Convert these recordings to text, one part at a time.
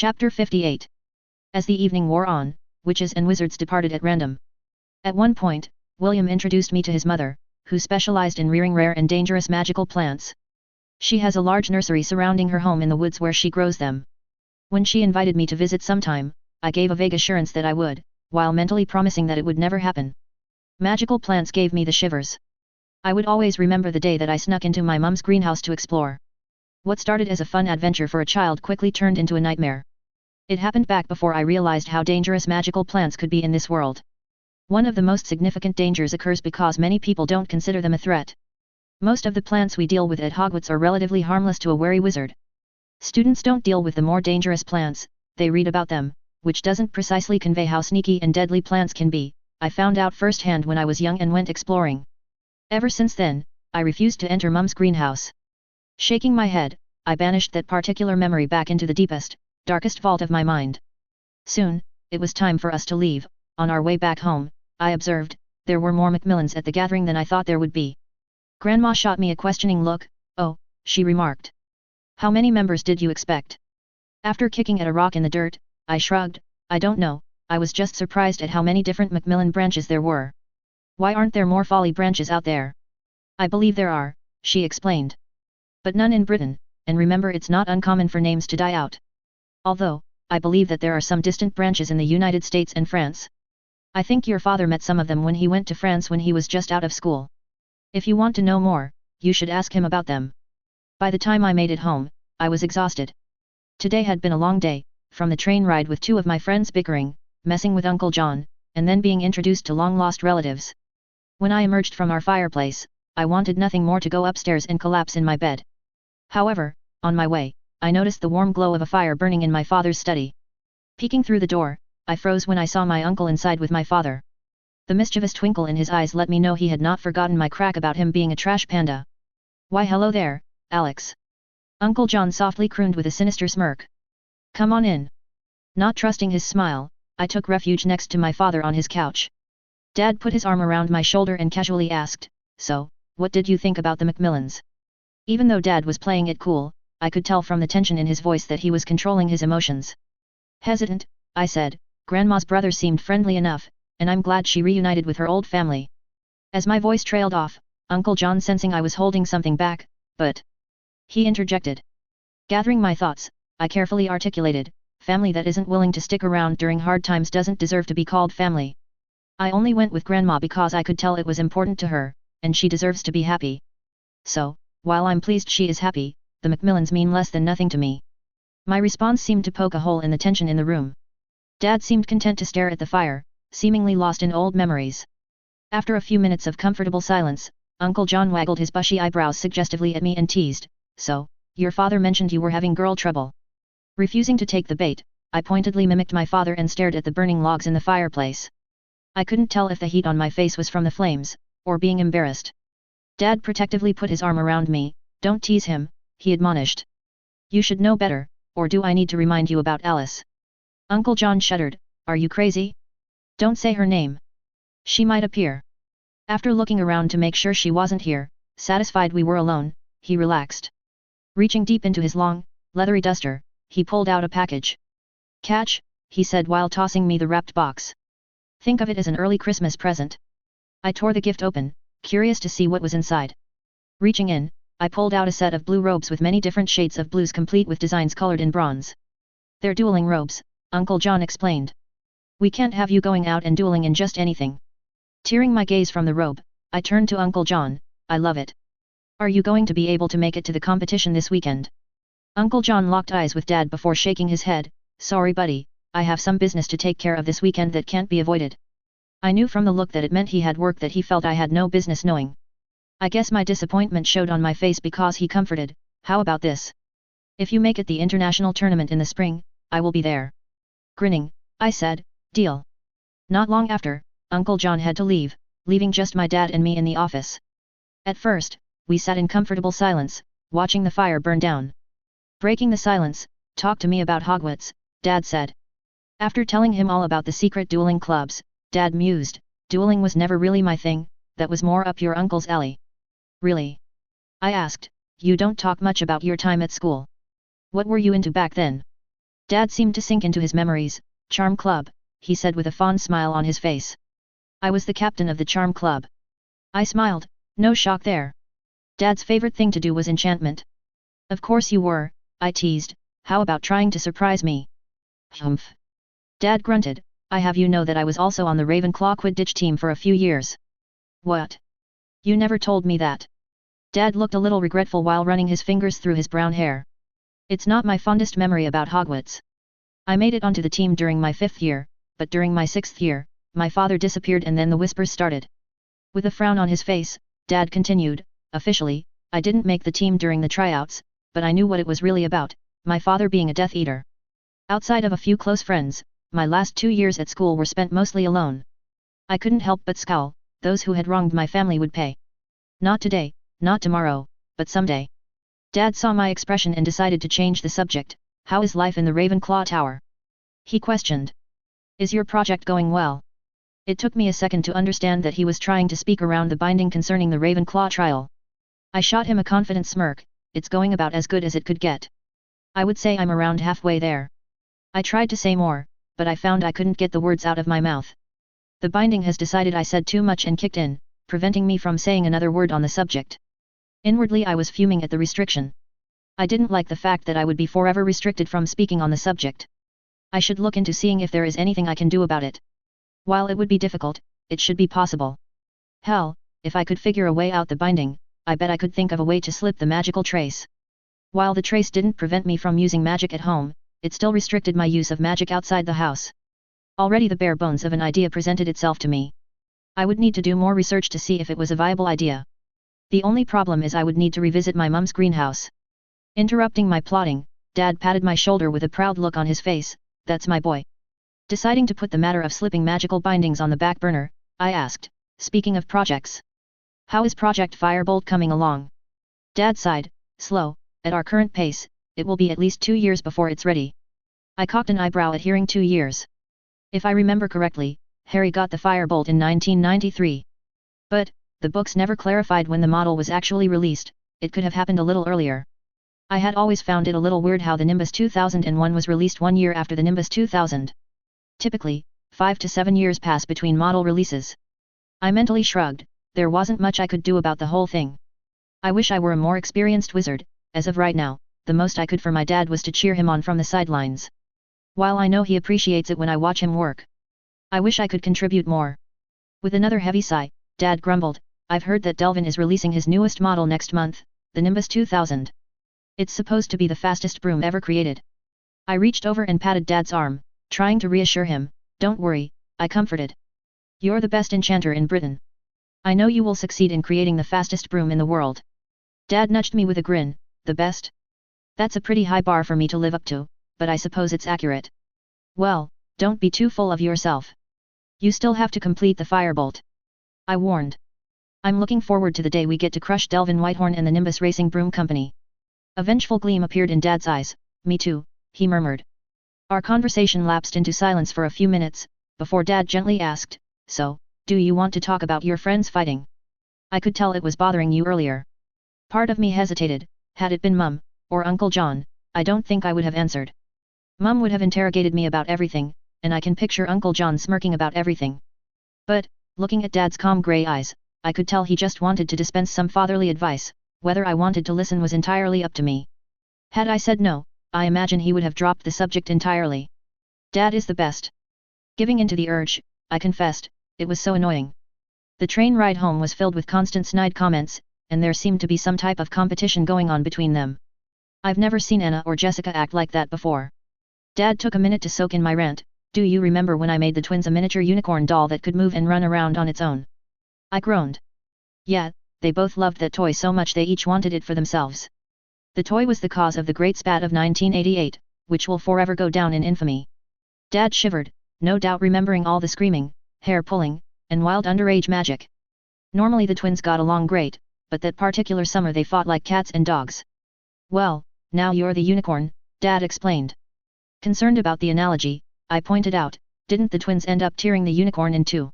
Chapter 58. As the evening wore on, witches and wizards departed at random. At one point, William introduced me to his mother, who specialized in rearing rare and dangerous magical plants. She has a large nursery surrounding her home in the woods where she grows them. When she invited me to visit sometime, I gave a vague assurance that I would, while mentally promising that it would never happen. Magical plants gave me the shivers. I would always remember the day that I snuck into my mum's greenhouse to explore. What started as a fun adventure for a child quickly turned into a nightmare. It happened back before I realized how dangerous magical plants could be in this world. One of the most significant dangers occurs because many people don't consider them a threat. Most of the plants we deal with at Hogwarts are relatively harmless to a wary wizard. Students don't deal with the more dangerous plants, they read about them, which doesn't precisely convey how sneaky and deadly plants can be. I found out firsthand when I was young and went exploring. Ever since then, I refused to enter Mum's greenhouse. Shaking my head, I banished that particular memory back into the deepest, darkest vault of my mind. Soon, it was time for us to leave. On our way back home, I observed, there were more Macmillans at the gathering than I thought there would be. Grandma shot me a questioning look. "Oh," she remarked. "How many members did you expect?" After kicking at a rock in the dirt, I shrugged. "I don't know, I was just surprised at how many different Macmillan branches there were." "Why aren't there more Folly branches out there?" "I believe there are," she explained. "But none in Britain, and remember it's not uncommon for names to die out. Although, I believe that there are some distant branches in the United States and France. I think your father met some of them when he went to France when he was just out of school. If you want to know more, you should ask him about them." By the time I made it home, I was exhausted. Today had been a long day, from the train ride with two of my friends bickering, messing with Uncle John, and then being introduced to long-lost relatives. When I emerged from our fireplace, I wanted nothing more to go upstairs and collapse in my bed. However, on my way, I noticed the warm glow of a fire burning in my father's study. Peeking through the door, I froze when I saw my uncle inside with my father. The mischievous twinkle in his eyes let me know he had not forgotten my crack about him being a trash panda. "Why hello there, Alex," Uncle John softly crooned with a sinister smirk. "Come on in." Not trusting his smile, I took refuge next to my father on his couch. Dad put his arm around my shoulder and casually asked, "So, what did you think about the Macmillans?" Even though Dad was playing it cool, I could tell from the tension in his voice that he was controlling his emotions. Hesitant, I said, "Grandma's brother seemed friendly enough, and I'm glad she reunited with her old family." As my voice trailed off, Uncle John, sensing I was holding something back, "But," he interjected. Gathering my thoughts, I carefully articulated, "Family that isn't willing to stick around during hard times doesn't deserve to be called family. I only went with Grandma because I could tell it was important to her, and she deserves to be happy. So, while I'm pleased she is happy, the Macmillans mean less than nothing to me." My response seemed to poke a hole in the tension in the room. Dad seemed content to stare at the fire, seemingly lost in old memories. After a few minutes of comfortable silence, Uncle John waggled his bushy eyebrows suggestively at me and teased, "So, your father mentioned you were having girl trouble." Refusing to take the bait, I pointedly mimicked my father and stared at the burning logs in the fireplace. I couldn't tell if the heat on my face was from the flames, or being embarrassed. Dad protectively put his arm around me. "Don't tease him," he admonished. "You should know better, or do I need to remind you about Alice?" Uncle John shuddered. "Are you crazy? Don't say her name. She might appear." After looking around to make sure she wasn't here, satisfied we were alone, he relaxed. Reaching deep into his long, leathery duster, he pulled out a package. "Catch," he said while tossing me the wrapped box. "Think of it as an early Christmas present." I tore the gift open, curious to see what was inside. Reaching in, I pulled out a set of blue robes with many different shades of blues complete with designs colored in bronze. "They're dueling robes," Uncle John explained. "We can't have you going out and dueling in just anything." Tearing my gaze from the robe, I turned to Uncle John. "I love it. Are you going to be able to make it to the competition this weekend?" Uncle John locked eyes with Dad before shaking his head. "Sorry buddy, I have some business to take care of this weekend that can't be avoided." I knew from the look that it meant he had work that he felt I had no business knowing. I guess my disappointment showed on my face because he comforted, "How about this? If you make it the international tournament in the spring, I will be there." Grinning, I said, "Deal." Not long after, Uncle John had to leave, leaving just my dad and me in the office. At first, we sat in comfortable silence, watching the fire burn down. Breaking the silence, "Talk to me about Hogwarts," Dad said. After telling him all about the secret dueling clubs, Dad mused, "Dueling was never really my thing, that was more up your uncle's alley." "Really?" I asked, "You don't talk much about your time at school. What were you into back then?" Dad seemed to sink into his memories. Charm Club, he said with a fond smile on his face. I was the captain of the Charm Club. I smiled, no shock there. Dad's favorite thing to do was enchantment. Of course you were, I teased, how about trying to surprise me? Humph. Dad grunted, I have you know that I was also on the Ravenclaw Quidditch team for a few years. What? You never told me that. Dad looked a little regretful while running his fingers through his brown hair. It's not my fondest memory about Hogwarts. I made it onto the team during my 5th year, but during my 6th year, my father disappeared and then the whispers started. With a frown on his face, Dad continued, officially, I didn't make the team during the tryouts, but I knew what it was really about, my father being a Death Eater. Outside of a few close friends, my last 2 years at school were spent mostly alone. I couldn't help but scowl, those who had wronged my family would pay. Not today, not tomorrow, but someday. Dad saw my expression and decided to change the subject. How is life in the Ravenclaw Tower? He questioned. Is your project going well? It took me a second to understand that he was trying to speak around the binding concerning the Ravenclaw trial. I shot him a confident smirk, it's going about as good as it could get. I would say I'm around halfway there. I tried to say more, but I found I couldn't get the words out of my mouth. The binding has decided I said too much and kicked in, preventing me from saying another word on the subject. Inwardly I was fuming at the restriction. I didn't like the fact that I would be forever restricted from speaking on the subject. I should look into seeing if there is anything I can do about it. While it would be difficult, it should be possible. Hell, if I could figure a way out the binding, I bet I could think of a way to slip the magical trace. While the trace didn't prevent me from using magic at home, it still restricted my use of magic outside the house. Already the bare bones of an idea presented itself to me. I would need to do more research to see if it was a viable idea. The only problem is I would need to revisit my mum's greenhouse. Interrupting my plotting, Dad patted my shoulder with a proud look on his face, that's my boy. Deciding to put the matter of slipping magical bindings on the back burner, I asked, speaking of projects. How is Project Firebolt coming along? Dad sighed, slow, at our current pace, it will be at least 2 years before it's ready. I cocked an eyebrow at hearing 2 years. If I remember correctly, Harry got the Firebolt in 1993. But, the books never clarified when the model was actually released, it could have happened a little earlier. I had always found it a little weird how the Nimbus 2001 was released 1 year after the Nimbus 2000. Typically, 5 to 7 years pass between model releases. I mentally shrugged, there wasn't much I could do about the whole thing. I wish I were a more experienced wizard, as of right now, the most I could for my dad was to cheer him on from the sidelines. While I know he appreciates it when I watch him work. I wish I could contribute more. With another heavy sigh, Dad grumbled, I've heard that Delvin is releasing his newest model next month, the Nimbus 2000. It's supposed to be the fastest broom ever created. I reached over and patted Dad's arm, trying to reassure him, don't worry, I comforted. You're the best enchanter in Britain. I know you will succeed in creating the fastest broom in the world. Dad nudged me with a grin, the best? That's a pretty high bar for me to live up to, but I suppose it's accurate. Well, don't be too full of yourself. You still have to complete the Firebolt. I warned. I'm looking forward to the day we get to crush Delvin Whitehorn and the Nimbus Racing Broom Company. A vengeful gleam appeared in Dad's eyes, me too, he murmured. Our conversation lapsed into silence for a few minutes, before Dad gently asked, so, do you want to talk about your friends fighting? I could tell it was bothering you earlier. Part of me hesitated, had it been Mum, or Uncle John, I don't think I would have answered. Mum would have interrogated me about everything, and I can picture Uncle John smirking about everything. But, looking at Dad's calm grey eyes, I could tell he just wanted to dispense some fatherly advice, whether I wanted to listen was entirely up to me. Had I said no, I imagine he would have dropped the subject entirely. Dad is the best. Giving in to the urge, I confessed, it was so annoying. The train ride home was filled with constant snide comments, and there seemed to be some type of competition going on between them. I've never seen Anna or Jessica act like that before. Dad took a minute to soak in my rant, do you remember when I made the twins a miniature unicorn doll that could move and run around on its own? I groaned. Yeah, they both loved that toy so much they each wanted it for themselves. The toy was the cause of the Great Spat of 1988, which will forever go down in infamy. Dad shivered, no doubt remembering all the screaming, hair-pulling, and wild underage magic. Normally the twins got along great, but that particular summer they fought like cats and dogs. Well, now you're the unicorn, Dad explained. Concerned about the analogy, I pointed out, didn't the twins end up tearing the unicorn in two?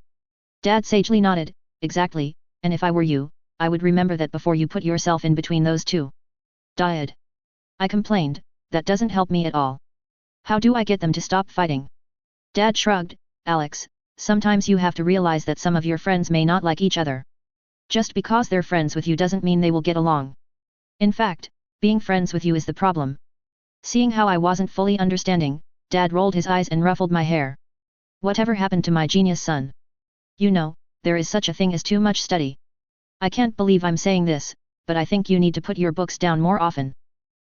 Dad sagely nodded, exactly, and if I were you, I would remember that before you put yourself in between those two. Died. I complained, that doesn't help me at all. How do I get them to stop fighting? Dad shrugged. Alex, sometimes you have to realize that some of your friends may not like each other. Just because they're friends with you doesn't mean they will get along. In fact, being friends with you is the problem. Seeing how I wasn't fully understanding, Dad rolled his eyes and ruffled my hair. Whatever happened to my genius son? You know, there is such a thing as too much study. I can't believe I'm saying this, but I think you need to put your books down more often.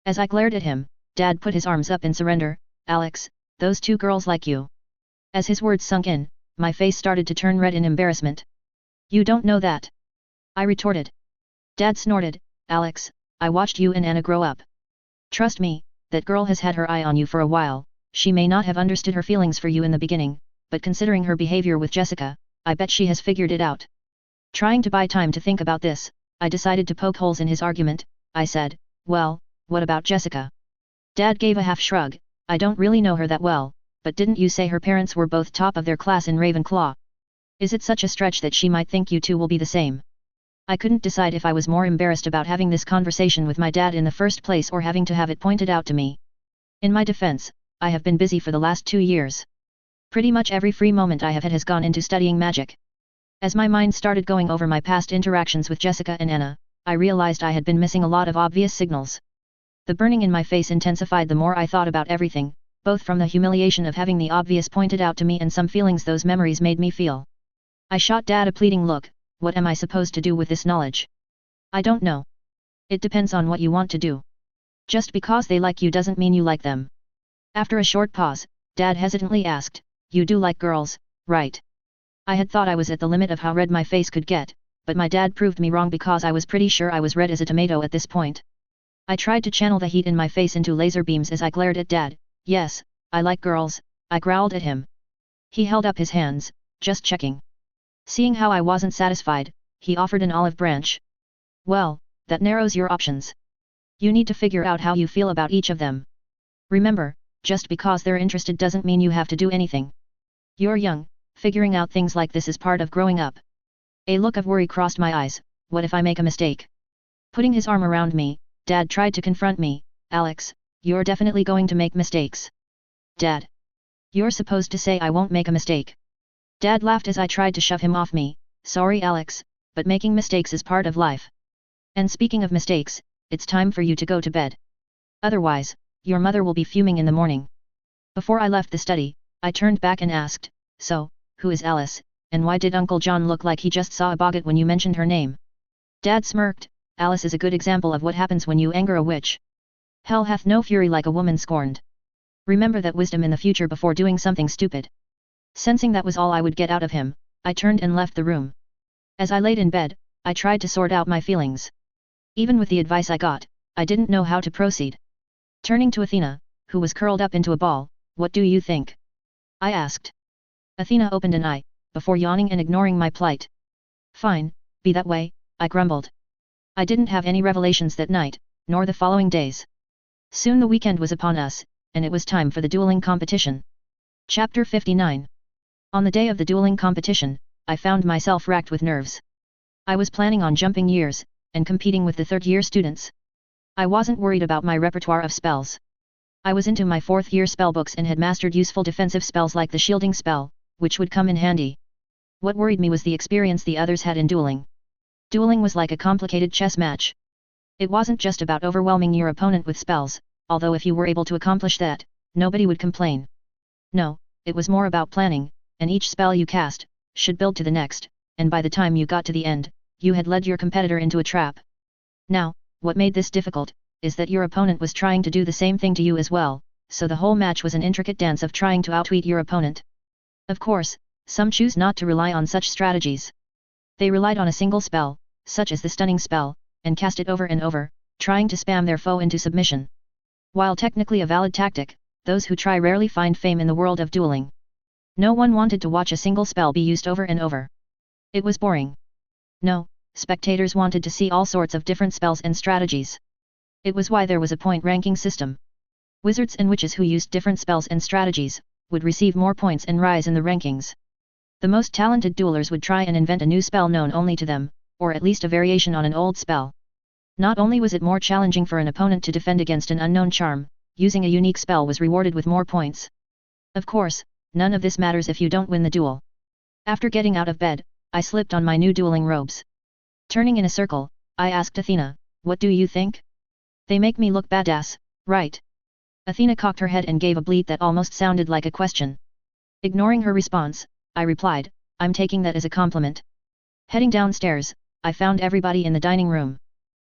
As I glared at him, Dad put his arms up in surrender. Alex, those two girls like you. As his words sunk in, my face started to turn red in embarrassment. You don't know that. I retorted. Dad snorted. Alex, I watched you and Anna grow up. Trust me, that girl has had her eye on you for a while. She may not have understood her feelings for you in the beginning, but considering her behavior with Jessica, I bet she has figured it out. Trying to buy time to think about this, I decided to poke holes in his argument. I said, well, what about Jessica? Dad gave a half shrug. I don't really know her that well, but didn't you say her parents were both top of their class in Ravenclaw? Is it such a stretch that she might think you two will be the same? I couldn't decide if I was more embarrassed about having this conversation with my dad in the first place or having to have it pointed out to me. In my defense, I have been busy for the last 2 years. Pretty much every free moment I have had has gone into studying magic. As my mind started going over my past interactions with Jessica and Anna, I realized I had been missing a lot of obvious signals. The burning in my face intensified the more I thought about everything, both from the humiliation of having the obvious pointed out to me and some feelings those memories made me feel. I shot Dad a pleading look. What am I supposed to do with this knowledge? I don't know. It depends on what you want to do. Just because they like you doesn't mean you like them. After a short pause, Dad hesitantly asked, you do like girls, right? I had thought I was at the limit of how red my face could get, but my dad proved me wrong because I was pretty sure I was red as a tomato at this point. I tried to channel the heat in my face into laser beams as I glared at Dad. Yes, I like girls, I growled at him. He held up his hands, just checking. Seeing how I wasn't satisfied, he offered an olive branch. Well, that narrows your options. You need to figure out how you feel about each of them. Remember, just because they're interested doesn't mean you have to do anything. You're young, figuring out things like this is part of growing up. A look of worry crossed my eyes. What if I make a mistake? Putting his arm around me, Dad tried to confront me. Alex, you're definitely going to make mistakes. Dad. You're supposed to say I won't make a mistake. Dad laughed as I tried to shove him off me. Sorry Alex, but making mistakes is part of life. And speaking of mistakes, it's time for you to go to bed. Otherwise, your mother will be fuming in the morning. Before I left the study, I turned back and asked, so, who is Alice, and why did Uncle John look like he just saw a boggart when you mentioned her name? Dad smirked. Alice is a good example of what happens when you anger a witch. Hell hath no fury like a woman scorned. Remember that wisdom in the future before doing something stupid. Sensing that was all I would get out of him, I turned and left the room. As I laid in bed, I tried to sort out my feelings. Even with the advice I got, I didn't know how to proceed. Turning to Athena, who was curled up into a ball, what do you think? I asked. Athena opened an eye, before yawning and ignoring my plight. Fine, be that way, I grumbled. I didn't have any revelations that night, nor the following days. Soon the weekend was upon us, and it was time for the dueling competition. Chapter 59. On the day of the dueling competition, I found myself racked with nerves. I was planning on jumping years, and competing with the third-year students. I wasn't worried about my repertoire of spells. I was into my fourth-year spellbooks and had mastered useful defensive spells like the shielding spell, which would come in handy. What worried me was the experience the others had in dueling. Dueling was like a complicated chess match. It wasn't just about overwhelming your opponent with spells, although if you were able to accomplish that, nobody would complain. No, it was more about planning, and each spell you cast should build to the next, and by the time you got to the end, you had led your competitor into a trap. Now, what made this difficult is that your opponent was trying to do the same thing to you as well, so the whole match was an intricate dance of trying to outwit your opponent. Of course, some choose not to rely on such strategies. They relied on a single spell, such as the stunning spell, and cast it over and over, trying to spam their foe into submission. While technically a valid tactic, those who try rarely find fame in the world of dueling. No one wanted to watch a single spell be used over and over. It was boring. No, spectators wanted to see all sorts of different spells and strategies. It was why there was a point ranking system. Wizards and witches who used different spells and strategies would receive more points and rise in the rankings. The most talented duelers would try and invent a new spell known only to them, or at least a variation on an old spell. Not only was it more challenging for an opponent to defend against an unknown charm, using a unique spell was rewarded with more points. Of course, none of this matters if you don't win the duel. After getting out of bed, I slipped on my new dueling robes. Turning in a circle, I asked Athena, "What do you think? They make me look badass, right?" Athena cocked her head and gave a bleat that almost sounded like a question. Ignoring her response, I replied, "I'm taking that as a compliment." Heading downstairs, I found everybody in the dining room.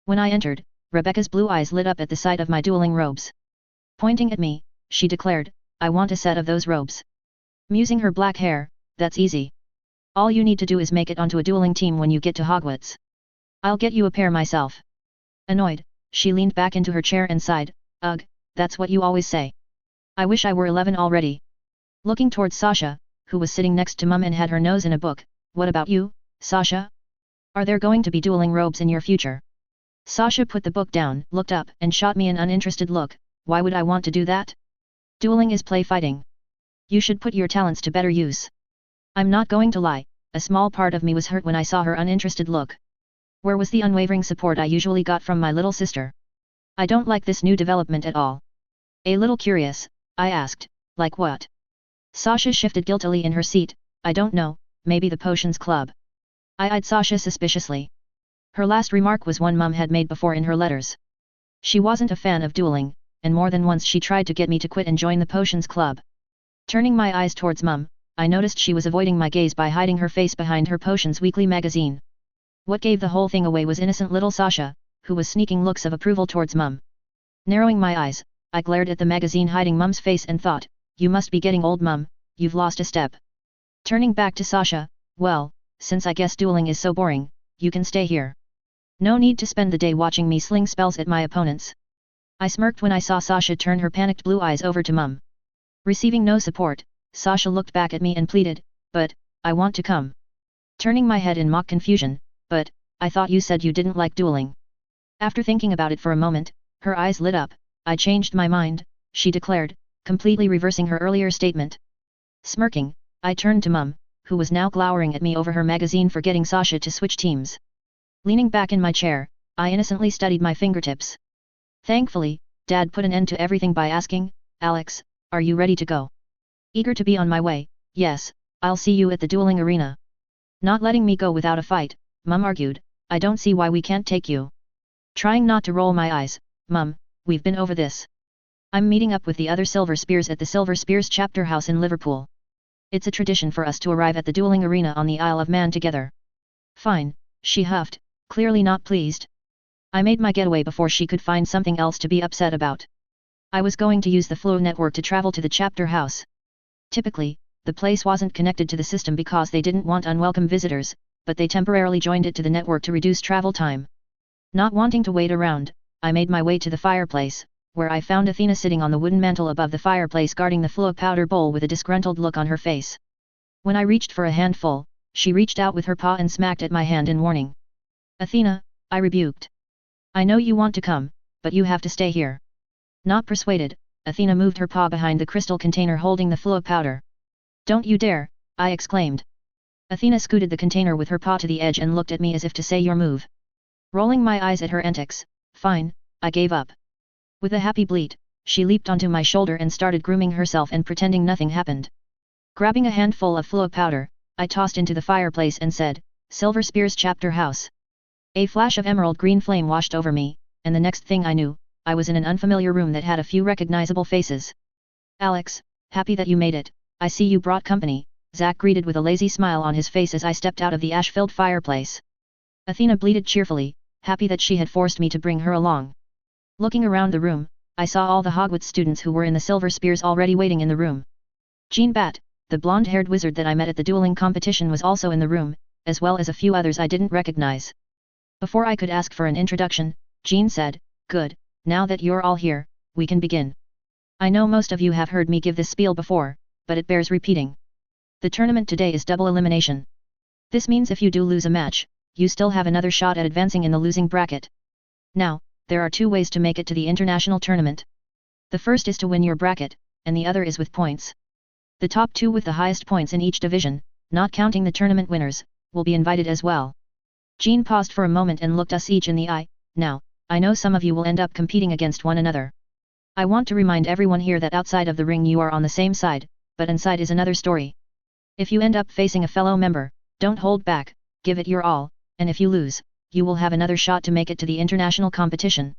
When I entered, Rebecca's blue eyes lit up at the sight of my dueling robes. Pointing at me, she declared, "I want a set of those robes." Musing her black hair, "That's easy. All you need to do is make it onto a dueling team when you get to Hogwarts. I'll get you a pair myself." Annoyed, she leaned back into her chair and sighed, "Ugh, that's what you always say. I wish I were 11 already." Looking towards Sasha, who was sitting next to Mum and had her nose in a book, "What about you, Sasha? Are there going to be dueling robes in your future?" Sasha put the book down, looked up, and shot me an uninterested look. "Why would I want to do that? Dueling is play fighting. You should put your talents to better use." I'm not going to lie, a small part of me was hurt when I saw her uninterested look. Where was the unwavering support I usually got from my little sister? I don't like this new development at all. A little curious, I asked, "Like what?" Sasha shifted guiltily in her seat. "I don't know, maybe the potions club." I eyed Sasha suspiciously. Her last remark was one Mum had made before in her letters. She wasn't a fan of dueling, and more than once she tried to get me to quit and join the potions club. Turning my eyes towards Mum, I noticed she was avoiding my gaze by hiding her face behind her Potions Weekly magazine. What gave the whole thing away was innocent little Sasha, who was sneaking looks of approval towards Mum. Narrowing my eyes, I glared at the magazine hiding Mum's face and thought, "You must be getting old, Mum, you've lost a step." Turning back to Sasha, "Well, since I guess dueling is so boring, you can stay here. No need to spend the day watching me sling spells at my opponents." I smirked when I saw Sasha turn her panicked blue eyes over to Mum. Receiving no support, Sasha looked back at me and pleaded, "But, I want to come." Turning my head in mock confusion, "But, I thought you said you didn't like dueling." After thinking about it for a moment, her eyes lit up. "I changed my mind," she declared, completely reversing her earlier statement. Smirking, I turned to Mum, who was now glowering at me over her magazine for getting Sasha to switch teams. Leaning back in my chair, I innocently studied my fingertips. Thankfully, Dad put an end to everything by asking, "Alex, are you ready to go?" Eager to be on my way, "Yes, I'll see you at the dueling arena." Not letting me go without a fight, Mum argued, "I don't see why we can't take you." Trying not to roll my eyes, "Mum, we've been over this. I'm meeting up with the other Silver Spears at the Silver Spears chapter house in Liverpool. It's a tradition for us to arrive at the dueling arena on the Isle of Man together." "Fine," she huffed, clearly not pleased. I made my getaway before she could find something else to be upset about. I was going to use the Flow network to travel to the chapter house. Typically, the place wasn't connected to the system because they didn't want unwelcome visitors, but they temporarily joined it to the network to reduce travel time. Not wanting to wait around, I made my way to the fireplace, where I found Athena sitting on the wooden mantel above the fireplace guarding the Flow powder bowl with a disgruntled look on her face. When I reached for a handful, she reached out with her paw and smacked at my hand in warning. "Athena," I rebuked. "I know you want to come, but you have to stay here." Not persuaded, Athena moved her paw behind the crystal container holding the Flow powder. "Don't you dare," I exclaimed. Athena scooted the container with her paw to the edge and looked at me as if to say, "Your move." Rolling my eyes at her antics, "Fine," I gave up. With a happy bleat, she leaped onto my shoulder and started grooming herself and pretending nothing happened. Grabbing a handful of Flow powder, I tossed into the fireplace and said, "Silver Spears chapter house." A flash of emerald green flame washed over me, and the next thing I knew, I was in an unfamiliar room that had a few recognizable faces. "Alex, happy that you made it. I see you brought company," Zack greeted with a lazy smile on his face as I stepped out of the ash-filled fireplace. Athena bleated cheerfully, happy that she had forced me to bring her along. Looking around the room, I saw all the Hogwarts students who were in the Silver Spears already waiting in the room. Jean Bat, the blonde-haired wizard that I met at the dueling competition, was also in the room, as well as a few others I didn't recognize. Before I could ask for an introduction, Jean said, "Good, now that you're all here, we can begin. I know most of you have heard me give this spiel before, but it bears repeating. The tournament today is double elimination. This means if you do lose a match, you still have another shot at advancing in the losing bracket. Now, there are two ways to make it to the international tournament. The first is to win your bracket, and the other is with points. The top two with the highest points in each division, not counting the tournament winners, will be invited as well." Jean paused for a moment and looked us each in the eye. "Now, I know some of you will end up competing against one another. I want to remind everyone here that outside of the ring you are on the same side, but inside is another story. If you end up facing a fellow member, don't hold back, give it your all, and if you lose, you will have another shot to make it to the international competition.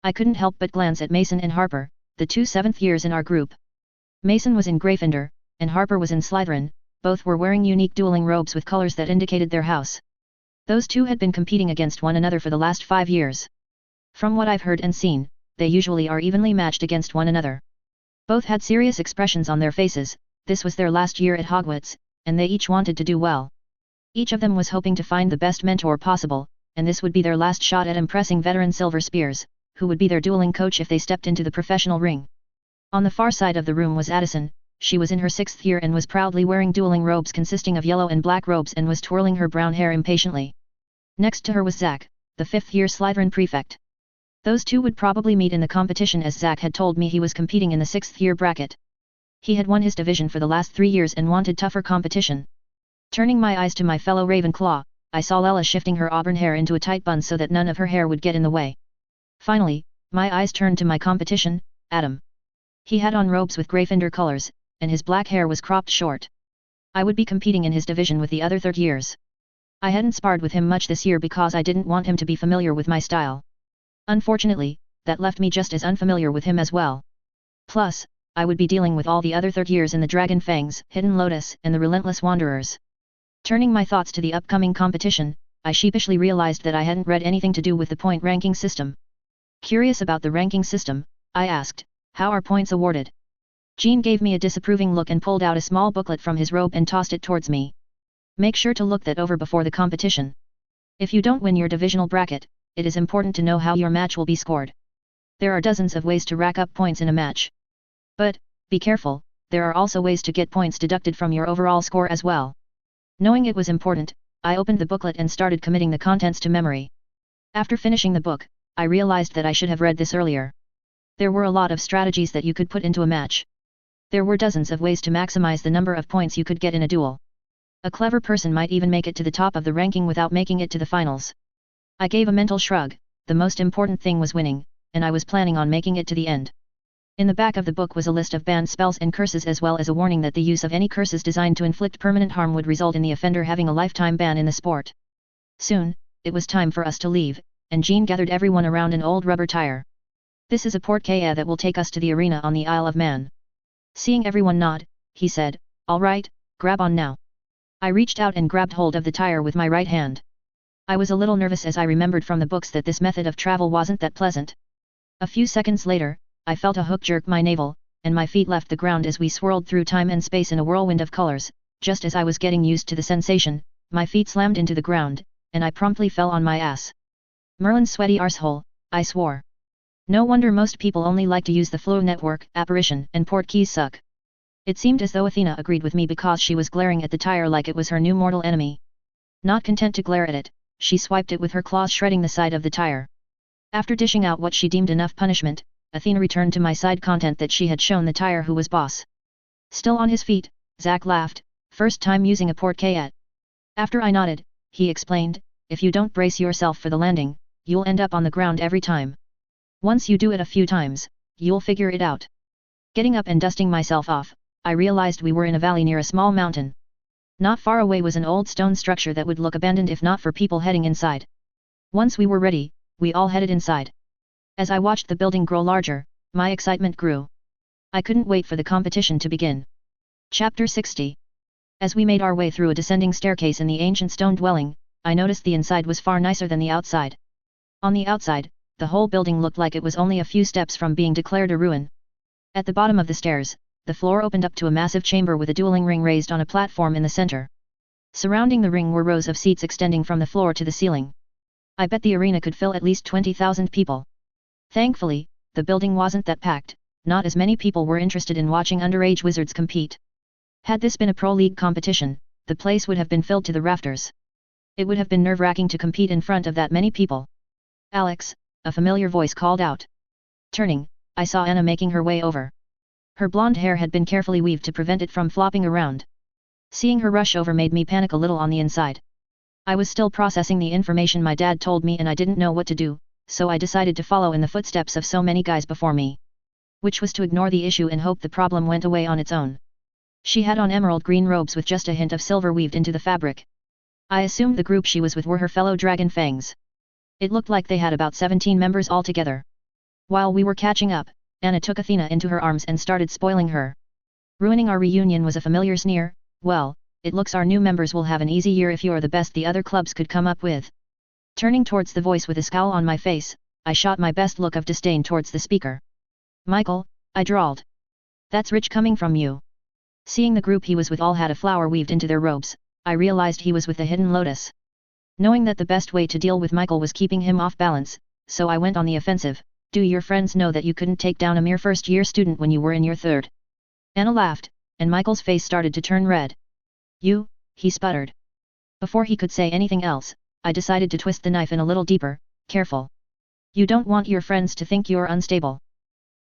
I couldn't help but glance at Mason and Harper, the two 7th years in our group. Mason was in Gryffindor, and Harper was in Slytherin. Both were wearing unique dueling robes with colors that indicated their house. Those two had been competing against one another for the last 5 years. From what I've heard and seen, they usually are evenly matched against one another. Both had serious expressions on their faces. This was their last year at Hogwarts, and they each wanted to do well. Each of them was hoping to find the best mentor possible, and this would be their last shot at impressing veteran Silver Spears, who would be their dueling coach if they stepped into the professional ring. On the far side of the room was Addison. She was in her 6th year and was proudly wearing dueling robes consisting of yellow and black robes and was twirling her brown hair impatiently. Next to her was Zack, the 5th year Slytherin prefect. Those two would probably meet in the competition as Zack had told me he was competing in the 6th year bracket. He had won his division for the last 3 years and wanted tougher competition. Turning my eyes to my fellow Ravenclaw, I saw Lella shifting her auburn hair into a tight bun so that none of her hair would get in the way. Finally, my eyes turned to my competition, Adam. He had on robes with Gryffindor colors, and his black hair was cropped short. I would be competing in his division with the other 3rd years. I hadn't sparred with him much this year because I didn't want him to be familiar with my style. Unfortunately, that left me just as unfamiliar with him as well. Plus, I would be dealing with all the other 3rd years in the Dragon Fangs, Hidden Lotus, and the Relentless Wanderers. Turning my thoughts to the upcoming competition, I sheepishly realized that I hadn't read anything to do with the point ranking system. Curious about the ranking system, I asked, how are points awarded? Jean gave me a disapproving look and pulled out a small booklet from his robe and tossed it towards me. Make sure to look that over before the competition. If you don't win your divisional bracket, it is important to know how your match will be scored. There are dozens of ways to rack up points in a match. But, be careful, there are also ways to get points deducted from your overall score as well. Knowing it was important, I opened the booklet and started committing the contents to memory. After finishing the book, I realized that I should have read this earlier. There were a lot of strategies that you could put into a match. There were dozens of ways to maximize the number of points you could get in a duel. A clever person might even make it to the top of the ranking without making it to the finals. I gave a mental shrug. The most important thing was winning, and I was planning on making it to the end. In the back of the book was a list of banned spells and curses as well as a warning that the use of any curses designed to inflict permanent harm would result in the offender having a lifetime ban in the sport. Soon, it was time for us to leave, and Jean gathered everyone around an old rubber tire. This is a porte-clés that will take us to the arena on the Isle of Man. Seeing everyone nod, he said, all right, grab on now. I reached out and grabbed hold of the tire with my right hand. I was a little nervous as I remembered from the books that this method of travel wasn't that pleasant. A few seconds later, I felt a hook jerk my navel, and my feet left the ground as we swirled through time and space in a whirlwind of colors. Just as I was getting used to the sensation, my feet slammed into the ground, and I promptly fell on my ass. Merlin's sweaty arsehole, I swore. No wonder most people only like to use the Flow Network, Apparition, and Portkeys suck. It seemed as though Athena agreed with me because she was glaring at the tire like it was her new mortal enemy. Not content to glare at it, she swiped it with her claws, shredding the side of the tire. After dishing out what she deemed enough punishment, Athena returned to my side content that she had shown the tire who was boss. Still on his feet, Zack laughed, first time using a porte-clés. After I nodded, he explained, if you don't brace yourself for the landing, you'll end up on the ground every time. Once you do it a few times, you'll figure it out. Getting up and dusting myself off, I realized we were in a valley near a small mountain. Not far away was an old stone structure that would look abandoned if not for people heading inside. Once we were ready, we all headed inside. As I watched the building grow larger, my excitement grew. I couldn't wait for the competition to begin. Chapter 60. As we made our way through a descending staircase in the ancient stone dwelling, I noticed the inside was far nicer than the outside. On the outside, the whole building looked like it was only a few steps from being declared a ruin. At the bottom of the stairs, the floor opened up to a massive chamber with a dueling ring raised on a platform in the center. Surrounding the ring were rows of seats extending from the floor to the ceiling. I bet the arena could fill at least 20,000 people. Thankfully, the building wasn't that packed. Not as many people were interested in watching underage wizards compete. Had this been a pro league competition, the place would have been filled to the rafters. It would have been nerve-wracking to compete in front of that many people. Alex, a familiar voice called out. Turning, I saw Anna making her way over. Her blonde hair had been carefully weaved to prevent it from flopping around. Seeing her rush over made me panic a little on the inside. I was still processing the information my dad told me and I didn't know what to do, so I decided to follow in the footsteps of so many guys before me. which was to ignore the issue and hope the problem went away on its own. She had on emerald green robes with just a hint of silver weaved into the fabric. I assumed the group she was with were her fellow dragon fangs. It looked like they had about 17 members altogether. While we were catching up, Anna took Athena into her arms and started spoiling her. Ruining our reunion was a familiar sneer. Well, it looks our new members will have an easy year if you're the best the other clubs could come up with. Turning towards the voice with a scowl on my face, I shot my best look of disdain towards the speaker. Michael, I drawled. That's rich coming from you. Seeing the group he was with all had a flower weaved into their robes, I realized he was with the hidden lotus. Knowing that the best way to deal with Michael was keeping him off balance, so I went on the offensive. Do your friends know that you couldn't take down a mere first-year student when you were in your third? Anna laughed, and Michael's face started to turn red. You, he sputtered. Before he could say anything else, I decided to twist the knife in a little deeper. Careful. You don't want your friends to think you're unstable.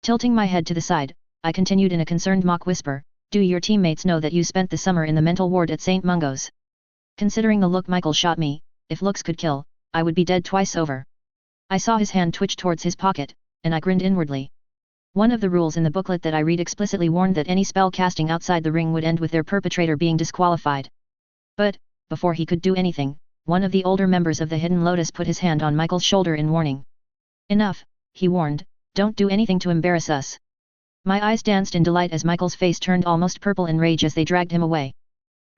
Tilting my head to the side, I continued in a concerned mock whisper, do your teammates know that you spent the summer in the mental ward at St. Mungo's? Considering the look Michael shot me, if looks could kill, I would be dead twice over. I saw his hand twitch towards his pocket, and I grinned inwardly. One of the rules in the booklet that I read explicitly warned that any spell casting outside the ring would end with their perpetrator being disqualified. But, before he could do anything, one of the older members of the Hidden Lotus put his hand on Michael's shoulder in warning. Enough, he warned, don't do anything to embarrass us. My eyes danced in delight as Michael's face turned almost purple in rage as they dragged him away.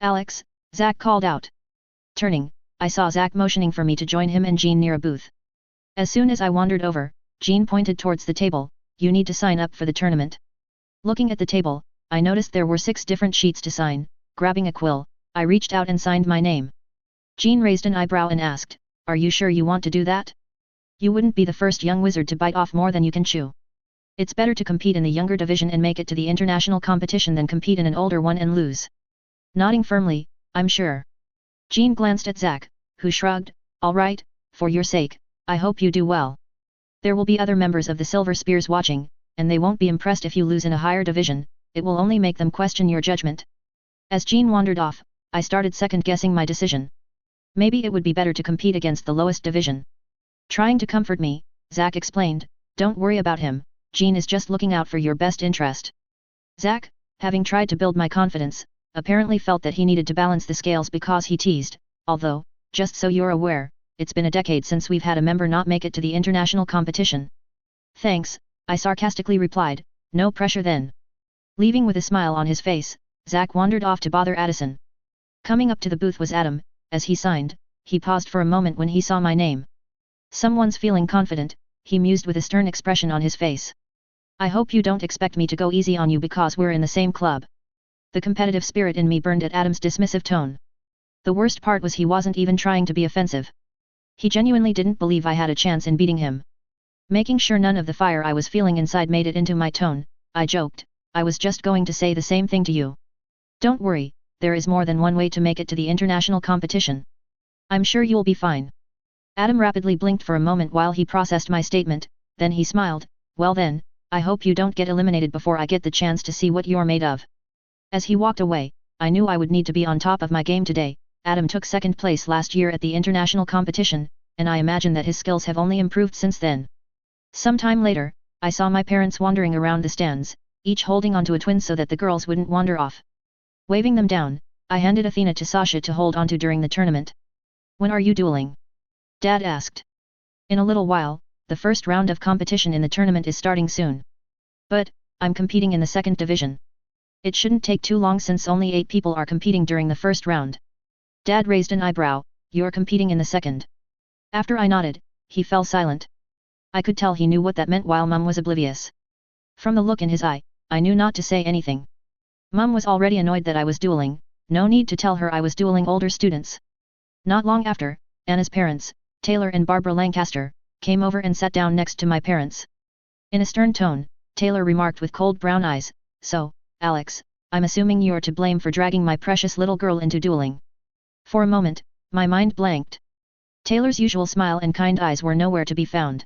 Alex, Zack called out. Turning, I saw Zack motioning for me to join him and Jean near a booth. As soon as I wandered over, Jean pointed towards the table, you need to sign up for the tournament. Looking at the table, I noticed there were 6 different sheets to sign. Grabbing a quill, I reached out and signed my name. Jean raised an eyebrow and asked, are you sure you want to do that? You wouldn't be the first young wizard to bite off more than you can chew. It's better to compete in the younger division and make it to the international competition than compete in an older one and lose. Nodding firmly, I'm sure. Jean glanced at Zack, who shrugged, all right, for your sake, I hope you do well. There will be other members of the Silver Spears watching, and they won't be impressed if you lose in a higher division, it will only make them question your judgment. As Jean wandered off, I started second-guessing my decision. Maybe it would be better to compete against the lowest division. Trying to comfort me, Zack explained, don't worry about him, Jean is just looking out for your best interest. Zack, having tried to build my confidence, apparently felt that he needed to balance the scales because he teased, although, just so you're aware, it's been a decade since we've had a member not make it to the international competition. Thanks, I sarcastically replied, no pressure then. Leaving with a smile on his face, Zack wandered off to bother Addison. Coming up to the booth was Adam. As he signed, he paused for a moment when he saw my name. Someone's feeling confident, he mused with a stern expression on his face. I hope you don't expect me to go easy on you because we're in the same club. The competitive spirit in me burned at Adam's dismissive tone. The worst part was he wasn't even trying to be offensive. He genuinely didn't believe I had a chance in beating him. Making sure none of the fire I was feeling inside made it into my tone, I joked, I was just going to say the same thing to you. Don't worry, there is more than one way to make it to the international competition. I'm sure you'll be fine. Adam rapidly blinked for a moment while he processed my statement, then he smiled, well then, I hope you don't get eliminated before I get the chance to see what you're made of. As he walked away, I knew I would need to be on top of my game today. Adam took second place last year at the international competition, and I imagine that his skills have only improved since then. Sometime later, I saw my parents wandering around the stands, each holding onto a twin so that the girls wouldn't wander off. Waving them down, I handed Athena to Sasha to hold onto during the tournament. When are you dueling? Dad asked. In a little while, the first round of competition in the tournament is starting soon. But, I'm competing in the second division. It shouldn't take too long since only 8 people are competing during the first round. Dad raised an eyebrow, you're competing in the second. After I nodded, he fell silent. I could tell he knew what that meant while Mum was oblivious. From the look in his eye, I knew not to say anything. Mum was already annoyed that I was dueling, no need to tell her I was dueling older students. Not long after, Anna's parents, Taylor and Barbara Lancaster, came over and sat down next to my parents. In a stern tone, Taylor remarked with cold brown eyes, so, Alex, I'm assuming you're to blame for dragging my precious little girl into dueling. For a moment, my mind blanked. Taylor's usual smile and kind eyes were nowhere to be found.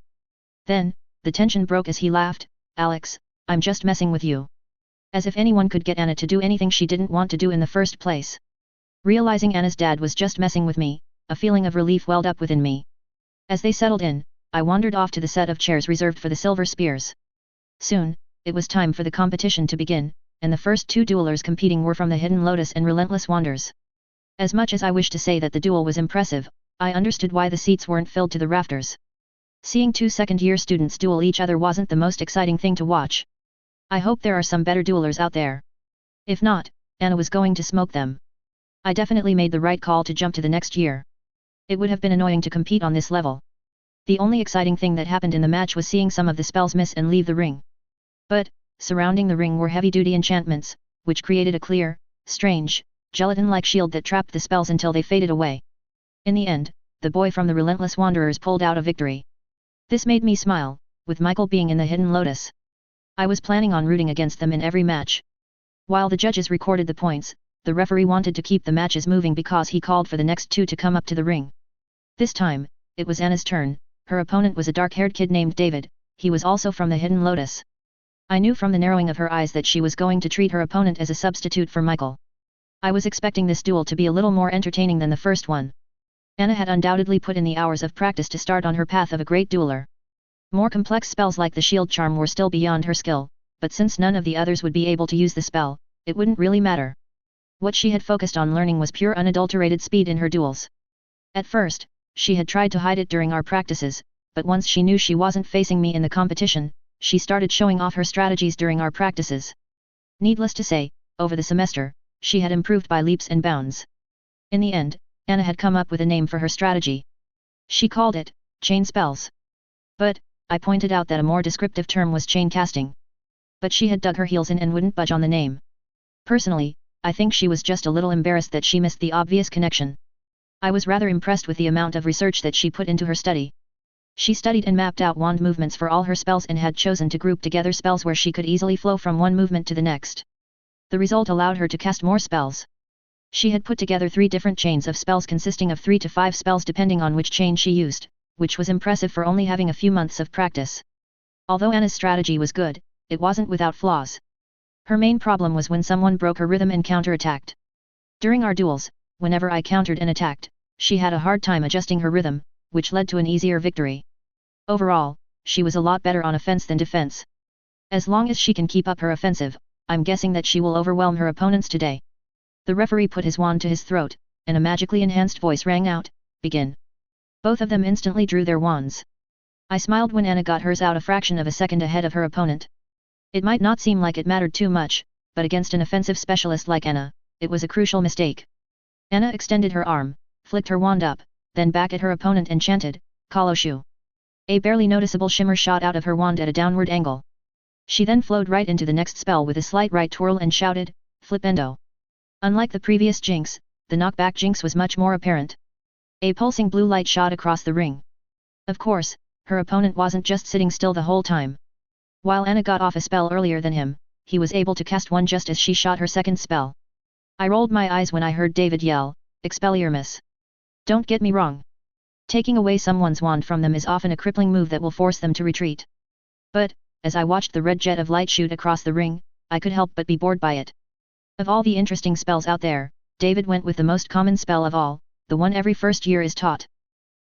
Then, the tension broke as he laughed, Alex, I'm just messing with you. As if anyone could get Anna to do anything she didn't want to do in the first place. Realizing Anna's dad was just messing with me, a feeling of relief welled up within me. As they settled in, I wandered off to the set of chairs reserved for the Silver Spears. Soon, it was time for the competition to begin, and the first two duelers competing were from the Hidden Lotus and Relentless Wanders. As much as I wish to say that the duel was impressive, I understood why the seats weren't filled to the rafters. Seeing two second-year students duel each other wasn't the most exciting thing to watch. I hope there are some better duelers out there. If not, Anna was going to smoke them. I definitely made the right call to jump to the next year. It would have been annoying to compete on this level. The only exciting thing that happened in the match was seeing some of the spells miss and leave the ring. But, surrounding the ring were heavy-duty enchantments, which created a clear, strange, gelatin-like shield that trapped the spells until they faded away. In the end, the boy from the Relentless Wanderers pulled out a victory. This made me smile, with Michael being in the Hidden Lotus. I was planning on rooting against them in every match. While the judges recorded the points, the referee wanted to keep the matches moving because he called for the next two to come up to the ring. This time, it was Anna's turn. Her opponent was a dark-haired kid named David. He was also from the Hidden Lotus. I knew from the narrowing of her eyes that she was going to treat her opponent as a substitute for Michael. I was expecting this duel to be a little more entertaining than the first one. Anna had undoubtedly put in the hours of practice to start on her path of a great dueler. More complex spells like the shield charm were still beyond her skill, but since none of the others would be able to use the spell, it wouldn't really matter. What she had focused on learning was pure unadulterated speed in her duels. At first, she had tried to hide it during our practices, but once she knew she wasn't facing me in the competition, she started showing off her strategies during our practices. Needless to say, over the semester, she had improved by leaps and bounds. In the end, Anna had come up with a name for her strategy. She called it, chain spells. But, I pointed out that a more descriptive term was chain casting. But she had dug her heels in and wouldn't budge on the name. Personally, I think she was just a little embarrassed that she missed the obvious connection. I was rather impressed with the amount of research that she put into her study. She studied and mapped out wand movements for all her spells and had chosen to group together spells where she could easily flow from one movement to the next. The result allowed her to cast more spells. She had put together 3 different chains of spells consisting of 3 to 5 spells depending on which chain she used, which was impressive for only having a few months of practice. Although Anna's strategy was good, it wasn't without flaws. Her main problem was when someone broke her rhythm and counterattacked. During our duels, whenever I countered and attacked, she had a hard time adjusting her rhythm, which led to an easier victory. Overall, she was a lot better on offense than defense. As long as she can keep up her offensive, I'm guessing that she will overwhelm her opponents today. The referee put his wand to his throat, and a magically enhanced voice rang out, "Begin." Both of them instantly drew their wands. I smiled when Anna got hers out a fraction of a second ahead of her opponent. It might not seem like it mattered too much, but against an offensive specialist like Anna, it was a crucial mistake. Anna extended her arm, flicked her wand up, then back at her opponent and chanted, "Kaloshu." A barely noticeable shimmer shot out of her wand at a downward angle. She then flowed right into the next spell with a slight right twirl and shouted, "Flipendo." Unlike the previous jinx, the knockback jinx was much more apparent. A pulsing blue light shot across the ring. Of course, her opponent wasn't just sitting still the whole time. While Anna got off a spell earlier than him, he was able to cast one just as she shot her second spell. I rolled my eyes when I heard David yell, "Expelliarmus." Don't get me wrong. Taking away someone's wand from them is often a crippling move that will force them to retreat. But, as I watched the red jet of light shoot across the ring, I could help but be bored by it. Of all the interesting spells out there, David went with the most common spell of all, the one every first year is taught.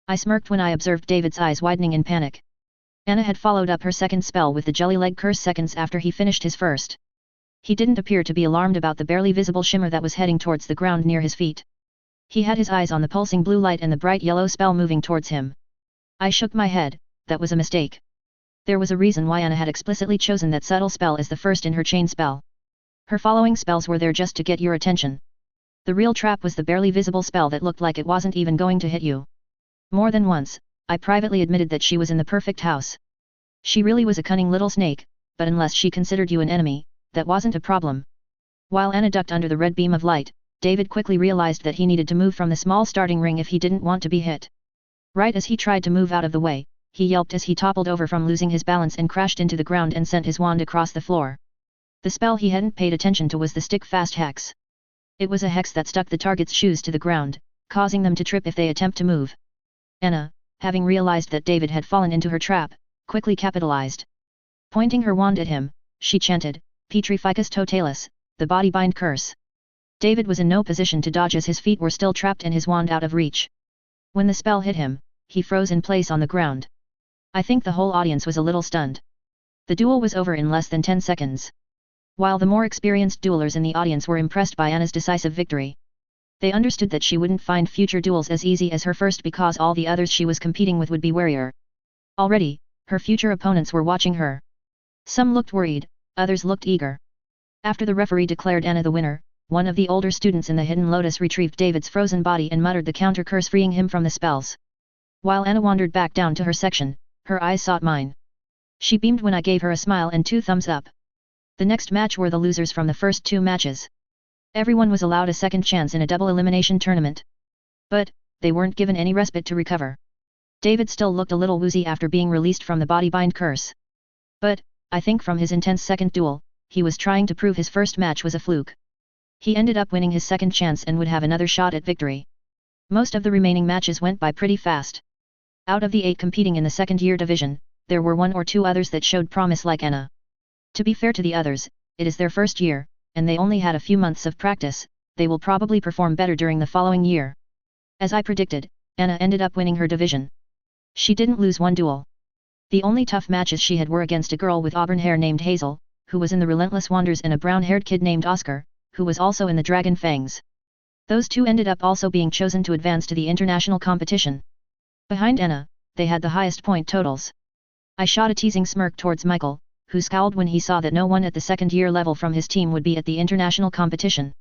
I smirked when I observed David's eyes widening in panic. Anna had followed up her second spell with the jelly leg curse seconds after he finished his first. He didn't appear to be alarmed about the barely visible shimmer that was heading towards the ground near his feet. He had his eyes on the pulsing blue light and the bright yellow spell moving towards him. I shook my head. That was a mistake. There was a reason why Anna had explicitly chosen that subtle spell as the first in her chain spell. Her following spells were there just to get your attention. The real trap was the barely visible spell that looked like it wasn't even going to hit you. More than once, I privately admitted that she was in the perfect house. She really was a cunning little snake, but unless she considered you an enemy, that wasn't a problem. While Anna ducked under the red beam of light, David quickly realized that he needed to move from the small starting ring if he didn't want to be hit. Right as he tried to move out of the way, he yelped as he toppled over from losing his balance and crashed into the ground and sent his wand across the floor. The spell he hadn't paid attention to was the stick-fast hex. It was a hex that stuck the target's shoes to the ground, causing them to trip if they attempt to move. Anna, having realized that David had fallen into her trap, quickly capitalized. Pointing her wand at him, she chanted, "Petrificus totalis," the body bind curse. David was in no position to dodge as his feet were still trapped and his wand out of reach. When the spell hit him, he froze in place on the ground. I think the whole audience was a little stunned. The duel was over in less than 10 seconds. While the more experienced duelers in the audience were impressed by Anna's decisive victory, they understood that she wouldn't find future duels as easy as her first because all the others she was competing with would be warier. Already, her future opponents were watching her. Some looked worried, others looked eager. After the referee declared Anna the winner, one of the older students in the Hidden Lotus retrieved David's frozen body and muttered the counter curse, freeing him from the spells. While Anna wandered back down to her section, her eyes sought mine. She beamed when I gave her a smile and 2 thumbs up. The next match were the losers from the first 2 matches. Everyone was allowed a second chance in a double elimination tournament. But, they weren't given any respite to recover. David still looked a little woozy after being released from the bodybind curse. But, I think from his intense second duel, he was trying to prove his first match was a fluke. He ended up winning his second chance and would have another shot at victory. Most of the remaining matches went by pretty fast. Out of the 8 competing in the second-year division, there were 1 or 2 others that showed promise like Anna. To be fair to the others, it is their first year, and they only had a few months of practice. They will probably perform better during the following year. As I predicted, Anna ended up winning her division. She didn't lose 1 duel. The only tough matches she had were against a girl with auburn hair named Hazel, who was in the Relentless Wanders, and a brown-haired kid named Oscar, who was also in the Dragon Fangs. Those 2 ended up also being chosen to advance to the international competition. Behind Anna, they had the highest point totals. I shot a teasing smirk towards Michael, who scowled when he saw that no one at the second-year level from his team would be at the international competition.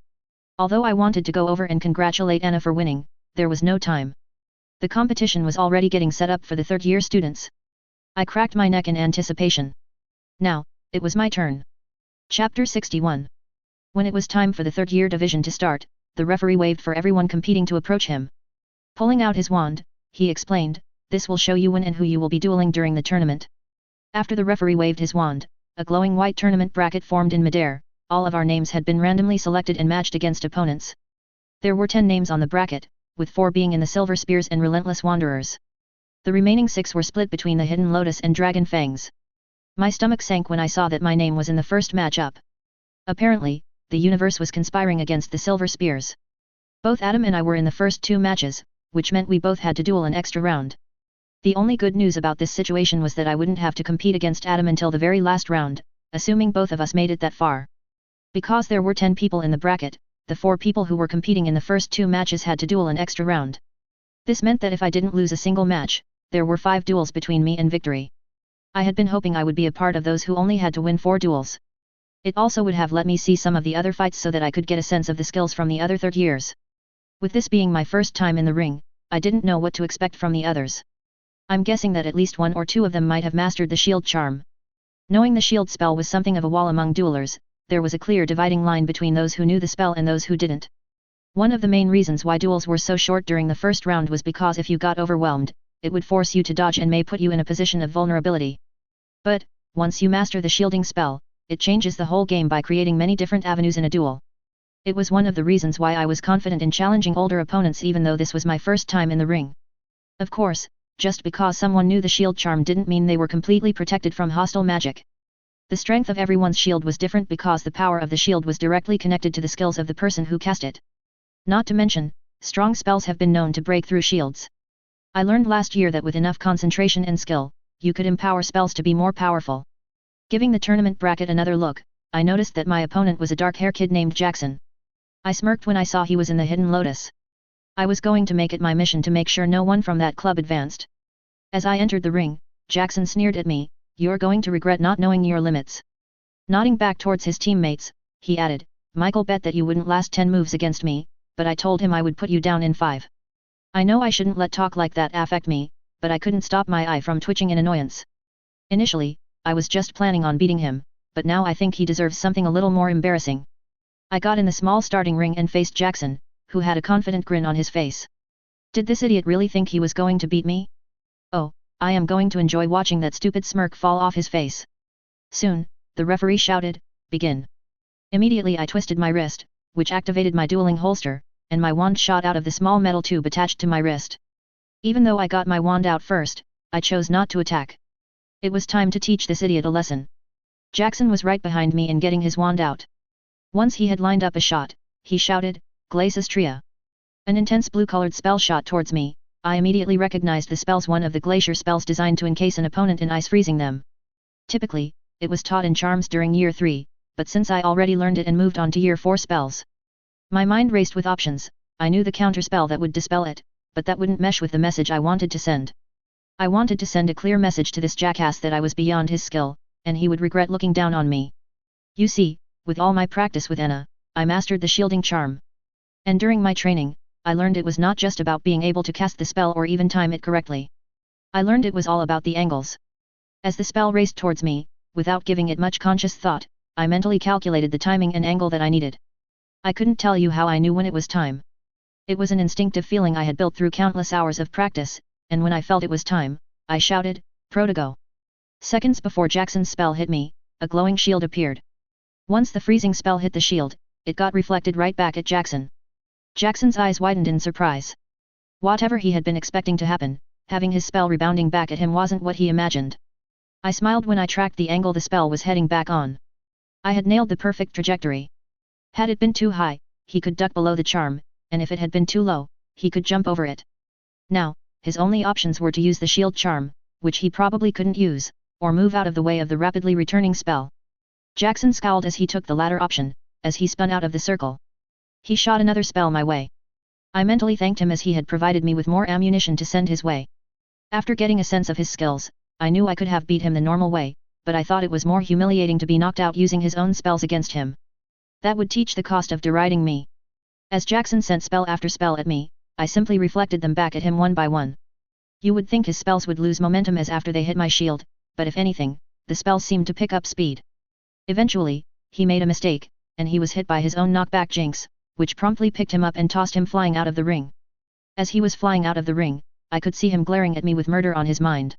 Although I wanted to go over and congratulate Anna for winning, there was no time. The competition was already getting set up for the third-year students. I cracked my neck in anticipation. Now, it was my turn. Chapter 61. When it was time for the third-year division to start, the referee waved for everyone competing to approach him. Pulling out his wand, he explained, "This will show you when and who you will be dueling during the tournament." After the referee waved his wand, a glowing white tournament bracket formed in midair. All of our names had been randomly selected and matched against opponents. There were 10 names on the bracket, with 4 being in the Silver Spears and Relentless Wanderers. The remaining 6 were split between the Hidden Lotus and Dragon Fangs. My stomach sank when I saw that my name was in the first match up. Apparently, the universe was conspiring against the Silver Spears. Both Adam and I were in the first 2 matches, which meant we both had to duel an extra round. The only good news about this situation was that I wouldn't have to compete against Adam until the very last round, assuming both of us made it that far. Because there were 10 people in the bracket, the 4 people who were competing in the first 2 matches had to duel an extra round. This meant that if I didn't lose a single match, there were 5 duels between me and victory. I had been hoping I would be a part of those who only had to win 4 duels. It also would have let me see some of the other fights so that I could get a sense of the skills from the other third years. With this being my first time in the ring, I didn't know what to expect from the others. I'm guessing that at least 1 or 2 of them might have mastered the shield charm. Knowing the shield spell was something of a wall among duelers, there was a clear dividing line between those who knew the spell and those who didn't. One of the main reasons why duels were so short during the first round was because if you got overwhelmed, it would force you to dodge and may put you in a position of vulnerability. But, once you master the shielding spell, it changes the whole game by creating many different avenues in a duel. It was one of the reasons why I was confident in challenging older opponents even though this was my first time in the ring. Of course, just because someone knew the shield charm didn't mean they were completely protected from hostile magic. The strength of everyone's shield was different because the power of the shield was directly connected to the skills of the person who cast it. Not to mention, strong spells have been known to break through shields. I learned last year that with enough concentration and skill, you could empower spells to be more powerful. Giving the tournament bracket another look, I noticed that my opponent was a dark-haired kid named Jackson. I smirked when I saw he was in the Hidden Lotus. I was going to make it my mission to make sure no one from that club advanced. As I entered the ring, Jackson sneered at me, "You're going to regret not knowing your limits." Nodding back towards his teammates, he added, "Michael bet that you wouldn't last 10 moves against me, but I told him I would put you down in 5. I know I shouldn't let talk like that affect me, but I couldn't stop my eye from twitching in annoyance. Initially, I was just planning on beating him, but now I think he deserves something a little more embarrassing." I got in the small starting ring and faced Jackson, who had a confident grin on his face. Did this idiot really think he was going to beat me? Oh, I am going to enjoy watching that stupid smirk fall off his face. Soon, the referee shouted, "Begin." Immediately I twisted my wrist, which activated my dueling holster, and my wand shot out of the small metal tube attached to my wrist. Even though I got my wand out first, I chose not to attack. It was time to teach this idiot a lesson. Jackson was right behind me in getting his wand out. Once he had lined up a shot, he shouted, "Glacis Tria." An intense blue-colored spell shot towards me. I immediately recognized the spell's one of the glacier spells designed to encase an opponent in ice, freezing them. Typically, it was taught in charms during year 3, but since I already learned it and moved on to year 4 spells. My mind raced with options. I knew the counterspell that would dispel it, but that wouldn't mesh with the message I wanted to send. I wanted to send a clear message to this jackass that I was beyond his skill, and he would regret looking down on me. You see, with all my practice with Anna, I mastered the shielding charm. And during my training, I learned it was not just about being able to cast the spell or even time it correctly. I learned it was all about the angles. As the spell raced towards me, without giving it much conscious thought, I mentally calculated the timing and angle that I needed. I couldn't tell you how I knew when it was time. It was an instinctive feeling I had built through countless hours of practice, and when I felt it was time, I shouted, "Protego!" Seconds before Jackson's spell hit me, a glowing shield appeared. Once the freezing spell hit the shield, it got reflected right back at Jackson. Jackson's eyes widened in surprise. Whatever he had been expecting to happen, having his spell rebounding back at him wasn't what he imagined. I smiled when I tracked the angle the spell was heading back on. I had nailed the perfect trajectory. Had it been too high, he could duck below the charm, and if it had been too low, he could jump over it. Now, his only options were to use the shield charm, which he probably couldn't use, or move out of the way of the rapidly returning spell. Jackson scowled as he took the latter option, as he spun out of the circle. He shot another spell my way. I mentally thanked him as he had provided me with more ammunition to send his way. After getting a sense of his skills, I knew I could have beat him the normal way, but I thought it was more humiliating to be knocked out using his own spells against him. That would teach the cost of deriding me. As Jackson sent spell after spell at me, I simply reflected them back at him one by one. You would think his spells would lose momentum as after they hit my shield, but if anything, the spells seemed to pick up speed. Eventually, he made a mistake, and he was hit by his own knockback jinx, which promptly picked him up and tossed him flying out of the ring. As he was flying out of the ring, I could see him glaring at me with murder on his mind.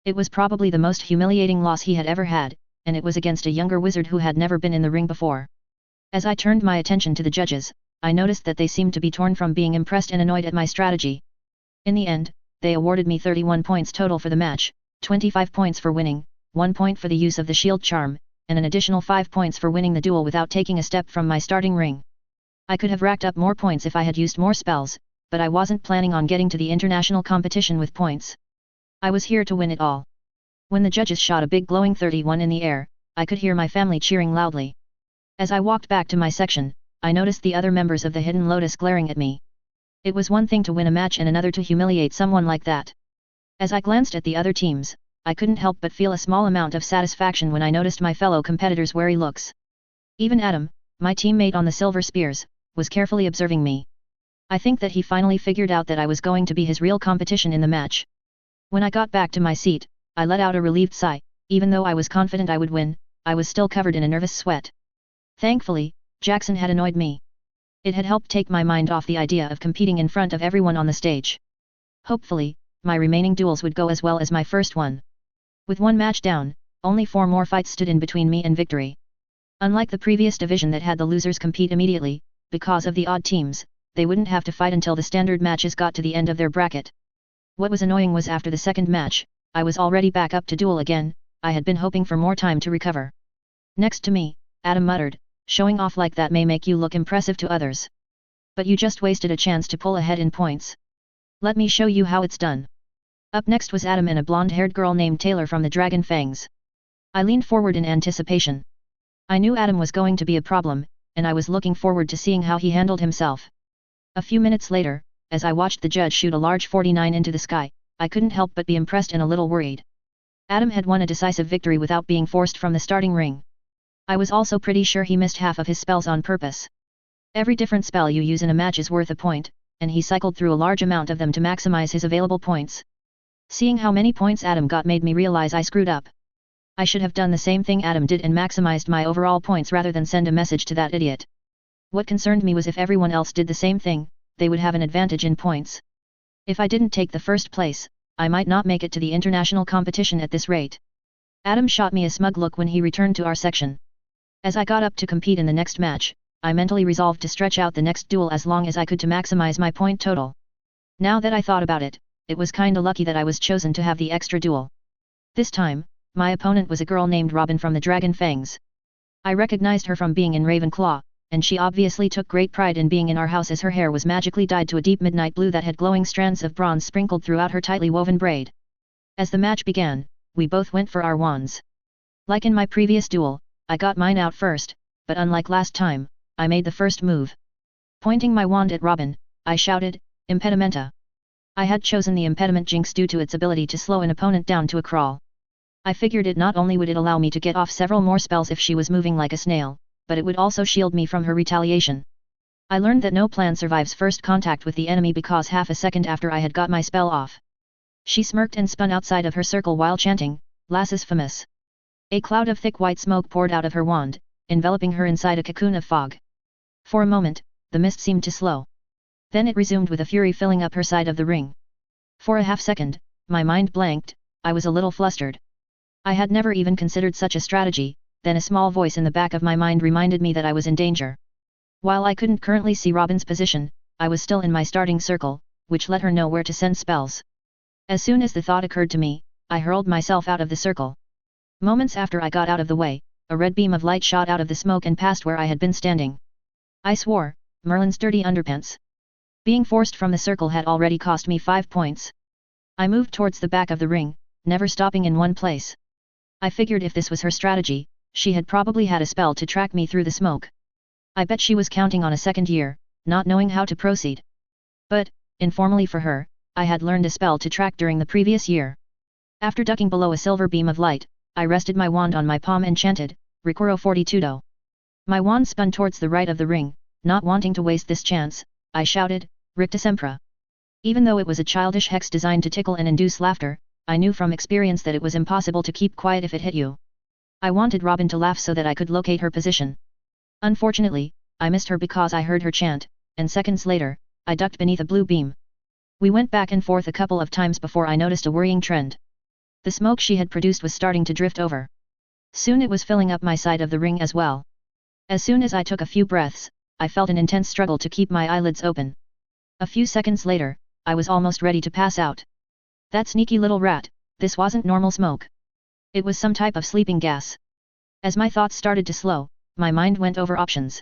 It was probably the most humiliating loss he had ever had, and it was against a younger wizard who had never been in the ring before. As I turned my attention to the judges, I noticed that they seemed to be torn from being impressed and annoyed at my strategy. In the end, they awarded me 31 points total for the match, 25 points for winning, 1 point for the use of the shield charm, and an additional 5 points for winning the duel without taking a step from my starting ring. I could have racked up more points if I had used more spells, but I wasn't planning on getting to the international competition with points. I was here to win it all. When the judges shot a big glowing 31 in the air, I could hear my family cheering loudly. As I walked back to my section, I noticed the other members of the Hidden Lotus glaring at me. It was one thing to win a match and another to humiliate someone like that. As I glanced at the other teams, I couldn't help but feel a small amount of satisfaction when I noticed my fellow competitors' wary looks. Even Adam, my teammate on the Silver Spears, was carefully observing me. I think that he finally figured out that I was going to be his real competition in the match. When I got back to my seat, I let out a relieved sigh. Even though I was confident I would win, I was still covered in a nervous sweat. Thankfully, Jackson had annoyed me. It had helped take my mind off the idea of competing in front of everyone on the stage. Hopefully, my remaining duels would go as well as my first one. With one match down, only 4 more fights stood in between me and victory. Unlike the previous division that had the losers compete immediately, because of the odd teams, they wouldn't have to fight until the standard matches got to the end of their bracket. What was annoying was after the second match, I was already back up to duel again. I had been hoping for more time to recover. Next to me, Adam muttered, "Showing off like that may make you look impressive to others. But you just wasted a chance to pull ahead in points. Let me show you how it's done." Up next was Adam and a blonde-haired girl named Taylor from the Dragon Fangs. I leaned forward in anticipation. I knew Adam was going to be a problem, and I was looking forward to seeing how he handled himself. A few minutes later, as I watched the judge shoot a large 49 into the sky, I couldn't help but be impressed and a little worried. Adam had won a decisive victory without being forced from the starting ring. I was also pretty sure he missed half of his spells on purpose. Every different spell you use in a match is worth a point, and he cycled through a large amount of them to maximize his available points. Seeing how many points Adam got made me realize I screwed up. I should have done the same thing Adam did and maximized my overall points rather than send a message to that idiot. What concerned me was if everyone else did the same thing, they would have an advantage in points. If I didn't take the first place, I might not make it to the international competition at this rate. Adam shot me a smug look when he returned to our section. As I got up to compete in the next match, I mentally resolved to stretch out the next duel as long as I could to maximize my point total. Now that I thought about it, it was kinda lucky that I was chosen to have the extra duel. This time, my opponent was a girl named Robin from the Dragon Fangs. I recognized her from being in Ravenclaw, and she obviously took great pride in being in our house as her hair was magically dyed to a deep midnight blue that had glowing strands of bronze sprinkled throughout her tightly woven braid. As the match began, we both went for our wands. Like in my previous duel, I got mine out first, but unlike last time, I made the first move. Pointing my wand at Robin, I shouted, Impedimenta. I had chosen the impediment jinx due to its ability to slow an opponent down to a crawl. I figured it not only would it allow me to get off several more spells if she was moving like a snail, but it would also shield me from her retaliation. I learned that no plan survives first contact with the enemy because half a second after I had got my spell off, she smirked and spun outside of her circle while chanting, Lassus Famus. A cloud of thick white smoke poured out of her wand, enveloping her inside a cocoon of fog. For a moment, the mist seemed to slow. Then it resumed with a fury filling up her side of the ring. For a half second, my mind blanked, I was a little flustered. I had never even considered such a strategy, then a small voice in the back of my mind reminded me that I was in danger. While I couldn't currently see Robin's position, I was still in my starting circle, which let her know where to send spells. As soon as the thought occurred to me, I hurled myself out of the circle. Moments after I got out of the way, a red beam of light shot out of the smoke and passed where I had been standing. I swore, Merlin's dirty underpants. Being forced from the circle had already cost me 5 points. I moved towards the back of the ring, never stopping in one place. I figured if this was her strategy, she had probably had a spell to track me through the smoke. I bet she was counting on a second year, not knowing how to proceed. But, informally for her, I had learned a spell to track during the previous year. After ducking below a silver beam of light, I rested my wand on my palm and chanted, Recuro Fortitudo. My wand spun towards the right of the ring, not wanting to waste this chance, I shouted, Ricta Sempra. Even though it was a childish hex designed to tickle and induce laughter, I knew from experience that it was impossible to keep quiet if it hit you. I wanted Robin to laugh so that I could locate her position. Unfortunately, I missed her because I heard her chant, and seconds later, I ducked beneath a blue beam. We went back and forth a couple of times before I noticed a worrying trend. The smoke she had produced was starting to drift over. Soon it was filling up my side of the ring as well. As soon as I took a few breaths, I felt an intense struggle to keep my eyelids open. A few seconds later, I was almost ready to pass out. That sneaky little rat, this wasn't normal smoke. It was some type of sleeping gas. As my thoughts started to slow, my mind went over options.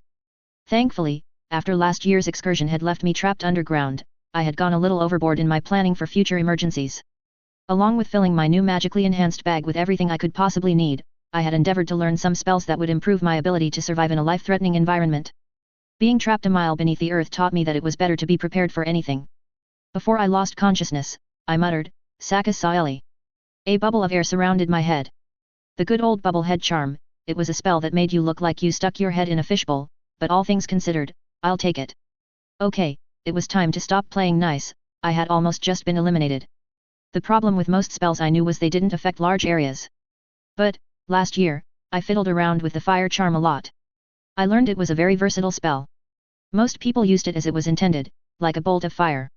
Thankfully, after last year's excursion had left me trapped underground, I had gone a little overboard in my planning for future emergencies. Along with filling my new magically enhanced bag with everything I could possibly need, I had endeavored to learn some spells that would improve my ability to survive in a life-threatening environment. Being trapped a mile beneath the earth taught me that it was better to be prepared for anything. Before I lost consciousness, I muttered, Sakas Saeli. A bubble of air surrounded my head. The good old bubble head charm, it was a spell that made you look like you stuck your head in a fishbowl, but all things considered, I'll take it. Okay, it was time to stop playing nice, I had almost just been eliminated. The problem with most spells I knew was they didn't affect large areas. But, last year, I fiddled around with the fire charm a lot. I learned it was a very versatile spell. Most people used it as it was intended, like a bolt of fire.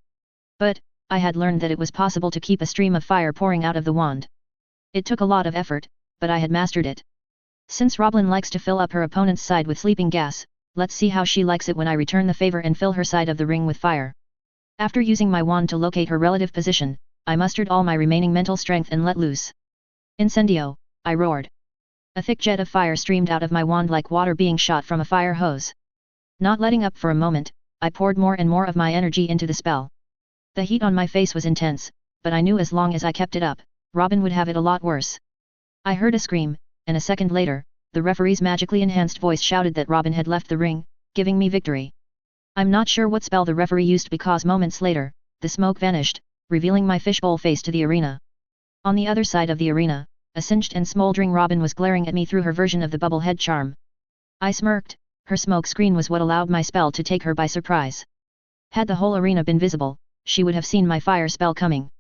But, I had learned that it was possible to keep a stream of fire pouring out of the wand. It took a lot of effort, but I had mastered it. Since Robin likes to fill up her opponent's side with sleeping gas, let's see how she likes it when I return the favor and fill her side of the ring with fire. After using my wand to locate her relative position, I mustered all my remaining mental strength and let loose. Incendio, I roared. A thick jet of fire streamed out of my wand like water being shot from a fire hose. Not letting up for a moment, I poured more and more of my energy into the spell. The heat on my face was intense, but I knew as long as I kept it up, Robin would have it a lot worse. I heard a scream, and a second later, the referee's magically enhanced voice shouted that Robin had left the ring, giving me victory. I'm not sure what spell the referee used because moments later, the smoke vanished, revealing my fishbowl face to the arena. On the other side of the arena, a singed and smoldering Robin was glaring at me through her version of the bubble head charm. I smirked, her smoke screen was what allowed my spell to take her by surprise. Had the whole arena been visible, she would have seen my fire spell coming.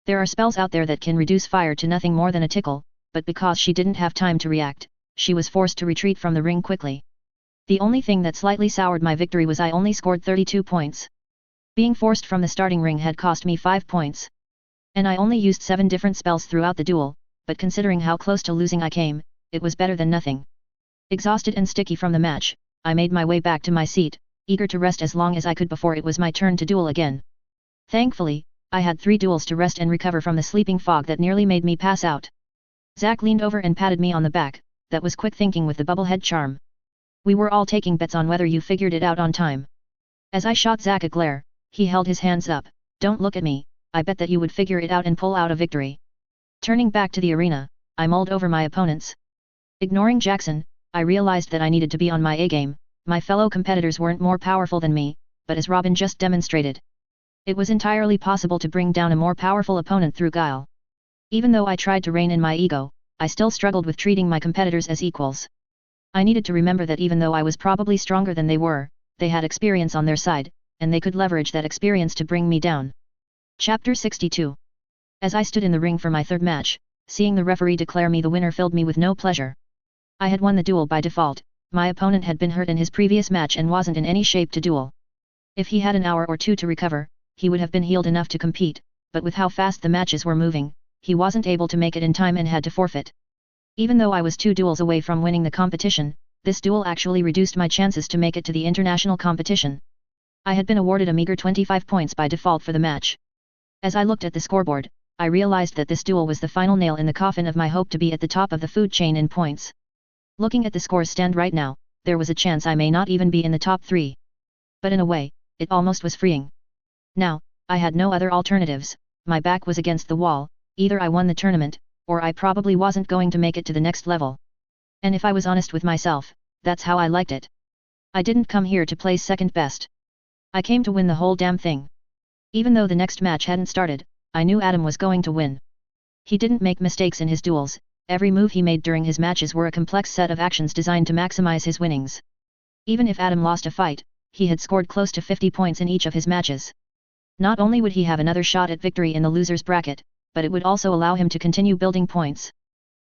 There are spells out there that can reduce fire to nothing more than a tickle, but because she didn't have time to react, she was forced to retreat from the ring quickly. The only thing that slightly soured my victory was I only scored 32 points. Being forced from the starting ring had cost me 5 points. And I only used 7 different spells throughout the duel, but considering how close to losing I came, it was better than nothing. Exhausted and sticky from the match, I made my way back to my seat, eager to rest as long as I could before it was my turn to duel again. Thankfully, I had 3 duels to rest and recover from the sleeping fog that nearly made me pass out. Zack leaned over and patted me on the back, that was quick thinking with the bubble head charm. We were all taking bets on whether you figured it out on time. As I shot Zack a glare, he held his hands up, don't look at me, I bet that you would figure it out and pull out a victory. Turning back to the arena, I mulled over my opponents. Ignoring Jackson, I realized that I needed to be on my A-game. My fellow competitors weren't more powerful than me, but as Robin just demonstrated, it was entirely possible to bring down a more powerful opponent through guile. Even though I tried to rein in my ego, I still struggled with treating my competitors as equals. I needed to remember that even though I was probably stronger than they were, they had experience on their side, and they could leverage that experience to bring me down. Chapter 62. As I stood in the ring for my third match, seeing the referee declare me the winner filled me with no pleasure. I had won the duel by default. My opponent had been hurt in his previous match and wasn't in any shape to duel. If he had an hour or two to recover, he would have been healed enough to compete, but with how fast the matches were moving, he wasn't able to make it in time and had to forfeit. Even though I was 2 duels away from winning the competition, this duel actually reduced my chances to make it to the international competition. I had been awarded a meager 25 points by default for the match. As I looked at the scoreboard, I realized that this duel was the final nail in the coffin of my hope to be at the top of the food chain in points. Looking at the scores stand right now, there was a chance I may not even be in the top 3. But in a way, it almost was freeing. Now, I had no other alternatives. My back was against the wall. Either I won the tournament, or I probably wasn't going to make it to the next level. And if I was honest with myself, that's how I liked it. I didn't come here to play second best. I came to win the whole damn thing. Even though the next match hadn't started, I knew Adam was going to win. He didn't make mistakes in his duels. Every move he made during his matches were a complex set of actions designed to maximize his winnings. Even if Adam lost a fight, he had scored close to 50 points in each of his matches. Not only would he have another shot at victory in the losers bracket, but it would also allow him to continue building points.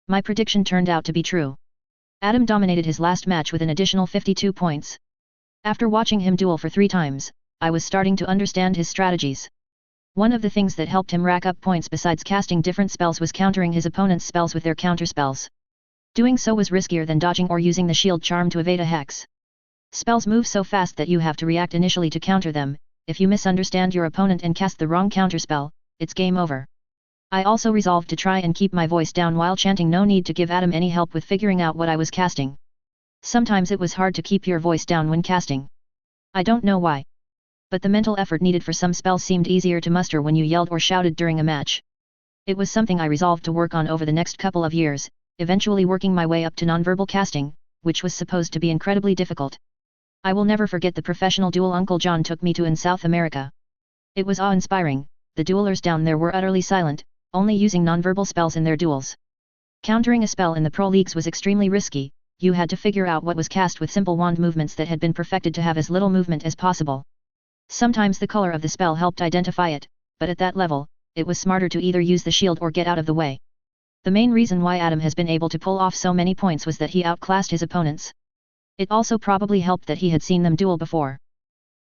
My prediction turned out to be true. Adam dominated his last match with an additional 52 points. After watching him duel for 3 times, I was starting to understand his strategies. One of the things that helped him rack up points besides casting different spells was countering his opponent's spells with their counterspells. Doing so was riskier than dodging or using the shield charm to evade a hex. Spells move so fast that you have to react initially to counter them. If you misunderstand your opponent and cast the wrong counterspell, it's game over. I also resolved to try and keep my voice down while chanting, no need to give Adam any help with figuring out what I was casting. Sometimes it was hard to keep your voice down when casting. I don't know why. But the mental effort needed for some spells seemed easier to muster when you yelled or shouted during a match. It was something I resolved to work on over the next couple of years, eventually working my way up to nonverbal casting, which was supposed to be incredibly difficult. I will never forget the professional duel Uncle John took me to in South America. It was awe-inspiring. The duelers down there were utterly silent, only using nonverbal spells in their duels. Countering a spell in the pro leagues was extremely risky. You had to figure out what was cast with simple wand movements that had been perfected to have as little movement as possible. Sometimes the color of the spell helped identify it, but at that level, it was smarter to either use the shield or get out of the way. The main reason why Adam has been able to pull off so many points was that he outclassed his opponents. It also probably helped that he had seen them duel before.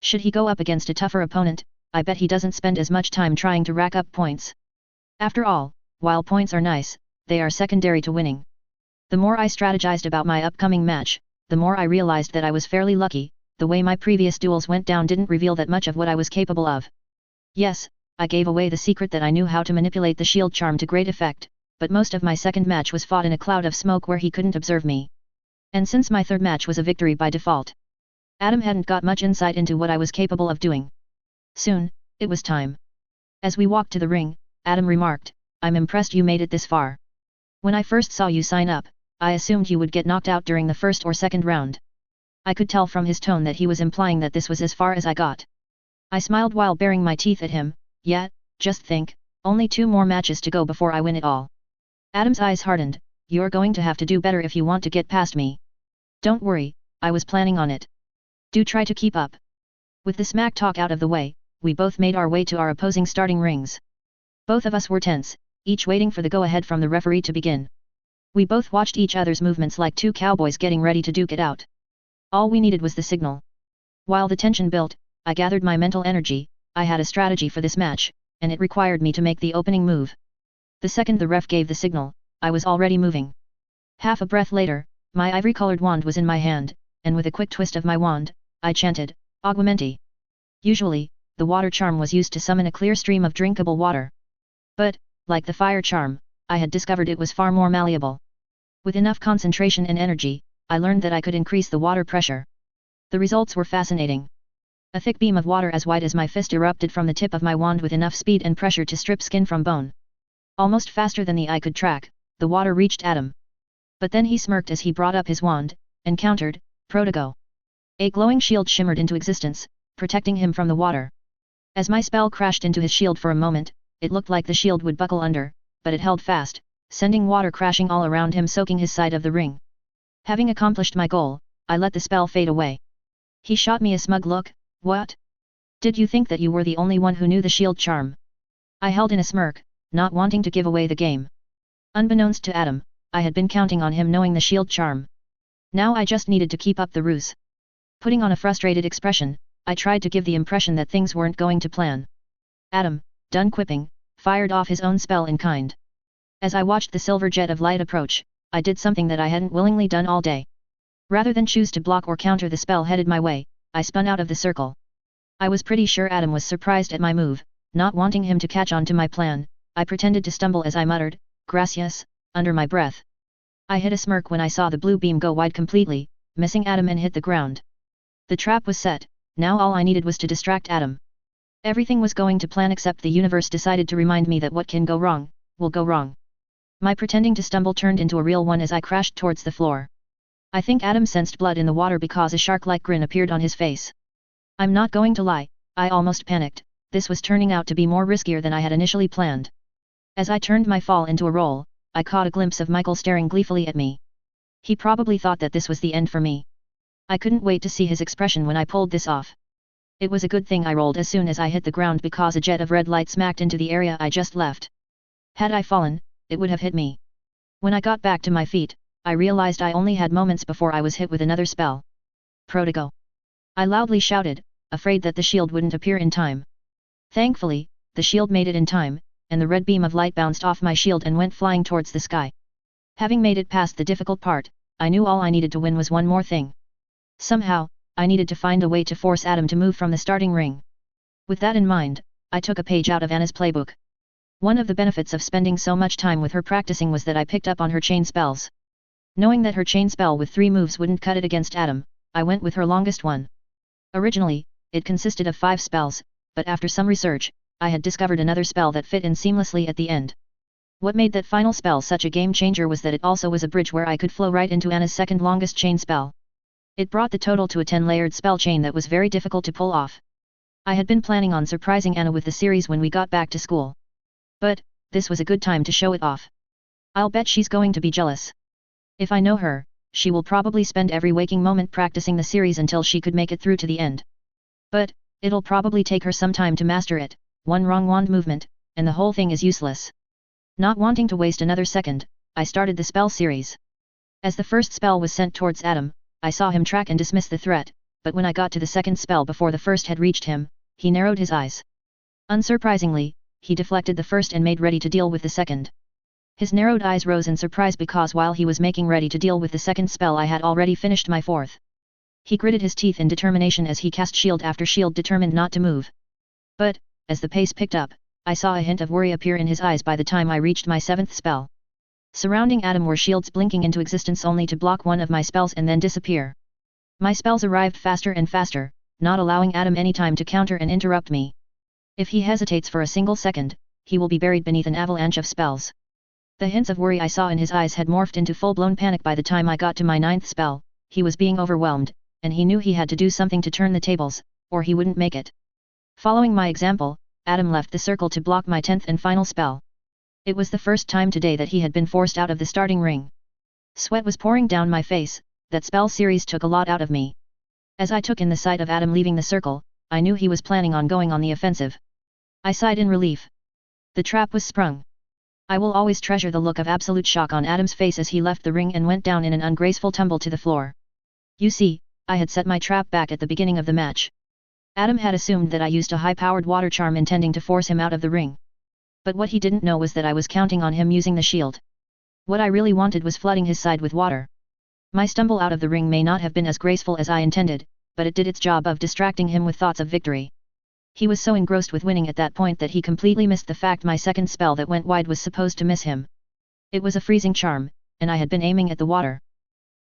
Should he go up against a tougher opponent, I bet he doesn't spend as much time trying to rack up points. After all, while points are nice, they are secondary to winning. The more I strategized about my upcoming match, the more I realized that I was fairly lucky. The way my previous duels went down didn't reveal that much of what I was capable of. Yes, I gave away the secret that I knew how to manipulate the shield charm to great effect, but most of my second match was fought in a cloud of smoke where he couldn't observe me. And since my third match was a victory by default, Adam hadn't got much insight into what I was capable of doing. Soon, it was time. As we walked to the ring, Adam remarked, "I'm impressed you made it this far. When I first saw you sign up, I assumed you would get knocked out during the first or second round." I could tell from his tone that he was implying that this was as far as I got. I smiled while baring my teeth at him. Yeah, just think, only 2 more matches to go before I win it all. Adam's eyes hardened. "You're going to have to do better if you want to get past me." "Don't worry, I was planning on it. Do try to keep up." With the smack talk out of the way, we both made our way to our opposing starting rings. Both of us were tense, each waiting for the go-ahead from the referee to begin. We both watched each other's movements like 2 cowboys getting ready to duke it out. All we needed was the signal. While the tension built, I gathered my mental energy. I had a strategy for this match, and it required me to make the opening move. The second the ref gave the signal, I was already moving. Half a breath later, my ivory-colored wand was in my hand, and with a quick twist of my wand, I chanted, "Aguamenti." Usually, the water charm was used to summon a clear stream of drinkable water. But, like the fire charm, I had discovered it was far more malleable. With enough concentration and energy, I learned that I could increase the water pressure. The results were fascinating. A thick beam of water as wide as my fist erupted from the tip of my wand with enough speed and pressure to strip skin from bone. Almost faster than the eye could track, the water reached Adam. But then he smirked as he brought up his wand, and countered, "Protego." A glowing shield shimmered into existence, protecting him from the water. As my spell crashed into his shield for a moment, it looked like the shield would buckle under, but it held fast, sending water crashing all around him, soaking his side of the ring. Having accomplished my goal, I let the spell fade away. He shot me a smug look. "What? Did you think that you were the only one who knew the shield charm?" I held in a smirk, not wanting to give away the game. Unbeknownst to Adam, I had been counting on him knowing the shield charm. Now I just needed to keep up the ruse. Putting on a frustrated expression, I tried to give the impression that things weren't going to plan. Adam, done quipping, fired off his own spell in kind. As I watched the silver jet of light approach, I did something that I hadn't willingly done all day. Rather than choose to block or counter the spell headed my way, I spun out of the circle. I was pretty sure Adam was surprised at my move. Not wanting him to catch on to my plan, I pretended to stumble as I muttered, "Gracias," under my breath. I hid a smirk when I saw the blue beam go wide completely, missing Adam and hit the ground. The trap was set, now all I needed was to distract Adam. Everything was going to plan except the universe decided to remind me that what can go wrong, will go wrong. My pretending to stumble turned into a real one as I crashed towards the floor. I think Adam sensed blood in the water because a shark-like grin appeared on his face. I'm not going to lie, I almost panicked. This was turning out to be more riskier than I had initially planned. As I turned my fall into a roll, I caught a glimpse of Michael staring gleefully at me. He probably thought that this was the end for me. I couldn't wait to see his expression when I pulled this off. It was a good thing I rolled as soon as I hit the ground because a jet of red light smacked into the area I just left. Had I fallen, it would have hit me. When I got back to my feet, I realized I only had moments before I was hit with another spell. "Protego!" I loudly shouted, afraid that the shield wouldn't appear in time. Thankfully, the shield made it in time, and the red beam of light bounced off my shield and went flying towards the sky. Having made it past the difficult part, I knew all I needed to win was one more thing. Somehow, I needed to find a way to force Adam to move from the starting ring. With that in mind, I took a page out of Anna's playbook. One of the benefits of spending so much time with her practicing was that I picked up on her chain spells. Knowing that her chain spell with 3 moves wouldn't cut it against Adam, I went with her longest one. Originally, it consisted of 5 spells, but after some research, I had discovered another spell that fit in seamlessly at the end. What made that final spell such a game changer was that it also was a bridge where I could flow right into Anna's second longest chain spell. It brought the total to a 10-layered spell chain that was very difficult to pull off. I had been planning on surprising Anna with the series when we got back to school. But, this was a good time to show it off. I'll bet she's going to be jealous. If I know her, she will probably spend every waking moment practicing the series until she could make it through to the end. But, it'll probably take her some time to master it. One wrong wand movement, and the whole thing is useless. Not wanting to waste another second, I started the spell series. As the first spell was sent towards Adam, I saw him track and dismiss the threat, but when I got to the second spell before the first had reached him, he narrowed his eyes. Unsurprisingly, he deflected the first and made ready to deal with the second. His narrowed eyes rose in surprise because while he was making ready to deal with the second spell I had already finished my fourth. He gritted his teeth in determination as he cast shield after shield, determined not to move. But, as the pace picked up, I saw a hint of worry appear in his eyes by the time I reached my 7th spell. Surrounding Adam were shields blinking into existence only to block one of my spells and then disappear. My spells arrived faster and faster, not allowing Adam any time to counter and interrupt me. If he hesitates for a single second, he will be buried beneath an avalanche of spells. The hints of worry I saw in his eyes had morphed into full-blown panic by the time I got to my 9th spell. He was being overwhelmed, and he knew he had to do something to turn the tables, or he wouldn't make it. Following my example, Adam left the circle to block my 10th and final spell. It was the first time today that he had been forced out of the starting ring. Sweat was pouring down my face. That spell series took a lot out of me. As I took in the sight of Adam leaving the circle, I knew he was planning on going on the offensive. I sighed in relief. The trap was sprung. I will always treasure the look of absolute shock on Adam's face as he left the ring and went down in an ungraceful tumble to the floor. You see, I had set my trap back at the beginning of the match. Adam had assumed that I used a high-powered water charm intending to force him out of the ring. But what he didn't know was that I was counting on him using the shield. What I really wanted was flooding his side with water. My stumble out of the ring may not have been as graceful as I intended, but it did its job of distracting him with thoughts of victory. He was so engrossed with winning at that point that he completely missed the fact my second spell that went wide was supposed to miss him. It was a freezing charm, and I had been aiming at the water.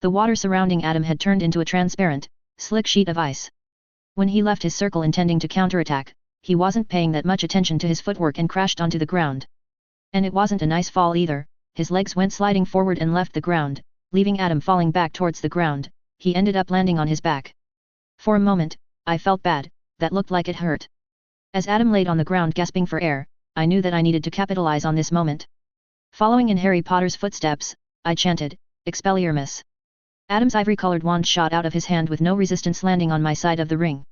The water surrounding Adam had turned into a transparent, slick sheet of ice. When he left his circle intending to counterattack, he wasn't paying that much attention to his footwork and crashed onto the ground. And it wasn't a nice fall either. His legs went sliding forward and left the ground, leaving Adam falling back towards the ground. He ended up landing on his back. For a moment, I felt bad, that looked like it hurt. As Adam laid on the ground gasping for air, I knew that I needed to capitalize on this moment. Following in Harry Potter's footsteps, I chanted, Expelliarmus. Adam's ivory-colored wand shot out of his hand with no resistance, landing on my side of the ring.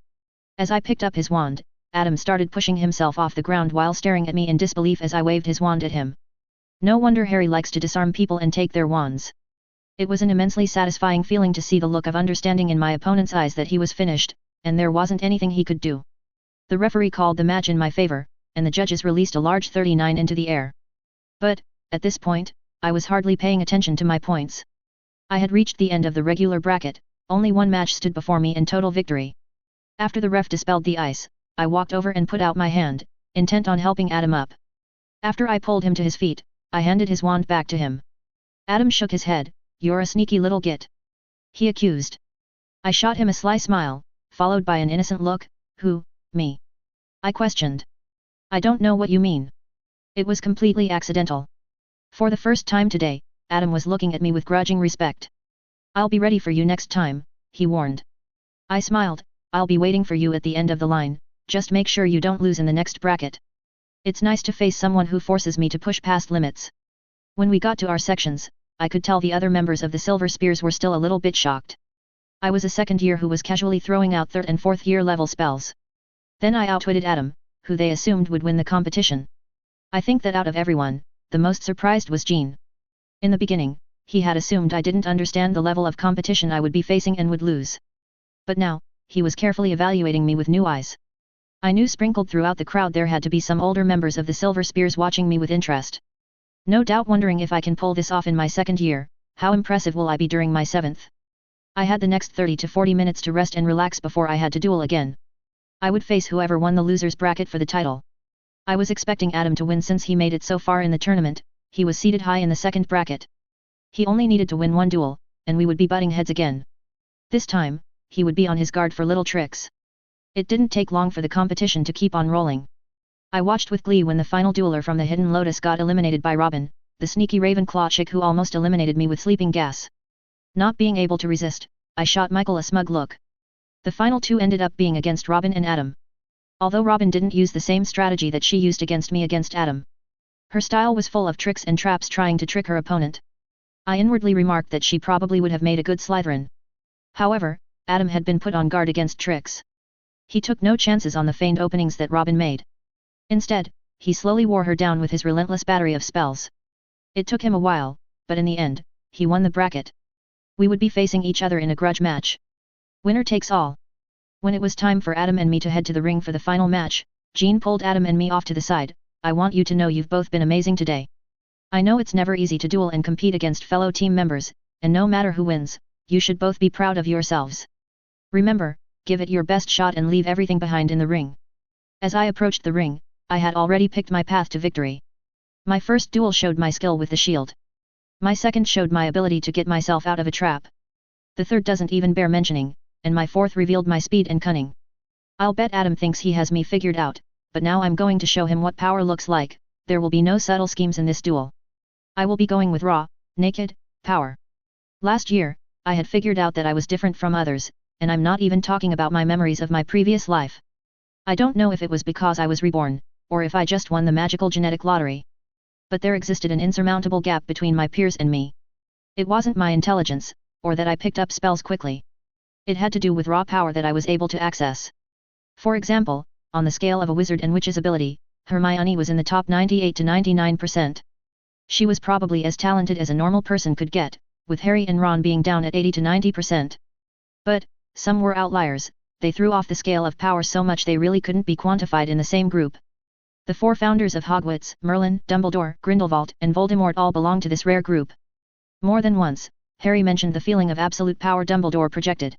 As I picked up his wand, Adam started pushing himself off the ground while staring at me in disbelief as I waved his wand at him. No wonder Harry likes to disarm people and take their wands. It was an immensely satisfying feeling to see the look of understanding in my opponent's eyes that he was finished, and there wasn't anything he could do. The referee called the match in my favor, and the judges released a large 39 into the air. But, at this point, I was hardly paying attention to my points. I had reached the end of the regular bracket, only one match stood before me in total victory. After the ref dispelled the ice, I walked over and put out my hand, intent on helping Adam up. After I pulled him to his feet, I handed his wand back to him. Adam shook his head. You're a sneaky little git, he accused. I shot him a sly smile, followed by an innocent look. Who, me? I questioned. I don't know what you mean. It was completely accidental. For the first time today, Adam was looking at me with grudging respect. I'll be ready for you next time, he warned. I smiled. I'll be waiting for you at the end of the line, just make sure you don't lose in the next bracket. It's nice to face someone who forces me to push past limits. When we got to our sections, I could tell the other members of the Silver Spears were still a little bit shocked. I was a second year who was casually throwing out third and fourth year level spells. Then I outwitted Adam, who they assumed would win the competition. I think that out of everyone, the most surprised was Jean. In the beginning, he had assumed I didn't understand the level of competition I would be facing and would lose. But now, he was carefully evaluating me with new eyes. I knew sprinkled throughout the crowd there had to be some older members of the Silver Spears watching me with interest. No doubt wondering if I can pull this off in my second year, how impressive will I be during my seventh? I had the next 30 to 40 minutes to rest and relax before I had to duel again. I would face whoever won the loser's bracket for the title. I was expecting Adam to win since he made it so far in the tournament. He was seated high in the second bracket. He only needed to win one duel, and we would be butting heads again. This time, he would be on his guard for little tricks. It didn't take long for the competition to keep on rolling. I watched with glee when the final dueler from the Hidden Lotus got eliminated by Robin, the sneaky Ravenclaw chick who almost eliminated me with sleeping gas. Not being able to resist, I shot Michael a smug look. The final two ended up being against Robin and Adam. Although Robin didn't use the same strategy that she used against me against Adam. Her style was full of tricks and traps trying to trick her opponent. I inwardly remarked that she probably would have made a good Slytherin. However, Adam had been put on guard against tricks. He took no chances on the feigned openings that Robin made. Instead, he slowly wore her down with his relentless battery of spells. It took him a while, but in the end, he won the bracket. We would be facing each other in a grudge match. Winner takes all. When it was time for Adam and me to head to the ring for the final match, Jean pulled Adam and me off to the side. I want you to know you've both been amazing today. I know it's never easy to duel and compete against fellow team members, and no matter who wins, you should both be proud of yourselves. Remember, give it your best shot and leave everything behind in the ring. As I approached the ring, I had already picked my path to victory. My first duel showed my skill with the shield. My second showed my ability to get myself out of a trap. The third doesn't even bear mentioning, and my fourth revealed my speed and cunning. I'll bet Adam thinks he has me figured out, but now I'm going to show him what power looks like. There will be no subtle schemes in this duel. I will be going with raw, naked, power. Last year, I had figured out that I was different from others, and I'm not even talking about my memories of my previous life. I don't know if it was because I was reborn, or if I just won the magical genetic lottery. But there existed an insurmountable gap between my peers and me. It wasn't my intelligence, or that I picked up spells quickly. It had to do with raw power that I was able to access. For example, on the scale of a wizard and witch's ability, Hermione was in the top 98 to 99%. She was probably as talented as a normal person could get, with Harry and Ron being down at 80 to 90%. But, some were outliers. They threw off the scale of power so much they really couldn't be quantified in the same group. The four founders of Hogwarts, Merlin, Dumbledore, Grindelwald, and Voldemort all belonged to this rare group. More than once, Harry mentioned the feeling of absolute power Dumbledore projected.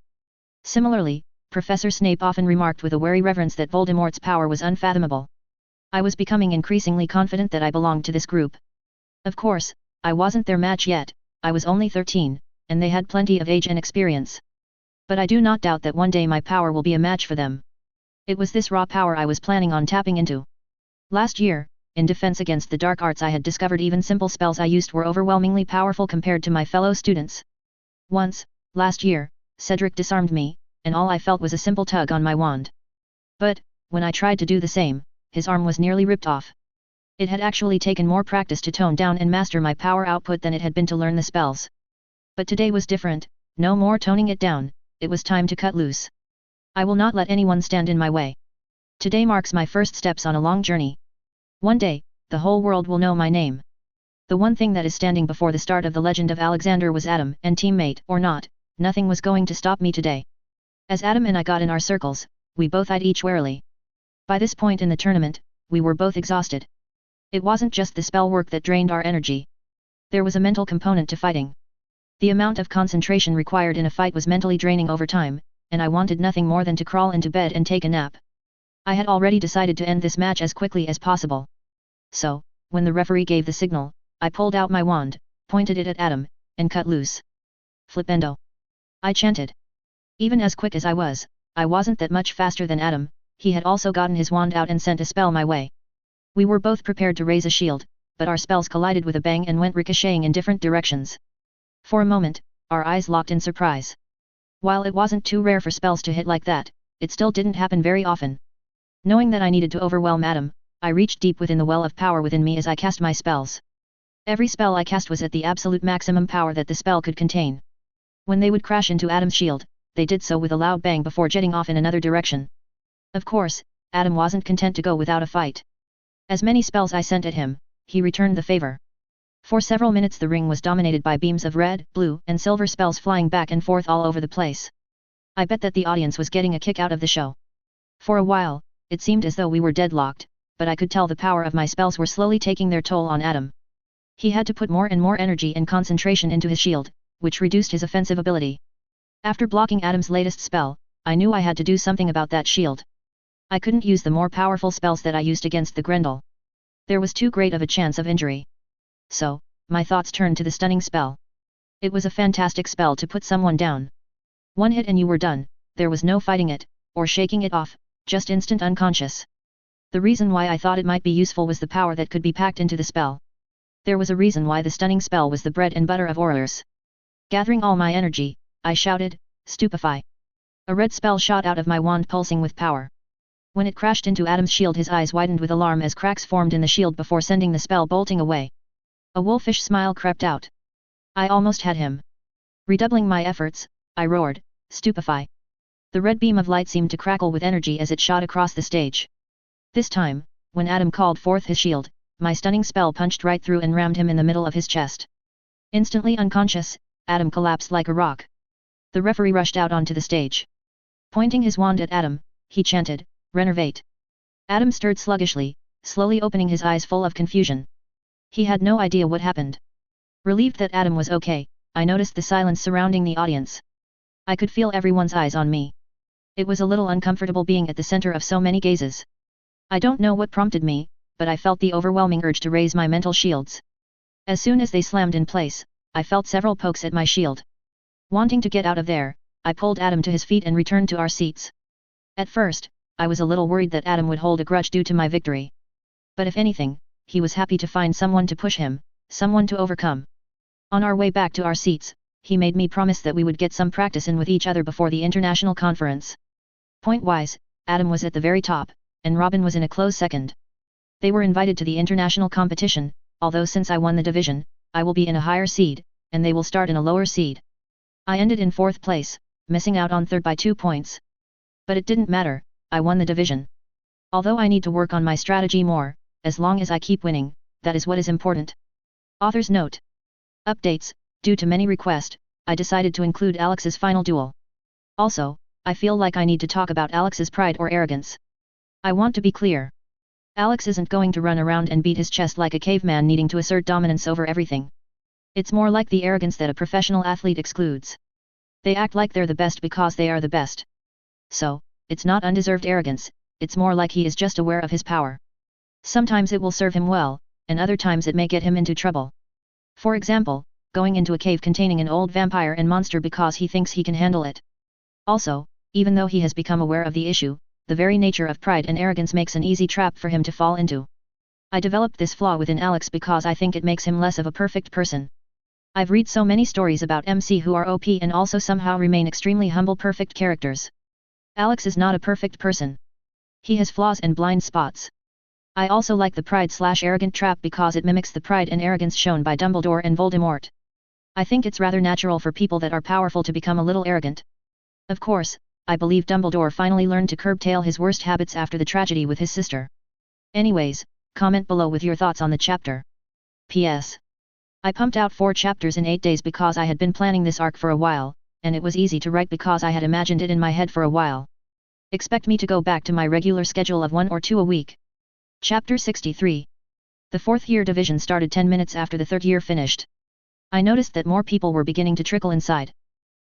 Similarly, Professor Snape often remarked with a wary reverence that Voldemort's power was unfathomable. I was becoming increasingly confident that I belonged to this group. Of course, I wasn't their match yet. I was only 13, and they had plenty of age and experience. But I do not doubt that one day my power will be a match for them. It was this raw power I was planning on tapping into. Last year, in defense against the dark arts, I had discovered even simple spells I used were overwhelmingly powerful compared to my fellow students. Once, last year, Cedric disarmed me, and all I felt was a simple tug on my wand. But, when I tried to do the same, his arm was nearly ripped off. It had actually taken more practice to tone down and master my power output than it had been to learn the spells. But today was different, no more toning it down, it was time to cut loose. I will not let anyone stand in my way. Today marks my first steps on a long journey. One day, the whole world will know my name. The one thing that is standing before the start of the legend of Alexander was Adam, and teammate or not, nothing was going to stop me today. As Adam and I got in our circles, we both eyed each warily. By this point in the tournament, we were both exhausted. It wasn't just the spell work that drained our energy. There was a mental component to fighting. The amount of concentration required in a fight was mentally draining over time, and I wanted nothing more than to crawl into bed and take a nap. I had already decided to end this match as quickly as possible. So, when the referee gave the signal, I pulled out my wand, pointed it at Adam, and cut loose. Flipendo! I chanted. Even as quick as I wasn't that much faster than Adam. He had also gotten his wand out and sent a spell my way. We were both prepared to raise a shield, but our spells collided with a bang and went ricocheting in different directions. For a moment, our eyes locked in surprise. While it wasn't too rare for spells to hit like that, it still didn't happen very often. Knowing that I needed to overwhelm Adam, I reached deep within the well of power within me as I cast my spells. Every spell I cast was at the absolute maximum power that the spell could contain. When they would crash into Adam's shield, they did so with a loud bang before jetting off in another direction. Of course, Adam wasn't content to go without a fight. As many spells I sent at him, he returned the favor. For several minutes the ring was dominated by beams of red, blue, and silver spells flying back and forth all over the place. I bet that the audience was getting a kick out of the show. For a while, it seemed as though we were deadlocked, but I could tell the power of my spells were slowly taking their toll on Adam. He had to put more and more energy and concentration into his shield, which reduced his offensive ability. After blocking Adam's latest spell, I knew I had to do something about that shield. I couldn't use the more powerful spells that I used against the Grendel. There was too great of a chance of injury. So, my thoughts turned to the stunning spell. It was a fantastic spell to put someone down. One hit and you were done, there was no fighting it, or shaking it off, just instant unconscious. The reason why I thought it might be useful was the power that could be packed into the spell. There was a reason why the stunning spell was the bread and butter of warriors. Gathering all my energy, I shouted, "Stupefy!" A red spell shot out of my wand pulsing with power. When it crashed into Adam's shield his eyes widened with alarm as cracks formed in the shield before sending the spell bolting away. A wolfish smile crept out. I almost had him. Redoubling my efforts, I roared, "Stupefy!" The red beam of light seemed to crackle with energy as it shot across the stage. This time, when Adam called forth his shield, my stunning spell punched right through and rammed him in the middle of his chest. Instantly unconscious, Adam collapsed like a rock. The referee rushed out onto the stage. Pointing his wand at Adam, he chanted, "Renervate." Adam stirred sluggishly, slowly opening his eyes full of confusion. He had no idea what happened. Relieved that Adam was okay, I noticed the silence surrounding the audience. I could feel everyone's eyes on me. It was a little uncomfortable being at the center of so many gazes. I don't know what prompted me, but I felt the overwhelming urge to raise my mental shields. As soon as they slammed in place, I felt several pokes at my shield. Wanting to get out of there, I pulled Adam to his feet and returned to our seats. At first, I was a little worried that Adam would hold a grudge due to my victory. But if anything, he was happy to find someone to push him, someone to overcome. On our way back to our seats, he made me promise that we would get some practice in with each other before the international conference. Point-wise, Adam was at the very top, and Robin was in a close second. They were invited to the international competition, although since I won the division, I will be in a higher seed, and they will start in a lower seed. I ended in 4th place, missing out on 3rd by 2 points. But it didn't matter, I won the division. Although I need to work on my strategy more, as long as I keep winning, that is what is important. Author's note. Updates, due to many requests, I decided to include Alex's final duel. Also, I feel like I need to talk about Alex's pride or arrogance. I want to be clear. Alex isn't going to run around and beat his chest like a caveman needing to assert dominance over everything. It's more like the arrogance that a professional athlete excludes. They act like they're the best because they are the best. So, it's not undeserved arrogance, it's more like he is just aware of his power. Sometimes it will serve him well, and other times it may get him into trouble. For example, going into a cave containing an old vampire and monster because he thinks he can handle it. Also, even though he has become aware of the issue, the very nature of pride and arrogance makes an easy trap for him to fall into. I developed this flaw within Alex because I think it makes him less of a perfect person. I've read so many stories about MC who are OP and also somehow remain extremely humble perfect characters. Alex is not a perfect person. He has flaws and blind spots. I also like the pride/arrogant trap because it mimics the pride and arrogance shown by Dumbledore and Voldemort. I think it's rather natural for people that are powerful to become a little arrogant. Of course, I believe Dumbledore finally learned to curb-tail his worst habits after the tragedy with his sister. Anyways, comment below with your thoughts on the chapter. P.S. I pumped out 4 chapters in 8 days because I had been planning this arc for a while, and it was easy to write because I had imagined it in my head for a while. Expect me to go back to my regular schedule of 1 or 2 a week. Chapter 63. The 4th year division started 10 minutes after the 3rd year finished. I noticed that more people were beginning to trickle inside.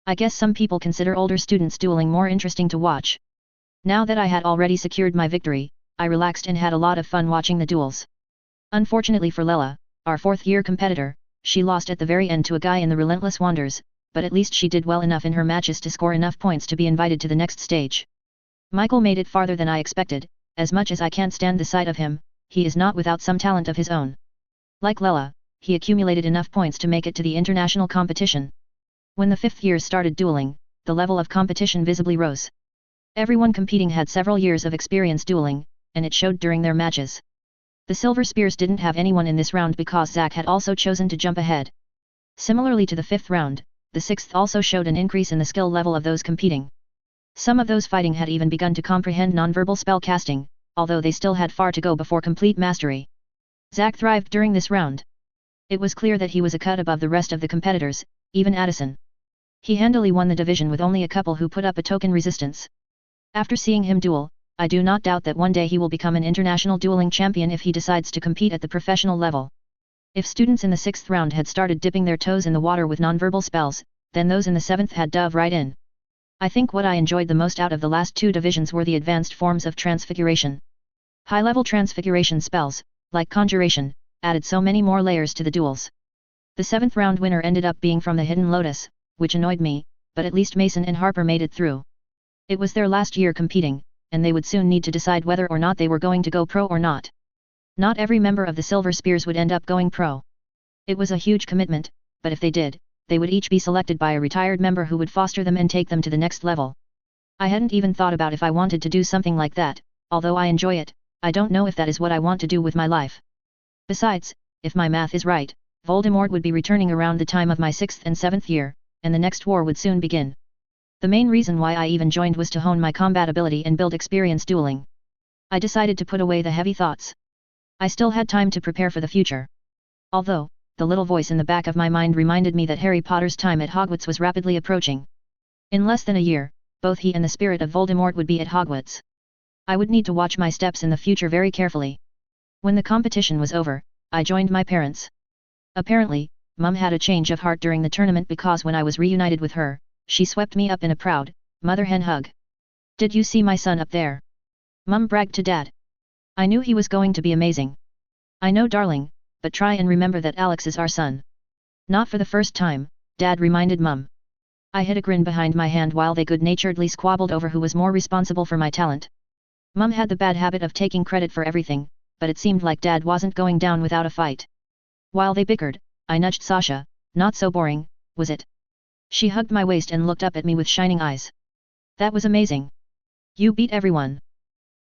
I guess some people consider older students dueling more interesting to watch. Now that I had already secured my victory, I relaxed and had a lot of fun watching the duels. Unfortunately for Lela, our 4th year competitor, she lost at the very end to a guy in the Relentless Wanders, but at least she did well enough in her matches to score enough points to be invited to the next stage. Michael made it farther than I expected. As much as I can't stand the sight of him, he is not without some talent of his own. Like Lela, he accumulated enough points to make it to the international competition. When the 5th years started dueling, the level of competition visibly rose. Everyone competing had several years of experience dueling, and it showed during their matches. The Silver Spears didn't have anyone in this round because Zack had also chosen to jump ahead. Similarly to the 5th round, the 6th also showed an increase in the skill level of those competing. Some of those fighting had even begun to comprehend nonverbal spell casting, although they still had far to go before complete mastery. Zack thrived during this round. It was clear that he was a cut above the rest of the competitors, even Addison. He handily won the division with only a couple who put up a token resistance. After seeing him duel, I do not doubt that one day he will become an international dueling champion if he decides to compete at the professional level. If students in the 6th round had started dipping their toes in the water with nonverbal spells, then those in the 7th had dove right in. I think what I enjoyed the most out of the last 2 divisions were the advanced forms of transfiguration. High-level transfiguration spells, like conjuration, added so many more layers to the duels. The 7th round winner ended up being from the Hidden Lotus, which annoyed me, but at least Mason and Harper made it through. It was their last year competing, and they would soon need to decide whether or not they were going to go pro or not. Not every member of the Silver Spears would end up going pro. It was a huge commitment, but if they did, they would each be selected by a retired member who would foster them and take them to the next level. I hadn't even thought about if I wanted to do something like that, although I enjoy it, I don't know if that is what I want to do with my life. Besides, if my math is right, Voldemort would be returning around the time of my 6th and 7th year, and the next war would soon begin. The main reason why I even joined was to hone my combat ability and build experience dueling. I decided to put away the heavy thoughts. I still had time to prepare for the future. Although, the little voice in the back of my mind reminded me that Harry Potter's time at Hogwarts was rapidly approaching. In less than a year, both he and the spirit of Voldemort would be at Hogwarts. I would need to watch my steps in the future very carefully. When the competition was over, I joined my parents. Apparently, Mum had a change of heart during the tournament because when I was reunited with her, she swept me up in a proud, mother hen hug. "Did you see my son up there?" Mum bragged to Dad. "I knew he was going to be amazing." "I know, darling, but try and remember that Alex is our son." "Not for the first time," Dad reminded Mum. I hid a grin behind my hand while they good-naturedly squabbled over who was more responsible for my talent. Mum had the bad habit of taking credit for everything, but it seemed like Dad wasn't going down without a fight. While they bickered, I nudged Sasha. "Not so boring, was it?" She hugged my waist and looked up at me with shining eyes. "That was amazing. You beat everyone."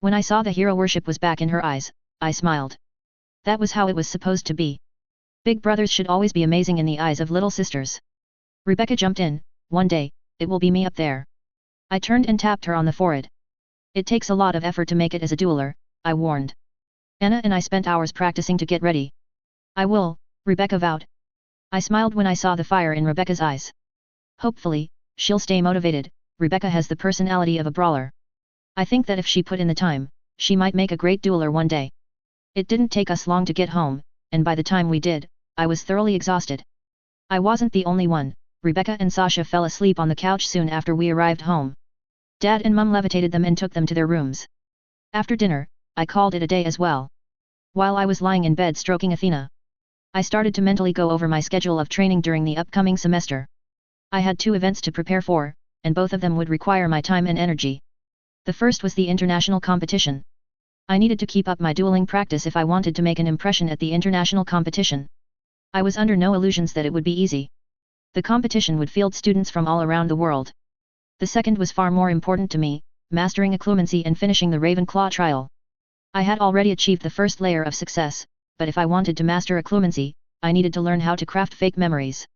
When I saw the hero worship was back in her eyes, I smiled. That was how it was supposed to be. Big brothers should always be amazing in the eyes of little sisters. Rebecca jumped in. "One day, it will be me up there." I turned and tapped her on the forehead. "It takes a lot of effort to make it as a dueler," I warned. "Anna and I spent hours practicing to get ready." "I will," Rebecca vowed. I smiled when I saw the fire in Rebecca's eyes. Hopefully, she'll stay motivated. Rebecca has the personality of a brawler. I think that if she put in the time, she might make a great dueler one day. It didn't take us long to get home, and by the time we did, I was thoroughly exhausted. I wasn't the only one. Rebecca and Sasha fell asleep on the couch soon after we arrived home. Dad and Mum levitated them and took them to their rooms. After dinner, I called it a day as well. While I was lying in bed stroking Athena, I started to mentally go over my schedule of training during the upcoming semester. I had 2 events to prepare for, and both of them would require my time and energy. The first was the international competition. I needed to keep up my dueling practice if I wanted to make an impression at the international competition. I was under no illusions that it would be easy. The competition would field students from all around the world. The second was far more important to me, mastering occlumency and finishing the Ravenclaw trial. I had already achieved the first layer of success, but if I wanted to master occlumency, I needed to learn how to craft fake memories.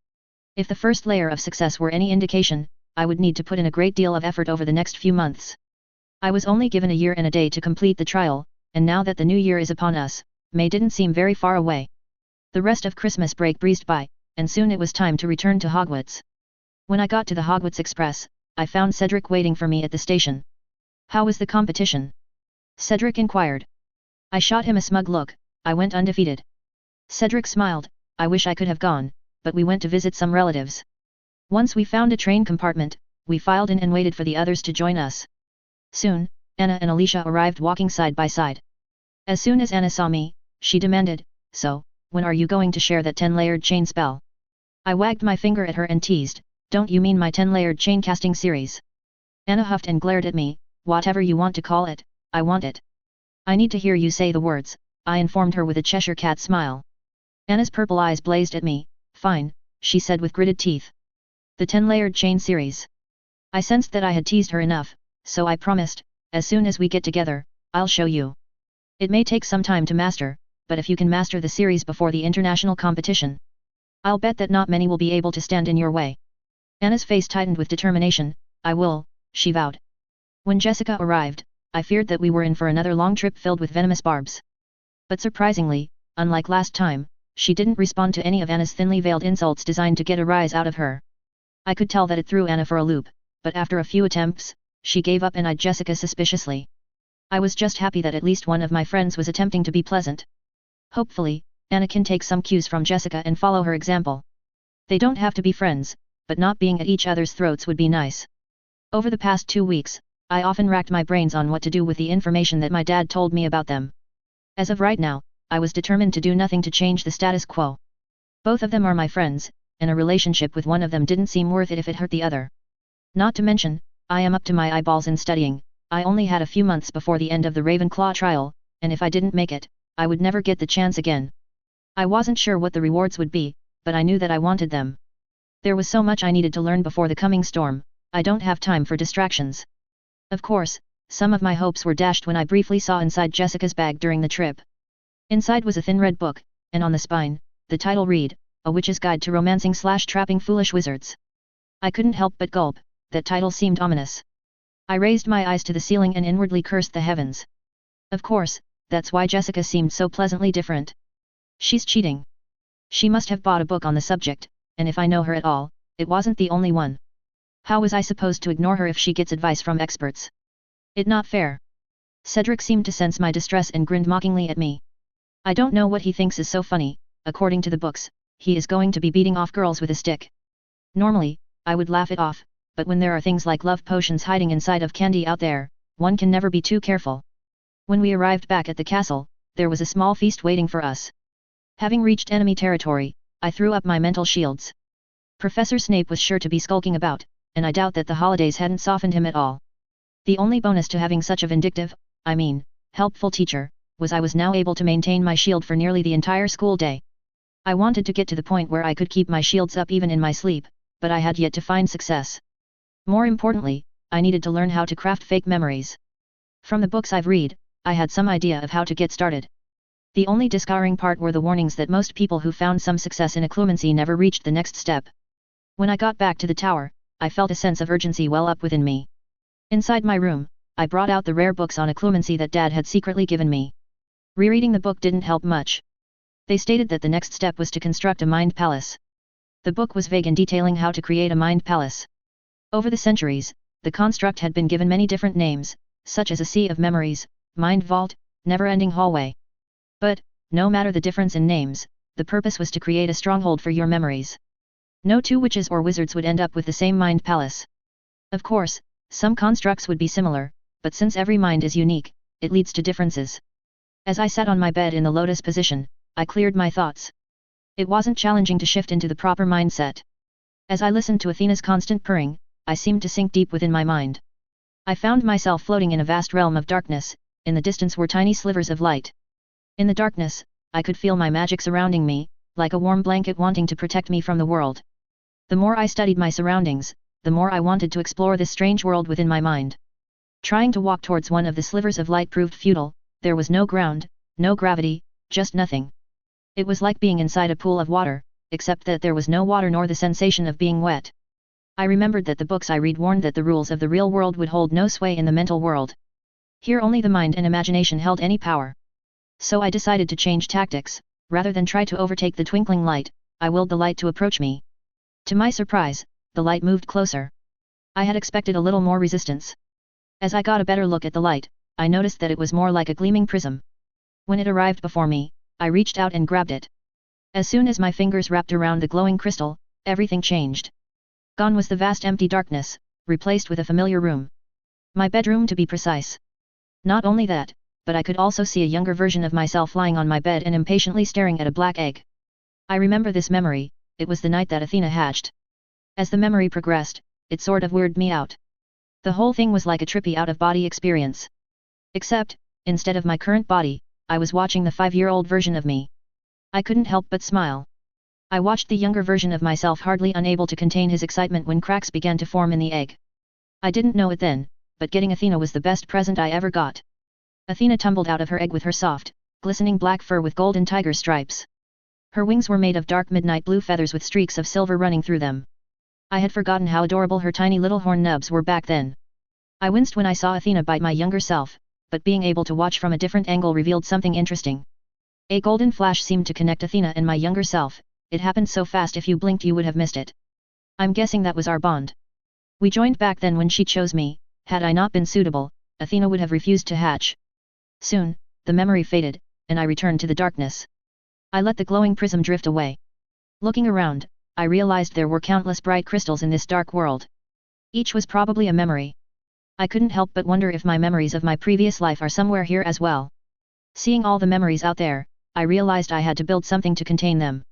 If the first layer of success were any indication, I would need to put in a great deal of effort over the next few months. I was only given a year and a day to complete the trial, and now that the new year is upon us, May didn't seem very far away. The rest of Christmas break breezed by, and soon it was time to return to Hogwarts. When I got to the Hogwarts Express, I found Cedric waiting for me at the station. "How was the competition?" Cedric inquired. I shot him a smug look. "I went undefeated." Cedric smiled. "I wish I could have gone, but we went to visit some relatives." Once we found a train compartment, we filed in and waited for the others to join us. Soon, Anna and Alicia arrived walking side by side. As soon as Anna saw me, she demanded, "So, when are you going to share that 10-layered chain spell?" I wagged my finger at her and teased, "Don't you mean my 10-layered chain casting series?" Anna huffed and glared at me. "Whatever you want to call it, I want it." "I need to hear you say the words," I informed her with a Cheshire cat smile. Anna's purple eyes blazed at me. "Fine," she said with gritted teeth. "The 10-layered chain series." I sensed that I had teased her enough, so I promised, "As soon as we get together, I'll show you. It may take some time to master, but if you can master the series before the international competition, I'll bet that not many will be able to stand in your way." Anna's face tightened with determination. "I will," she vowed. When Jessica arrived, I feared that we were in for another long trip filled with venomous barbs. But surprisingly, unlike last time, she didn't respond to any of Anna's thinly veiled insults designed to get a rise out of her. I could tell that it threw Anna for a loop, but after a few attempts, she gave up and eyed Jessica suspiciously. I was just happy that at least one of my friends was attempting to be pleasant. Hopefully, Anna can take some cues from Jessica and follow her example. They don't have to be friends, but not being at each other's throats would be nice. Over the past 2 weeks, I often racked my brains on what to do with the information that my dad told me about them. As of right now, I was determined to do nothing to change the status quo. Both of them are my friends, and a relationship with one of them didn't seem worth it if it hurt the other. Not to mention, I am up to my eyeballs in studying. I only had a few months before the end of the Ravenclaw trial, and if I didn't make it, I would never get the chance again. I wasn't sure what the rewards would be, but I knew that I wanted them. There was so much I needed to learn before the coming storm. I don't have time for distractions. Of course, some of my hopes were dashed when I briefly saw inside Jessica's bag during the trip. Inside was a thin red book, and on the spine, the title read, "A Witch's Guide to Romancing/Trapping Foolish Wizards." I couldn't help but gulp. That title seemed ominous. I raised my eyes to the ceiling and inwardly cursed the heavens. Of course, that's why Jessica seemed so pleasantly different. She's cheating. She must have bought a book on the subject, and if I know her at all, it wasn't the only one. How was I supposed to ignore her if she gets advice from experts? It not fair. Cedric seemed to sense my distress and grinned mockingly at me. I don't know what he thinks is so funny. According to the books, he is going to be beating off girls with a stick. Normally, I would laugh it off, but when there are things like love potions hiding inside of candy out there, one can never be too careful. When we arrived back at the castle, there was a small feast waiting for us. Having reached enemy territory, I threw up my mental shields. Professor Snape was sure to be skulking about, and I doubt that the holidays hadn't softened him at all. The only bonus to having such a vindictive, helpful teacher, was I was now able to maintain my shield for nearly the entire school day. I wanted to get to the point where I could keep my shields up even in my sleep, but I had yet to find success. More importantly, I needed to learn how to craft fake memories. From the books I've read, I had some idea of how to get started. The only discovering part were the warnings that most people who found some success in occlumency never reached the next step. When I got back to the tower, I felt a sense of urgency well up within me. Inside my room, I brought out the rare books on occlumency that Dad had secretly given me. Rereading the book didn't help much. They stated that the next step was to construct a mind palace. The book was vague in detailing how to create a mind palace. Over the centuries, the construct had been given many different names, such as a sea of memories, mind vault, never-ending hallway. But, no matter the difference in names, the purpose was to create a stronghold for your memories. No two witches or wizards would end up with the same mind palace. Of course, some constructs would be similar, but since every mind is unique, it leads to differences. As I sat on my bed in the lotus position, I cleared my thoughts. It wasn't challenging to shift into the proper mindset. As I listened to Athena's constant purring, I seemed to sink deep within my mind. I found myself floating in a vast realm of darkness. In the distance were tiny slivers of light. In the darkness, I could feel my magic surrounding me, like a warm blanket wanting to protect me from the world. The more I studied my surroundings, the more I wanted to explore this strange world within my mind. Trying to walk towards one of the slivers of light proved futile. There was no ground, no gravity, just nothing. It was like being inside a pool of water, except that there was no water nor the sensation of being wet. I remembered that the books I read warned that the rules of the real world would hold no sway in the mental world. Here only the mind and imagination held any power. So I decided to change tactics. Rather than try to overtake the twinkling light, I willed the light to approach me. To my surprise, the light moved closer. I had expected a little more resistance. As I got a better look at the light, I noticed that it was more like a gleaming prism. When it arrived before me, I reached out and grabbed it. As soon as my fingers wrapped around the glowing crystal, everything changed. Gone was the vast empty darkness, replaced with a familiar room. My bedroom to be precise. Not only that, but I could also see a younger version of myself lying on my bed and impatiently staring at a black egg. I remember this memory. It was the night that Athena hatched. As the memory progressed, it sort of weirded me out. The whole thing was like a trippy out-of-body experience. Except, instead of my current body, I was watching the 5-year-old version of me. I couldn't help but smile. I watched the younger version of myself hardly unable to contain his excitement when cracks began to form in the egg. I didn't know it then, but getting Athena was the best present I ever got. Athena tumbled out of her egg with her soft, glistening black fur with golden tiger stripes. Her wings were made of dark midnight blue feathers with streaks of silver running through them. I had forgotten how adorable her tiny little horn nubs were back then. I winced when I saw Athena bite my younger self, but being able to watch from a different angle revealed something interesting. A golden flash seemed to connect Athena and my younger self. It happened so fast if you blinked you would have missed it. I'm guessing that was our bond. We joined back then when she chose me. Had I not been suitable, Athena would have refused to hatch. Soon, the memory faded, and I returned to the darkness. I let the glowing prism drift away. Looking around, I realized there were countless bright crystals in this dark world. Each was probably a memory. I couldn't help but wonder if my memories of my previous life are somewhere here as well. Seeing all the memories out there, I realized I had to build something to contain them.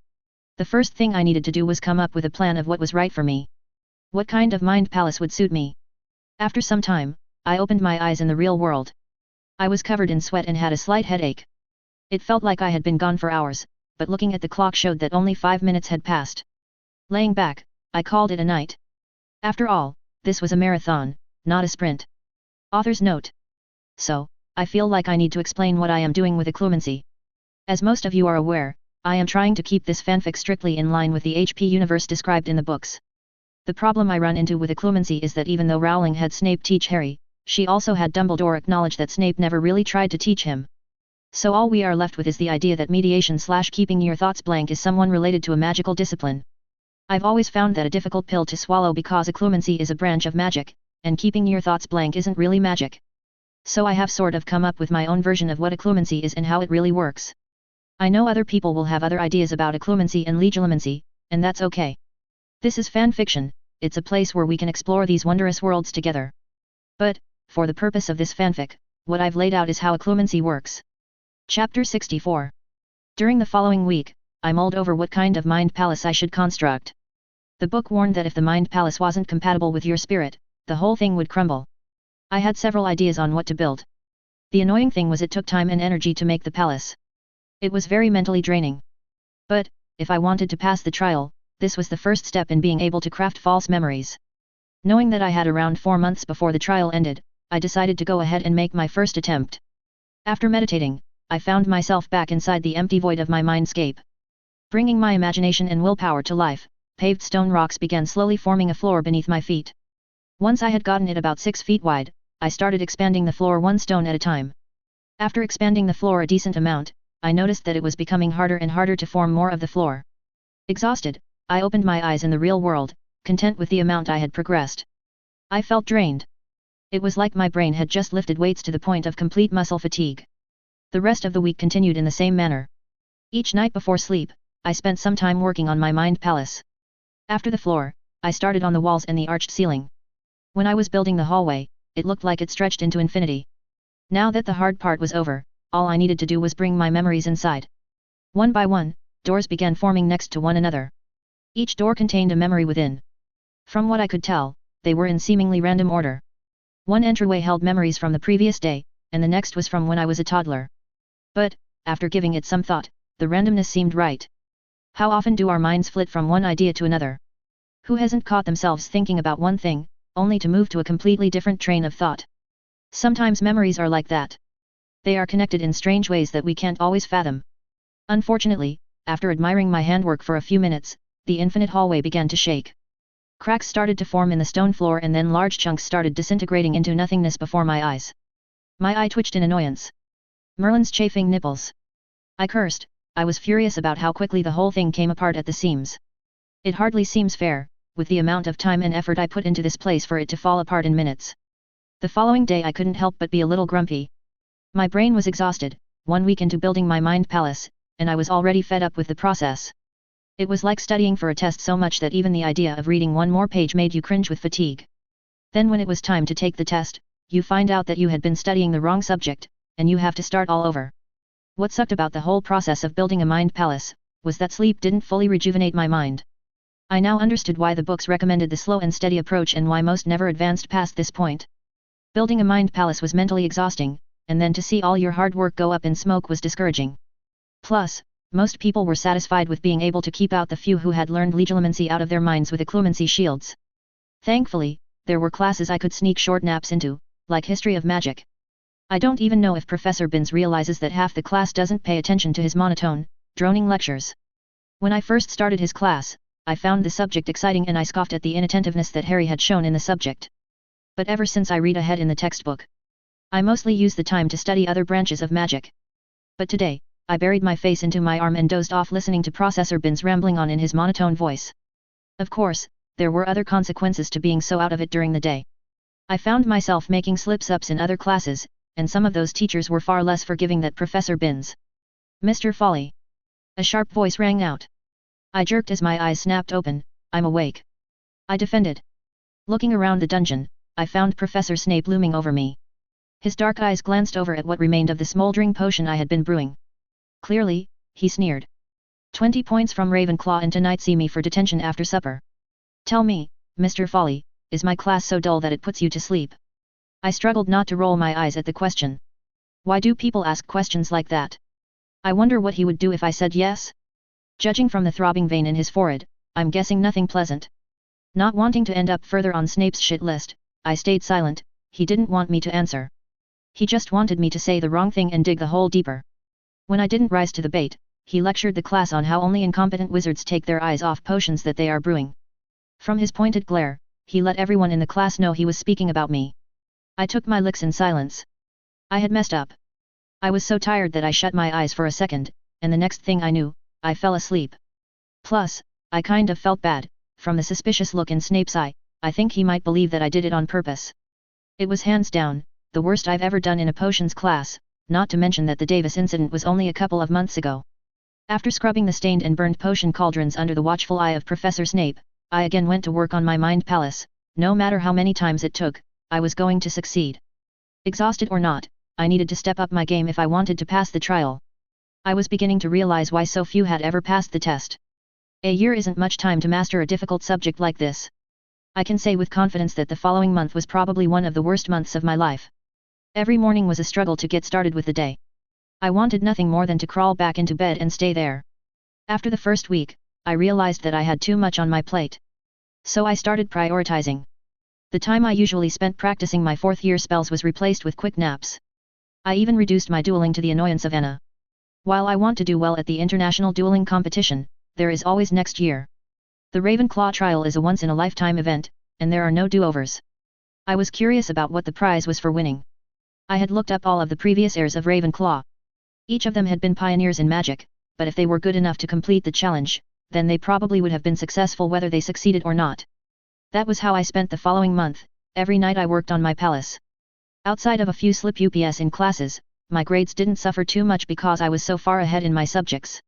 The first thing I needed to do was come up with a plan of what was right for me. What kind of mind palace would suit me? After some time, I opened my eyes in the real world. I was covered in sweat and had a slight headache. It felt like I had been gone for hours, but looking at the clock showed that only 5 minutes had passed. Laying back, I called it a night. After all, this was a marathon, not a sprint. Author's note. So, I feel like I need to explain what I am doing with Occlumency. As most of you are aware, I am trying to keep this fanfic strictly in line with the HP universe described in the books. The problem I run into with Occlumency is that even though Rowling had Snape teach Harry, she also had Dumbledore acknowledge that Snape never really tried to teach him. So all we are left with is the idea that mediation/keeping your thoughts blank is someone related to a magical discipline. I've always found that a difficult pill to swallow because Occlumency is a branch of magic, and keeping your thoughts blank isn't really magic. So I have sort of come up with my own version of what Occlumency is and how it really works. I know other people will have other ideas about Occlumency and Legilimency, and that's okay. This is fan fiction, it's a place where we can explore these wondrous worlds together. But, for the purpose of this fanfic, what I've laid out is how Occlumency works. Chapter 64. During the following week, I mulled over what kind of mind palace I should construct. The book warned that if the mind palace wasn't compatible with your spirit, the whole thing would crumble. I had several ideas on what to build. The annoying thing was it took time and energy to make the palace. It was very mentally draining. But, if I wanted to pass the trial, this was the first step in being able to craft false memories. Knowing that I had around 4 months before the trial ended, I decided to go ahead and make my first attempt. After meditating, I found myself back inside the empty void of my mindscape. Bringing my imagination and willpower to life, paved stone rocks began slowly forming a floor beneath my feet. Once I had gotten it about 6 feet wide, I started expanding the floor one stone at a time. After expanding the floor a decent amount, I noticed that it was becoming harder and harder to form more of the floor. Exhausted, I opened my eyes in the real world, content with the amount I had progressed. I felt drained. It was like my brain had just lifted weights to the point of complete muscle fatigue. The rest of the week continued in the same manner. Each night before sleep, I spent some time working on my mind palace. After the floor, I started on the walls and the arched ceiling. When I was building the hallway, it looked like it stretched into infinity. Now that the hard part was over, all I needed to do was bring my memories inside. One by one, doors began forming next to one another. Each door contained a memory within. From what I could tell, they were in seemingly random order. One entryway held memories from the previous day, and the next was from when I was a toddler. But, after giving it some thought, the randomness seemed right. How often do our minds flit from one idea to another? Who hasn't caught themselves thinking about one thing, only to move to a completely different train of thought? Sometimes memories are like that. They are connected in strange ways that we can't always fathom. Unfortunately, after admiring my handwork for a few minutes, the infinite hallway began to shake. Cracks started to form in the stone floor and then large chunks started disintegrating into nothingness before my eyes. My eye twitched in annoyance. Merlin's chafing nipples. I cursed. I was furious about how quickly the whole thing came apart at the seams. It hardly seems fair, with the amount of time and effort I put into this place for it to fall apart in minutes. The following day I couldn't help but be a little grumpy. My brain was exhausted, 1 week into building my mind palace, and I was already fed up with the process. It was like studying for a test so much that even the idea of reading one more page made you cringe with fatigue. Then when it was time to take the test, you find out that you had been studying the wrong subject, and you have to start all over. What sucked about the whole process of building a mind palace, was that sleep didn't fully rejuvenate my mind. I now understood why the books recommended the slow and steady approach and why most never advanced past this point. Building a mind palace was mentally exhausting, and then to see all your hard work go up in smoke was discouraging. Plus, most people were satisfied with being able to keep out the few who had learned legilimency out of their minds with occlumency shields. Thankfully, there were classes I could sneak short naps into, like History of Magic. I don't even know if Professor Binns realizes that half the class doesn't pay attention to his monotone, droning lectures. When I first started his class, I found the subject exciting and I scoffed at the inattentiveness that Harry had shown in the subject. But ever since I read ahead in the textbook, I mostly use the time to study other branches of magic. But today, I buried my face into my arm and dozed off listening to Professor Binns rambling on in his monotone voice. Of course, there were other consequences to being so out of it during the day. I found myself making slip-ups in other classes, and some of those teachers were far less forgiving than Professor Binns. Mr. Folly! A sharp voice rang out. I jerked as my eyes snapped open. I'm awake. I defended. Looking around the dungeon, I found Professor Snape looming over me. His dark eyes glanced over at what remained of the smoldering potion I had been brewing. Clearly, he sneered. 20 points from Ravenclaw and tonight see me for detention after supper. Tell me, Mr. Folly, is my class so dull that it puts you to sleep? I struggled not to roll my eyes at the question. Why do people ask questions like that? I wonder what he would do if I said yes? Judging from the throbbing vein in his forehead, I'm guessing nothing pleasant. Not wanting to end up further on Snape's shit list, I stayed silent. He didn't want me to answer. He just wanted me to say the wrong thing and dig the hole deeper. When I didn't rise to the bait, he lectured the class on how only incompetent wizards take their eyes off potions that they are brewing. From his pointed glare, he let everyone in the class know he was speaking about me. I took my licks in silence. I had messed up. I was so tired that I shut my eyes for a second, and the next thing I knew, I fell asleep. Plus, I kind of felt bad. From the suspicious look in Snape's eye, I think he might believe that I did it on purpose. It was hands down, the worst I've ever done in a potions class, not to mention that the Davis incident was only a couple of months ago. After scrubbing the stained and burned potion cauldrons under the watchful eye of Professor Snape, I again went to work on my mind palace. No matter how many times it took, I was going to succeed. Exhausted or not, I needed to step up my game if I wanted to pass the trial. I was beginning to realize why so few had ever passed the test. A year isn't much time to master a difficult subject like this. I can say with confidence that the following month was probably one of the worst months of my life. Every morning was a struggle to get started with the day. I wanted nothing more than to crawl back into bed and stay there. After the first week, I realized that I had too much on my plate. So I started prioritizing. The time I usually spent practicing my fourth-year spells was replaced with quick naps. I even reduced my dueling to the annoyance of Anna. While I want to do well at the international dueling competition, there is always next year. The Ravenclaw trial is a once-in-a-lifetime event, and there are no do-overs. I was curious about what the prize was for winning. I had looked up all of the previous heirs of Ravenclaw. Each of them had been pioneers in magic, but if they were good enough to complete the challenge, then they probably would have been successful whether they succeeded or not. That was how I spent the following month. Every night I worked on my palace. Outside of a few slip UPS in classes, my grades didn't suffer too much because I was so far ahead in my subjects.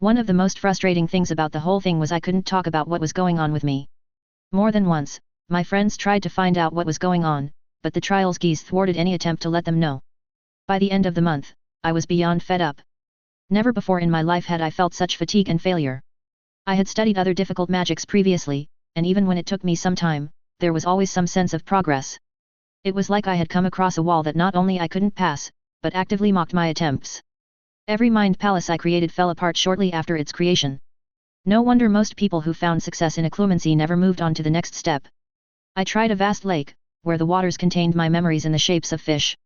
One of the most frustrating things about the whole thing was I couldn't talk about what was going on with me. More than once, my friends tried to find out what was going on, but the trials geese thwarted any attempt to let them know. By the end of the month, I was beyond fed up. Never before in my life had I felt such fatigue and failure. I had studied other difficult magics previously, and even when it took me some time, there was always some sense of progress. It was like I had come across a wall that not only I couldn't pass, but actively mocked my attempts. Every mind palace I created fell apart shortly after its creation. No wonder most people who found success in occlumency never moved on to the next step. I tried a vast lake, where the waters contained my memories in the shapes of fish.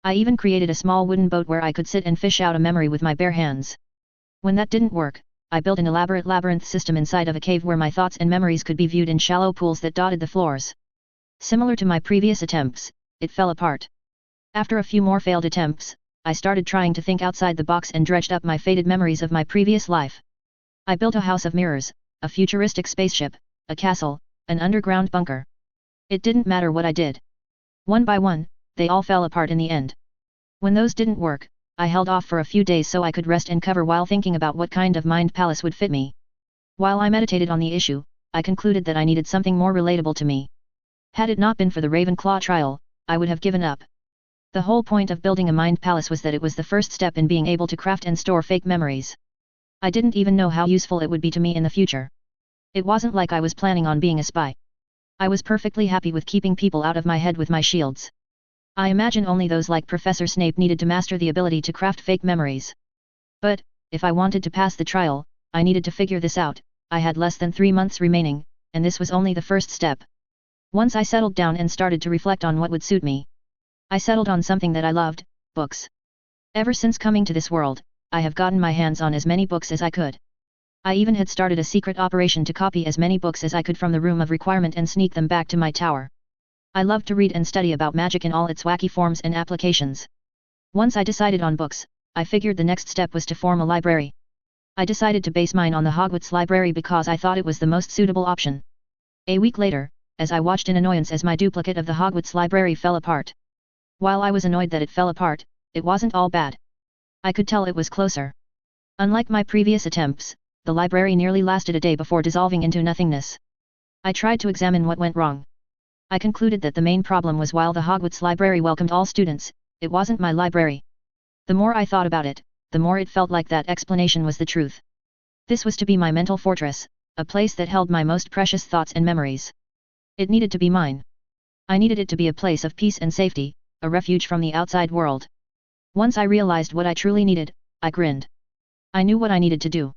I even created a small wooden boat where I could sit and fish out a memory with my bare hands. When that didn't work, I built an elaborate labyrinth system inside of a cave where my thoughts and memories could be viewed in shallow pools that dotted the floors. Similar to my previous attempts, it fell apart. After a few more failed attempts, I started trying to think outside the box and dredged up my faded memories of my previous life. I built a house of mirrors, a futuristic spaceship, a castle, an underground bunker. It didn't matter what I did. One by one, they all fell apart in the end. When those didn't work, I held off for a few days so I could rest and cover while thinking about what kind of mind palace would fit me. While I meditated on the issue, I concluded that I needed something more relatable to me. Had it not been for the Ravenclaw trial, I would have given up. The whole point of building a mind palace was that it was the first step in being able to craft and store fake memories. I didn't even know how useful it would be to me in the future. It wasn't like I was planning on being a spy. I was perfectly happy with keeping people out of my head with my shields. I imagine only those like Professor Snape needed to master the ability to craft fake memories. But, if I wanted to pass the trial, I needed to figure this out. I had less than 3 months remaining, and this was only the first step. Once I settled down and started to reflect on what would suit me, I settled on something that I loved: books. Ever since coming to this world, I have gotten my hands on as many books as I could. I even had started a secret operation to copy as many books as I could from the room of requirement and sneak them back to my tower. I loved to read and study about magic in all its wacky forms and applications. Once I decided on books, I figured the next step was to form a library. I decided to base mine on the Hogwarts library because I thought it was the most suitable option. A week later, as I watched in annoyance as my duplicate of the Hogwarts library fell apart. While I was annoyed that it fell apart, it wasn't all bad. I could tell it was closer. Unlike my previous attempts, the library nearly lasted a day before dissolving into nothingness. I tried to examine what went wrong. I concluded that the main problem was while the Hogwarts library welcomed all students, it wasn't my library. The more I thought about it, the more it felt like that explanation was the truth. This was to be my mental fortress, a place that held my most precious thoughts and memories. It needed to be mine. I needed it to be a place of peace and safety, a refuge from the outside world. Once I realized what I truly needed, I grinned. I knew what I needed to do.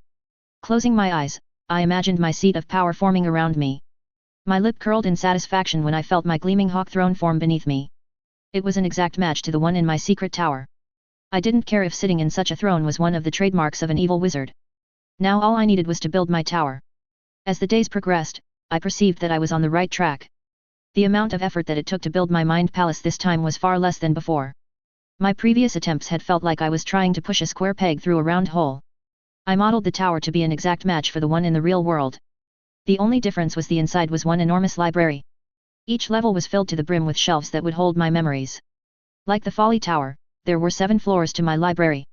Closing my eyes, I imagined my seat of power forming around me. My lip curled in satisfaction when I felt my gleaming hawk throne form beneath me. It was an exact match to the one in my secret tower. I didn't care if sitting in such a throne was one of the trademarks of an evil wizard. Now all I needed was to build my tower. As the days progressed, I perceived that I was on the right track. The amount of effort that it took to build my mind palace this time was far less than before. My previous attempts had felt like I was trying to push a square peg through a round hole. I modeled the tower to be an exact match for the one in the real world. The only difference was the inside was one enormous library. Each level was filled to the brim with shelves that would hold my memories. Like the Folly Tower, there were 7 floors to my library.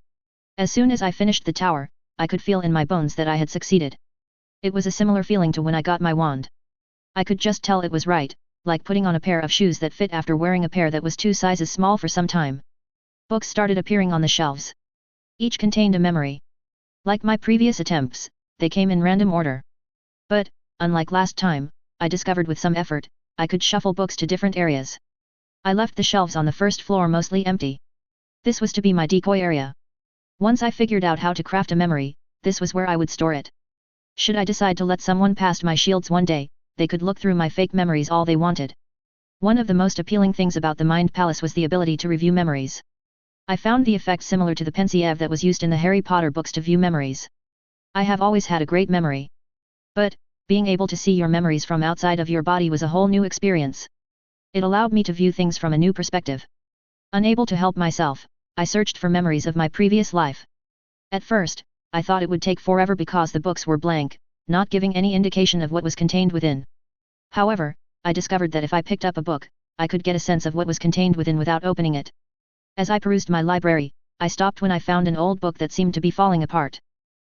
As soon as I finished the tower, I could feel in my bones that I had succeeded. It was a similar feeling to when I got my wand. I could just tell it was right, like putting on a pair of shoes that fit after wearing a pair that was 2 sizes small for some time. Books started appearing on the shelves. Each contained a memory. Like my previous attempts, they came in random order. But, unlike last time, I discovered with some effort, I could shuffle books to different areas. I left the shelves on the first floor mostly empty. This was to be my decoy area. Once I figured out how to craft a memory, this was where I would store it. Should I decide to let someone past my shields one day, they could look through my fake memories all they wanted. One of the most appealing things about the Mind Palace was the ability to review memories. I found the effect similar to the pensieve that was used in the Harry Potter books to view memories. I have always had a great memory. But, being able to see your memories from outside of your body was a whole new experience. It allowed me to view things from a new perspective. Unable to help myself, I searched for memories of my previous life. At first, I thought it would take forever because the books were blank, not giving any indication of what was contained within. However, I discovered that if I picked up a book, I could get a sense of what was contained within without opening it. As I perused my library, I stopped when I found an old book that seemed to be falling apart.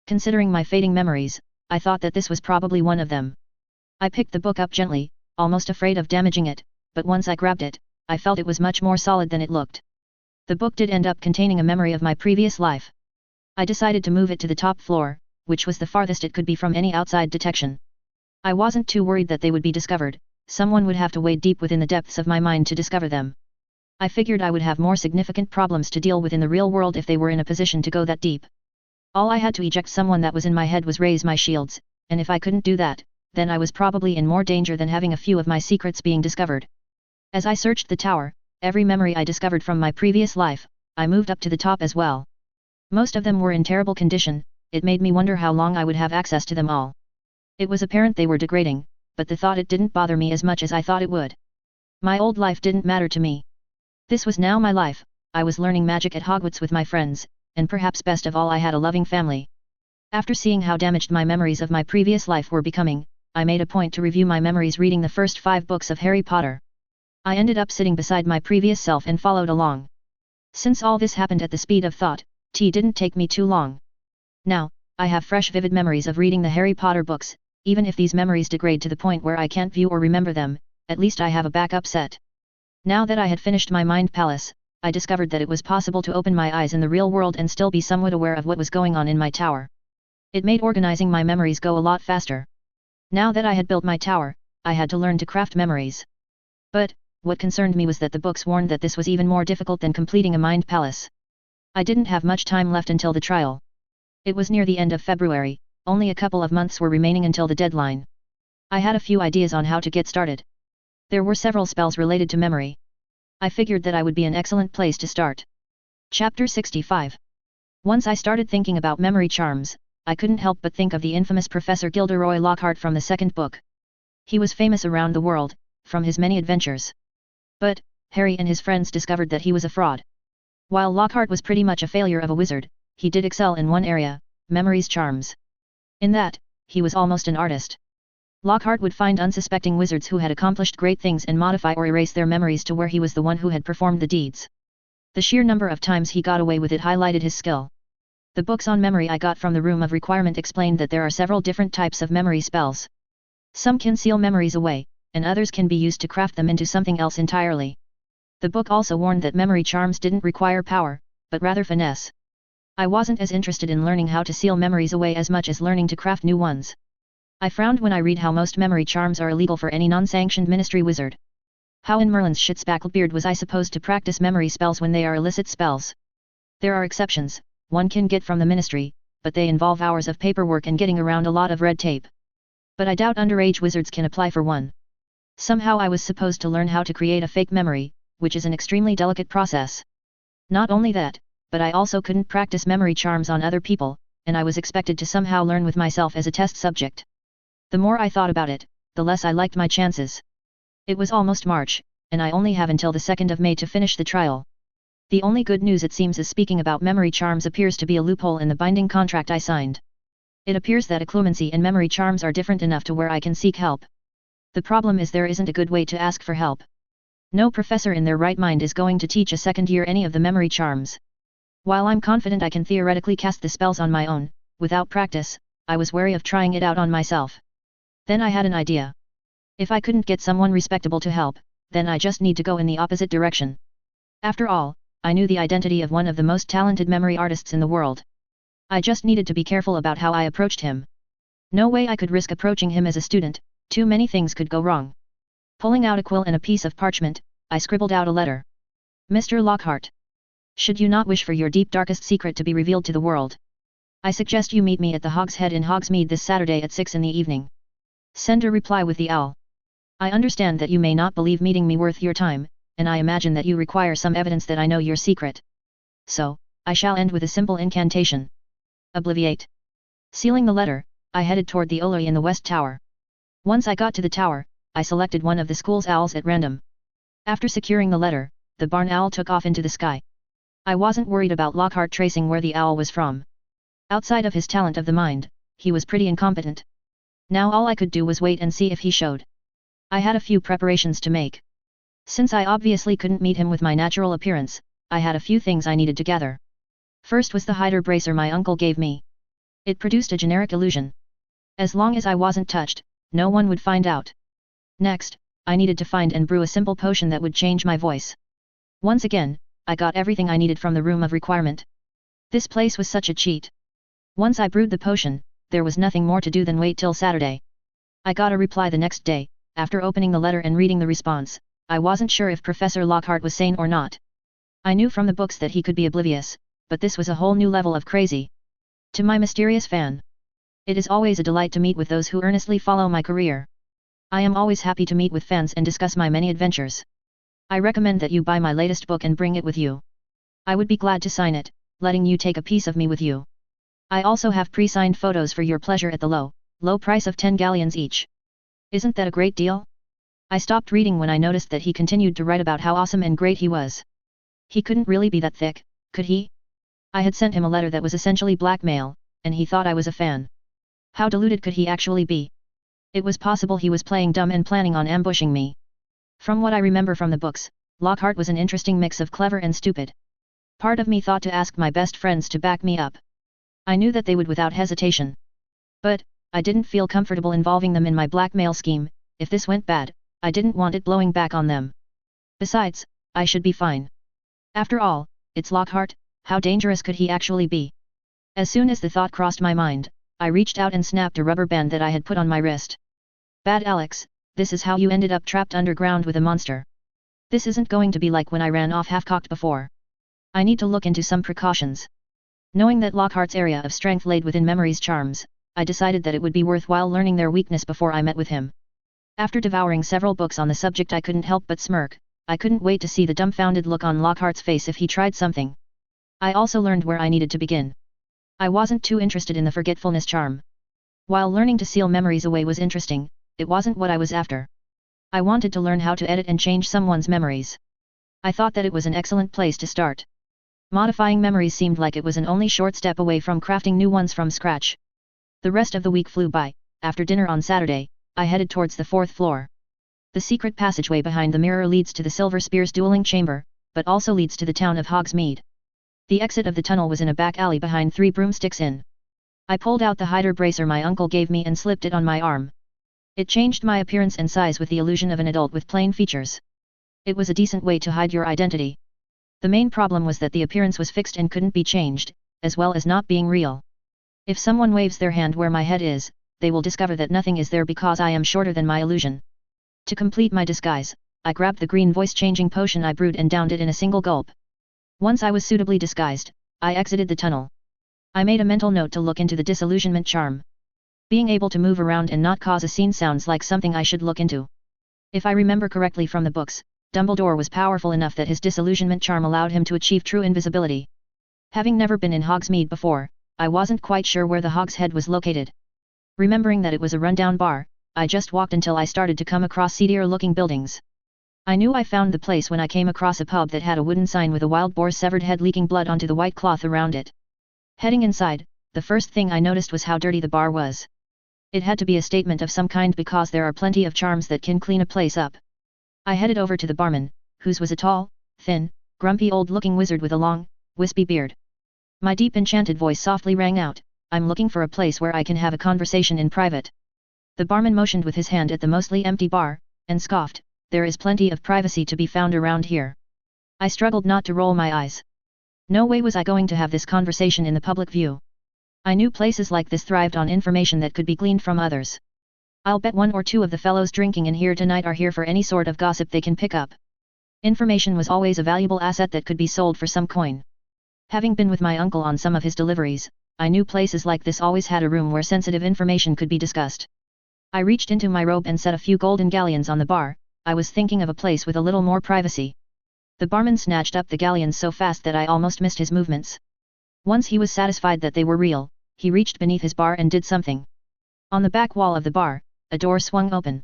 Considering my fading memories, I thought that this was probably one of them. I picked the book up gently, almost afraid of damaging it, but once I grabbed it, I felt it was much more solid than it looked. The book did end up containing a memory of my previous life. I decided to move it to the top floor, which was the farthest it could be from any outside detection. I wasn't too worried that they would be discovered. Someone would have to wade deep within the depths of my mind to discover them. I figured I would have more significant problems to deal with in the real world if they were in a position to go that deep. All I had to eject someone that was in my head was raise my shields, and if I couldn't do that, then I was probably in more danger than having a few of my secrets being discovered. As I searched the tower, every memory I discovered from my previous life, I moved up to the top as well. Most of them were in terrible condition. It made me wonder how long I would have access to them all. It was apparent they were degrading, but the thought it didn't bother me as much as I thought it would. My old life didn't matter to me. This was now my life. I was learning magic at Hogwarts with my friends, and perhaps best of all I had a loving family. After seeing how damaged my memories of my previous life were becoming, I made a point to review my memories reading the first 5 books of Harry Potter. I ended up sitting beside my previous self and followed along. Since all this happened at the speed of thought, it didn't take me too long. Now, I have fresh vivid memories of reading the Harry Potter books. Even if these memories degrade to the point where I can't view or remember them, at least I have a backup set. Now that I had finished my mind palace, I discovered that it was possible to open my eyes in the real world and still be somewhat aware of what was going on in my tower. It made organizing my memories go a lot faster. Now that I had built my tower, I had to learn to craft memories. But, what concerned me was that the books warned that this was even more difficult than completing a mind palace. I didn't have much time left until the trial. It was near the end of February, only a couple of months were remaining until the deadline. I had a few ideas on how to get started. There were several spells related to memory. I figured that I would be an excellent place to start. Chapter 65. Once I started thinking about memory charms, I couldn't help but think of the infamous Professor Gilderoy Lockhart from the second book. He was famous around the world, from his many adventures. But, Harry and his friends discovered that he was a fraud. While Lockhart was pretty much a failure of a wizard, he did excel in one area, memories charms. In that, he was almost an artist. Lockhart would find unsuspecting wizards who had accomplished great things and modify or erase their memories to where he was the one who had performed the deeds. The sheer number of times he got away with it highlighted his skill. The books on memory I got from the Room of Requirement explained that there are several different types of memory spells. Some can seal memories away, and others can be used to craft them into something else entirely. The book also warned that memory charms didn't require power, but rather finesse. I wasn't as interested in learning how to seal memories away as much as learning to craft new ones. I frowned when I read how most memory charms are illegal for any non-sanctioned ministry wizard. How in Merlin's shit-spackled beard was I supposed to practice memory spells when they are illicit spells? There are exceptions, one can get from the ministry, but they involve hours of paperwork and getting around a lot of red tape. But I doubt underage wizards can apply for one. Somehow I was supposed to learn how to create a fake memory, which is an extremely delicate process. Not only that, but I also couldn't practice memory charms on other people, and I was expected to somehow learn with myself as a test subject. The more I thought about it, the less I liked my chances. It was almost March, and I only have until the 2nd of May to finish the trial. The only good news it seems is speaking about memory charms appears to be a loophole in the binding contract I signed. It appears that occlumency and memory charms are different enough to where I can seek help. The problem is there isn't a good way to ask for help. No professor in their right mind is going to teach a second year any of the memory charms. While I'm confident I can theoretically cast the spells on my own, without practice, I was wary of trying it out on myself. Then I had an idea. If I couldn't get someone respectable to help, then I just need to go in the opposite direction. After all, I knew the identity of one of the most talented memory artists in the world. I just needed to be careful about how I approached him. No way I could risk approaching him as a student, too many things could go wrong. Pulling out a quill and a piece of parchment, I scribbled out a letter. Mr. Lockhart. Should you not wish for your deep darkest secret to be revealed to the world, I suggest you meet me at the Hog's Head in Hogsmeade this Saturday at 6 in the evening. Send a reply with the owl. I understand that you may not believe meeting me worth your time, and I imagine that you require some evidence that I know your secret. So, I shall end with a simple incantation. Obliviate. Sealing the letter, I headed toward the Oloy in the West Tower. Once I got to the tower, I selected one of the school's owls at random. After securing the letter, the barn owl took off into the sky. I wasn't worried about Lockhart tracing where the owl was from. Outside of his talent of the mind, he was pretty incompetent. Now all I could do was wait and see if he showed. I had a few preparations to make. Since I obviously couldn't meet him with my natural appearance, I had a few things I needed to gather. First was the hider bracer my uncle gave me. It produced a generic illusion. As long as I wasn't touched, no one would find out. Next, I needed to find and brew a simple potion that would change my voice. Once again, I got everything I needed from the Room of Requirement. This place was such a cheat. Once I brewed the potion, there was nothing more to do than wait till Saturday. I got a reply the next day. After opening the letter and reading the response, I wasn't sure if Professor Lockhart was sane or not. I knew from the books that he could be oblivious, but this was a whole new level of crazy. To my mysterious fan. It is always a delight to meet with those who earnestly follow my career. I am always happy to meet with fans and discuss my many adventures. I recommend that you buy my latest book and bring it with you. I would be glad to sign it, letting you take a piece of me with you. I also have pre-signed photos for your pleasure at the low price of 10 galleons each. Isn't that a great deal? I stopped reading when I noticed that he continued to write about how awesome and great he was. He couldn't really be that thick, could he? I had sent him a letter that was essentially blackmail, and he thought I was a fan. How deluded could he actually be? It was possible he was playing dumb and planning on ambushing me. From what I remember from the books, Lockhart was an interesting mix of clever and stupid. Part of me thought to ask my best friends to back me up. I knew that they would without hesitation. But, I didn't feel comfortable involving them in my blackmail scheme. If this went bad, I didn't want it blowing back on them. Besides, I should be fine. After all, it's Lockhart, how dangerous could he actually be? As soon as the thought crossed my mind, I reached out and snapped a rubber band that I had put on my wrist. Bad Alex, this is how you ended up trapped underground with a monster. This isn't going to be like when I ran off half-cocked before. I need to look into some precautions. Knowing that Lockhart's area of strength laid within memory's charms, I decided that it would be worthwhile learning their weakness before I met with him. After devouring several books on the subject, I couldn't help but smirk. I couldn't wait to see the dumbfounded look on Lockhart's face if he tried something. I also learned where I needed to begin. I wasn't too interested in the forgetfulness charm. While learning to seal memories away was interesting, it wasn't what I was after. I wanted to learn how to edit and change someone's memories. I thought that it was an excellent place to start. Modifying memories seemed like it was an only short step away from crafting new ones from scratch. The rest of the week flew by. After dinner on Saturday, I headed towards the 4th floor. The secret passageway behind the mirror leads to the Silver Spear's dueling chamber, but also leads to the town of Hogsmeade. The exit of the tunnel was in a back alley behind 3 broomsticks in. I pulled out the hider bracer my uncle gave me and slipped it on my arm. It changed my appearance and size with the illusion of an adult with plain features. It was a decent way to hide your identity. The main problem was that the appearance was fixed and couldn't be changed, as well as not being real. If someone waves their hand where my head is, they will discover that nothing is there because I am shorter than my illusion. To complete my disguise, I grabbed the green voice-changing potion I brewed and downed it in a single gulp. Once I was suitably disguised, I exited the tunnel. I made a mental note to look into the disillusionment charm. Being able to move around and not cause a scene sounds like something I should look into. If I remember correctly from the books, Dumbledore was powerful enough that his disillusionment charm allowed him to achieve true invisibility. Having never been in Hogsmeade before, I wasn't quite sure where the Hog's Head was located. Remembering that it was a rundown bar, I just walked until I started to come across seedier-looking buildings. I knew I found the place when I came across a pub that had a wooden sign with a wild boar's severed head leaking blood onto the white cloth around it. Heading inside, the first thing I noticed was how dirty the bar was. It had to be a statement of some kind because there are plenty of charms that can clean a place up. I headed over to the barman, whose was a tall, thin, grumpy old-looking wizard with a long, wispy beard. My deep enchanted voice softly rang out, "I'm looking for a place where I can have a conversation in private." The barman motioned with his hand at the mostly empty bar, and scoffed, "There is plenty of privacy to be found around here." I struggled not to roll my eyes. No way was I going to have this conversation in the public view. I knew places like this thrived on information that could be gleaned from others. I'll bet 1 or 2 of the fellows drinking in here tonight are here for any sort of gossip they can pick up. Information was always a valuable asset that could be sold for some coin. Having been with my uncle on some of his deliveries, I knew places like this always had a room where sensitive information could be discussed. I reached into my robe and set a few golden galleons on the bar. I was thinking of a place with a little more privacy. The barman snatched up the galleons so fast that I almost missed his movements. Once he was satisfied that they were real, he reached beneath his bar and did something. On the back wall of the bar, a door swung open.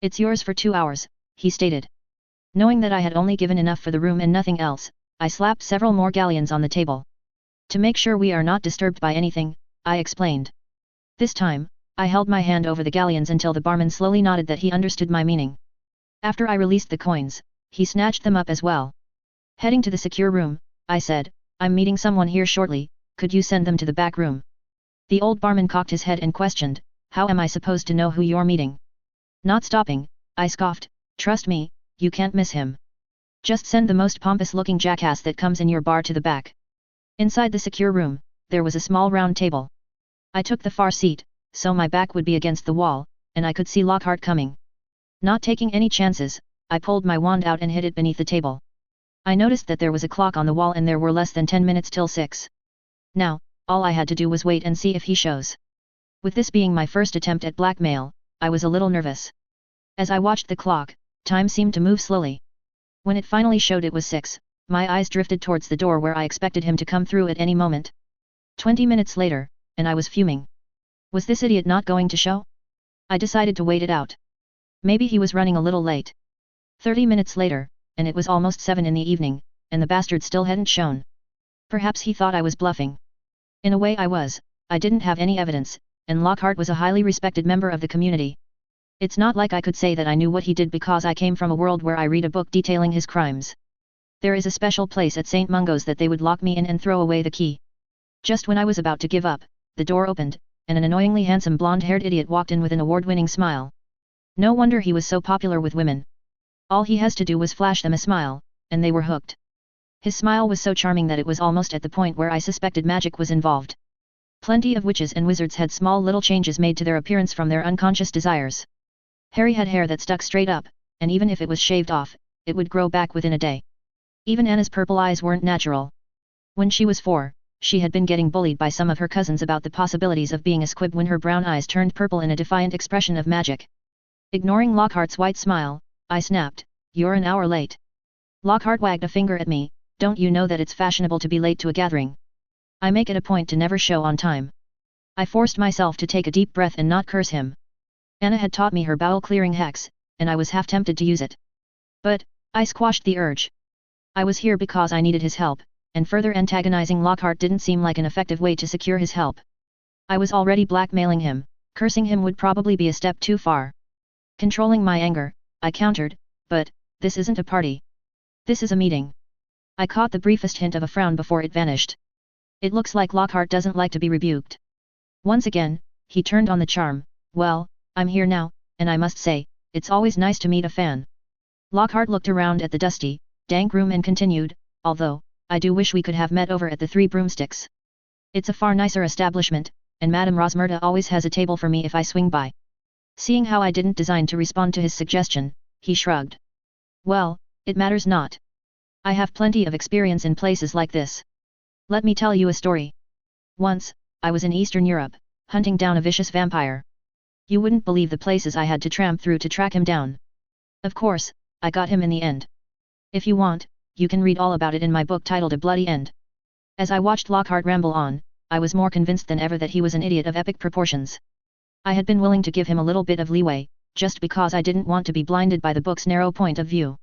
"It's yours for 2 hours, he stated. Knowing that I had only given enough for the room and nothing else, I slapped several more galleons on the table. "To make sure we are not disturbed by anything," I explained. This time, I held my hand over the galleons until the barman slowly nodded that he understood my meaning. After I released the coins, he snatched them up as well. Heading to the secure room, I said, "I'm meeting someone here shortly, could you send them to the back room?" The old barman cocked his head and questioned, "How am I supposed to know who you're meeting?" Not stopping, I scoffed, "Trust me, you can't miss him. Just send the most pompous-looking jackass that comes in your bar to the back." Inside the secure room, there was a small round table. I took the far seat, so my back would be against the wall, and I could see Lockhart coming. Not taking any chances, I pulled my wand out and hid it beneath the table. I noticed that there was a clock on the wall and there were less than 10 minutes till 6. Now, all I had to do was wait and see if he shows. With this being my first attempt at blackmail, I was a little nervous. As I watched the clock, time seemed to move slowly. When it finally showed it was 6, my eyes drifted towards the door where I expected him to come through at any moment. 20 minutes later, and I was fuming. Was this idiot not going to show? I decided to wait it out. Maybe he was running a little late. 30 minutes later, and it was almost 7 in the evening, and the bastard still hadn't shown. Perhaps he thought I was bluffing. In a way I was. I didn't have any evidence, and Lockhart was a highly respected member of the community. It's not like I could say that I knew what he did because I came from a world where I read a book detailing his crimes. There is a special place at St. Mungo's that they would lock me in and throw away the key. Just when I was about to give up, the door opened, and an annoyingly handsome blonde-haired idiot walked in with an award-winning smile. No wonder he was so popular with women. All he has to do was flash them a smile, and they were hooked. His smile was so charming that it was almost at the point where I suspected magic was involved. Plenty of witches and wizards had small little changes made to their appearance from their unconscious desires. Harry had hair that stuck straight up, and even if it was shaved off, it would grow back within a day. Even Anna's purple eyes weren't natural. When she was 4, she had been getting bullied by some of her cousins about the possibilities of being a squib when her brown eyes turned purple in a defiant expression of magic. Ignoring Lockhart's white smile, I snapped, "You're an hour late." Lockhart wagged a finger at me. "Don't you know that it's fashionable to be late to a gathering? I make it a point to never show on time." I forced myself to take a deep breath and not curse him. Anna had taught me her bowel-clearing hex, and I was half tempted to use it. But, I squashed the urge. I was here because I needed his help, and further antagonizing Lockhart didn't seem like an effective way to secure his help. I was already blackmailing him, cursing him would probably be a step too far. Controlling my anger, I countered, "But, this isn't a party. This is a meeting." I caught the briefest hint of a frown before it vanished. It looks like Lockhart doesn't like to be rebuked. Once again, he turned on the charm. "Well, I'm here now, and I must say, it's always nice to meet a fan." Lockhart looked around at the dusty, dank room and continued, "Although, I do wish we could have met over at the Three Broomsticks. It's a far nicer establishment, and Madame Rosmerta always has a table for me if I swing by." Seeing how I didn't design to respond to his suggestion, he shrugged. "Well, it matters not. I have plenty of experience in places like this. Let me tell you a story. Once, I was in Eastern Europe, hunting down a vicious vampire. You wouldn't believe the places I had to tramp through to track him down. Of course, I got him in the end. If you want, you can read all about it in my book titled A Bloody End." As I watched Lockhart ramble on, I was more convinced than ever that he was an idiot of epic proportions. I had been willing to give him a little bit of leeway, just because I didn't want to be blinded by the book's narrow point of view.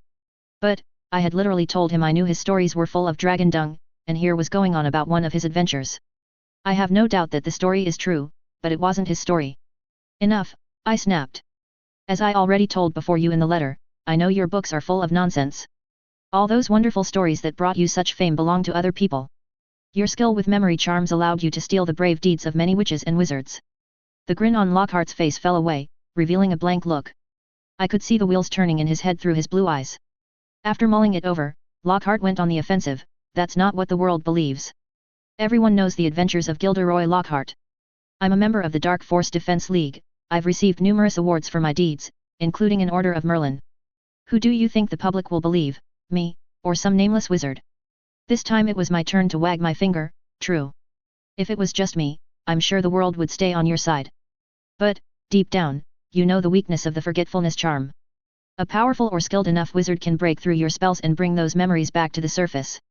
But, I had literally told him I knew his stories were full of dragon dung, and here was going on about one of his adventures. I have no doubt that the story is true, but it wasn't his story. "Enough," I snapped. "As I already told before you in the letter, I know your books are full of nonsense. All those wonderful stories that brought you such fame belong to other people. Your skill with memory charms allowed you to steal the brave deeds of many witches and wizards." The grin on Lockhart's face fell away, revealing a blank look. I could see the wheels turning in his head through his blue eyes. After mulling it over, Lockhart went on the offensive. "That's not what the world believes. Everyone knows the adventures of Gilderoy Lockhart. I'm a member of the Dark Force Defense League. I've received numerous awards for my deeds, including an Order of Merlin. Who do you think the public will believe, me, or some nameless wizard?" This time it was my turn to wag my finger. "True. If it was just me, I'm sure the world would stay on your side. But, deep down, you know the weakness of the forgetfulness charm. A powerful or skilled enough wizard can break through your spells and bring those memories back to the surface.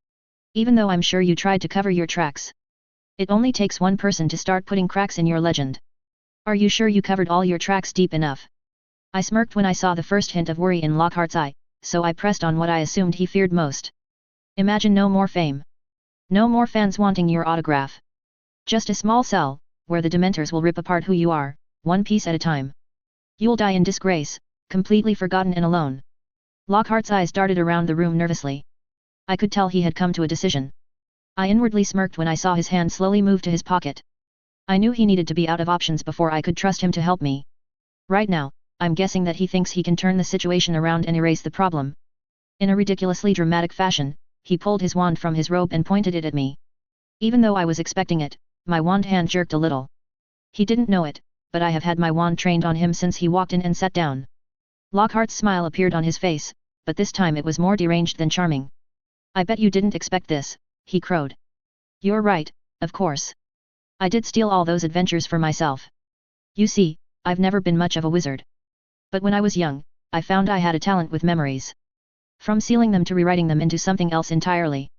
Even though I'm sure you tried to cover your tracks. It only takes one person to start putting cracks in your legend. Are you sure you covered all your tracks deep enough?" I smirked when I saw the first hint of worry in Lockhart's eye, so I pressed on what I assumed he feared most. "Imagine no more fame. No more fans wanting your autograph. Just a small cell, where the Dementors will rip apart who you are, one piece at a time. You'll die in disgrace, completely forgotten and alone." Lockhart's eyes darted around the room nervously. I could tell he had come to a decision. I inwardly smirked when I saw his hand slowly move to his pocket. I knew he needed to be out of options before I could trust him to help me. Right now, I'm guessing that he thinks he can turn the situation around and erase the problem. In a ridiculously dramatic fashion, he pulled his wand from his robe and pointed it at me. Even though I was expecting it, my wand hand jerked a little. He didn't know it, but I have had my wand trained on him since he walked in and sat down. Lockhart's smile appeared on his face, but this time it was more deranged than charming. "I bet you didn't expect this," he crowed. "You're right, of course. I did steal all those adventures for myself. You see, I've never been much of a wizard. But when I was young, I found I had a talent with memories. From sealing them to rewriting them into something else entirely.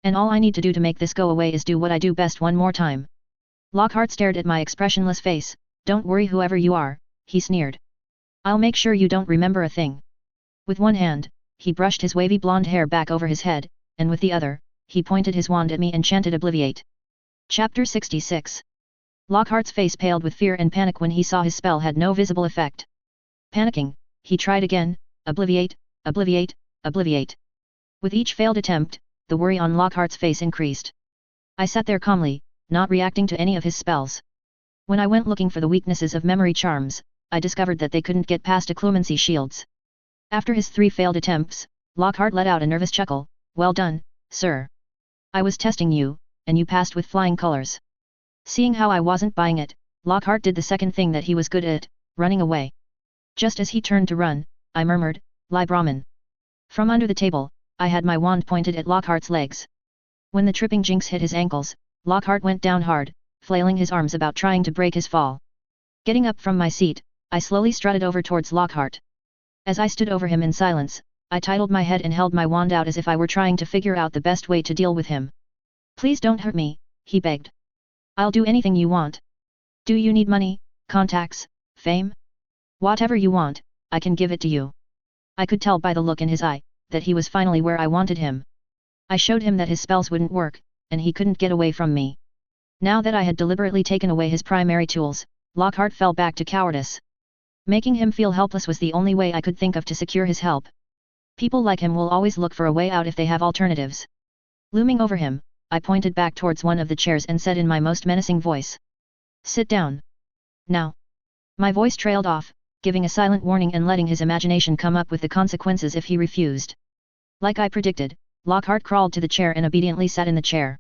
And all I need to do to make this go away is do what I do best one more time. Lockhart stared at my expressionless face. Don't worry whoever you are, he sneered. I'll make sure you don't remember a thing. With one hand, he brushed his wavy blonde hair back over his head, and with the other, he pointed his wand at me and chanted Obliviate. Chapter 66. Lockhart's face paled with fear and panic when he saw his spell had no visible effect. Panicking, he tried again, Obliviate, Obliviate, Obliviate. With each failed attempt, the worry on Lockhart's face increased. I sat there calmly, not reacting to any of his spells. When I went looking for the weaknesses of memory charms, I discovered that they couldn't get past occlumency shields. After his 3 failed attempts, Lockhart let out a nervous chuckle. Well done, sir. I was testing you, and you passed with flying colors. Seeing how I wasn't buying it, Lockhart did the second thing that he was good at, running away. Just as he turned to run, I murmured, Lie Brahmin. From under the table, I had my wand pointed at Lockhart's legs. When the tripping jinx hit his ankles, Lockhart went down hard, flailing his arms about trying to break his fall. Getting up from my seat, I slowly strutted over towards Lockhart. As I stood over him in silence, I titled my head and held my wand out as if I were trying to figure out the best way to deal with him. Please don't hurt me, he begged. I'll do anything you want. Do you need money, contacts, fame? Whatever you want, I can give it to you. I could tell by the look in his eye, that he was finally where I wanted him. I showed him that his spells wouldn't work, and he couldn't get away from me. Now that I had deliberately taken away his primary tools, Lockhart fell back to cowardice. Making him feel helpless was the only way I could think of to secure his help. People like him will always look for a way out if they have alternatives. Looming over him, I pointed back towards one of the chairs and said in my most menacing voice. Sit down. Now. My voice trailed off, giving a silent warning and letting his imagination come up with the consequences if he refused. Like I predicted, Lockhart crawled to the chair and obediently sat in the chair.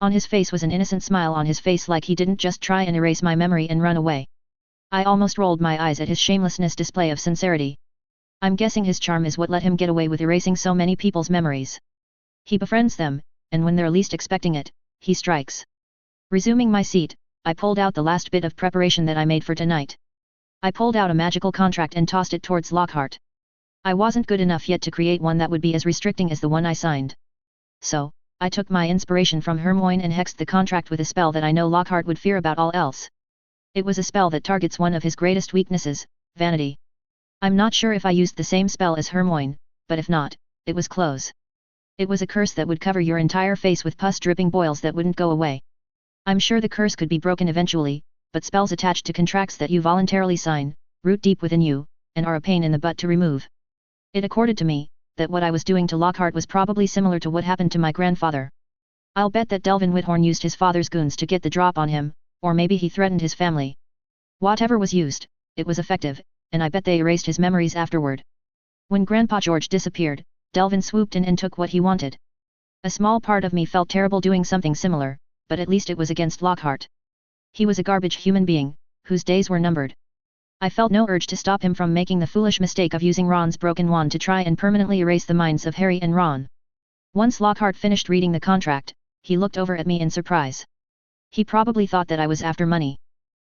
On his face was an innocent smile on his face, like he didn't just try and erase my memory and run away. I almost rolled my eyes at his shamelessness display of sincerity. I'm guessing his charm is what let him get away with erasing so many people's memories. He befriends them, and when they're least expecting it, he strikes. Resuming my seat, I pulled out the last bit of preparation that I made for tonight. I pulled out a magical contract and tossed it towards Lockhart. I wasn't good enough yet to create one that would be as restricting as the one I signed. So, I took my inspiration from Hermione and hexed the contract with a spell that I know Lockhart would fear about all else. It was a spell that targets one of his greatest weaknesses, vanity. I'm not sure if I used the same spell as Hermione, but if not, it was close. It was a curse that would cover your entire face with pus-dripping boils that wouldn't go away. I'm sure the curse could be broken eventually, but spells attached to contracts that you voluntarily sign, root deep within you, and are a pain in the butt to remove. It accorded to me, that what I was doing to Lockhart was probably similar to what happened to my grandfather. I'll bet that Delvin Whithorn used his father's goons to get the drop on him, or maybe he threatened his family. Whatever was used, it was effective, and I bet they erased his memories afterward. When Grandpa George disappeared, Delvin swooped in and took what he wanted. A small part of me felt terrible doing something similar, but at least it was against Lockhart. He was a garbage human being, whose days were numbered. I felt no urge to stop him from making the foolish mistake of using Ron's broken wand to try and permanently erase the minds of Harry and Ron. Once Lockhart finished reading the contract, he looked over at me in surprise. He probably thought that I was after money.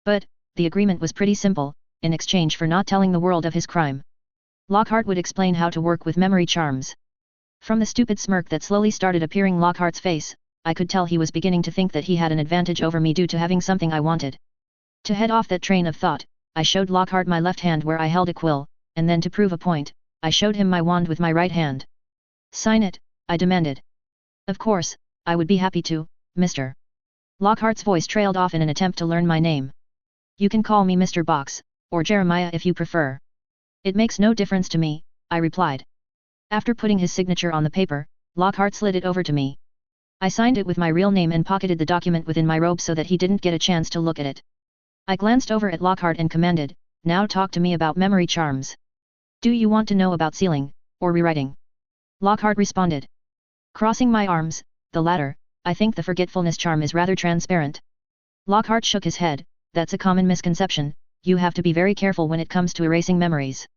But, the agreement was pretty simple, in exchange for not telling the world of his crime. Lockhart would explain how to work with memory charms. From the stupid smirk that slowly started appearing Lockhart's face, I could tell he was beginning to think that he had an advantage over me due to having something I wanted. To head off that train of thought, I showed Lockhart my left hand where I held a quill, and then to prove a point, I showed him my wand with my right hand. Sign it, I demanded. Of course, I would be happy to, Mr. Lockhart's voice trailed off in an attempt to learn my name. You can call me Mr. Box, or Jeremiah if you prefer. It makes no difference to me, I replied. After putting his signature on the paper, Lockhart slid it over to me. I signed it with my real name and pocketed the document within my robe so that he didn't get a chance to look at it. I glanced over at Lockhart and commanded, now talk to me about memory charms. Do you want to know about sealing, or rewriting? Lockhart responded. Crossing my arms, the latter, I think the forgetfulness charm is rather transparent. Lockhart shook his head, that's a common misconception, you have to be very careful when it comes to erasing memories.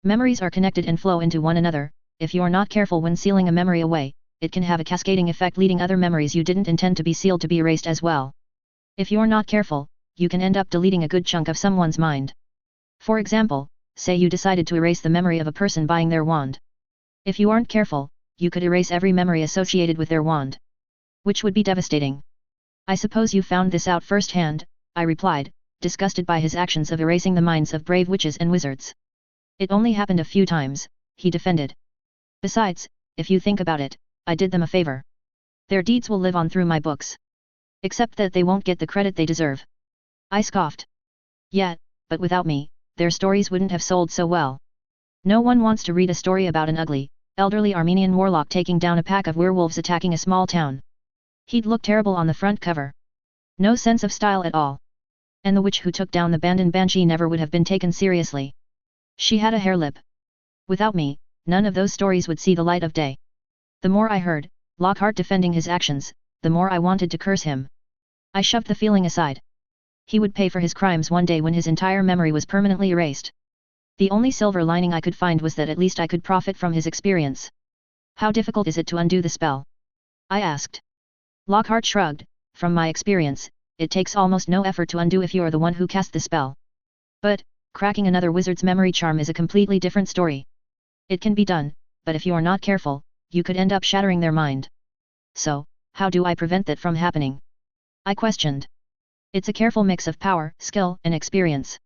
Memories are connected and flow into one another, if you're not careful when sealing a memory away, it can have a cascading effect leading other memories you didn't intend to be sealed to be erased as well. If you're not careful, you can end up deleting a good chunk of someone's mind. For example, say you decided to erase the memory of a person buying their wand. If you aren't careful, you could erase every memory associated with their wand, which would be devastating. I suppose you found this out firsthand, I replied, disgusted by his actions of erasing the minds of brave witches and wizards. It only happened a few times, he defended. Besides, if you think about it, I did them a favor. Their deeds will live on through my books. Except that they won't get the credit they deserve. I scoffed. Yeah, but without me, their stories wouldn't have sold so well. No one wants to read a story about an ugly, elderly Armenian warlock taking down a pack of werewolves attacking a small town. He'd look terrible on the front cover. No sense of style at all. And the witch who took down the Bandhan Banshee never would have been taken seriously. She had a hair lip. Without me, none of those stories would see the light of day. The more I heard Lockhart defending his actions, the more I wanted to curse him. I shoved the feeling aside. He would pay for his crimes one day when his entire memory was permanently erased. The only silver lining I could find was that at least I could profit from his experience. How difficult is it to undo the spell? I asked. Lockhart shrugged. From my experience, it takes almost no effort to undo if you are the one who cast the spell. But, cracking another wizard's memory charm is a completely different story. It can be done, but if you are not careful, you could end up shattering their mind. So, how do I prevent that from happening? I questioned. It's a careful mix of power, skill, and experience.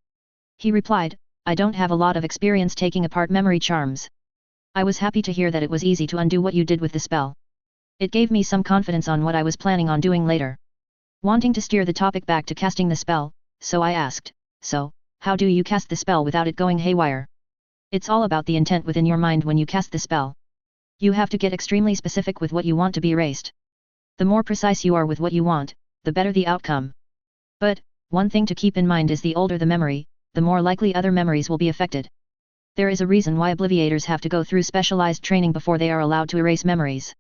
He replied, I don't have a lot of experience taking apart memory charms. I was happy to hear that it was easy to undo what you did with the spell. It gave me some confidence on what I was planning on doing later. Wanting to steer the topic back to casting the spell, so I asked, so, how do you cast the spell without it going haywire? It's all about the intent within your mind when you cast the spell. You have to get extremely specific with what you want to be erased. The more precise you are with what you want, the better the outcome. But, one thing to keep in mind is the older the memory, the more likely other memories will be affected. There is a reason why obliviators have to go through specialized training before they are allowed to erase memories.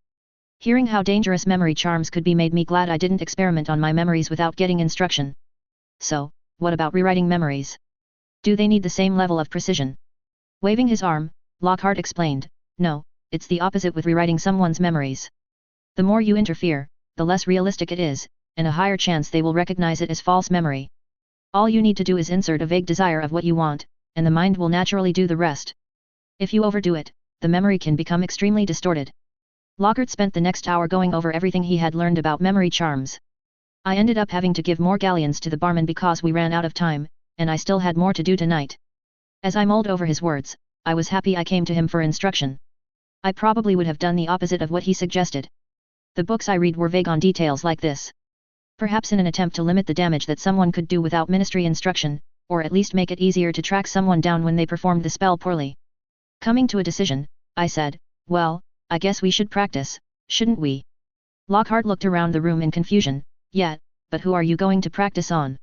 Hearing how dangerous memory charms could be made me glad I didn't experiment on my memories without getting instruction. So, what about rewriting memories? Do they need the same level of precision? Waving his arm, Lockhart explained, no, it's the opposite with rewriting someone's memories. The more you interfere, the less realistic it is, and a higher chance they will recognize it as false memory. All you need to do is insert a vague desire of what you want, and the mind will naturally do the rest. If you overdo it, the memory can become extremely distorted. Lockhart spent the next hour going over everything he had learned about memory charms. I ended up having to give more galleons to the barman because we ran out of time, and I still had more to do tonight. As I mulled over his words, I was happy I came to him for instruction. I probably would have done the opposite of what he suggested. The books I read were vague on details like this. Perhaps in an attempt to limit the damage that someone could do without ministry instruction, or at least make it easier to track someone down when they performed the spell poorly. Coming to a decision, I said, well, I guess we should practice, shouldn't we? Lockhart looked around the room in confusion. Yeah, but who are you going to practice on?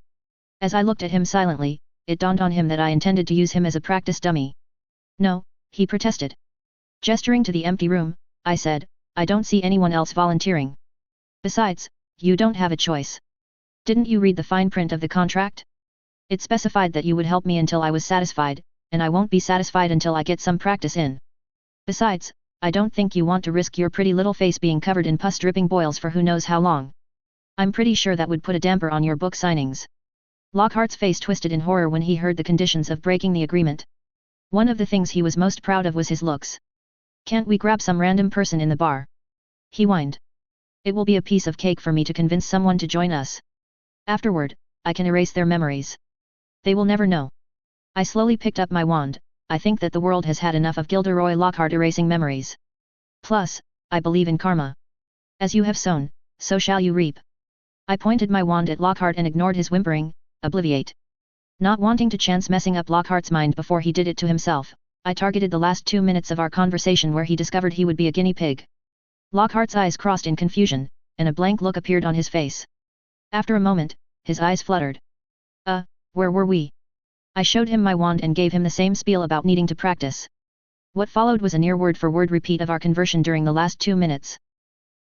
As I looked at him silently, it dawned on him that I intended to use him as a practice dummy. No, he protested. Gesturing to the empty room, I said, I don't see anyone else volunteering. Besides, you don't have a choice. Didn't you read the fine print of the contract? It specified that you would help me until I was satisfied, and I won't be satisfied until I get some practice in. Besides, I don't think you want to risk your pretty little face being covered in pus-dripping boils for who knows how long. I'm pretty sure that would put a damper on your book signings. Lockhart's face twisted in horror when he heard the conditions of breaking the agreement. One of the things he was most proud of was his looks. Can't we grab some random person in the bar? He whined. It will be a piece of cake for me to convince someone to join us. Afterward, I can erase their memories. They will never know. I slowly picked up my wand. I think that the world has had enough of Gilderoy Lockhart erasing memories. Plus, I believe in karma. As you have sown, so shall you reap. I pointed my wand at Lockhart and ignored his whimpering, obliviate. Not wanting to chance messing up Lockhart's mind before he did it to himself, I targeted the last 2 minutes of our conversation where he discovered he would be a guinea pig. Lockhart's eyes crossed in confusion, and a blank look appeared on his face. After a moment, his eyes fluttered. Where were we? I showed him my wand and gave him the same spiel about needing to practice. What followed was a near word-for-word repeat of our conversion during the last 2 minutes.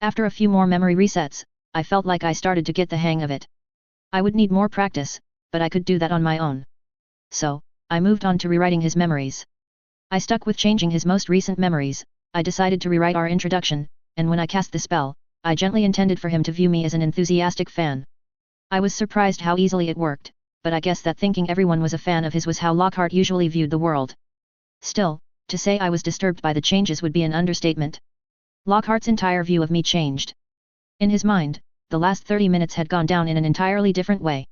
After a few more memory resets, I felt like I started to get the hang of it. I would need more practice, but I could do that on my own. So, I moved on to rewriting his memories. I stuck with changing his most recent memories. I decided to rewrite our introduction, and when I cast the spell, I gently intended for him to view me as an enthusiastic fan. I was surprised how easily it worked, but I guess that thinking everyone was a fan of his was how Lockhart usually viewed the world. Still, to say I was disturbed by the changes would be an understatement. Lockhart's entire view of me changed. In his mind, the last 30 minutes had gone down in an entirely different way.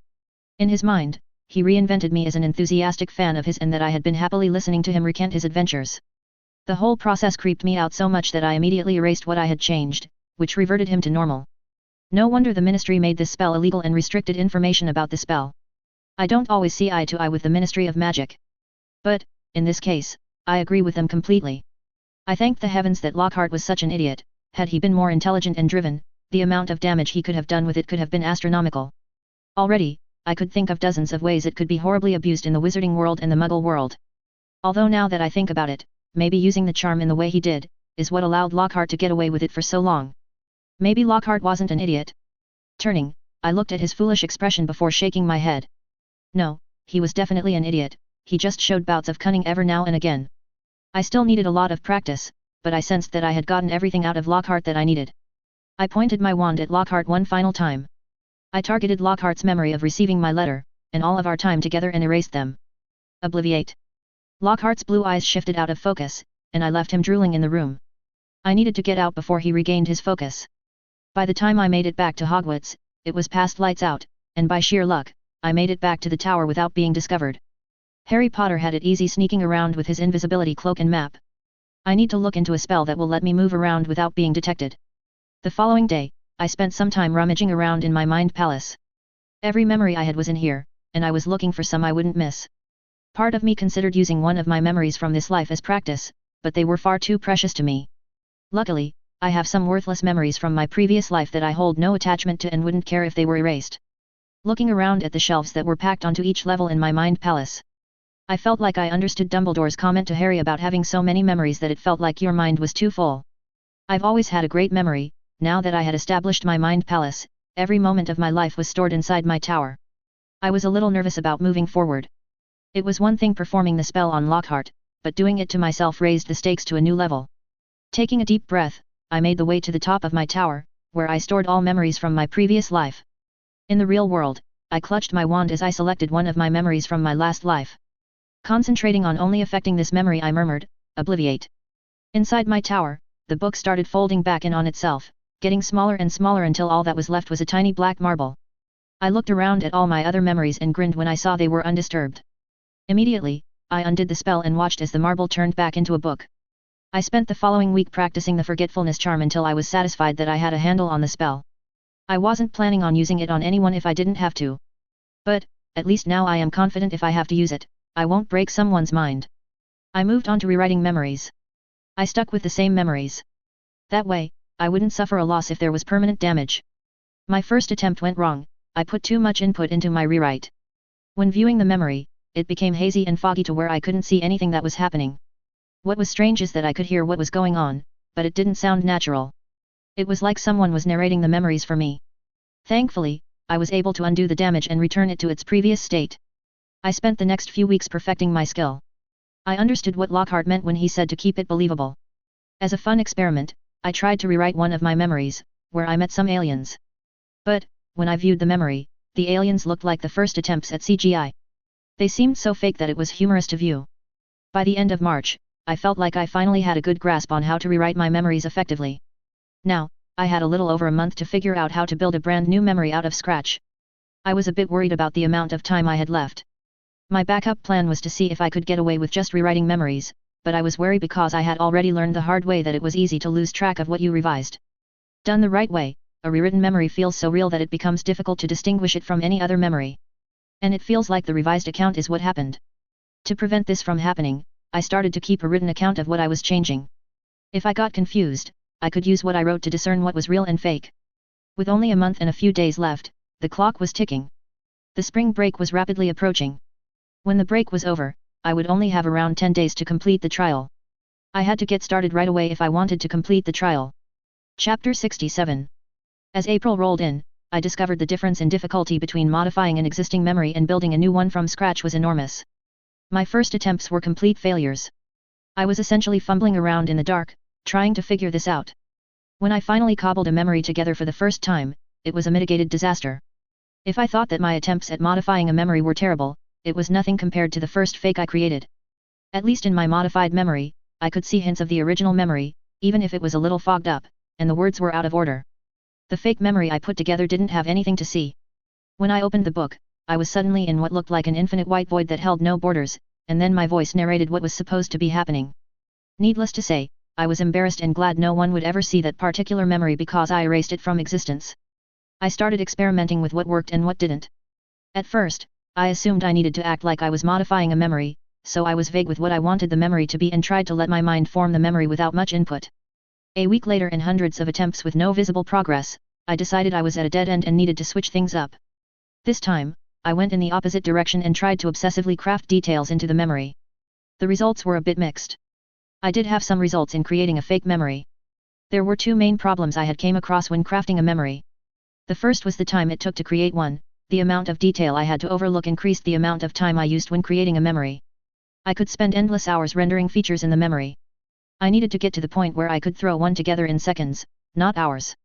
In his mind, he reinvented me as an enthusiastic fan of his and that I had been happily listening to him recount his adventures. The whole process creeped me out so much that I immediately erased what I had changed, which reverted him to normal. No wonder the ministry made this spell illegal and restricted information about the spell. I don't always see eye to eye with the Ministry of Magic. But, in this case, I agree with them completely. I thank the heavens that Lockhart was such an idiot. Had he been more intelligent and driven, the amount of damage he could have done with it could have been astronomical. Already, I could think of dozens of ways it could be horribly abused in the wizarding world and the muggle world. Although now that I think about it, maybe using the charm in the way he did, is what allowed Lockhart to get away with it for so long. Maybe Lockhart wasn't an idiot. Turning, I looked at his foolish expression before shaking my head. No, he was definitely an idiot, he just showed bouts of cunning every now and again. I still needed a lot of practice, but I sensed that I had gotten everything out of Lockhart that I needed. I pointed my wand at Lockhart one final time. I targeted Lockhart's memory of receiving my letter, and all of our time together and erased them. Obliviate. Lockhart's blue eyes shifted out of focus, and I left him drooling in the room. I needed to get out before he regained his focus. By the time I made it back to Hogwarts, it was past lights out, and by sheer luck, I made it back to the tower without being discovered. Harry Potter had it easy sneaking around with his invisibility cloak and map. I need to look into a spell that will let me move around without being detected. The following day, I spent some time rummaging around in my mind palace. Every memory I had was in here, and I was looking for some I wouldn't miss. Part of me considered using one of my memories from this life as practice, but they were far too precious to me. Luckily, I have some worthless memories from my previous life that I hold no attachment to and wouldn't care if they were erased. Looking around at the shelves that were packed onto each level in my mind palace, I felt like I understood Dumbledore's comment to Harry about having so many memories that it felt like your mind was too full. I've always had a great memory. Now that I had established my mind palace, every moment of my life was stored inside my tower. I was a little nervous about moving forward. It was one thing performing the spell on Lockhart, but doing it to myself raised the stakes to a new level. Taking a deep breath, I made the way to the top of my tower, where I stored all memories from my previous life. In the real world, I clutched my wand as I selected one of my memories from my last life. Concentrating on only affecting this memory, I murmured, "Obliviate." Inside my tower, the book started folding back in on itself, getting smaller and smaller until all that was left was a tiny black marble. I looked around at all my other memories and grinned when I saw they were undisturbed. Immediately, I undid the spell and watched as the marble turned back into a book. I spent the following week practicing the forgetfulness charm until I was satisfied that I had a handle on the spell. I wasn't planning on using it on anyone if I didn't have to. But, at least now I am confident if I have to use it, I won't break someone's mind. I moved on to rewriting memories. I stuck with the same memories. That way, I wouldn't suffer a loss if there was permanent damage. My first attempt went wrong. I put too much input into my rewrite. When viewing the memory, it became hazy and foggy to where I couldn't see anything that was happening. What was strange is that I could hear what was going on, but it didn't sound natural. It was like someone was narrating the memories for me. Thankfully, I was able to undo the damage and return it to its previous state. I spent the next few weeks perfecting my skill. I understood what Lockhart meant when he said to keep it believable. As a fun experiment, I tried to rewrite one of my memories, where I met some aliens. But, when I viewed the memory, the aliens looked like the first attempts at CGI. They seemed so fake that it was humorous to view. By the end of March, I felt like I finally had a good grasp on how to rewrite my memories effectively. Now, I had a little over a month to figure out how to build a brand new memory out of scratch. I was a bit worried about the amount of time I had left. My backup plan was to see if I could get away with just rewriting memories, but I was wary because I had already learned the hard way that it was easy to lose track of what you revised. Done the right way, a rewritten memory feels so real that it becomes difficult to distinguish it from any other memory. And it feels like the revised account is what happened. To prevent this from happening, I started to keep a written account of what I was changing. If I got confused, I could use what I wrote to discern what was real and fake. With only a month and a few days left, the clock was ticking. The spring break was rapidly approaching. When the break was over, I would only have around 10 days to complete the trial. I had to get started right away if I wanted to complete the trial. Chapter 67. As April rolled in, I discovered the difference in difficulty between modifying an existing memory and building a new one from scratch was enormous. My first attempts were complete failures. I was essentially fumbling around in the dark, trying to figure this out. When I finally cobbled a memory together for the first time, it was a mitigated disaster. If I thought that my attempts at modifying a memory were terrible, it was nothing compared to the first fake I created. At least in my modified memory, I could see hints of the original memory, even if it was a little fogged up, and the words were out of order. The fake memory I put together didn't have anything to see. When I opened the book, I was suddenly in what looked like an infinite white void that held no borders, and then my voice narrated what was supposed to be happening. Needless to say, I was embarrassed and glad no one would ever see that particular memory because I erased it from existence. I started experimenting with what worked and what didn't. At first, I assumed I needed to act like I was modifying a memory, so I was vague with what I wanted the memory to be and tried to let my mind form the memory without much input. A week later and hundreds of attempts with no visible progress, I decided I was at a dead end and needed to switch things up. This time, I went in the opposite direction and tried to obsessively craft details into the memory. The results were a bit mixed. I did have some results in creating a fake memory. There were two main problems I had came across when crafting a memory. The first was the time it took to create one. The amount of detail I had to overlook increased the amount of time I used when creating a memory. I could spend endless hours rendering features in the memory. I needed to get to the point where I could throw one together in seconds, not hours.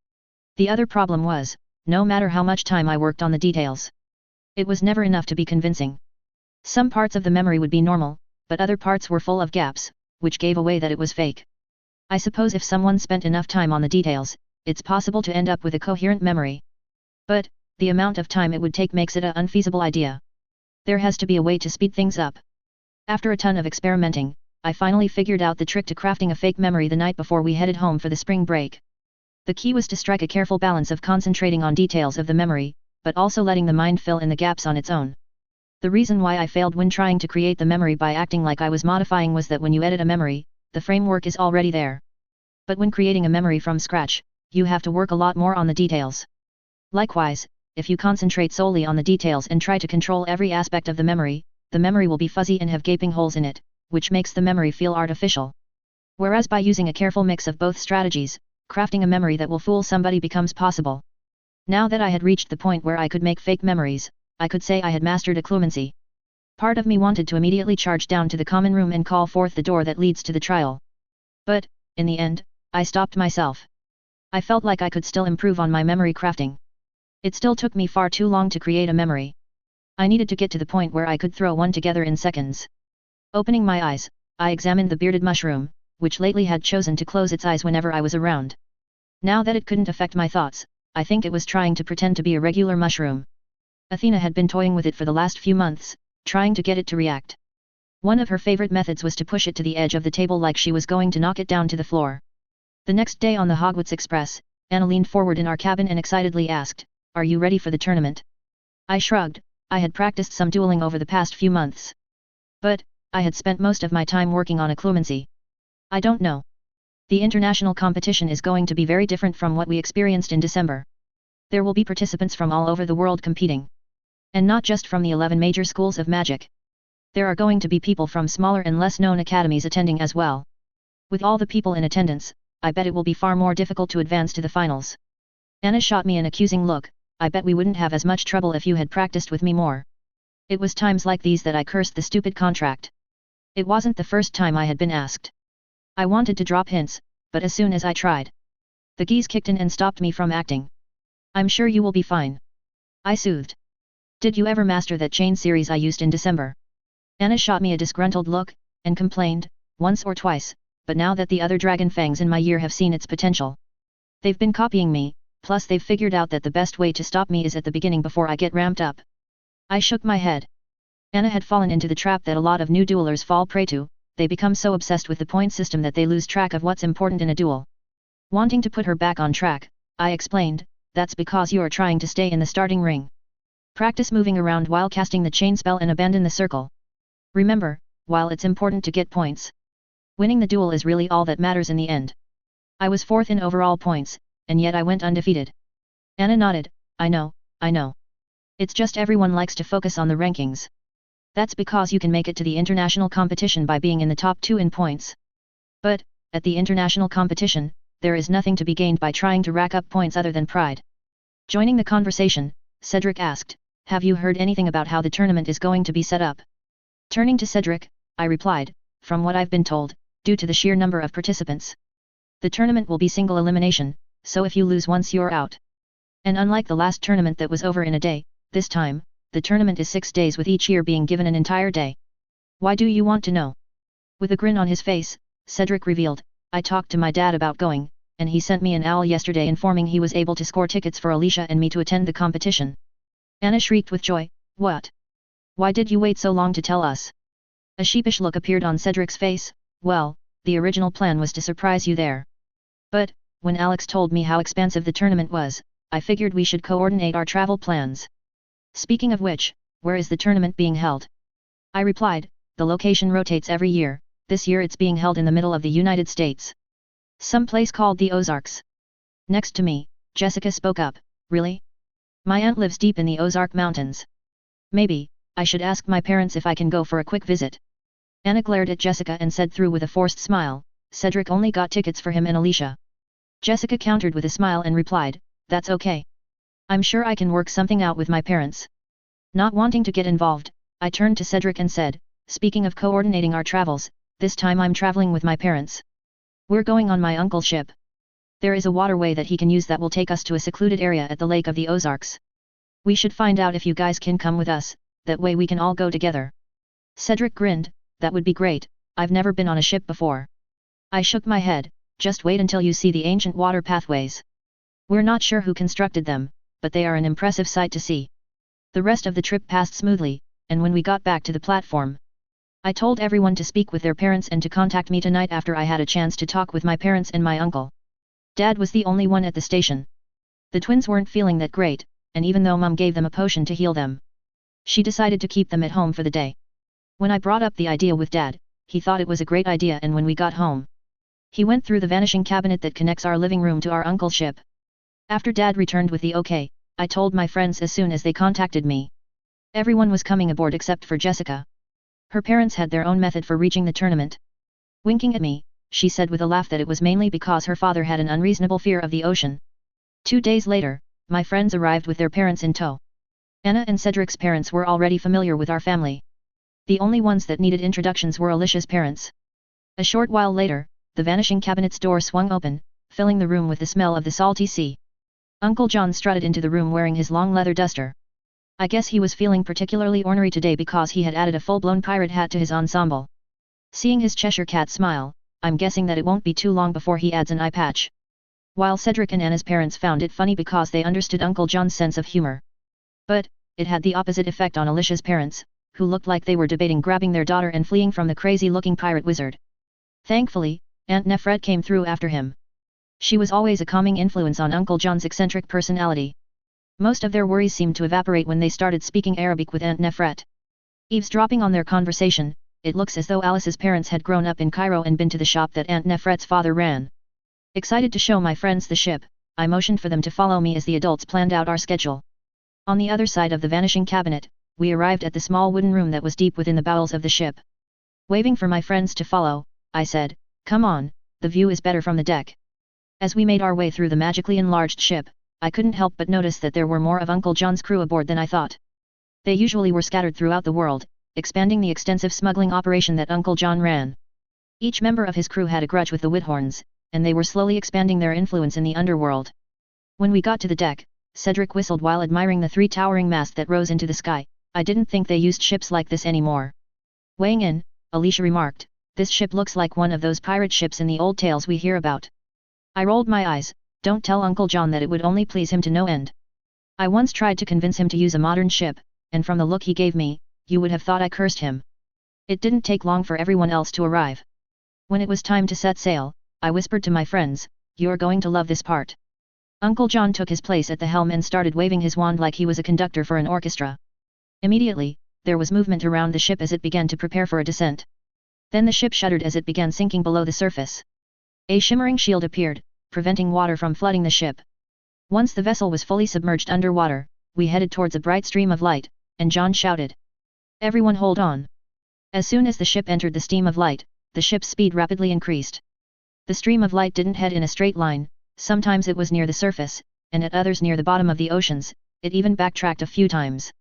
The other problem was, no matter how much time I worked on the details, it was never enough to be convincing. Some parts of the memory would be normal, but other parts were full of gaps, which gave away that it was fake. I suppose if someone spent enough time on the details, it's possible to end up with a coherent memory. But, the amount of time it would take makes it an unfeasible idea. There has to be a way to speed things up. After a ton of experimenting, I finally figured out the trick to crafting a fake memory the night before we headed home for the spring break. The key was to strike a careful balance of concentrating on details of the memory, but also letting the mind fill in the gaps on its own. The reason why I failed when trying to create the memory by acting like I was modifying was that when you edit a memory, the framework is already there. But when creating a memory from scratch, you have to work a lot more on the details. Likewise, if you concentrate solely on the details and try to control every aspect of the memory will be fuzzy and have gaping holes in it, which makes the memory feel artificial. Whereas by using a careful mix of both strategies, crafting a memory that will fool somebody becomes possible. Now that I had reached the point where I could make fake memories, I could say I had mastered occlumency. Part of me wanted to immediately charge down to the common room and call forth the door that leads to the trial. But, in the end, I stopped myself. I felt like I could still improve on my memory crafting. It still took me far too long to create a memory. I needed to get to the point where I could throw one together in seconds. Opening my eyes, I examined the bearded mushroom, which lately had chosen to close its eyes whenever I was around. Now that it couldn't affect my thoughts, I think it was trying to pretend to be a regular mushroom. Athena had been toying with it for the last few months, trying to get it to react. One of her favorite methods was to push it to the edge of the table like she was going to knock it down to the floor. The next day on the Hogwarts Express, Anna leaned forward in our cabin and excitedly asked, "Are you ready for the tournament?" I shrugged. I had practiced some dueling over the past few months. But, I had spent most of my time working on occlumency. I don't know. The international competition is going to be very different from what we experienced in December. There will be participants from all over the world competing. And not just from the 11 major schools of magic. There are going to be people from smaller and less known academies attending as well. With all the people in attendance, I bet it will be far more difficult to advance to the finals. Anna shot me an accusing look. I bet we wouldn't have as much trouble if you had practiced with me more. It was times like these that I cursed the stupid contract. It wasn't the first time I had been asked. I wanted to drop hints, but as soon as I tried, the geese kicked in and stopped me from acting. "I'm sure you will be fine," I soothed. "Did you ever master that chain series I used in December?" Anna shot me a disgruntled look, and complained, "Once or twice, but now that the other dragon fangs in my year have seen its potential. They've been copying me, plus they've figured out that the best way to stop me is at the beginning before I get ramped up." I shook my head. Anna had fallen into the trap that a lot of new duelers fall prey to. They become so obsessed with the point system that they lose track of what's important in a duel. Wanting to put her back on track, I explained, "That's because you're trying to stay in the starting ring. Practice moving around while casting the chain spell and abandon the circle. Remember, while it's important to get points, winning the duel is really all that matters in the end." I was 4th in overall points, and yet I went undefeated. Anna nodded, I know. It's just everyone likes to focus on the rankings. That's because you can make it to the international competition by being in the top 2 in points. But, at the international competition, there is nothing to be gained by trying to rack up points other than pride. Joining the conversation, Cedric asked, "Have you heard anything about how the tournament is going to be set up?" Turning to Cedric, I replied, "From what I've been told, due to the sheer number of participants, the tournament will be single elimination, so if you lose once you're out. And unlike the last tournament that was over in a day, this time, the tournament is 6 days with each year being given an entire day. Why do you want to know? With a grin on his face, Cedric revealed, I talked to my dad about going, and he sent me an owl yesterday informing he was able to score tickets for Alicia and me to attend the competition. Anna shrieked with joy, what? Why did you wait so long to tell us? A sheepish look appeared on Cedric's face, well, the original plan was to surprise you there. But, when Alex told me how expansive the tournament was, I figured we should coordinate our travel plans. Speaking of which, where is the tournament being held? I replied, the location rotates every year, this year it's being held in the middle of the United States. Some place called the Ozarks. Next to me, Jessica spoke up, really? My aunt lives deep in the Ozark Mountains. Maybe, I should ask my parents if I can go for a quick visit. Anna glared at Jessica and said through with a forced smile, Cedric only got tickets for him and Alicia. Jessica countered with a smile and replied, that's okay. I'm sure I can work something out with my parents. Not wanting to get involved, I turned to Cedric and said, speaking of coordinating our travels, this time I'm traveling with my parents. We're going on my uncle's ship. There is a waterway that he can use that will take us to a secluded area at the Lake of the Ozarks. We should find out if you guys can come with us, that way we can all go together. Cedric grinned, that would be great, I've never been on a ship before. I shook my head, just wait until you see the ancient water pathways. We're not sure who constructed them, but they are an impressive sight to see. The rest of the trip passed smoothly, and when we got back to the platform, I told everyone to speak with their parents and to contact me tonight after I had a chance to talk with my parents and my uncle. Dad was the only one at the station. The twins weren't feeling that great, and even though Mum gave them a potion to heal them, she decided to keep them at home for the day. When I brought up the idea with Dad, he thought it was a great idea, and when we got home, he went through the vanishing cabinet that connects our living room to our uncle's ship. After Dad returned with the okay, I told my friends as soon as they contacted me. Everyone was coming aboard except for Jessica. Her parents had their own method for reaching the tournament. Winking at me, she said with a laugh that it was mainly because her father had an unreasonable fear of the ocean. 2 days later, my friends arrived with their parents in tow. Anna and Cedric's parents were already familiar with our family. The only ones that needed introductions were Alicia's parents. A short while later, the vanishing cabinet's door swung open, filling the room with the smell of the salty sea. Uncle John strutted into the room wearing his long leather duster. I guess he was feeling particularly ornery today because he had added a full-blown pirate hat to his ensemble. Seeing his Cheshire cat smile, I'm guessing that it won't be too long before he adds an eye patch. While Cedric and Anna's parents found it funny because they understood Uncle John's sense of humor. But, it had the opposite effect on Alicia's parents, who looked like they were debating grabbing their daughter and fleeing from the crazy-looking pirate wizard. Thankfully, Aunt Nefret came through after him. She was always a calming influence on Uncle John's eccentric personality. Most of their worries seemed to evaporate when they started speaking Arabic with Aunt Nefret. Eavesdropping on their conversation, it looks as though Alice's parents had grown up in Cairo and been to the shop that Aunt Nefret's father ran. Excited to show my friends the ship, I motioned for them to follow me as the adults planned out our schedule. On the other side of the vanishing cabinet, we arrived at the small wooden room that was deep within the bowels of the ship. Waving for my friends to follow, I said, come on, the view is better from the deck. As we made our way through the magically enlarged ship, I couldn't help but notice that there were more of Uncle John's crew aboard than I thought. They usually were scattered throughout the world, expanding the extensive smuggling operation that Uncle John ran. Each member of his crew had a grudge with the Whithorns, and they were slowly expanding their influence in the underworld. When we got to the deck, Cedric whistled while admiring the 3 towering masts that rose into the sky. I didn't think they used ships like this anymore. Weighing in, Alicia remarked, this ship looks like one of those pirate ships in the old tales we hear about. I rolled my eyes, don't tell Uncle John that, it would only please him to no end. I once tried to convince him to use a modern ship, and from the look he gave me, you would have thought I cursed him. It didn't take long for everyone else to arrive. When it was time to set sail, I whispered to my friends, you're going to love this part. Uncle John took his place at the helm and started waving his wand like he was a conductor for an orchestra. Immediately, there was movement around the ship as it began to prepare for a descent. Then the ship shuddered as it began sinking below the surface. A shimmering shield appeared, preventing water from flooding the ship. Once the vessel was fully submerged underwater, we headed towards a bright stream of light, and John shouted, everyone hold on. As soon as the ship entered the stream of light, the ship's speed rapidly increased. The stream of light didn't head in a straight line, sometimes it was near the surface, and at others near the bottom of the oceans, it even backtracked a few times.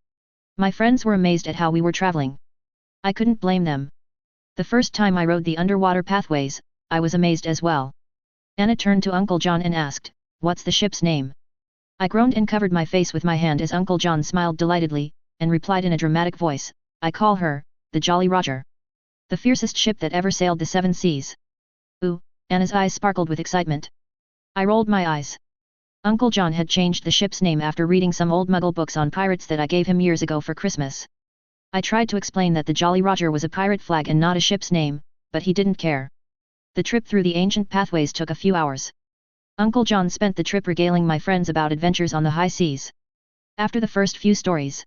My friends were amazed at how we were traveling. I couldn't blame them. The first time I rode the underwater pathways, I was amazed as well. Anna turned to Uncle John and asked, what's the ship's name? I groaned and covered my face with my hand as Uncle John smiled delightedly, and replied in a dramatic voice, I call her, the Jolly Roger. The fiercest ship that ever sailed the seven seas. Ooh, Anna's eyes sparkled with excitement. I rolled my eyes. Uncle John had changed the ship's name after reading some old Muggle books on pirates that I gave him years ago for Christmas. I tried to explain that the Jolly Roger was a pirate flag and not a ship's name, but he didn't care. The trip through the ancient pathways took a few hours. Uncle John spent the trip regaling my friends about adventures on the high seas. After the first few stories,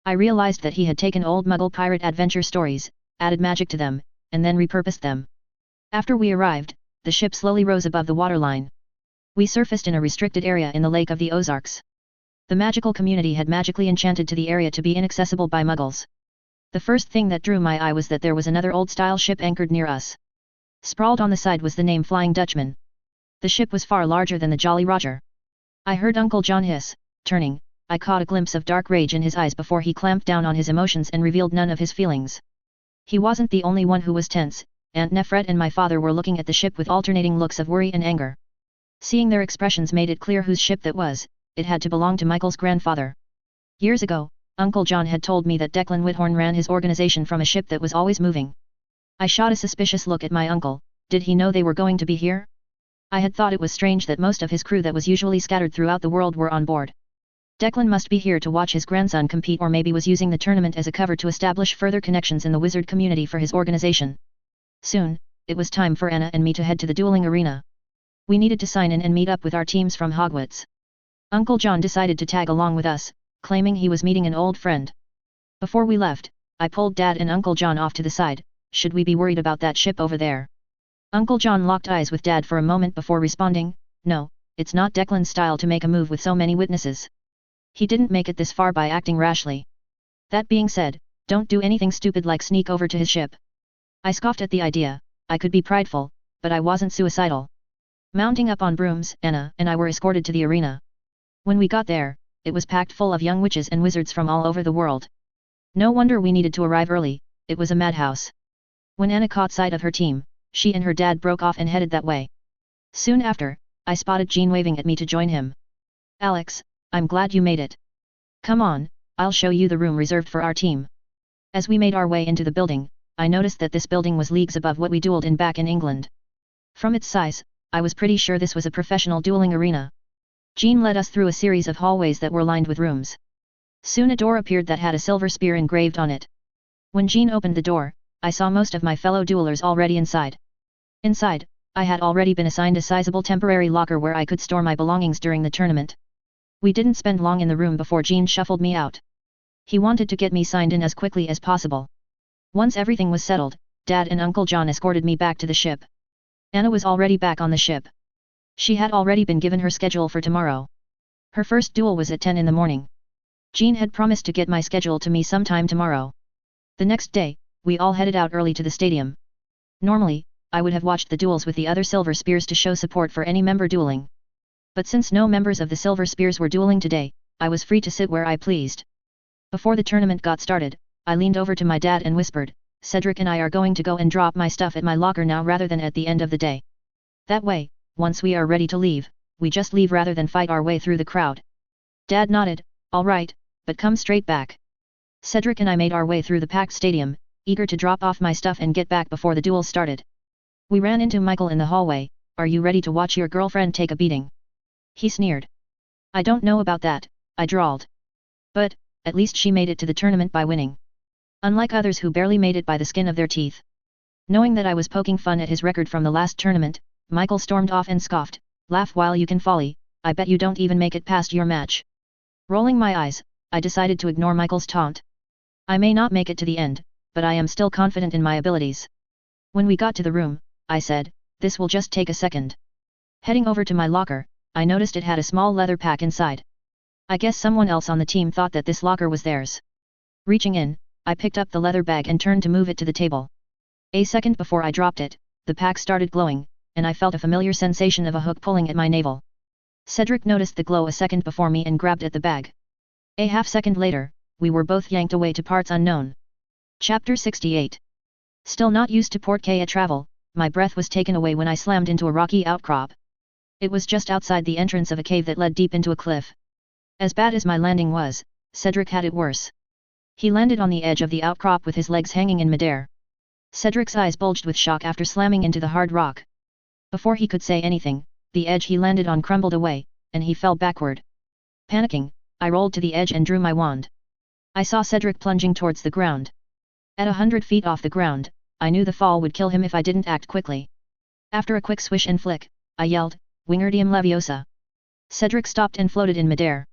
I realized that he had taken old Muggle pirate adventure stories, added magic to them, and then repurposed them. After we arrived, the ship slowly rose above the waterline. We surfaced in a restricted area in the Lake of the Ozarks. The magical community had magically enchanted to the area to be inaccessible by Muggles. The first thing that drew my eye was that there was another old-style ship anchored near us. Sprawled on the side was the name Flying Dutchman. The ship was far larger than the Jolly Roger. I heard Uncle John hiss. Turning, I caught a glimpse of dark rage in his eyes before he clamped down on his emotions and revealed none of his feelings. He wasn't the only one who was tense. Aunt Nefret and my father were looking at the ship with alternating looks of worry and anger. Seeing their expressions made it clear whose ship that was. It had to belong to Michael's grandfather. Years ago, Uncle John had told me that Declan Whithorn ran his organization from a ship that was always moving. I shot a suspicious look at my uncle. Did he know they were going to be here? I had thought it was strange that most of his crew that was usually scattered throughout the world were on board. Declan must be here to watch his grandson compete, or maybe was using the tournament as a cover to establish further connections in the wizard community for his organization. Soon, it was time for Anna and me to head to the dueling arena. We needed to sign in and meet up with our teams from Hogwarts. Uncle John decided to tag along with us, claiming he was meeting an old friend. Before we left, I pulled Dad and Uncle John off to the side. Should we be worried about that ship over there? Uncle John locked eyes with Dad for a moment before responding, no, it's not Declan's style to make a move with so many witnesses. He didn't make it this far by acting rashly. That being said, don't do anything stupid like sneak over to his ship. I scoffed at the idea. I could be prideful, but I wasn't suicidal. Mounting up on brooms, Anna and I were escorted to the arena. When we got there, it was packed full of young witches and wizards from all over the world. No wonder we needed to arrive early, it was a madhouse. When Anna caught sight of her team, she and her dad broke off and headed that way. Soon after, I spotted Jean waving at me to join him. Alex, I'm glad you made it. Come on, I'll show you the room reserved for our team. As we made our way into the building, I noticed that this building was leagues above what we dueled in back in England. From its size, I was pretty sure this was a professional dueling arena. Jean led us through a series of hallways that were lined with rooms. Soon a door appeared that had a silver spear engraved on it. When Jean opened the door, I saw most of my fellow duelers already inside. Inside, I had already been assigned a sizable temporary locker where I could store my belongings during the tournament. We didn't spend long in the room before Jean shuffled me out. He wanted to get me signed in as quickly as possible. Once everything was settled, Dad and Uncle John escorted me back to the ship. Anna was already back on the ship. She had already been given her schedule for tomorrow. Her first duel was at 10 in the morning. Jean had promised to get my schedule to me sometime tomorrow. The next day, we all headed out early to the stadium. Normally, I would have watched the duels with the other Silver Spears to show support for any member dueling. But since no members of the Silver Spears were dueling today, I was free to sit where I pleased. Before the tournament got started, I leaned over to my dad and whispered, Cedric and I are going to go and drop my stuff at my locker now rather than at the end of the day. That way, once we are ready to leave, we just leave rather than fight our way through the crowd. Dad nodded, all right, but come straight back. Cedric and I made our way through the packed stadium, eager to drop off my stuff and get back before the duel started. We ran into Michael in the hallway. Are you ready to watch your girlfriend take a beating? He sneered. I don't know about that, I drawled. But, at least she made it to the tournament by winning. Unlike others who barely made it by the skin of their teeth. Knowing that I was poking fun at his record from the last tournament, Michael stormed off and scoffed, laugh while you can folly, I bet you don't even make it past your match. Rolling my eyes, I decided to ignore Michael's taunt. I may not make it to the end, but I am still confident in my abilities. When we got to the room, I said, this will just take a second. Heading over to my locker, I noticed it had a small leather pack inside. I guess someone else on the team thought that this locker was theirs. Reaching in, I picked up the leather bag and turned to move it to the table. A second before I dropped it, the pack started glowing, and I felt a familiar sensation of a hook pulling at my navel. Cedric noticed the glow a second before me and grabbed at the bag. A half second later, we were both yanked away to parts unknown. Chapter 68. Still not used to Port Kea travel, my breath was taken away when I slammed into a rocky outcrop. It was just outside the entrance of a cave that led deep into a cliff, As bad as my landing was, Cedric had it worse. He landed on the edge of the outcrop with his legs hanging in midair. Cedric's eyes bulged with shock after slamming into the hard rock. Before he could say anything, the edge he landed on crumbled away, and he fell backward. Panicking, I rolled to the edge and drew my wand. I saw Cedric plunging towards the ground. At 100 feet off the ground, I knew the fall would kill him if I didn't act quickly. After a quick swish and flick, I yelled, "Wingardium Leviosa!" Cedric stopped and floated in midair.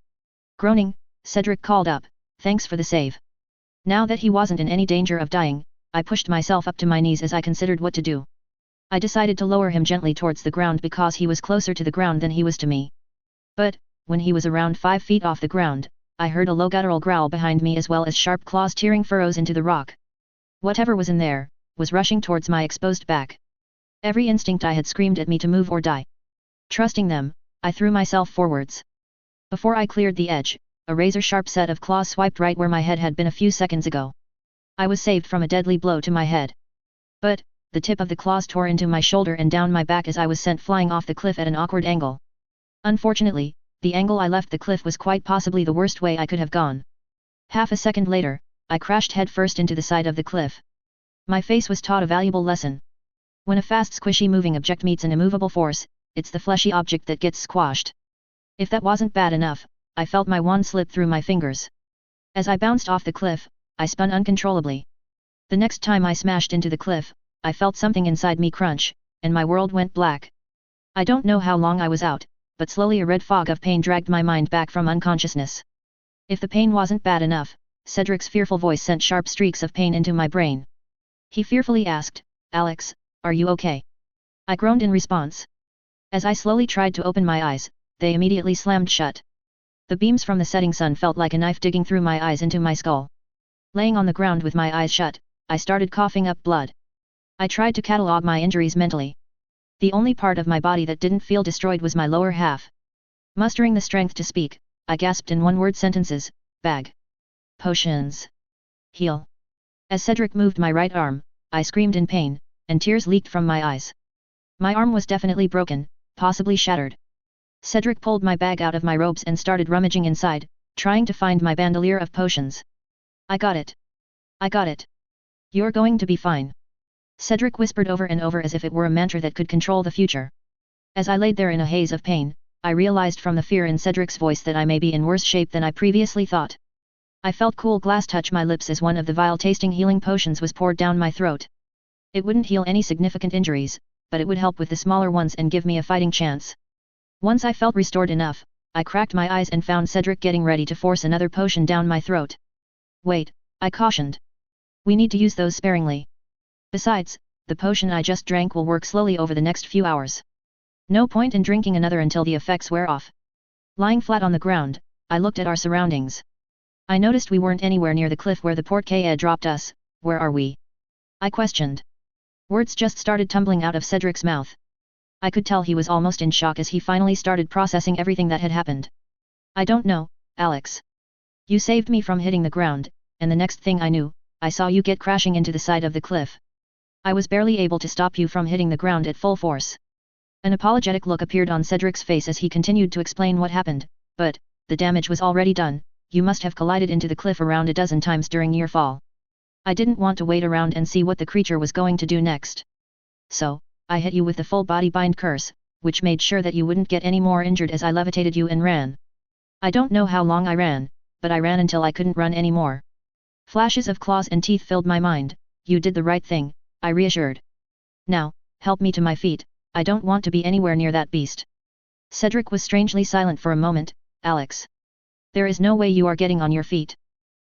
Groaning, Cedric called up, "Thanks for the save." Now that he wasn't in any danger of dying, I pushed myself up to my knees as I considered what to do. I decided to lower him gently towards the ground because he was closer to the ground than he was to me. But, when he was around 5 feet off the ground, I heard a low guttural growl behind me as well as sharp claws tearing furrows into the rock. Whatever was in there, was rushing towards my exposed back. Every instinct I had screamed at me to move or die. Trusting them, I threw myself forwards. Before I cleared the edge, a razor-sharp set of claws swiped right where my head had been a few seconds ago. I was saved from a deadly blow to my head. But, the tip of the claws tore into my shoulder and down my back as I was sent flying off the cliff at an awkward angle. Unfortunately, the angle I left the cliff was quite possibly the worst way I could have gone. Half a second later, I crashed headfirst into the side of the cliff. My face was taught a valuable lesson. When a fast squishy moving object meets an immovable force, it's the fleshy object that gets squashed. If that wasn't bad enough, I felt my wand slip through my fingers. As I bounced off the cliff, I spun uncontrollably. The next time I smashed into the cliff, I felt something inside me crunch, and my world went black. I don't know how long I was out, but slowly a red fog of pain dragged my mind back from unconsciousness. If the pain wasn't bad enough, Cedric's fearful voice sent sharp streaks of pain into my brain. He fearfully asked, "Alex, are you okay?" I groaned in response. As I slowly tried to open my eyes, they immediately slammed shut. The beams from the setting sun felt like a knife digging through my eyes into my skull. Laying on the ground with my eyes shut, I started coughing up blood. I tried to catalog my injuries mentally. The only part of my body that didn't feel destroyed was my lower half. Mustering the strength to speak, I gasped in one-word sentences, "Bag. Potions. Heal." As Cedric moved my right arm, I screamed in pain, and tears leaked from my eyes. My arm was definitely broken, possibly shattered. Cedric pulled my bag out of my robes and started rummaging inside, trying to find my bandolier of potions. "I got it. I got it. You're going to be fine," Cedric whispered over and over as if it were a mantra that could control the future. As I laid there in a haze of pain, I realized from the fear in Cedric's voice that I may be in worse shape than I previously thought. I felt cool glass touch my lips as one of the vile-tasting healing potions was poured down my throat. It wouldn't heal any significant injuries, but it would help with the smaller ones and give me a fighting chance. Once I felt restored enough, I cracked my eyes and found Cedric getting ready to force another potion down my throat. "Wait," I cautioned. "We need to use those sparingly. Besides, the potion I just drank will work slowly over the next few hours. No point in drinking another until the effects wear off." Lying flat on the ground, I looked at our surroundings. I noticed we weren't anywhere near the cliff where the portkey dropped us. "Where are we?" I questioned. Words just started tumbling out of Cedric's mouth. I could tell he was almost in shock as he finally started processing everything that had happened. "I don't know, Alex. You saved me from hitting the ground, and the next thing I knew, I saw you get crashing into the side of the cliff. I was barely able to stop you from hitting the ground at full force." An apologetic look appeared on Cedric's face as he continued to explain what happened, "But, the damage was already done. You must have collided into the cliff around a dozen times during your fall. I didn't want to wait around and see what the creature was going to do next. So, I hit you with the full body bind curse, which made sure that you wouldn't get any more injured as I levitated you and ran. I don't know how long I ran, but I ran until I couldn't run anymore." Flashes of claws and teeth filled my mind. "You did the right thing," I reassured. "Now, help me to my feet, I don't want to be anywhere near that beast." Cedric was strangely silent for a moment. "Alex. There is no way you are getting on your feet."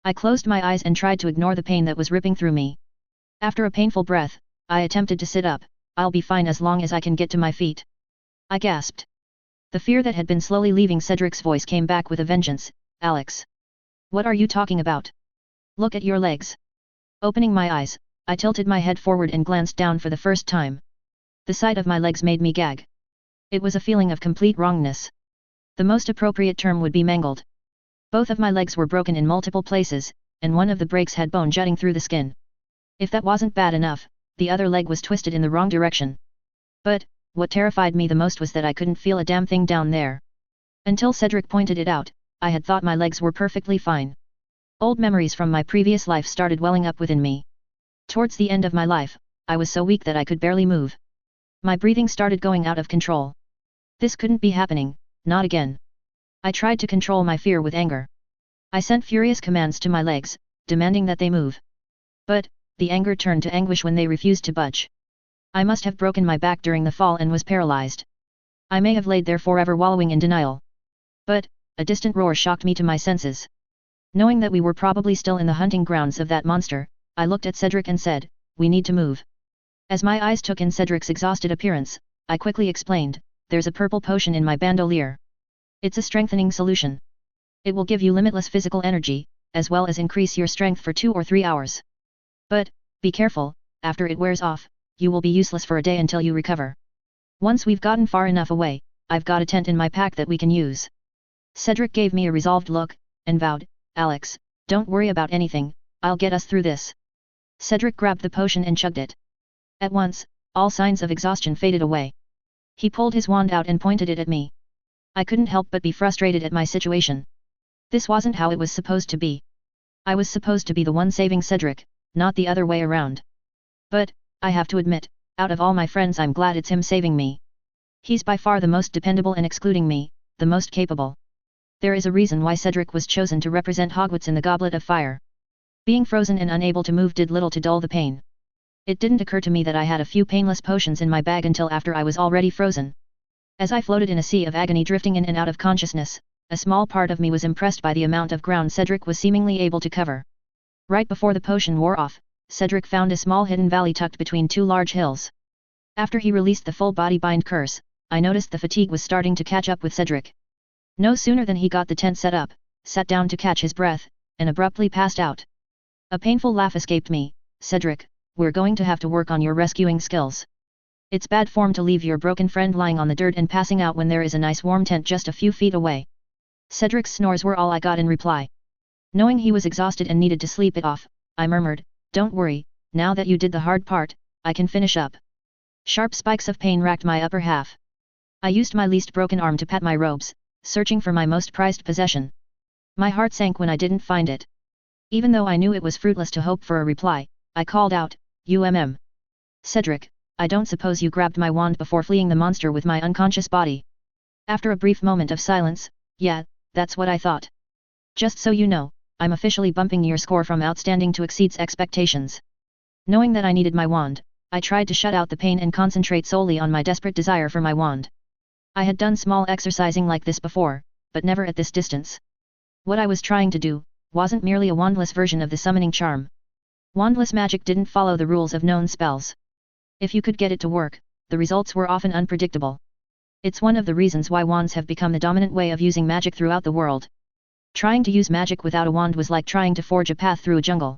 I closed my eyes and tried to ignore the pain that was ripping through me. After a painful breath, I attempted to sit up. "I'll be fine as long as I can get to my feet," I gasped. The fear that had been slowly leaving Cedric's voice came back with a vengeance. "Alex. What are you talking about? Look at your legs." Opening my eyes, I tilted my head forward and glanced down for the first time. The sight of my legs made me gag. It was a feeling of complete wrongness. The most appropriate term would be mangled. Both of my legs were broken in multiple places, and one of the breaks had bone jutting through the skin. If that wasn't bad enough, the other leg was twisted in the wrong direction. But, what terrified me the most was that I couldn't feel a damn thing down there. Until Cedric pointed it out, I had thought my legs were perfectly fine. Old memories from my previous life started welling up within me. Towards the end of my life, I was so weak that I could barely move. My breathing started going out of control. This couldn't be happening, not again. I tried to control my fear with anger. I sent furious commands to my legs, demanding that they move. But, the anger turned to anguish when they refused to budge. I must have broken my back during the fall and was paralyzed. I may have laid there forever wallowing in denial. But, a distant roar shocked me to my senses. Knowing that we were probably still in the hunting grounds of that monster, I looked at Cedric and said, "We need to move." As my eyes took in Cedric's exhausted appearance, I quickly explained, "There's a purple potion in my bandolier. It's a strengthening solution. It will give you limitless physical energy, as well as increase your strength for 2 or 3 hours. But, be careful, after it wears off, you will be useless for a day until you recover. Once we've gotten far enough away, I've got a tent in my pack that we can use." Cedric gave me a resolved look, and vowed, "Alex, don't worry about anything, I'll get us through this." Cedric grabbed the potion and chugged it. At once, all signs of exhaustion faded away. He pulled his wand out and pointed it at me. I couldn't help but be frustrated at my situation. This wasn't how it was supposed to be. I was supposed to be the one saving Cedric, not the other way around. But, I have to admit, out of all my friends I'm glad it's him saving me. He's by far the most dependable and excluding me, the most capable. There is a reason why Cedric was chosen to represent Hogwarts in the Goblet of Fire. Being frozen and unable to move did little to dull the pain. It didn't occur to me that I had a few painless potions in my bag until after I was already frozen. As I floated in a sea of agony drifting in and out of consciousness, a small part of me was impressed by the amount of ground Cedric was seemingly able to cover. Right before the potion wore off, Cedric found a small hidden valley tucked between 2 large hills. After he released the full body bind curse, I noticed the fatigue was starting to catch up with Cedric. No sooner than he got the tent set up, sat down to catch his breath, and abruptly passed out. A painful laugh escaped me. "Cedric, we're going to have to work on your rescuing skills. It's bad form to leave your broken friend lying on the dirt and passing out when there is a nice warm tent just a few feet away." Cedric's snores were all I got in reply. Knowing he was exhausted and needed to sleep it off, I murmured, "Don't worry, now that you did the hard part, I can finish up." Sharp spikes of pain racked my upper half. I used my least broken arm to pat my robes, searching for my most prized possession. My heart sank when I didn't find it. Even though I knew it was fruitless to hope for a reply, I called out, "Cedric, I don't suppose you grabbed my wand before fleeing the monster with my unconscious body?" After a brief moment of silence, "Yeah, that's what I thought. Just so you know, I'm officially bumping your score from outstanding to exceeds expectations." Knowing that I needed my wand, I tried to shut out the pain and concentrate solely on my desperate desire for my wand. I had done small exercising like this before, but never at this distance. What I was trying to do wasn't merely a wandless version of the summoning charm. Wandless magic didn't follow the rules of known spells. If you could get it to work, the results were often unpredictable. It's one of the reasons why wands have become the dominant way of using magic throughout the world. Trying to use magic without a wand was like trying to forge a path through a jungle.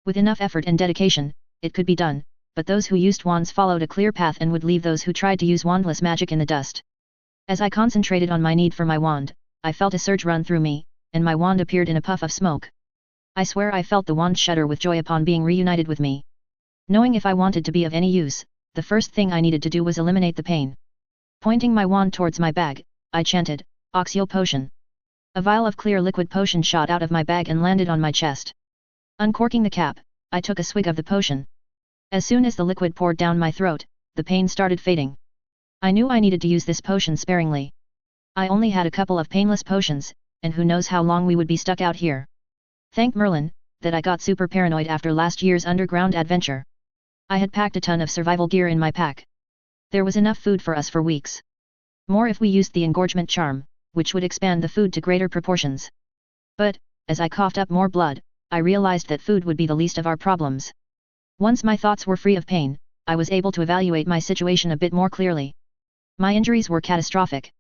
With enough effort and dedication, it could be done, but those who used wands followed a clear path and would leave those who tried to use wandless magic in the dust. As I concentrated on my need for my wand, I felt a surge run through me, and my wand appeared in a puff of smoke. I swear I felt the wand shudder with joy upon being reunited with me. Knowing if I wanted to be of any use, the first thing I needed to do was eliminate the pain. Pointing my wand towards my bag, I chanted, "Oxio potion." A vial of clear liquid potion shot out of my bag and landed on my chest. Uncorking the cap, I took a swig of the potion. As soon as the liquid poured down my throat, the pain started fading. I knew I needed to use this potion sparingly. I only had a couple of painless potions, and who knows how long we would be stuck out here. Thank Merlin, that I got super paranoid after last year's underground adventure. I had packed a ton of survival gear in my pack. There was enough food for us for weeks. More if we used the engorgement charm, which would expand the food to greater proportions. But, as I coughed up more blood, I realized that food would be the least of our problems. Once my thoughts were free of pain, I was able to evaluate my situation a bit more clearly. My injuries were catastrophic.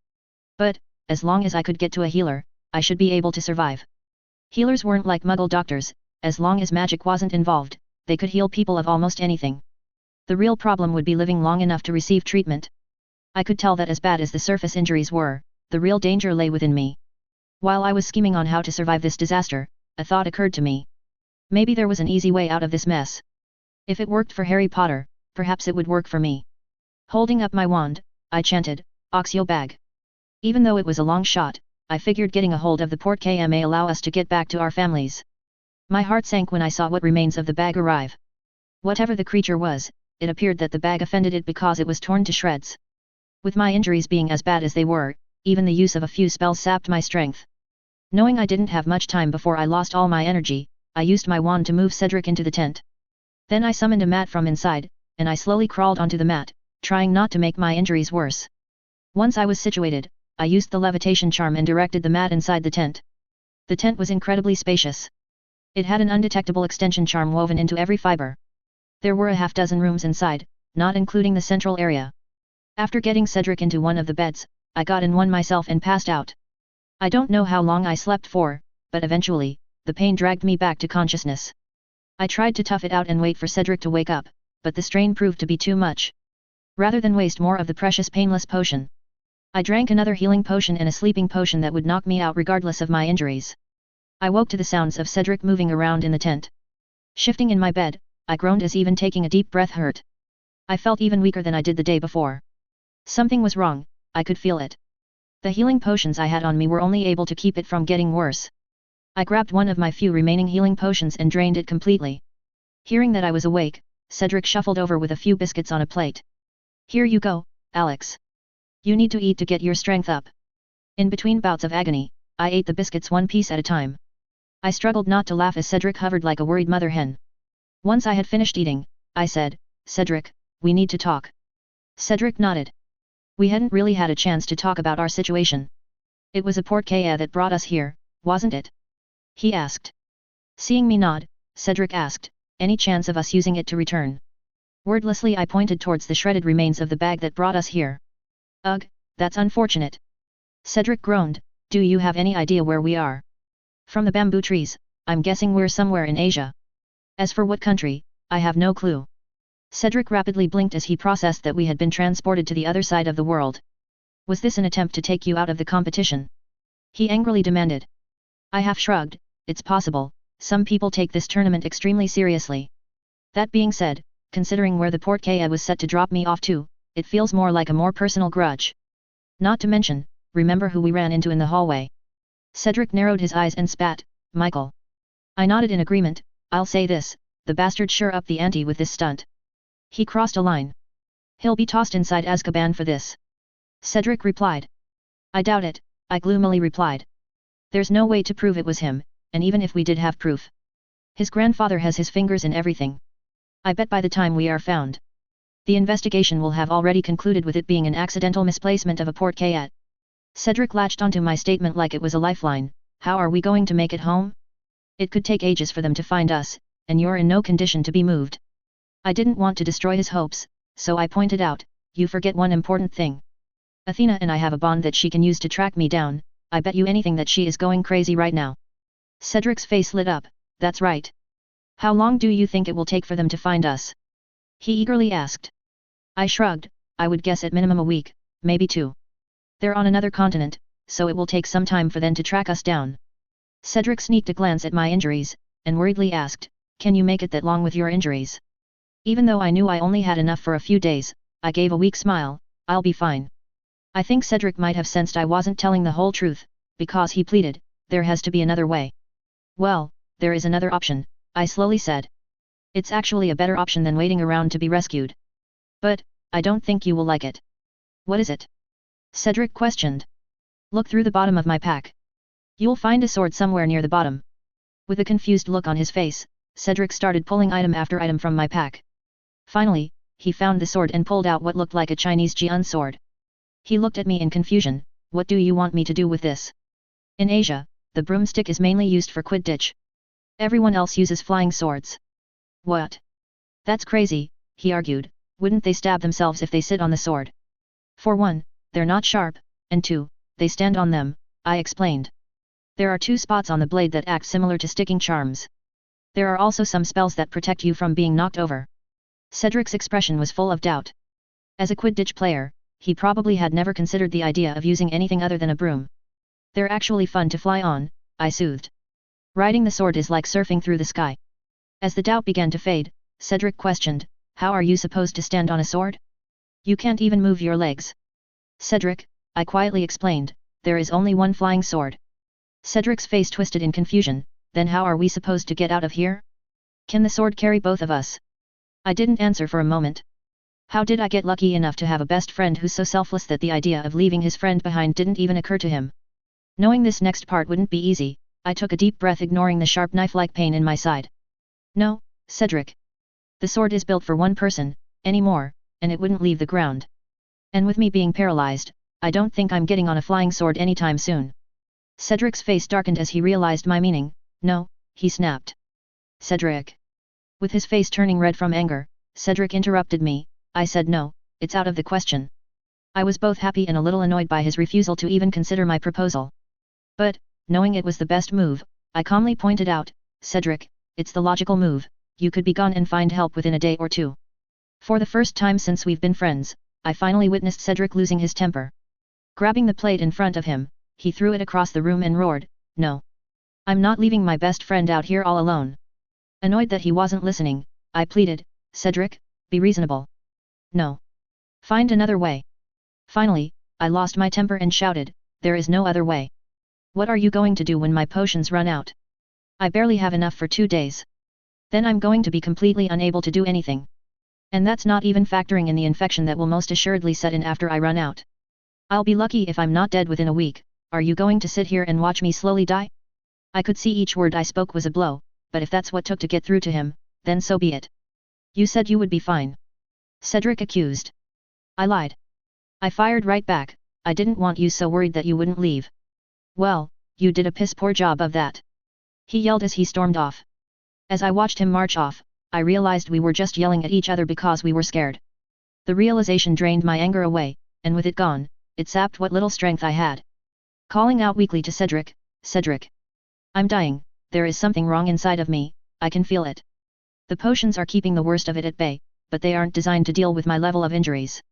But, as long as I could get to a healer, I should be able to survive. Healers weren't like Muggle doctors. As long as magic wasn't involved, they could heal people of almost anything. The real problem would be living long enough to receive treatment. I could tell that as bad as the surface injuries were, the real danger lay within me. While I was scheming on how to survive this disaster, a thought occurred to me. Maybe there was an easy way out of this mess. If it worked for Harry Potter, perhaps it would work for me. Holding up my wand, I chanted, "Oxio bag." Even though it was a long shot, I figured getting a hold of the port2 may allow us to get back to our families. My heart sank when I saw what remains of the bag arrive. Whatever the creature was, it appeared that the bag offended it because it was torn to shreds. With my injuries being as bad as they were, even the use of a few spells sapped my strength. Knowing I didn't have much time before I lost all my energy, I used my wand to move Cedric into the tent. Then I summoned a mat from inside, and I slowly crawled onto the mat, trying not to make my injuries worse. Once I was situated, I used the levitation charm and directed the mat inside the tent. The tent was incredibly spacious. It had an undetectable extension charm woven into every fiber. There were a half-dozen rooms inside, not including the central area. After getting Cedric into one of the beds, I got in one myself and passed out. I don't know how long I slept for, but eventually, the pain dragged me back to consciousness. I tried to tough it out and wait for Cedric to wake up, but the strain proved to be too much. Rather than waste more of the precious painless potion, I drank another healing potion and a sleeping potion that would knock me out regardless of my injuries. I woke to the sounds of Cedric moving around in the tent. Shifting in my bed, I groaned as even taking a deep breath hurt. I felt even weaker than I did the day before. Something was wrong, I could feel it. The healing potions I had on me were only able to keep it from getting worse. I grabbed one of my few remaining healing potions and drained it completely. Hearing that I was awake, Cedric shuffled over with a few biscuits on a plate. "Here you go, Alex. You need to eat to get your strength up." In between bouts of agony, I ate the biscuits one piece at a time. I struggled not to laugh as Cedric hovered like a worried mother hen. Once I had finished eating, I said, "Cedric, we need to talk." Cedric nodded. We hadn't really had a chance to talk about our situation. "It was a port2 that brought us here, wasn't it?" he asked. Seeing me nod, Cedric asked, "Any chance of us using it to return?" Wordlessly I pointed towards the shredded remains of the bag that brought us here. "Ugh, that's unfortunate." Cedric groaned, "Do you have any idea where we are?" "From the bamboo trees, I'm guessing we're somewhere in Asia. As for what country, I have no clue." Cedric rapidly blinked as he processed that we had been transported to the other side of the world. "Was this an attempt to take you out of the competition?" he angrily demanded. I half shrugged. "It's possible, some people take this tournament extremely seriously. That being said, considering where the port2 was set to drop me off to, it feels more like a more personal grudge. Not to mention, remember who we ran into in the hallway?" Cedric narrowed his eyes and spat, "Michael." I nodded in agreement. "I'll say this, the bastard sure upped the ante with this stunt. He crossed a line. He'll be tossed inside Azkaban for this." Cedric replied. "I doubt it," I gloomily replied. "There's no way to prove it was him, and even if we did have proof, his grandfather has his fingers in everything. I bet by the time we are found, the investigation will have already concluded with it being an accidental misplacement of a port2. Cedric latched onto my statement like it was a lifeline. "How are we going to make it home? It could take ages for them to find us, and you're in no condition to be moved." I didn't want to destroy his hopes, so I pointed out, "You forget one important thing. Athena and I have a bond that she can use to track me down. I bet you anything that she is going crazy right now." Cedric's face lit up. "That's right. How long do you think it will take for them to find us?" he eagerly asked. I shrugged. "I would guess at minimum a week, maybe 2. They're on another continent, so it will take some time for them to track us down." Cedric sneaked a glance at my injuries, and worriedly asked, "Can you make it that long with your injuries?" Even though I knew I only had enough for a few days, I gave a weak smile. "I'll be fine." I think Cedric might have sensed I wasn't telling the whole truth, because he pleaded, "There has to be another way." "Well, there is another option," I slowly said. "It's actually a better option than waiting around to be rescued. But, I don't think you will like it." "What is it?" Cedric questioned. "Look through the bottom of my pack. You'll find a sword somewhere near the bottom." With a confused look on his face, Cedric started pulling item after item from my pack. Finally, he found the sword and pulled out what looked like a Chinese jian sword. He looked at me in confusion. "What do you want me to do with this?" "In Asia, the broomstick is mainly used for Quidditch. Everyone else uses flying swords." "What? That's crazy," he argued. "Wouldn't they stab themselves if they sit on the sword?" "For one, they're not sharp, and 2, they stand on them," I explained. "There are 2 spots on the blade that act similar to sticking charms. There are also some spells that protect you from being knocked over." Cedric's expression was full of doubt. As a Quidditch player, he probably had never considered the idea of using anything other than a broom. "They're actually fun to fly on," I soothed. "Riding the sword is like surfing through the sky." As the doubt began to fade, Cedric questioned, "How are you supposed to stand on a sword? You can't even move your legs." "Cedric," I quietly explained, there is only one flying sword. Cedric's face twisted in confusion, then how are we supposed to get out of here? Can the sword carry both of us? I didn't answer for a moment. How did I get lucky enough to have a best friend who's so selfless that the idea of leaving his friend behind didn't even occur to him? Knowing this next part wouldn't be easy, I took a deep breath, ignoring the sharp knife-like pain in my side. No, Cedric. The sword is built for one person, anymore, and it wouldn't leave the ground. And with me being paralyzed, I don't think I'm getting on a flying sword anytime soon. Cedric's face darkened as he realized my meaning. No, he snapped. Cedric. With his face turning red from anger, Cedric interrupted me. I said no, it's out of the question. I was both happy and a little annoyed by his refusal to even consider my proposal. But, knowing it was the best move, I calmly pointed out, Cedric, it's the logical move, you could be gone and find help within a day or two. For the first time since we've been friends, I finally witnessed Cedric losing his temper. Grabbing the plate in front of him, he threw it across the room and roared, no. I'm not leaving my best friend out here all alone. Annoyed that he wasn't listening, I pleaded, Cedric, be reasonable. No. Find another way. Finally, I lost my temper and shouted, there is no other way. What are you going to do when my potions run out? I barely have enough for 2 days. Then I'm going to be completely unable to do anything. And that's not even factoring in the infection that will most assuredly set in after I run out. I'll be lucky if I'm not dead within a week. Are you going to sit here and watch me slowly die? I could see each word I spoke was a blow, but if that's what took to get through to him, then so be it. You said you would be fine. Cedric accused. I lied. I fired right back, I didn't want you so worried that you wouldn't leave. Well, you did a piss-poor job of that. He yelled as he stormed off. As I watched him march off, I realized we were just yelling at each other because we were scared. The realization drained my anger away, and with it gone, it sapped what little strength I had. Calling out weakly to Cedric, Cedric. I'm dying, there is something wrong inside of me, I can feel it. The potions are keeping the worst of it at bay, but they aren't designed to deal with my level of injuries.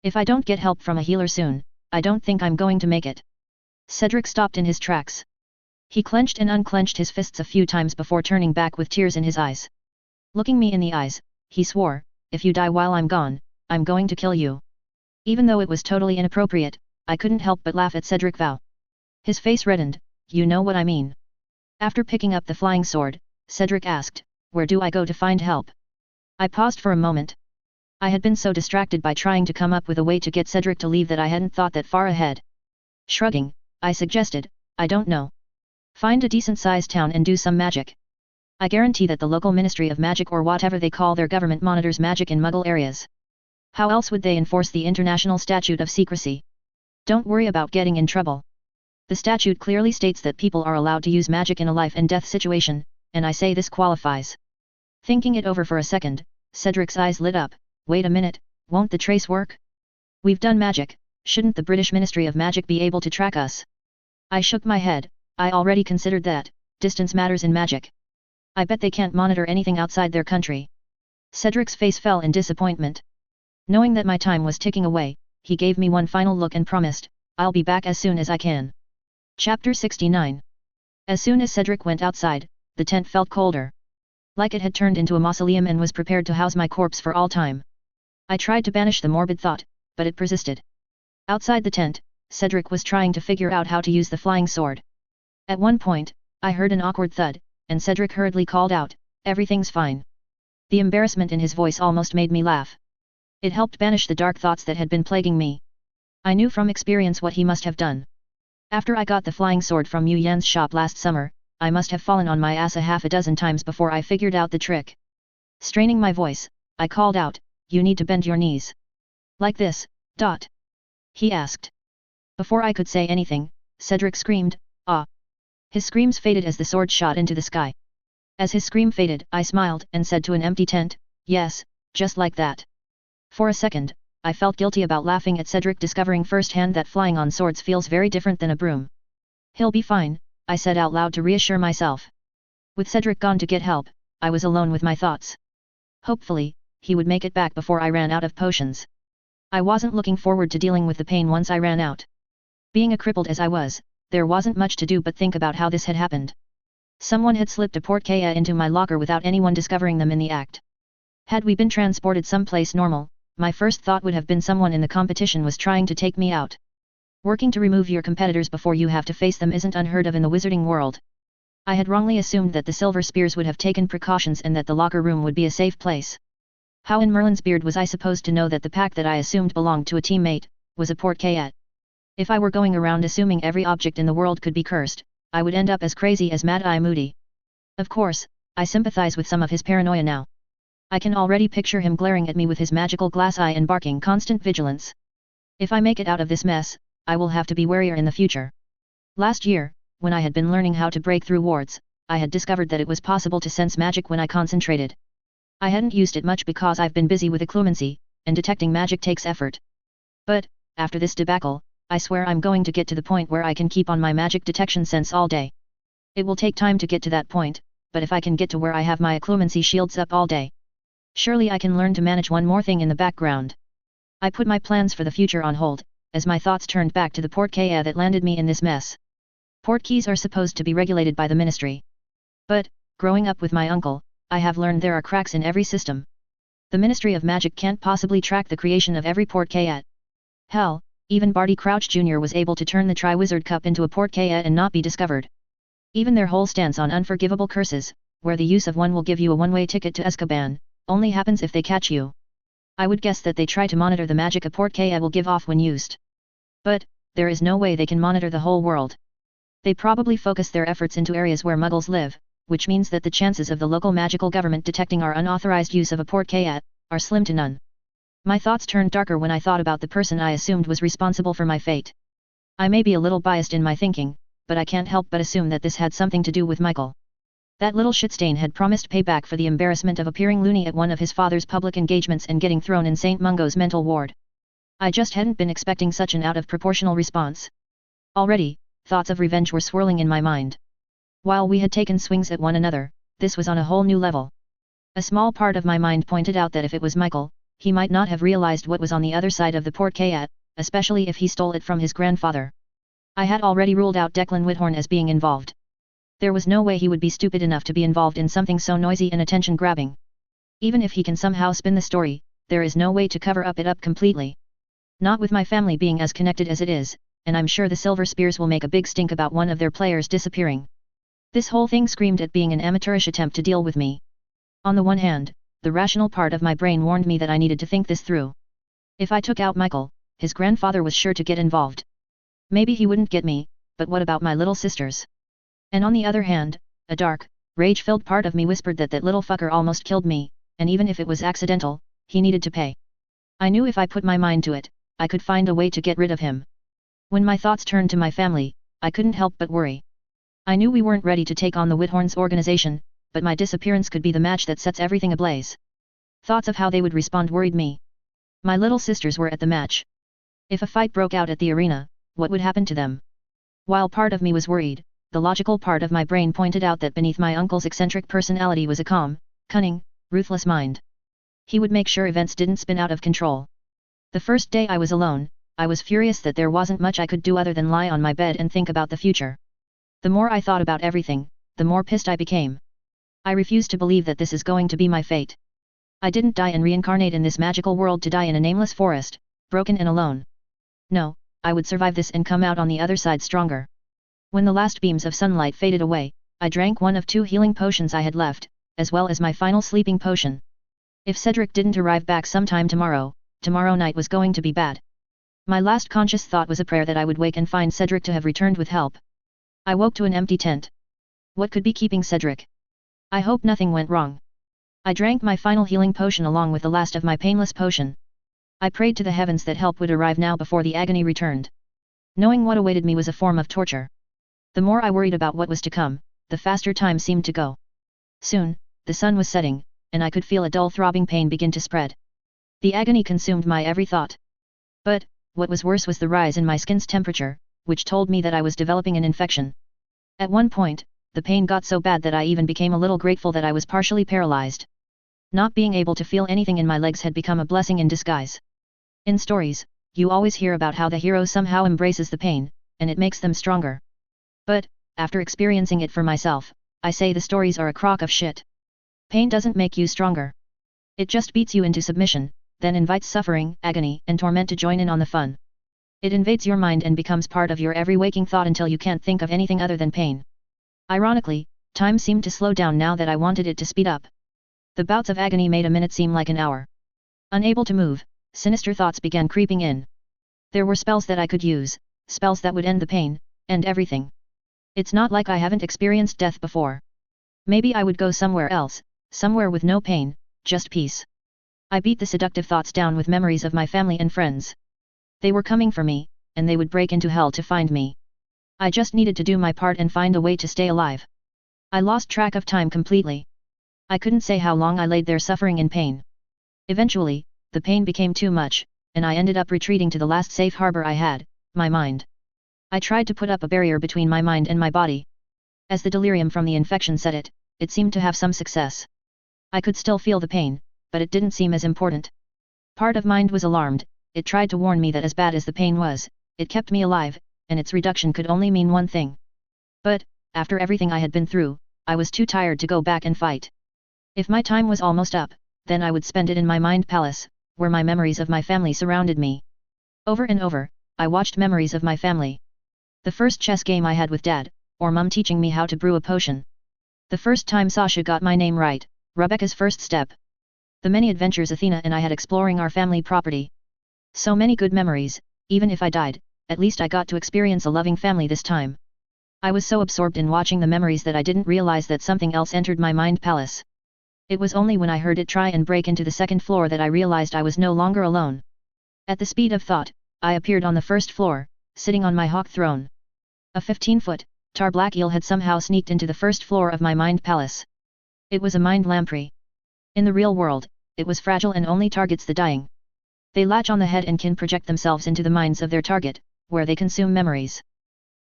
If I don't get help from a healer soon, I don't think I'm going to make it. Cedric stopped in his tracks. He clenched and unclenched his fists a few times before turning back with tears in his eyes. Looking me in the eyes, he swore, if you die while I'm gone, I'm going to kill you. Even though it was totally inappropriate, I couldn't help but laugh at Cedric's vow. His face reddened, you know what I mean. After picking up the flying sword, Cedric asked, where do I go to find help? I paused for a moment. I had been so distracted by trying to come up with a way to get Cedric to leave that I hadn't thought that far ahead. Shrugging, I suggested, I don't know. Find a decent-sized town and do some magic. I guarantee that the local Ministry of Magic or whatever they call their government monitors magic in Muggle areas. How else would they enforce the International Statute of Secrecy? Don't worry about getting in trouble. The statute clearly states that people are allowed to use magic in a life and death situation, and I say this qualifies. Thinking it over for a second, Cedric's eyes lit up, wait a minute, won't the trace work? We've done magic, shouldn't the British Ministry of Magic be able to track us? I shook my head, I already considered that, distance matters in magic. I bet they can't monitor anything outside their country. Cedric's face fell in disappointment. Knowing that my time was ticking away, he gave me one final look and promised, I'll be back as soon as I can. Chapter 69. As soon as Cedric went outside, the tent felt colder. Like it had turned into a mausoleum and was prepared to house my corpse for all time. I tried to banish the morbid thought, but it persisted. Outside the tent, Cedric was trying to figure out how to use the flying sword. At one point, I heard an awkward thud, and Cedric hurriedly called out, everything's fine. The embarrassment in his voice almost made me laugh. It helped banish the dark thoughts that had been plaguing me. I knew from experience what he must have done. After I got the flying sword from Yu Yan's shop last summer, I must have fallen on my ass a half a dozen times before I figured out the trick. Straining my voice, I called out, you need to bend your knees. Like this, dot. He asked. Before I could say anything, Cedric screamed, ah. His screams faded as the sword shot into the sky. As his scream faded, I smiled and said to an empty tent, yes, just like that. For a second, I felt guilty about laughing at Cedric discovering firsthand that flying on swords feels very different than a broom. He'll be fine, I said out loud to reassure myself. With Cedric gone to get help, I was alone with my thoughts. Hopefully, he would make it back before I ran out of potions. I wasn't looking forward to dealing with the pain once I ran out. Being a crippled as I was, there wasn't much to do but think about how this had happened. Someone had slipped a portkaya into my locker without anyone discovering them in the act. Had we been transported someplace normal, my first thought would have been someone in the competition was trying to take me out. Working to remove your competitors before you have to face them isn't unheard of in the wizarding world. I had wrongly assumed that the Silver Spears would have taken precautions and that the locker room would be a safe place. How in Merlin's beard was I supposed to know that the pack that I assumed belonged to a teammate, was a portkayat? If I were going around assuming every object in the world could be cursed, I would end up as crazy as Mad Eye Moody. Of course, I sympathize with some of his paranoia now. I can already picture him glaring at me with his magical glass eye and barking constant vigilance. If I make it out of this mess, I will have to be warier in the future. Last year, when I had been learning how to break through wards, I had discovered that it was possible to sense magic when I concentrated. I hadn't used it much because I've been busy with occlumency, and detecting magic takes effort. But, after this debacle, I swear I'm going to get to the point where I can keep on my magic detection sense all day. It will take time to get to that point, but if I can get to where I have my occlumency shields up all day, surely I can learn to manage one more thing in the background. I put my plans for the future on hold, as my thoughts turned back to the portkaya that landed me in this mess. Portkeys are supposed to be regulated by the ministry. But, growing up with my uncle, I have learned there are cracks in every system. The Ministry of Magic can't possibly track the creation of every portkayat. Hell, even Barty Crouch Jr. was able to turn the Triwizard Cup into a portkayat and not be discovered. Even their whole stance on unforgivable curses, where the use of one will give you a one-way ticket to Azkaban, only happens if they catch you. I would guess that they try to monitor the magic a portkaya will give off when used. But, there is no way they can monitor the whole world. They probably focus their efforts into areas where muggles live, which means that the chances of the local magical government detecting our unauthorized use of a portkayat are slim to none. My thoughts turned darker when I thought about the person I assumed was responsible for my fate. I may be a little biased in my thinking, but I can't help but assume that this had something to do with Michael. That little shitstain had promised payback for the embarrassment of appearing loony at one of his father's public engagements and getting thrown in St. Mungo's mental ward. I just hadn't been expecting such an out-of-proportional response. Already, thoughts of revenge were swirling in my mind. While we had taken swings at one another, this was on a whole new level. A small part of my mind pointed out that if it was Michael, he might not have realized what was on the other side of the portkayat, especially if he stole it from his grandfather. I had already ruled out Declan Whithorn as being involved. There was no way he would be stupid enough to be involved in something so noisy and attention-grabbing. Even if he can somehow spin the story, there is no way to cover it up completely. Not with my family being as connected as it is, and I'm sure the Silver Spears will make a big stink about one of their players disappearing. This whole thing screamed at being an amateurish attempt to deal with me. On the one hand, the rational part of my brain warned me that I needed to think this through. If I took out Michael, his grandfather was sure to get involved. Maybe he wouldn't get me, but what about my little sisters? And on the other hand, a dark, rage-filled part of me whispered that little fucker almost killed me, and even if it was accidental, he needed to pay. I knew if I put my mind to it, I could find a way to get rid of him. When my thoughts turned to my family, I couldn't help but worry. I knew we weren't ready to take on the Whithorns' organization, but my disappearance could be the match that sets everything ablaze. Thoughts of how they would respond worried me. My little sisters were at the match. If a fight broke out at the arena, what would happen to them? While part of me was worried, the logical part of my brain pointed out that beneath my uncle's eccentric personality was a calm, cunning, ruthless mind. He would make sure events didn't spin out of control. The first day I was alone, I was furious that there wasn't much I could do other than lie on my bed and think about the future. The more I thought about everything, the more pissed I became. I refused to believe that this is going to be my fate. I didn't die and reincarnate in this magical world to die in a nameless forest, broken and alone. No, I would survive this and come out on the other side stronger. When the last beams of sunlight faded away, I drank one of 2 healing potions I had left, as well as my final sleeping potion. If Cedric didn't arrive back sometime tomorrow night was going to be bad. My last conscious thought was a prayer that I would wake and find Cedric to have returned with help. I woke to an empty tent. What could be keeping Cedric? I hope nothing went wrong. I drank my final healing potion along with the last of my painless potion. I prayed to the heavens that help would arrive now before the agony returned. Knowing what awaited me was a form of torture. The more I worried about what was to come, the faster time seemed to go. Soon, the sun was setting, and I could feel a dull throbbing pain begin to spread. The agony consumed my every thought. But, what was worse was the rise in my skin's temperature, which told me that I was developing an infection. At one point, the pain got so bad that I even became a little grateful that I was partially paralyzed. Not being able to feel anything in my legs had become a blessing in disguise. In stories, you always hear about how the hero somehow embraces the pain, and it makes them stronger. But, after experiencing it for myself, I say the stories are a crock of shit. Pain doesn't make you stronger. It just beats you into submission, then invites suffering, agony, and torment to join in on the fun. It invades your mind and becomes part of your every waking thought until you can't think of anything other than pain. Ironically, time seemed to slow down now that I wanted it to speed up. The bouts of agony made a minute seem like an hour. Unable to move, sinister thoughts began creeping in. There were spells that I could use, spells that would end the pain, end everything. It's not like I haven't experienced death before. Maybe I would go somewhere else, somewhere with no pain, just peace. I beat the seductive thoughts down with memories of my family and friends. They were coming for me, and they would break into hell to find me. I just needed to do my part and find a way to stay alive. I lost track of time completely. I couldn't say how long I laid there suffering in pain. Eventually, the pain became too much, and I ended up retreating to the last safe harbor I had, my mind. I tried to put up a barrier between my mind and my body. As the delirium from the infection set it seemed to have some success. I could still feel the pain, but it didn't seem as important. Part of mind was alarmed. It tried to warn me that as bad as the pain was, it kept me alive, and its reduction could only mean one thing. But, after everything I had been through, I was too tired to go back and fight. If my time was almost up, then I would spend it in my mind palace, where my memories of my family surrounded me. Over and over, I watched memories of my family. The first chess game I had with Dad, or Mum teaching me how to brew a potion. The first time Sasha got my name right, Rebecca's first step. The many adventures Athena and I had exploring our family property. So many good memories. Even if I died, at least I got to experience a loving family this time. I was so absorbed in watching the memories that I didn't realize that something else entered my mind palace. It was only when I heard it try and break into the second floor that I realized I was no longer alone. At the speed of thought, I appeared on the first floor, sitting on my hawk throne. A 15-foot, tar black eel had somehow sneaked into the first floor of my mind palace. It was a mind lamprey. In the real world, it was fragile and only targets the dying. They latch on the head and can project themselves into the minds of their target, where they consume memories.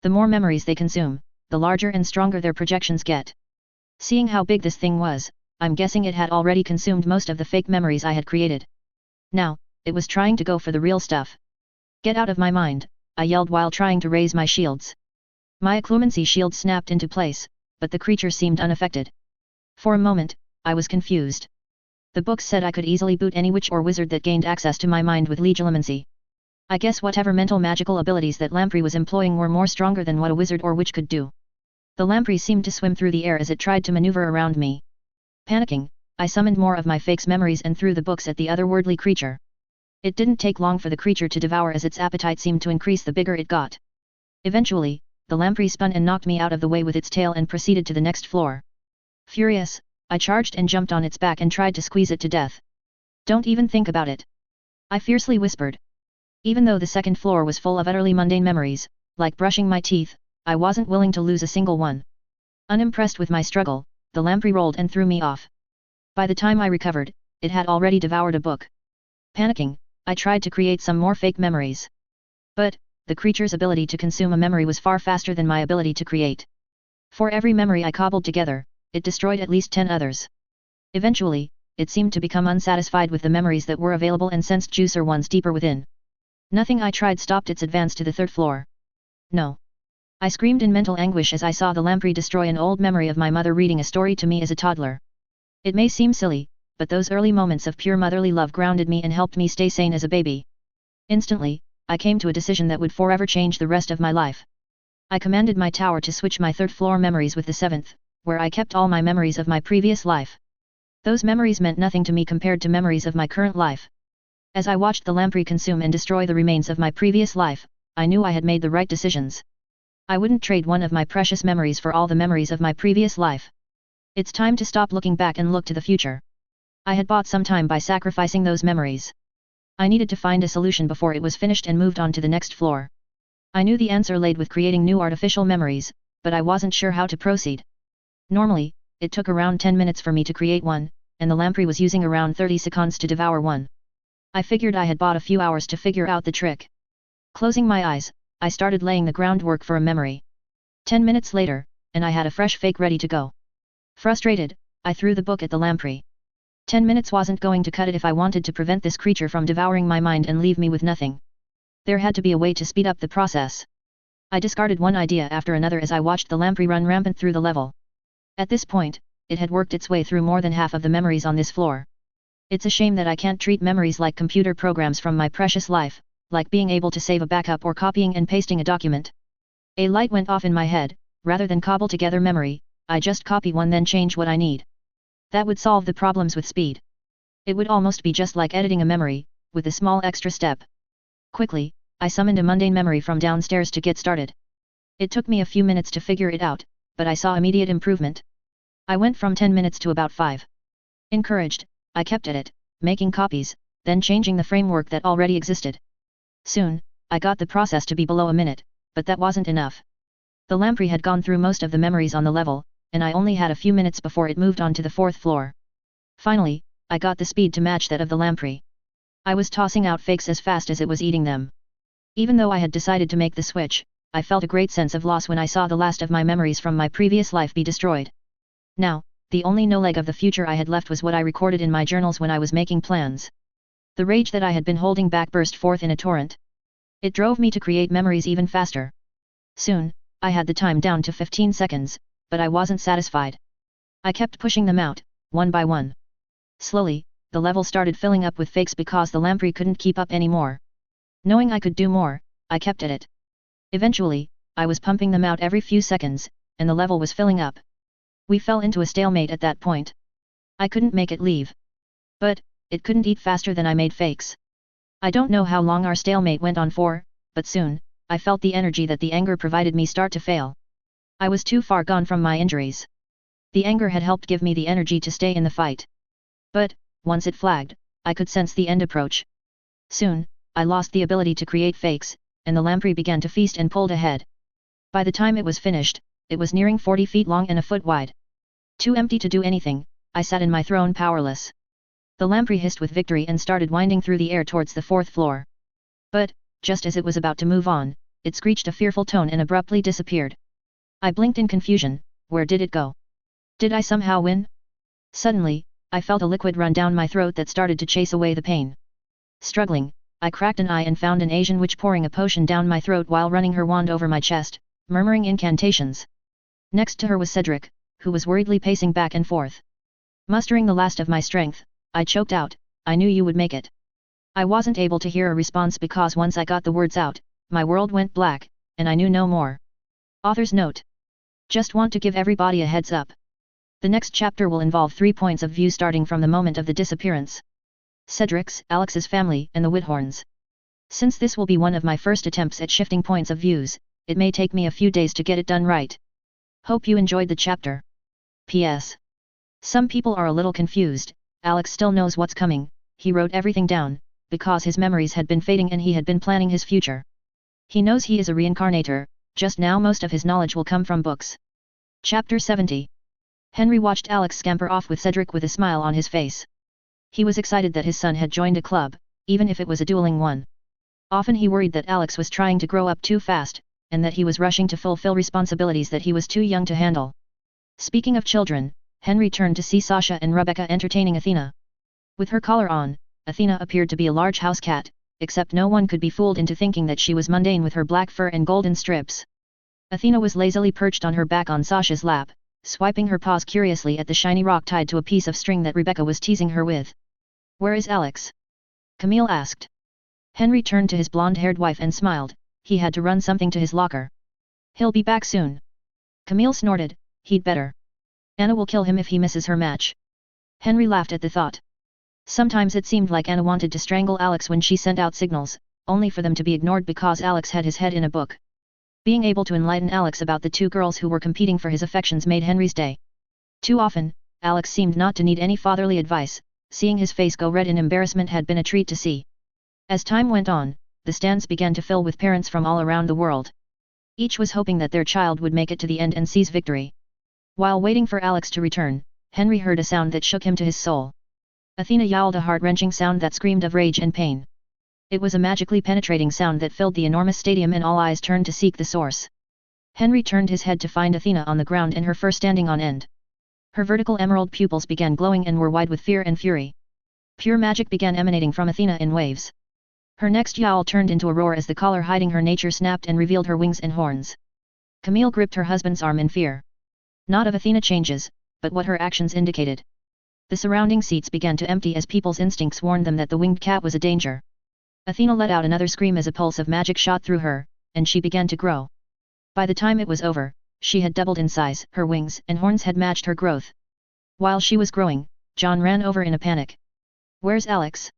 The more memories they consume, the larger and stronger their projections get. Seeing how big this thing was, I'm guessing it had already consumed most of the fake memories I had created. Now, it was trying to go for the real stuff. Get out of my mind, I yelled while trying to raise my shields. My occlumency shield snapped into place, but the creature seemed unaffected. For a moment, I was confused. The books said I could easily boot any witch or wizard that gained access to my mind with legilimency. I guess whatever mental magical abilities that lamprey was employing were more stronger than what a wizard or witch could do. The lamprey seemed to swim through the air as it tried to maneuver around me. Panicking, I summoned more of my fakes memories and threw the books at the otherworldly creature. It didn't take long for the creature to devour as its appetite seemed to increase the bigger it got. Eventually, the lamprey spun and knocked me out of the way with its tail and proceeded to the next floor. Furious, I charged and jumped on its back and tried to squeeze it to death. Don't even think about it, I fiercely whispered. Even though the second floor was full of utterly mundane memories, like brushing my teeth, I wasn't willing to lose a single one. Unimpressed with my struggle, the lamprey rolled and threw me off. By the time I recovered, it had already devoured a book. Panicking, I tried to create some more fake memories. But, the creature's ability to consume a memory was far faster than my ability to create. For every memory I cobbled together, it destroyed at least 10 others. Eventually, it seemed to become unsatisfied with the memories that were available and sensed juicer ones deeper within. Nothing I tried stopped its advance to the third floor. No. I screamed in mental anguish as I saw the lamprey destroy an old memory of my mother reading a story to me as a toddler. It may seem silly, but those early moments of pure motherly love grounded me and helped me stay sane as a baby. Instantly, I came to a decision that would forever change the rest of my life. I commanded my tower to switch my third floor memories with the seventh, where I kept all my memories of my previous life. Those memories meant nothing to me compared to memories of my current life. As I watched the lamprey consume and destroy the remains of my previous life, I knew I had made the right decisions. I wouldn't trade one of my precious memories for all the memories of my previous life. It's time to stop looking back and look to the future. I had bought some time by sacrificing those memories. I needed to find a solution before it was finished and moved on to the next floor. I knew the answer laid with creating new artificial memories, but I wasn't sure how to proceed. Normally, it took around 10 minutes for me to create one, and the lamprey was using around 30 seconds to devour one. I figured I had bought a few hours to figure out the trick. Closing my eyes, I started laying the groundwork for a memory. 10 minutes later, and I had a fresh fake ready to go. Frustrated, I threw the book at the lamprey. 10 minutes wasn't going to cut it if I wanted to prevent this creature from devouring my mind and leave me with nothing. There had to be a way to speed up the process. I discarded one idea after another as I watched the lamprey run rampant through the level. At this point, it had worked its way through more than half of the memories on this floor. It's a shame that I can't treat memories like computer programs from my precious life, like being able to save a backup or copying and pasting a document. A light went off in my head. Rather than cobble together memory, I just copy one then change what I need. That would solve the problems with speed. It would almost be just like editing a memory, with a small extra step. Quickly, I summoned a mundane memory from downstairs to get started. It took me a few minutes to figure it out, but I saw immediate improvement. I went from 10 minutes to about 5. Encouraged, I kept at it, making copies, then changing the framework that already existed. Soon, I got the process to be below a minute, but that wasn't enough. The lamprey had gone through most of the memories on the level, and I only had a few minutes before it moved on to the 4th floor. Finally, I got the speed to match that of the lamprey. I was tossing out fakes as fast as it was eating them. Even though I had decided to make the switch, I felt a great sense of loss when I saw the last of my memories from my previous life be destroyed. Now, the only no leg of the future I had left was what I recorded in my journals when I was making plans. The rage that I had been holding back burst forth in a torrent. It drove me to create memories even faster. Soon, I had the time down to 15 seconds, but I wasn't satisfied. I kept pushing them out, one by one. Slowly, the level started filling up with fakes because the lamprey couldn't keep up anymore. Knowing I could do more, I kept at it. Eventually, I was pumping them out every few seconds, and the level was filling up. We fell into a stalemate at that point. I couldn't make it leave. But, it couldn't eat faster than I made fakes. I don't know how long our stalemate went on for, but soon, I felt the energy that the anger provided me start to fail. I was too far gone from my injuries. The anger had helped give me the energy to stay in the fight. But, once it flagged, I could sense the end approach. Soon, I lost the ability to create fakes, and the lamprey began to feast and pulled ahead. By the time it was finished, it was nearing 40 feet long and a foot wide. Too empty to do anything, I sat in my throne powerless. The lamprey hissed with victory and started winding through the air towards the 4th floor. But, just as it was about to move on, it screeched a fearful tone and abruptly disappeared. I blinked in confusion. Where did it go? Did I somehow win? Suddenly, I felt a liquid run down my throat that started to chase away the pain. Struggling, I cracked an eye and found an Asian witch pouring a potion down my throat while running her wand over my chest, murmuring incantations. Next to her was Cedric, who was worriedly pacing back and forth. Mustering the last of my strength, I choked out, "I knew you would make it." I wasn't able to hear a response because once I got the words out, my world went black, and I knew no more. Author's note. Just want to give everybody a heads up. The next chapter will involve 3 points of view starting from the moment of the disappearance. Cedric's, Alex's family, and the Whithorns. Since this will be one of my first attempts at shifting points of views, it may take me a few days to get it done right. Hope you enjoyed the chapter. P.S. Some people are a little confused. Alex still knows what's coming. He wrote everything down, because his memories had been fading and he had been planning his future. He knows he is a reincarnator, just now most of his knowledge will come from books. Chapter 70. Henry watched Alex scamper off with Cedric with a smile on his face. He was excited that his son had joined a club, even if it was a dueling one. Often he worried that Alex was trying to grow up too fast, and that he was rushing to fulfill responsibilities that he was too young to handle. Speaking of children, Henry turned to see Sasha and Rebecca entertaining Athena. With her collar on, Athena appeared to be a large house cat, except no one could be fooled into thinking that she was mundane with her black fur and golden strips. Athena was lazily perched on her back on Sasha's lap, swiping her paws curiously at the shiny rock tied to a piece of string that Rebecca was teasing her with. "Where is Alex?" Camille asked. Henry turned to his blonde-haired wife and smiled. He had to run something to his locker. "He'll be back soon." Camille snorted. "He'd better. Anna will kill him if he misses her match." Henry laughed at the thought. Sometimes it seemed like Anna wanted to strangle Alex when she sent out signals, only for them to be ignored because Alex had his head in a book. Being able to enlighten Alex about the two girls who were competing for his affections made Henry's day. Too often, Alex seemed not to need any fatherly advice. Seeing his face go red in embarrassment had been a treat to see. As time went on, the stands began to fill with parents from all around the world. Each was hoping that their child would make it to the end and seize victory. While waiting for Alex to return, Henry heard a sound that shook him to his soul. Athena yowled a heart-wrenching sound that screamed of rage and pain. It was a magically penetrating sound that filled the enormous stadium and all eyes turned to seek the source. Henry turned his head to find Athena on the ground and her fur standing on end. Her vertical emerald pupils began glowing and were wide with fear and fury. Pure magic began emanating from Athena in waves. Her next yowl turned into a roar as the collar hiding her nature snapped and revealed her wings and horns. Camille gripped her husband's arm in fear. Not of Athena changes, but what her actions indicated. The surrounding seats began to empty as people's instincts warned them that the winged cat was a danger. Athena let out another scream as a pulse of magic shot through her, and she began to grow. By the time it was over, she had doubled in size, her wings and horns had matched her growth. While she was growing, John ran over in a panic. "Where's Alex?"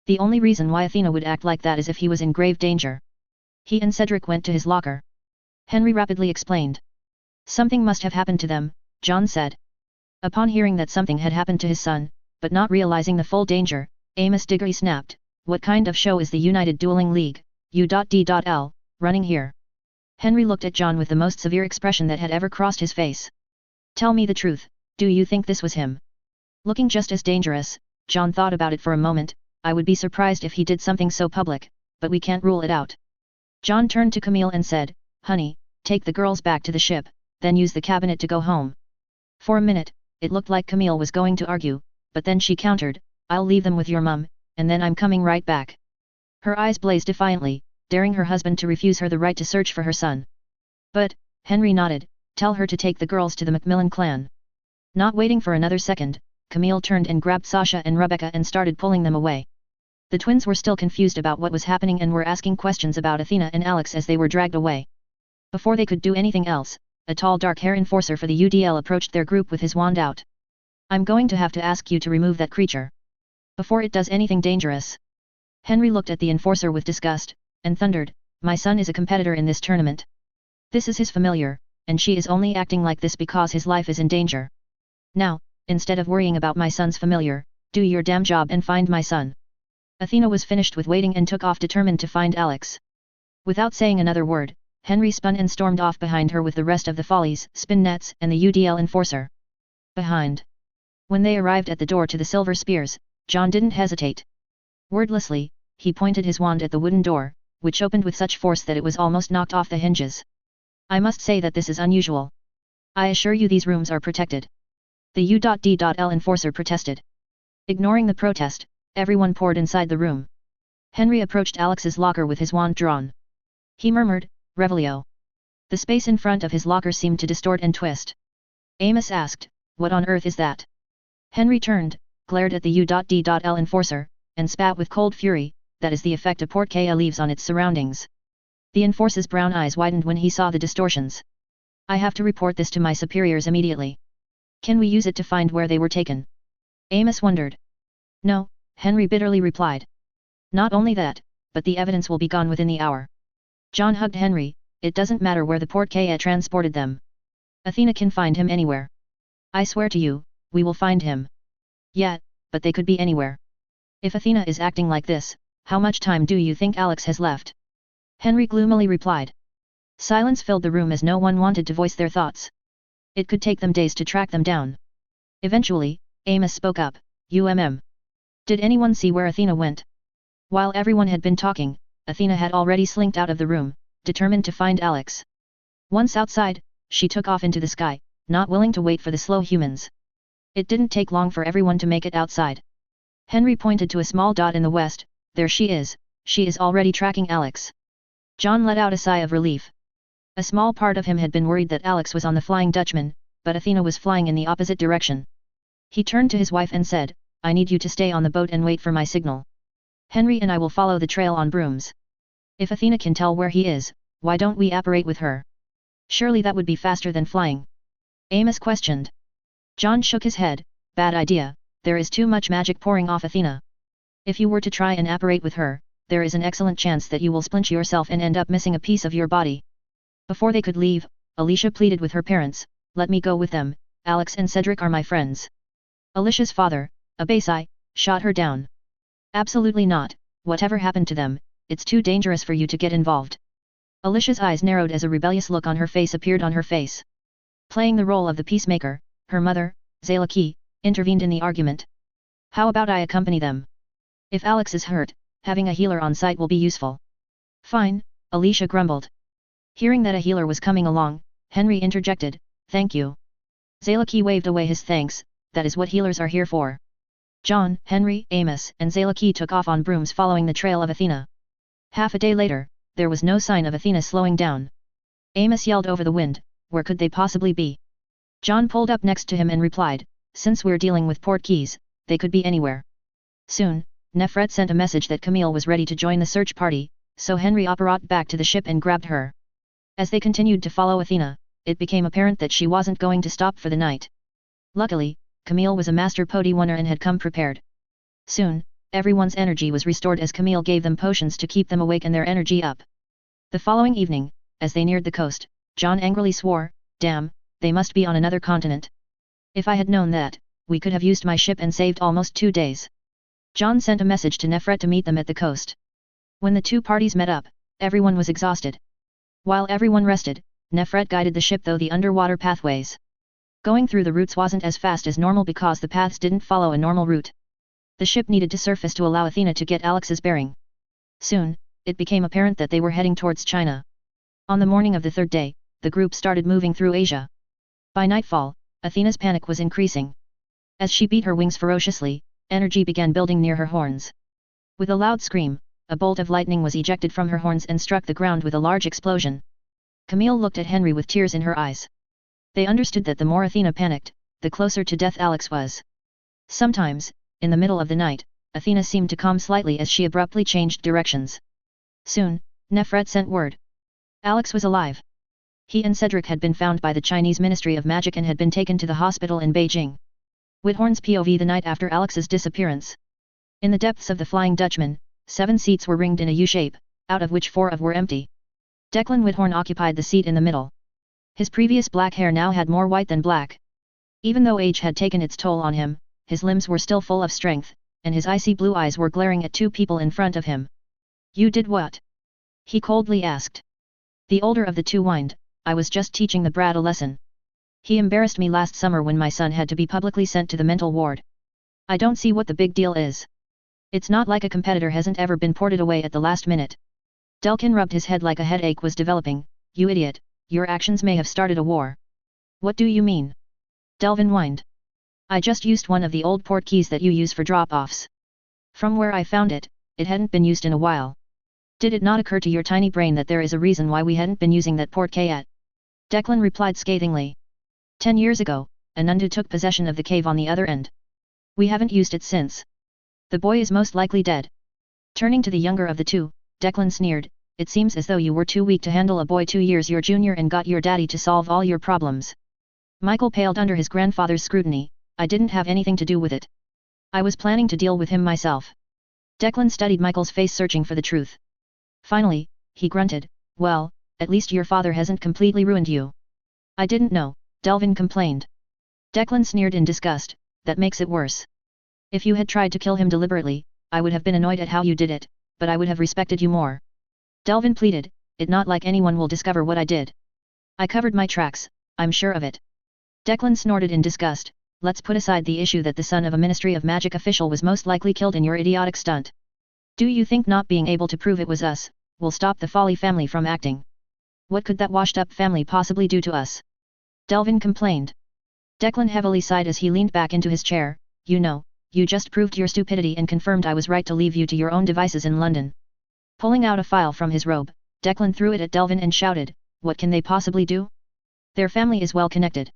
The only reason why Athena would act like that is if he was in grave danger. He and Cedric went to his locker. Henry rapidly explained. "Something must have happened to them," John said. Upon hearing that something had happened to his son, but not realizing the full danger, Amos Diggory snapped, "What kind of show is the United Dueling League, U.D.L, running here?" Henry looked at John with the most severe expression that had ever crossed his face. "Tell me the truth, do you think this was him?" Looking just as dangerous, John thought about it for a moment. "I would be surprised if he did something so public, but we can't rule it out." John turned to Camille and said, "Honey, take the girls back to the ship, then use the cabinet to go home." For a minute, it looked like Camille was going to argue, but then she countered, "I'll leave them with your mum, and then I'm coming right back." Her eyes blazed defiantly, daring her husband to refuse her the right to search for her son. "But," Henry nodded, "tell her to take the girls to the Macmillan clan." Not waiting for another second, Camille turned and grabbed Sasha and Rebecca and started pulling them away. The twins were still confused about what was happening and were asking questions about Athena and Alex as they were dragged away. Before they could do anything else, a tall dark-hair enforcer for the UDL approached their group with his wand out. "I'm going to have to ask you to remove that creature before it does anything dangerous." Henry looked at the enforcer with disgust, and thundered, "My son is a competitor in this tournament. This is his familiar, and she is only acting like this because his life is in danger. Now, instead of worrying about my son's familiar, do your damn job and find my son." Athena was finished with waiting and took off determined to find Alex. Without saying another word, Henry spun and stormed off behind her with the rest of the follies, spin nets and the UDL enforcer behind. When they arrived at the door to the Silver Spears, John didn't hesitate. Wordlessly, he pointed his wand at the wooden door, which opened with such force that it was almost knocked off the hinges. "I must say that this is unusual. I assure you these rooms are protected." The U.D.L enforcer protested. Ignoring the protest, everyone poured inside the room. Henry approached Alex's locker with his wand drawn. He murmured, "Revelio." The space in front of his locker seemed to distort and twist. Amos asked, "What on earth is that?" Henry turned, glared at the U.D.L enforcer, and spat with cold fury. "That is the effect a portkaya leaves on its surroundings." The enforcer's brown eyes widened when he saw the distortions. "I have to report this to my superiors immediately. Can we use it to find where they were taken?" Amos wondered. "No," Henry bitterly replied. "Not only that, but the evidence will be gone within the hour." John hugged Henry. "It doesn't matter where the portkaya transported them. Athena can find him anywhere. I swear to you, we will find him." "Yeah, but they could be anywhere. If Athena is acting like this, how much time do you think Alex has left?" Henry gloomily replied. Silence filled the room as no one wanted to voice their thoughts. It could take them days to track them down. Eventually, Amos spoke up, Did anyone see where Athena went?" While everyone had been talking, Athena had already slinked out of the room, determined to find Alex. Once outside, she took off into the sky, not willing to wait for the slow humans. It didn't take long for everyone to make it outside. Henry pointed to a small dot in the west. "There she is already tracking Alex." John let out a sigh of relief. A small part of him had been worried that Alex was on the Flying Dutchman, but Athena was flying in the opposite direction. He turned to his wife and said, "I need you to stay on the boat and wait for my signal. Henry and I will follow the trail on brooms. If Athena can tell where he is, why don't we apparate with her? Surely that would be faster than flying." Amos questioned. John shook his head, "Bad idea, there is too much magic pouring off Athena. If you were to try and apparate with her, there is an excellent chance that you will splinch yourself and end up missing a piece of your body." Before they could leave, Alicia pleaded with her parents, "Let me go with them, Alex and Cedric are my friends." Alicia's father, a Basai, shot her down. "Absolutely not, whatever happened to them, it's too dangerous for you to get involved." Alicia's eyes narrowed as a rebellious look on her face appeared on her face. Playing the role of the peacemaker, her mother, Zalaki, intervened in the argument. "How about I accompany them? If Alex is hurt, having a healer on site will be useful." "Fine," Alicia grumbled. Hearing that a healer was coming along, Henry interjected, "Thank you." Zalaki waved away his thanks, "That is what healers are here for." John, Henry, Amos, and Zalaki took off on brooms following the trail of Athena. Half a day later, there was no sign of Athena slowing down. Amos yelled over the wind, "Where could they possibly be?" John pulled up next to him and replied, "Since we're dealing with port keys, they could be anywhere." Soon, Nefret sent a message that Camille was ready to join the search party, so Henry brought back to the ship and grabbed her. As they continued to follow Athena, it became apparent that she wasn't going to stop for the night. Luckily, Camille was a master Podiwaner and had come prepared. Soon, everyone's energy was restored as Camille gave them potions to keep them awake and their energy up. The following evening, as they neared the coast, John angrily swore, "Damn, they must be on another continent. If I had known that, we could have used my ship and saved almost 2 days." John sent a message to Nefret to meet them at the coast. When the two parties met up, everyone was exhausted. While everyone rested, Nefret guided the ship through the underwater pathways. Going through the routes wasn't as fast as normal because the paths didn't follow a normal route. The ship needed to surface to allow Athena to get Alex's bearing. Soon, it became apparent that they were heading towards China. On the morning of the third day, the group started moving through Asia. By nightfall, Athena's panic was increasing. As she beat her wings ferociously, energy began building near her horns. With a loud scream, a bolt of lightning was ejected from her horns and struck the ground with a large explosion. Camille looked at Henry with tears in her eyes. They understood that the more Athena panicked, the closer to death Alex was. Sometimes, in the middle of the night, Athena seemed to calm slightly as she abruptly changed directions. Soon, Nefret sent word. Alex was alive. He and Cedric had been found by the Chinese Ministry of Magic and had been taken to the hospital in Beijing. Whithorn's POV the night after Alex's disappearance. In the depths of the Flying Dutchman, 7 seats were ringed in a U-shape, out of which 4 were empty. Declan Whithorn occupied the seat in the middle. His previous black hair now had more white than black. Even though age had taken its toll on him, his limbs were still full of strength, and his icy blue eyes were glaring at 2 people in front of him. "You did what?" he coldly asked. The older of the 2 whined, "I was just teaching the brat a lesson. He embarrassed me last summer when my son had to be publicly sent to the mental ward. I don't see what the big deal is. It's not like a competitor hasn't ever been ported away at the last minute." Delkin rubbed his head like a headache was developing. "You idiot, your actions may have started a war." "What do you mean?" Delvin whined. "I just used one of the old port keys that you use for drop-offs. From where I found it, it hadn't been used in a while. Did it not occur to your tiny brain that there is a reason why we hadn't been using that port key yet?" Declan replied scathingly. 10 years ago, Anundu took possession of the cave on the other end. We haven't used it since. The boy is most likely dead." Turning to the younger of the 2, Declan sneered, "It seems as though you were too weak to handle a boy 2 years your junior and got your daddy to solve all your problems." Michael paled under his grandfather's scrutiny. "I didn't have anything to do with it. I was planning to deal with him myself." Declan studied Michael's face searching for the truth. Finally, he grunted, "Well, at least your father hasn't completely ruined you." "I didn't know," Delvin complained. Declan sneered in disgust, "That makes it worse. If you had tried to kill him deliberately, I would have been annoyed at how you did it, but I would have respected you more." Delvin pleaded, "It's not like anyone will discover what I did. I covered my tracks, I'm sure of it." Declan snorted in disgust, "Let's put aside the issue that the son of a Ministry of Magic official was most likely killed in your idiotic stunt. Do you think not being able to prove it was us, will stop the Folly family from acting? What could that washed-up family possibly do to us?" Delvin complained. Declan heavily sighed as he leaned back into his chair, "You know, you just proved your stupidity and confirmed I was right to leave you to your own devices in London." Pulling out a file from his robe, Declan threw it at Delvin and shouted, "What can they possibly do? Their family is well connected.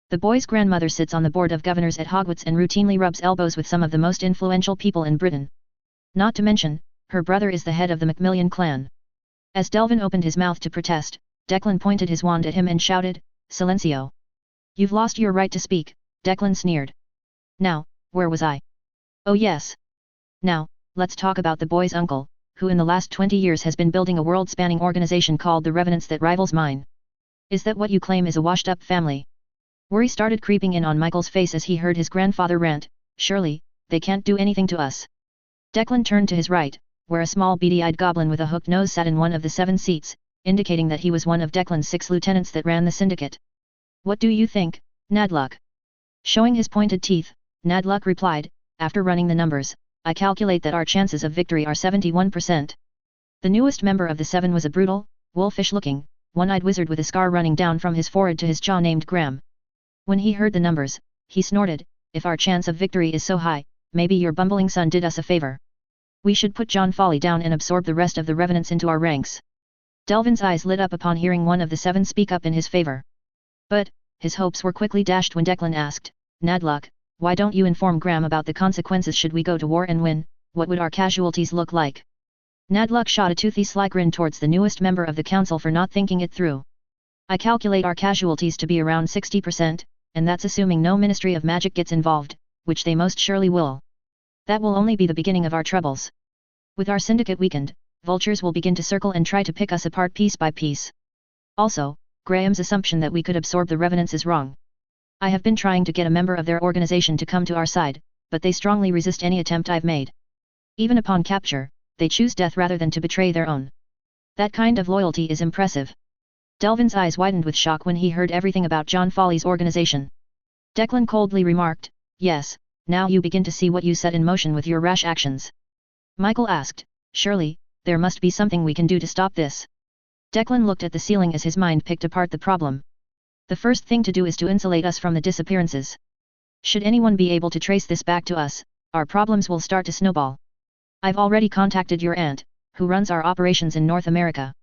The boy's grandmother sits on the board of governors at Hogwarts and routinely rubs elbows with some of the most influential people in Britain. Not to mention, her brother is the head of the Macmillan clan." As Delvin opened his mouth to protest, Declan pointed his wand at him and shouted, "Silencio. You've lost your right to speak," Declan sneered. "Now, where was I? Oh yes. Now, let's talk about the boy's uncle, who in the last 20 years has been building a world-spanning organization called the Revenants that rivals mine. Is that what you claim is a washed-up family?" Worry started creeping in on Michael's face as he heard his grandfather rant, "Surely, they can't do anything to us." Declan turned to his right, where a small beady-eyed goblin with a hooked nose sat in one of the 7 seats, indicating that he was one of Declan's 6 lieutenants that ran the syndicate. "What do you think, Nadluck?" Showing his pointed teeth, Nadluck replied, "After running the numbers, I calculate that our chances of victory are 71%. The newest member of the 7 was a brutal, wolfish-looking, one-eyed wizard with a scar running down from his forehead to his jaw named Graham. When he heard the numbers, he snorted, "If our chance of victory is so high, maybe your bumbling son did us a favor. We should put John Folly down and absorb the rest of the revenants into our ranks." Delvin's eyes lit up upon hearing one of the 7 speak up in his favor. But, his hopes were quickly dashed when Declan asked, "Nadluck, why don't you inform Graham about the consequences should we go to war and win, what would our casualties look like? Nadluck shot a toothy sly grin towards the newest member of the council for not thinking it through. I calculate our casualties to be around 60%, and that's assuming no Ministry of Magic gets involved, which they most surely will. That will only be the beginning of our troubles. With our syndicate weakened, vultures will begin to circle and try to pick us apart piece by piece. Also, Graham's assumption that we could absorb the revenants is wrong. I have been trying to get a member of their organization to come to our side, but they strongly resist any attempt I've made. Even upon capture, they choose death rather than to betray their own. That kind of loyalty is impressive. Delvin's eyes widened with shock when he heard everything about John Foley's organization. Declan coldly remarked, "Yes, now you begin to see what you set in motion with your rash actions." Michael asked, "Surely, there must be something we can do to stop this." Declan looked at the ceiling as his mind picked apart the problem. "The first thing to do is to insulate us from the disappearances. Should anyone be able to trace this back to us, our problems will start to snowball. I've already contacted your aunt, who runs our operations in North America.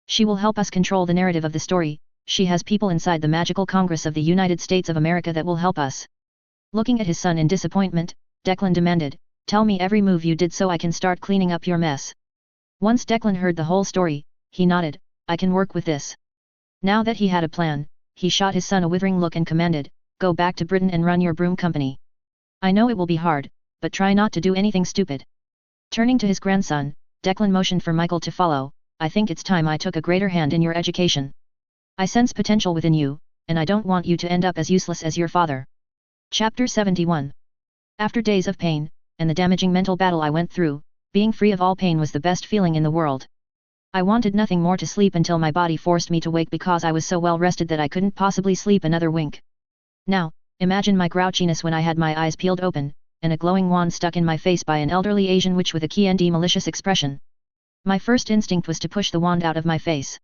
She will help us control the narrative of the story. She has people inside the Magical Congress of the United States of America that will help us." Looking at his son in disappointment, Declan demanded, "Tell me every move you did so I can start cleaning up your mess." Once Declan heard the whole story, he nodded, "I can work with this." Now that he had a plan, he shot his son a withering look and commanded, "Go back to Britain and run your broom company. I know it will be hard, but try not to do anything stupid." Turning to his grandson, Declan motioned for Michael to follow. "I think it's time I took a greater hand in your education. I sense potential within you, and I don't want you to end up as useless as your father." Chapter 71. After days of pain, and the damaging mental battle I went through, being free of all pain was the best feeling in the world. I wanted nothing more to sleep until my body forced me to wake because I was so well rested that I couldn't possibly sleep another wink. Now, imagine my grouchiness when I had my eyes peeled open, and a glowing wand stuck in my face by an elderly Asian witch with a key and malicious expression. My first instinct was to push the wand out of my face.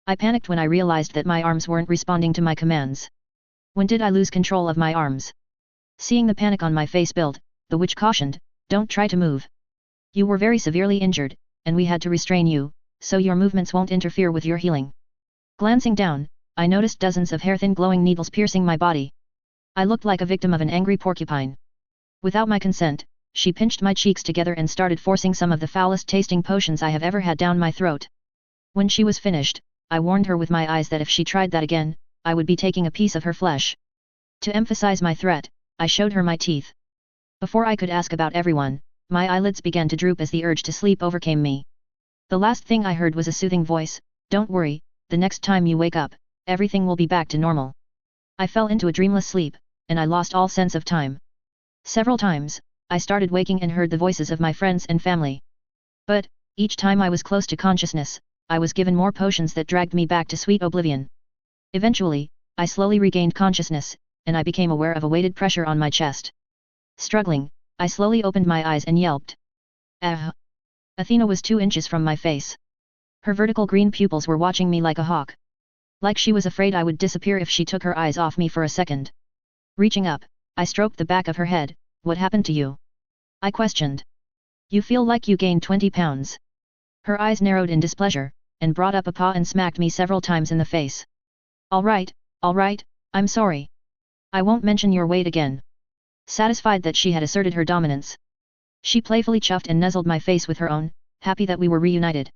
I panicked when I realized that my arms weren't responding to my commands. When did I lose control of my arms? Seeing the panic on my face build, the witch cautioned, "Don't try to move. You were very severely injured, and we had to restrain you, so your movements won't interfere with your healing." Glancing down, I noticed dozens of hair-thin glowing needles piercing my body. I looked like a victim of an angry porcupine. Without my consent, she pinched my cheeks together and started forcing some of the foulest tasting potions I have ever had down my throat. When she was finished, I warned her with my eyes that if she tried that again, I would be taking a piece of her flesh. To emphasize my threat, I showed her my teeth. Before I could ask about everyone, my eyelids began to droop as the urge to sleep overcame me. The last thing I heard was a soothing voice, "Don't worry, the next time you wake up, everything will be back to normal." I fell into a dreamless sleep, and I lost all sense of time. Several times, I started waking and heard the voices of my friends and family. But, each time I was close to consciousness, I was given more potions that dragged me back to sweet oblivion. Eventually, I slowly regained consciousness, and I became aware of a weighted pressure on my chest. Struggling, I slowly opened my eyes and yelped. "Ah!" Athena was 2 inches from my face. Her vertical green pupils were watching me like a hawk. Like she was afraid I would disappear if she took her eyes off me for a second. Reaching up, I stroked the back of her head. "What happened to you?" I questioned. "You feel like you gained 20 pounds. Her eyes narrowed in displeasure, and brought up a paw and smacked me several times in the face. All right, I'm sorry. I won't mention your weight again." Satisfied that she had asserted her dominance, she playfully chuffed and nuzzled my face with her own, happy that we were reunited.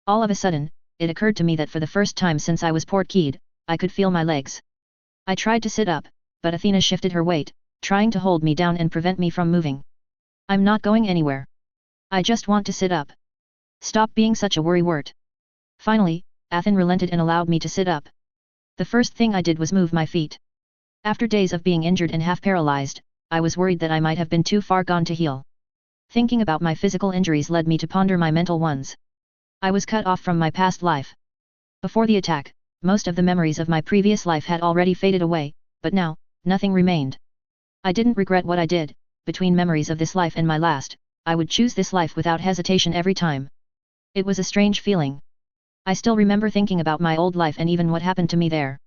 All of a sudden, it occurred to me that for the first time since I was port-keyed, I could feel my legs. I tried to sit up, but Athena shifted her weight, trying to hold me down and prevent me from moving. "I'm not going anywhere. I just want to sit up. Stop being such a worrywart." Finally, Athena relented and allowed me to sit up. The first thing I did was move my feet. After days of being injured and half paralyzed, I was worried that I might have been too far gone to heal. Thinking about my physical injuries led me to ponder my mental ones. I was cut off from my past life. Before the attack, most of the memories of my previous life had already faded away, but now, nothing remained. I didn't regret what I did. Between memories of this life and my last, I would choose this life without hesitation every time. It was a strange feeling. I still remember thinking about my old life and even what happened to me there.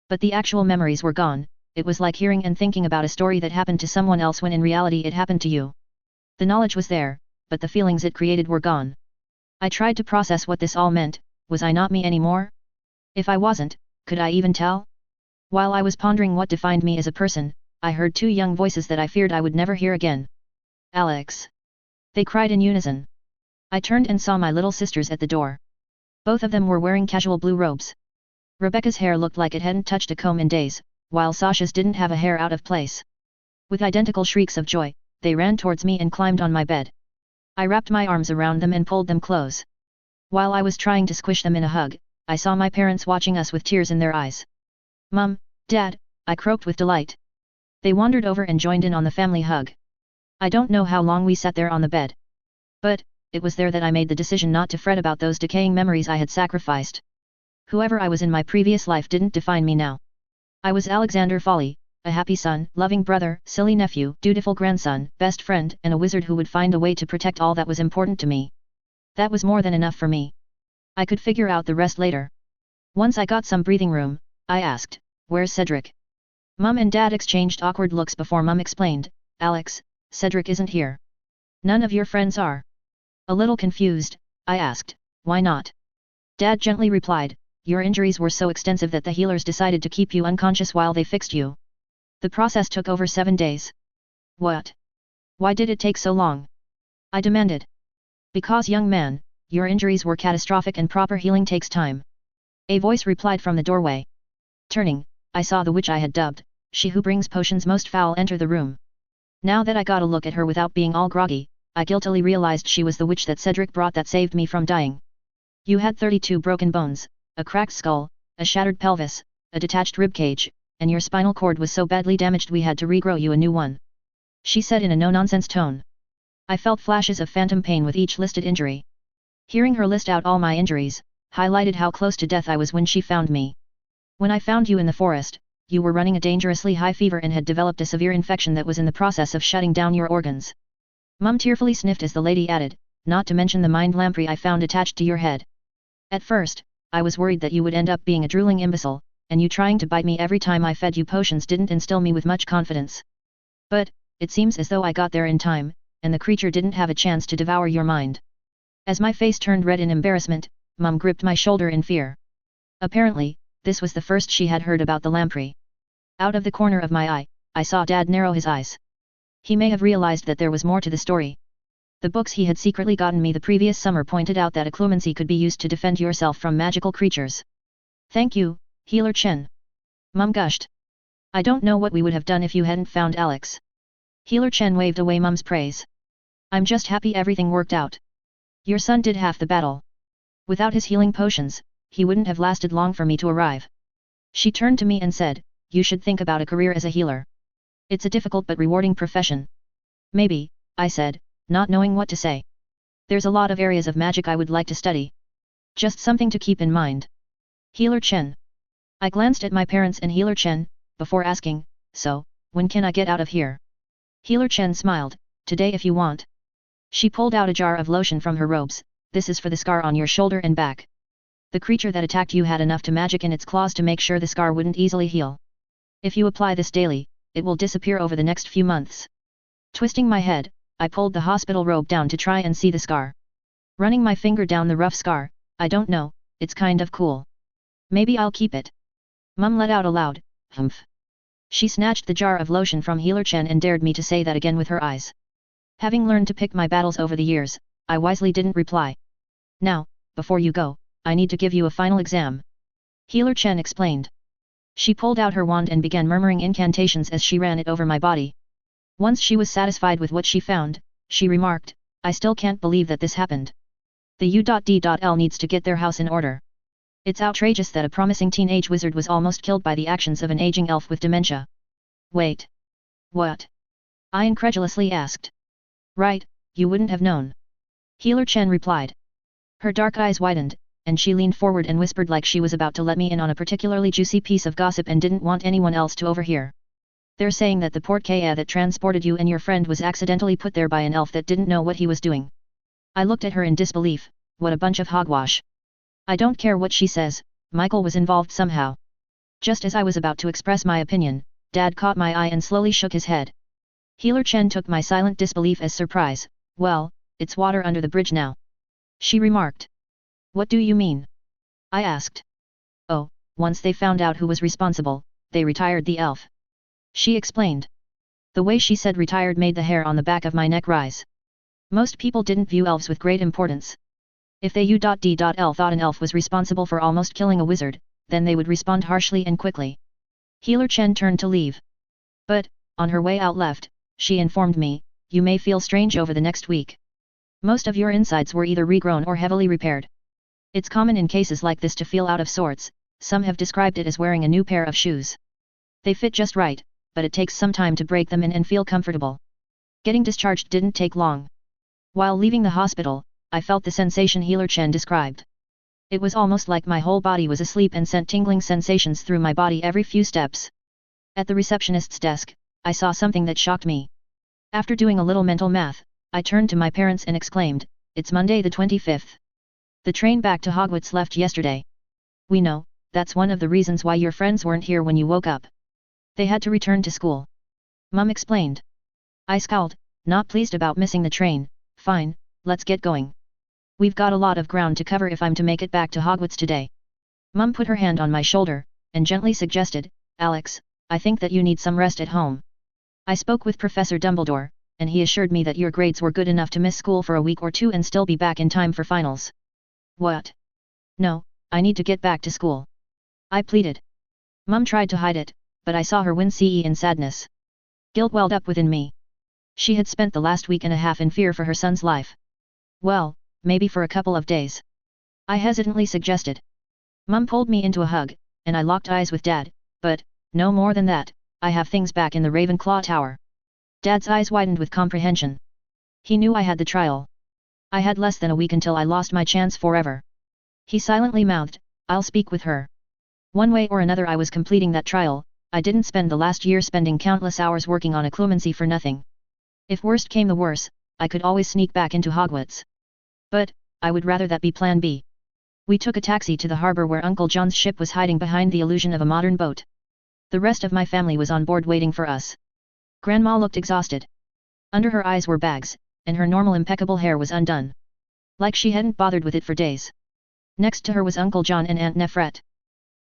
But the actual memories were gone. It was like hearing and thinking about a story that happened to someone else when in reality it happened to you. The knowledge was there, but the feelings it created were gone. I tried to process what this all meant. Was I not me anymore? If I wasn't, could I even tell? While I was pondering what defined me as a person, I heard 2 young voices that I feared I would never hear again. "Alex. They cried in unison. I turned and saw my little sisters at the door. Both of them were wearing casual blue robes. Rebecca's hair looked like it hadn't touched a comb in days, while Sasha's didn't have a hair out of place. With identical shrieks of joy, they ran towards me and climbed on my bed. I wrapped my arms around them and pulled them close. While I was trying to squish them in a hug, I saw my parents watching us with tears in their eyes. "Mom, Dad," I croaked with delight. They wandered over and joined in on the family hug. I don't know how long we sat there on the bed. But, it was there that I made the decision not to fret about those decaying memories I had sacrificed. Whoever I was in my previous life didn't define me now. I was Alexander Folly, a happy son, loving brother, silly nephew, dutiful grandson, best friend, and a wizard who would find a way to protect all that was important to me. That was more than enough for me. I could figure out the rest later. Once I got some breathing room, I asked, "Where's Cedric?" Mum and Dad exchanged awkward looks before Mum explained, "Alex, Cedric isn't here." "None of your friends are?" A little confused, I asked, "Why not?" Dad gently replied, "Your injuries were so extensive that the healers decided to keep you unconscious while they fixed you. The process took over 7 days." "What? Why did it take so long?" I demanded. "Because, young man, your injuries were catastrophic and proper healing takes time." A voice replied from the doorway. Turning, I saw the witch I had dubbed, "She who brings potions most foul," enter the room. Now that I got a look at her without being all groggy, I guiltily realized she was the witch that Cedric brought that saved me from dying. "You had 32 broken bones, a cracked skull, a shattered pelvis, a detached ribcage, and your spinal cord was so badly damaged we had to regrow you a new one," she said in a no-nonsense tone. I felt flashes of phantom pain with each listed injury. Hearing her list out all my injuries, highlighted how close to death I was when she found me. "When I found you in the forest, you were running a dangerously high fever and had developed a severe infection that was in the process of shutting down your organs." Mum tearfully sniffed as the lady added, "Not to mention the mind lamprey I found attached to your head. At first, I was worried that you would end up being a drooling imbecile, and you trying to bite me every time I fed you potions didn't instill me with much confidence. But, it seems as though I got there in time, and the creature didn't have a chance to devour your mind." As my face turned red in embarrassment, Mum gripped my shoulder in fear. Apparently, this was the first she had heard about the lamprey. Out of the corner of my eye, I saw Dad narrow his eyes. He may have realized that there was more to the story. The books he had secretly gotten me the previous summer pointed out that occlumency could be used to defend yourself from magical creatures. "Thank you, Healer Chen." Mum gushed. "I don't know what we would have done if you hadn't found Alex." Healer Chen waved away Mum's praise. "I'm just happy everything worked out. Your son did half the battle. Without his healing potions, he wouldn't have lasted long for me to arrive." She turned to me and said, "You should think about a career as a healer. It's a difficult but rewarding profession." "Maybe," I said, not knowing what to say. "There's a lot of areas of magic I would like to study. Just something to keep in mind." Healer Chen. I glanced at my parents and Healer Chen, before asking, "So, when can I get out of here?" Healer Chen smiled, "Today if you want." She pulled out a jar of lotion from her robes. "This is for the scar on your shoulder and back. The creature that attacked you had enough to magic in its claws to make sure the scar wouldn't easily heal. If you apply this daily, it will disappear over the next few months." Twisting my head, I pulled the hospital robe down to try and see the scar. Running my finger down the rough scar, "I don't know, it's kind of cool. Maybe I'll keep it." Mum let out a loud, "Humph." She snatched the jar of lotion from Healer Chen and dared me to say that again with her eyes. Having learned to pick my battles over the years, I wisely didn't reply. "Now, before you go, I need to give you a final exam," Healer Chen explained. She pulled out her wand and began murmuring incantations as she ran it over my body. Once she was satisfied with what she found, she remarked, "I still can't believe that this happened. The U.D.L needs to get their house in order. It's outrageous that a promising teenage wizard was almost killed by the actions of an aging elf with dementia." "Wait. What?" I incredulously asked. "Right, you wouldn't have known," Healer Chen replied. Her dark eyes widened, and she leaned forward and whispered like she was about to let me in on a particularly juicy piece of gossip and didn't want anyone else to overhear. "They're saying that the part2 that transported you and your friend was accidentally put there by an elf that didn't know what he was doing." I looked at her in disbelief. What a bunch of hogwash. "I don't care what she says, Michael was involved somehow." Just as I was about to express my opinion, Dad caught my eye and slowly shook his head. Healer Chen took my silent disbelief as surprise. "Well, it's water under the bridge now," she remarked. "What do you mean?" I asked. "Oh, once they found out who was responsible, they retired the elf," she explained. The way she said retired made the hair on the back of my neck rise. Most people didn't view elves with great importance. If they u.d.l thought an elf was responsible for almost killing a wizard, then they would respond harshly and quickly. Healer Chen turned to leave. But, on her way out left, she informed me, you may feel strange over the next week. Most of your insides were either regrown or heavily repaired. It's common in cases like this to feel out of sorts. Some have described it as wearing a new pair of shoes. They fit just right, but it takes some time to break them in and feel comfortable. Getting discharged didn't take long. While leaving the hospital, I felt the sensation Healer Chen described. It was almost like my whole body was asleep and sent tingling sensations through my body every few steps. At the receptionist's desk, I saw something that shocked me. After doing a little mental math, I turned to my parents and exclaimed, "It's Monday the 25th. The train back to Hogwarts left yesterday." "We know, that's one of the reasons why your friends weren't here when you woke up. They had to return to school." Mum explained. I scowled, not pleased about missing the train. "Fine, let's get going. We've got a lot of ground to cover if I'm to make it back to Hogwarts today." Mum put her hand on my shoulder, and gently suggested, "Alex, I think that you need some rest at home. I spoke with Professor Dumbledore, and he assured me that your grades were good enough to miss school for a week or two and still be back in time for finals." "What? No, I need to get back to school," I pleaded. Mum tried to hide it, but I saw her wince in sadness. Guilt welled up within me. She had spent the last week and a half in fear for her son's life. "Well, maybe for a couple of days," I hesitantly suggested. Mum pulled me into a hug, and I locked eyes with Dad, "But, no more than that, I have things back in the Ravenclaw Tower." Dad's eyes widened with comprehension. He knew I had the trial. I had less than a week until I lost my chance forever. He silently mouthed, "I'll speak with her." One way or another I was completing that trial. I didn't spend the last year spending countless hours working on occlumency for nothing. If worst came the worst, I could always sneak back into Hogwarts. But, I would rather that be plan B. We took a taxi to the harbor where Uncle John's ship was hiding behind the illusion of a modern boat. The rest of my family was on board waiting for us. Grandma looked exhausted. Under her eyes were bags, and her normal impeccable hair was undone. Like she hadn't bothered with it for days. Next to her was Uncle John and Aunt Nefret.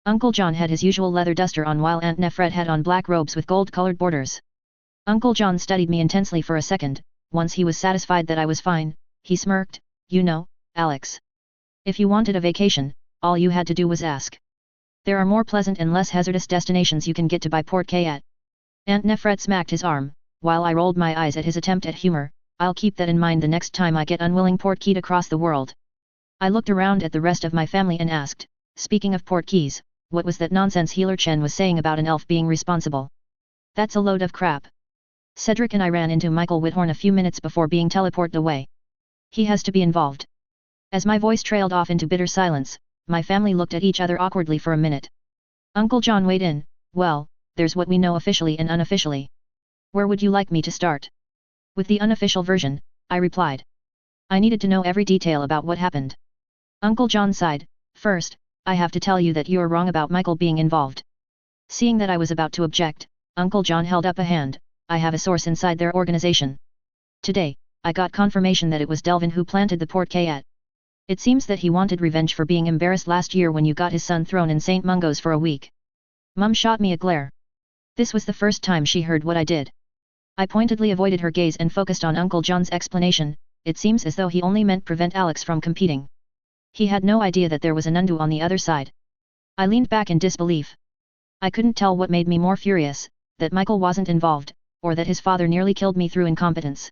Uncle John had his usual leather duster on while Aunt Nefret had on black robes with gold-colored borders. Uncle John studied me intensely for a second. Once he was satisfied that I was fine, he smirked, "You know, Alex. If you wanted a vacation, all you had to do was ask. There are more pleasant and less hazardous destinations you can get to by part2 at." Aunt Nefret smacked his arm, while I rolled my eyes at his attempt at humor. "I'll keep that in mind the next time I get unwilling port-keyed across the world." I looked around at the rest of my family and asked, "Speaking of port-keys, what was that nonsense Healer Chen was saying about an elf being responsible?" "That's a load of crap. Cedric and I ran into Michael Whithorn a few minutes before being teleported away. He has to be involved." As my voice trailed off into bitter silence, my family looked at each other awkwardly for a minute. Uncle John weighed in, "Well, there's what we know officially and unofficially. Where would you like me to start?" "With the unofficial version," I replied. I needed to know every detail about what happened. Uncle John sighed, "First, I have to tell you that you're wrong about Michael being involved." Seeing that I was about to object, Uncle John held up a hand. "I have a source inside their organization. Today, I got confirmation that it was Delvin who planted the port-key. It seems that he wanted revenge for being embarrassed last year when you got his son thrown in St. Mungo's for a week." Mum shot me a glare. This was the first time she heard what I did. I pointedly avoided her gaze and focused on Uncle John's explanation. It seems as though he only meant prevent Alex from competing. He had no idea that there was an undo on the other side. I leaned back in disbelief. I couldn't tell what made me more furious, that Michael wasn't involved, or that his father nearly killed me through incompetence.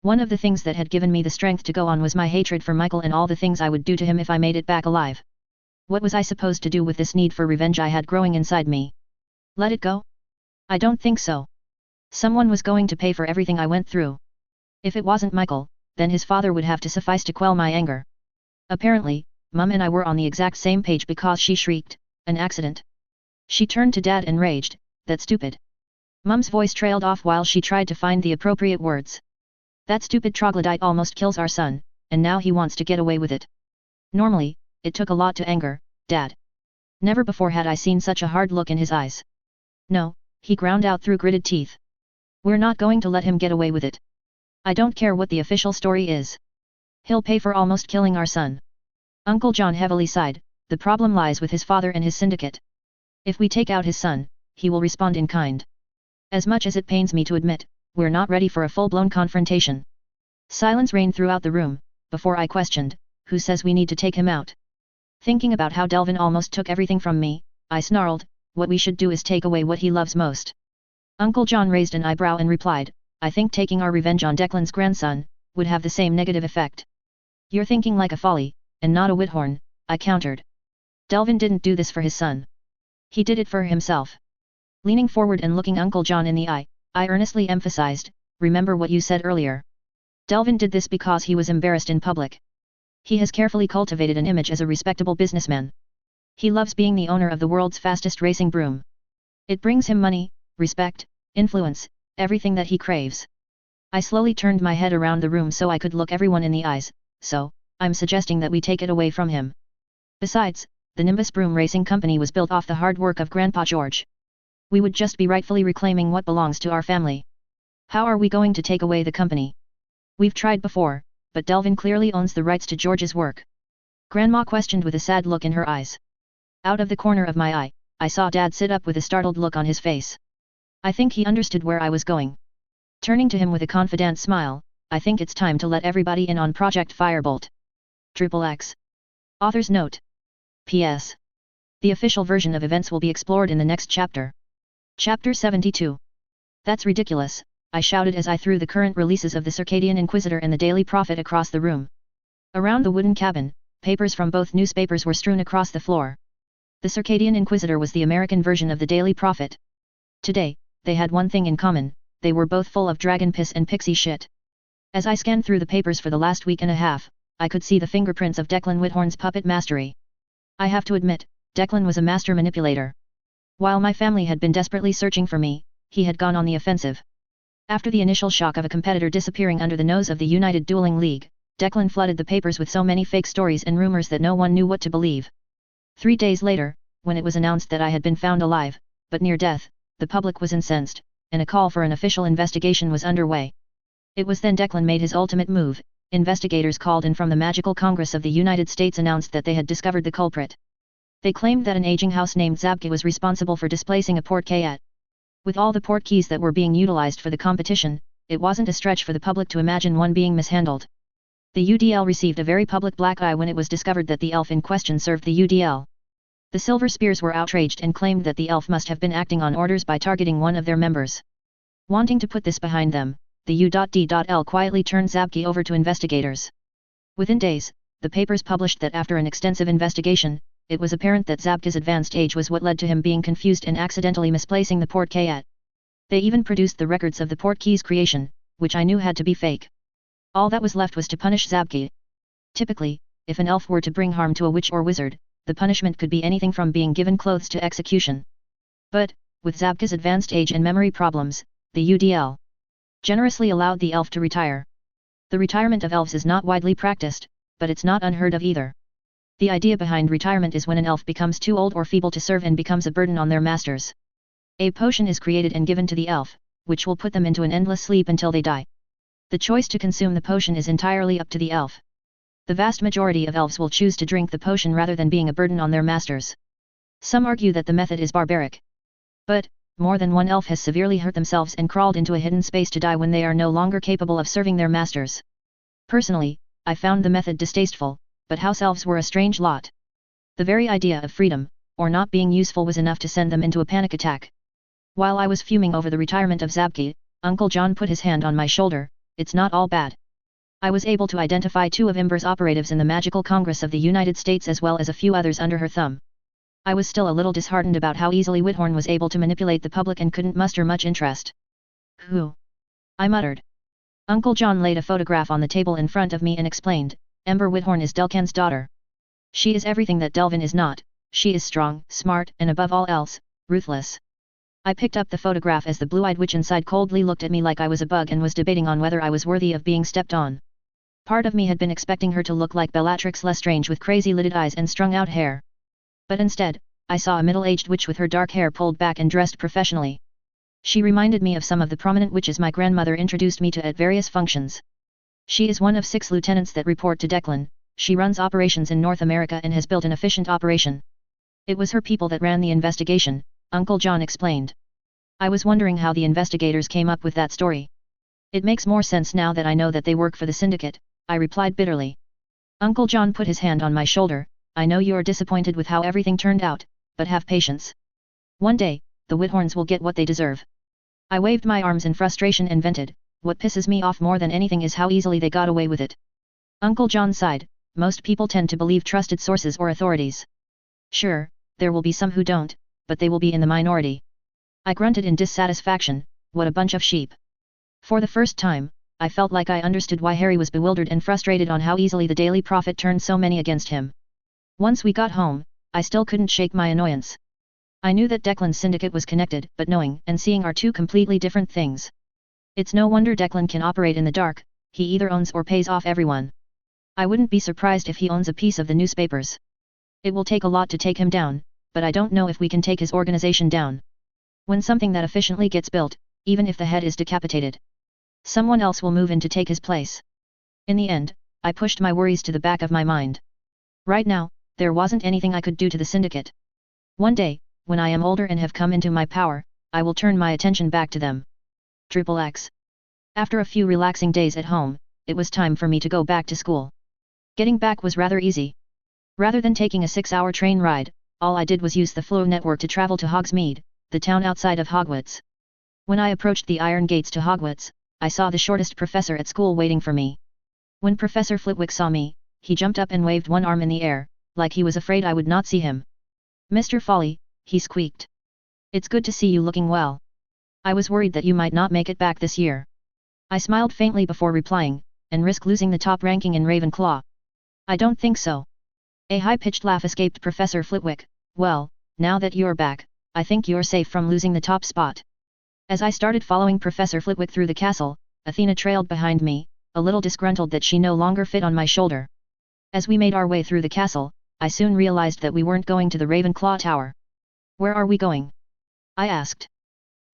One of the things that had given me the strength to go on was my hatred for Michael and all the things I would do to him if I made it back alive. What was I supposed to do with this need for revenge I had growing inside me? Let it go? I don't think so. Someone was going to pay for everything I went through. If it wasn't Michael, then his father would have to suffice to quell my anger. Apparently, Mum and I were on the exact same page because she shrieked, "An accident." She turned to Dad and raged, "That's stupid." Mum's voice trailed off while she tried to find the appropriate words. "That stupid troglodyte almost kills our son, and now he wants to get away with it." Normally, it took a lot to anger Dad. Never before had I seen such a hard look in his eyes. "No," he ground out through gritted teeth. "We're not going to let him get away with it. I don't care what the official story is. He'll pay for almost killing our son." Uncle John heavily sighed, "The problem lies with his father and his syndicate. If we take out his son, he will respond in kind. As much as it pains me to admit, we're not ready for a full-blown confrontation. Silence reigned throughout the room, before I questioned, who says we need to take him out? Thinking about how Delvin almost took everything from me, I snarled, what we should do is take away what he loves most. Uncle John raised an eyebrow and replied, I think taking our revenge on Declan's grandson, would have the same negative effect. You're thinking like a Folly, and not a Whithorn, I countered. Delvin didn't do this for his son. He did it for himself. Leaning forward and looking Uncle John in the eye, I earnestly emphasized, remember what you said earlier. Delvin did this because he was embarrassed in public. He has carefully cultivated an image as a respectable businessman. He loves being the owner of the world's fastest racing broom. It brings him money, respect, influence, everything that he craves. I slowly turned my head around the room so I could look everyone in the eyes, so, I'm suggesting that we take it away from him. Besides, the Nimbus Broom Racing Company was built off the hard work of Grandpa George. We would just be rightfully reclaiming what belongs to our family. How are we going to take away the company? We've tried before, but Delvin clearly owns the rights to George's work. Grandma questioned with a sad look in her eyes. Out of the corner of my eye, I saw Dad sit up with a startled look on his face. I think he understood where I was going. Turning to him with a confident smile, I think it's time to let everybody in on Project Firebolt. XXX. Author's note. P.S. The official version of events will be explored in the next chapter. Chapter 72. That's ridiculous, I shouted as I threw the current releases of the Circadian Inquisitor and the Daily Prophet across the room. Around the wooden cabin, papers from both newspapers were strewn across the floor. The Circadian Inquisitor was the American version of the Daily Prophet. Today, they had one thing in common, they were both full of dragon piss and pixie shit. As I scanned through the papers for the last week and a half, I could see the fingerprints of Declan Whithorn's puppet mastery. I have to admit, Declan was a master manipulator. While my family had been desperately searching for me, he had gone on the offensive. After the initial shock of a competitor disappearing under the nose of the United Dueling League, Declan flooded the papers with so many fake stories and rumors that no one knew what to believe. 3 days later, when it was announced that I had been found alive, but near death, the public was incensed, and a call for an official investigation was underway. It was then Declan made his ultimate move. Investigators called in from the Magical Congress of the United States announced that they had discovered the culprit. They claimed that an aging house named Zabke was responsible for displacing a portkey. With all the portkeys that were being utilized for the competition, it wasn't a stretch for the public to imagine one being mishandled. The UDL received a very public black eye when it was discovered that the elf in question served the UDL. The Silver Spears were outraged and claimed that the elf must have been acting on orders by targeting one of their members. Wanting to put this behind them, the U.D.L quietly turned Zabke over to investigators. Within days, the papers published that after an extensive investigation, it was apparent that Zabke's advanced age was what led to him being confused and accidentally misplacing the portkey. They even produced the records of the portkey's creation, which I knew had to be fake. All that was left was to punish Zabke. Typically, if an elf were to bring harm to a witch or wizard, the punishment could be anything from being given clothes to execution. But, with Zabke's advanced age and memory problems, the UDL generously allowed the elf to retire. The retirement of elves is not widely practiced, but it's not unheard of either. The idea behind retirement is when an elf becomes too old or feeble to serve and becomes a burden on their masters. A potion is created and given to the elf, which will put them into an endless sleep until they die. The choice to consume the potion is entirely up to the elf. The vast majority of elves will choose to drink the potion rather than being a burden on their masters. Some argue that the method is barbaric. But, more than one elf has severely hurt themselves and crawled into a hidden space to die when they are no longer capable of serving their masters. Personally, I found the method distasteful, but house elves were a strange lot. The very idea of freedom, or not being useful was enough to send them into a panic attack. While I was fuming over the retirement of Zabke, Uncle John put his hand on my shoulder. It's not all bad. I was able to identify 2 of Ember's operatives in the Magical Congress of the United States as well as a few others under her thumb. I was still a little disheartened about how easily Whithorn was able to manipulate the public and couldn't muster much interest. Who? I muttered. Uncle John laid a photograph on the table in front of me and explained, Ember Whithorn is Delcan's daughter. She is everything that Delvin is not, she is strong, smart, and above all else, ruthless. I picked up the photograph as the blue-eyed witch inside coldly looked at me like I was a bug and was debating on whether I was worthy of being stepped on. Part of me had been expecting her to look like Bellatrix Lestrange with crazy-lidded eyes and strung-out hair. But instead, I saw a middle-aged witch with her dark hair pulled back and dressed professionally. She reminded me of some of the prominent witches my grandmother introduced me to at various functions. She is one of 6 lieutenants that report to Declan. She runs operations in North America and has built an efficient operation. It was her people that ran the investigation, Uncle John explained. I was wondering how the investigators came up with that story. It makes more sense now that I know that they work for the syndicate, I replied bitterly. Uncle John put his hand on my shoulder. I know you are disappointed with how everything turned out, but have patience. One day, the Whithorns will get what they deserve. I waved my arms in frustration and vented, what pisses me off more than anything is how easily they got away with it. Uncle John sighed, most people tend to believe trusted sources or authorities. Sure, there will be some who don't, but they will be in the minority. I grunted in dissatisfaction, what a bunch of sheep. For the first time, I felt like I understood why Harry was bewildered and frustrated on how easily the Daily Prophet turned so many against him. Once we got home, I still couldn't shake my annoyance. I knew that Declan's syndicate was connected, but knowing and seeing are two completely different things. It's no wonder Declan can operate in the dark, he either owns or pays off everyone. I wouldn't be surprised if he owns a piece of the newspapers. It will take a lot to take him down, but I don't know if we can take his organization down. When something that efficiently gets built, even if the head is decapitated, someone else will move in to take his place. In the end, I pushed my worries to the back of my mind. Right now, there wasn't anything I could do to the syndicate. One day, when I am older and have come into my power, I will turn my attention back to them. XXX. After a few relaxing days at home, it was time for me to go back to school. Getting back was rather easy. Rather than taking a 6-hour train ride, all I did was use the Flow network to travel to Hogsmeade, the town outside of Hogwarts. When I approached the iron gates to Hogwarts, I saw the shortest professor at school waiting for me. When Professor Flitwick saw me, he jumped up and waved one arm in the air, like he was afraid I would not see him. Mr. Folly, he squeaked. It's good to see you looking well. I was worried that you might not make it back this year. I smiled faintly before replying, and risk losing the top ranking in Ravenclaw. I don't think so. A high-pitched laugh escaped Professor Flitwick. Well, now that you're back, I think you're safe from losing the top spot. As I started following Professor Flitwick through the castle, Athena trailed behind me, a little disgruntled that she no longer fit on my shoulder. As we made our way through the castle, I soon realized that we weren't going to the Ravenclaw Tower. Where are we going? I asked.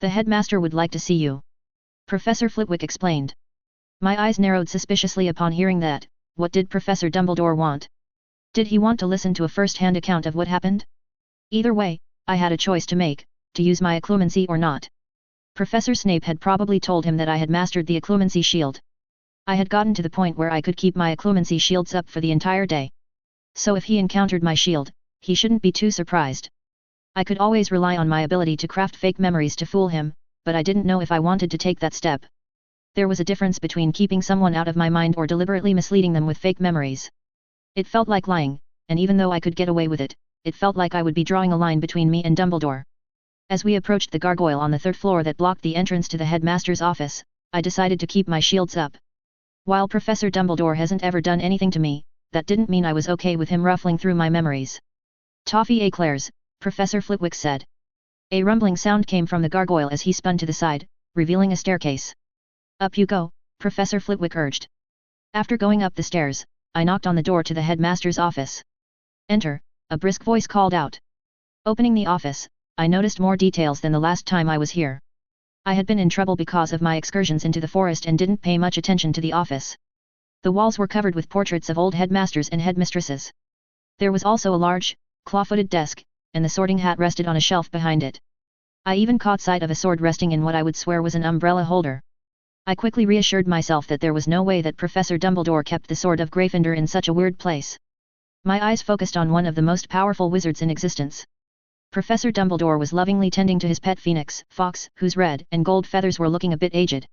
The headmaster would like to see you. Professor Flitwick explained. My eyes narrowed suspiciously upon hearing that. What did Professor Dumbledore want? Did he want to listen to a first-hand account of what happened? Either way, I had a choice to make, to use my occlumency or not. Professor Snape had probably told him that I had mastered the occlumency shield. I had gotten to the point where I could keep my occlumency shields up for the entire day. So if he encountered my shield, he shouldn't be too surprised. I could always rely on my ability to craft fake memories to fool him, but I didn't know if I wanted to take that step. There was a difference between keeping someone out of my mind or deliberately misleading them with fake memories. It felt like lying, and even though I could get away with it, it felt like I would be drawing a line between me and Dumbledore. As we approached the gargoyle on the 3rd floor that blocked the entrance to the headmaster's office, I decided to keep my shields up. While Professor Dumbledore hasn't ever done anything to me, that didn't mean I was okay with him ruffling through my memories. Toffee eclairs, Professor Flitwick said. A rumbling sound came from the gargoyle as he spun to the side, revealing a staircase. Up you go, Professor Flitwick urged. After going up the stairs, I knocked on the door to the headmaster's office. Enter, a brisk voice called out. Opening the office, I noticed more details than the last time I was here. I had been in trouble because of my excursions into the forest and didn't pay much attention to the office. The walls were covered with portraits of old headmasters and headmistresses. There was also a large, claw-footed desk, and the sorting hat rested on a shelf behind it. I even caught sight of a sword resting in what I would swear was an umbrella holder. I quickly reassured myself that there was no way that Professor Dumbledore kept the sword of Gryffindor in such a weird place. My eyes focused on one of the most powerful wizards in existence. Professor Dumbledore was lovingly tending to his pet phoenix, Fox, whose red and gold feathers were looking a bit aged.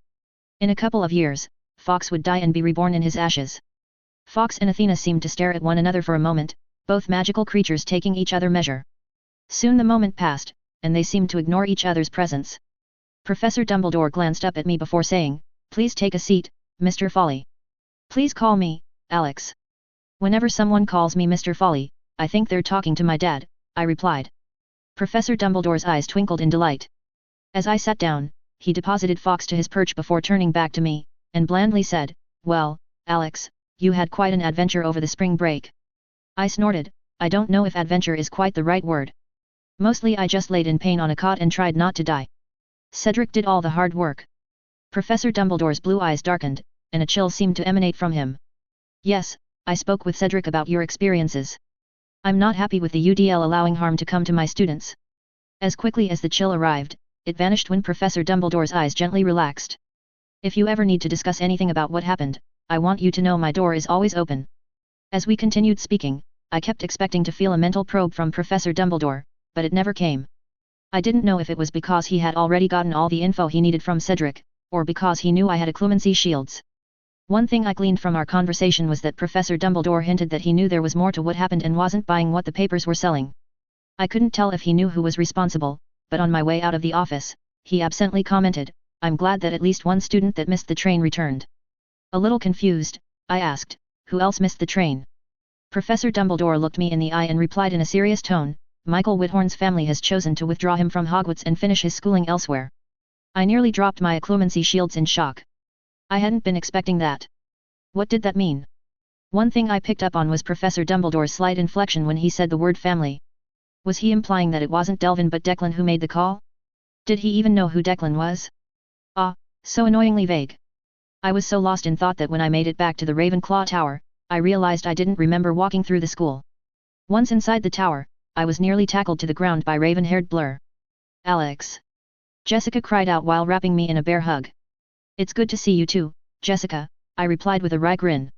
In a couple of years, Fox would die and be reborn in his ashes. Fox and Athena seemed to stare at one another for a moment, both magical creatures taking each other measure. Soon the moment passed, and they seemed to ignore each other's presence. Professor Dumbledore glanced up at me before saying, "Please take a seat, Mr. Folly." "Please call me, Alex." "Whenever someone calls me Mr. Folly, I think they're talking to my dad," I replied. Professor Dumbledore's eyes twinkled in delight. As I sat down, he deposited Fox to his perch before turning back to me, and blandly said, "Well, Alex, you had quite an adventure over the spring break." I snorted. I don't know if adventure is quite the right word. Mostly I just laid in pain on a cot and tried not to die. Cedric did all the hard work. Professor Dumbledore's blue eyes darkened, and a chill seemed to emanate from him. "Yes, I spoke with Cedric about your experiences. I'm not happy with the UDL allowing harm to come to my students." As quickly as the chill arrived, it vanished when Professor Dumbledore's eyes gently relaxed. If you ever need to discuss anything about what happened, I want you to know my door is always open. As we continued speaking, I kept expecting to feel a mental probe from Professor Dumbledore, but it never came. I didn't know if it was because he had already gotten all the info he needed from Cedric, or because he knew I had occlumency shields. One thing I gleaned from our conversation was that Professor Dumbledore hinted that he knew there was more to what happened and wasn't buying what the papers were selling. I couldn't tell if he knew who was responsible, but on my way out of the office, he absently commented, "I'm glad that at least one student that missed the train returned." A little confused, I asked, "Who else missed the train?" Professor Dumbledore looked me in the eye and replied in a serious tone, "Michael Whithorn's family has chosen to withdraw him from Hogwarts and finish his schooling elsewhere." I nearly dropped my occlumency shields in shock. I hadn't been expecting that. What did that mean? One thing I picked up on was Professor Dumbledore's slight inflection when he said the word family. Was he implying that it wasn't Delvin but Declan who made the call? Did he even know who Declan was? So annoyingly vague. I was so lost in thought that when I made it back to the Ravenclaw Tower, I realized I didn't remember walking through the school. Once inside the tower, I was nearly tackled to the ground by raven-haired Blur. "Alex!" Jessica cried out while wrapping me in a bear hug. "It's good to see you too, Jessica," I replied with a wry grin.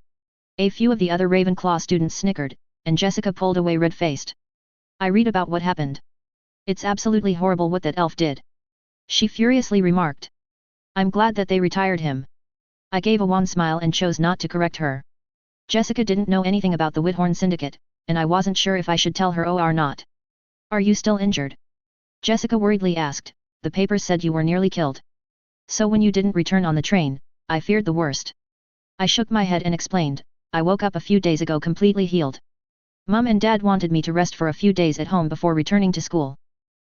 A few of the other Ravenclaw students snickered, and Jessica pulled away red-faced. "I read about what happened. It's absolutely horrible what that elf did," she furiously remarked. "I'm glad that they retired him." I gave a wan smile and chose not to correct her. Jessica didn't know anything about the Whithorn Syndicate, and I wasn't sure if I should tell her or not. "Are you still injured?" Jessica worriedly asked. "The papers said you were nearly killed. So when you didn't return on the train, I feared the worst." I shook my head and explained, "I woke up a few days ago completely healed. Mum and Dad wanted me to rest for a few days at home before returning to school."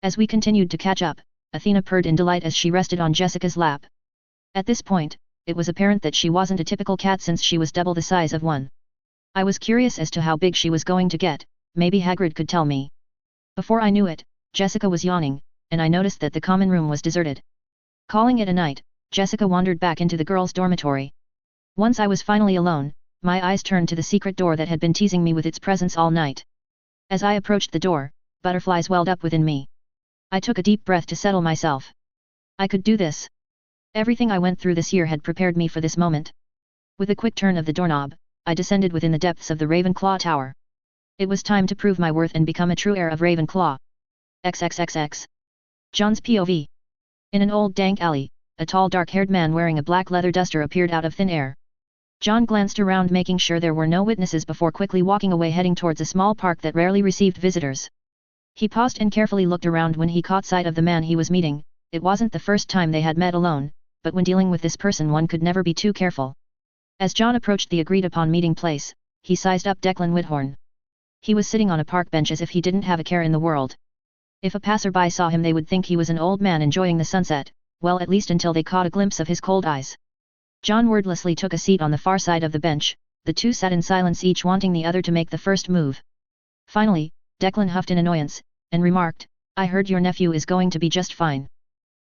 As we continued to catch up, Athena purred in delight as she rested on Jessica's lap. At this point, it was apparent that she wasn't a typical cat since she was double the size of one. I was curious as to how big she was going to get, maybe Hagrid could tell me. Before I knew it, Jessica was yawning, and I noticed that the common room was deserted. Calling it a night, Jessica wandered back into the girls' dormitory. Once I was finally alone, my eyes turned to the secret door that had been teasing me with its presence all night. As I approached the door, butterflies welled up within me. I took a deep breath to settle myself. I could do this. Everything I went through this year had prepared me for this moment. With a quick turn of the doorknob, I descended within the depths of the Ravenclaw Tower. It was time to prove my worth and become a true heir of Ravenclaw. XXXX. John's POV. In an old dank alley, a tall dark-haired man wearing a black leather duster appeared out of thin air. John glanced around making sure there were no witnesses before quickly walking away heading towards a small park that rarely received visitors. He paused and carefully looked around when he caught sight of the man he was meeting. It wasn't the first time they had met alone, but when dealing with this person one could never be too careful. As John approached the agreed-upon meeting place, he sized up Declan Whithorn. He was sitting on a park bench as if he didn't have a care in the world. If a passerby saw him they would think he was an old man enjoying the sunset, well at least until they caught a glimpse of his cold eyes. John wordlessly took a seat on the far side of the bench. The two sat in silence, each wanting the other to make the first move. Finally, Declan huffed in annoyance, and remarked, "I heard your nephew is going to be just fine."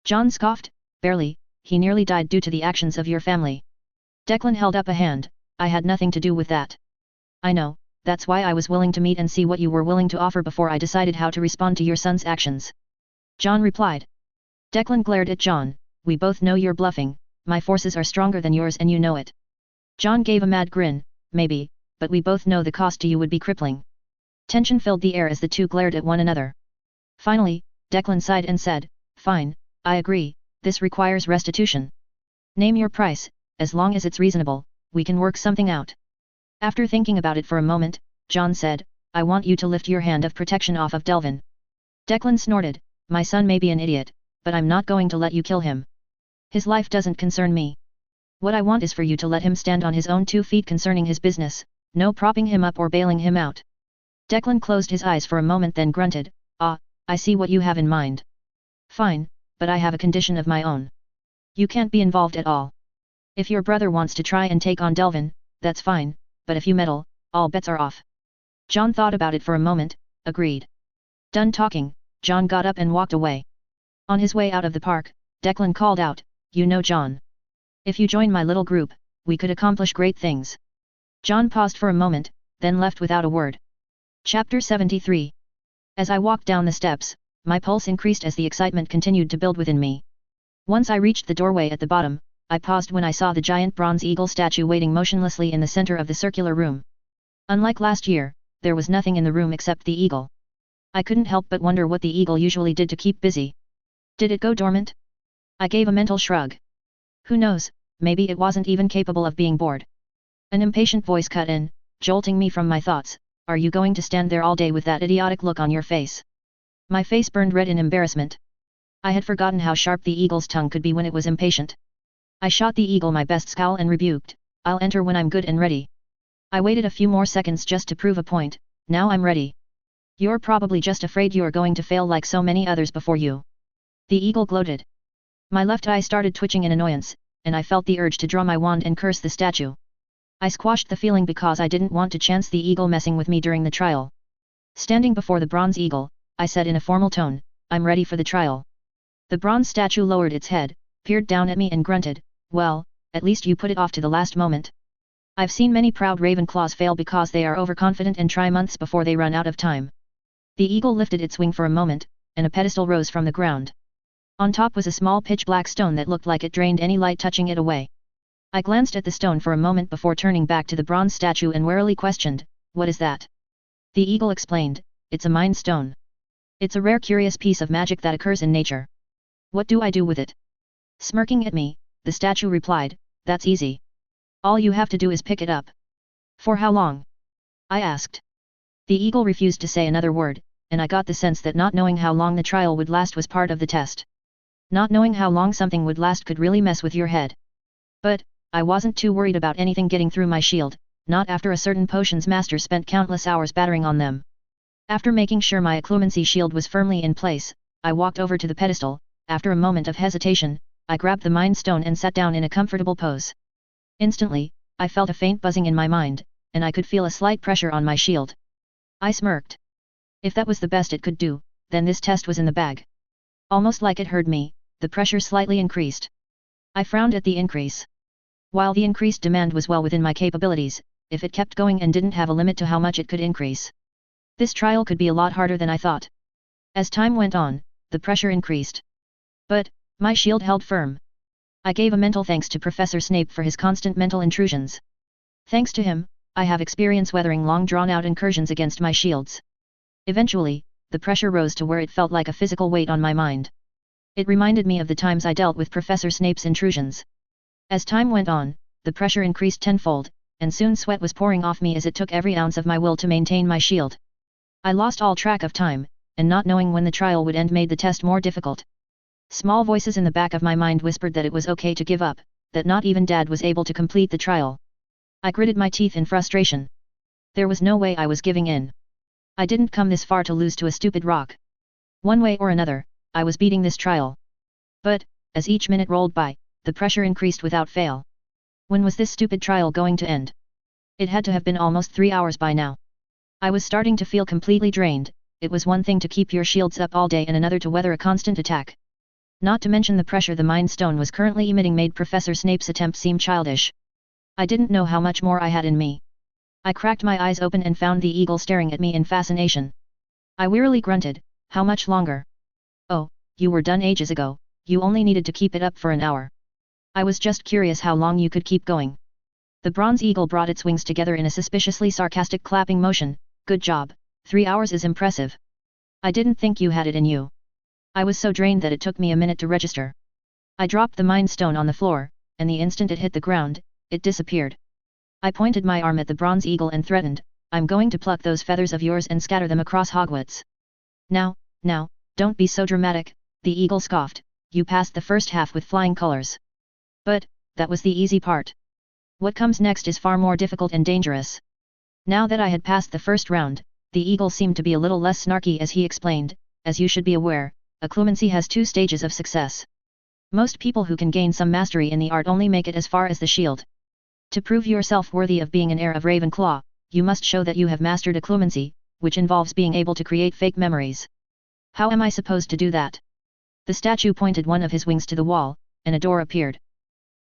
John scoffed, "Barely, he nearly died due to the actions of your family." Declan held up a hand, "I had nothing to do with that." "I know, that's why I was willing to meet and see what you were willing to offer before I decided how to respond to your son's actions," John replied. Declan glared at John, "We both know you're bluffing, my forces are stronger than yours and you know it." John gave a mad grin, "Maybe, but we both know the cost to you would be crippling." Tension filled the air as the two glared at one another. Finally, Declan sighed and said, "Fine, I agree, this requires restitution. Name your price, as long as it's reasonable, we can work something out." After thinking about it for a moment, John said, "I want you to lift your hand of protection off of Delvin." Declan snorted, "My son may be an idiot, but I'm not going to let you kill him. His life doesn't concern me. What I want is for you to let him stand on his own 2 feet concerning his business, no propping him up or bailing him out." Declan closed his eyes for a moment then grunted, I see what you have in mind. Fine, but I have a condition of my own. You can't be involved at all. If your brother wants to try and take on Delvin, that's fine, but if you meddle, all bets are off." John thought about it for a moment, agreed. Done talking, John got up and walked away. On his way out of the park, Declan called out, "You know John. If you join my little group, we could accomplish great things." John paused for a moment, then left without a word. Chapter 73. As I walked down the steps, my pulse increased as the excitement continued to build within me. Once I reached the doorway at the bottom, I paused when I saw the giant bronze eagle statue waiting motionlessly in the center of the circular room. Unlike last year, there was nothing in the room except the eagle. I couldn't help but wonder what the eagle usually did to keep busy. Did it go dormant? I gave a mental shrug. Who knows, maybe it wasn't even capable of being bored. An impatient voice cut in, jolting me from my thoughts. Are you going to stand there all day with that idiotic look on your face? My face burned red in embarrassment. I had forgotten how sharp the eagle's tongue could be when it was impatient. I shot the eagle my best scowl and rebuked, I'll enter when I'm good and ready. I waited a few more seconds just to prove a point. Now I'm ready. You're probably just afraid you're going to fail like so many others before you. The eagle gloated. My left eye started twitching in annoyance, and I felt the urge to draw my wand and curse the statue. I squashed the feeling because I didn't want to chance the eagle messing with me during the trial. Standing before the bronze eagle, I said in a formal tone, I'm ready for the trial. The bronze statue lowered its head, peered down at me and grunted, well, at least you put it off to the last moment. I've seen many proud Ravenclaws fail because they are overconfident and try months before they run out of time. The eagle lifted its wing for a moment, and a pedestal rose from the ground. On top was a small pitch-black stone that looked like it drained any light touching it away. I glanced at the stone for a moment before turning back to the bronze statue and warily questioned, what is that? The eagle explained, it's a mind stone. It's a rare curious piece of magic that occurs in nature. What do I do with it? Smirking at me, the statue replied, that's easy. All you have to do is pick it up. For how long? I asked. The eagle refused to say another word, and I got the sense that not knowing how long the trial would last was part of the test. Not knowing how long something would last could really mess with your head. But, I wasn't too worried about anything getting through my shield, not after a certain potions master spent countless hours battering on them. After making sure my occlumency shield was firmly in place, I walked over to the pedestal. After a moment of hesitation, I grabbed the mind stone and sat down in a comfortable pose. Instantly, I felt a faint buzzing in my mind, and I could feel a slight pressure on my shield. I smirked. If that was the best it could do, then this test was in the bag. Almost like it heard me, the pressure slightly increased. I frowned at the increase. While the increased demand was well within my capabilities, if it kept going and didn't have a limit to how much it could increase, this trial could be a lot harder than I thought. As time went on, the pressure increased. But, my shield held firm. I gave a mental thanks to Professor Snape for his constant mental intrusions. Thanks to him, I have experience weathering long drawn-out incursions against my shields. Eventually, the pressure rose to where it felt like a physical weight on my mind. It reminded me of the times I dealt with Professor Snape's intrusions. As time went on, the pressure increased tenfold, and soon sweat was pouring off me as it took every ounce of my will to maintain my shield. I lost all track of time, and not knowing when the trial would end made the test more difficult. Small voices in the back of my mind whispered that it was okay to give up, that not even Dad was able to complete the trial. I gritted my teeth in frustration. There was no way I was giving in. I didn't come this far to lose to a stupid rock. One way or another, I was beating this trial. But, as each minute rolled by, the pressure increased without fail. When was this stupid trial going to end? It had to have been almost 3 hours by now. I was starting to feel completely drained. It was one thing to keep your shields up all day and another to weather a constant attack. Not to mention the pressure the Mind Stone was currently emitting made Professor Snape's attempt seem childish. I didn't know how much more I had in me. I cracked my eyes open and found the eagle staring at me in fascination. I wearily grunted, how much longer? Oh, you were done ages ago, you only needed to keep it up for an hour. I was just curious how long you could keep going. The bronze eagle brought its wings together in a suspiciously sarcastic clapping motion, good job, 3 hours is impressive. I didn't think you had it in you. I was so drained that it took me a minute to register. I dropped the Mind Stone on the floor, and the instant it hit the ground, it disappeared. I pointed my arm at the bronze eagle and threatened, I'm going to pluck those feathers of yours and scatter them across Hogwarts. Now, don't be so dramatic, the eagle scoffed, you passed the first half with flying colors. But, that was the easy part. What comes next is far more difficult and dangerous. Now that I had passed the first round, the eagle seemed to be a little less snarky as he explained, as you should be aware, occlumency has 2 stages of success. Most people who can gain some mastery in the art only make it as far as the shield. To prove yourself worthy of being an heir of Ravenclaw, you must show that you have mastered occlumency, which involves being able to create fake memories. How am I supposed to do that? The statue pointed one of his wings to the wall, and a door appeared.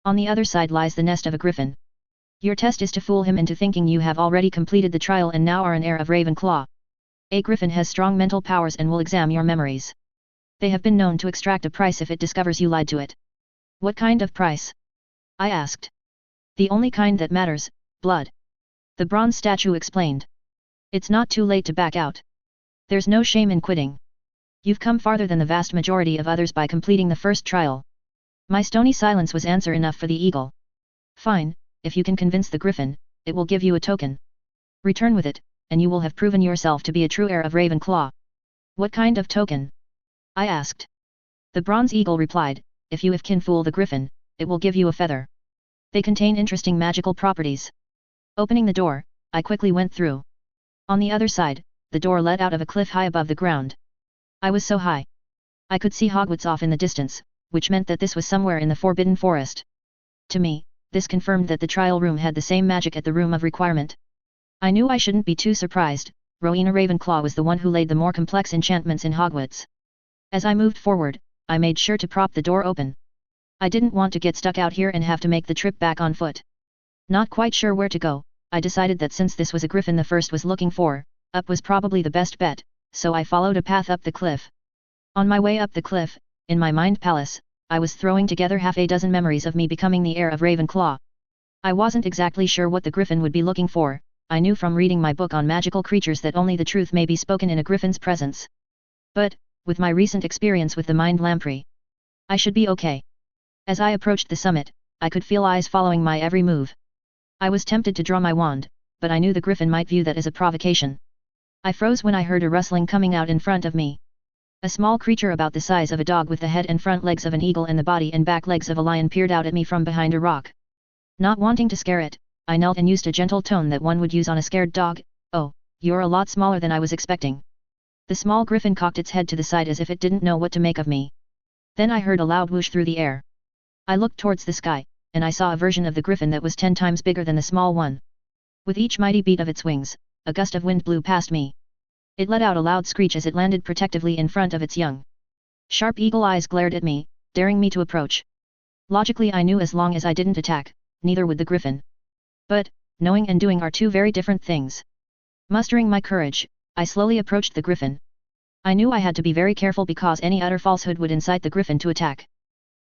On the other side lies the nest of a griffin. Your test is to fool him into thinking you have already completed the trial and now are an heir of Ravenclaw. A griffin has strong mental powers and will examine your memories. They have been known to extract a price if it discovers you lied to it. What kind of price? I asked. The only kind that matters, blood. The bronze statue explained. It's not too late to back out. There's no shame in quitting. You've come farther than the vast majority of others by completing the first trial. My stony silence was answer enough for the eagle. Fine, if you can convince the griffin, it will give you a token. Return with it, and you will have proven yourself to be a true heir of Ravenclaw. What kind of token? I asked. The bronze eagle replied, if you can fool the griffin, it will give you a feather. They contain interesting magical properties. Opening the door, I quickly went through. On the other side, the door led out of a cliff high above the ground. I was so high. I could see Hogwarts off in the distance, which meant that this was somewhere in the Forbidden Forest. To me, this confirmed that the trial room had the same magic at the room of requirement. I knew I shouldn't be too surprised. Rowena Ravenclaw was the one who laid the more complex enchantments in Hogwarts. As I moved forward, I made sure to prop the door open. I didn't want to get stuck out here and have to make the trip back on foot. Not quite sure where to go, I decided that since this was a griffin the first was looking for, up was probably the best bet, so I followed a path up the cliff. On my way up the cliff, in my mind palace, I was throwing together half a dozen memories of me becoming the heir of Ravenclaw. I wasn't exactly sure what the griffin would be looking for. I knew from reading my book on magical creatures that only the truth may be spoken in a griffin's presence. But, with my recent experience with the mind lamprey, I should be okay. As I approached the summit, I could feel eyes following my every move. I was tempted to draw my wand, but I knew the griffin might view that as a provocation. I froze when I heard a rustling coming out in front of me. A small creature about the size of a dog with the head and front legs of an eagle and the body and back legs of a lion peered out at me from behind a rock. Not wanting to scare it, I knelt and used a gentle tone that one would use on a scared dog. Oh, you're a lot smaller than I was expecting. The small griffin cocked its head to the side as if it didn't know what to make of me. Then I heard a loud whoosh through the air. I looked towards the sky, and I saw a version of the griffin that was 10 times bigger than the small one. With each mighty beat of its wings, a gust of wind blew past me. It let out a loud screech as it landed protectively in front of its young. Sharp eagle eyes glared at me, daring me to approach. Logically I knew as long as I didn't attack, neither would the griffin. But, knowing and doing are two very different things. Mustering my courage, I slowly approached the griffin. I knew I had to be very careful because any utter falsehood would incite the griffin to attack.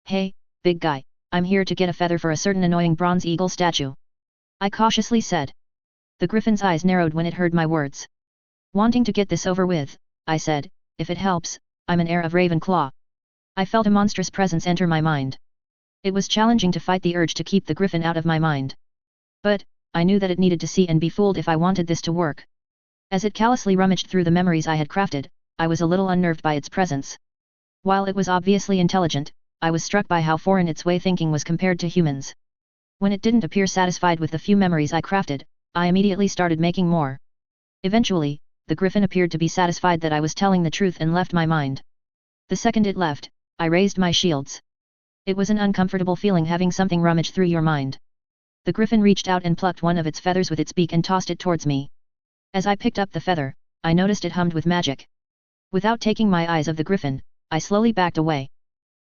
Hey, big guy, I'm here to get a feather for a certain annoying bronze eagle statue. I cautiously said. The griffin's eyes narrowed when it heard my words. Wanting to get this over with, I said, if it helps, I'm an heir of Ravenclaw. I felt a monstrous presence enter my mind. It was challenging to fight the urge to keep the griffin out of my mind. But, I knew that it needed to see and be fooled if I wanted this to work. As it callously rummaged through the memories I had crafted, I was a little unnerved by its presence. While it was obviously intelligent, I was struck by how foreign its way thinking was compared to humans. When it didn't appear satisfied with the few memories I crafted, I immediately started making more. Eventually, the griffin appeared to be satisfied that I was telling the truth and left my mind. The second it left, I raised my shields. It was an uncomfortable feeling having something rummage through your mind. The griffin reached out and plucked one of its feathers with its beak and tossed it towards me. As I picked up the feather, I noticed it hummed with magic. Without taking my eyes off the griffin, I slowly backed away.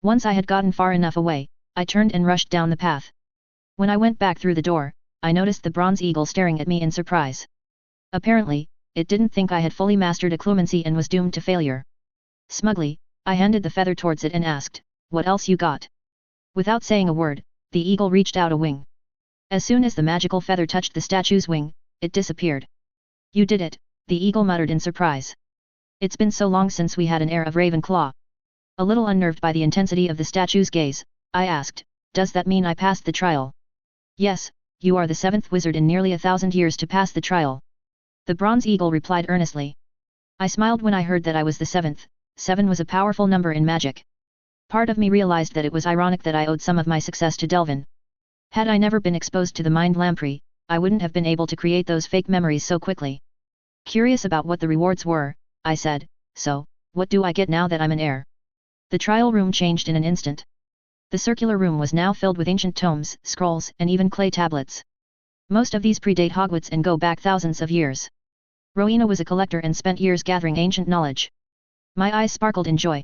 Once I had gotten far enough away, I turned and rushed down the path. When I went back through the door, I noticed the bronze eagle staring at me in surprise. Apparently, it didn't think I had fully mastered occlumency and was doomed to failure. Smugly, I handed the feather towards it and asked, "What else you got?" Without saying a word, the eagle reached out a wing. As soon as the magical feather touched the statue's wing, it disappeared. "You did it," the eagle muttered in surprise. "It's been so long since we had an heir of Ravenclaw." A little unnerved by the intensity of the statue's gaze, I asked, "Does that mean I passed the trial?" "Yes, you are the 7th wizard in nearly 1,000 years to pass the trial," the bronze eagle replied earnestly. I smiled when I heard that I was the 7th. 7 was a powerful number in magic. Part of me realized that it was ironic that I owed some of my success to Delvin. Had I never been exposed to the mind lamprey, I wouldn't have been able to create those fake memories so quickly. Curious about what the rewards were, I said, "So, what do I get now that I'm an heir?" The trial room changed in an instant. The circular room was now filled with ancient tomes, scrolls, and even clay tablets. Most of these predate Hogwarts and go back thousands of years. Rowena was a collector and spent years gathering ancient knowledge. My eyes sparkled in joy.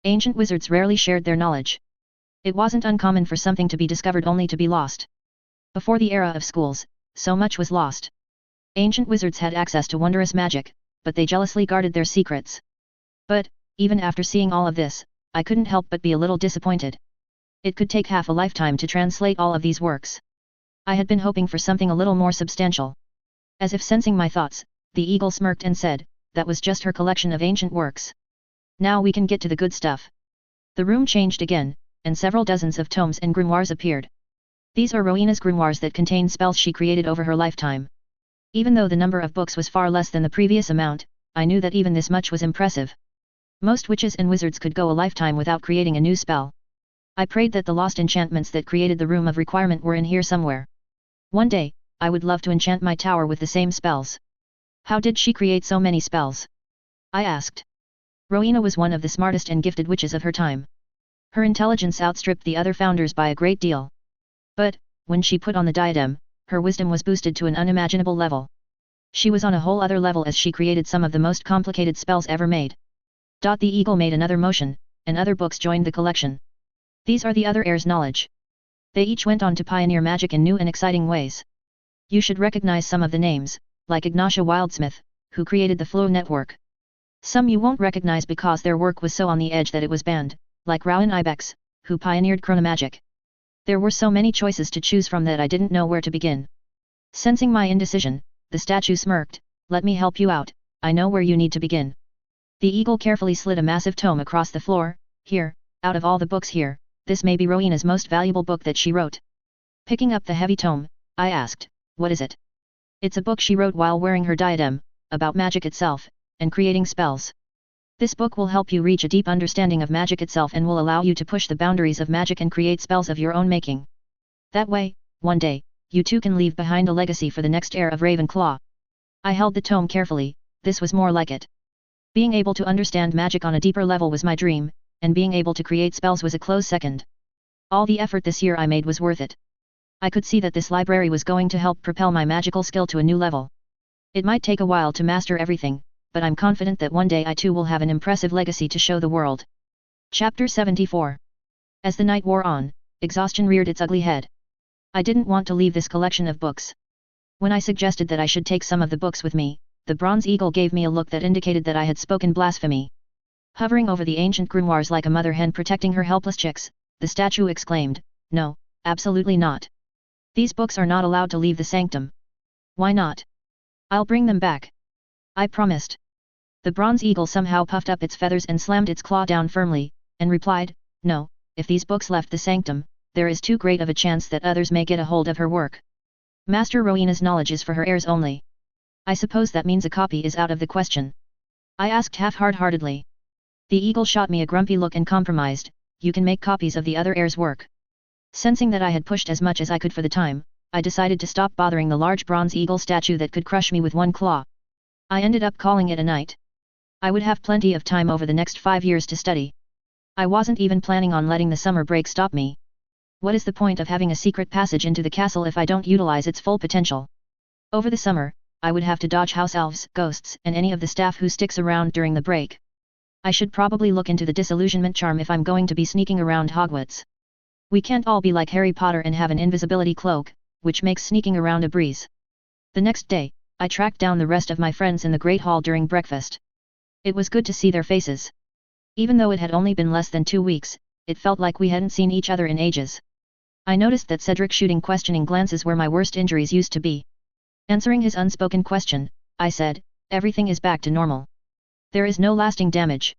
Ancient wizards rarely shared their knowledge. It wasn't uncommon for something to be discovered only to be lost. Before the era of schools, so much was lost. Ancient wizards had access to wondrous magic, but they jealously guarded their secrets. But, even after seeing all of this, I couldn't help but be a little disappointed. It could take half a lifetime to translate all of these works. I had been hoping for something a little more substantial. As if sensing my thoughts, the eagle smirked and said, that was just her collection of ancient works. Now we can get to the good stuff. The room changed again, and several dozens of tomes and grimoires appeared. These are Rowena's grimoires that contain spells she created over her lifetime. Even though the number of books was far less than the previous amount, I knew that even this much was impressive. Most witches and wizards could go a lifetime without creating a new spell. I prayed that the lost enchantments that created the room of requirement were in here somewhere. One day, I would love to enchant my tower with the same spells. How did she create so many spells? I asked. Rowena was one of the smartest and gifted witches of her time. Her intelligence outstripped the other founders by a great deal. But, when she put on the diadem, her wisdom was boosted to an unimaginable level. She was on a whole other level as she created some of the most complicated spells ever made. The eagle made another motion, and other books joined the collection. These are the other heirs' knowledge. They each went on to pioneer magic in new and exciting ways. You should recognize some of the names, like Ignatia Wildsmith, who created the Flow network. Some you won't recognize because their work was so on the edge that it was banned, like Rowan Ibex, who pioneered chronomagic. There were so many choices to choose from that I didn't know where to begin. Sensing my indecision, the statue smirked, let me help you out, I know where you need to begin. The eagle carefully slid a massive tome across the floor, here, out of all the books here, this may be Rowena's most valuable book that she wrote. Picking up the heavy tome, I asked, what is it? It's a book she wrote while wearing her diadem, about magic itself, and creating spells. This book will help you reach a deep understanding of magic itself and will allow you to push the boundaries of magic and create spells of your own making. That way, one day, you too can leave behind a legacy for the next heir of Ravenclaw. I held the tome carefully, this was more like it. Being able to understand magic on a deeper level was my dream, and being able to create spells was a close second. All the effort this year I made was worth it. I could see that this library was going to help propel my magical skill to a new level. It might take a while to master everything, but I'm confident that one day I too will have an impressive legacy to show the world. Chapter 74. As the night wore on, exhaustion reared its ugly head. I didn't want to leave this collection of books. When I suggested that I should take some of the books with me, the bronze eagle gave me a look that indicated that I had spoken blasphemy. Hovering over the ancient grimoires like a mother hen protecting her helpless chicks, the statue exclaimed, no, absolutely not. These books are not allowed to leave the sanctum. Why not? I'll bring them back. I promised. The bronze eagle somehow puffed up its feathers and slammed its claw down firmly, and replied, no, if these books left the sanctum, there is too great of a chance that others may get a hold of her work. Master Rowena's knowledge is for her heirs only. I suppose that means a copy is out of the question. I asked half-heartedly. The eagle shot me a grumpy look and compromised, you can make copies of the other heirs' work. Sensing that I had pushed as much as I could for the time, I decided to stop bothering the large bronze eagle statue that could crush me with one claw. I ended up calling it a night. I would have plenty of time over the next 5 years to study. I wasn't even planning on letting the summer break stop me. What is the point of having a secret passage into the castle if I don't utilize its full potential? Over the summer, I would have to dodge house elves, ghosts, and any of the staff who sticks around during the break. I should probably look into the disillusionment charm if I'm going to be sneaking around Hogwarts. We can't all be like Harry Potter and have an invisibility cloak, which makes sneaking around a breeze. The next day, I tracked down the rest of my friends in the Great Hall during breakfast. It was good to see their faces. Even though it had only been less than 2 weeks, it felt like we hadn't seen each other in ages. I noticed that Cedric shooting questioning glances where my worst injuries used to be. Answering his unspoken question, I said, everything is back to normal. There is no lasting damage.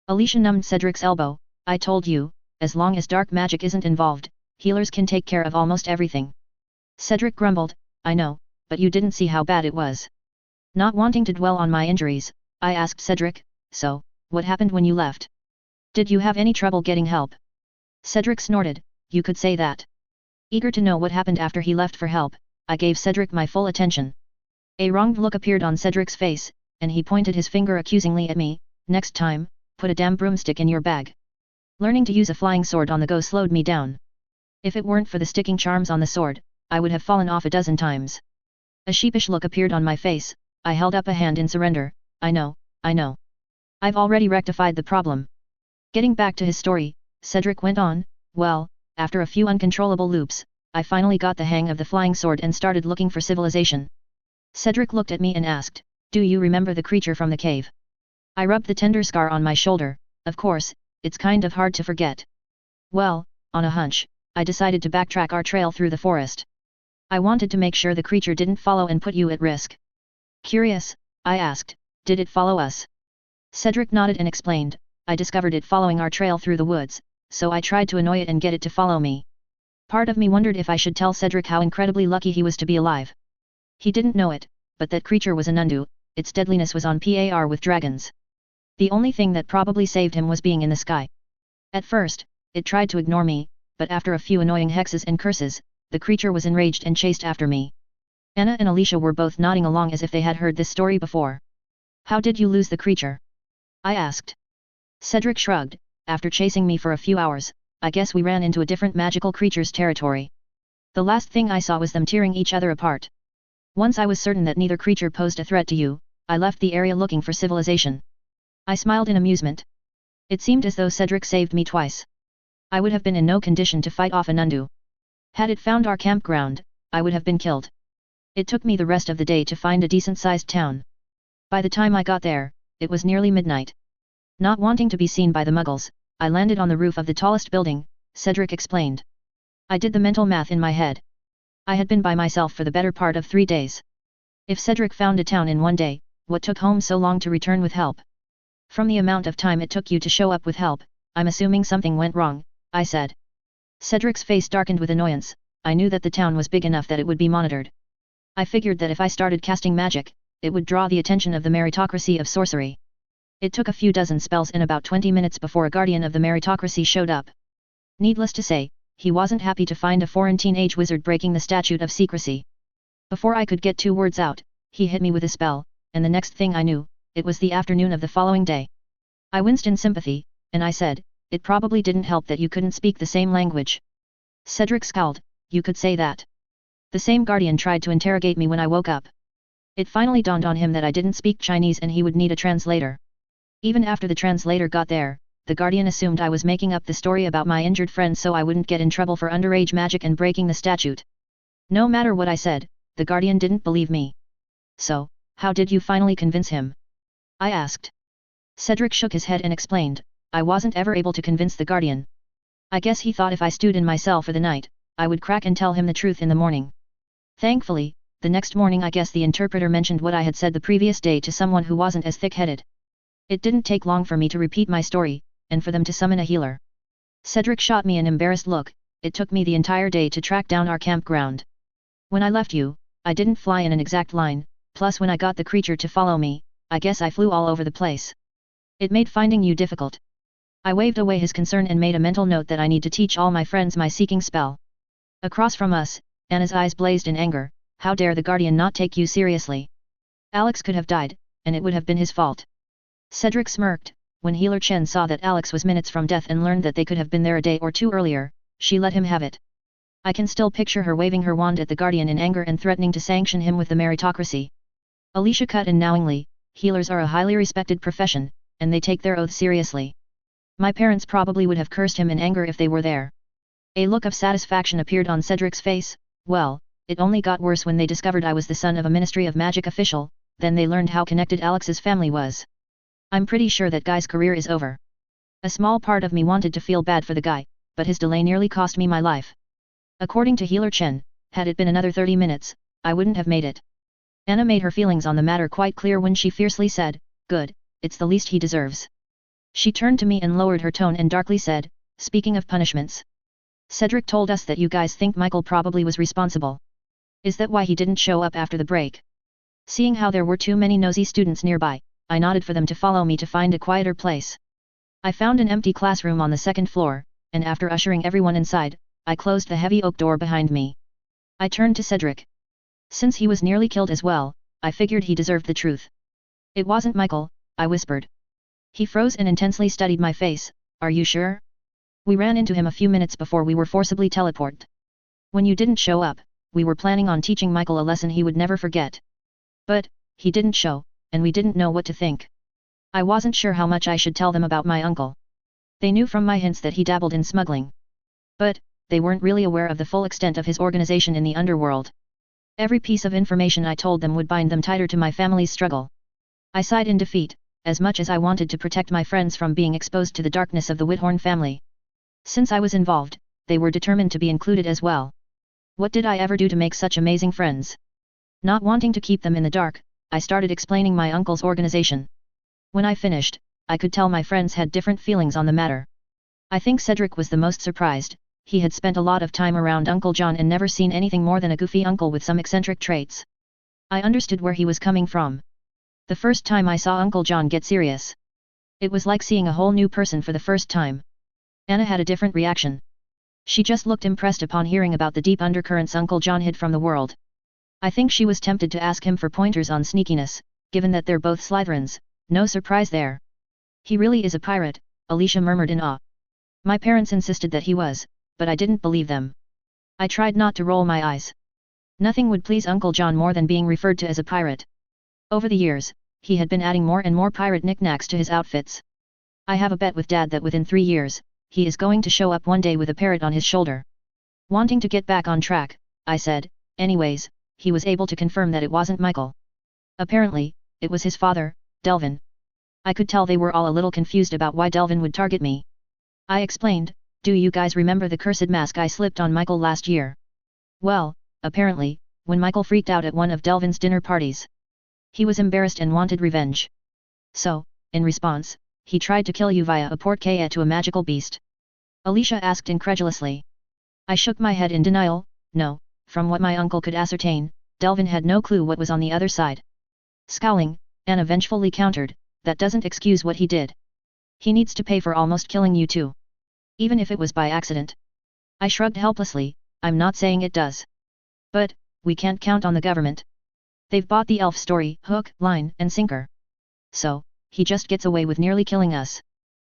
Alicia numbed Cedric's elbow, I told you, as long as dark magic isn't involved, healers can take care of almost everything. Cedric grumbled, I know, but you didn't see how bad it was. Not wanting to dwell on my injuries, I asked Cedric, so, what happened when you left? Did you have any trouble getting help? Cedric snorted, you could say that. Eager to know what happened after he left for help, I gave Cedric my full attention. A wronged look appeared on Cedric's face, and he pointed his finger accusingly at me, next time, put a damn broomstick in your bag. Learning to use a flying sword on the go slowed me down. If it weren't for the sticking charms on the sword, I would have fallen off a dozen times. A sheepish look appeared on my face, I held up a hand in surrender, I know. I've already rectified the problem. Getting back to his story, Cedric went on, well, after a few uncontrollable loops, I finally got the hang of the flying sword and started looking for civilization. Cedric looked at me and asked, do you remember the creature from the cave? I rubbed the tender scar on my shoulder, of course, it's kind of hard to forget. Well, on a hunch, I decided to backtrack our trail through the forest. I wanted to make sure the creature didn't follow and put you at risk. Curious, I asked, did it follow us? Cedric nodded and explained, I discovered it following our trail through the woods, so I tried to annoy it and get it to follow me. Part of me wondered if I should tell Cedric how incredibly lucky he was to be alive. He didn't know it, but that creature was an undead, its deadliness was on par with dragons. The only thing that probably saved him was being in the sky. At first, it tried to ignore me, but after a few annoying hexes and curses, the creature was enraged and chased after me. Anna and Alicia were both nodding along as if they had heard this story before. How did you lose the creature? I asked. Cedric shrugged, after chasing me for a few hours, I guess we ran into a different magical creature's territory. The last thing I saw was them tearing each other apart. Once I was certain that neither creature posed a threat to you, I left the area looking for civilization. I smiled in amusement. It seemed as though Cedric saved me twice. I would have been in no condition to fight off an undead. Had it found our campground, I would have been killed. It took me the rest of the day to find a decent-sized town. By the time I got there, it was nearly midnight. Not wanting to be seen by the muggles, I landed on the roof of the tallest building, Cedric explained. I did the mental math in my head. I had been by myself for the better part of 3 days. If Cedric found a town in one day, what took home so long to return with help? From the amount of time it took you to show up with help, I'm assuming something went wrong, I said. Cedric's face darkened with annoyance. I knew that the town was big enough that it would be monitored. I figured that if I started casting magic, it would draw the attention of the meritocracy of sorcery. It took a few dozen spells in about 20 minutes before a guardian of the meritocracy showed up. Needless to say, he wasn't happy to find a foreign teenage wizard breaking the statute of secrecy. Before I could get 2 words out, he hit me with a spell, and the next thing I knew, it was the afternoon of the following day. I winced in sympathy, and I said, it probably didn't help that you couldn't speak the same language. Cedric scowled, you could say that. The same guardian tried to interrogate me when I woke up. It finally dawned on him that I didn't speak Chinese and he would need a translator. Even after the translator got there, the guardian assumed I was making up the story about my injured friend so I wouldn't get in trouble for underage magic and breaking the statute. No matter what I said, the guardian didn't believe me. So, how did you finally convince him? I asked. Cedric shook his head and explained, I wasn't ever able to convince the guardian. I guess he thought if I stewed in my cell for the night, I would crack and tell him the truth in the morning. Thankfully, the next morning I guess the interpreter mentioned what I had said the previous day to someone who wasn't as thick-headed. It didn't take long for me to repeat my story, and for them to summon a healer. Cedric shot me an embarrassed look. It took me the entire day to track down our campground. When I left you, I didn't fly in an exact line, plus when I got the creature to follow me, I guess I flew all over the place. It made finding you difficult. I waved away his concern and made a mental note that I need to teach all my friends my seeking spell. Across from us, Anna's eyes blazed in anger. How dare the guardian not take you seriously? Alex could have died, and it would have been his fault. Cedric smirked. When Healer Chen saw that Alex was minutes from death and learned that they could have been there a day or 2 earlier, she let him have it. I can still picture her waving her wand at the guardian in anger and threatening to sanction him with the meritocracy. Alicia cut in knowingly, healers are a highly respected profession, and they take their oath seriously. My parents probably would have cursed him in anger if they were there. A look of satisfaction appeared on Cedric's face. Well, it only got worse when they discovered I was the son of a Ministry of Magic official, then they learned how connected Alex's family was. I'm pretty sure that guy's career is over. A small part of me wanted to feel bad for the guy, but his delay nearly cost me my life. According to Healer Chen, had it been another 30 minutes, I wouldn't have made it. Anna made her feelings on the matter quite clear when she fiercely said, good, it's the least he deserves. She turned to me and lowered her tone and darkly said, speaking of punishments. Cedric told us that you guys think Michael probably was responsible. Is that why he didn't show up after the break? Seeing how there were too many nosy students nearby, I nodded for them to follow me to find a quieter place. I found an empty classroom on the 2nd floor, and after ushering everyone inside, I closed the heavy oak door behind me. I turned to Cedric. Since he was nearly killed as well, I figured he deserved the truth. It wasn't Michael, I whispered. He froze and intensely studied my face. Are you sure? We ran into him a few minutes before we were forcibly teleported. When you didn't show up, we were planning on teaching Michael a lesson he would never forget. But, he didn't show, and we didn't know what to think. I wasn't sure how much I should tell them about my uncle. They knew from my hints that he dabbled in smuggling. But, they weren't really aware of the full extent of his organization in the underworld. Every piece of information I told them would bind them tighter to my family's struggle. I sighed in defeat, as much as I wanted to protect my friends from being exposed to the darkness of the Whithorn family. Since I was involved, they were determined to be included as well. What did I ever do to make such amazing friends? Not wanting to keep them in the dark, I started explaining my uncle's organization. When I finished, I could tell my friends had different feelings on the matter. I think Cedric was the most surprised. He had spent a lot of time around Uncle John and never seen anything more than a goofy uncle with some eccentric traits. I understood where he was coming from. The first time I saw Uncle John get serious, it was like seeing a whole new person for the first time. Anna had a different reaction. She just looked impressed upon hearing about the deep undercurrents Uncle John hid from the world. I think she was tempted to ask him for pointers on sneakiness, given that they're both Slytherins. No surprise there. He really is a pirate, Alicia murmured in awe. My parents insisted that he was, but I didn't believe them. I tried not to roll my eyes. Nothing would please Uncle John more than being referred to as a pirate. Over the years, he had been adding more and more pirate knickknacks to his outfits. I have a bet with Dad that within 3 years, he is going to show up one day with a parrot on his shoulder. Wanting to get back on track, I said, anyways, he was able to confirm that it wasn't Michael. Apparently, it was his father, Delvin. I could tell they were all a little confused about why Delvin would target me. I explained, do you guys remember the cursed mask I slipped on Michael last year? Well, apparently, when Michael freaked out at one of Delvin's dinner parties, he was embarrassed and wanted revenge. So, in response, he tried to kill you via a portkey to a magical beast. Alicia asked incredulously. I shook my head in denial. No, from what my uncle could ascertain, Delvin had no clue what was on the other side. Scowling, Anna vengefully countered, that doesn't excuse what he did. He needs to pay for almost killing you too. Even if it was by accident. I shrugged helplessly, I'm not saying it does. But, we can't count on the government. They've bought the elf story, hook, line, and sinker. So, he just gets away with nearly killing us.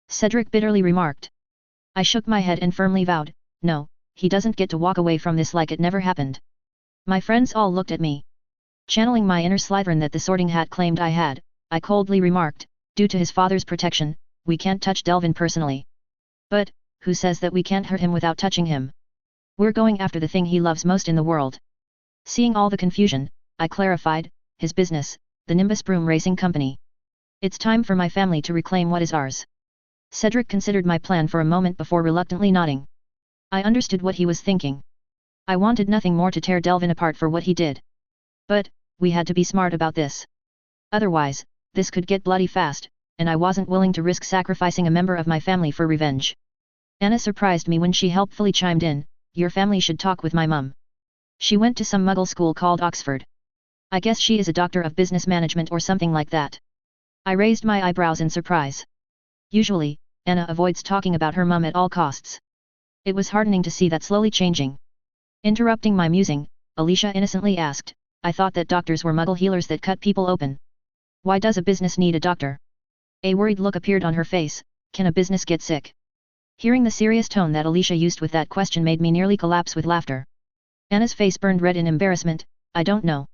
Cedric bitterly remarked. I shook my head and firmly vowed, no, he doesn't get to walk away from this like it never happened. My friends all looked at me. Channeling my inner Slytherin that the Sorting Hat claimed I had, I coldly remarked, due to his father's protection, we can't touch Delvin personally. But, who says that we can't hurt him without touching him? We're going after the thing he loves most in the world. Seeing all the confusion, I clarified, his business, the Nimbus Broom Racing Company. It's time for my family to reclaim what is ours. Cedric considered my plan for a moment before reluctantly nodding. I understood what he was thinking. I wanted nothing more to tear Delvin apart for what he did. But, we had to be smart about this. Otherwise, this could get bloody fast, and I wasn't willing to risk sacrificing a member of my family for revenge. Anna surprised me when she helpfully chimed in, your family should talk with my mum. She went to some muggle school called Oxford. I guess she is a doctor of business management or something like that. I raised my eyebrows in surprise. Usually, Anna avoids talking about her mum at all costs. It was heartening to see that slowly changing. Interrupting my musing, Alicia innocently asked, I thought that doctors were muggle healers that cut people open. Why does a business need a doctor? A worried look appeared on her face, can a business get sick? Hearing the serious tone that Alicia used with that question made me nearly collapse with laughter. Anna's face burned red in embarrassment, I don't know.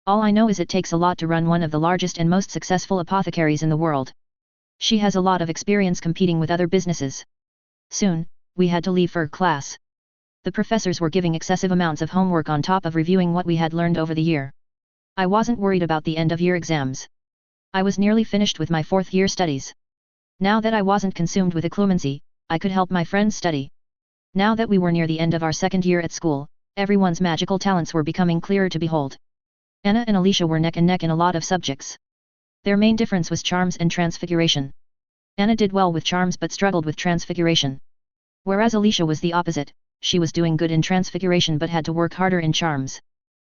All I know is it takes a lot to run one of the largest and most successful apothecaries in the world. She has a lot of experience competing with other businesses. Soon, we had to leave for class. The professors were giving excessive amounts of homework on top of reviewing what we had learned over the year. I wasn't worried about the end-of-year exams. I was nearly finished with my 4th-year studies. Now that I wasn't consumed with occlumency, I could help my friends study. Now that we were near the end of our 2nd year at school, everyone's magical talents were becoming clearer to behold. Anna and Alicia were neck and neck in a lot of subjects. Their main difference was charms and transfiguration. Anna did well with charms but struggled with transfiguration. Whereas Alicia was the opposite, she was doing good in transfiguration but had to work harder in charms.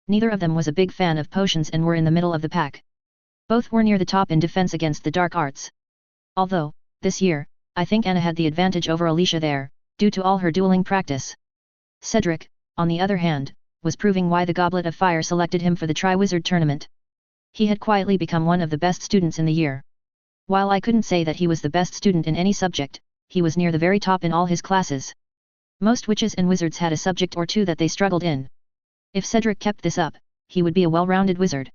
Neither of them was a big fan of potions and were in the middle of the pack. Both were near the top in defense against the dark arts. Although, this year, I think Anna had the advantage over Alicia there, due to all her dueling practice. Cedric, on the other hand, was proving why the Goblet of Fire selected him for the Triwizard Tournament. He had quietly become one of the best students in the year. While I couldn't say that he was the best student in any subject, he was near the very top in all his classes. Most witches and wizards had a subject or two that they struggled in. If Cedric kept this up, he would be a well-rounded wizard.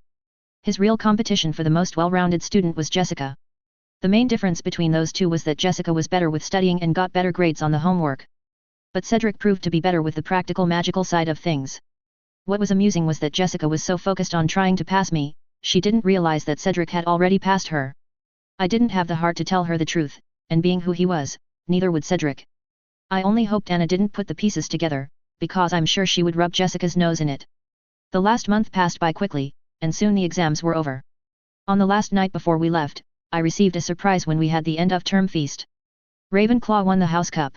His real competition for the most well-rounded student was Jessica. The main difference between those two was that Jessica was better with studying and got better grades on the homework. But Cedric proved to be better with the practical magical side of things. What was amusing was that Jessica was so focused on trying to pass me, she didn't realize that Cedric had already passed her. I didn't have the heart to tell her the truth, and being who he was, neither would Cedric. I only hoped Anna didn't put the pieces together, because I'm sure she would rub Jessica's nose in it. The last month passed by quickly, and soon the exams were over. On the last night before we left, I received a surprise when we had the end-of-term feast. Ravenclaw won the House Cup.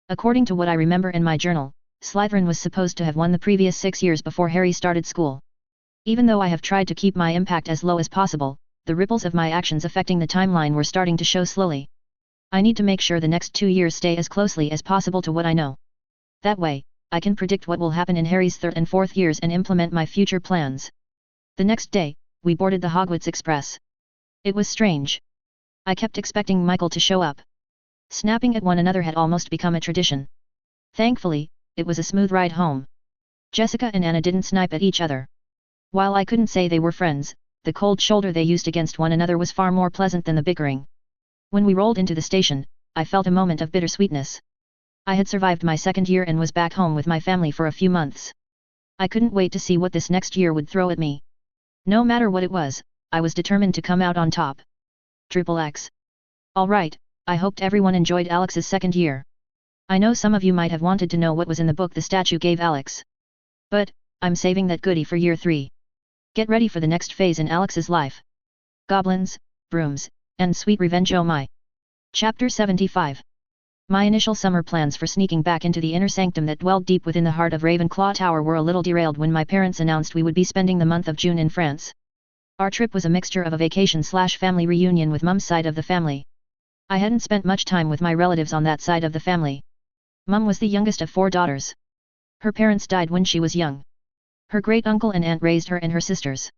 According to what I remember in my journal, Slytherin was supposed to have won the previous 6 years before Harry started school. Even though I have tried to keep my impact as low as possible, the ripples of my actions affecting the timeline were starting to show slowly. I need to make sure the next 2 years stay as closely as possible to what I know. That way, I can predict what will happen in Harry's 3rd and 4th years and implement my future plans. The next day, we boarded the Hogwarts Express. It was strange. I kept expecting Michael to show up. Snapping at one another had almost become a tradition. Thankfully, it was a smooth ride home. Jessica and Anna didn't snipe at each other. While I couldn't say they were friends, the cold shoulder they used against one another was far more pleasant than the bickering. When we rolled into the station, I felt a moment of bittersweetness. I had survived my 2nd year and was back home with my family for a few months. I couldn't wait to see what this next year would throw at me. No matter what it was, I was determined to come out on top. XXX. Alright, I hoped everyone enjoyed Alex's 2nd year. I know some of you might have wanted to know what was in the book the statue gave Alex. But, I'm saving that goodie for year 3. Get ready for the next phase in Alex's life. Goblins, brooms, and sweet revenge. Oh my. Chapter 75. My initial summer plans for sneaking back into the inner sanctum that dwelled deep within the heart of Ravenclaw Tower were a little derailed when my parents announced we would be spending the month of June in France. Our trip was a mixture of a vacation/family reunion with Mum's side of the family. I hadn't spent much time with my relatives on that side of the family. Mum was the youngest of 4 daughters. Her parents died when she was young. Her great-uncle and aunt raised her and her sisters.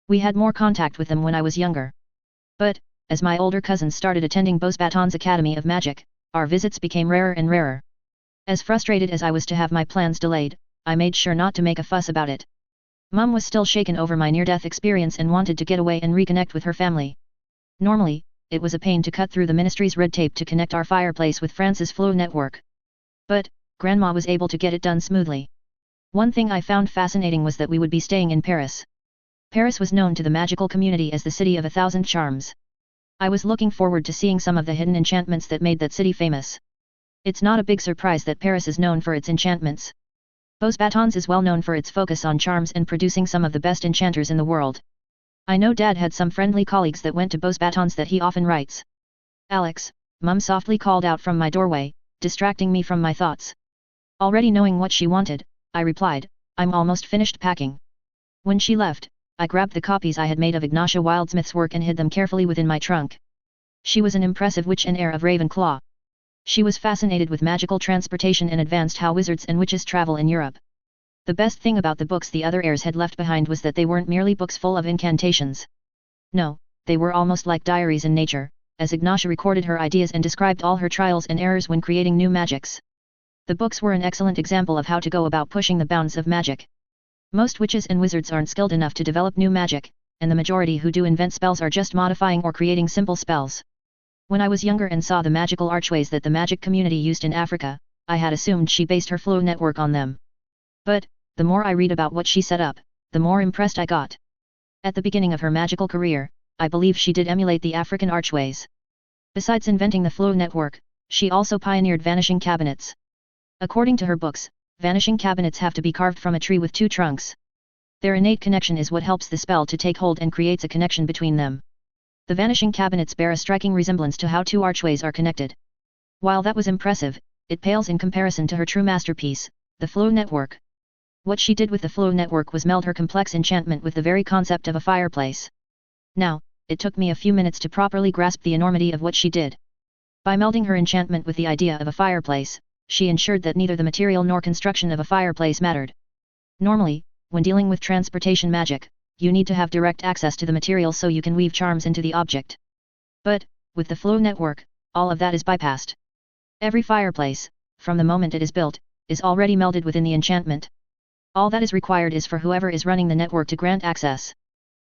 We had more contact with them when I was younger. But, as my older cousins started attending Beauxbatons Academy of Magic, our visits became rarer and rarer. As frustrated as I was to have my plans delayed, I made sure not to make a fuss about it. Mum was still shaken over my near-death experience and wanted to get away and reconnect with her family. Normally, it was a pain to cut through the ministry's red tape to connect our fireplace with France's Flow network. But, Grandma was able to get it done smoothly. One thing I found fascinating was that we would be staying in Paris. Paris was known to the magical community as the city of 1,000 charms. I was looking forward to seeing some of the hidden enchantments that made that city famous. It's not a big surprise that Paris is known for its enchantments. Beauxbatons is well known for its focus on charms and producing some of the best enchanters in the world. I know Dad had some friendly colleagues that went to Beauxbatons that he often writes. Alex, Mum softly called out from my doorway, distracting me from my thoughts. Already knowing what she wanted, I replied, I'm almost finished packing. When she left, I grabbed the copies I had made of Ignatia Wildsmith's work and hid them carefully within my trunk. She was an impressive witch and heir of Ravenclaw. She was fascinated with magical transportation and advanced how wizards and witches travel in Europe. The best thing about the books the other heirs had left behind was that they weren't merely books full of incantations. No, they were almost like diaries in nature, as Ignatia recorded her ideas and described all her trials and errors when creating new magics. The books were an excellent example of how to go about pushing the bounds of magic. Most witches and wizards aren't skilled enough to develop new magic, and the majority who do invent spells are just modifying or creating simple spells. When I was younger and saw the magical archways that the magic community used in Africa, I had assumed she based her flow network on them. But, the more I read about what she set up, the more impressed I got. At the beginning of her magical career, I believe she did emulate the African archways. Besides inventing the flow network, she also pioneered vanishing cabinets. According to her books, vanishing cabinets have to be carved from a tree with 2 trunks. Their innate connection is what helps the spell to take hold and creates a connection between them. The vanishing cabinets bear a striking resemblance to how 2 archways are connected. While that was impressive, it pales in comparison to her true masterpiece, the flow network. What she did with the flow network was meld her complex enchantment with the very concept of a fireplace. Now, it took me a few minutes to properly grasp the enormity of what she did. By melding her enchantment with the idea of a fireplace, she ensured that neither the material nor construction of a fireplace mattered. Normally, when dealing with transportation magic, you need to have direct access to the material so you can weave charms into the object. But, with the flow network, all of that is bypassed. Every fireplace, from the moment it is built, is already melded within the enchantment. All that is required is for whoever is running the network to grant access.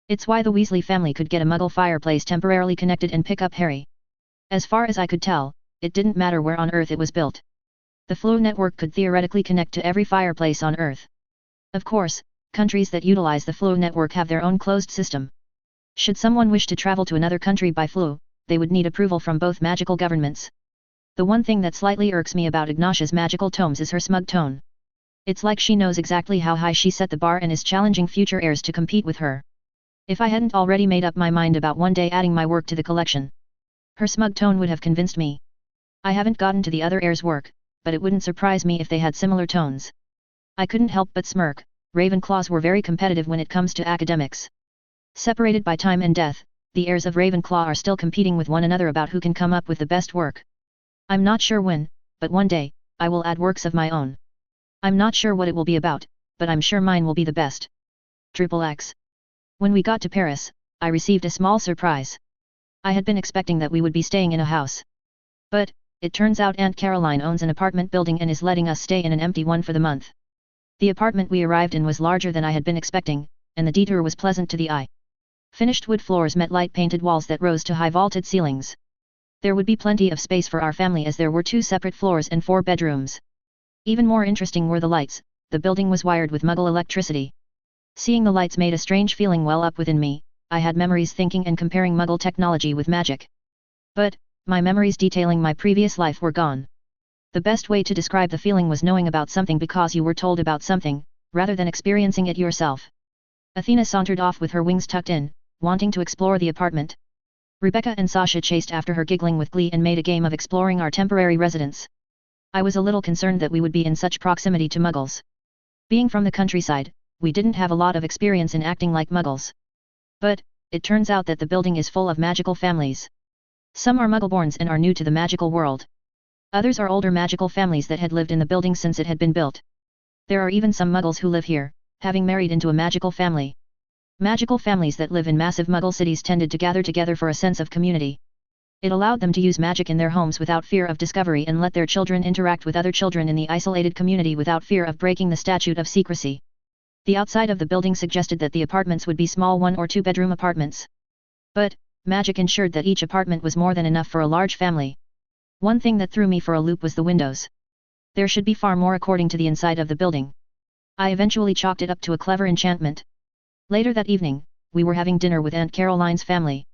It's why the Weasley family could get a Muggle fireplace temporarily connected and pick up Harry. As far as I could tell, it didn't matter where on Earth it was built. The flow network could theoretically connect to every fireplace on Earth. Of course, countries that utilize the flow network have their own closed system. Should someone wish to travel to another country by flow, they would need approval from both magical governments. The one thing that slightly irks me about Ignatia's magical tomes is her smug tone. It's like she knows exactly how high she set the bar and is challenging future heirs to compete with her. If I hadn't already made up my mind about one day adding my work to the collection, her smug tone would have convinced me. I haven't gotten to the other heirs' work, but it wouldn't surprise me if they had similar tones. I couldn't help but smirk. Ravenclaws were very competitive when it comes to academics. Separated by time and death, the heirs of Ravenclaw are still competing with one another about who can come up with the best work. I'm not sure when, but one day, I will add works of my own. I'm not sure what it will be about, but I'm sure mine will be the best. XXX. When we got to Paris, I received a small surprise. I had been expecting that we would be staying in a house. But, it turns out Aunt Caroline owns an apartment building and is letting us stay in an empty one for the month. The apartment we arrived in was larger than I had been expecting, and the detour was pleasant to the eye. Finished wood floors met light painted walls that rose to high vaulted ceilings. There would be plenty of space for our family as there were 2 separate floors and 4 bedrooms. Even more interesting were the lights. The building was wired with Muggle electricity. Seeing the lights made a strange feeling well up within me. I had memories thinking and comparing Muggle technology with magic. But, my memories detailing my previous life were gone. The best way to describe the feeling was knowing about something because you were told about something, rather than experiencing it yourself. Athena sauntered off with her wings tucked in, wanting to explore the apartment. Rebecca and Sasha chased after her giggling with glee and made a game of exploring our temporary residence. I was a little concerned that we would be in such proximity to Muggles. Being from the countryside, we didn't have a lot of experience in acting like Muggles. But, it turns out that the building is full of magical families. Some are Muggleborns and are new to the magical world. Others are older magical families that had lived in the building since it had been built. There are even some Muggles who live here, having married into a magical family. Magical families that live in massive Muggle cities tended to gather together for a sense of community. It allowed them to use magic in their homes without fear of discovery and let their children interact with other children in the isolated community without fear of breaking the statute of secrecy. The outside of the building suggested that the apartments would be small 1 or 2 bedroom apartments. But, magic ensured that each apartment was more than enough for a large family. One thing that threw me for a loop was the windows. There should be far more according to the inside of the building. I eventually chalked it up to a clever enchantment. Later that evening, we were having dinner with Aunt Caroline's family.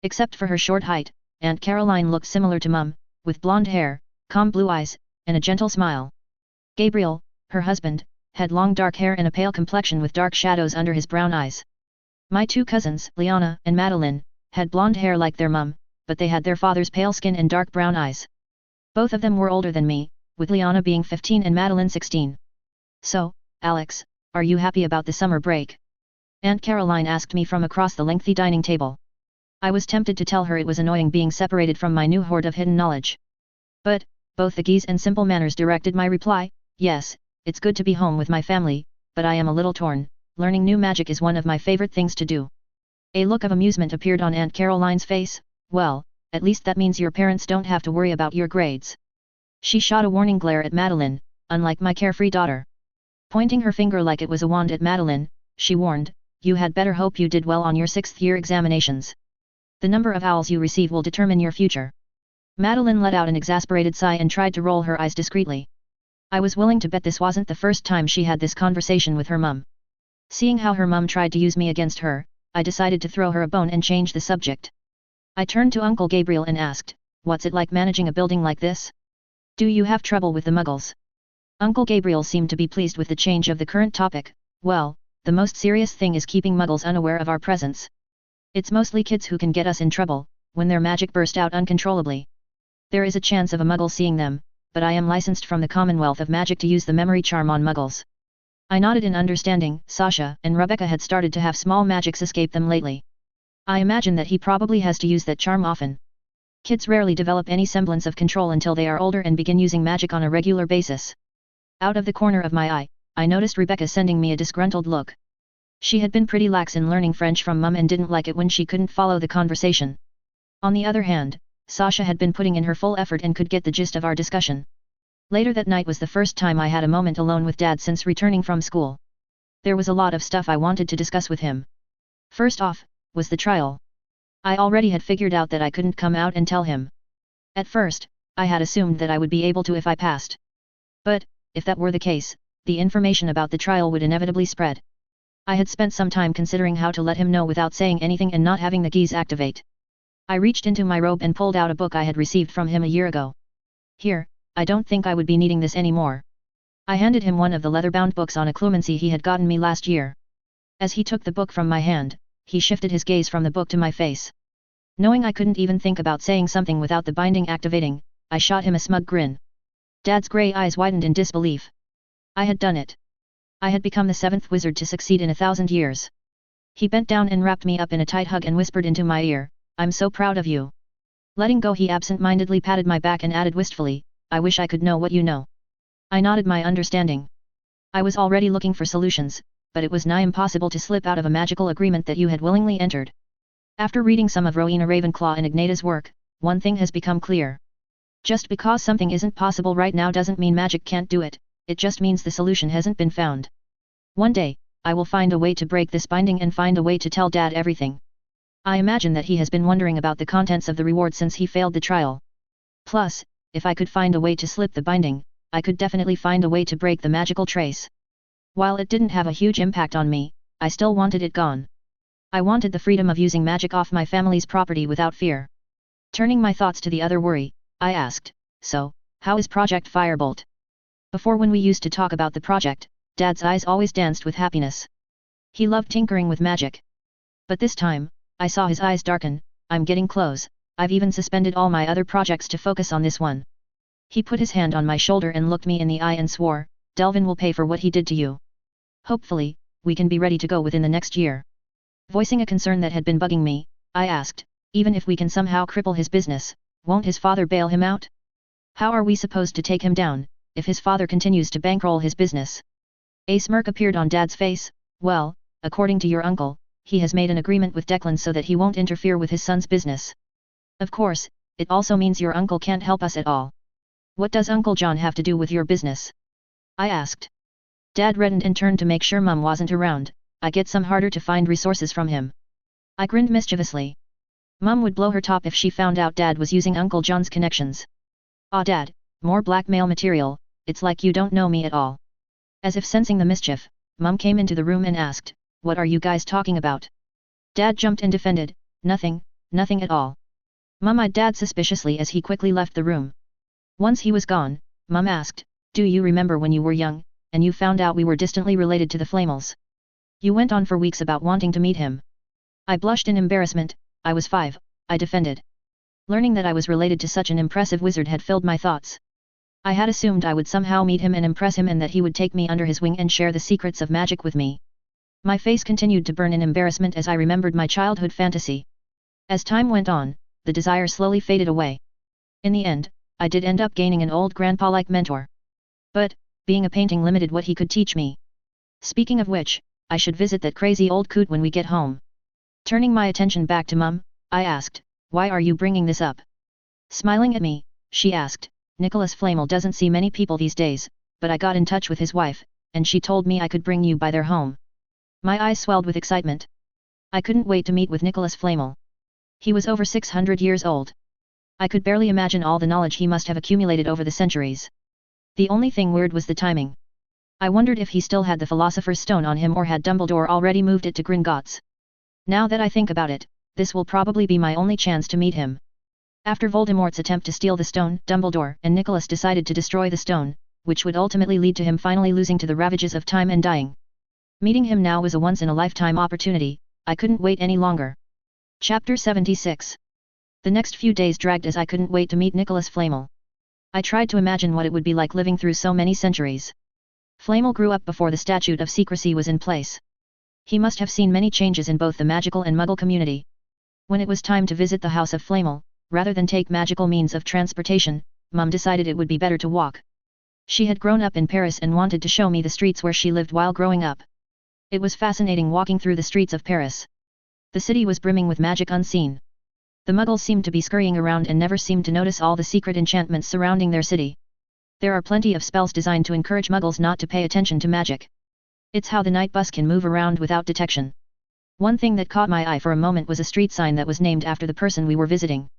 Except for her short height, Aunt Caroline looked similar to Mum, with blonde hair, calm blue eyes, and a gentle smile. Gabriel, her husband, had long dark hair and a pale complexion with dark shadows under his brown eyes. My 2 cousins, Liana and Madeline, had blonde hair like their mum, but they had their father's pale skin and dark brown eyes. Both of them were older than me, with Liana being 15 and Madeline 16. So, Alex, are you happy about the summer break? Aunt Caroline asked me from across the lengthy dining table. I was tempted to tell her it was annoying being separated from my new hoard of hidden knowledge. But, both the geese and simple manners directed my reply. Yes, it's good to be home with my family, but I am a little torn. Learning new magic is one of my favorite things to do. A look of amusement appeared on Aunt Caroline's face. Well, at least that means your parents don't have to worry about your grades. She shot a warning glare at Madeline, unlike my carefree daughter. Pointing her finger like it was a wand at Madeline, she warned, you had better hope you did well on your 6th year examinations. The number of owls you receive will determine your future. Madeline let out an exasperated sigh and tried to roll her eyes discreetly. I was willing to bet this wasn't the first time she had this conversation with her mum. Seeing how her mum tried to use me against her, I decided to throw her a bone and change the subject. I turned to Uncle Gabriel and asked, what's it like managing a building like this? Do you have trouble with the Muggles? Uncle Gabriel seemed to be pleased with the change of the current topic. Well, the most serious thing is keeping Muggles unaware of our presence. It's mostly kids who can get us in trouble, when their magic burst out uncontrollably. There is a chance of a Muggle seeing them, but I am licensed from the Commonwealth of Magic to use the memory charm on Muggles. I nodded in understanding. Sasha and Rebecca had started to have small magics escape them lately. I imagine that he probably has to use that charm often. Kids rarely develop any semblance of control until they are older and begin using magic on a regular basis. Out of the corner of my eye, I noticed Rebecca sending me a disgruntled look. She had been pretty lax in learning French from Mum and didn't like it when she couldn't follow the conversation. On the other hand, Sasha had been putting in her full effort and could get the gist of our discussion. Later that night was the first time I had a moment alone with Dad since returning from school. There was a lot of stuff I wanted to discuss with him. First off, was the trial. I already had figured out that I couldn't come out and tell him. At first, I had assumed that I would be able to if I passed. But, if that were the case, the information about the trial would inevitably spread. I had spent some time considering how to let him know without saying anything and not having the geese activate. I reached into my robe and pulled out a book I had received from him a year ago. Here, I don't think I would be needing this anymore. I handed him one of the leather-bound books on occlumency he had gotten me last year. As he took the book from my hand, he shifted his gaze from the book to my face. Knowing I couldn't even think about saying something without the binding activating, I shot him a smug grin. Dad's grey eyes widened in disbelief. I had done it. I had become the 7th wizard to succeed in 1,000 years. He bent down and wrapped me up in a tight hug and whispered into my ear, "I'm so proud of you." Letting go, he absent-mindedly patted my back and added wistfully, "I wish I could know what you know." I nodded my understanding. I was already looking for solutions, but it was nigh impossible to slip out of a magical agreement that you had willingly entered. After reading some of Rowena Ravenclaw and Ignata's work, one thing has become clear. Just because something isn't possible right now doesn't mean magic can't do it, it just means the solution hasn't been found. One day, I will find a way to break this binding and find a way to tell Dad everything. I imagine that he has been wondering about the contents of the reward since he failed the trial. Plus, if I could find a way to slip the binding, I could definitely find a way to break the magical trace. While it didn't have a huge impact on me, I still wanted it gone. I wanted the freedom of using magic off my family's property without fear. Turning my thoughts to the other worry, I asked, "So, how is Project Firebolt?" Before, when we used to talk about the project, Dad's eyes always danced with happiness. He loved tinkering with magic. But this time, I saw his eyes darken. "I'm getting close, I've even suspended all my other projects to focus on this one." He put his hand on my shoulder and looked me in the eye and swore, "Delvin will pay for what he did to you. Hopefully, we can be ready to go within the next year." Voicing a concern that had been bugging me, I asked, "Even if we can somehow cripple his business, won't his father bail him out? How are we supposed to take him down, if his father continues to bankroll his business?" A smirk appeared on Dad's face. "Well, according to your uncle, he has made an agreement with Declan so that he won't interfere with his son's business. Of course, it also means your uncle can't help us at all." "What does Uncle John have to do with your business?" I asked. Dad reddened and turned to make sure Mum wasn't around. "I get some harder to find resources from him." I grinned mischievously. Mum would blow her top if she found out Dad was using Uncle John's connections. "Aw Dad, more blackmail material, it's like you don't know me at all." As if sensing the mischief, Mum came into the room and asked, "What are you guys talking about?" Dad jumped and defended, "Nothing, nothing at all." Mum eyed Dad suspiciously as he quickly left the room. Once he was gone, Mum asked, "Do you remember when you were young, and you found out we were distantly related to the Flamels? You went on for weeks about wanting to meet him." I blushed in embarrassment. "I was 5, I defended. Learning that I was related to such an impressive wizard had filled my thoughts. I had assumed I would somehow meet him and impress him and that he would take me under his wing and share the secrets of magic with me." My face continued to burn in embarrassment as I remembered my childhood fantasy. As time went on, the desire slowly faded away. In the end, I did end up gaining an old grandpa-like mentor. But, being a painting limited what he could teach me. Speaking of which, I should visit that crazy old coot when we get home. Turning my attention back to Mum, I asked, "Why are you bringing this up?" Smiling at me, she asked, "Nicholas Flamel doesn't see many people these days, but I got in touch with his wife, and she told me I could bring you by their home." My eyes swelled with excitement. I couldn't wait to meet with Nicholas Flamel. He was over 600 years old. I could barely imagine all the knowledge he must have accumulated over the centuries. The only thing weird was the timing. I wondered if he still had the Philosopher's Stone on him or had Dumbledore already moved it to Gringotts. Now that I think about it, this will probably be my only chance to meet him. After Voldemort's attempt to steal the stone, Dumbledore and Nicholas decided to destroy the stone, which would ultimately lead to him finally losing to the ravages of time and dying. Meeting him now was a once-in-a-lifetime opportunity. I couldn't wait any longer. Chapter 76. The next few days dragged as I couldn't wait to meet Nicholas Flamel. I tried to imagine what it would be like living through so many centuries. Flamel grew up before the Statute of Secrecy was in place. He must have seen many changes in both the magical and muggle community. When it was time to visit the house of Flamel, rather than take magical means of transportation, Mum decided it would be better to walk. She had grown up in Paris and wanted to show me the streets where she lived while growing up. It was fascinating walking through the streets of Paris. The city was brimming with magic unseen. The muggles seemed to be scurrying around and never seemed to notice all the secret enchantments surrounding their city. There are plenty of spells designed to encourage muggles not to pay attention to magic. It's how the night bus can move around without detection. One thing that caught my eye for a moment was a street sign that was named after the person we were visiting.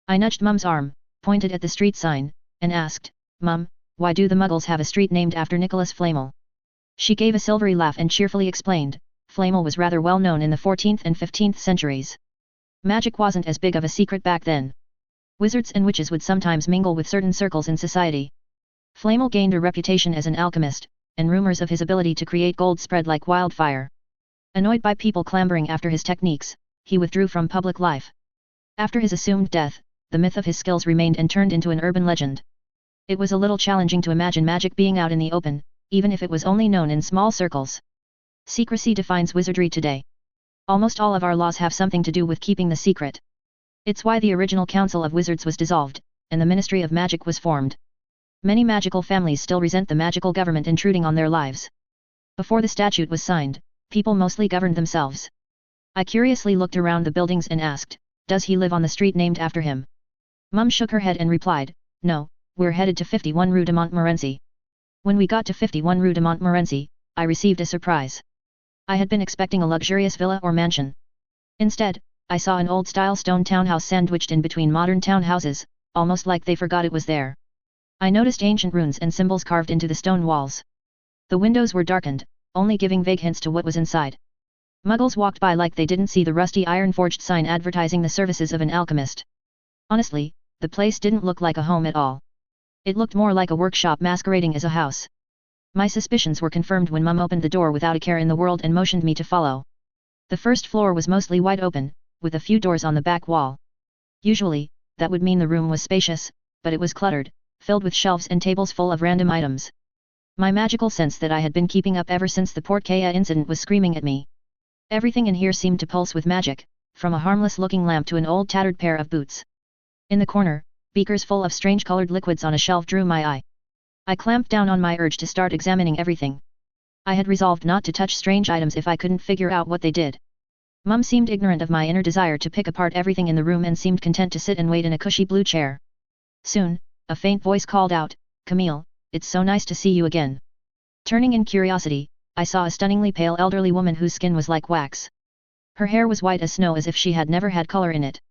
I nudged Mum's arm, pointed at the street sign, and asked, "Mum, why do the muggles have a street named after Nicholas Flamel?" She gave a silvery laugh and cheerfully explained, "Flamel was rather well known in the 14th and 15th centuries. Magic wasn't as big of a secret back then. Wizards and witches would sometimes mingle with certain circles in society. Flamel gained a reputation as an alchemist, and rumors of his ability to create gold spread like wildfire. Annoyed by people clamoring after his techniques, he withdrew from public life. After his assumed death, the myth of his skills remained and turned into an urban legend. It was a little challenging to imagine magic being out in the open, even if it was only known in small circles. Secrecy defines wizardry today. Almost all of our laws have something to do with keeping the secret. It's why the original Council of Wizards was dissolved, and the Ministry of Magic was formed. Many magical families still resent the magical government intruding on their lives. Before the statute was signed, people mostly governed themselves. I curiously looked around the buildings and asked, "Does he live on the street named after him?" Mum shook her head and replied, "No, we're headed to 51 Rue de Montmorency." When we got to 51 Rue de Montmorency, I received a surprise. I had been expecting a luxurious villa or mansion. Instead, I saw an old-style stone townhouse sandwiched in between modern townhouses, almost like they forgot it was there. I noticed ancient runes and symbols carved into the stone walls. The windows were darkened, only giving vague hints to what was inside. Muggles walked by like they didn't see the rusty iron-forged sign advertising the services of an alchemist. Honestly, the place didn't look like a home at all. It looked more like a workshop masquerading as a house. My suspicions were confirmed when Mum opened the door without a care in the world and motioned me to follow. The first floor was mostly wide open, with a few doors on the back wall. Usually, that would mean the room was spacious, but it was cluttered, filled with shelves and tables full of random items. My magical sense that I had been keeping up ever since the Port Kea incident was screaming at me. Everything in here seemed to pulse with magic, from a harmless-looking lamp to an old tattered pair of boots. In the corner, beakers full of strange-colored liquids on a shelf drew my eye. I clamped down on my urge to start examining everything. I had resolved not to touch strange items if I couldn't figure out what they did. Mum seemed ignorant of my inner desire to pick apart everything in the room and seemed content to sit and wait in a cushy blue chair. Soon, a faint voice called out, "Camille, it's so nice to see you again." Turning in curiosity, I saw a stunningly pale elderly woman whose skin was like wax. Her hair was white as snow as if she had never had color in it.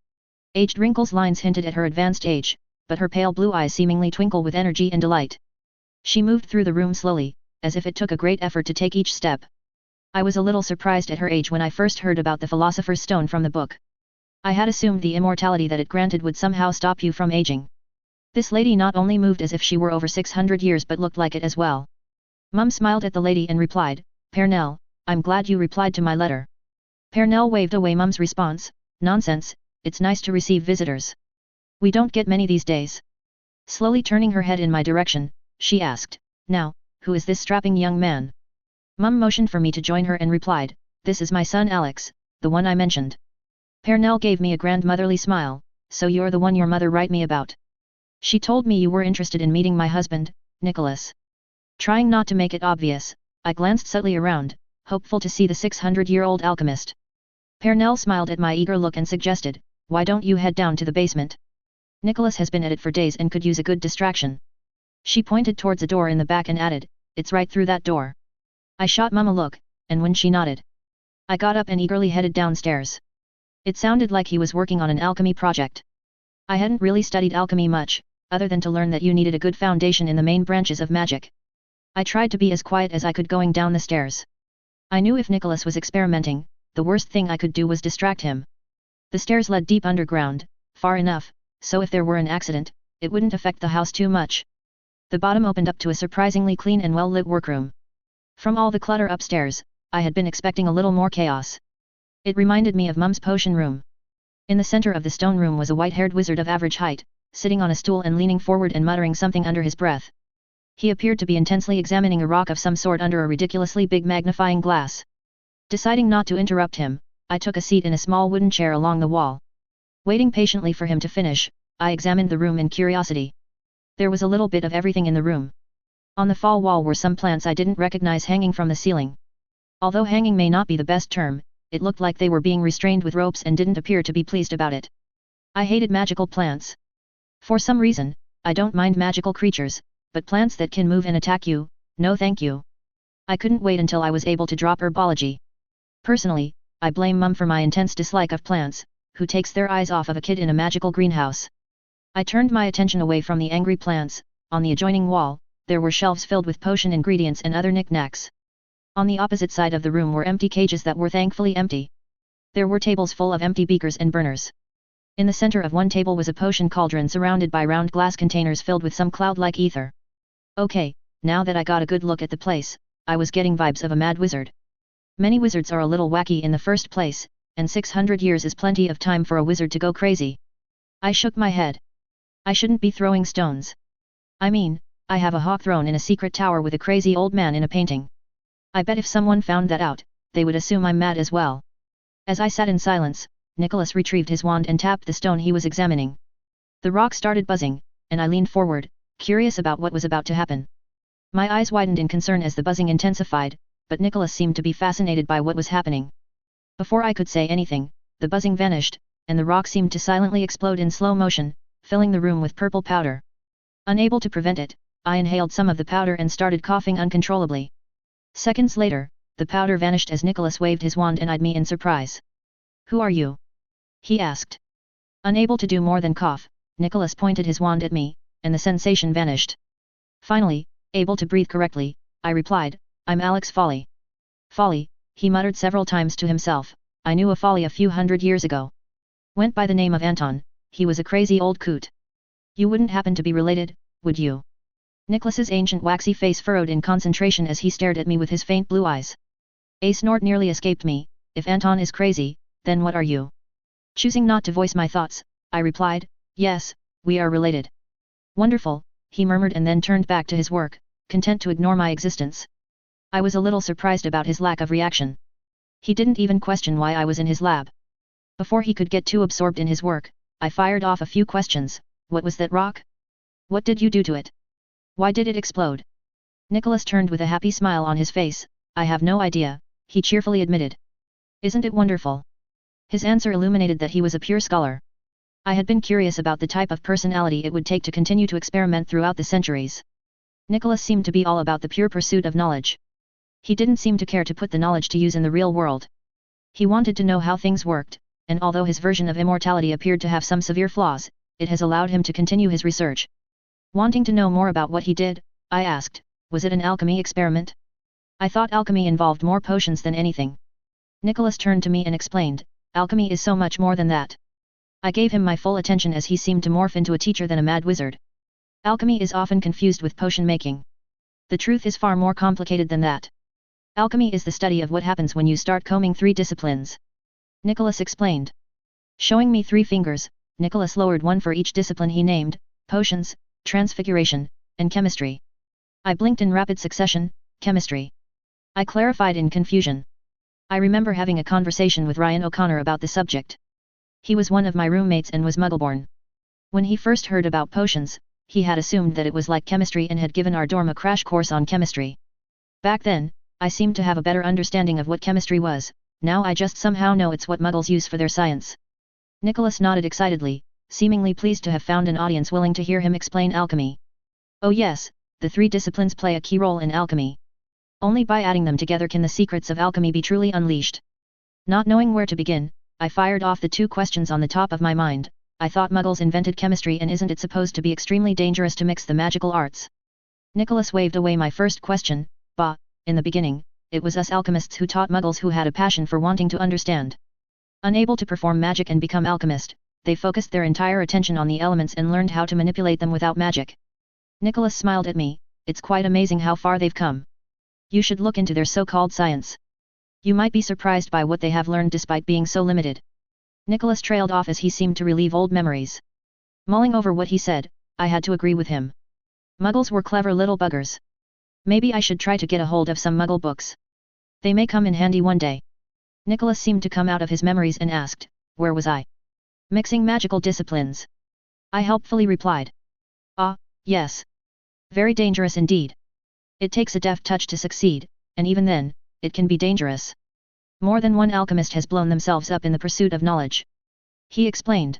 Aged wrinkles lines hinted at her advanced age, but her pale blue eyes seemingly twinkle with energy and delight. She moved through the room slowly, as if it took a great effort to take each step. I was a little surprised at her age when I first heard about the Philosopher's Stone from the book. I had assumed the immortality that it granted would somehow stop you from aging. This lady not only moved as if she were over 600 years but looked like it as well. Mum smiled at the lady and replied, "Pernell, I'm glad you replied to my letter." Pernell waved away Mum's response, "Nonsense, it's nice to receive visitors. We don't get many these days." Slowly turning her head in my direction, she asked, "Now, who is this strapping young man?" Mum motioned for me to join her and replied, "This is my son Alex, the one I mentioned." Pernell gave me a grandmotherly smile, "So you're the one your mother wrote me about. She told me you were interested in meeting my husband, Nicholas." Trying not to make it obvious, I glanced subtly around, hopeful to see the 600-year-old alchemist. Pernell smiled at my eager look and suggested, "Why don't you head down to the basement? Nicholas has been at it for days and could use a good distraction." She pointed towards a door in the back and added, "It's right through that door." I shot Mum a look, and when she nodded, I got up and eagerly headed downstairs. It sounded like he was working on an alchemy project. I hadn't really studied alchemy much, other than to learn that you needed a good foundation in the main branches of magic. I tried to be as quiet as I could going down the stairs. I knew if Nicholas was experimenting, the worst thing I could do was distract him. The stairs led deep underground, far enough, so if there were an accident, it wouldn't affect the house too much. The bottom opened up to a surprisingly clean and well-lit workroom. From all the clutter upstairs, I had been expecting a little more chaos. It reminded me of Mum's potion room. In the center of the stone room was a white-haired wizard of average height, sitting on a stool and leaning forward and muttering something under his breath. He appeared to be intensely examining a rock of some sort under a ridiculously big magnifying glass. Deciding not to interrupt him, I took a seat in a small wooden chair along the wall. Waiting patiently for him to finish, I examined the room in curiosity. There was a little bit of everything in the room. On the fall wall were some plants I didn't recognize hanging from the ceiling. Although hanging may not be the best term, it looked like they were being restrained with ropes and didn't appear to be pleased about it. I hated magical plants. For some reason, I don't mind magical creatures, but plants that can move and attack you, no thank you. I couldn't wait until I was able to drop herbology. Personally, I blame Mum for my intense dislike of plants, who takes their eyes off of a kid in a magical greenhouse. I turned my attention away from the angry plants. On the adjoining wall, there were shelves filled with potion ingredients and other knickknacks. On the opposite side of the room were empty cages that were thankfully empty. There were tables full of empty beakers and burners. In the center of one table was a potion cauldron surrounded by round glass containers filled with some cloud-like ether. Okay, now that I got a good look at the place, I was getting vibes of a mad wizard. Many wizards are a little wacky in the first place, and 600 years is plenty of time for a wizard to go crazy. I shook my head. I shouldn't be throwing stones. I mean, I have a hawk throne in a secret tower with a crazy old man in a painting. I bet if someone found that out, they would assume I'm mad as well. As I sat in silence, Nicholas retrieved his wand and tapped the stone he was examining. The rock started buzzing, and I leaned forward, curious about what was about to happen. My eyes widened in concern as the buzzing intensified, but Nicholas seemed to be fascinated by what was happening. Before I could say anything, the buzzing vanished, and the rock seemed to silently explode in slow motion, filling the room with purple powder. Unable to prevent it, I inhaled some of the powder and started coughing uncontrollably. Seconds later, the powder vanished as Nicholas waved his wand and eyed me in surprise. "Who are you?" he asked. Unable to do more than cough, Nicholas pointed his wand at me, and the sensation vanished. Finally, able to breathe correctly, I replied, "I'm Alex Folly." "Folly," he muttered several times to himself. "I knew a Folly a few hundred years ago. Went by the name of Anton, he was a crazy old coot. You wouldn't happen to be related, would you?" Nicholas's ancient waxy face furrowed in concentration as he stared at me with his faint blue eyes. A snort nearly escaped me. "If Anton is crazy, then what are you?" Choosing not to voice my thoughts, I replied, "Yes, we are related." "Wonderful," he murmured and then turned back to his work, content to ignore my existence. I was a little surprised about his lack of reaction. He didn't even question why I was in his lab. Before he could get too absorbed in his work, I fired off a few questions. "What was that rock? What did you do to it? Why did it explode?" Nicholas turned with a happy smile on his face. "I have no idea," he cheerfully admitted. "Isn't it wonderful?" His answer illuminated that he was a pure scholar. I had been curious about the type of personality it would take to continue to experiment throughout the centuries. Nicholas seemed to be all about the pure pursuit of knowledge. He didn't seem to care to put the knowledge to use in the real world. He wanted to know how things worked, and although his version of immortality appeared to have some severe flaws, it has allowed him to continue his research. Wanting to know more about what he did, I asked, "Was it an alchemy experiment?" "I thought alchemy involved more potions than anything." Nicholas turned to me and explained, "Alchemy is so much more than that." I gave him my full attention as he seemed to morph into a teacher than a mad wizard. Alchemy is often confused with potion making. The truth is far more complicated than that. Alchemy is the study of what happens when you start combing 3 disciplines. Nicholas explained. Showing me 3 fingers, Nicholas lowered one for each discipline he named: potions, transfiguration, and chemistry. I blinked in rapid succession. Chemistry. I clarified in confusion. I remember having a conversation with Ryan O'Connor about the subject. He was one of my roommates and was Muggleborn. When he first heard about potions, he had assumed that it was like chemistry and had given our dorm a crash course on chemistry. Back then, I seemed to have a better understanding of what chemistry was. Now I just somehow know it's what Muggles use for their science. Nicholas nodded excitedly, seemingly pleased to have found an audience willing to hear him explain alchemy. "Oh yes, the 3 disciplines play a key role in alchemy. Only by adding them together can the secrets of alchemy be truly unleashed." Not knowing where to begin, I fired off the 2 questions on the top of my mind. "I thought Muggles invented chemistry, and isn't it supposed to be extremely dangerous to mix the magical arts?" Nicholas waved away my first question. "Bah, in the beginning, it was us alchemists who taught Muggles who had a passion for wanting to understand. Unable to perform magic and become alchemist, they focused their entire attention on the elements and learned how to manipulate them without magic." Nicholas smiled at me. "It's quite amazing how far they've come. You should look into their so-called science. You might be surprised by what they have learned despite being so limited." Nicholas trailed off as he seemed to relieve old memories. Mulling over what he said, I had to agree with him. Muggles were clever little buggers. Maybe I should try to get a hold of some Muggle books. They may come in handy one day. Nicholas seemed to come out of his memories and asked, "Where was I?" "Mixing magical disciplines." I helpfully replied. "Ah, yes. Very dangerous indeed. It takes a deft touch to succeed, and even then, it can be dangerous. More than one alchemist has blown themselves up in the pursuit of knowledge," he explained.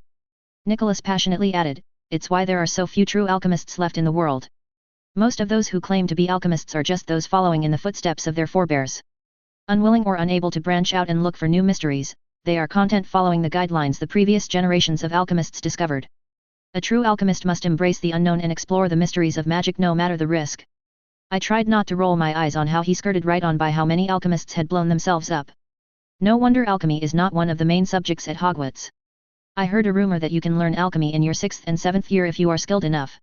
Nicholas passionately added, "It's why there are so few true alchemists left in the world. Most of those who claim to be alchemists are just those following in the footsteps of their forebears. Unwilling or unable to branch out and look for new mysteries, they are content following the guidelines the previous generations of alchemists discovered. A true alchemist must embrace the unknown and explore the mysteries of magic no matter the risk." I tried not to roll my eyes on how he skirted right on by how many alchemists had blown themselves up. No wonder alchemy is not one of the main subjects at Hogwarts. I heard a rumor that you can learn alchemy in your 6th and 7th year if you are skilled enough.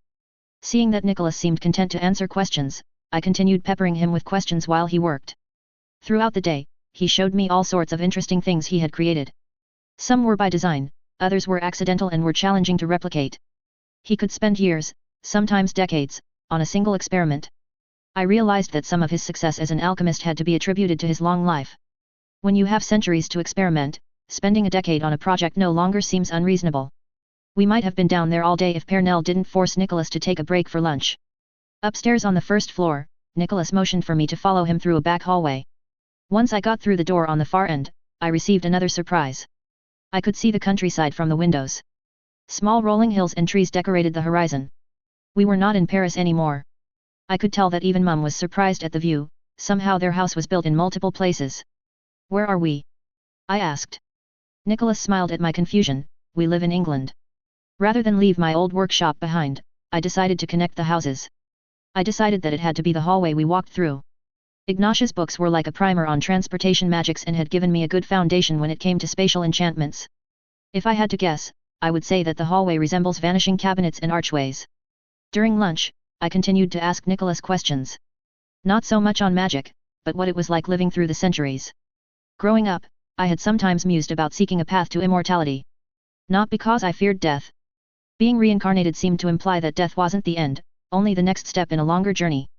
Seeing that Nicholas seemed content to answer questions, I continued peppering him with questions while he worked. Throughout the day, he showed me all sorts of interesting things he had created. Some were by design, others were accidental and were challenging to replicate. He could spend years, sometimes decades, on a single experiment. I realized that some of his success as an alchemist had to be attributed to his long life. When you have centuries to experiment, spending a decade on a project no longer seems unreasonable. We might have been down there all day if Pernell didn't force Nicholas to take a break for lunch. Upstairs on the first floor, Nicholas motioned for me to follow him through a back hallway. Once I got through the door on the far end, I received another surprise. I could see the countryside from the windows. Small rolling hills and trees decorated the horizon. We were not in Paris anymore. I could tell that even Mum was surprised at the view. Somehow their house was built in multiple places. Where are we? I asked. Nicholas smiled at my confusion. We live in England. Rather than leave my old workshop behind, I decided to connect the houses. I decided that it had to be the hallway we walked through. Ignatius's books were like a primer on transportation magics and had given me a good foundation when it came to spatial enchantments. If I had to guess, I would say that the hallway resembles vanishing cabinets and archways. During lunch, I continued to ask Nicholas questions. Not so much on magic, but what it was like living through the centuries. Growing up, I had sometimes mused about seeking a path to immortality. Not because I feared death. Being reincarnated seemed to imply that death wasn't the end, only the next step in a longer journey.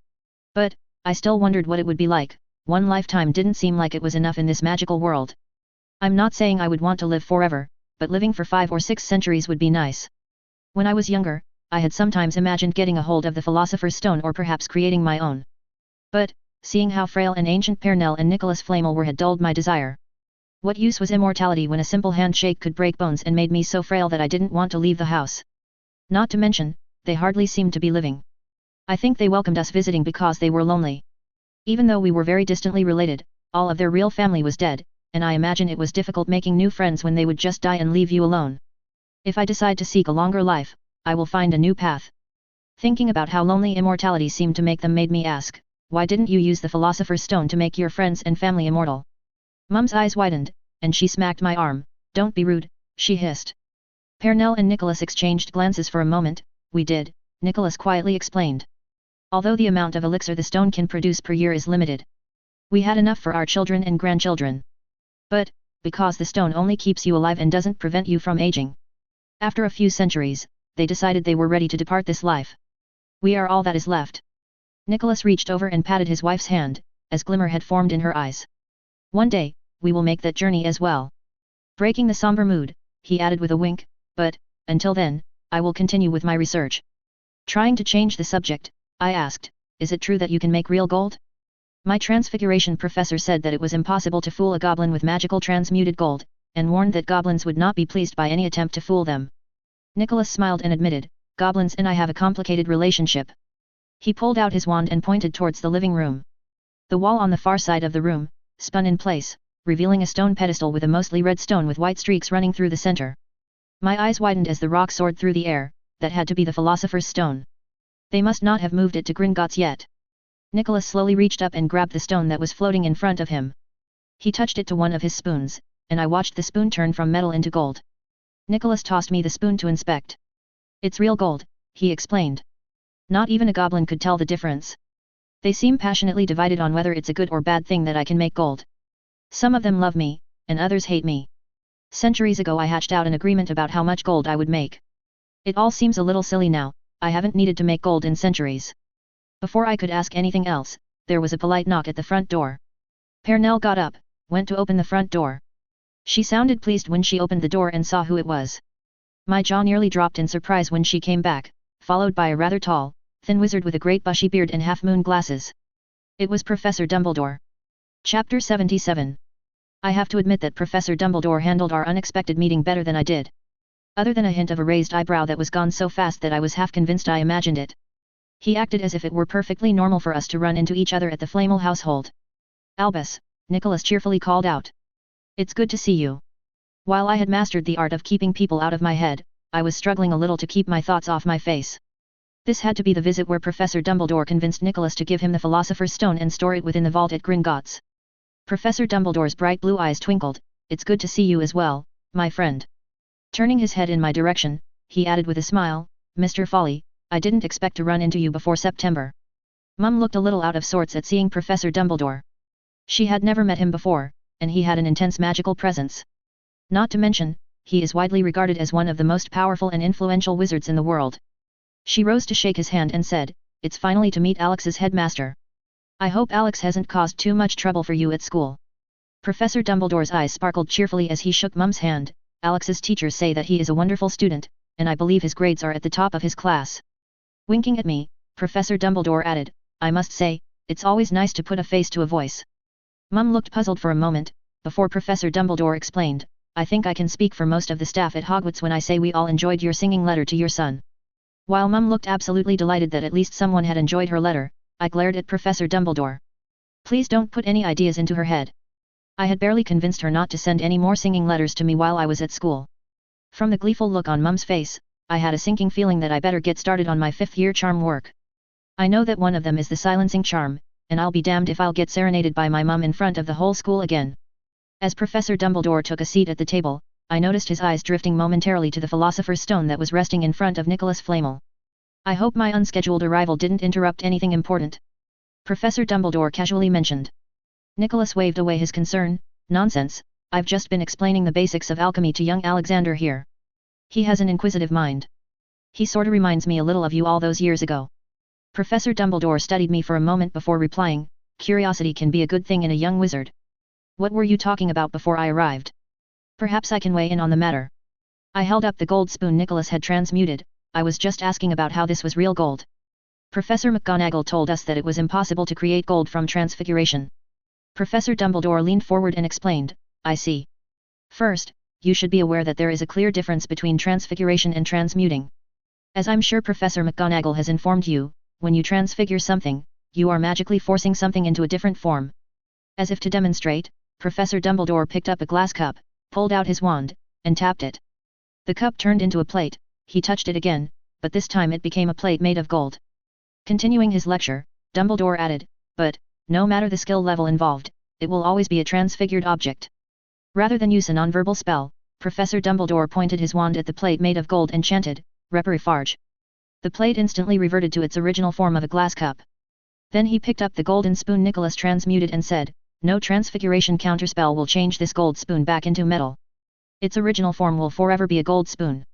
But, I still wondered what it would be like. One lifetime didn't seem like it was enough in this magical world. I'm not saying I would want to live forever, but living for 5 or 6 centuries would be nice. When I was younger, I had sometimes imagined getting a hold of the Philosopher's Stone or perhaps creating my own. But, seeing how frail and ancient Pernell and Nicholas Flamel were had dulled my desire. What use was immortality when a simple handshake could break bones and made me so frail that I didn't want to leave the house? Not to mention, they hardly seemed to be living. I think they welcomed us visiting because they were lonely. Even though we were very distantly related, all of their real family was dead, and I imagine it was difficult making new friends when they would just die and leave you alone. If I decide to seek a longer life, I will find a new path. Thinking about how lonely immortality seemed to make them made me ask, why didn't you use the Philosopher's Stone to make your friends and family immortal? Mum's eyes widened, and she smacked my arm. Don't be rude, she hissed. Pernell and Nicholas exchanged glances for a moment. We did, Nicholas quietly explained. Although the amount of elixir the stone can produce per year is limited. We had enough for our children and grandchildren. But, because the stone only keeps you alive and doesn't prevent you from aging. After a few centuries, they decided they were ready to depart this life. We are all that is left. Nicholas reached over and patted his wife's hand, as glimmer had formed in her eyes. One day, we will make that journey as well. Breaking the somber mood, he added with a wink, but, until then, I will continue with my research. Trying to change the subject, I asked, is it true that you can make real gold? My transfiguration professor said that it was impossible to fool a goblin with magical transmuted gold, and warned that goblins would not be pleased by any attempt to fool them. Nicholas smiled and admitted, goblins and I have a complicated relationship. He pulled out his wand and pointed towards the living room. The wall on the far side of the room spun in place, revealing a stone pedestal with a mostly red stone with white streaks running through the center. My eyes widened as the rock soared through the air. That had to be the Philosopher's Stone. They must not have moved it to Gringotts yet. Nicholas slowly reached up and grabbed the stone that was floating in front of him. He touched it to one of his spoons, and I watched the spoon turn from metal into gold. Nicholas tossed me the spoon to inspect. It's real gold, he explained. Not even a goblin could tell the difference. They seem passionately divided on whether it's a good or bad thing that I can make gold. Some of them love me, and others hate me. Centuries ago I hatched out an agreement about how much gold I would make. It all seems a little silly now. I haven't needed to make gold in centuries. Before I could ask anything else, there was a polite knock at the front door. Pernell got up, went to open the front door. She sounded pleased when she opened the door and saw who it was. My jaw nearly dropped in surprise when she came back, followed by a rather tall, thin wizard with a great bushy beard and half-moon glasses. It was Professor Dumbledore. Chapter 77. I have to admit that Professor Dumbledore handled our unexpected meeting better than I did. Other than a hint of a raised eyebrow that was gone so fast that I was half convinced I imagined it. He acted as if it were perfectly normal for us to run into each other at the Flamel household. Albus, Nicholas cheerfully called out. It's good to see you. While I had mastered the art of keeping people out of my head, I was struggling a little to keep my thoughts off my face. This had to be the visit where Professor Dumbledore convinced Nicholas to give him the Philosopher's Stone and store it within the vault at Gringotts. Professor Dumbledore's bright blue eyes twinkled. It's good to see you as well, my friend. Turning his head in my direction, he added with a smile, Mr. Folly, I didn't expect to run into you before September. Mum looked a little out of sorts at seeing Professor Dumbledore. She had never met him before, and he had an intense magical presence. Not to mention, he is widely regarded as one of the most powerful and influential wizards in the world. She rose to shake his hand and said, It's finally to meet Alex's headmaster. I hope Alex hasn't caused too much trouble for you at school. Professor Dumbledore's eyes sparkled cheerfully as he shook Mum's hand. Alex's teachers say that he is a wonderful student, and I believe his grades are at the top of his class. Winking at me, Professor Dumbledore added, I must say, it's always nice to put a face to a voice. Mum looked puzzled for a moment, before Professor Dumbledore explained, I think I can speak for most of the staff at Hogwarts when I say we all enjoyed your singing letter to your son. While Mum looked absolutely delighted that at least someone had enjoyed her letter, I glared at Professor Dumbledore. Please don't put any ideas into her head. I had barely convinced her not to send any more singing letters to me while I was at school. From the gleeful look on Mum's face, I had a sinking feeling that I better get started on my 5th-year charm work. I know that one of them is the silencing charm, and I'll be damned if I'll get serenaded by my mum in front of the whole school again. As Professor Dumbledore took a seat at the table, I noticed his eyes drifting momentarily to the Philosopher's Stone that was resting in front of Nicholas Flamel. I hope my unscheduled arrival didn't interrupt anything important. Professor Dumbledore casually mentioned. Nicholas waved away his concern, Nonsense, I've just been explaining the basics of alchemy to young Alexander here. He has an inquisitive mind. He sorta reminds me a little of you all those years ago. Professor Dumbledore studied me for a moment before replying, Curiosity can be a good thing in a young wizard. What were you talking about before I arrived? Perhaps I can weigh in on the matter. I held up the gold spoon Nicholas had transmuted. I was just asking about how this was real gold. Professor McGonagall told us that it was impossible to create gold from transfiguration. Professor Dumbledore leaned forward and explained, I see. First, you should be aware that there is a clear difference between transfiguration and transmuting. As I'm sure Professor McGonagall has informed you, when you transfigure something, you are magically forcing something into a different form. As if to demonstrate, Professor Dumbledore picked up a glass cup, pulled out his wand, and tapped it. The cup turned into a plate. He touched it again, but this time it became a plate made of gold. Continuing his lecture, Dumbledore added, but, no matter the skill level involved, it will always be a transfigured object. Rather than use a nonverbal spell, Professor Dumbledore pointed his wand at the plate made of gold and chanted, Rebirth. The plate instantly reverted to its original form of a glass cup. Then he picked up the golden spoon Nicholas transmuted and said, No transfiguration counterspell will change this gold spoon back into metal. Its original form will forever be a gold spoon.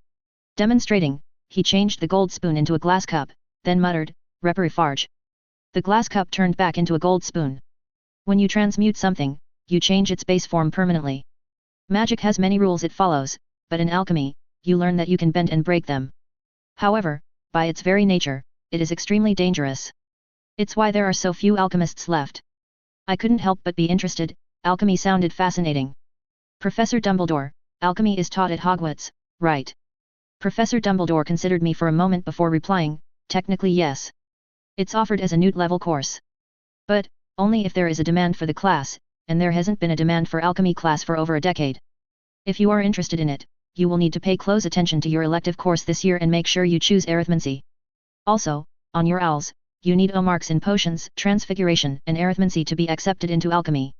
Demonstrating, he changed the gold spoon into a glass cup, then muttered, Rebirth. The glass cup turned back into a gold spoon. When you transmute something, you change its base form permanently. Magic has many rules it follows, but in alchemy, you learn that you can bend and break them. However, by its very nature, it is extremely dangerous. It's why there are so few alchemists left. I couldn't help but be interested. Alchemy sounded fascinating. Professor Dumbledore, alchemy is taught at Hogwarts, right? Professor Dumbledore considered me for a moment before replying, technically yes. It's offered as a newt-level course. But, only if there is a demand for the class, and there hasn't been a demand for alchemy class for over a decade. If you are interested in it, you will need to pay close attention to your elective course this year and make sure you choose arithmancy. Also, on your ALS, you need O marks in potions, transfiguration, and arithmancy to be accepted into alchemy.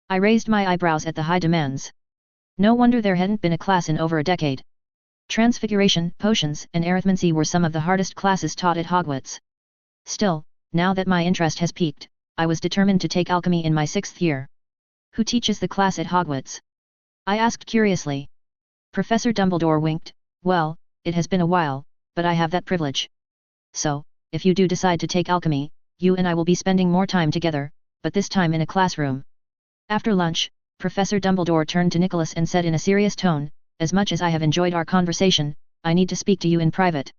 I raised my eyebrows at the high demands. No wonder there hadn't been a class in over a decade. Transfiguration, potions, and arithmancy were some of the hardest classes taught at Hogwarts. Still, now that my interest has peaked, I was determined to take alchemy in my 6th year. Who teaches the class at Hogwarts? I asked curiously. Professor Dumbledore winked, well, it has been a while, but I have that privilege. So, if you do decide to take alchemy, you and I will be spending more time together, but this time in a classroom. After lunch, Professor Dumbledore turned to Nicholas and said in a serious tone, as much as I have enjoyed our conversation, I need to speak to you in private.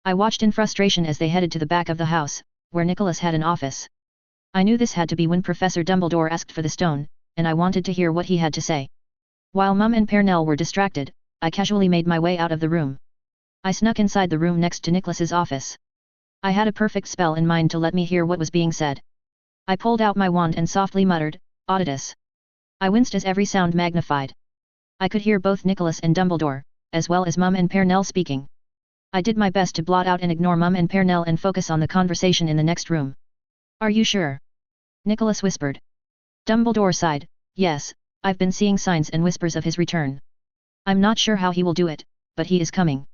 I watched in frustration as they headed to the back of the house, where Nicholas had an office. I knew this had to be when Professor Dumbledore asked for the stone, and I wanted to hear what he had to say. While Mum and Pernell were distracted, I casually made my way out of the room. I snuck inside the room next to Nicholas's office. I had a perfect spell in mind to let me hear what was being said. I pulled out my wand and softly muttered, Auditus. I winced as every sound magnified. I could hear both Nicholas and Dumbledore, as well as Mum and Pernell speaking. I did my best to blot out and ignore Mum and Pernell and focus on the conversation in the next room. Are you sure? Nicholas whispered. Dumbledore sighed, yes, I've been seeing signs and whispers of his return. I'm not sure how he will do it, but he is coming.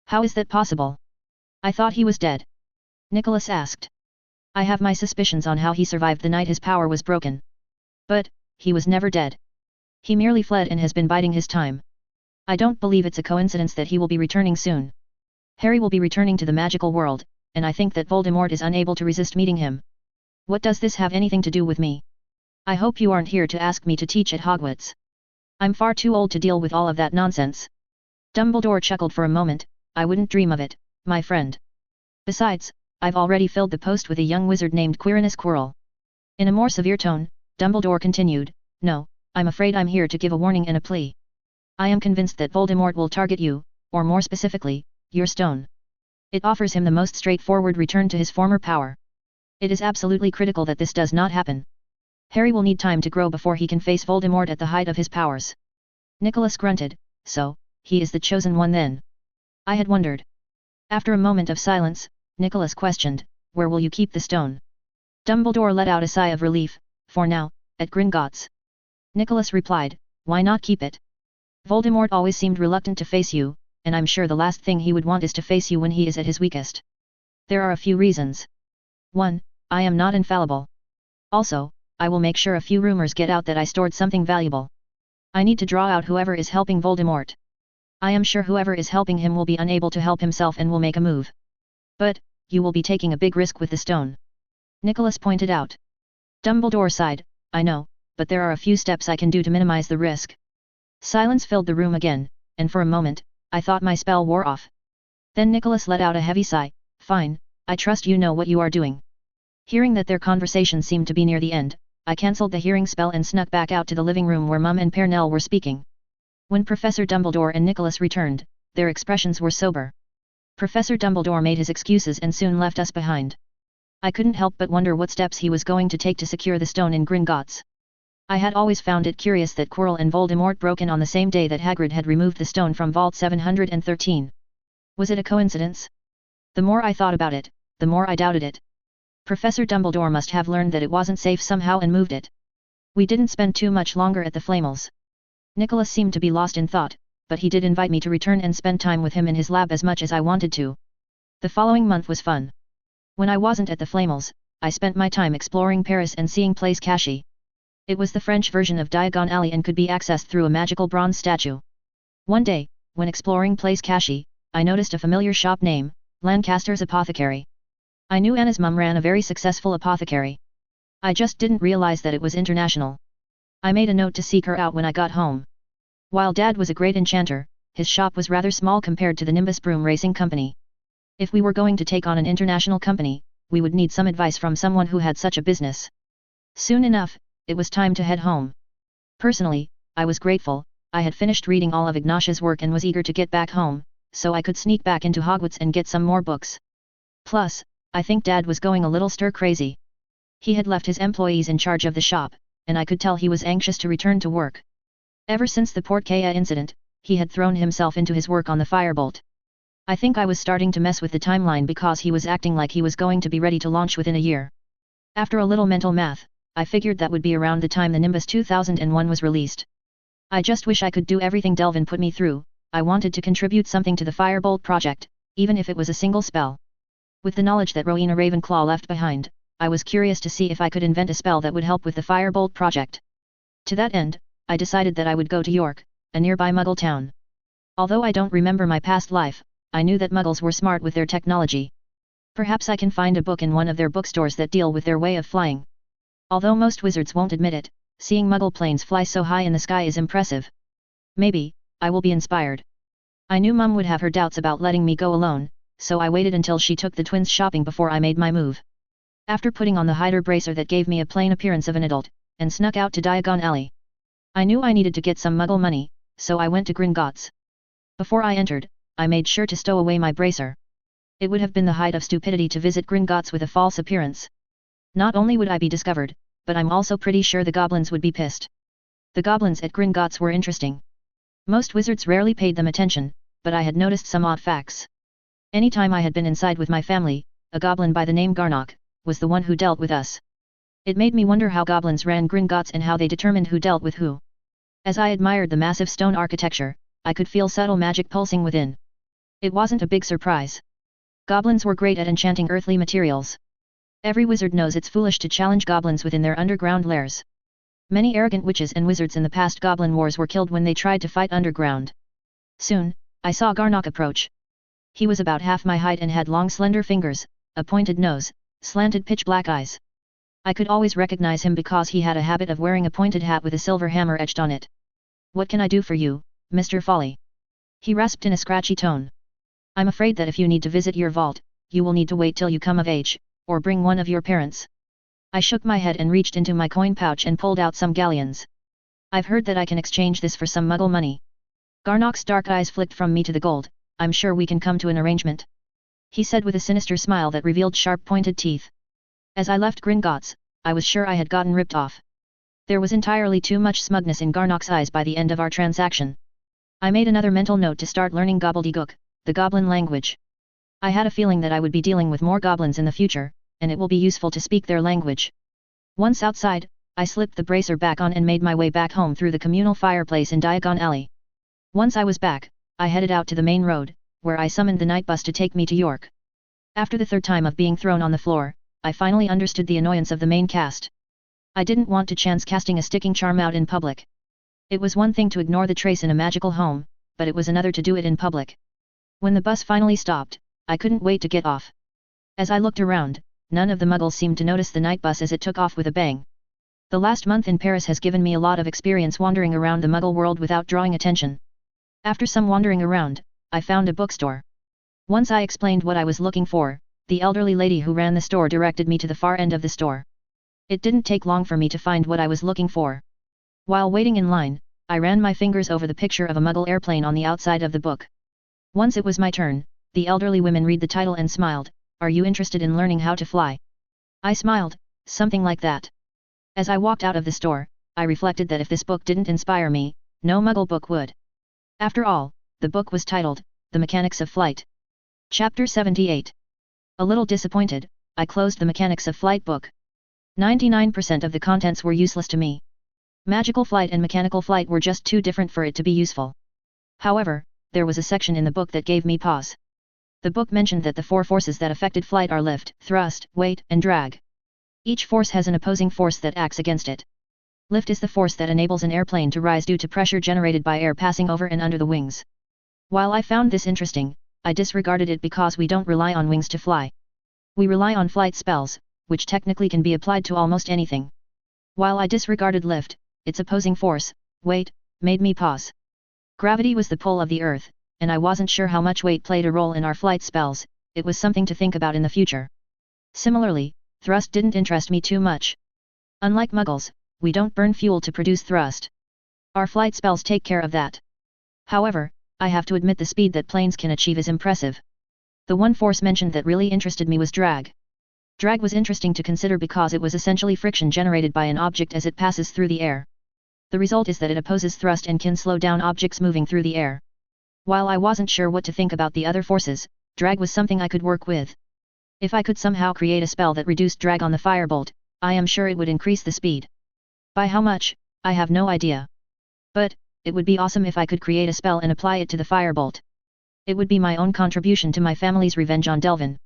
How is that possible? I thought he was dead. Nicholas asked. I have my suspicions on how he survived the night his power was broken. But, he was never dead. He merely fled and has been biding his time. I don't believe it's a coincidence that he will be returning soon. Harry will be returning to the magical world, and I think that Voldemort is unable to resist meeting him. What does this have anything to do with me? I hope you aren't here to ask me to teach at Hogwarts. I'm far too old to deal with all of that nonsense. Dumbledore chuckled for a moment. I wouldn't dream of it, my friend. Besides, I've already filled the post with a young wizard named Quirinus Quirrell. In a more severe tone, Dumbledore continued, no, I'm afraid I'm here to give a warning and a plea. I am convinced that Voldemort will target you, or more specifically, your stone. It offers him the most straightforward return to his former power. It is absolutely critical that this does not happen. Harry will need time to grow before he can face Voldemort at the height of his powers. Nicholas grunted, so, he is the chosen one then. I had wondered. After a moment of silence, Nicholas questioned, where will you keep the stone? Dumbledore let out a sigh of relief, for now, at Gringotts. Nicholas replied, why not keep it? Voldemort always seemed reluctant to face you, and I'm sure the last thing he would want is to face you when he is at his weakest. There are a few reasons. 1. I am not infallible. Also, I will make sure a few rumors get out that I stored something valuable. I need to draw out whoever is helping Voldemort. I am sure whoever is helping him will be unable to help himself and will make a move. But, you will be taking a big risk with the stone. Nicholas pointed out. Dumbledore sighed, I know, but there are a few steps I can do to minimize the risk. Silence filled the room again, and for a moment, I thought my spell wore off. Then Nicholas let out a heavy sigh, fine, I trust you know what you are doing. Hearing that their conversation seemed to be near the end, I cancelled the hearing spell and snuck back out to the living room where Mum and Pernell were speaking. When Professor Dumbledore and Nicholas returned, their expressions were sober. Professor Dumbledore made his excuses and soon left us behind. I couldn't help but wonder what steps he was going to take to secure the stone in Gringotts. I had always found it curious that Quirrell and Voldemort broke in on the same day that Hagrid had removed the stone from Vault 713. Was it a coincidence? The more I thought about it, the more I doubted it. Professor Dumbledore must have learned that it wasn't safe somehow and moved it. We didn't spend too much longer at the Flamels. Nicholas seemed to be lost in thought, but he did invite me to return and spend time with him in his lab as much as I wanted to. The following month was fun. When I wasn't at the Flamels, I spent my time exploring Paris and seeing Place Cachy. It was the French version of Diagon Alley and could be accessed through a magical bronze statue. One day, when exploring Place Cachy, I noticed a familiar shop name, Lancaster's Apothecary. I knew Anna's mum ran a very successful apothecary. I just didn't realize that it was international. I made a note to seek her out when I got home. While Dad was a great enchanter, his shop was rather small compared to the Nimbus Broom Racing Company. If we were going to take on an international company, we would need some advice from someone who had such a business. Soon enough, it was time to head home. Personally, I was grateful. I had finished reading all of Ignatia's work and was eager to get back home, so I could sneak back into Hogwarts and get some more books. Plus, I think Dad was going a little stir-crazy. He had left his employees in charge of the shop, and I could tell he was anxious to return to work. Ever since the Portkaya incident, he had thrown himself into his work on the Firebolt. I think I was starting to mess with the timeline because he was acting like he was going to be ready to launch within a year. After a little mental math, I figured that would be around the time the Nimbus 2001 was released. I just wish I could do everything Delvin put me through. I wanted to contribute something to the Firebolt project, even if it was a single spell. With the knowledge that Rowena Ravenclaw left behind, I was curious to see if I could invent a spell that would help with the Firebolt project. To that end, I decided that I would go to York, a nearby Muggle town. Although I don't remember my past life, I knew that Muggles were smart with their technology. Perhaps I can find a book in one of their bookstores that deal with their way of flying. Although most wizards won't admit it, seeing Muggle planes fly so high in the sky is impressive. Maybe, I will be inspired. I knew Mum would have her doubts about letting me go alone, so I waited until she took the twins shopping before I made my move. After putting on the hider bracer that gave me a plain appearance of an adult, and snuck out to Diagon Alley. I knew I needed to get some Muggle money, so I went to Gringotts. Before I entered, I made sure to stow away my bracer. It would have been the height of stupidity to visit Gringotts with a false appearance. Not only would I be discovered, but I'm also pretty sure the goblins would be pissed. The goblins at Gringotts were interesting. Most wizards rarely paid them attention, but I had noticed some odd facts. Anytime I had been inside with my family, a goblin by the name Garnock was the one who dealt with us. It made me wonder how goblins ran Gringotts and how they determined who dealt with who. As I admired the massive stone architecture, I could feel subtle magic pulsing within. It wasn't a big surprise. Goblins were great at enchanting earthly materials. Every wizard knows it's foolish to challenge goblins within their underground lairs. Many arrogant witches and wizards in the past goblin wars were killed when they tried to fight underground. Soon, I saw Garnock approach. He was about half my height and had long slender fingers, a pointed nose, slanted pitch-black eyes. I could always recognize him because he had a habit of wearing a pointed hat with a silver hammer etched on it. "What can I do for you, Mr. Folly?" he rasped in a scratchy tone. "I'm afraid that if you need to visit your vault, you will need to wait till you come of age, or bring one of your parents." I shook my head and reached into my coin pouch and pulled out some galleons. "I've heard that I can exchange this for some muggle money." Garnock's dark eyes flicked from me to the gold. "I'm sure we can come to an arrangement," he said with a sinister smile that revealed sharp pointed teeth. As I left Gringotts, I was sure I had gotten ripped off. There was entirely too much smugness in Garnock's eyes by the end of our transaction. I made another mental note to start learning gobbledygook, the goblin language. I had a feeling that I would be dealing with more goblins in the future, and it will be useful to speak their language. Once outside, I slipped the bracer back on and made my way back home through the communal fireplace in Diagon Alley. Once I was back, I headed out to the main road, where I summoned the night bus to take me to York. After the third time of being thrown on the floor, I finally understood the annoyance of the main cast. I didn't want to chance casting a sticking charm out in public. It was one thing to ignore the trace in a magical home, but it was another to do it in public. When the bus finally stopped, I couldn't wait to get off. As I looked around, none of the muggles seemed to notice the night bus as it took off with a bang. The last month in Paris has given me a lot of experience wandering around the muggle world without drawing attention. After some wandering around, I found a bookstore. Once I explained what I was looking for, the elderly lady who ran the store directed me to the far end of the store. It didn't take long for me to find what I was looking for. While waiting in line, I ran my fingers over the picture of a muggle airplane on the outside of the book. Once it was my turn, the elderly woman read the title and smiled. "Are you interested in learning how to fly?" I smiled, something like that. As I walked out of the store, I reflected that if this book didn't inspire me, no muggle book would. After all, the book was titled, The Mechanics of Flight. Chapter 78. A little disappointed, I closed the Mechanics of Flight book. 99% of the contents were useless to me. Magical flight and mechanical flight were just too different for it to be useful. However, there was a section in the book that gave me pause. The book mentioned that the four forces that affected flight are lift, thrust, weight, and drag. Each force has an opposing force that acts against it. Lift is the force that enables an airplane to rise due to pressure generated by air passing over and under the wings. While I found this interesting, I disregarded it because we don't rely on wings to fly. We rely on flight spells, which technically can be applied to almost anything. While I disregarded lift, its opposing force, weight, made me pause. Gravity was the pull of the earth, and I wasn't sure how much weight played a role in our flight spells. It was something to think about in the future. Similarly, thrust didn't interest me too much. Unlike muggles, we don't burn fuel to produce thrust. Our flight spells take care of that. However, I have to admit the speed that planes can achieve is impressive. The one force mentioned that really interested me was drag. Drag was interesting to consider because it was essentially friction generated by an object as it passes through the air. The result is that it opposes thrust and can slow down objects moving through the air. While I wasn't sure what to think about the other forces, drag was something I could work with. If I could somehow create a spell that reduced drag on the firebolt, I am sure it would increase the speed. By how much, I have no idea. But, it would be awesome if I could create a spell and apply it to the firebolt. It would be my own contribution to my family's revenge on Delvin.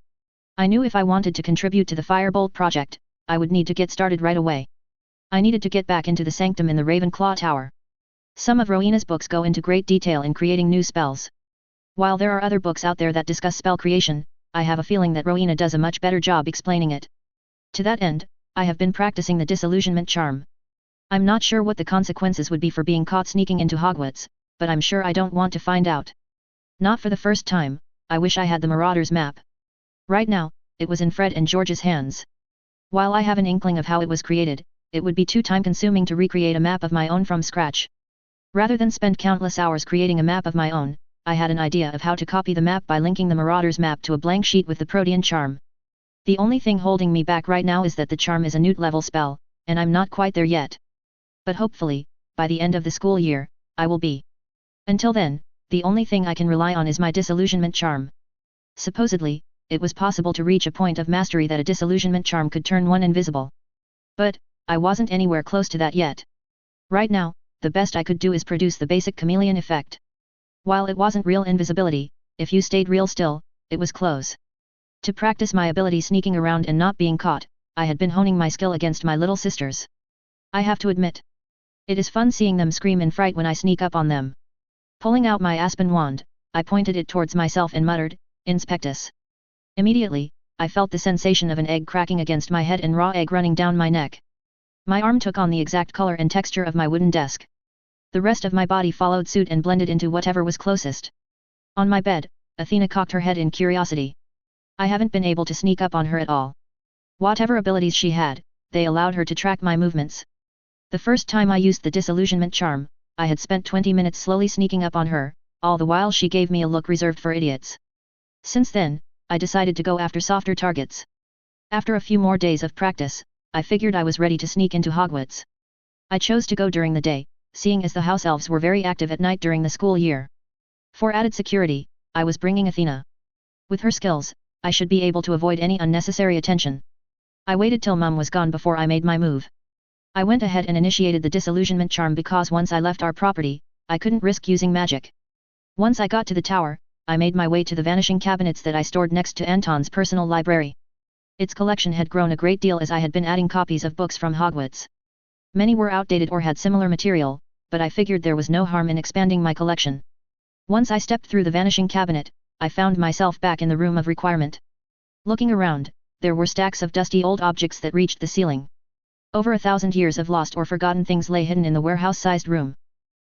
I knew if I wanted to contribute to the firebolt project, I would need to get started right away. I needed to get back into the sanctum in the Ravenclaw Tower. Some of Rowena's books go into great detail in creating new spells. While there are other books out there that discuss spell creation, I have a feeling that Rowena does a much better job explaining it. To that end, I have been practicing the disillusionment charm. I'm not sure what the consequences would be for being caught sneaking into Hogwarts, but I'm sure I don't want to find out. Not for the first time, I wish I had the Marauders map. Right now, it was in Fred and George's hands. While I have an inkling of how it was created, it would be too time-consuming to recreate a map of my own from scratch. Rather than spend countless hours creating a map of my own, I had an idea of how to copy the map by linking the Marauders map to a blank sheet with the Protean charm. The only thing holding me back right now is that the charm is a Newt level spell, and I'm not quite there yet. But hopefully, by the end of the school year, I will be. Until then, the only thing I can rely on is my disillusionment charm. Supposedly, it was possible to reach a point of mastery that a disillusionment charm could turn one invisible. But, I wasn't anywhere close to that yet. Right now, the best I could do is produce the basic chameleon effect. While it wasn't real invisibility, if you stayed real still, it was close. To practice my ability sneaking around and not being caught, I had been honing my skill against my little sisters. I have to admit, it is fun seeing them scream in fright when I sneak up on them. Pulling out my aspen wand, I pointed it towards myself and muttered, "Inspectus." Immediately, I felt the sensation of an egg cracking against my head and raw egg running down my neck. My arm took on the exact color and texture of my wooden desk. The rest of my body followed suit and blended into whatever was closest. On my bed, Athena cocked her head in curiosity. I haven't been able to sneak up on her at all. Whatever abilities she had, they allowed her to track my movements. The first time I used the disillusionment charm, I had spent 20 minutes slowly sneaking up on her, all the while she gave me a look reserved for idiots. Since then, I decided to go after softer targets. After a few more days of practice, I figured I was ready to sneak into Hogwarts. I chose to go during the day, seeing as the house elves were very active at night during the school year. For added security, I was bringing Athena. With her skills, I should be able to avoid any unnecessary attention. I waited till Mum was gone before I made my move. I went ahead and initiated the disillusionment charm because once I left our property, I couldn't risk using magic. Once I got to the tower, I made my way to the vanishing cabinets that I stored next to Anton's personal library. Its collection had grown a great deal as I had been adding copies of books from Hogwarts. Many were outdated or had similar material, but I figured there was no harm in expanding my collection. Once I stepped through the vanishing cabinet, I found myself back in the room of requirement. Looking around, there were stacks of dusty old objects that reached the ceiling. Over 1,000 years of lost or forgotten things lay hidden in the warehouse-sized room.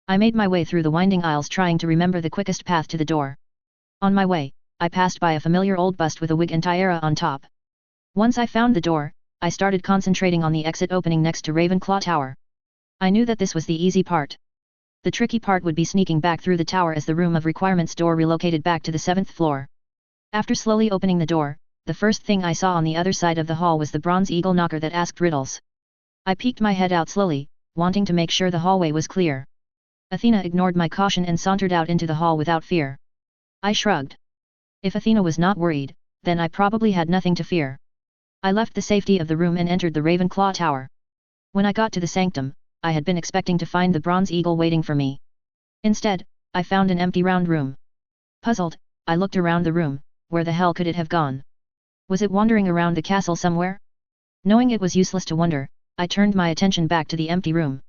I made my way through the winding aisles trying to remember the quickest path to the door. On my way, I passed by a familiar old bust with a wig and tiara on top. Once I found the door, I started concentrating on the exit opening next to Ravenclaw Tower. I knew that this was the easy part. The tricky part would be sneaking back through the tower as the room of requirement's door relocated back to the 7th floor. After slowly opening the door, the first thing I saw on the other side of the hall was the bronze eagle knocker that asked riddles. I peeked my head out slowly, wanting to make sure the hallway was clear. Athena ignored my caution and sauntered out into the hall without fear. I shrugged. If Athena was not worried, then I probably had nothing to fear. I left the safety of the room and entered the Ravenclaw Tower. When I got to the sanctum, I had been expecting to find the bronze eagle waiting for me. Instead, I found an empty round room. Puzzled, I looked around the room. Where the hell could it have gone? Was it wandering around the castle somewhere? Knowing it was useless to wonder, I turned my attention back to the empty room.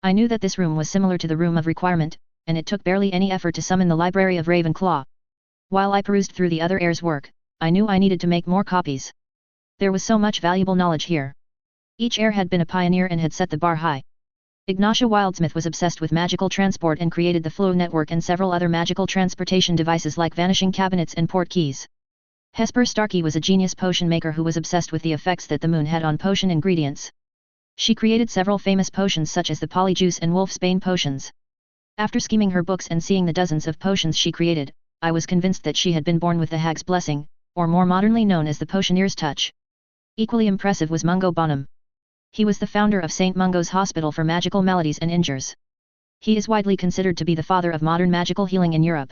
I knew that this room was similar to the room of requirement, and it took barely any effort to summon the library of Ravenclaw. While I perused through the other heirs' work, I knew I needed to make more copies. There was so much valuable knowledge here. Each heir had been a pioneer and had set the bar high. Ignatia Wildsmith was obsessed with magical transport and created the Flow network and several other magical transportation devices like vanishing cabinets and port keys. Hesper Starkey was a genius potion maker who was obsessed with the effects that the moon had on potion ingredients. She created several famous potions such as the Polyjuice and Wolfsbane potions. After skimming her books and seeing the dozens of potions she created, I was convinced that she had been born with the Hag's Blessing, or more modernly known as the Potioneer's Touch. Equally impressive was Mungo Bonham. He was the founder of St. Mungo's Hospital for Magical Maladies and Injures. He is widely considered to be the father of modern magical healing in Europe.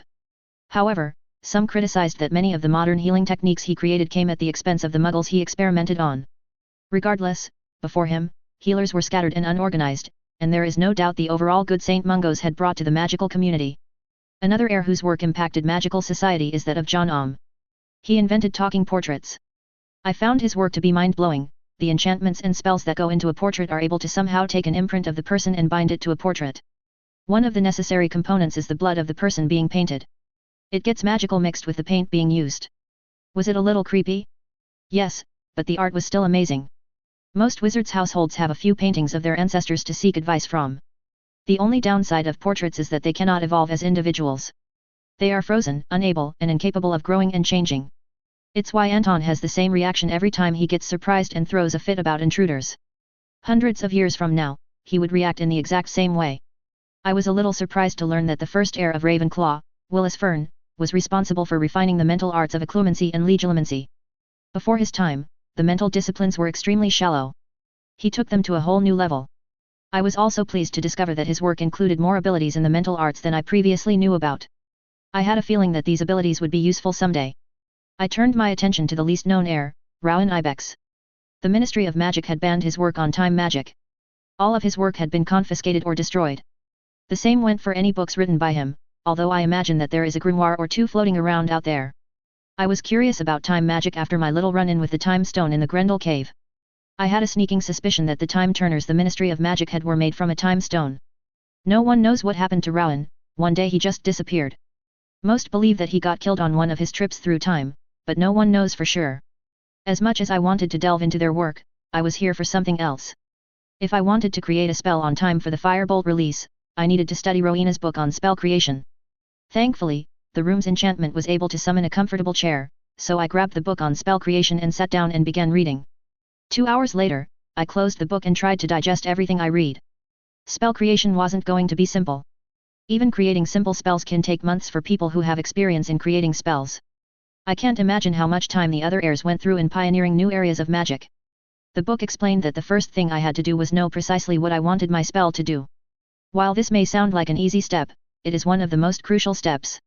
However, some criticized that many of the modern healing techniques he created came at the expense of the muggles he experimented on. Regardless, before him, healers were scattered and unorganized, and there is no doubt the overall good St. Mungo's had brought to the magical community. Another heir whose work impacted magical society is that of John Ohm. He invented talking portraits. I found his work to be mind-blowing. The enchantments and spells that go into a portrait are able to somehow take an imprint of the person and bind it to a portrait. One of the necessary components is the blood of the person being painted. It gets magical mixed with the paint being used. Was it a little creepy? Yes, but the art was still amazing. Most wizards' households have a few paintings of their ancestors to seek advice from. The only downside of portraits is that they cannot evolve as individuals. They are frozen, unable, and incapable of growing and changing. It's why Anton has the same reaction every time he gets surprised and throws a fit about intruders. Hundreds of years from now, he would react in the exact same way. I was a little surprised to learn that the first heir of Ravenclaw, Willis Fern, was responsible for refining the mental arts of occlumency and legilimency. Before his time, the mental disciplines were extremely shallow. He took them to a whole new level. I was also pleased to discover that his work included more abilities in the mental arts than I previously knew about. I had a feeling that these abilities would be useful someday. I turned my attention to the least known heir, Rowan Ibex. The Ministry of Magic had banned his work on time magic. All of his work had been confiscated or destroyed. The same went for any books written by him, although I imagine that there is a grimoire or two floating around out there. I was curious about time magic after my little run-in with the time stone in the Grendel cave. I had a sneaking suspicion that the time turners the Ministry of Magic had were made from a time stone. No one knows what happened to Rowan. One day he just disappeared. Most believe that he got killed on one of his trips through time, but no one knows for sure. As much as I wanted to delve into their work, I was here for something else. If I wanted to create a spell on time for the Firebolt release, I needed to study Rowena's book on spell creation. Thankfully, the room's enchantment was able to summon a comfortable chair, so I grabbed the book on spell creation and sat down and began reading. 2 hours later, I closed the book and tried to digest everything I read. Spell creation wasn't going to be simple. Even creating simple spells can take months for people who have experience in creating spells. I can't imagine how much time the other heirs went through in pioneering new areas of magic. The book explained that the first thing I had to do was know precisely what I wanted my spell to do. While this may sound like an easy step, it is one of the most crucial steps.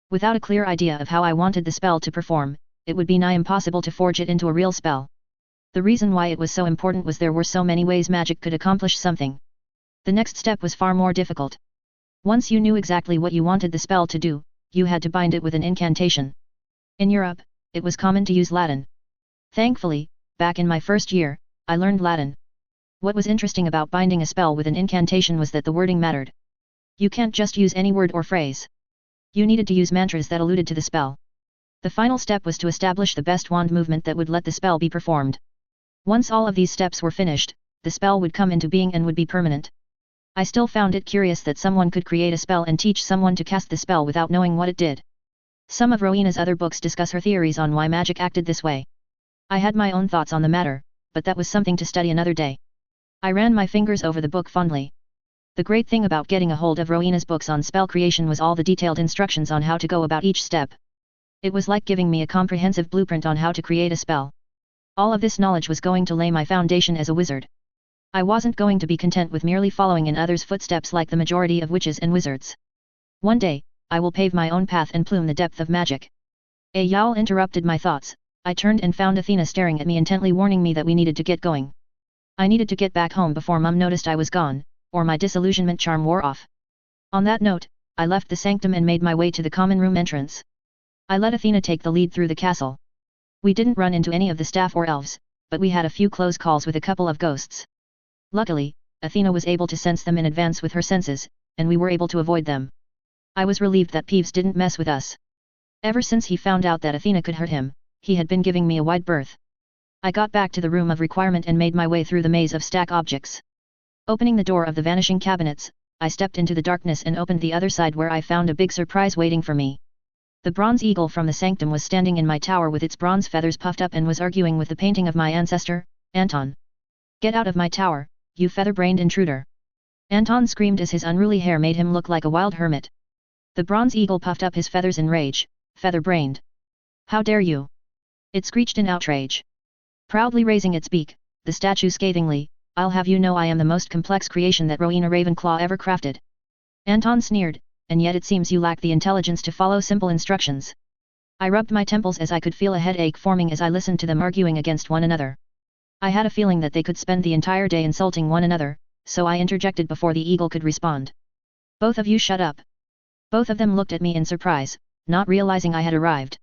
Without a clear idea of how I wanted the spell to perform, it would be nigh impossible to forge it into a real spell. The reason why it was so important was there were so many ways magic could accomplish something. The next step was far more difficult. Once you knew exactly what you wanted the spell to do, you had to bind it with an incantation. In Europe, it was common to use Latin. Thankfully, back in my first year, I learned Latin. What was interesting about binding a spell with an incantation was that the wording mattered. You can't just use any word or phrase. You needed to use mantras that alluded to the spell. The final step was to establish the best wand movement that would let the spell be performed. Once all of these steps were finished, the spell would come into being and would be permanent. I still found it curious that someone could create a spell and teach someone to cast the spell without knowing what it did. Some of Rowena's other books discuss her theories on why magic acted this way. I had my own thoughts on the matter, but that was something to study another day. I ran my fingers over the book fondly. The great thing about getting a hold of Rowena's books on spell creation was all the detailed instructions on how to go about each step. It was like giving me a comprehensive blueprint on how to create a spell. All of this knowledge was going to lay my foundation as a wizard. I wasn't going to be content with merely following in others' footsteps like the majority of witches and wizards. One day, I will pave my own path and plume the depth of magic. A yowl interrupted my thoughts. I turned and found Athena staring at me intently, warning me that we needed to get going. I needed to get back home before Mum noticed I was gone, or my disillusionment charm wore off. On that note, I left the sanctum and made my way to the common room entrance. I let Athena take the lead through the castle. We didn't run into any of the staff or elves, but we had a few close calls with a couple of ghosts. Luckily, Athena was able to sense them in advance with her senses, and we were able to avoid them. I was relieved that Peeves didn't mess with us. Ever since he found out that Athena could hurt him, he had been giving me a wide berth. I got back to the room of requirement and made my way through the maze of stack objects. Opening the door of the vanishing cabinets, I stepped into the darkness and opened the other side, where I found a big surprise waiting for me. The bronze eagle from the sanctum was standing in my tower with its bronze feathers puffed up and was arguing with the painting of my ancestor, Anton. "Get out of my tower, you feather-brained intruder!" Anton screamed as his unruly hair made him look like a wild hermit. The bronze eagle puffed up his feathers in rage. "Feather-brained! How dare you!" it screeched in outrage. Proudly raising its beak, the statue scathingly, "I'll have you know I am the most complex creation that Rowena Ravenclaw ever crafted." Anton sneered, "And yet it seems you lack the intelligence to follow simple instructions." I rubbed my temples as I could feel a headache forming as I listened to them arguing against one another. I had a feeling that they could spend the entire day insulting one another, so I interjected before the eagle could respond. "Both of you shut up." Both of them looked at me in surprise, not realizing I had arrived.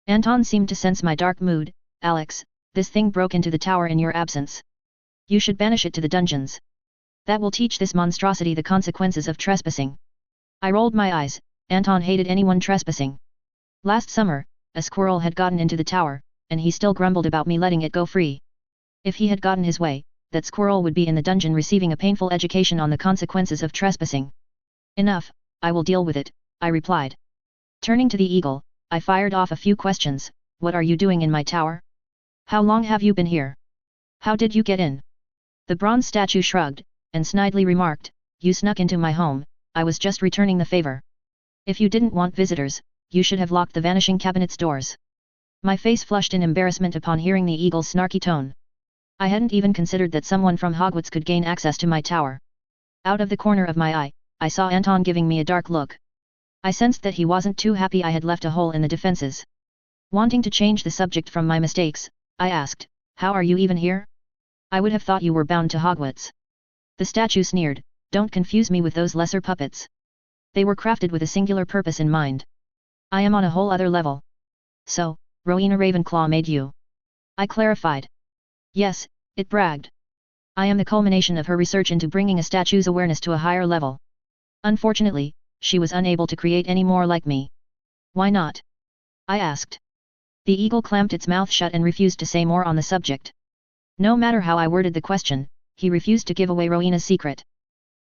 Anton seemed to sense my dark mood. "Alex, this thing broke into the tower in your absence. You should banish it to the dungeons. That will teach this monstrosity the consequences of trespassing." I rolled my eyes. Anton hated anyone trespassing. Last summer, a squirrel had gotten into the tower, and he still grumbled about me letting it go free. If he had gotten his way, that squirrel would be in the dungeon receiving a painful education on the consequences of trespassing. "Enough, I will deal with it," I replied. Turning to the eagle, I fired off a few questions. "What are you doing in my tower? How long have you been here? How did you get in?" The bronze statue shrugged, and snidely remarked, "You snuck into my home, I was just returning the favor. If you didn't want visitors, you should have locked the vanishing cabinet's doors." My face flushed in embarrassment upon hearing the eagle's snarky tone. I hadn't even considered that someone from Hogwarts could gain access to my tower. Out of the corner of my eye, I saw Anton giving me a dark look. I sensed that he wasn't too happy I had left a hole in the defenses. Wanting to change the subject from my mistakes, I asked, "How are you even here? I would have thought you were bound to Hogwarts." The statue sneered, "Don't confuse me with those lesser puppets. They were crafted with a singular purpose in mind. I am on a whole other level. So, Rowena Ravenclaw made you? I clarified. Yes, it bragged. I am the culmination of her research into bringing a statue's awareness to a higher level. Unfortunately, she was unable to create any more like me. Why not? I asked. The eagle clamped its mouth shut and refused to say more on the subject. No matter how I worded the question, he refused to give away Rowena's secret.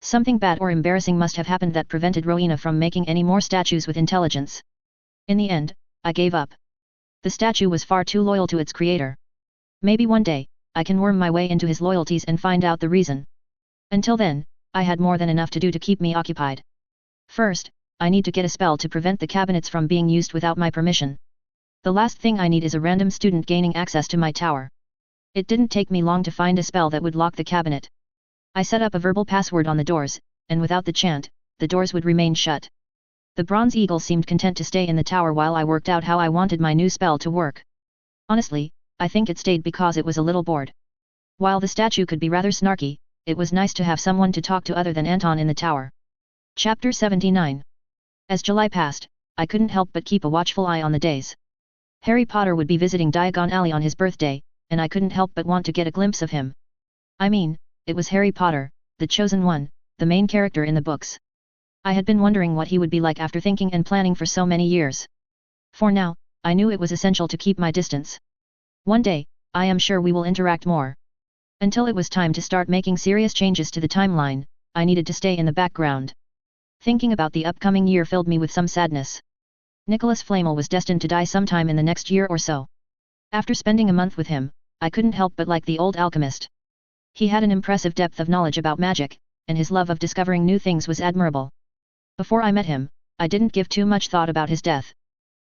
Something bad or embarrassing must have happened that prevented Rowena from making any more statues with intelligence. In the end, I gave up. The statue was far too loyal to its creator. Maybe one day, I can worm my way into his loyalties and find out the reason. Until then, I had more than enough to do to keep me occupied. First, I need to get a spell to prevent the cabinets from being used without my permission. The last thing I need is a random student gaining access to my tower. It didn't take me long to find a spell that would lock the cabinet. I set up a verbal password on the doors, and without the chant, the doors would remain shut. The bronze eagle seemed content to stay in the tower while I worked out how I wanted my new spell to work. Honestly, I think it stayed because it was a little bored. While the statue could be rather snarky, it was nice to have someone to talk to other than Anton in the tower. Chapter 79. As July passed, I couldn't help but keep a watchful eye on the days. Harry Potter would be visiting Diagon Alley on his birthday, and I couldn't help but want to get a glimpse of him. I mean, it was Harry Potter, the chosen one, the main character in the books. I had been wondering what he would be like after thinking and planning for so many years. For now, I knew it was essential to keep my distance. One day, I am sure we will interact more. Until it was time to start making serious changes to the timeline, I needed to stay in the background. Thinking about the upcoming year filled me with some sadness. Nicholas Flamel was destined to die sometime in the next year or so. After spending a month with him, I couldn't help but like the old alchemist. He had an impressive depth of knowledge about magic, and his love of discovering new things was admirable. Before I met him, I didn't give too much thought about his death.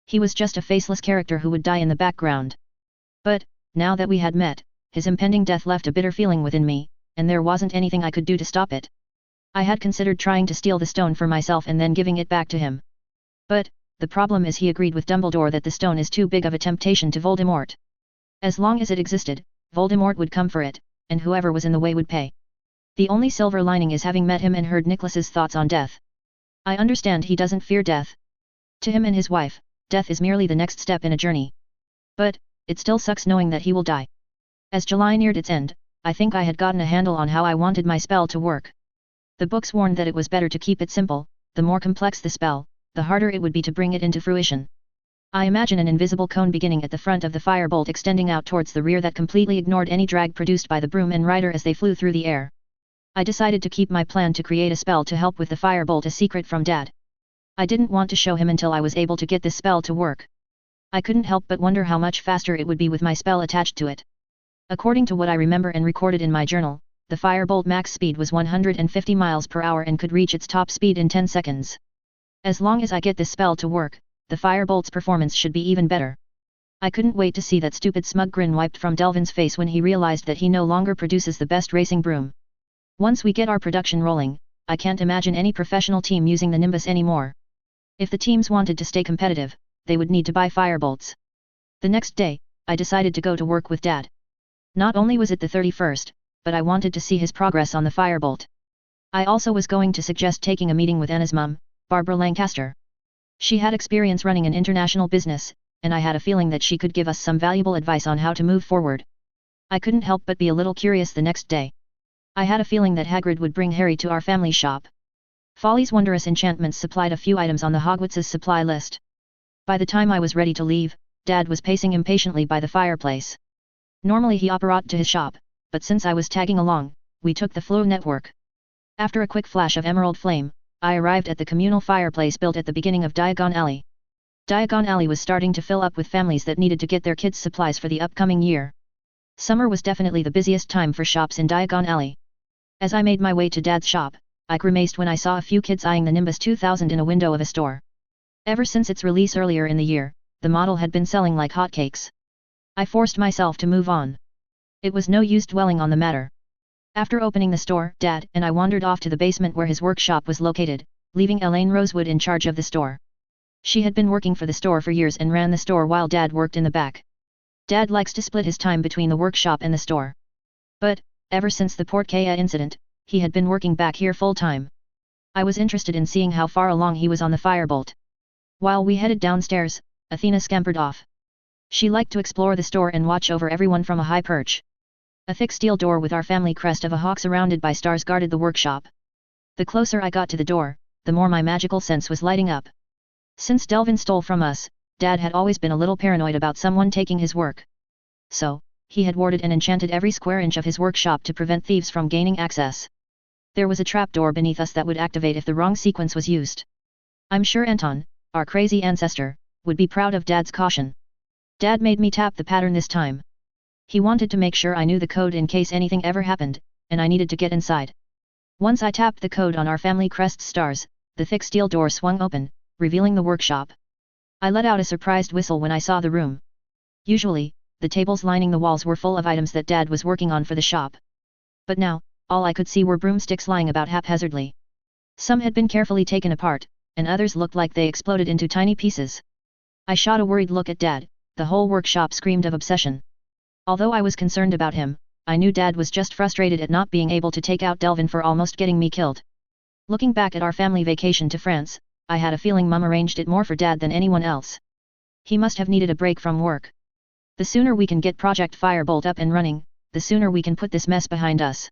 He was just a faceless character who would die in the background. But, now that we had met, his impending death left a bitter feeling within me, and there wasn't anything I could do to stop it. I had considered trying to steal the stone for myself and then giving it back to him. But, the problem is he agreed with Dumbledore that the stone is too big of a temptation to Voldemort. As long as it existed, Voldemort would come for it, and whoever was in the way would pay. The only silver lining is having met him and heard Nicholas's thoughts on death. I understand he doesn't fear death. To him and his wife, death is merely the next step in a journey. But, it still sucks knowing that he will die. As July neared its end, I think I had gotten a handle on how I wanted my spell to work. The books warned that it was better to keep it simple. The more complex the spell, the harder it would be to bring it into fruition. I imagine an invisible cone beginning at the front of the firebolt extending out towards the rear that completely ignored any drag produced by the broom and rider as they flew through the air. I decided to keep my plan to create a spell to help with the firebolt a secret from Dad. I didn't want to show him until I was able to get this spell to work. I couldn't help but wonder how much faster it would be with my spell attached to it. According to what I remember and recorded in my journal, the firebolt max speed was 150 miles per hour and could reach its top speed in 10 seconds. As long as I get this spell to work, the firebolt's performance should be even better. I couldn't wait to see that stupid smug grin wiped from Delvin's face when he realized that he no longer produces the best racing broom. Once we get our production rolling, I can't imagine any professional team using the Nimbus anymore. If the teams wanted to stay competitive, they would need to buy firebolts. The next day, I decided to go to work with Dad. Not only was it the 31st, but I wanted to see his progress on the firebolt. I also was going to suggest taking a meeting with Anna's mum, Barbara Lancaster. She had experience running an international business, and I had a feeling that she could give us some valuable advice on how to move forward. I couldn't help but be a little curious the next day. I had a feeling that Hagrid would bring Harry to our family shop. Folly's Wondrous Enchantments supplied a few items on the Hogwarts' supply list. By the time I was ready to leave, Dad was pacing impatiently by the fireplace. Normally he operated to his shop, but since I was tagging along, we took the Flow network. After a quick flash of emerald flame, I arrived at the communal fireplace built at the beginning of Diagon Alley. Diagon Alley was starting to fill up with families that needed to get their kids' supplies for the upcoming year. Summer was definitely the busiest time for shops in Diagon Alley. As I made my way to Dad's shop, I grimaced when I saw a few kids eyeing the Nimbus 2000 in a window of a store. Ever since its release earlier in the year, the model had been selling like hotcakes. I forced myself to move on. It was no use dwelling on the matter. After opening the store, Dad and I wandered off to the basement where his workshop was located, leaving Elaine Rosewood in charge of the store. She had been working for the store for years and ran the store while Dad worked in the back. Dad likes to split his time between the workshop and the store. But, ever since the Port Kea incident, he had been working back here full-time. I was interested in seeing how far along he was on the firebolt. While we headed downstairs, Athena scampered off. She liked to explore the store and watch over everyone from a high perch. A thick steel door with our family crest of a hawk surrounded by stars guarded the workshop. The closer I got to the door, the more my magical sense was lighting up. Since Delvin stole from us, Dad had always been a little paranoid about someone taking his work. So, he had warded and enchanted every square inch of his workshop to prevent thieves from gaining access. There was a trapdoor beneath us that would activate if the wrong sequence was used. I'm sure Anton, our crazy ancestor, would be proud of Dad's caution. Dad made me tap the pattern this time. He wanted to make sure I knew the code in case anything ever happened, and I needed to get inside. Once I tapped the code on our family crest's stars, the thick steel door swung open, revealing the workshop. I let out a surprised whistle when I saw the room. Usually, the tables lining the walls were full of items that Dad was working on for the shop. But now, all I could see were broomsticks lying about haphazardly. Some had been carefully taken apart, and others looked like they exploded into tiny pieces. I shot a worried look at Dad. The whole workshop screamed of obsession. Although I was concerned about him, I knew Dad was just frustrated at not being able to take out Delvin for almost getting me killed. Looking back at our family vacation to France, I had a feeling Mum arranged it more for Dad than anyone else. He must have needed a break from work. The sooner we can get Project Firebolt up and running, the sooner we can put this mess behind us.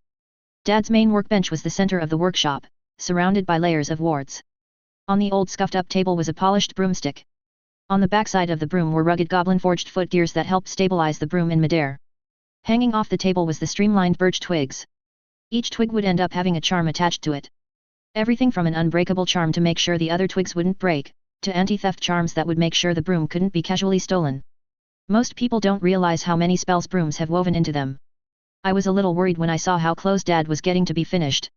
Dad's main workbench was the center of the workshop, surrounded by layers of wards. On the old scuffed-up table was a polished broomstick. On the backside of the broom were rugged goblin-forged foot gears that helped stabilize the broom in midair. Hanging off the table was the streamlined birch twigs. Each twig would end up having a charm attached to it. Everything from an unbreakable charm to make sure the other twigs wouldn't break, to anti-theft charms that would make sure the broom couldn't be casually stolen. Most people don't realize how many spells brooms have woven into them. I was a little worried when I saw how close Dad was getting to be finished.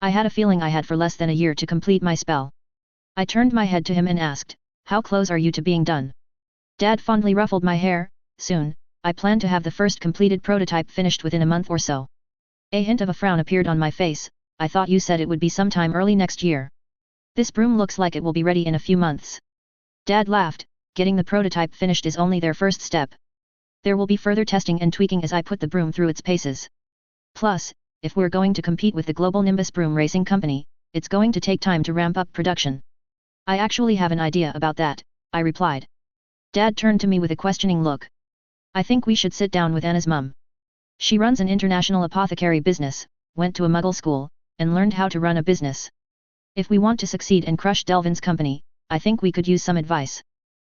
I had a feeling I had for less than a year to complete my spell. I turned my head to him and asked, "How close are you to being done?" Dad fondly ruffled my hair. "Soon, I plan to have the first completed prototype finished within a month or so." A hint of a frown appeared on my face. "I thought you said it would be sometime early next year." "This broom looks like it will be ready in a few months." Dad laughed. "Getting the prototype finished is only their first step. There will be further testing and tweaking as I put the broom through its paces. Plus, if we're going to compete with the global Nimbus Broom Racing Company, it's going to take time to ramp up production." "I actually have an idea about that," I replied. Dad turned to me with a questioning look. "I think we should sit down with Anna's mum. She runs an international apothecary business, went to a Muggle school, and learned how to run a business. If we want to succeed and crush Delvin's company, I think we could use some advice."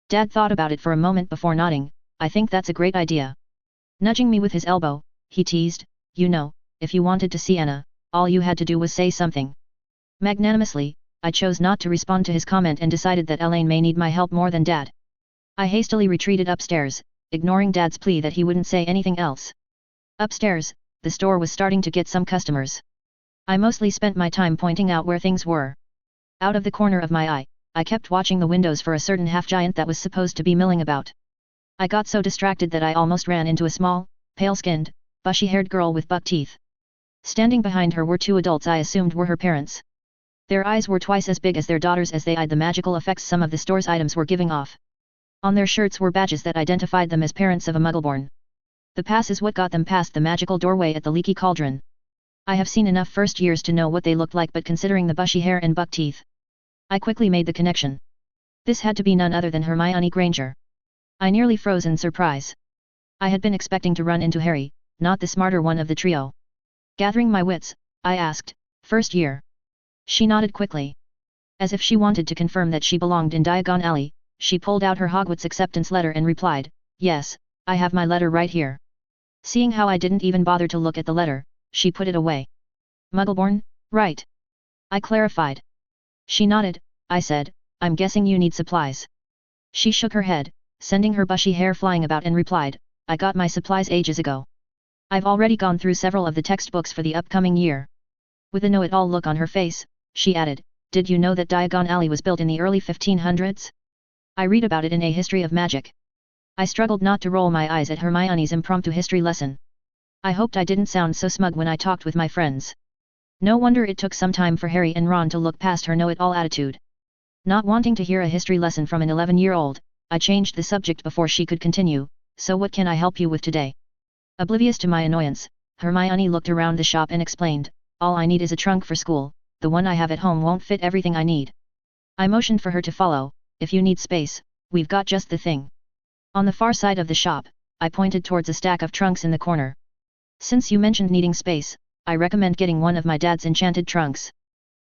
Dad thought about it for a moment before nodding. "I think that's a great idea." Nudging me with his elbow, he teased, "You know, if you wanted to see Anna, all you had to do was say something." Magnanimously, I chose not to respond to his comment and decided that Elaine may need my help more than Dad. I hastily retreated upstairs, ignoring Dad's plea that he wouldn't say anything else. Upstairs, the store was starting to get some customers. I mostly spent my time pointing out where things were. Out of the corner of my eye, I kept watching the windows for a certain half-giant that was supposed to be milling about. I got so distracted that I almost ran into a small, pale-skinned, bushy-haired girl with buck teeth. Standing behind her were two adults I assumed were her parents. Their eyes were twice as big as their daughters as they eyed the magical effects some of the store's items were giving off. On their shirts were badges that identified them as parents of a Muggleborn. The pass is what got them past the magical doorway at the Leaky Cauldron. I have seen enough first years to know what they looked like, but considering the bushy hair and buck teeth, I quickly made the connection. This had to be none other than Hermione Granger. I nearly froze in surprise. I had been expecting to run into Harry, not the smarter one of the trio. Gathering my wits, I asked, "First year?" She nodded quickly. As if she wanted to confirm that she belonged in Diagon Alley, she pulled out her Hogwarts acceptance letter and replied, "Yes, I have my letter right here." Seeing how I didn't even bother to look at the letter, she put it away. "Muggleborn, right?" I clarified. She nodded. I said, "I'm guessing you need supplies." She shook her head, sending her bushy hair flying about, and replied, "I got my supplies ages ago. I've already gone through several of the textbooks for the upcoming year." With a know-it-all look on her face, she added, "Did you know that Diagon Alley was built in the early 1500s? I read about it in A History of Magic." I struggled not to roll my eyes at Hermione's impromptu history lesson. I hoped I didn't sound so smug when I talked with my friends. No wonder it took some time for Harry and Ron to look past her know-it-all attitude. Not wanting to hear a history lesson from an 11-year-old, I changed the subject before she could continue. "So what can I help you with today?" Oblivious to my annoyance, Hermione looked around the shop and explained, "All I need is a trunk for school, the one I have at home won't fit everything I need. I motioned for her to follow. If you need space, we've got just the thing. On the far side of the shop, I pointed towards a stack of trunks in the corner. Since you mentioned needing space, I recommend getting one of my dad's enchanted trunks.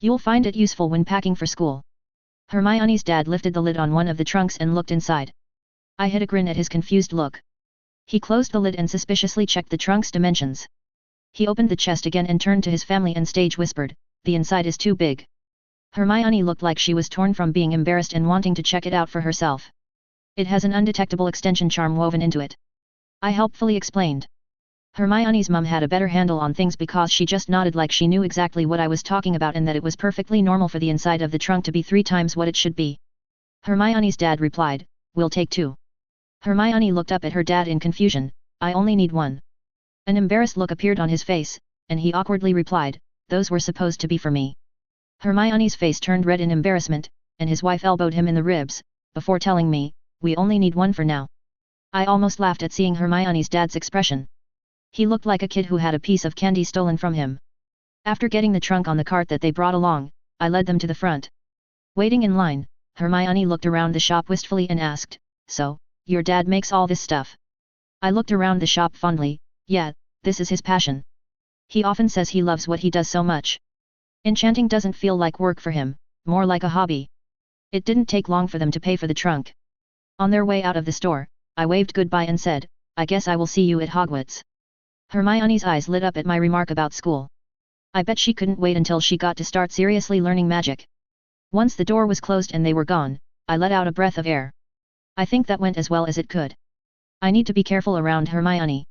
You'll find it useful when packing for school. Hermione's dad lifted the lid on one of the trunks and looked inside. I hid a grin at his confused look. He closed the lid and suspiciously checked the trunk's dimensions. He opened the chest again and turned to his family and stage whispered, "The inside is too big." Hermione looked like she was torn from being embarrassed and wanting to check it out for herself. "It has an undetectable extension charm woven into it," I helpfully explained. Hermione's mum had a better handle on things because she just nodded like she knew exactly what I was talking about and that it was perfectly normal for the inside of the trunk to be 3 times what it should be. Hermione's dad replied, "We'll take 2. Hermione looked up at her dad in confusion, "I only need 1. An embarrassed look appeared on his face, and he awkwardly replied, "Those were supposed to be for me." Hermione's face turned red in embarrassment, and his wife elbowed him in the ribs, before telling me, "We only need 1 for now." I almost laughed at seeing Hermione's dad's expression. He looked like a kid who had a piece of candy stolen from him. After getting the trunk on the cart that they brought along, I led them to the front. Waiting in line, Hermione looked around the shop wistfully and asked, "So, your dad makes all this stuff?" I looked around the shop fondly. "Yeah, this is his passion. He often says he loves what he does so much. Enchanting doesn't feel like work for him, more like a hobby." It didn't take long for them to pay for the trunk. On their way out of the store, I waved goodbye and said, "I guess I will see you at Hogwarts." Hermione's eyes lit up at my remark about school. I bet she couldn't wait until she got to start seriously learning magic. Once the door was closed and they were gone, I let out a breath of air. I think that went as well as it could. I need to be careful around Hermione.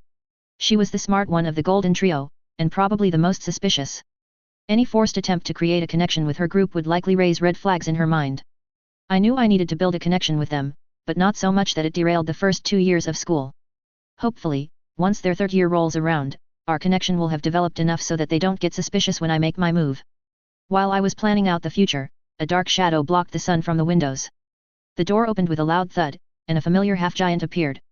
She was the smart one of the Golden Trio, and probably the most suspicious. Any forced attempt to create a connection with her group would likely raise red flags in her mind. I knew I needed to build a connection with them, but not so much that it derailed the first 2 years of school. Hopefully, once their 3rd year rolls around, our connection will have developed enough so that they don't get suspicious when I make my move. While I was planning out the future, a dark shadow blocked the sun from the windows. The door opened with a loud thud, and a familiar half-giant appeared.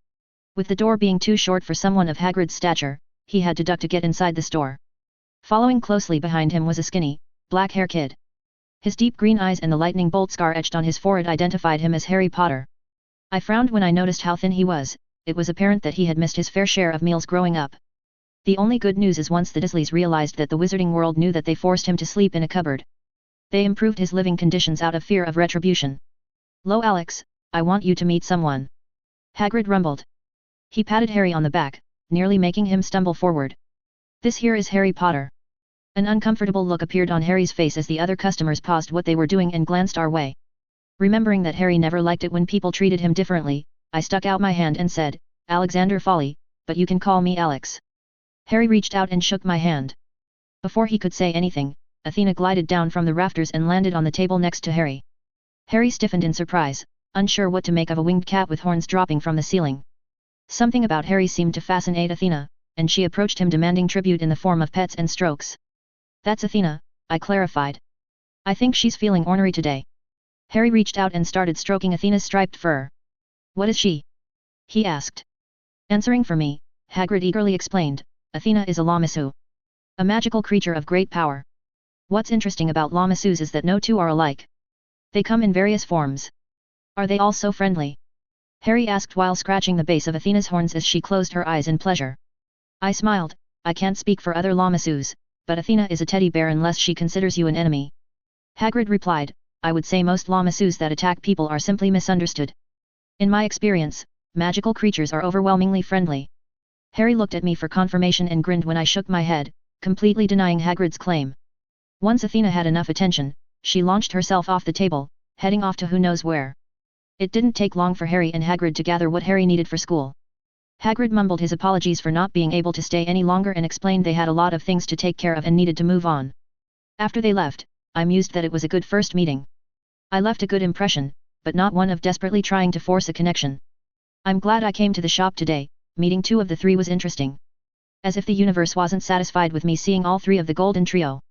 With the door being too short for someone of Hagrid's stature, he had to duck to get inside the store. Following closely behind him was a skinny, black-haired kid. His deep green eyes and the lightning bolt scar etched on his forehead identified him as Harry Potter. I frowned when I noticed how thin he was. It was apparent that he had missed his fair share of meals growing up. The only good news is once the Dursleys realized that the wizarding world knew that they forced him to sleep in a cupboard. They improved his living conditions out of fear of retribution. "Lo Alex, I want you to meet someone," Hagrid rumbled. He patted Harry on the back, nearly making him stumble forward. "This here is Harry Potter." An uncomfortable look appeared on Harry's face as the other customers paused what they were doing and glanced our way. Remembering that Harry never liked it when people treated him differently, I stuck out my hand and said, "Alexander Folly, but you can call me Alex." Harry reached out and shook my hand. Before he could say anything, Athena glided down from the rafters and landed on the table next to Harry. Harry stiffened in surprise, unsure what to make of a winged cat with horns dropping from the ceiling. Something about Harry seemed to fascinate Athena, and she approached him demanding tribute in the form of pets and strokes. "That's Athena," I clarified. "I think she's feeling ornery today." Harry reached out and started stroking Athena's striped fur. "What is she?" he asked. Answering for me, Hagrid eagerly explained, "Athena is a Lamassu. A magical creature of great power. What's interesting about Lamassus is that no two are alike. They come in various forms." "Are they all so friendly?" Harry asked while scratching the base of Athena's horns as she closed her eyes in pleasure. I smiled. "I can't speak for other Lamassus, but Athena is a teddy bear unless she considers you an enemy." Hagrid replied, "I would say most Lamassus that attack people are simply misunderstood. In my experience, magical creatures are overwhelmingly friendly." Harry looked at me for confirmation and grinned when I shook my head, completely denying Hagrid's claim. Once Athena had enough attention, she launched herself off the table, heading off to who knows where. It didn't take long for Harry and Hagrid to gather what Harry needed for school. Hagrid mumbled his apologies for not being able to stay any longer and explained they had a lot of things to take care of and needed to move on. After they left, I mused that it was a good first meeting. I left a good impression, but not one of desperately trying to force a connection. I'm glad I came to the shop today. Meeting 2 of the 3 was interesting. As if the universe wasn't satisfied with me seeing all 3 of the Golden Trio.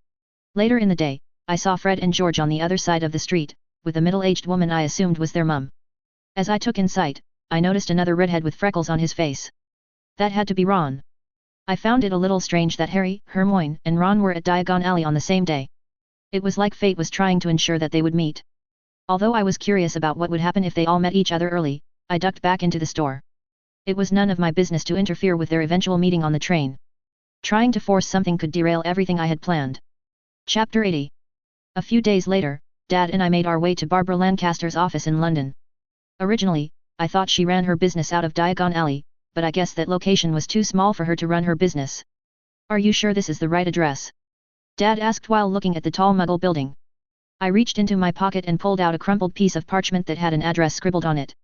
Later in the day, I saw Fred and George on the other side of the street, with a middle-aged woman I assumed was their mum. As I took in sight, I noticed another redhead with freckles on his face. That had to be Ron. I found it a little strange that Harry, Hermione, and Ron were at Diagon Alley on the same day. It was like fate was trying to ensure that they would meet. Although I was curious about what would happen if they all met each other early, I ducked back into the store. It was none of my business to interfere with their eventual meeting on the train. Trying to force something could derail everything I had planned. Chapter 80. A few days later, Dad and I made our way to Barbara Lancaster's office in London. Originally, I thought she ran her business out of Diagon Alley, but I guess that location was too small for her to run her business. Are you sure this is the right address? Dad asked while looking at the tall Muggle building. I reached into my pocket and pulled out a crumpled piece of parchment that had an address scribbled on it.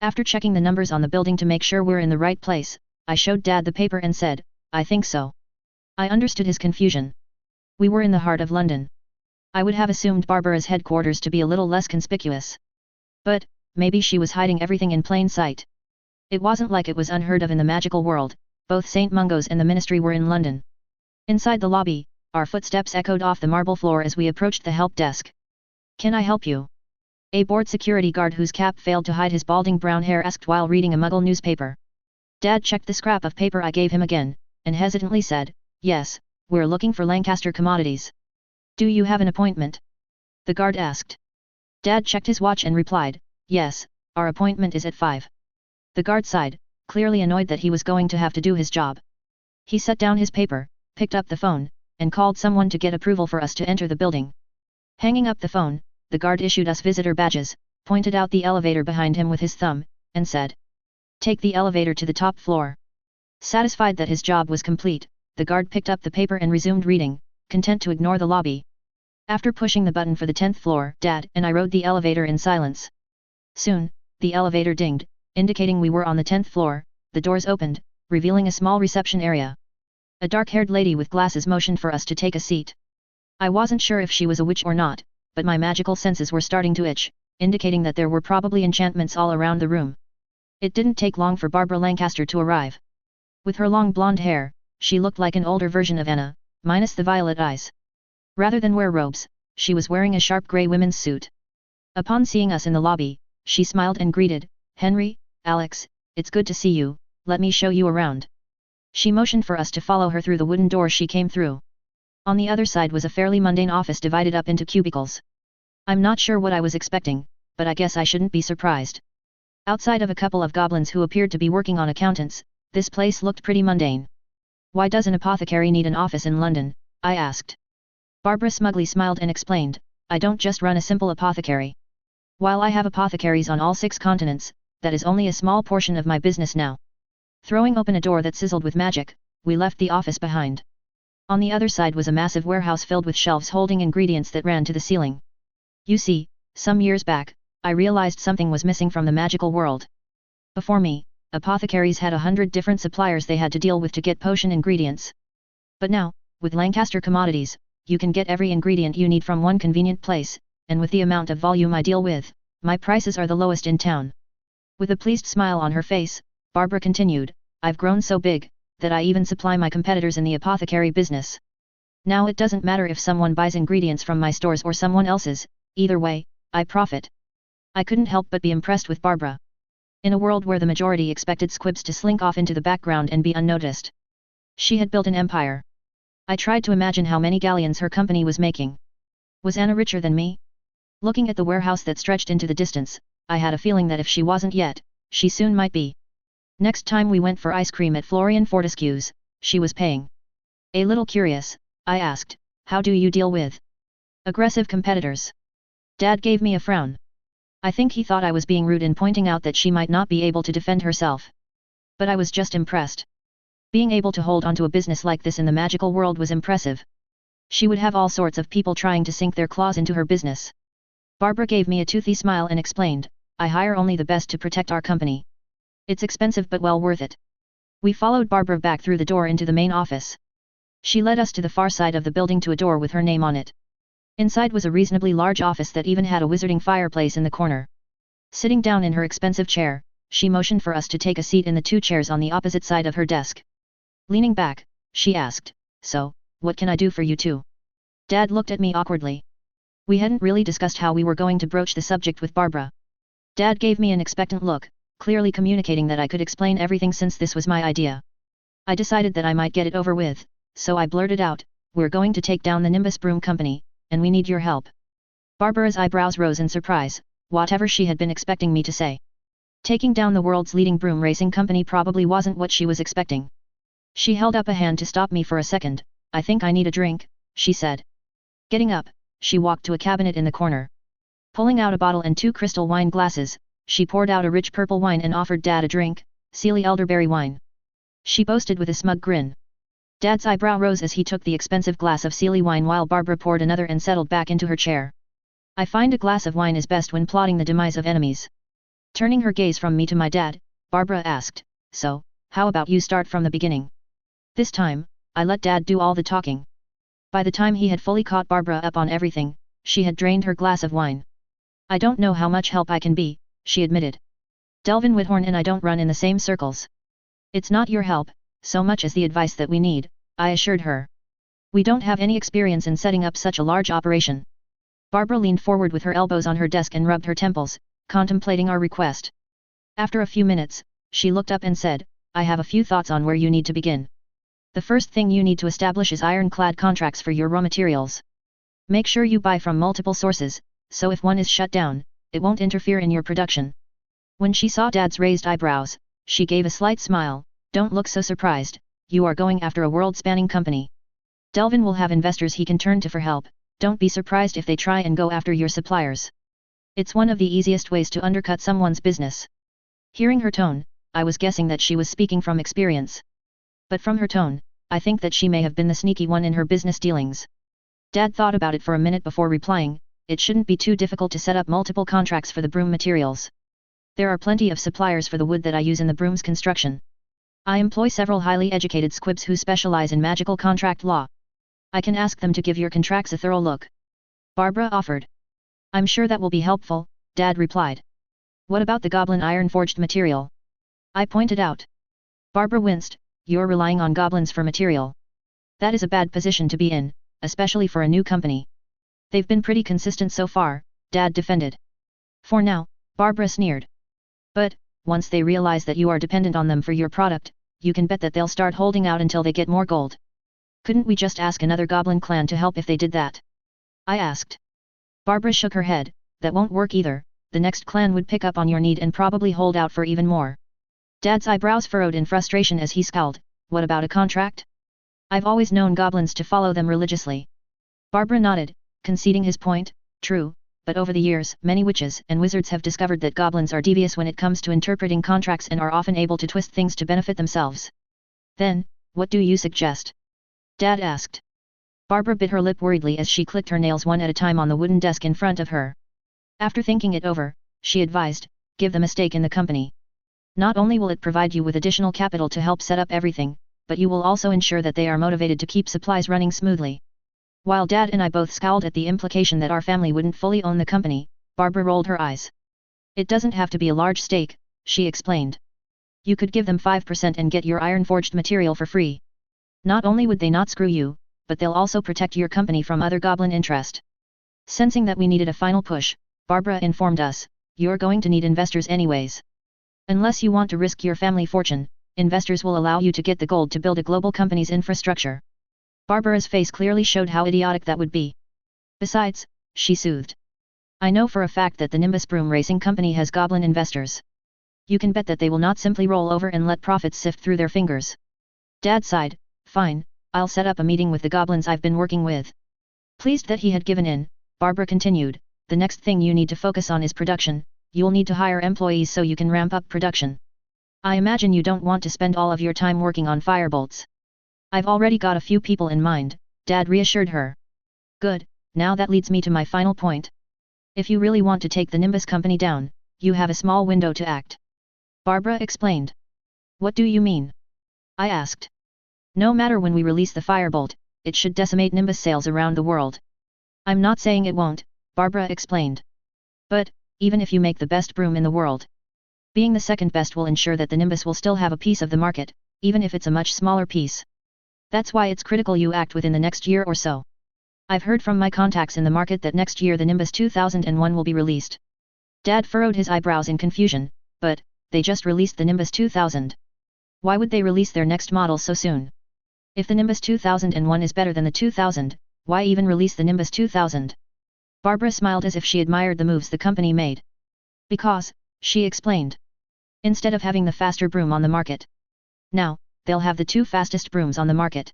After checking the numbers on the building to make sure we're in the right place, I showed Dad the paper and said, I think so. I understood his confusion. We were in the heart of London. I would have assumed Barbara's headquarters to be a little less conspicuous. But, maybe she was hiding everything in plain sight. It wasn't like it was unheard of in the magical world, both St. Mungo's and the Ministry were in London. Inside the lobby, our footsteps echoed off the marble floor as we approached the help desk. Can I help you? A bored security guard whose cap failed to hide his balding brown hair asked while reading a Muggle newspaper. Dad checked the scrap of paper I gave him again, and hesitantly said, Yes, we're looking for Lancaster Commodities. Do you have an appointment? The guard asked. Dad checked his watch and replied, Yes, our appointment is at 5. The guard sighed, clearly annoyed that he was going to have to do his job. He set down his paper, picked up the phone, and called someone to get approval for us to enter the building. Hanging up the phone, the guard issued us visitor badges, pointed out the elevator behind him with his thumb, and said, Take the elevator to the top floor. Satisfied that his job was complete, the guard picked up the paper and resumed reading, content to ignore the lobby. After pushing the button for the 10th floor, Dad and I rode the elevator in silence. Soon, the elevator dinged, indicating we were on the 10th floor. The doors opened, revealing a small reception area. A dark-haired lady with glasses motioned for us to take a seat. I wasn't sure if she was a witch or not, but my magical senses were starting to itch, indicating that there were probably enchantments all around the room. It didn't take long for Barbara Lancaster to arrive. With her long blonde hair, she looked like an older version of Anna, minus the violet eyes. Rather than wear robes, she was wearing a sharp grey women's suit. Upon seeing us in the lobby, she smiled and greeted, Henry, Alex, it's good to see you, let me show you around. She motioned for us to follow her through the wooden door she came through. On the other side was a fairly mundane office divided up into cubicles. I'm not sure what I was expecting, but I guess I shouldn't be surprised. Outside of a couple of goblins who appeared to be working on accountants, this place looked pretty mundane. Why does an apothecary need an office in London? I asked. Barbara smugly smiled and explained, I don't just run a simple apothecary. While I have apothecaries on all 6 continents, that is only a small portion of my business now. Throwing open a door that sizzled with magic, we left the office behind. On the other side was a massive warehouse filled with shelves holding ingredients that ran to the ceiling. You see, some years back, I realized something was missing from the magical world. Before me, apothecaries had 100 different suppliers they had to deal with to get potion ingredients. But now, with Lancaster Commodities, you can get every ingredient you need from one convenient place, and with the amount of volume I deal with, my prices are the lowest in town. With a pleased smile on her face, Barbara continued, I've grown so big, that I even supply my competitors in the apothecary business. Now it doesn't matter if someone buys ingredients from my stores or someone else's, either way, I profit. I couldn't help but be impressed with Barbara. In a world where the majority expected squibs to slink off into the background and be unnoticed, she had built an empire. I tried to imagine how many galleons her company was making. Was Anna richer than me? Looking at the warehouse that stretched into the distance, I had a feeling that if she wasn't yet, she soon might be. Next time we went for ice cream at Florian Fortescue's, she was paying. A little curious, I asked, how do you deal with aggressive competitors? Dad gave me a frown. I think he thought I was being rude in pointing out that she might not be able to defend herself. But I was just impressed. Being able to hold onto a business like this in the magical world was impressive. She would have all sorts of people trying to sink their claws into her business. Barbara gave me a toothy smile and explained, I hire only the best to protect our company. It's expensive but well worth it. We followed Barbara back through the door into the main office. She led us to the far side of the building to a door with her name on it. Inside was a reasonably large office that even had a wizarding fireplace in the corner. Sitting down in her expensive chair, she motioned for us to take a seat in the 2 chairs on the opposite side of her desk. Leaning back, she asked, So, what can I do for you two? Dad looked at me awkwardly. We hadn't really discussed how we were going to broach the subject with Barbara. Dad gave me an expectant look, clearly communicating that I could explain everything since this was my idea. I decided that I might get it over with, so I blurted out, we're going to take down the Nimbus Broom Company, and we need your help. Barbara's eyebrows rose in surprise, whatever she had been expecting me to say. Taking down the world's leading broom racing company probably wasn't what she was expecting. She held up a hand to stop me for a second. I think I need a drink, she said. Getting up, she walked to a cabinet in the corner. Pulling out a bottle and 2 crystal wine glasses, she poured out a rich purple wine and offered Dad a drink, Sealy elderberry wine. She boasted with a smug grin. Dad's eyebrow rose as he took the expensive glass of Sealy wine while Barbara poured another and settled back into her chair. I find a glass of wine is best when plotting the demise of enemies. Turning her gaze from me to my dad, Barbara asked, so, how about you start from the beginning? This time, I let Dad do all the talking. By the time he had fully caught Barbara up on everything, she had drained her glass of wine. I don't know how much help I can be, she admitted. Delvin Whithorn and I don't run in the same circles. It's not your help, so much as the advice that we need, I assured her. We don't have any experience in setting up such a large operation. Barbara leaned forward with her elbows on her desk and rubbed her temples, contemplating our request. After a few minutes, she looked up and said, I have a few thoughts on where you need to begin. The first thing you need to establish is ironclad contracts for your raw materials. Make sure you buy from multiple sources, so if one is shut down, it won't interfere in your production. When she saw Dad's raised eyebrows, she gave a slight smile. Don't look so surprised, you are going after a world-spanning company. Delvin will have investors he can turn to for help, don't be surprised if they try and go after your suppliers. It's one of the easiest ways to undercut someone's business. Hearing her tone, I was guessing that she was speaking from experience. But from her tone, I think that she may have been the sneaky one in her business dealings. Dad thought about it for a minute before replying, it shouldn't be too difficult to set up multiple contracts for the broom materials. There are plenty of suppliers for the wood that I use in the broom's construction. I employ several highly educated squibs who specialize in magical contract law. I can ask them to give your contracts a thorough look. Barbara offered. I'm sure that will be helpful, Dad replied. What about the goblin iron-forged material? I pointed out. Barbara winced, you're relying on goblins for material. That is a bad position to be in, especially for a new company. They've been pretty consistent so far, Dad defended. For now, Barbara sneered. But, once they realize that you are dependent on them for your product, you can bet that they'll start holding out until they get more gold. Couldn't we just ask another goblin clan to help if they did that? I asked. Barbara shook her head, that won't work either, the next clan would pick up on your need and probably hold out for even more. Dad's eyebrows furrowed in frustration as he scowled, what about a contract? I've always known goblins to follow them religiously. Barbara nodded, conceding his point, true, but over the years, many witches and wizards have discovered that goblins are devious when it comes to interpreting contracts and are often able to twist things to benefit themselves. Then, what do you suggest? Dad asked. Barbara bit her lip worriedly as she clicked her nails one at a time on the wooden desk in front of her. After thinking it over, she advised, give them a stake in the company. Not only will it provide you with additional capital to help set up everything, but you will also ensure that they are motivated to keep supplies running smoothly. While Dad and I both scowled at the implication that our family wouldn't fully own the company, Barbara rolled her eyes. It doesn't have to be a large stake, she explained. You could give them 5% and get your iron-forged material for free. Not only would they not screw you, but they'll also protect your company from other goblin interest. Sensing that we needed a final push, Barbara informed us, you're going to need investors anyways. Unless you want to risk your family fortune, investors will allow you to get the gold to build a global company's infrastructure. Barbara's face clearly showed how idiotic that would be. Besides, she soothed. I know for a fact that the Nimbus Broom Racing Company has goblin investors. You can bet that they will not simply roll over and let profits sift through their fingers. Dad sighed, fine, I'll set up a meeting with the goblins I've been working with. Pleased that he had given in, Barbara continued, the next thing you need to focus on is production. You'll need to hire employees so you can ramp up production. I imagine you don't want to spend all of your time working on firebolts. I've already got a few people in mind, Dad reassured her. Good, now that leads me to my final point. If you really want to take the Nimbus company down, you have a small window to act. Barbara explained. What do you mean? I asked. No matter when we release the firebolt, it should decimate Nimbus sales around the world. I'm not saying it won't, Barbara explained. But, even if you make the best broom in the world, being the second best will ensure that the Nimbus will still have a piece of the market, even if it's a much smaller piece. That's why it's critical you act within the next year or so. I've heard from my contacts in the market that next year the Nimbus 2001 will be released. Dad furrowed his eyebrows in confusion, but, they just released the Nimbus 2000. Why would they release their next model so soon? If the Nimbus 2001 is better than the 2000, Why even release the Nimbus 2000? Barbara smiled as if she admired the moves the company made. Because, she explained. Instead of having the faster broom on the market. Now, they'll have the 2 fastest brooms on the market.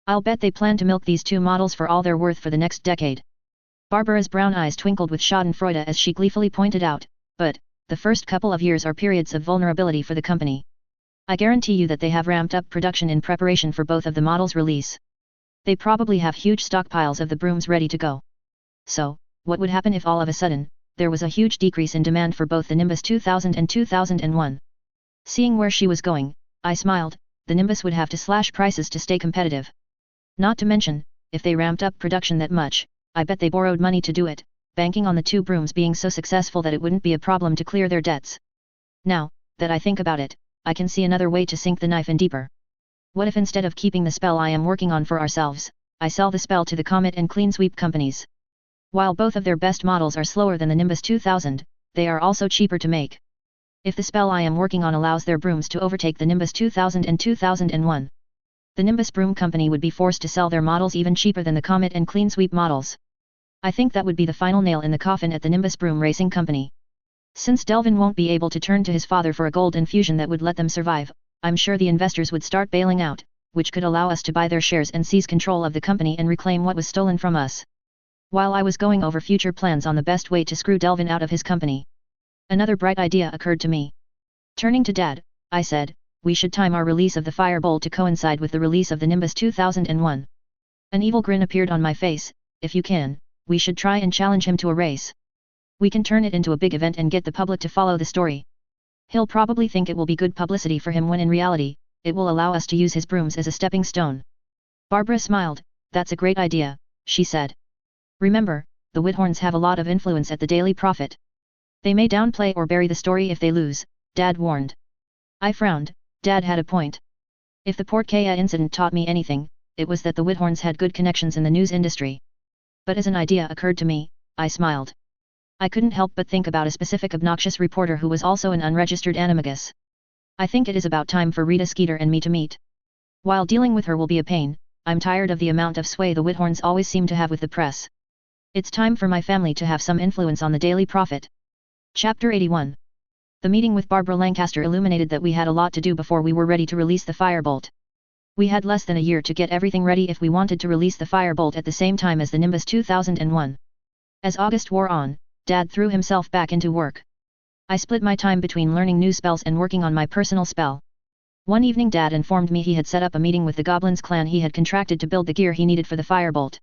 I'll bet they plan to milk these 2 models for all they're worth for the next decade. Barbara's brown eyes twinkled with schadenfreude as she gleefully pointed out, but, the first couple of years are periods of vulnerability for the company. I guarantee you that they have ramped up production in preparation for both of the models' release. They probably have huge stockpiles of the brooms ready to go. So, what would happen if all of a sudden, there was a huge decrease in demand for both the Nimbus 2000 and 2001? Seeing where she was going, I smiled. The Nimbus would have to slash prices to stay competitive. Not to mention, if they ramped up production that much, I bet they borrowed money to do it, banking on the 2 brooms being so successful that it wouldn't be a problem to clear their debts. Now, that I think about it, I can see another way to sink the knife in deeper. What if instead of keeping the spell I am working on for ourselves, I sell the spell to the Comet and Clean Sweep companies? While both of their best models are slower than the Nimbus 2000, they are also cheaper to make. If the spell I am working on allows their brooms to overtake the Nimbus 2000 and 2001, the Nimbus Broom Company would be forced to sell their models even cheaper than the Comet and Clean Sweep models. I think that would be the final nail in the coffin at the Nimbus Broom Racing Company. Since Delvin won't be able to turn to his father for a gold infusion that would let them survive, I'm sure the investors would start bailing out, which could allow us to buy their shares and seize control of the company and reclaim what was stolen from us. While I was going over future plans on the best way to screw Delvin out of his company, another bright idea occurred to me. Turning to Dad, I said, we should time our release of the Firebolt to coincide with the release of the Nimbus 2001. An evil grin appeared on my face. If you can, we should try and challenge him to a race. We can turn it into a big event and get the public to follow the story. He'll probably think it will be good publicity for him when in reality, it will allow us to use his brooms as a stepping stone. Barbara smiled. That's a great idea, she said. Remember, the Whithorns have a lot of influence at the Daily Prophet. They may downplay or bury the story if they lose, Dad warned. I frowned. Dad had a point. If the Port Kea incident taught me anything, it was that the Whithorns had good connections in the news industry. But as an idea occurred to me, I smiled. I couldn't help but think about a specific obnoxious reporter who was also an unregistered animagus. I think it is about time for Rita Skeeter and me to meet. While dealing with her will be a pain, I'm tired of the amount of sway the Whithorns always seem to have with the press. It's time for my family to have some influence on the Daily Prophet. Chapter 81. The meeting with Barbara Lancaster illuminated that we had a lot to do before we were ready to release the Firebolt. We had less than a year to get everything ready if we wanted to release the Firebolt at the same time as the Nimbus 2001. As August wore on, Dad threw himself back into work. I split my time between learning new spells and working on my personal spell. One evening Dad informed me he had set up a meeting with the Goblins clan he had contracted to build the gear he needed for the Firebolt.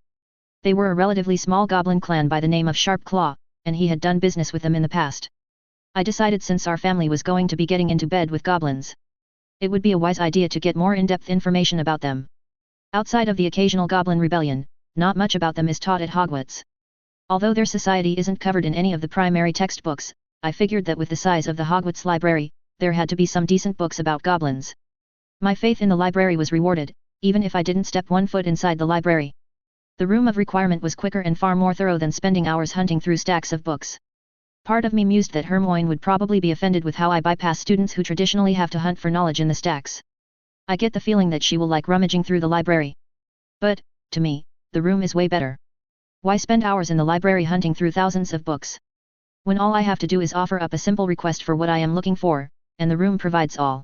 They were a relatively small goblin clan by the name of Sharp Claw, and he had done business with them in the past. I decided since our family was going to be getting into bed with goblins, it would be a wise idea to get more in-depth information about them. Outside of the occasional goblin rebellion, not much about them is taught at Hogwarts. Although their society isn't covered in any of the primary textbooks, I figured that with the size of the Hogwarts library, there had to be some decent books about goblins. My faith in the library was rewarded, even if I didn't step one foot inside the library. The room of requirement was quicker and far more thorough than spending hours hunting through stacks of books. Part of me mused that Hermione would probably be offended with how I bypass students who traditionally have to hunt for knowledge in the stacks. I get the feeling that she will like rummaging through the library. But, to me, the room is way better. Why spend hours in the library hunting through thousands of books, when all I have to do is offer up a simple request for what I am looking for, and the room provides all.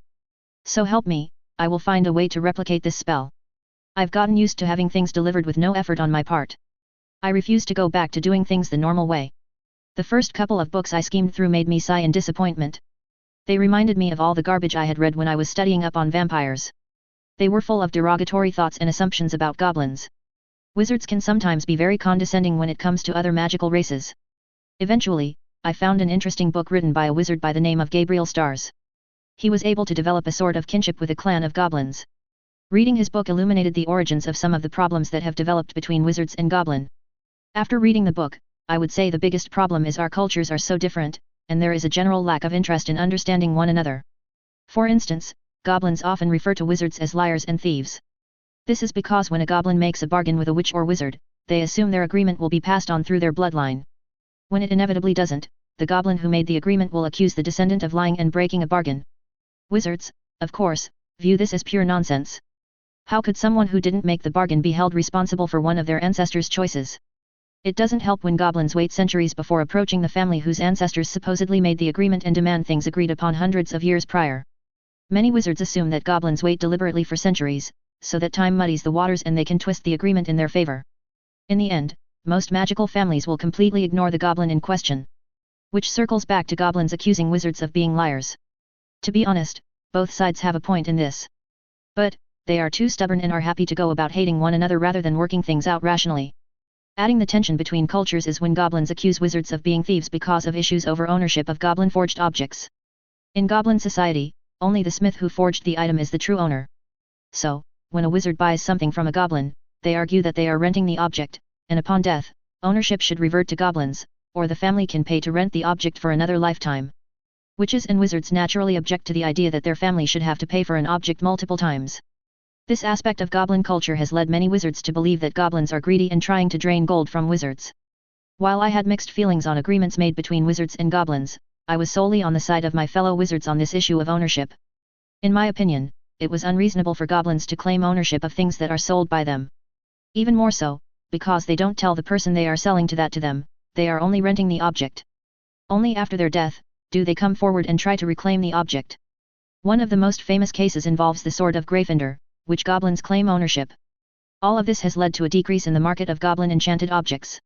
So help me, I will find a way to replicate this spell. I've gotten used to having things delivered with no effort on my part. I refuse to go back to doing things the normal way. The first couple of books I schemed through made me sigh in disappointment. They reminded me of all the garbage I had read when I was studying up on vampires. They were full of derogatory thoughts and assumptions about goblins. Wizards can sometimes be very condescending when it comes to other magical races. Eventually, I found an interesting book written by a wizard by the name of Gabriel Stars. He was able to develop a sort of kinship with a clan of goblins. Reading his book illuminated the origins of some of the problems that have developed between wizards and goblin. After reading the book, I would say the biggest problem is our cultures are so different, and there is a general lack of interest in understanding one another. For instance, goblins often refer to wizards as liars and thieves. This is because when a goblin makes a bargain with a witch or wizard, they assume their agreement will be passed on through their bloodline. When it inevitably doesn't, the goblin who made the agreement will accuse the descendant of lying and breaking a bargain. Wizards, of course, view this as pure nonsense. How could someone who didn't make the bargain be held responsible for one of their ancestors' choices? It doesn't help when goblins wait centuries before approaching the family whose ancestors supposedly made the agreement and demand things agreed upon hundreds of years prior. Many wizards assume that goblins wait deliberately for centuries, so that time muddies the waters and they can twist the agreement in their favor. In the end, most magical families will completely ignore the goblin in question. Which circles back to goblins accusing wizards of being liars. To be honest, both sides have a point in this. But, they are too stubborn and are happy to go about hating one another rather than working things out rationally. Adding the tension between cultures is when goblins accuse wizards of being thieves because of issues over ownership of goblin-forged objects. In goblin society, only the smith who forged the item is the true owner. So, when a wizard buys something from a goblin, they argue that they are renting the object, and upon death, ownership should revert to goblins, or the family can pay to rent the object for another lifetime. Witches and wizards naturally object to the idea that their family should have to pay for an object multiple times. This aspect of goblin culture has led many wizards to believe that goblins are greedy and trying to drain gold from wizards. While I had mixed feelings on agreements made between wizards and goblins, I was solely on the side of my fellow wizards on this issue of ownership. In my opinion, it was unreasonable for goblins to claim ownership of things that are sold by them. Even more so, because they don't tell the person they are selling to them, they are only renting the object. Only after their death, do they come forward and try to reclaim the object. One of the most famous cases involves the Sword of Gryffindor, which goblins claim ownership. All of this has led to a decrease in the market of goblin enchanted objects.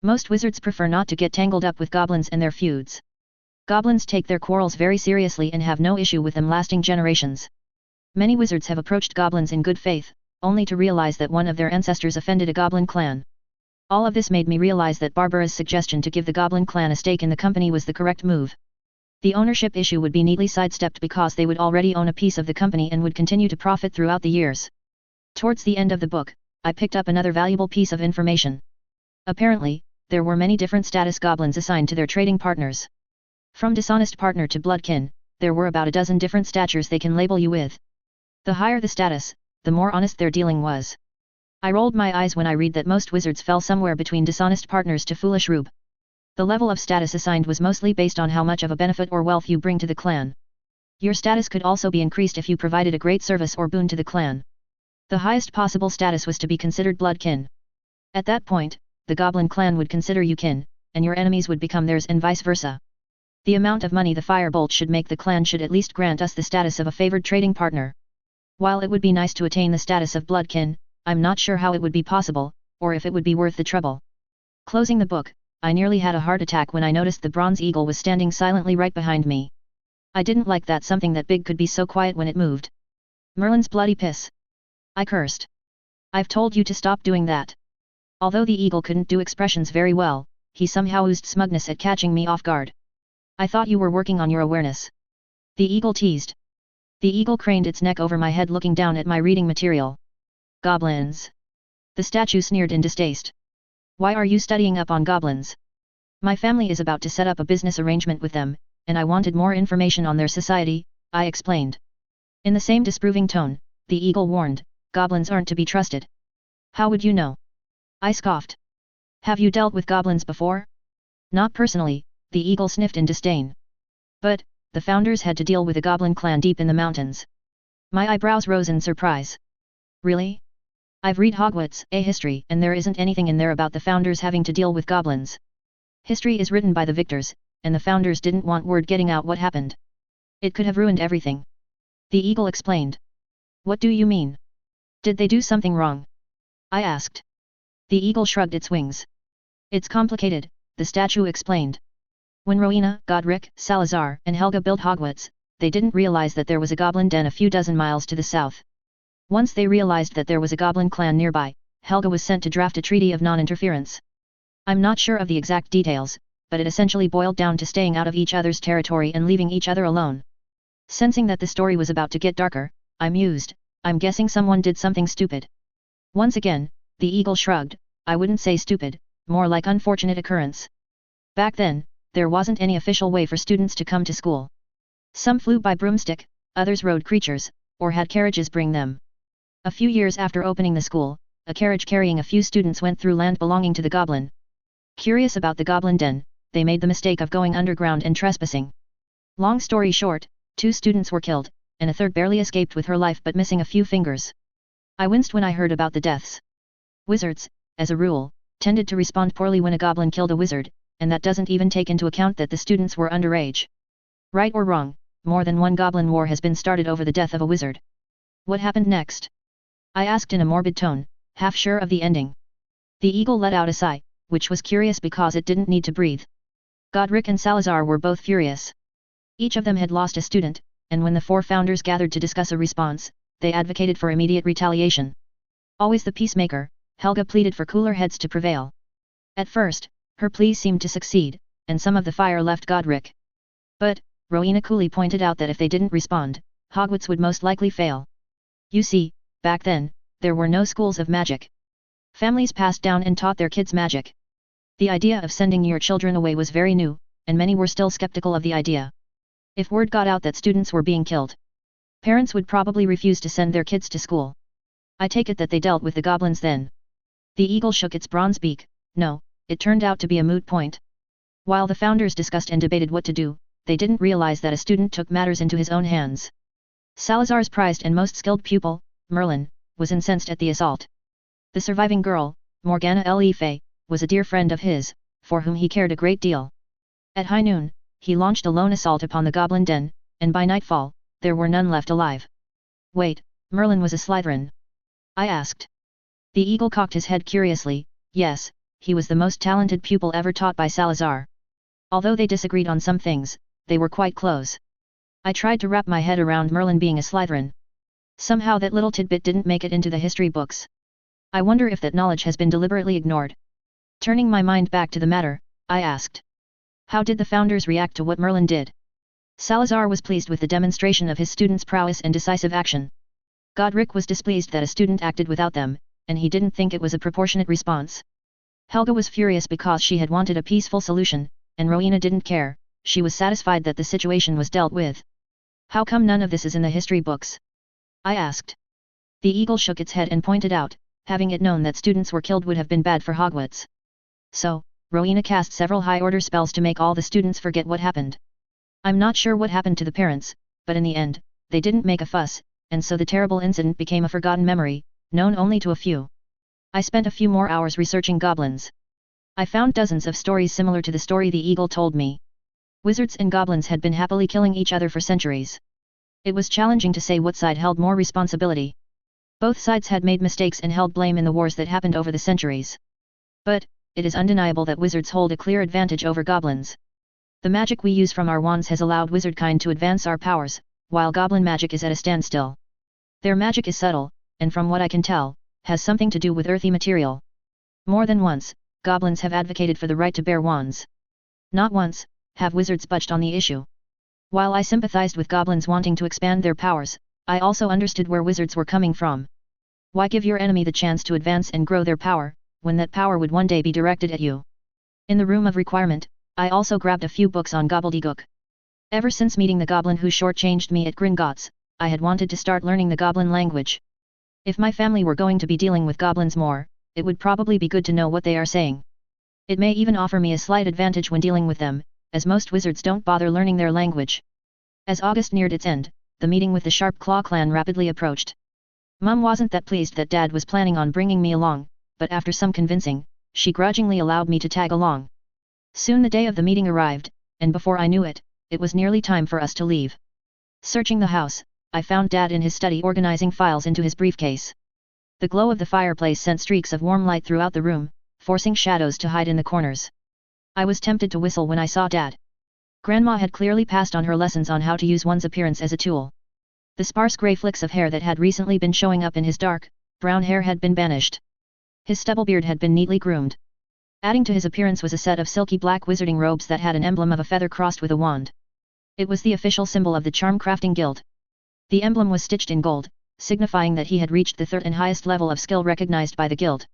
Most wizards prefer not to get tangled up with goblins and their feuds. Goblins take their quarrels very seriously and have no issue with them lasting generations. Many wizards have approached goblins in good faith, only to realize that one of their ancestors offended a goblin clan. All of this made me realize that Barbara's suggestion to give the goblin clan a stake in the company was the correct move. The ownership issue would be neatly sidestepped because they would already own a piece of the company and would continue to profit throughout the years. Towards the end of the book, I picked up another valuable piece of information. Apparently, there were many different status goblins assigned to their trading partners. From dishonest partner to bloodkin, there were about a dozen different statures they can label you with. The higher the status, the more honest their dealing was. I rolled my eyes when I read that most wizards fell somewhere between dishonest partners to foolish rube. The level of status assigned was mostly based on how much of a benefit or wealth you bring to the clan. Your status could also be increased if you provided a great service or boon to the clan. The highest possible status was to be considered bloodkin. At that point, the goblin clan would consider you kin, and your enemies would become theirs and vice versa. The amount of money the firebolt should make the clan should at least grant us the status of a favored trading partner. While it would be nice to attain the status of bloodkin, I'm not sure how it would be possible, or if it would be worth the trouble. Closing the book, I nearly had a heart attack when I noticed the bronze eagle was standing silently right behind me. I didn't like that something that big could be so quiet when it moved. Merlin's bloody piss. I cursed. I've told you to stop doing that. Although the eagle couldn't do expressions very well, he somehow oozed smugness at catching me off guard. I thought you were working on your awareness. The eagle teased. The eagle craned its neck over my head looking down at my reading material. Goblins. The statue sneered in distaste. Why are you studying up on goblins? My family is about to set up a business arrangement with them, and I wanted more information on their society, I explained. In the same disproving tone, the eagle warned, goblins aren't to be trusted. How would you know? I scoffed. Have you dealt with goblins before? Not personally, the eagle sniffed in disdain. But, the founders had to deal with a goblin clan deep in the mountains. My eyebrows rose in surprise. Really? I've read Hogwarts, a history, and there isn't anything in there about the founders having to deal with goblins. History is written by the victors, and the founders didn't want word getting out what happened. It could have ruined everything. The eagle explained. What do you mean? Did they do something wrong? I asked. The eagle shrugged its wings. It's complicated, the statue explained. When Rowena, Godric, Salazar, and Helga built Hogwarts, they didn't realize that there was a goblin den a few dozen miles to the south. Once they realized that there was a goblin clan nearby, Helga was sent to draft a treaty of non-interference. I'm not sure of the exact details, but it essentially boiled down to staying out of each other's territory and leaving each other alone. Sensing that the story was about to get darker, I mused, I'm guessing someone did something stupid. Once again, the eagle shrugged, I wouldn't say stupid, more like unfortunate occurrence. Back then, there wasn't any official way for students to come to school. Some flew by broomstick, others rode creatures, or had carriages bring them. A few years after opening the school, a carriage carrying a few students went through land belonging to the goblin. Curious about the goblin den, they made the mistake of going underground and trespassing. Long story short, 2 students were killed, and a third barely escaped with her life but missing a few fingers. I winced when I heard about the deaths. Wizards, as a rule, tended to respond poorly when a goblin killed a wizard, and that doesn't even take into account that the students were underage. Right or wrong, more than one goblin war has been started over the death of a wizard. What happened next? I asked in a morbid tone, half sure of the ending. The eagle let out a sigh, which was curious because it didn't need to breathe. Godric and Salazar were both furious. Each of them had lost a student, and when the four founders gathered to discuss a response, they advocated for immediate retaliation. Always the peacemaker, Helga pleaded for cooler heads to prevail. At first, her pleas seemed to succeed, and some of the fire left Godric. But, Rowena coolly pointed out that if they didn't respond, Hogwarts would most likely fail. You see, back then, there were no schools of magic. Families passed down and taught their kids magic. The idea of sending your children away was very new, and many were still skeptical of the idea. If word got out that students were being killed, parents would probably refuse to send their kids to school. I take it that they dealt with the goblins then. The eagle shook its bronze beak. No, it turned out to be a moot point. While the founders discussed and debated what to do, they didn't realize that a student took matters into his own hands. Salazar's prized and most skilled pupil, Merlin, was incensed at the assault. The surviving girl, Morgana Le Fay, was a dear friend of his, for whom he cared a great deal. At high noon, he launched a lone assault upon the goblin den, and by nightfall, there were none left alive. Wait, Merlin was a Slytherin? I asked. The eagle cocked his head curiously. Yes, he was the most talented pupil ever taught by Salazar. Although they disagreed on some things, they were quite close. I tried to wrap my head around Merlin being a Slytherin. Somehow that little tidbit didn't make it into the history books. I wonder if that knowledge has been deliberately ignored. Turning my mind back to the matter, I asked. How did the founders react to what Merlin did? Salazar was pleased with the demonstration of his students' prowess and decisive action. Godric was displeased that a student acted without them, and he didn't think it was a proportionate response. Helga was furious because she had wanted a peaceful solution, and Rowena didn't care. She was satisfied that the situation was dealt with. How come none of this is in the history books? I asked. The eagle shook its head and pointed out, having it known that students were killed would have been bad for Hogwarts. So, Rowena cast several high-order spells to make all the students forget what happened. I'm not sure what happened to the parents, but in the end, they didn't make a fuss, and so the terrible incident became a forgotten memory, known only to a few. I spent a few more hours researching goblins. I found dozens of stories similar to the story the eagle told me. Wizards and goblins had been happily killing each other for centuries. It was challenging to say what side held more responsibility. Both sides had made mistakes and held blame in the wars that happened over the centuries. But, it is undeniable that wizards hold a clear advantage over goblins. The magic we use from our wands has allowed wizardkind to advance our powers, while goblin magic is at a standstill. Their magic is subtle, and from what I can tell, has something to do with earthy material. More than once, goblins have advocated for the right to bear wands. Not once, have wizards budged on the issue. While I sympathized with goblins wanting to expand their powers, I also understood where wizards were coming from. Why give your enemy the chance to advance and grow their power, when that power would one day be directed at you? In the room of requirement, I also grabbed a few books on gobbledygook. Ever since meeting the goblin who shortchanged me at Gringotts, I had wanted to start learning the goblin language. If my family were going to be dealing with goblins more, it would probably be good to know what they are saying. It may even offer me a slight advantage when dealing with them, as most wizards don't bother learning their language. As August neared its end, the meeting with the Sharp Claw clan rapidly approached. Mum wasn't that pleased that Dad was planning on bringing me along, but after some convincing, she grudgingly allowed me to tag along. Soon the day of the meeting arrived, and before I knew it, it was nearly time for us to leave. Searching the house, I found Dad in his study organizing files into his briefcase. The glow of the fireplace sent streaks of warm light throughout the room, forcing shadows to hide in the corners. I was tempted to whistle when I saw Dad. Grandma had clearly passed on her lessons on how to use one's appearance as a tool. The sparse grey flicks of hair that had recently been showing up in his dark, brown hair had been banished. His stubble beard had been neatly groomed. Adding to his appearance was a set of silky black wizarding robes that had an emblem of a feather crossed with a wand. It was the official symbol of the Charm Crafting Guild. The emblem was stitched in gold, signifying that he had reached the third and highest level of skill recognized by the guild.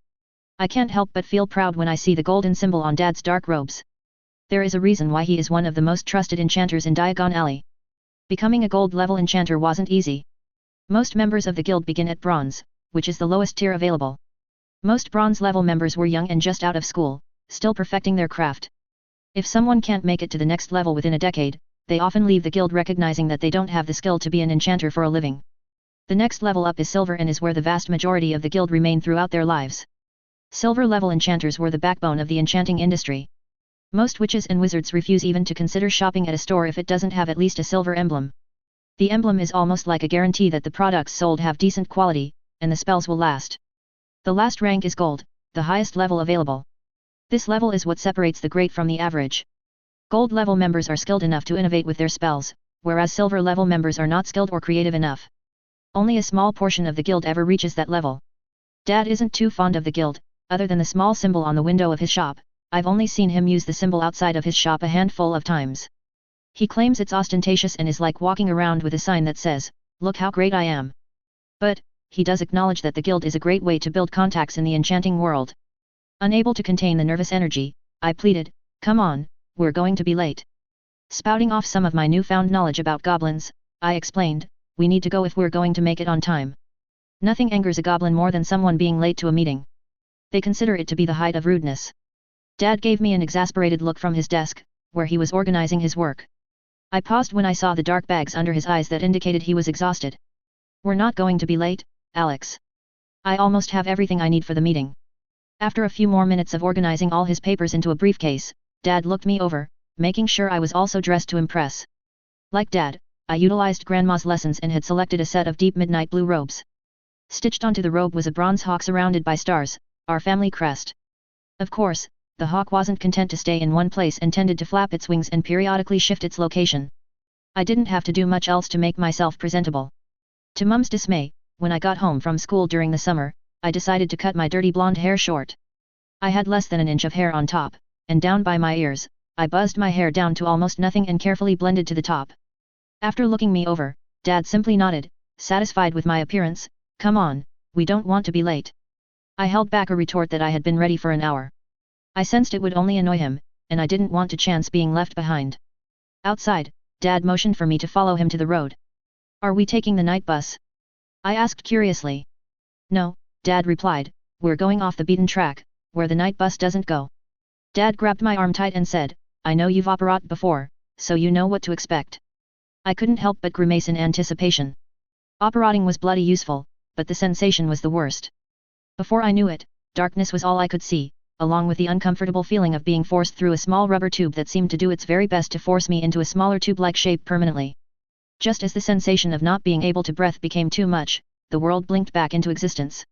I can't help but feel proud when I see the golden symbol on Dad's dark robes. There is a reason why he is one of the most trusted enchanters in Diagon Alley. Becoming a gold-level enchanter wasn't easy. Most members of the guild begin at bronze, which is the lowest tier available. Most bronze-level members were young and just out of school, still perfecting their craft. If someone can't make it to the next level within a decade, they often leave the guild recognizing that they don't have the skill to be an enchanter for a living. The next level up is silver and is where the vast majority of the guild remain throughout their lives. Silver level enchanters were the backbone of the enchanting industry. Most witches and wizards refuse even to consider shopping at a store if it doesn't have at least a silver emblem. The emblem is almost like a guarantee that the products sold have decent quality, and the spells will last. The last rank is gold, the highest level available. This level is what separates the great from the average. Gold level members are skilled enough to innovate with their spells, whereas silver level members are not skilled or creative enough. Only a small portion of the guild ever reaches that level. Dad isn't too fond of the guild, other than the small symbol on the window of his shop. I've only seen him use the symbol outside of his shop a handful of times. He claims it's ostentatious and is like walking around with a sign that says, "Look how great I am." But, he does acknowledge that the guild is a great way to build contacts in the enchanting world. Unable to contain the nervous energy, I pleaded, "Come on, we're going to be late." Spouting off some of my newfound knowledge about goblins, I explained, "We need to go if we're going to make it on time." Nothing angers a goblin more than someone being late to a meeting. They consider it to be the height of rudeness. Dad gave me an exasperated look from his desk, where he was organizing his work. I paused when I saw the dark bags under his eyes that indicated he was exhausted. "We're not going to be late, Alex. I almost have everything I need for the meeting." After a few more minutes of organizing all his papers into a briefcase, Dad looked me over, making sure I was also dressed to impress. Like Dad, I utilized Grandma's lessons and had selected a set of deep midnight blue robes. Stitched onto the robe was a bronze hawk surrounded by stars, our family crest. Of course, the hawk wasn't content to stay in one place and tended to flap its wings and periodically shift its location. I didn't have to do much else to make myself presentable. To Mum's dismay, when I got home from school during the summer, I decided to cut my dirty blonde hair short. I had less than an inch of hair on top, and down by my ears, I buzzed my hair down to almost nothing and carefully blended to the top. After looking me over, Dad simply nodded, satisfied with my appearance. "Come on, we don't want to be late." I held back a retort that I had been ready for an hour. I sensed it would only annoy him, and I didn't want to chance being left behind. Outside, Dad motioned for me to follow him to the road. "Are we taking the night bus?" I asked curiously. "No," Dad replied, "we're going off the beaten track, where the night bus doesn't go." Dad grabbed my arm tight and said, "I know you've operated before, so you know what to expect." I couldn't help but grimace in anticipation. Operating was bloody useful, but the sensation was the worst. Before I knew it, darkness was all I could see, along with the uncomfortable feeling of being forced through a small rubber tube that seemed to do its very best to force me into a smaller tube-like shape permanently. Just as the sensation of not being able to breathe became too much, the world blinked back into existence.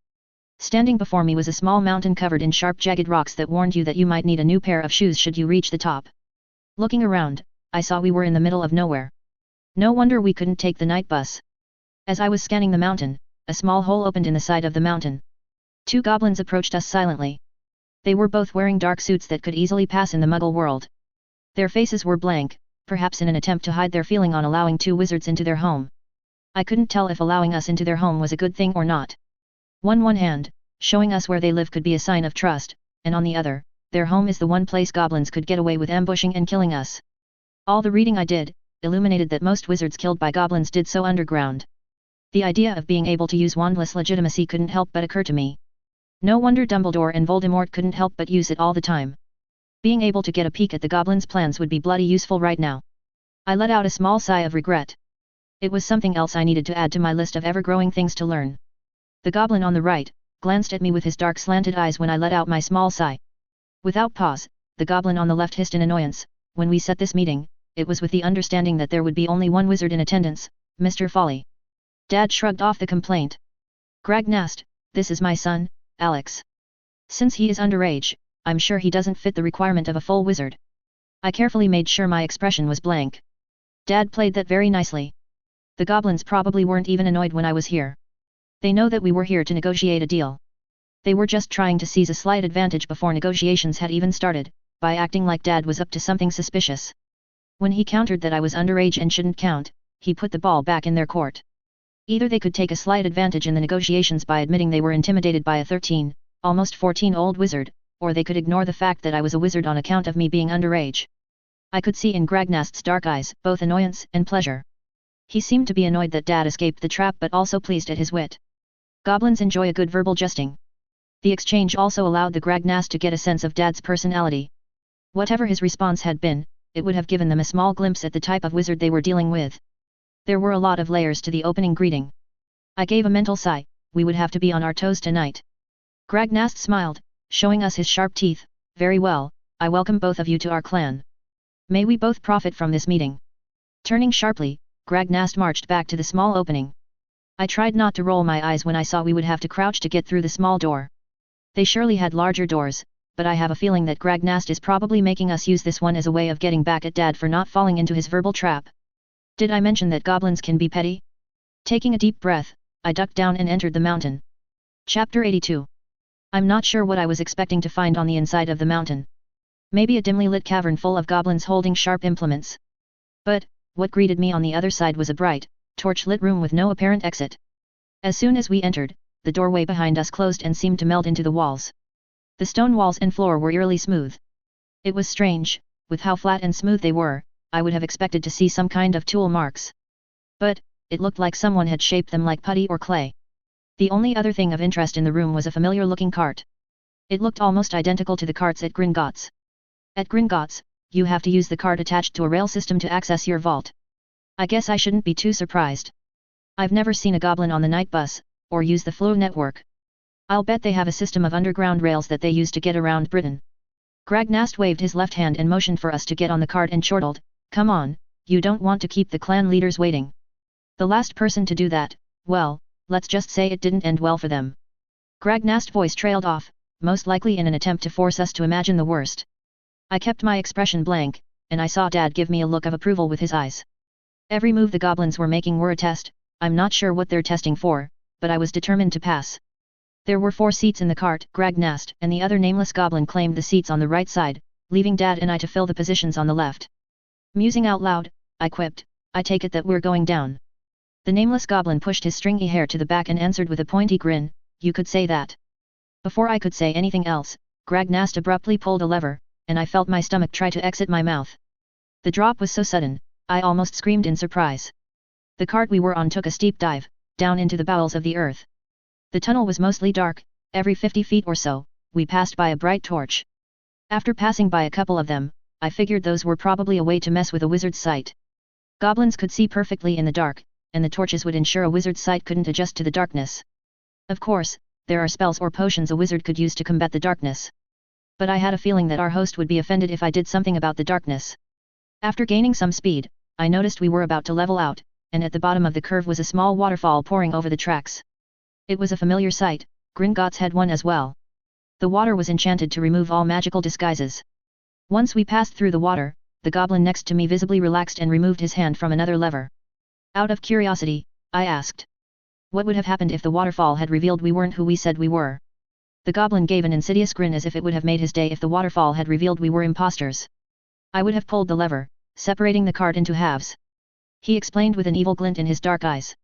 Standing before me was a small mountain covered in sharp jagged rocks that warned you that you might need a new pair of shoes should you reach the top. Looking around, I saw we were in the middle of nowhere. No wonder we couldn't take the night bus. As I was scanning the mountain, a small hole opened in the side of the mountain. Two goblins approached us silently. They were both wearing dark suits that could easily pass in the Muggle world. Their faces were blank, perhaps in an attempt to hide their feeling on allowing two wizards into their home. I couldn't tell if allowing us into their home was a good thing or not. One hand, showing us where they live could be a sign of trust, and on the other, their home is the one place goblins could get away with ambushing and killing us. All the reading I did, illuminated that most wizards killed by goblins did so underground. The idea of being able to use wandless legitimacy couldn't help but occur to me. No wonder Dumbledore and Voldemort couldn't help but use it all the time. Being able to get a peek at the goblins' plans would be bloody useful right now. I let out a small sigh of regret. It was something else I needed to add to my list of ever-growing things to learn. The goblin on the right glanced at me with his dark slanted eyes when I let out my small sigh. Without pause, the goblin on the left hissed in annoyance. When we set this meeting, it was with the understanding that there would be only one wizard in attendance, Mr. Folly. Dad shrugged off the complaint. "Gragnast, this is my son, Alex. Since he is underage, I'm sure he doesn't fit the requirement of a full wizard." I carefully made sure my expression was blank. Dad played that very nicely. The goblins probably weren't even annoyed when I was here. They know that we were here to negotiate a deal. They were just trying to seize a slight advantage before negotiations had even started, by acting like Dad was up to something suspicious. When he countered that I was underage and shouldn't count, he put the ball back in their court. Either they could take a slight advantage in the negotiations by admitting they were intimidated by a 13, almost 14-old wizard, or they could ignore the fact that I was a wizard on account of me being underage. I could see in Gragnast's dark eyes both annoyance and pleasure. He seemed to be annoyed that Dad escaped the trap but also pleased at his wit. Goblins enjoy a good verbal jesting. The exchange also allowed the Gragnast to get a sense of Dad's personality. Whatever his response had been, it would have given them a small glimpse at the type of wizard they were dealing with. There were a lot of layers to the opening greeting. I gave a mental sigh. We would have to be on our toes tonight. Gragnast smiled, showing us his sharp teeth. Very well, I welcome both of you to our clan. May we both profit from this meeting. Turning sharply, Gragnast marched back to the small opening. I tried not to roll my eyes when I saw we would have to crouch to get through the small door. They surely had larger doors, but I have a feeling that Gragnast is probably making us use this one as a way of getting back at Dad for not falling into his verbal trap. Did I mention that goblins can be petty? Taking a deep breath, I ducked down and entered the mountain. Chapter 82. I'm not sure what I was expecting to find on the inside of the mountain. Maybe a dimly lit cavern full of goblins holding sharp implements. But, what greeted me on the other side was a bright, torch-lit room with no apparent exit. As soon as we entered, the doorway behind us closed and seemed to meld into the walls. The stone walls and floor were eerily smooth. It was strange, with how flat and smooth they were. I would have expected to see some kind of tool marks. But, it looked like someone had shaped them like putty or clay. The only other thing of interest in the room was a familiar-looking cart. It looked almost identical to the carts at Gringotts. At Gringotts, you have to use the cart attached to a rail system to access your vault. I guess I shouldn't be too surprised. I've never seen a goblin on the night bus, or use the Flu network. I'll bet they have a system of underground rails that they use to get around Britain. Gragnast waved his left hand and motioned for us to get on the cart and chortled, "Come on, you don't want to keep the clan leaders waiting." The last person to do that, well, let's just say it didn't end well for them. Gragnast's voice trailed off, most likely in an attempt to force us to imagine the worst. I kept my expression blank, and I saw Dad give me a look of approval with his eyes. Every move the goblins were making were a test. I'm not sure what they're testing for, but I was determined to pass. There were 4 seats in the cart. Gragnast and the other nameless goblin claimed the seats on the right side, leaving Dad and I to fill the positions on the left. Musing out loud, I quipped, "I take it that we're going down." The nameless goblin pushed his stringy hair to the back and answered with a pointy grin, "You could say that." Before I could say anything else, Gragnast abruptly pulled a lever, and I felt my stomach try to exit my mouth. The drop was so sudden, I almost screamed in surprise. The cart we were on took a steep dive, down into the bowels of the earth. The tunnel was mostly dark. Every 50 feet or so, we passed by a bright torch. After passing by a couple of them, I figured those were probably a way to mess with a wizard's sight. Goblins could see perfectly in the dark, and the torches would ensure a wizard's sight couldn't adjust to the darkness. Of course, there are spells or potions a wizard could use to combat the darkness. But I had a feeling that our host would be offended if I did something about the darkness. After gaining some speed, I noticed we were about to level out, and at the bottom of the curve was a small waterfall pouring over the tracks. It was a familiar sight. Gringotts had one as well. The water was enchanted to remove all magical disguises. Once we passed through the water, the goblin next to me visibly relaxed and removed his hand from another lever. Out of curiosity, I asked, "What would have happened if the waterfall had revealed we weren't who we said we were?" The goblin gave an insidious grin as if it would have made his day if the waterfall had revealed we were imposters. "I would have pulled the lever, separating the cart into halves," he explained with an evil glint in his dark eyes.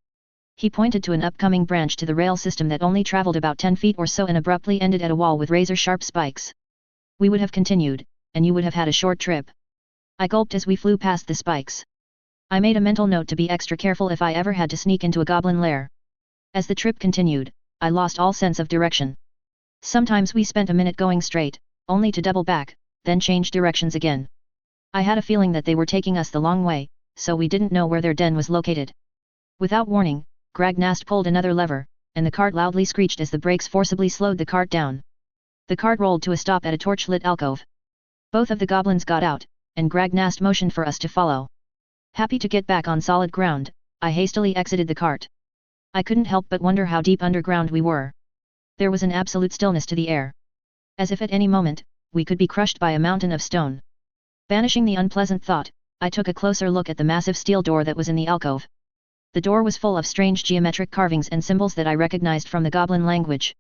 He pointed to an upcoming branch to the rail system that only traveled about 10 feet or so and abruptly ended at a wall with razor-sharp spikes. We would have continued, and you would have had a short trip. I gulped as we flew past the spikes. I made a mental note to be extra careful if I ever had to sneak into a goblin lair. As the trip continued, I lost all sense of direction. Sometimes we spent a minute going straight, only to double back, then change directions again. I had a feeling that they were taking us the long way, so we didn't know where their den was located. Without warning, Gragnast pulled another lever, and the cart loudly screeched as the brakes forcibly slowed the cart down. The cart rolled to a stop at a torch-lit alcove. Both of the goblins got out, and Gragnast motioned for us to follow. Happy to get back on solid ground, I hastily exited the cart. I couldn't help but wonder how deep underground we were. There was an absolute stillness to the air. As if at any moment, we could be crushed by a mountain of stone. Banishing the unpleasant thought, I took a closer look at the massive steel door that was in the alcove. The door was full of strange geometric carvings and symbols that I recognized from the goblin language.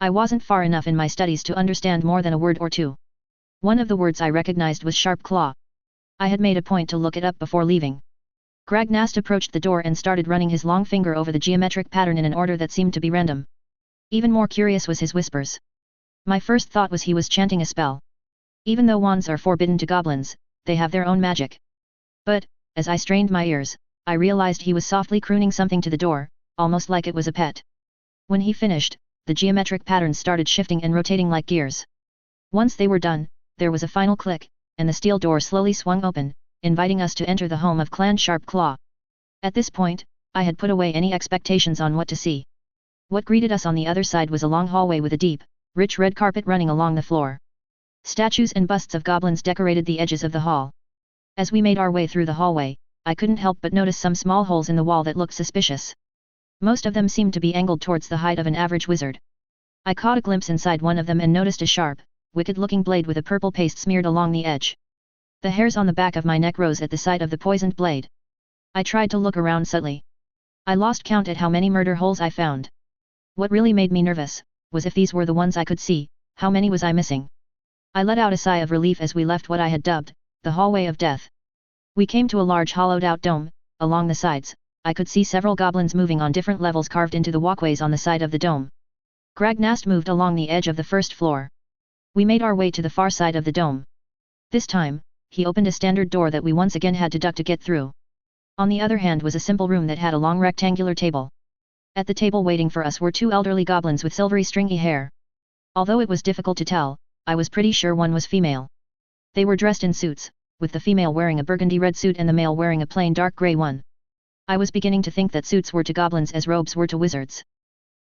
I wasn't far enough in my studies to understand more than a word or two. One of the words I recognized was sharp claw. I had made a point to look it up before leaving. Gragnast approached the door and started running his long finger over the geometric pattern in an order that seemed to be random. Even more curious was his whispers. My first thought was he was chanting a spell. Even though wands are forbidden to goblins, they have their own magic. But, as I strained my ears, I realized he was softly crooning something to the door, almost like it was a pet. When he finished, the geometric patterns started shifting and rotating like gears. Once they were done, there was a final click, and the steel door slowly swung open, inviting us to enter the home of Clan Sharp Claw. At this point, I had put away any expectations on what to see. What greeted us on the other side was a long hallway with a deep, rich red carpet running along the floor. Statues and busts of goblins decorated the edges of the hall. As we made our way through the hallway, I couldn't help but notice some small holes in the wall that looked suspicious. Most of them seemed to be angled towards the height of an average wizard. I caught a glimpse inside one of them and noticed a sharp, wicked-looking blade with a purple paste smeared along the edge. The hairs on the back of my neck rose at the sight of the poisoned blade. I tried to look around subtly. I lost count at how many murder holes I found. What really made me nervous was if these were the ones I could see, how many was I missing? I let out a sigh of relief as we left what I had dubbed the hallway of death. We came to a large hollowed-out dome. Along the sides, I could see several goblins moving on different levels carved into the walkways on the side of the dome. Gragnast moved along the edge of the first floor. We made our way to the far side of the dome. This time, he opened a standard door that we once again had to duck to get through. On the other hand was a simple room that had a long rectangular table. At the table waiting for us were two elderly goblins with silvery stringy hair. Although it was difficult to tell, I was pretty sure one was female. They were dressed in suits, with the female wearing a burgundy red suit and the male wearing a plain dark grey one. I was beginning to think that suits were to goblins as robes were to wizards.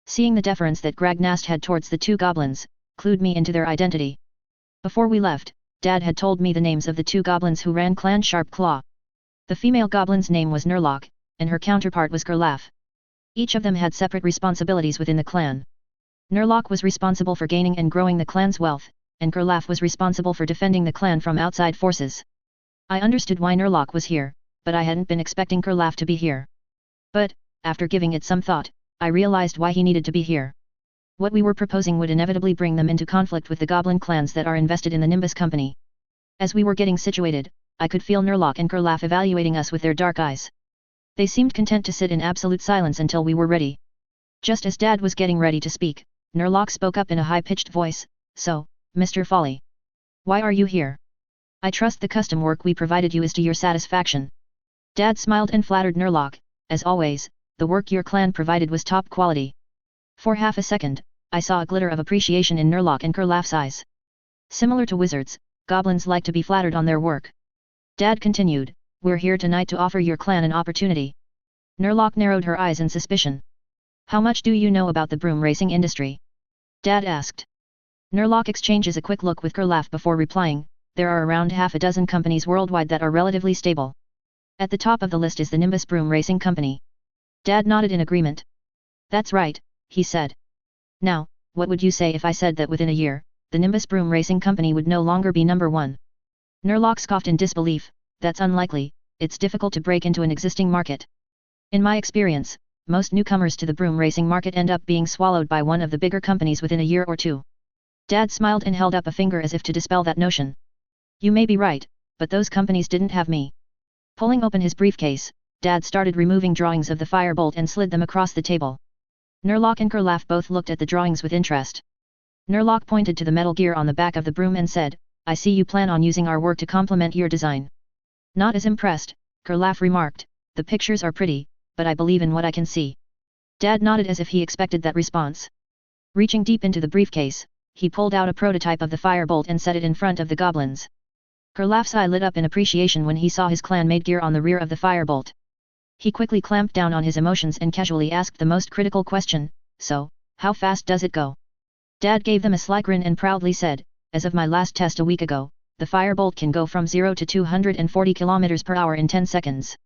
Seeing the deference that Gragnast had towards the two goblins, clued me into their identity. Before we left, Dad had told me the names of the two goblins who ran Clan Sharp Claw. The female goblin's name was Nurlock, and her counterpart was Gerlaf. Each of them had separate responsibilities within the clan. Nurlock was responsible for gaining and growing the clan's wealth, and Gerlaf was responsible for defending the clan from outside forces. I understood why Nurlock was here, but I hadn't been expecting Gerlaf to be here. But, after giving it some thought, I realized why he needed to be here. What we were proposing would inevitably bring them into conflict with the goblin clans that are invested in the Nimbus Company. As we were getting situated, I could feel Nurlock and Gerlaf evaluating us with their dark eyes. They seemed content to sit in absolute silence until we were ready. Just as Dad was getting ready to speak, Nurlock spoke up in a high-pitched voice, "So, Mr. Folly. Why are you here? I trust the custom work we provided you is to your satisfaction." Dad smiled and flattered Nurlock, "As always, the work your clan provided was top quality." For half a second, I saw a glitter of appreciation in Nurlock and Gerlaf's eyes. Similar to wizards, goblins like to be flattered on their work. Dad continued, "We're here tonight to offer your clan an opportunity." Nurlock narrowed her eyes in suspicion. "How much do you know about the broom racing industry?" Dad asked. Nurlock exchanges a quick look with Gerlaf before replying, "There are around half a dozen companies worldwide that are relatively stable. At the top of the list is the Nimbus Broom Racing Company." Dad nodded in agreement. "That's right," he said. "Now, what would you say if I said that within a year, the Nimbus Broom Racing Company would no longer be number one?" Nurlock scoffed in disbelief, "That's unlikely, it's difficult to break into an existing market. In my experience, most newcomers to the broom racing market end up being swallowed by one of the bigger companies within a year or two." Dad smiled and held up a finger as if to dispel that notion. "You may be right, but those companies didn't have me." Pulling open his briefcase, Dad started removing drawings of the firebolt and slid them across the table. Nurlock and Gerlaf both looked at the drawings with interest. Nurlock pointed to the metal gear on the back of the broom and said, "I see you plan on using our work to complement your design." Not as impressed, Gerlaf remarked, "The pictures are pretty, but I believe in what I can see." Dad nodded as if he expected that response. Reaching deep into the briefcase, he pulled out a prototype of the firebolt and set it in front of the goblins. Gerlaf's eye lit up in appreciation when he saw his clan-made gear on the rear of the firebolt. He quickly clamped down on his emotions and casually asked the most critical question, "So, how fast does it go?" Dad gave them a sly grin and proudly said, "As of my last test a week ago, the firebolt can go from 0 to 240 km per hour in 10 seconds.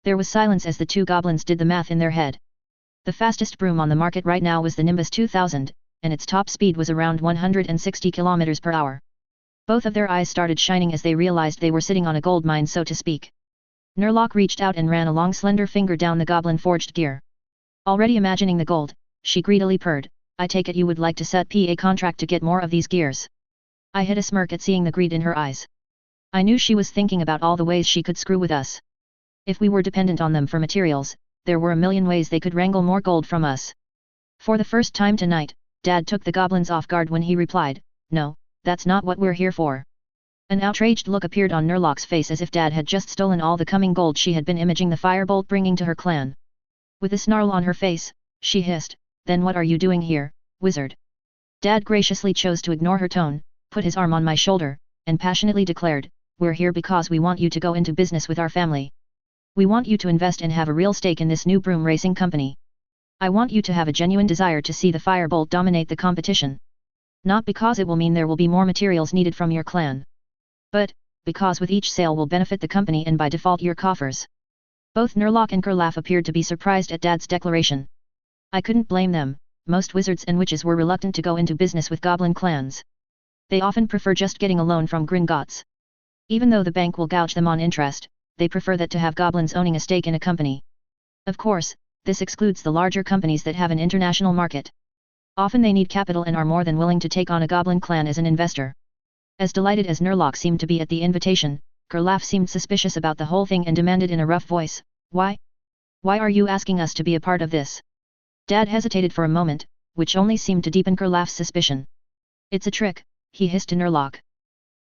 There was silence as the two goblins did the math in their head. The fastest broom on the market right now was the Nimbus 2000, and its top speed was around 160 km per hour. Both of their eyes started shining as they realized they were sitting on a gold mine, so to speak. Nurlock reached out and ran a long slender finger down the goblin-forged gear. Already imagining the gold, she greedily purred, "I take it you would like to set a contract to get more of these gears." I hid a smirk at seeing the greed in her eyes. I knew she was thinking about all the ways she could screw with us. If we were dependent on them for materials, there were a million ways they could wrangle more gold from us. For the first time tonight, Dad took the goblins off guard when he replied, "No, that's not what we're here for." An outraged look appeared on Nurlock's face as if Dad had just stolen all the coming gold she had been imaging the firebolt bringing to her clan. With a snarl on her face, she hissed, "Then what are you doing here, wizard?" Dad graciously chose to ignore her tone, put his arm on my shoulder, and passionately declared, "We're here because we want you to go into business with our family." We want you to invest and have a real stake in this new broom racing company. I want you to have a genuine desire to see the firebolt dominate the competition. Not because it will mean there will be more materials needed from your clan, but because with each sale will benefit the company and by default your coffers. Both Nurlock and Kurlaf appeared to be surprised at Dad's declaration. I couldn't blame them. Most wizards and witches were reluctant to go into business with goblin clans. They often prefer just getting a loan from Gringotts. Even though the bank will gouge them on interest, they prefer that to have goblins owning a stake in a company. Of course, this excludes the larger companies that have an international market. Often they need capital and are more than willing to take on a goblin clan as an investor. As delighted as Nurlock seemed to be at the invitation, Kurlaf seemed suspicious about the whole thing and demanded in a rough voice, "Why? Why are you asking us to be a part of this?" Dad hesitated for a moment, which only seemed to deepen Kurlaf's suspicion. "It's a trick," he hissed to Nurlock.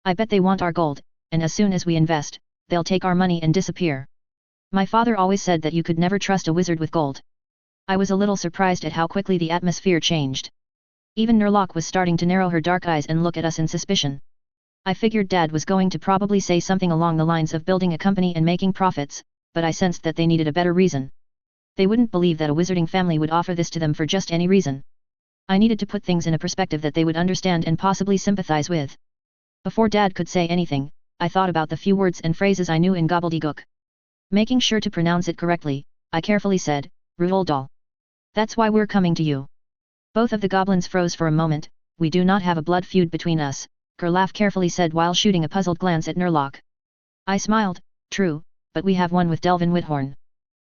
"I bet they want our gold, and as soon as we invest, they'll take our money and disappear. My father always said that you could never trust a wizard with gold." I was a little surprised at how quickly the atmosphere changed. Even Nurlock was starting to narrow her dark eyes and look at us in suspicion. I figured Dad was going to probably say something along the lines of building a company and making profits, but I sensed that they needed a better reason. They wouldn't believe that a wizarding family would offer this to them for just any reason. I needed to put things in a perspective that they would understand and possibly sympathize with. Before Dad could say anything, I thought about the few words and phrases I knew in gobbledygook. Making sure to pronounce it correctly, I carefully said, "Ruoldal. That's why we're coming to you." Both of the goblins froze for a moment. "We do not have a blood feud between us," Kurlaf carefully said while shooting a puzzled glance at Nurlock. I smiled, "True, but we have one with Delvin Whithorn,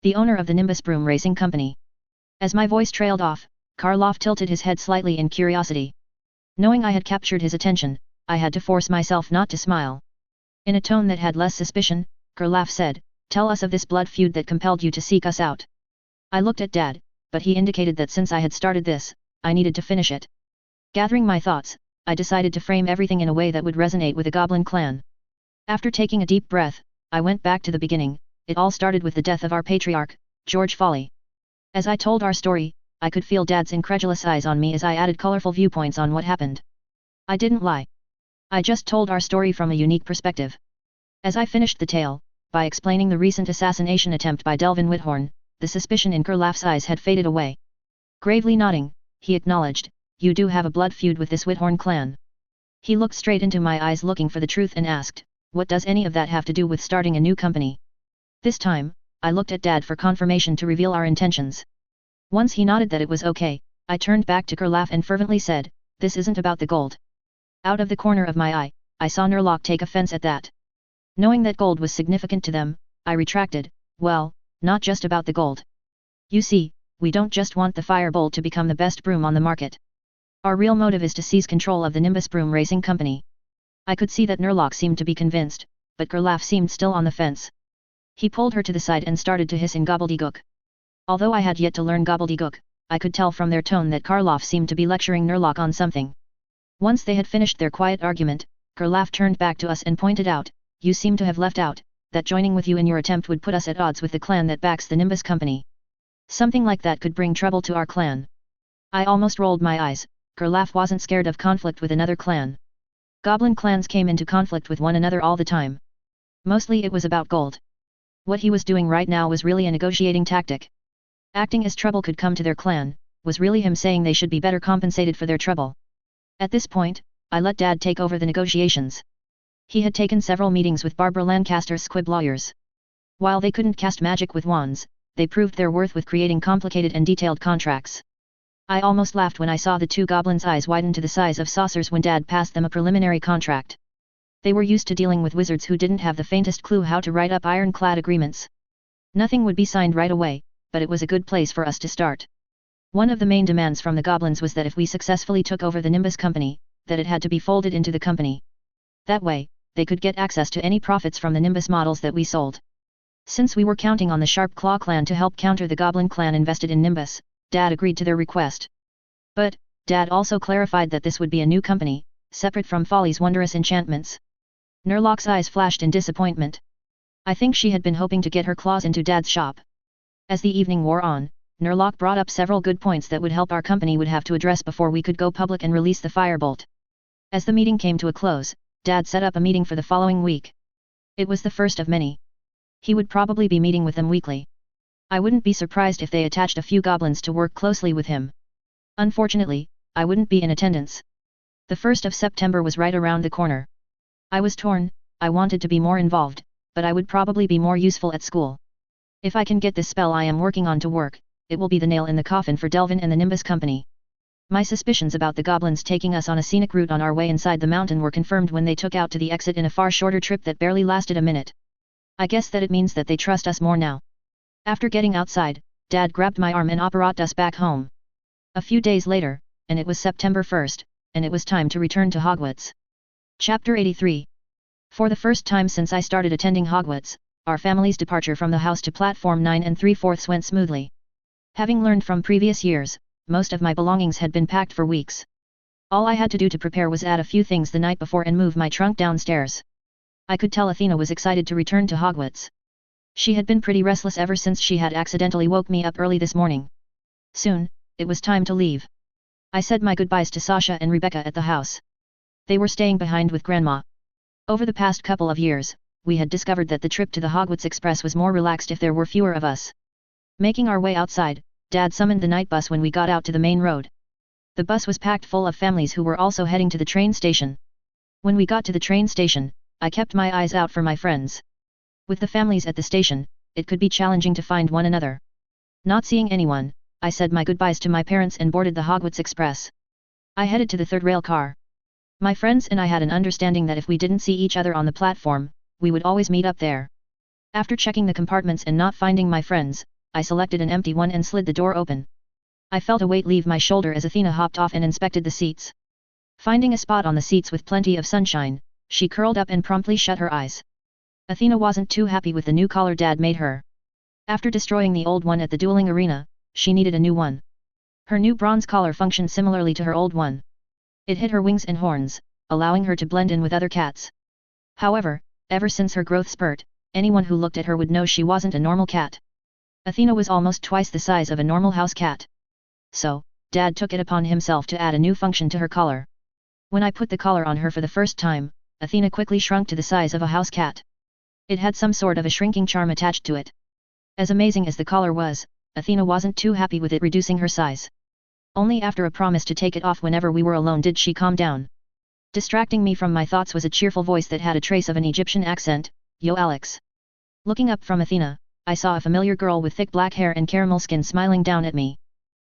the owner of the Nimbus Broom Racing Company." As my voice trailed off, Kurlaf tilted his head slightly in curiosity. Knowing I had captured his attention, I had to force myself not to smile. In a tone that had less suspicion, Kurlaf said, "Tell us of this blood feud that compelled you to seek us out." I looked at Dad, but he indicated that since I had started this, I needed to finish it. Gathering my thoughts, I decided to frame everything in a way that would resonate with the goblin clan. After taking a deep breath, I went back to the beginning. It all started with the death of our patriarch, George Folly. As I told our story, I could feel Dad's incredulous eyes on me as I added colorful viewpoints on what happened. I didn't lie. I just told our story from a unique perspective. As I finished the tale, by explaining the recent assassination attempt by Delvin Whithorn, the suspicion in Kurlaf's eyes had faded away. Gravely nodding, he acknowledged, "You do have a blood feud with this Whithorn clan." He looked straight into my eyes looking for the truth and asked, "What does any of that have to do with starting a new company?" This time, I looked at Dad for confirmation to reveal our intentions. Once he nodded that it was okay, I turned back to Kurlaf and fervently said, "This isn't about the gold." Out of the corner of my eye, I saw Nurlock take offense at that. Knowing that gold was significant to them, I retracted, "Well, not just about the gold. You see, we don't just want the firebolt to become the best broom on the market. Our real motive is to seize control of the Nimbus Broom Racing Company." I could see that Nurlock seemed to be convinced, but Kurlaf seemed still on the fence. He pulled her to the side and started to hiss in gobbledygook. Although I had yet to learn gobbledygook, I could tell from their tone that Kurlaf seemed to be lecturing Nurlock on something. Once they had finished their quiet argument, Kurlaf turned back to us and pointed out, "You seem to have left out that joining with you in your attempt would put us at odds with the clan that backs the Nimbus Company. Something like that could bring trouble to our clan." I almost rolled my eyes. Kurlaf wasn't scared of conflict with another clan. Goblin clans came into conflict with one another all the time. Mostly it was about gold. What he was doing right now was really a negotiating tactic. Acting as trouble could come to their clan, was really him saying they should be better compensated for their trouble. At this point, I let Dad take over the negotiations. He had taken several meetings with Barbara Lancaster's squib lawyers. While they couldn't cast magic with wands, they proved their worth with creating complicated and detailed contracts. I almost laughed when I saw the two goblins' eyes widen to the size of saucers when Dad passed them a preliminary contract. They were used to dealing with wizards who didn't have the faintest clue how to write up ironclad agreements. Nothing would be signed right away, but it was a good place for us to start. One of the main demands from the goblins was that if we successfully took over the Nimbus Company, that it had to be folded into the company. That way, they could get access to any profits from the Nimbus models that we sold. Since we were counting on the Sharp Claw clan to help counter the Goblin clan invested in Nimbus, Dad agreed to their request. But, Dad also clarified that this would be a new company, separate from Folly's wondrous enchantments. Nurlock's eyes flashed in disappointment. I think she had been hoping to get her claws into Dad's shop. As the evening wore on, Nurlock brought up several good points that would help our company would have to address before we could go public and release the firebolt. As the meeting came to a close, Dad set up a meeting for the following week. It was the first of many. He would probably be meeting with them weekly. I wouldn't be surprised if they attached a few goblins to work closely with him. Unfortunately, I wouldn't be in attendance. The 1st of September was right around the corner. I was torn. I wanted to be more involved, but I would probably be more useful at school. If I can get this spell I am working on to work, it will be the nail in the coffin for Delvin and the Nimbus Company. My suspicions about the goblins taking us on a scenic route on our way inside the mountain were confirmed when they took out to the exit in a far shorter trip that barely lasted a minute. I guess that it means that they trust us more now. After getting outside, Dad grabbed my arm and brought us back home. A few days later, and it was September 1st, and it was time to return to Hogwarts. Chapter 83. For the first time since I started attending Hogwarts, our family's departure from the house to platform 9 3/4 went smoothly. Having learned from previous years, most of my belongings had been packed for weeks. All I had to do to prepare was add a few things the night before and move my trunk downstairs. I could tell Athena was excited to return to Hogwarts. She had been pretty restless ever since she had accidentally woke me up early this morning. Soon, it was time to leave. I said my goodbyes to Sasha and Rebecca at the house. They were staying behind with Grandma. Over the past couple of years, we had discovered that the trip to the Hogwarts Express was more relaxed if there were fewer of us. Making our way outside, Dad summoned the night bus when we got out to the main road. The bus was packed full of families who were also heading to the train station. When we got to the train station, I kept my eyes out for my friends. With the families at the station, it could be challenging to find one another. Not seeing anyone, I said my goodbyes to my parents and boarded the Hogwarts Express. I headed to the third rail car. My friends and I had an understanding that if we didn't see each other on the platform, we would always meet up there. After checking the compartments and not finding my friends, I selected an empty one and slid the door open. I felt a weight leave my shoulder as Athena hopped off and inspected the seats. Finding a spot on the seats with plenty of sunshine, she curled up and promptly shut her eyes. Athena wasn't too happy with the new collar Dad made her. After destroying the old one at the dueling arena, she needed a new one. Her new bronze collar functioned similarly to her old one. It hid her wings and horns, allowing her to blend in with other cats. However, ever since her growth spurt, anyone who looked at her would know she wasn't a normal cat. Athena was almost twice the size of a normal house cat. So, Dad took it upon himself to add a new function to her collar. When I put the collar on her for the first time, Athena quickly shrunk to the size of a house cat. It had some sort of a shrinking charm attached to it. As amazing as the collar was, Athena wasn't too happy with it reducing her size. Only after a promise to take it off whenever we were alone did she calm down. Distracting me from my thoughts was a cheerful voice that had a trace of an Egyptian accent, "Yo Alex." Looking up from Athena, I saw a familiar girl with thick black hair and caramel skin smiling down at me.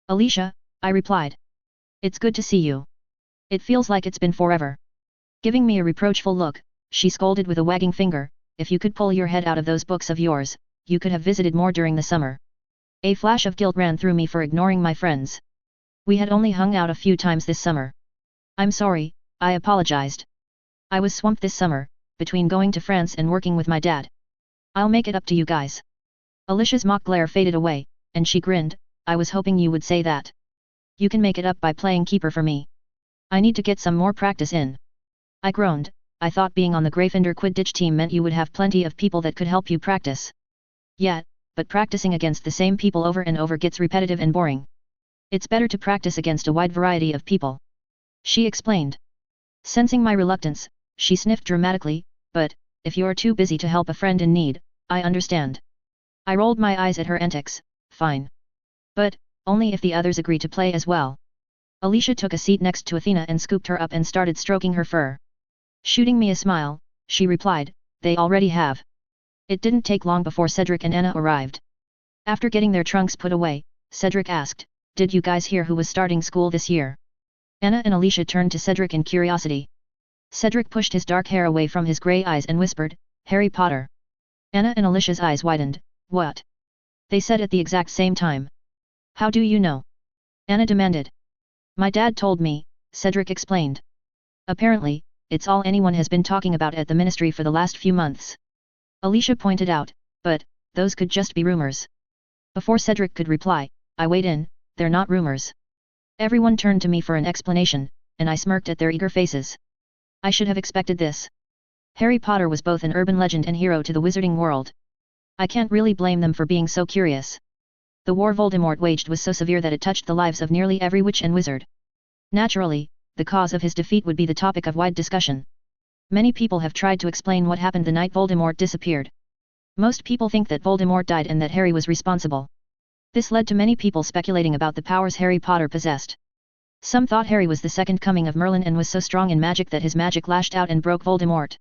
"Alicia," I replied. "It's good to see you. It feels like it's been forever." Giving me a reproachful look, she scolded with a wagging finger, "If you could pull your head out of those books of yours, you could have visited more during the summer." A flash of guilt ran through me for ignoring my friends. We had only hung out a few times this summer. "I'm sorry," I apologized. "I was swamped this summer, between going to France and working with my dad. I'll make it up to you guys." Alicia's mock glare faded away, and she grinned, "I was hoping you would say that. You can make it up by playing keeper for me. I need to get some more practice in." I groaned. I thought being on the Gryffindor Quidditch team meant you would have plenty of people that could help you practice. Yeah, but practicing against the same people over and over gets repetitive and boring. It's better to practice against a wide variety of people," she explained. Sensing my reluctance, she sniffed dramatically, "But, if you're too busy to help a friend in need, I understand." I rolled my eyes at her antics. "Fine. But, only if the others agree to play as well." Alicia took a seat next to Athena and scooped her up and started stroking her fur. Shooting me a smile, she replied, "They already have." It didn't take long before Cedric and Anna arrived. After getting their trunks put away, Cedric asked, "Did you guys hear who was starting school this year?" Anna and Alicia turned to Cedric in curiosity. Cedric pushed his dark hair away from his grey eyes and whispered, "Harry Potter." Anna and Alicia's eyes widened. "What?" they said at the exact same time. "How do you know?" Anna demanded. "My dad told me," Cedric explained. "Apparently, it's all anyone has been talking about at the ministry for the last few months." Alicia pointed out, "But, those could just be rumors." Before Cedric could reply, I weighed in, "They're not rumors." Everyone turned to me for an explanation, and I smirked at their eager faces. I should have expected this. Harry Potter was both an urban legend and hero to the wizarding world. I can't really blame them for being so curious. The war Voldemort waged was so severe that it touched the lives of nearly every witch and wizard. Naturally, the cause of his defeat would be the topic of wide discussion. Many people have tried to explain what happened the night Voldemort disappeared. Most people think that Voldemort died and that Harry was responsible. This led to many people speculating about the powers Harry Potter possessed. Some thought Harry was the second coming of Merlin and was so strong in magic that his magic lashed out and broke Voldemort.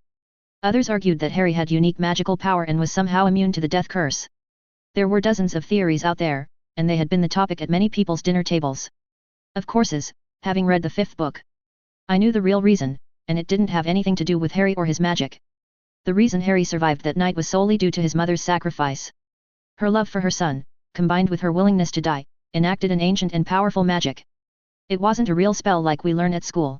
Others argued that Harry had unique magical power and was somehow immune to the death curse. There were dozens of theories out there, and they had been the topic at many people's dinner tables. Of course, having read the 5th book, I knew the real reason, and it didn't have anything to do with Harry or his magic. The reason Harry survived that night was solely due to his mother's sacrifice. Her love for her son, combined with her willingness to die, enacted an ancient and powerful magic. It wasn't a real spell like we learn at school.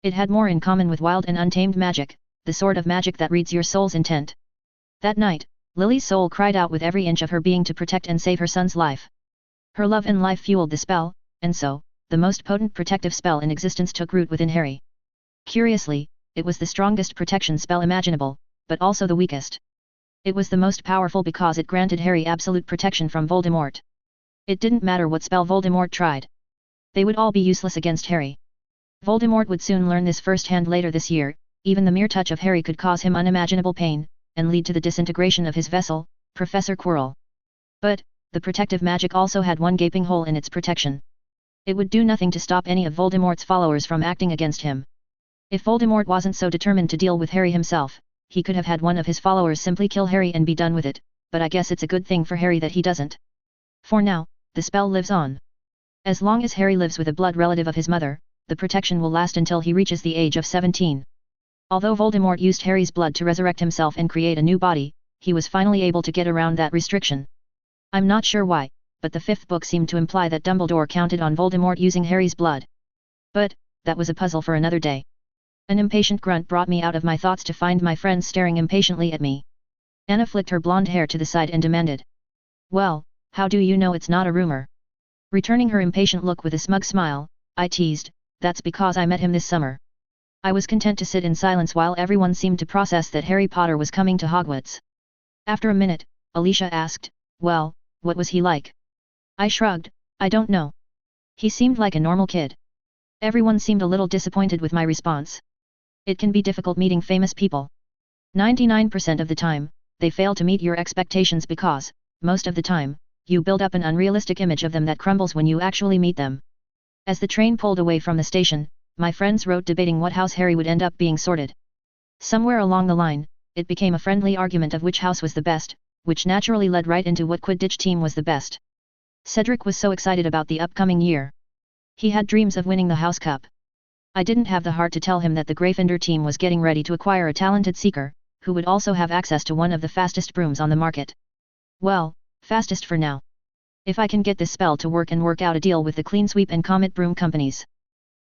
It had more in common with wild and untamed magic, the sort of magic that reads your soul's intent. That night, Lily's soul cried out with every inch of her being to protect and save her son's life. Her love and life fueled the spell, and so, the most potent protective spell in existence took root within Harry. Curiously, it was the strongest protection spell imaginable, but also the weakest. It was the most powerful because it granted Harry absolute protection from Voldemort. It didn't matter what spell Voldemort tried. They would all be useless against Harry. Voldemort would soon learn this firsthand later this year. Even the mere touch of Harry could cause him unimaginable pain, and lead to the disintegration of his vessel, Professor Quirrell. But, the protective magic also had one gaping hole in its protection. It would do nothing to stop any of Voldemort's followers from acting against him. If Voldemort wasn't so determined to deal with Harry himself, he could have had one of his followers simply kill Harry and be done with it, but I guess it's a good thing for Harry that he doesn't. For now, the spell lives on. As long as Harry lives with a blood relative of his mother, the protection will last until he reaches the age of 17. Although Voldemort used Harry's blood to resurrect himself and create a new body, he was finally able to get around that restriction. I'm not sure why, but the 5th book seemed to imply that Dumbledore counted on Voldemort using Harry's blood. But, that was a puzzle for another day. An impatient grunt brought me out of my thoughts to find my friends staring impatiently at me. Anna flicked her blonde hair to the side and demanded. Well, how do you know it's not a rumor? Returning her impatient look with a smug smile, I teased, that's because I met him this summer. I was content to sit in silence while everyone seemed to process that Harry Potter was coming to Hogwarts. After a minute, Alicia asked, well, what was he like? I shrugged, I don't know. He seemed like a normal kid. Everyone seemed a little disappointed with my response. It can be difficult meeting famous people. 99% of the time, they fail to meet your expectations because, most of the time, you build up an unrealistic image of them that crumbles when you actually meet them. As the train pulled away from the station, my friends wrote debating what house Harry would end up being sorted. Somewhere along the line, it became a friendly argument of which house was the best, which naturally led right into what Quidditch team was the best. Cedric was so excited about the upcoming year. He had dreams of winning the House Cup. I didn't have the heart to tell him that the Gryffindor team was getting ready to acquire a talented seeker, who would also have access to one of the fastest brooms on the market. Well, fastest for now. If I can get this spell to work and work out a deal with the Clean Sweep and Comet Broom companies,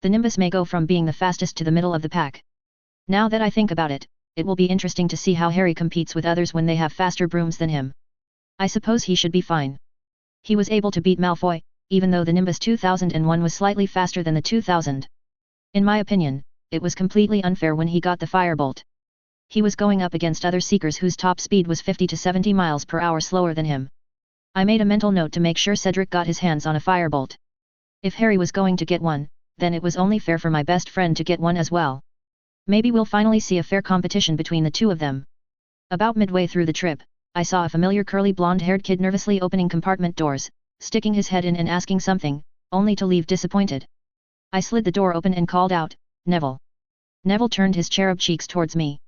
the Nimbus may go from being the fastest to the middle of the pack. Now that I think about it, it will be interesting to see how Harry competes with others when they have faster brooms than him. I suppose he should be fine. He was able to beat Malfoy, even though the Nimbus 2001 was slightly faster than the 2000. In my opinion, it was completely unfair when he got the Firebolt. He was going up against other seekers whose top speed was 50 to 70 miles per hour slower than him. I made a mental note to make sure Cedric got his hands on a Firebolt. If Harry was going to get one, then it was only fair for my best friend to get one as well. Maybe we'll finally see a fair competition between the two of them. About midway through the trip, I saw a familiar curly blonde-haired kid nervously opening compartment doors, sticking his head in and asking something, only to leave disappointed. I slid the door open and called out, Neville. Neville turned his cherub cheeks towards me.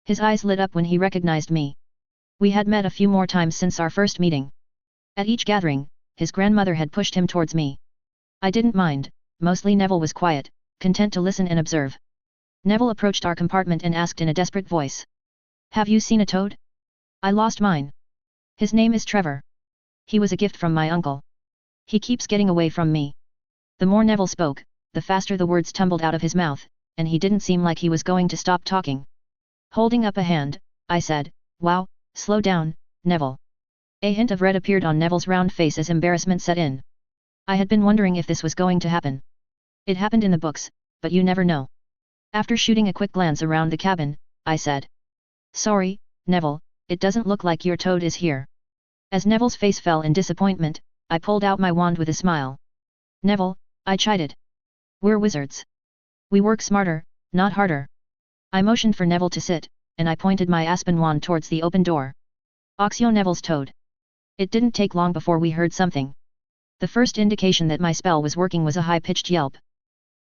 His eyes lit up when he recognized me. We had met a few more times since our first meeting. At each gathering, his grandmother had pushed him towards me. I didn't mind, mostly Neville was quiet, content to listen and observe. Neville approached our compartment and asked in a desperate voice. Have you seen a toad? I lost mine. His name is Trevor. He was a gift from my uncle. He keeps getting away from me. The more Neville spoke, the faster the words tumbled out of his mouth, and he didn't seem like he was going to stop talking. Holding up a hand, I said, wow, slow down, Neville. A hint of red appeared on Neville's round face as embarrassment set in. I had been wondering if this was going to happen. It happened in the books, but you never know. After shooting a quick glance around the cabin, I said. Sorry, Neville, it doesn't look like your toad is here. As Neville's face fell in disappointment, I pulled out my wand with a smile. Neville, I chided. We're wizards. We work smarter, not harder. I motioned for Neville to sit, and I pointed my aspen wand towards the open door. Oxio Neville's toad. It didn't take long before we heard something. The first indication that my spell was working was a high-pitched yelp.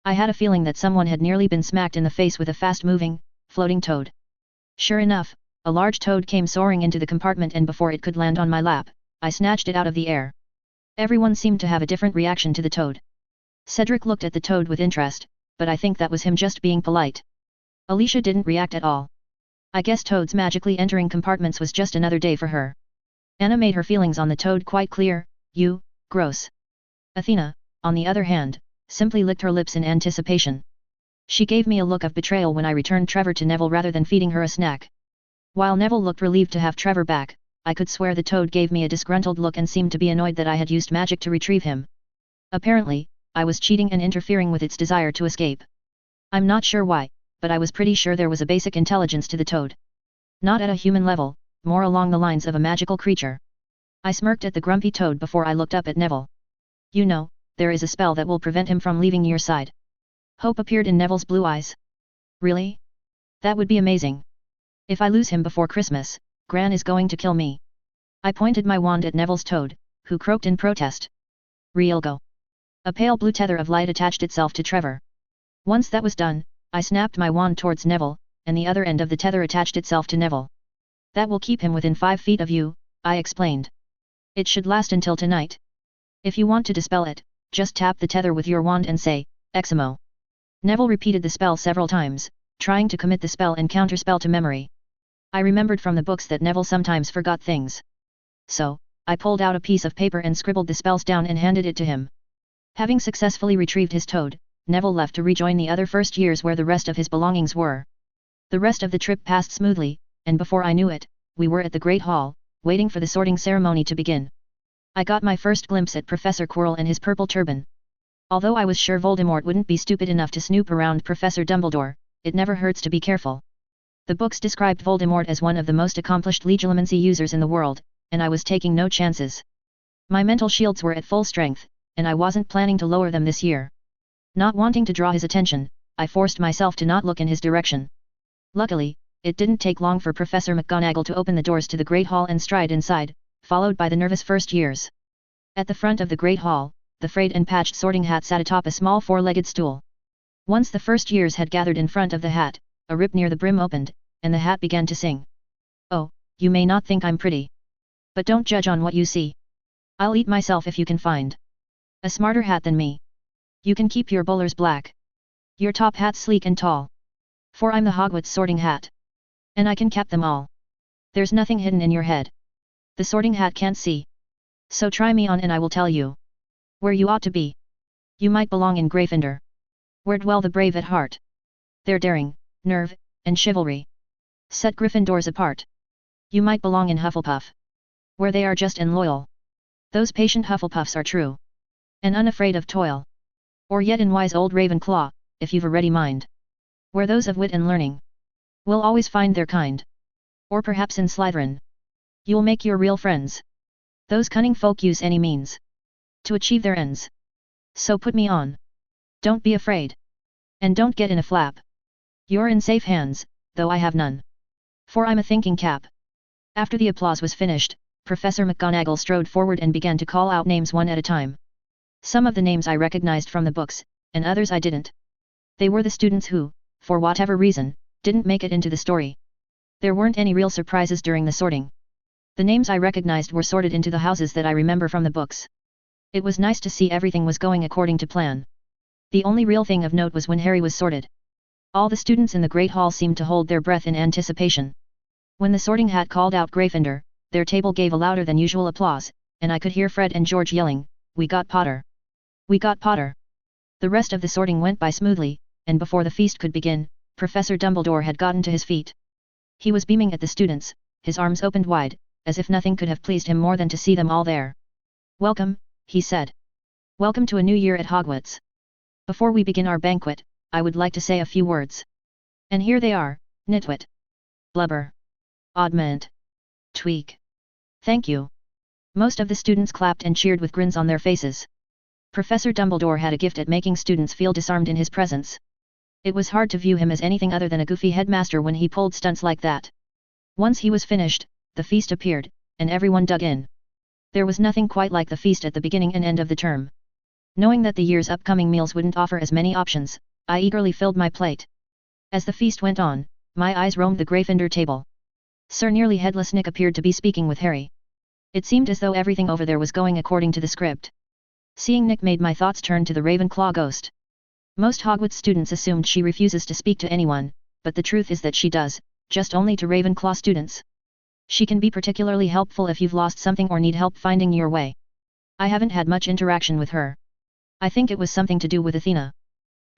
I had a feeling that someone had nearly been smacked in the face with a fast-moving, floating toad. Sure enough, a large toad came soaring into the compartment, and before it could land on my lap, I snatched it out of the air. Everyone seemed to have a different reaction to the toad. Cedric looked at the toad with interest, but I think that was him just being polite. Alicia didn't react at all. I guess toads magically entering compartments was just another day for her. Anna made her feelings on the toad quite clear. You, gross. Athena, on the other hand, simply licked her lips in anticipation. She gave me a look of betrayal when I returned Trevor to Neville rather than feeding her a snack. While Neville looked relieved to have Trevor back, I could swear the toad gave me a disgruntled look and seemed to be annoyed that I had used magic to retrieve him. Apparently, I was cheating and interfering with its desire to escape. I'm not sure why, but I was pretty sure there was a basic intelligence to the toad. Not at a human level, more along the lines of a magical creature. I smirked at the grumpy toad before I looked up at Neville. You know, there is a spell that will prevent him from leaving your side. Hope appeared in Neville's blue eyes. Really? That would be amazing. If I lose him before Christmas, Gran is going to kill me. I pointed my wand at Neville's toad, who croaked in protest. Real go. A pale blue tether of light attached itself to Trevor. Once that was done, I snapped my wand towards Neville, and the other end of the tether attached itself to Neville. That will keep him within 5 feet of you, I explained. It should last until tonight. If you want to dispel it, just tap the tether with your wand and say, Eximo. Neville repeated the spell several times, trying to commit the spell and counterspell to memory. I remembered from the books that Neville sometimes forgot things. So, I pulled out a piece of paper and scribbled the spells down and handed it to him. Having successfully retrieved his toad, Neville left to rejoin the other first years where the rest of his belongings were. The rest of the trip passed smoothly, and before I knew it, we were at the Great Hall, waiting for the sorting ceremony to begin. I got my first glimpse at Professor Quirrell and his purple turban. Although I was sure Voldemort wouldn't be stupid enough to snoop around Professor Dumbledore, it never hurts to be careful. The books described Voldemort as one of the most accomplished legilimency users in the world, and I was taking no chances. My mental shields were at full strength, and I wasn't planning to lower them this year. Not wanting to draw his attention, I forced myself to not look in his direction. Luckily, it didn't take long for Professor McGonagall to open the doors to the Great Hall and stride inside, followed by the nervous first years. At the front of the Great Hall, the frayed and patched Sorting Hat sat atop a small 4-legged stool. Once the first years had gathered in front of the hat, a rip near the brim opened, and the hat began to sing. Oh, you may not think I'm pretty. But don't judge on what you see. I'll eat myself if you can find a smarter hat than me. You can keep your bowlers black. Your top hat sleek and tall. For I'm the Hogwarts Sorting Hat. And I can cap them all. There's nothing hidden in your head. The Sorting Hat can't see. So try me on and I will tell you where you ought to be. You might belong in Gryffindor, where dwell the brave at heart. Their daring, nerve, and chivalry set Gryffindors apart. You might belong in Hufflepuff, where they are just and loyal. Those patient Hufflepuffs are true and unafraid of toil. Or yet in wise old Ravenclaw, if you've a ready mind, where those of wit and learning will always find their kind. Or perhaps in Slytherin, you'll make your real friends. Those cunning folk use any means to achieve their ends. So put me on. Don't be afraid. And don't get in a flap. You're in safe hands, though I have none. For I'm a thinking cap. After the applause was finished, Professor McGonagall strode forward and began to call out names one at a time. Some of the names I recognized from the books, and others I didn't. They were the students who, for whatever reason, didn't make it into the story. There weren't any real surprises during the sorting. The names I recognized were sorted into the houses that I remember from the books. It was nice to see everything was going according to plan. The only real thing of note was when Harry was sorted. All the students in the Great Hall seemed to hold their breath in anticipation. When the Sorting Hat called out Gryffindor, their table gave a louder than usual applause, and I could hear Fred and George yelling, "We got Potter! We got Potter!" The rest of the sorting went by smoothly, and before the feast could begin, Professor Dumbledore had gotten to his feet. He was beaming at the students, his arms opened wide, as if nothing could have pleased him more than to see them all there. "Welcome," he said. "Welcome to a new year at Hogwarts. Before we begin our banquet, I would like to say a few words. And here they are: Nitwit, Blubber, Oddment, Tweak. Thank you." Most of the students clapped and cheered with grins on their faces. Professor Dumbledore had a gift at making students feel disarmed in his presence. It was hard to view him as anything other than a goofy headmaster when he pulled stunts like that. Once he was finished, the feast appeared, and everyone dug in. There was nothing quite like the feast at the beginning and end of the term. Knowing that the year's upcoming meals wouldn't offer as many options, I eagerly filled my plate. As the feast went on, my eyes roamed the Gryffindor table. Sir Nearly Headless Nick appeared to be speaking with Harry. It seemed as though everything over there was going according to the script. Seeing Nick made my thoughts turn to the Ravenclaw ghost. Most Hogwarts students assumed she refuses to speak to anyone, but the truth is that she does, just only to Ravenclaw students. She can be particularly helpful if you've lost something or need help finding your way. I haven't had much interaction with her. I think it was something to do with Athena.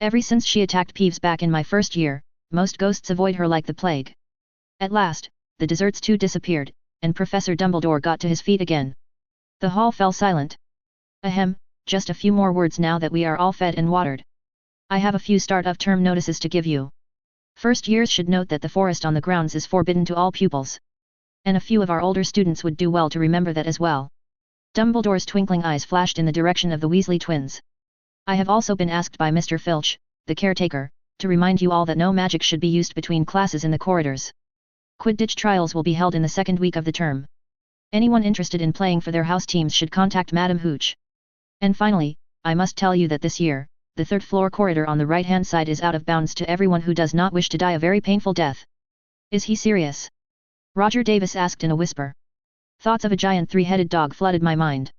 Ever since she attacked Peeves back in my first year, most ghosts avoid her like the plague. At last, the desserts too disappeared, and Professor Dumbledore got to his feet again. The hall fell silent. Ahem, just a few more words now that we are all fed and watered. I have a few start-of-term notices to give you. First years should note that the forest on the grounds is forbidden to all pupils. And a few of our older students would do well to remember that as well. Dumbledore's twinkling eyes flashed in the direction of the Weasley twins. I have also been asked by Mr. Filch, the caretaker, to remind you all that no magic should be used between classes in the corridors. Quidditch trials will be held in the second week of the term. Anyone interested in playing for their house teams should contact Madam Hooch. And finally, I must tell you that this year, the third floor corridor on the right-hand side is out of bounds to everyone who does not wish to die a very painful death. Is he serious? Roger Davis asked in a whisper. Thoughts of a giant three-headed dog flooded my mind.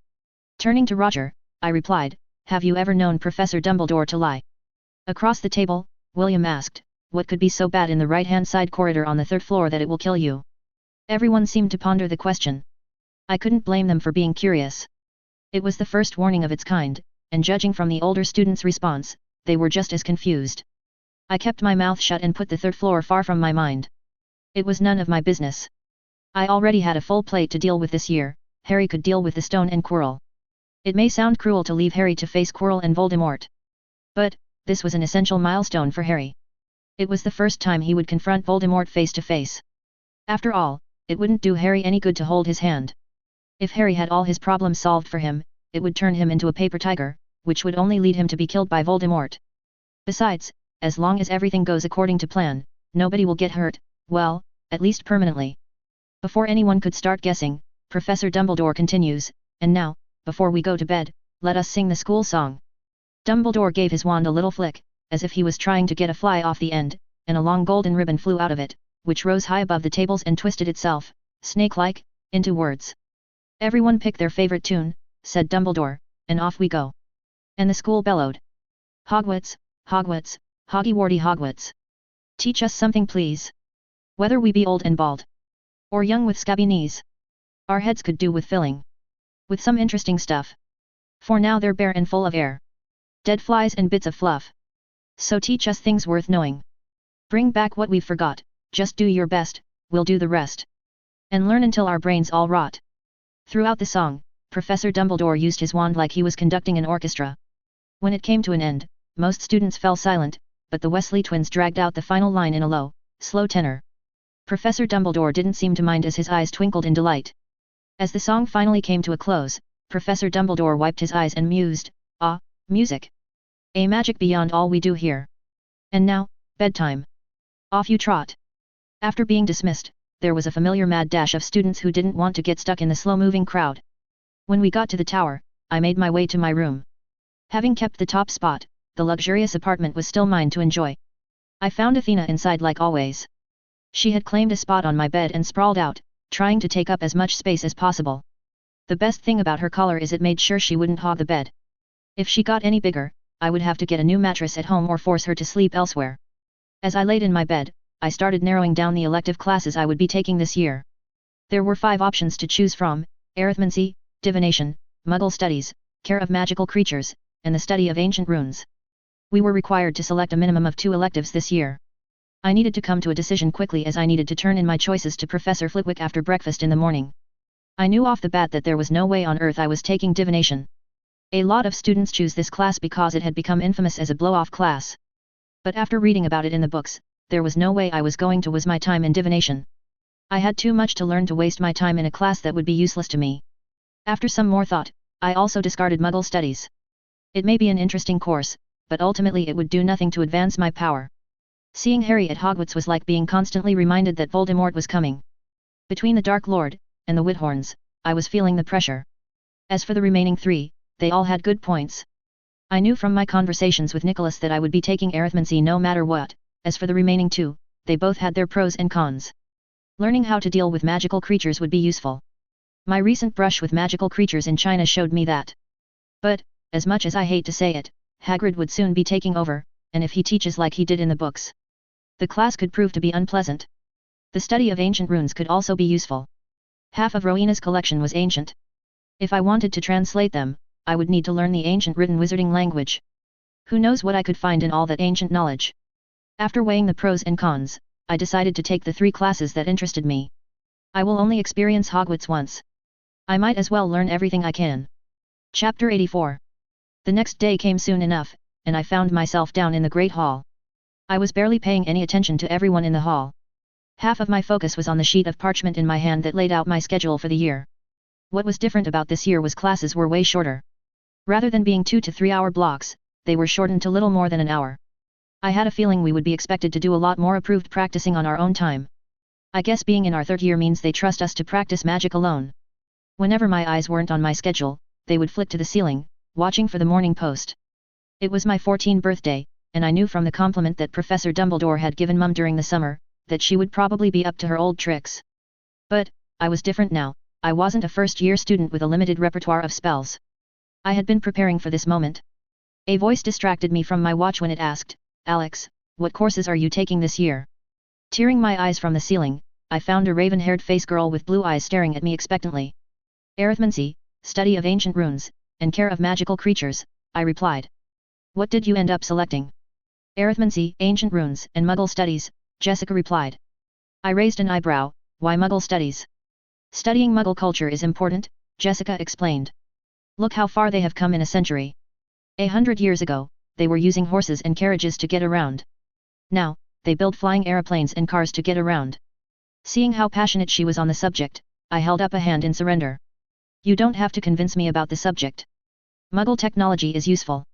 Turning to Roger, I replied, have you ever known Professor Dumbledore to lie? Across the table, William asked, what could be so bad in the right-hand side corridor on the third floor that it will kill you? Everyone seemed to ponder the question. I couldn't blame them for being curious. It was the first warning of its kind, and judging from the older students' response, they were just as confused. I kept my mouth shut and put the third floor far from my mind. It was none of my business. I already had a full plate to deal with this year. Harry could deal with the stone and Quirrell. It may sound cruel to leave Harry to face Quirrell and Voldemort. But, this was an essential milestone for Harry. It was the first time he would confront Voldemort face to face. After all, it wouldn't do Harry any good to hold his hand. If Harry had all his problems solved for him, it would turn him into a paper tiger, which would only lead him to be killed by Voldemort. Besides, as long as everything goes according to plan, nobody will get hurt, well, at least permanently. Before anyone could start guessing, Professor Dumbledore continues, and now, before we go to bed, let us sing the school song. Dumbledore gave his wand a little flick, as if he was trying to get a fly off the end, and a long golden ribbon flew out of it, which rose high above the tables and twisted itself, snake-like, into words. Everyone pick their favorite tune, said Dumbledore, and off we go. And the school bellowed. Hogwarts, Hogwarts, Hoggy-Warty Hogwarts. Teach us something please. Whether we be old and bald, or young with scabby knees, our heads could do with filling. With some interesting stuff. For now they're bare and full of air. Dead flies and bits of fluff. So teach us things worth knowing. Bring back what we've forgot, just do your best, we'll do the rest. And learn until our brains all rot. Throughout the song, Professor Dumbledore used his wand like he was conducting an orchestra. When it came to an end, most students fell silent, but the Weasley twins dragged out the final line in a low, slow tenor. Professor Dumbledore didn't seem to mind as his eyes twinkled in delight. As the song finally came to a close, Professor Dumbledore wiped his eyes and mused, ah, music. A magic beyond all we do here. And now, bedtime. Off you trot. After being dismissed, there was a familiar mad dash of students who didn't want to get stuck in the slow-moving crowd. When we got to the tower, I made my way to my room. Having kept the top spot, the luxurious apartment was still mine to enjoy. I found Athena inside like always. She had claimed a spot on my bed and sprawled out, trying to take up as much space as possible. The best thing about her collar is it made sure she wouldn't hog the bed. If she got any bigger, I would have to get a new mattress at home or force her to sleep elsewhere. As I laid in my bed, I started narrowing down the elective classes I would be taking this year. There were 5 options to choose from: arithmancy, divination, Muggle studies, care of magical creatures, and the study of ancient runes. We were required to select a minimum of 2 electives this year. I needed to come to a decision quickly as I needed to turn in my choices to Professor Flitwick after breakfast in the morning. I knew off the bat that there was no way on earth I was taking divination. A lot of students choose this class because it had become infamous as a blow-off class. But after reading about it in the books, there was no way I was going to waste my time in divination. I had too much to learn to waste my time in a class that would be useless to me. After some more thought, I also discarded Muggle studies. It may be an interesting course, but ultimately it would do nothing to advance my power. Seeing Harry at Hogwarts was like being constantly reminded that Voldemort was coming. Between the Dark Lord, and the Whithorns, I was feeling the pressure. As for the remaining 3, they all had good points. I knew from my conversations with Nicholas that I would be taking arithmancy no matter what. As for the remaining 2, they both had their pros and cons. Learning how to deal with magical creatures would be useful. My recent brush with magical creatures in China showed me that. But, as much as I hate to say it, Hagrid would soon be taking over, and if he teaches like he did in the books, the class could prove to be unpleasant. The study of ancient runes could also be useful. Half of Rowena's collection was ancient. If I wanted to translate them, I would need to learn the ancient written wizarding language. Who knows what I could find in all that ancient knowledge? After weighing the pros and cons, I decided to take the 3 classes that interested me. I will only experience Hogwarts once. I might as well learn everything I can. Chapter 84. The next day came soon enough, and I found myself down in the Great Hall. I was barely paying any attention to everyone in the hall. Half of my focus was on the sheet of parchment in my hand that laid out my schedule for the year. What was different about this year was classes were way shorter. Rather than being 2 to 3 hour blocks, they were shortened to little more than an hour. I had a feeling we would be expected to do a lot more approved practicing on our own time. I guess being in our 3rd year means they trust us to practice magic alone. Whenever my eyes weren't on my schedule, they would flick to the ceiling, watching for the morning post. It was my 14th birthday, and I knew from the compliment that Professor Dumbledore had given Mum during the summer, that she would probably be up to her old tricks. But, I was different now. I wasn't a first-year student with a limited repertoire of spells. I had been preparing for this moment. A voice distracted me from my watch when it asked, "Alex, what courses are you taking this year?" Tearing my eyes from the ceiling, I found a raven-haired face girl with blue eyes staring at me expectantly. "Arithmancy, study of ancient runes, and care of magical creatures," I replied. "What did you end up selecting?" "Arithmancy, ancient runes, and Muggle studies," Jessica replied. I raised an eyebrow. "Why Muggle studies?" "Studying Muggle culture is important," Jessica explained. "Look how far they have come in a century. 100 years ago, they were using horses and carriages to get around. Now, they build flying aeroplanes and cars to get around." Seeing how passionate she was on the subject, I held up a hand in surrender. "You don't have to convince me about the subject. Muggle technology is useful.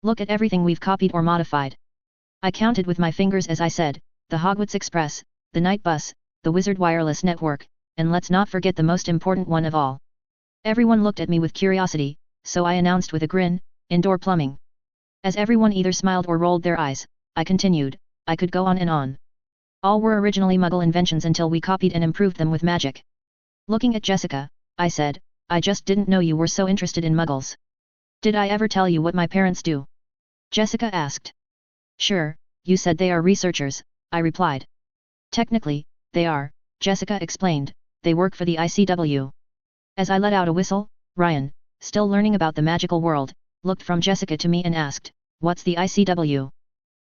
Look at everything we've copied or modified." I counted with my fingers as I said, the Hogwarts Express, the night bus, the Wizard wireless network, and let's not forget the most important one of all. Everyone looked at me with curiosity, so I announced with a grin, "Indoor plumbing." As everyone either smiled or rolled their eyes, I continued, "I could go on and on. All were originally Muggle inventions until we copied and improved them with magic." Looking at Jessica, I said, "I just didn't know you were so interested in Muggles." "Did I ever tell you what my parents do?" Jessica asked. "Sure, you said they are researchers," I replied. "Technically, they are," Jessica explained, "they work for the ICW." As I let out a whistle, Ryan, still learning about the magical world, looked from Jessica to me and asked, "What's the ICW?"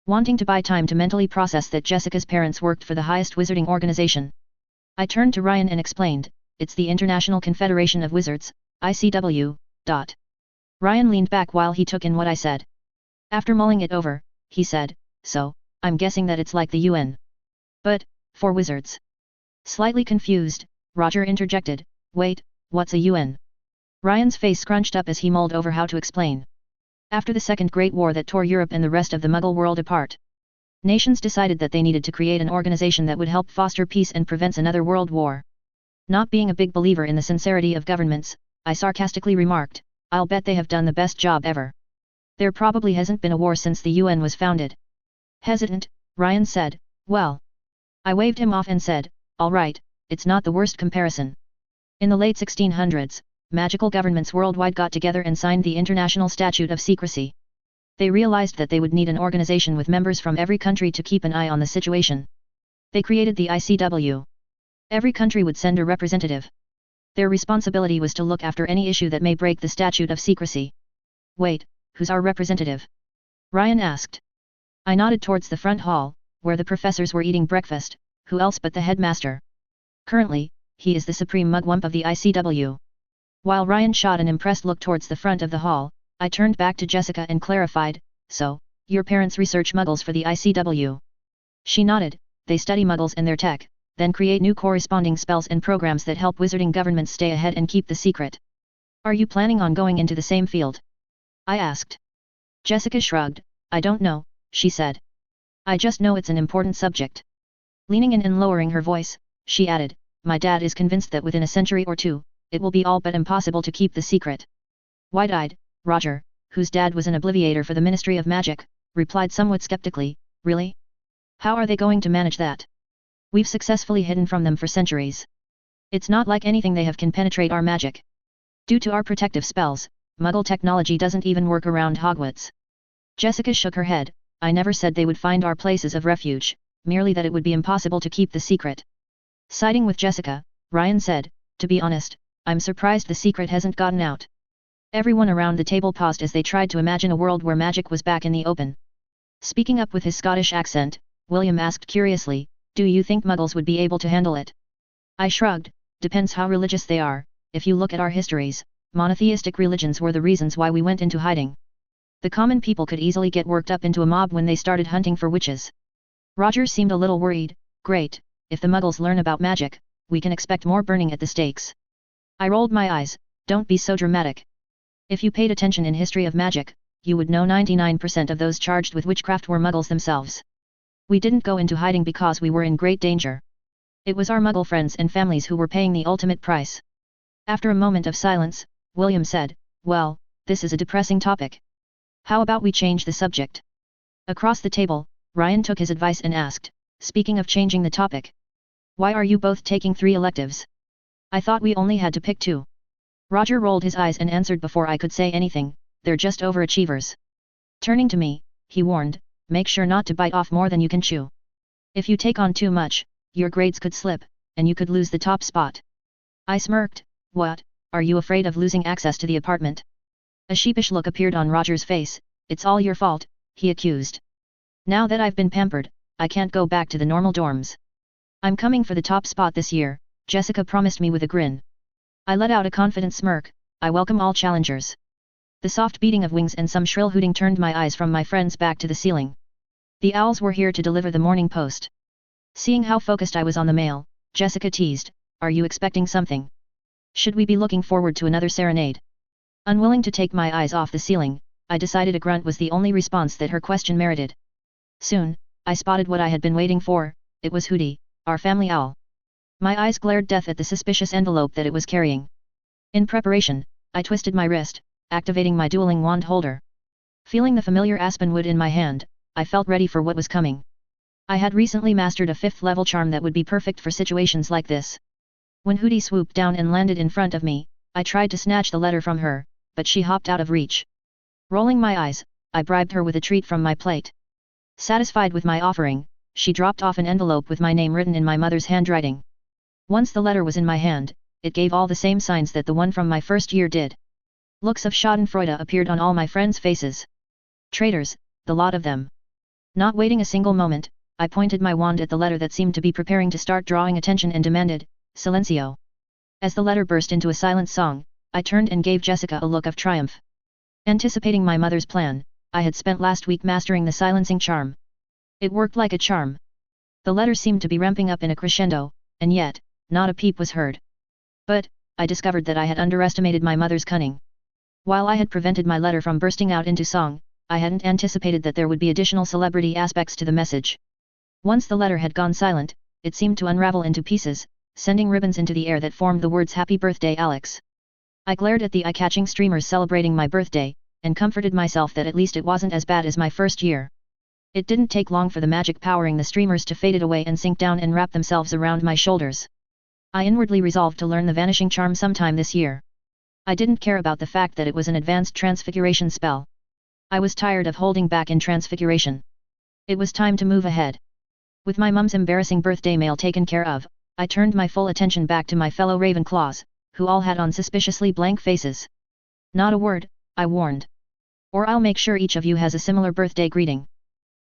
Wanting to buy time to mentally process that Jessica's parents worked for the highest wizarding organization, I turned to Ryan and explained, "It's the International Confederation of Wizards, ICW." Ryan leaned back while he took in what I said. After mulling it over, he said, "So, I'm guessing that it's like the UN. But, for wizards." Slightly confused, Roger interjected, "Wait, what's a UN?" Ryan's face scrunched up as he mulled over how to explain. After the Second Great War that tore Europe and the rest of the Muggle world apart, nations decided that they needed to create an organization that would help foster peace and prevent another world war. Not being a big believer in the sincerity of governments, I sarcastically remarked, "I'll bet they have done the best job ever. There probably hasn't been a war since the UN was founded." Hesitant, Ryan said, "Well." I waved him off and said, "All right, it's not the worst comparison." In the late 1600s, magical governments worldwide got together and signed the International Statute of Secrecy. They realized that they would need an organization with members from every country to keep an eye on the situation. They created the ICW. Every country would send a representative. Their responsibility was to look after any issue that may break the Statute of Secrecy. "Wait, who's our representative?" Ryan asked. I nodded towards the front hall, where the professors were eating breakfast. "Who else but the headmaster? Currently, he is the supreme mugwump of the ICW." While Ryan shot an impressed look towards the front of the hall, I turned back to Jessica and clarified, "So, your parents research Muggles for the ICW?" She nodded. "They study Muggles and their tech, then create new corresponding spells and programs that help wizarding governments stay ahead and keep the secret." "Are you planning on going into the same field?" I asked. Jessica shrugged. "I don't know," she said. "I just know it's an important subject." Leaning in and lowering her voice, she added, my dad is convinced that within a century or two, it will be all but impossible to keep the secret. Wide-eyed, Roger, whose dad was an obliviator for the Ministry of Magic, replied somewhat skeptically, really? How are they going to manage that? We've successfully hidden from them for centuries. It's not like anything they have can penetrate our magic. Due to our protective spells, Muggle technology doesn't even work around Hogwarts. Jessica shook her head. I never said they would find our places of refuge, merely that it would be impossible to keep the secret. Siding with Jessica, Ryan said, to be honest, I'm surprised the secret hasn't gotten out. Everyone around the table paused as they tried to imagine a world where magic was back in the open. Speaking up with his Scottish accent, William asked curiously, do you think Muggles would be able to handle it? I shrugged, depends how religious they are. If you look at our histories, monotheistic religions were the reasons why we went into hiding. The common people could easily get worked up into a mob when they started hunting for witches. Roger seemed a little worried. Great, if the Muggles learn about magic, we can expect more burning at the stakes. I rolled my eyes. Don't be so dramatic. If you paid attention in history of magic, you would know 99% of those charged with witchcraft were Muggles themselves. We didn't go into hiding because we were in great danger. It was our Muggle friends and families who were paying the ultimate price. After a moment of silence, William said, well, this is a depressing topic. How about we change the subject? Across the table, Ryan took his advice and asked, speaking of changing the topic. Why are you both taking 3 electives? I thought we only had to pick 2. Roger rolled his eyes and answered before I could say anything, they're just overachievers. Turning to me, he warned, make sure not to bite off more than you can chew. If you take on too much, your grades could slip, and you could lose the top spot. I smirked. What, are you afraid of losing access to the apartment? A sheepish look appeared on Roger's face. It's all your fault, he accused. Now that I've been pampered, I can't go back to the normal dorms. I'm coming for the top spot this year, Jessica promised me with a grin. I let out a confident smirk. I welcome all challengers. The soft beating of wings and some shrill hooting turned my eyes from my friends back to the ceiling. The owls were here to deliver the morning post. Seeing how focused I was on the mail, Jessica teased, are you expecting something? Should we be looking forward to another serenade? Unwilling to take my eyes off the ceiling, I decided a grunt was the only response that her question merited. Soon, I spotted what I had been waiting for. It was Hooty, our family owl. My eyes glared death at the suspicious envelope that it was carrying. In preparation, I twisted my wrist, activating my dueling wand holder. Feeling the familiar aspen wood in my hand, I felt ready for what was coming. I had recently mastered a 5th level charm that would be perfect for situations like this. When Hooty swooped down and landed in front of me, I tried to snatch the letter from her, but she hopped out of reach. Rolling my eyes, I bribed her with a treat from my plate. Satisfied with my offering, she dropped off an envelope with my name written in my mother's handwriting. Once the letter was in my hand, it gave all the same signs that the one from my first year did. Looks of schadenfreude appeared on all my friends' faces. Traitors, the lot of them. Not waiting a single moment, I pointed my wand at the letter that seemed to be preparing to start drawing attention and demanded, Silencio. As the letter burst into a silent song, I turned and gave Jessica a look of triumph. Anticipating my mother's plan, I had spent last week mastering the silencing charm. It worked like a charm. The letter seemed to be ramping up in a crescendo, and yet, not a peep was heard. But, I discovered that I had underestimated my mother's cunning. While I had prevented my letter from bursting out into song, I hadn't anticipated that there would be additional celebrity aspects to the message. Once the letter had gone silent, it seemed to unravel into pieces, sending ribbons into the air that formed the words Happy Birthday Alex. I glared at the eye-catching streamers celebrating my birthday, and comforted myself that at least it wasn't as bad as my first year. It didn't take long for the magic powering the streamers to fade away and sink down and wrap themselves around my shoulders. I inwardly resolved to learn the vanishing charm sometime this year. I didn't care about the fact that it was an advanced transfiguration spell. I was tired of holding back in transfiguration. It was time to move ahead. With my mum's embarrassing birthday mail taken care of, I turned my full attention back to my fellow Ravenclaws, who all had on suspiciously blank faces. Not a word, I warned. Or I'll make sure each of you has a similar birthday greeting.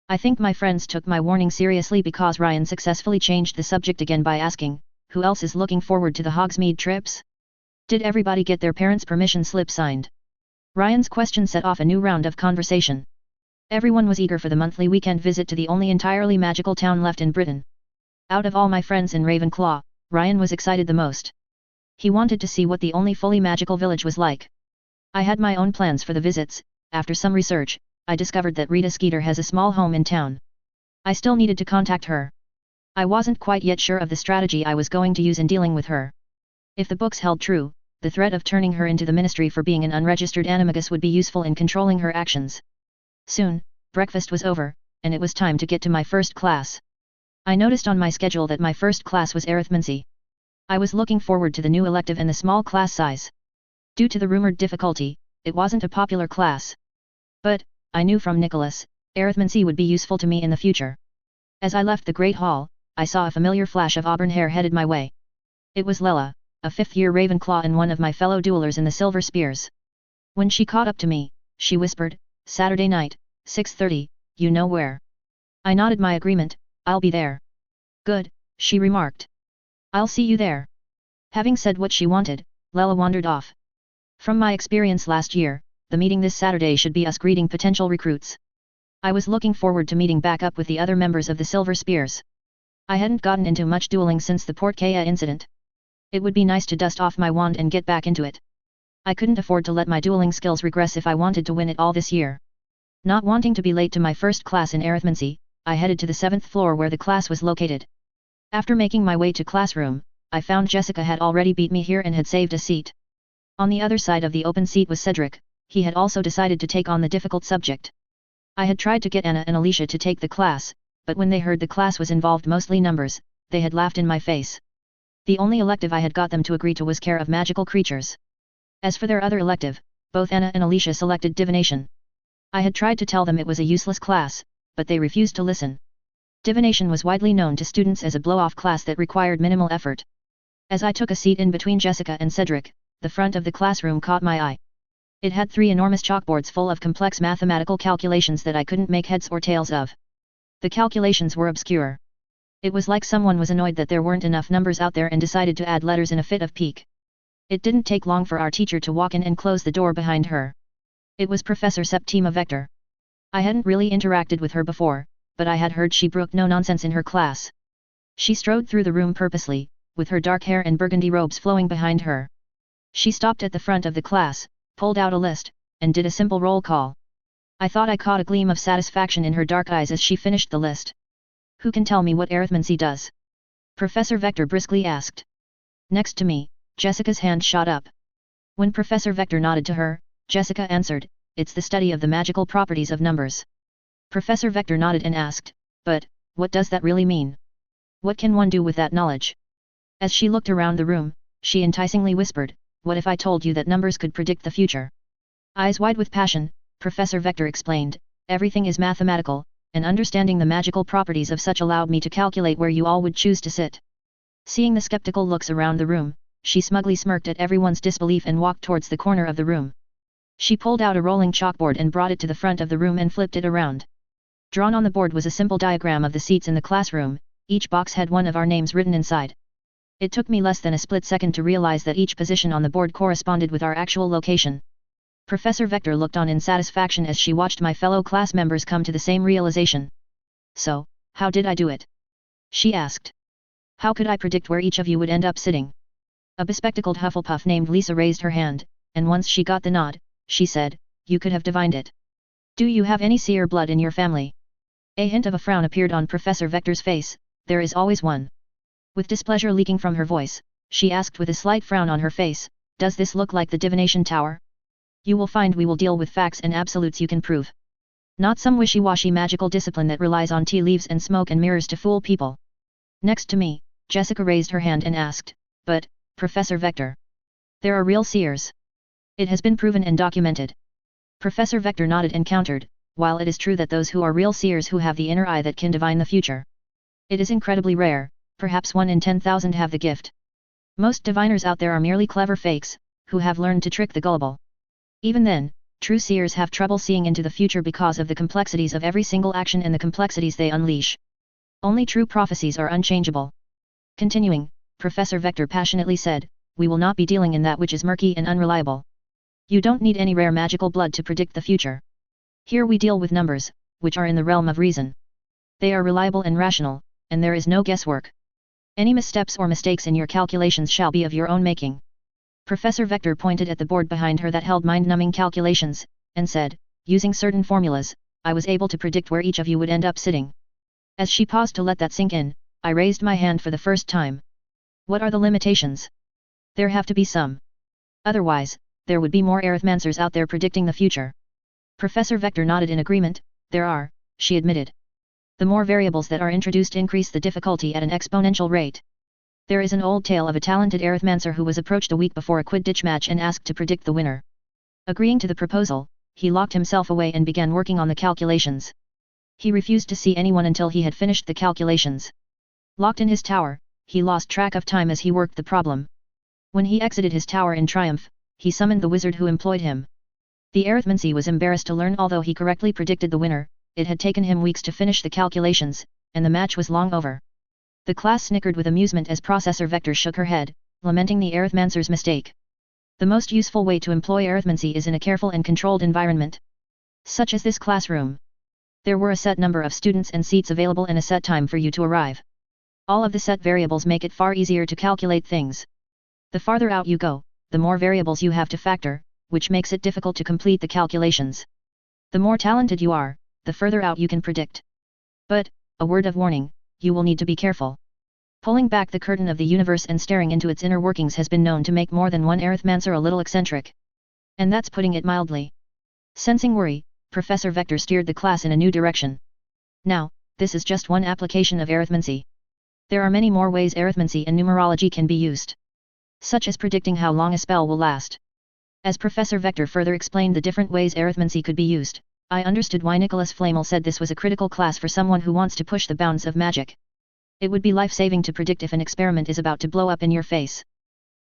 I think my friends took my warning seriously because Ryan successfully changed the subject again by asking, who else is looking forward to the Hogsmeade trips? Did everybody get their parents' permission slip signed? Ryan's question set off a new round of conversation. Everyone was eager for the monthly weekend visit to the only entirely magical town left in Britain. Out of all my friends in Ravenclaw, Ryan was excited the most. He wanted to see what the only fully magical village was like. I had my own plans for the visits. After some research, I discovered that Rita Skeeter has a small home in town. I still needed to contact her. I wasn't quite yet sure of the strategy I was going to use in dealing with her. If the books held true, the threat of turning her into the ministry for being an unregistered animagus would be useful in controlling her actions. Soon, breakfast was over, and it was time to get to my first class. I noticed on my schedule that my first class was arithmancy. I was looking forward to the new elective and the small class size. Due to the rumored difficulty, it wasn't a popular class. But, I knew from Nicholas, arithmancy would be useful to me in the future. As I left the Great Hall, I saw a familiar flash of auburn hair headed my way. It was Lela, a fifth-year Ravenclaw and one of my fellow duelers in the Silver Spears. When she caught up to me, she whispered, "Saturday night, 6:30, you know where?" I nodded my agreement. "I'll be there." "Good," she remarked. "I'll see you there." Having said what she wanted, Lela wandered off. From my experience last year, the meeting this Saturday should be us greeting potential recruits. I was looking forward to meeting back up with the other members of the Silver Spears. I hadn't gotten into much dueling since the Port Kea incident. It would be nice to dust off my wand and get back into it. I couldn't afford to let my dueling skills regress if I wanted to win it all this year. Not wanting to be late to my first class in arithmancy, I headed to the 7th floor where the class was located. After making my way to classroom, I found Jessica had already beat me here and had saved a seat. On the other side of the open seat was Cedric. He had also decided to take on the difficult subject. I had tried to get Anna and Alicia to take the class, but when they heard the class was involved mostly numbers, they had laughed in my face. The only elective I had got them to agree to was care of magical creatures. As for their other elective, both Anna and Alicia selected divination. I had tried to tell them it was a useless class, but they refused to listen. Divination was widely known to students as a blow-off class that required minimal effort. As I took a seat in between Jessica and Cedric, the front of the classroom caught my eye. It had 3 enormous chalkboards full of complex mathematical calculations that I couldn't make heads or tails of. The calculations were obscure. It was like someone was annoyed that there weren't enough numbers out there and decided to add letters in a fit of pique. It didn't take long for our teacher to walk in and close the door behind her. It was Professor Septima Vector. I hadn't really interacted with her before, but I had heard she brooked no nonsense in her class. She strode through the room purposely, with her dark hair and burgundy robes flowing behind her. She stopped at the front of the class, pulled out a list, and did a simple roll call. I thought I caught a gleam of satisfaction in her dark eyes as she finished the list. "Who can tell me what arithmancy does?" Professor Vector briskly asked. Next to me, Jessica's hand shot up. When Professor Vector nodded to her, Jessica answered, "It's the study of the magical properties of numbers." Professor Vector nodded and asked, "But, what does that really mean? What can one do with that knowledge?" As she looked around the room, she enticingly whispered, "What if I told you that numbers could predict the future?" Eyes wide with passion, Professor Vector explained, "Everything is mathematical, and understanding the magical properties of such allowed me to calculate where you all would choose to sit." Seeing the skeptical looks around the room, she smugly smirked at everyone's disbelief and walked towards the corner of the room. She pulled out a rolling chalkboard and brought it to the front of the room and flipped it around. Drawn on the board was a simple diagram of the seats in the classroom. Each box had one of our names written inside. It took me less than a split second to realize that each position on the board corresponded with our actual location. Professor Vector looked on in satisfaction as she watched my fellow class members come to the same realization. "So, how did I do it?" she asked. "How could I predict where each of you would end up sitting?" A bespectacled Hufflepuff named Lisa raised her hand, and once she got the nod, she said, "You could have divined it. Do you have any seer blood in your family?" A hint of a frown appeared on Professor Vector's face. "There is always one." With displeasure leaking from her voice, she asked with a slight frown on her face, "Does this look like the divination tower? You will find we will deal with facts and absolutes you can prove. Not some wishy-washy magical discipline that relies on tea leaves and smoke and mirrors to fool people." Next to me, Jessica raised her hand and asked, "But, Professor Vector, there are real seers. It has been proven and documented." Professor Vector nodded and countered, "While it is true that those who are real seers who have the inner eye that can divine the future, it is incredibly rare, perhaps 1 in 10,000 have the gift. Most diviners out there are merely clever fakes, who have learned to trick the gullible. Even then, true seers have trouble seeing into the future because of the complexities of every single action and the complexities they unleash. Only true prophecies are unchangeable." Continuing, Professor Vector passionately said, "We will not be dealing in that which is murky and unreliable. You don't need any rare magical blood to predict the future. Here we deal with numbers, which are in the realm of reason. They are reliable and rational, and there is no guesswork. Any missteps or mistakes in your calculations shall be of your own making." Professor Vector pointed at the board behind her that held mind-numbing calculations, and said, "Using certain formulas, I was able to predict where each of you would end up sitting." As she paused to let that sink in, I raised my hand for the first time. What are the limitations? There have to be some. Otherwise, there would be more arithmancers out there predicting the future. Professor Vector nodded in agreement. There are, she admitted. The more variables that are introduced increase the difficulty at an exponential rate. There is an old tale of a talented arithmancer who was approached a week before a Quidditch match and asked to predict the winner. Agreeing to the proposal, he locked himself away and began working on the calculations. He refused to see anyone until he had finished the calculations. Locked in his tower, he lost track of time as he worked the problem. When he exited his tower in triumph, he summoned the wizard who employed him. The arithmancer was embarrassed to learn although he correctly predicted the winner, it had taken him weeks to finish the calculations, and the match was long over. The class snickered with amusement as Professor Vector shook her head, lamenting the arithmancer's mistake. The most useful way to employ arithmancy is in a careful and controlled environment, such as this classroom. There were a set number of students and seats available and a set time for you to arrive. All of the set variables make it far easier to calculate things. The farther out you go, the more variables you have to factor, which makes it difficult to complete the calculations. The more talented you are, the further out you can predict. But, a word of warning, you will need to be careful. Pulling back the curtain of the universe and staring into its inner workings has been known to make more than one arithmancer a little eccentric. And that's putting it mildly. Sensing worry, Professor Vector steered the class in a new direction. Now, this is just one application of arithmancy. There are many more ways arithmancy and numerology can be used, such as predicting how long a spell will last. As Professor Vector further explained the different ways arithmancy could be used, I understood why Nicholas Flamel said this was a critical class for someone who wants to push the bounds of magic. It would be life-saving to predict if an experiment is about to blow up in your face.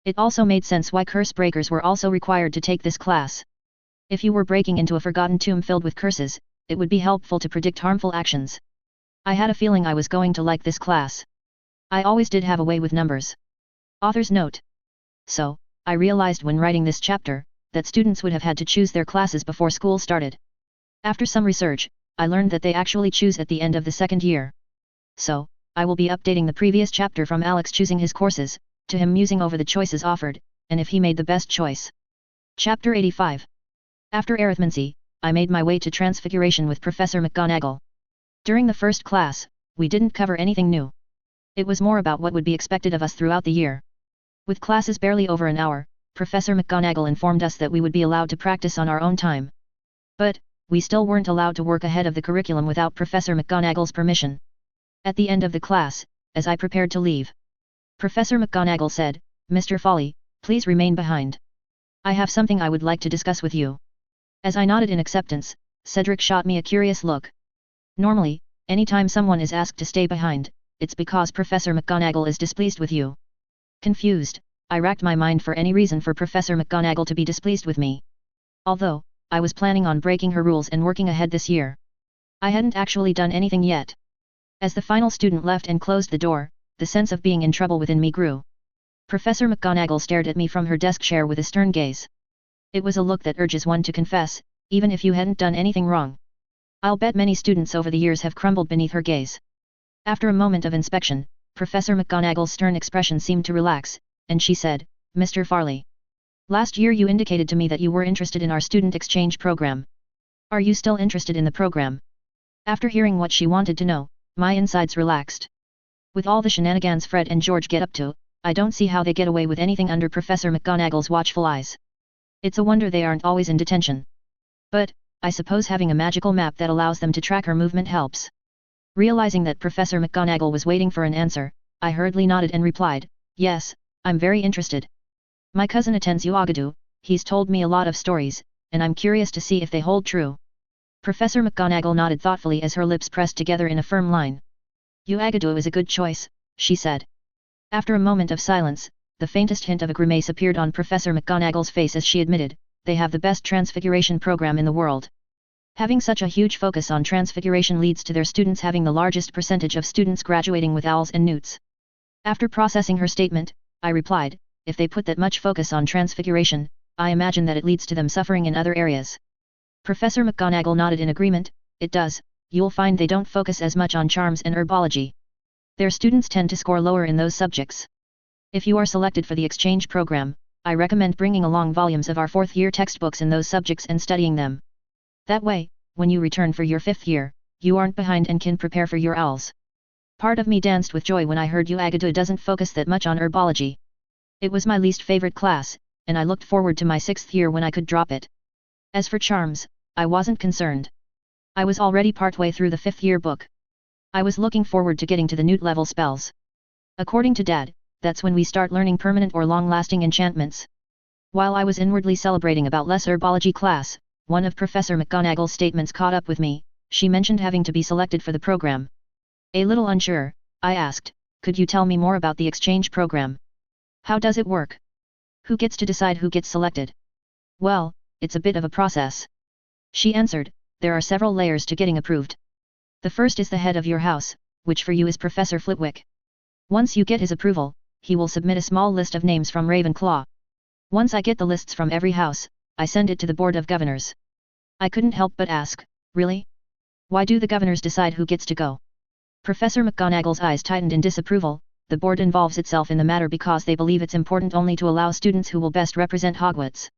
It also made sense why curse breakers were also required to take this class. If you were breaking into a forgotten tomb filled with curses, it would be helpful to predict harmful actions. I had a feeling I was going to like this class. I always did have a way with numbers. Author's note. So, I realized when writing this chapter, that students would have had to choose their classes before school started. After some research, I learned that they actually choose at the end of the second year. So, I will be updating the previous chapter from Alex choosing his courses, to him musing over the choices offered, and if he made the best choice. Chapter 85. After arithmancy, I made my way to Transfiguration with Professor McGonagall. During the first class, we didn't cover anything new. It was more about what would be expected of us throughout the year. With classes barely over an hour, Professor McGonagall informed us that we would be allowed to practice on our own time. But, we still weren't allowed to work ahead of the curriculum without Professor McGonagall's permission. At the end of the class, as I prepared to leave, Professor McGonagall said, "Mr. Folly, please remain behind. I have something I would like to discuss with you." As I nodded in acceptance, Cedric shot me a curious look. Normally, anytime someone is asked to stay behind, it's because Professor McGonagall is displeased with you. Confused, I racked my mind for any reason for Professor McGonagall to be displeased with me. Although, I was planning on breaking her rules and working ahead this year. I hadn't actually done anything yet. As the final student left and closed the door, the sense of being in trouble within me grew. Professor McGonagall stared at me from her desk chair with a stern gaze. It was a look that urges one to confess, even if you hadn't done anything wrong. I'll bet many students over the years have crumbled beneath her gaze. After a moment of inspection, Professor McGonagall's stern expression seemed to relax, and she said, "Mr. Farley. Last year you indicated to me that you were interested in our student exchange program. Are you still interested in the program?" After hearing what she wanted to know, my insides relaxed. With all the shenanigans Fred and George get up to, I don't see how they get away with anything under Professor McGonagall's watchful eyes. It's a wonder they aren't always in detention. But, I suppose having a magical map that allows them to track her movement helps. Realizing that Professor McGonagall was waiting for an answer, I hurriedly nodded and replied, "Yes, I'm very interested. My cousin attends Uagadu, he's told me a lot of stories, and I'm curious to see if they hold true." Professor McGonagall nodded thoughtfully as her lips pressed together in a firm line. "Uagadu is a good choice," she said. After a moment of silence, the faintest hint of a grimace appeared on Professor McGonagall's face as she admitted, "They have the best transfiguration program in the world." Having such a huge focus on transfiguration leads to their students having the largest percentage of students graduating with owls and newts. After processing her statement, I replied, "If they put that much focus on transfiguration, I imagine that it leads to them suffering in other areas." Professor McGonagall nodded in agreement, "It does. You'll find they don't focus as much on charms and herbology. Their students tend to score lower in those subjects. If you are selected for the exchange program, I recommend bringing along volumes of our fourth-year textbooks in those subjects and studying them. That way, when you return for your fifth year, you aren't behind and can prepare for your owls." Part of me danced with joy when I heard Uagadu doesn't focus that much on herbology. It was my least favorite class, and I looked forward to my 6th year when I could drop it. As for charms, I wasn't concerned. I was already partway through the 5th year book. I was looking forward to getting to the newt level spells. According to Dad, that's when we start learning permanent or long-lasting enchantments. While I was inwardly celebrating about less herbology class, one of Professor McGonagall's statements caught up with me. She mentioned having to be selected for the program. A little unsure, I asked, could you tell me more about the exchange program? How does it work? Who gets to decide who gets selected? Well, it's a bit of a process. She answered, there are several layers to getting approved. The first is the head of your house, which for you is Professor Flitwick. Once you get his approval, he will submit a small list of names from Ravenclaw. Once I get the lists from every house, I send it to the Board of Governors. I couldn't help but ask, really? Why do the governors decide who gets to go? Professor McGonagall's eyes tightened in disapproval. The board involves itself in the matter because they believe it's important only to allow students who will best represent Hogwarts.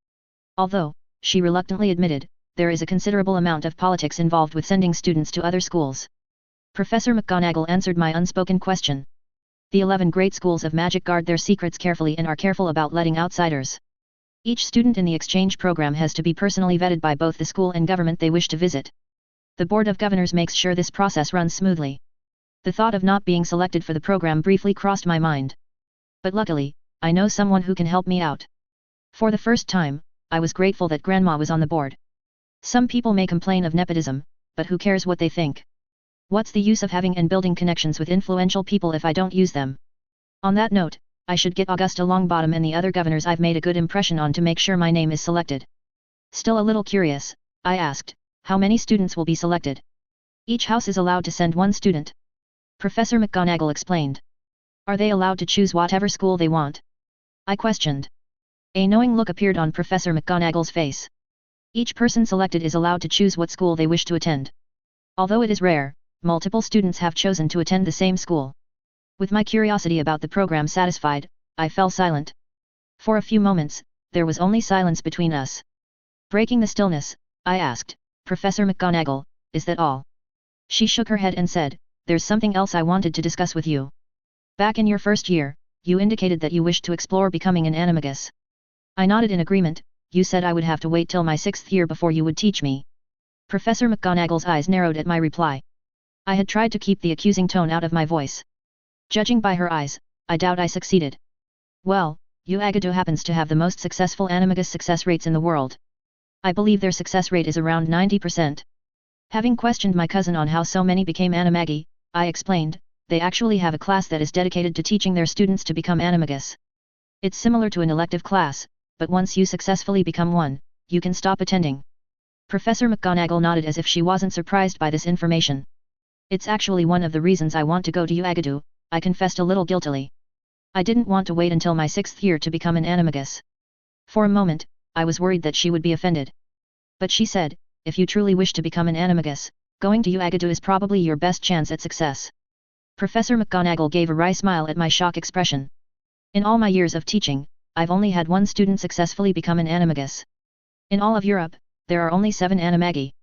Although, she reluctantly admitted, there is a considerable amount of politics involved with sending students to other schools. Professor McGonagall answered my unspoken question. The 11 great schools of magic guard their secrets carefully and are careful about letting outsiders. Each student in the exchange program has to be personally vetted by both the school and government they wish to visit. The Board of Governors makes sure this process runs smoothly. The thought of not being selected for the program briefly crossed my mind. But luckily, I know someone who can help me out. For the first time, I was grateful that Grandma was on the board. Some people may complain of nepotism, but who cares what they think? What's the use of having and building connections with influential people if I don't use them? On that note, I should get Augusta Longbottom and the other governors I've made a good impression on to make sure my name is selected. Still a little curious, I asked, how many students will be selected? Each house is allowed to send one student. Professor McGonagall explained. Are they allowed to choose whatever school they want? I questioned. A knowing look appeared on Professor McGonagall's face. Each person selected is allowed to choose what school they wish to attend. Although it is rare, multiple students have chosen to attend the same school. With my curiosity about the program satisfied, I fell silent. For a few moments, there was only silence between us. Breaking the stillness, I asked, Professor McGonagall, is that all? She shook her head and said, there's something else I wanted to discuss with you. Back in your first year, you indicated that you wished to explore becoming an animagus. I nodded in agreement. You said I would have to wait till my 6th year before you would teach me. Professor McGonagall's eyes narrowed at my reply. I had tried to keep the accusing tone out of my voice. Judging by her eyes, I doubt I succeeded. Well, Uagadu happens to have the most successful animagus success rates in the world. I believe their success rate is around 90%. Having questioned my cousin on how so many became animagi, I explained, they actually have a class that is dedicated to teaching their students to become animagus. It's similar to an elective class, but once you successfully become one, you can stop attending. Professor McGonagall nodded as if she wasn't surprised by this information. It's actually one of the reasons I want to go to Uagadu, I confessed a little guiltily. I didn't want to wait until my 6th year to become an animagus. For a moment, I was worried that she would be offended. But she said, if you truly wish to become an animagus, going to Uagadu is probably your best chance at success. Professor McGonagall gave a wry smile at my shock expression. In all my years of teaching, I've only had one student successfully become an animagus. In all of Europe, there are only 7 animagi.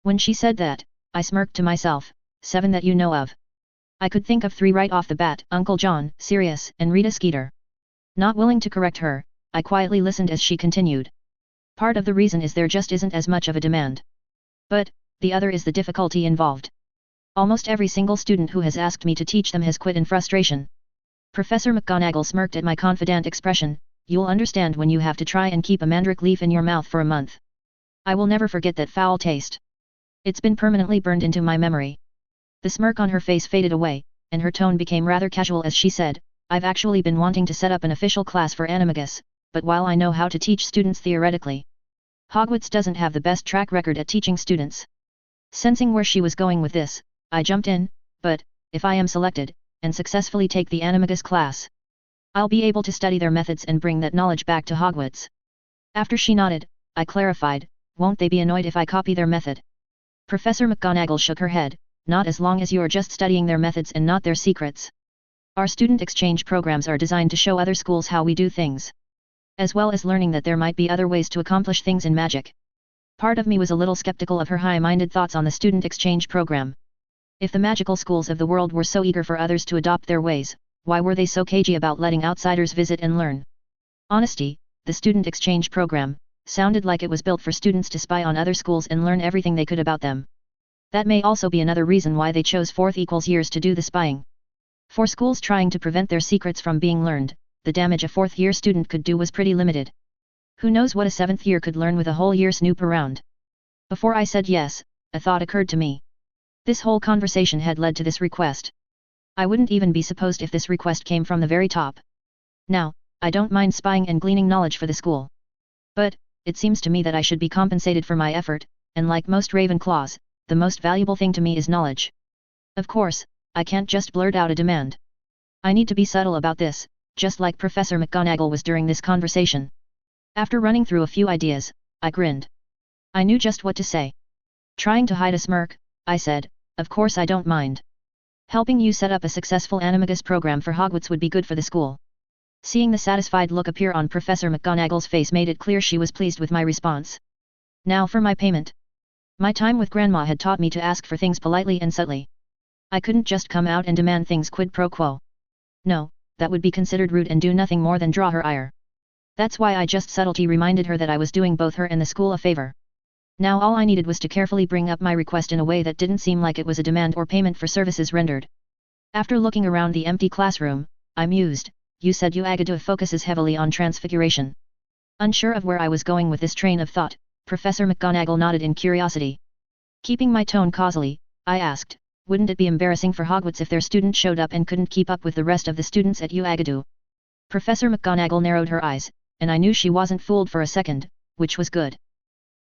When she said that, I smirked to myself, 7 that you know of. I could think of 3 right off the bat, Uncle John, Sirius, and Rita Skeeter. Not willing to correct her, I quietly listened as she continued. Part of the reason is there just isn't as much of a demand. But, the other is the difficulty involved. Almost every single student who has asked me to teach them has quit in frustration. Professor McGonagall smirked at my confident expression. You'll understand when you have to try and keep a mandrake leaf in your mouth for a month. I will never forget that foul taste. It's been permanently burned into my memory. The smirk on her face faded away, and her tone became rather casual as she said, I've actually been wanting to set up an official class for animagus, but while I know how to teach students theoretically, Hogwarts doesn't have the best track record at teaching students. Sensing where she was going with this, I jumped in, but, if I am selected, and successfully take the animagus class, I'll be able to study their methods and bring that knowledge back to Hogwarts. After she nodded, I clarified, won't they be annoyed if I copy their method? Professor McGonagall shook her head, not as long as you're just studying their methods and not their secrets. Our student exchange programs are designed to show other schools how we do things, as well as learning that there might be other ways to accomplish things in magic. Part of me was a little skeptical of her high-minded thoughts on the student exchange program. If the magical schools of the world were so eager for others to adopt their ways, why were they so cagey about letting outsiders visit and learn? Honesty, the student exchange program, sounded like it was built for students to spy on other schools and learn everything they could about them. That may also be another reason why they chose 4th years to do the spying. For schools trying to prevent their secrets from being learned, the damage a 4th-year student could do was pretty limited. Who knows what a 7th year could learn with a whole year snoop around? Before I said yes, a thought occurred to me. This whole conversation had led to this request. I wouldn't even be surprised if this request came from the very top. Now, I don't mind spying and gleaning knowledge for the school. But, it seems to me that I should be compensated for my effort, and like most Ravenclaws, the most valuable thing to me is knowledge. Of course, I can't just blurt out a demand. I need to be subtle about this, just like Professor McGonagall was during this conversation. After running through a few ideas, I grinned. I knew just what to say. Trying to hide a smirk, I said, "Of course I don't mind. Helping you set up a successful animagus program for Hogwarts would be good for the school." Seeing the satisfied look appear on Professor McGonagall's face made it clear she was pleased with my response. Now for my payment. My time with Grandma had taught me to ask for things politely and subtly. I couldn't just come out and demand things quid pro quo. No, that would be considered rude and do nothing more than draw her ire. That's why I just subtlety reminded her that I was doing both her and the school a favor. Now all I needed was to carefully bring up my request in a way that didn't seem like it was a demand or payment for services rendered. After looking around the empty classroom, I mused, "You said Uagadu focuses heavily on transfiguration." Unsure of where I was going with this train of thought, Professor McGonagall nodded in curiosity. Keeping my tone causally, I asked, "Wouldn't it be embarrassing for Hogwarts if their student showed up and couldn't keep up with the rest of the students at Uagadu?" Professor McGonagall narrowed her eyes, and I knew she wasn't fooled for a second, which was good.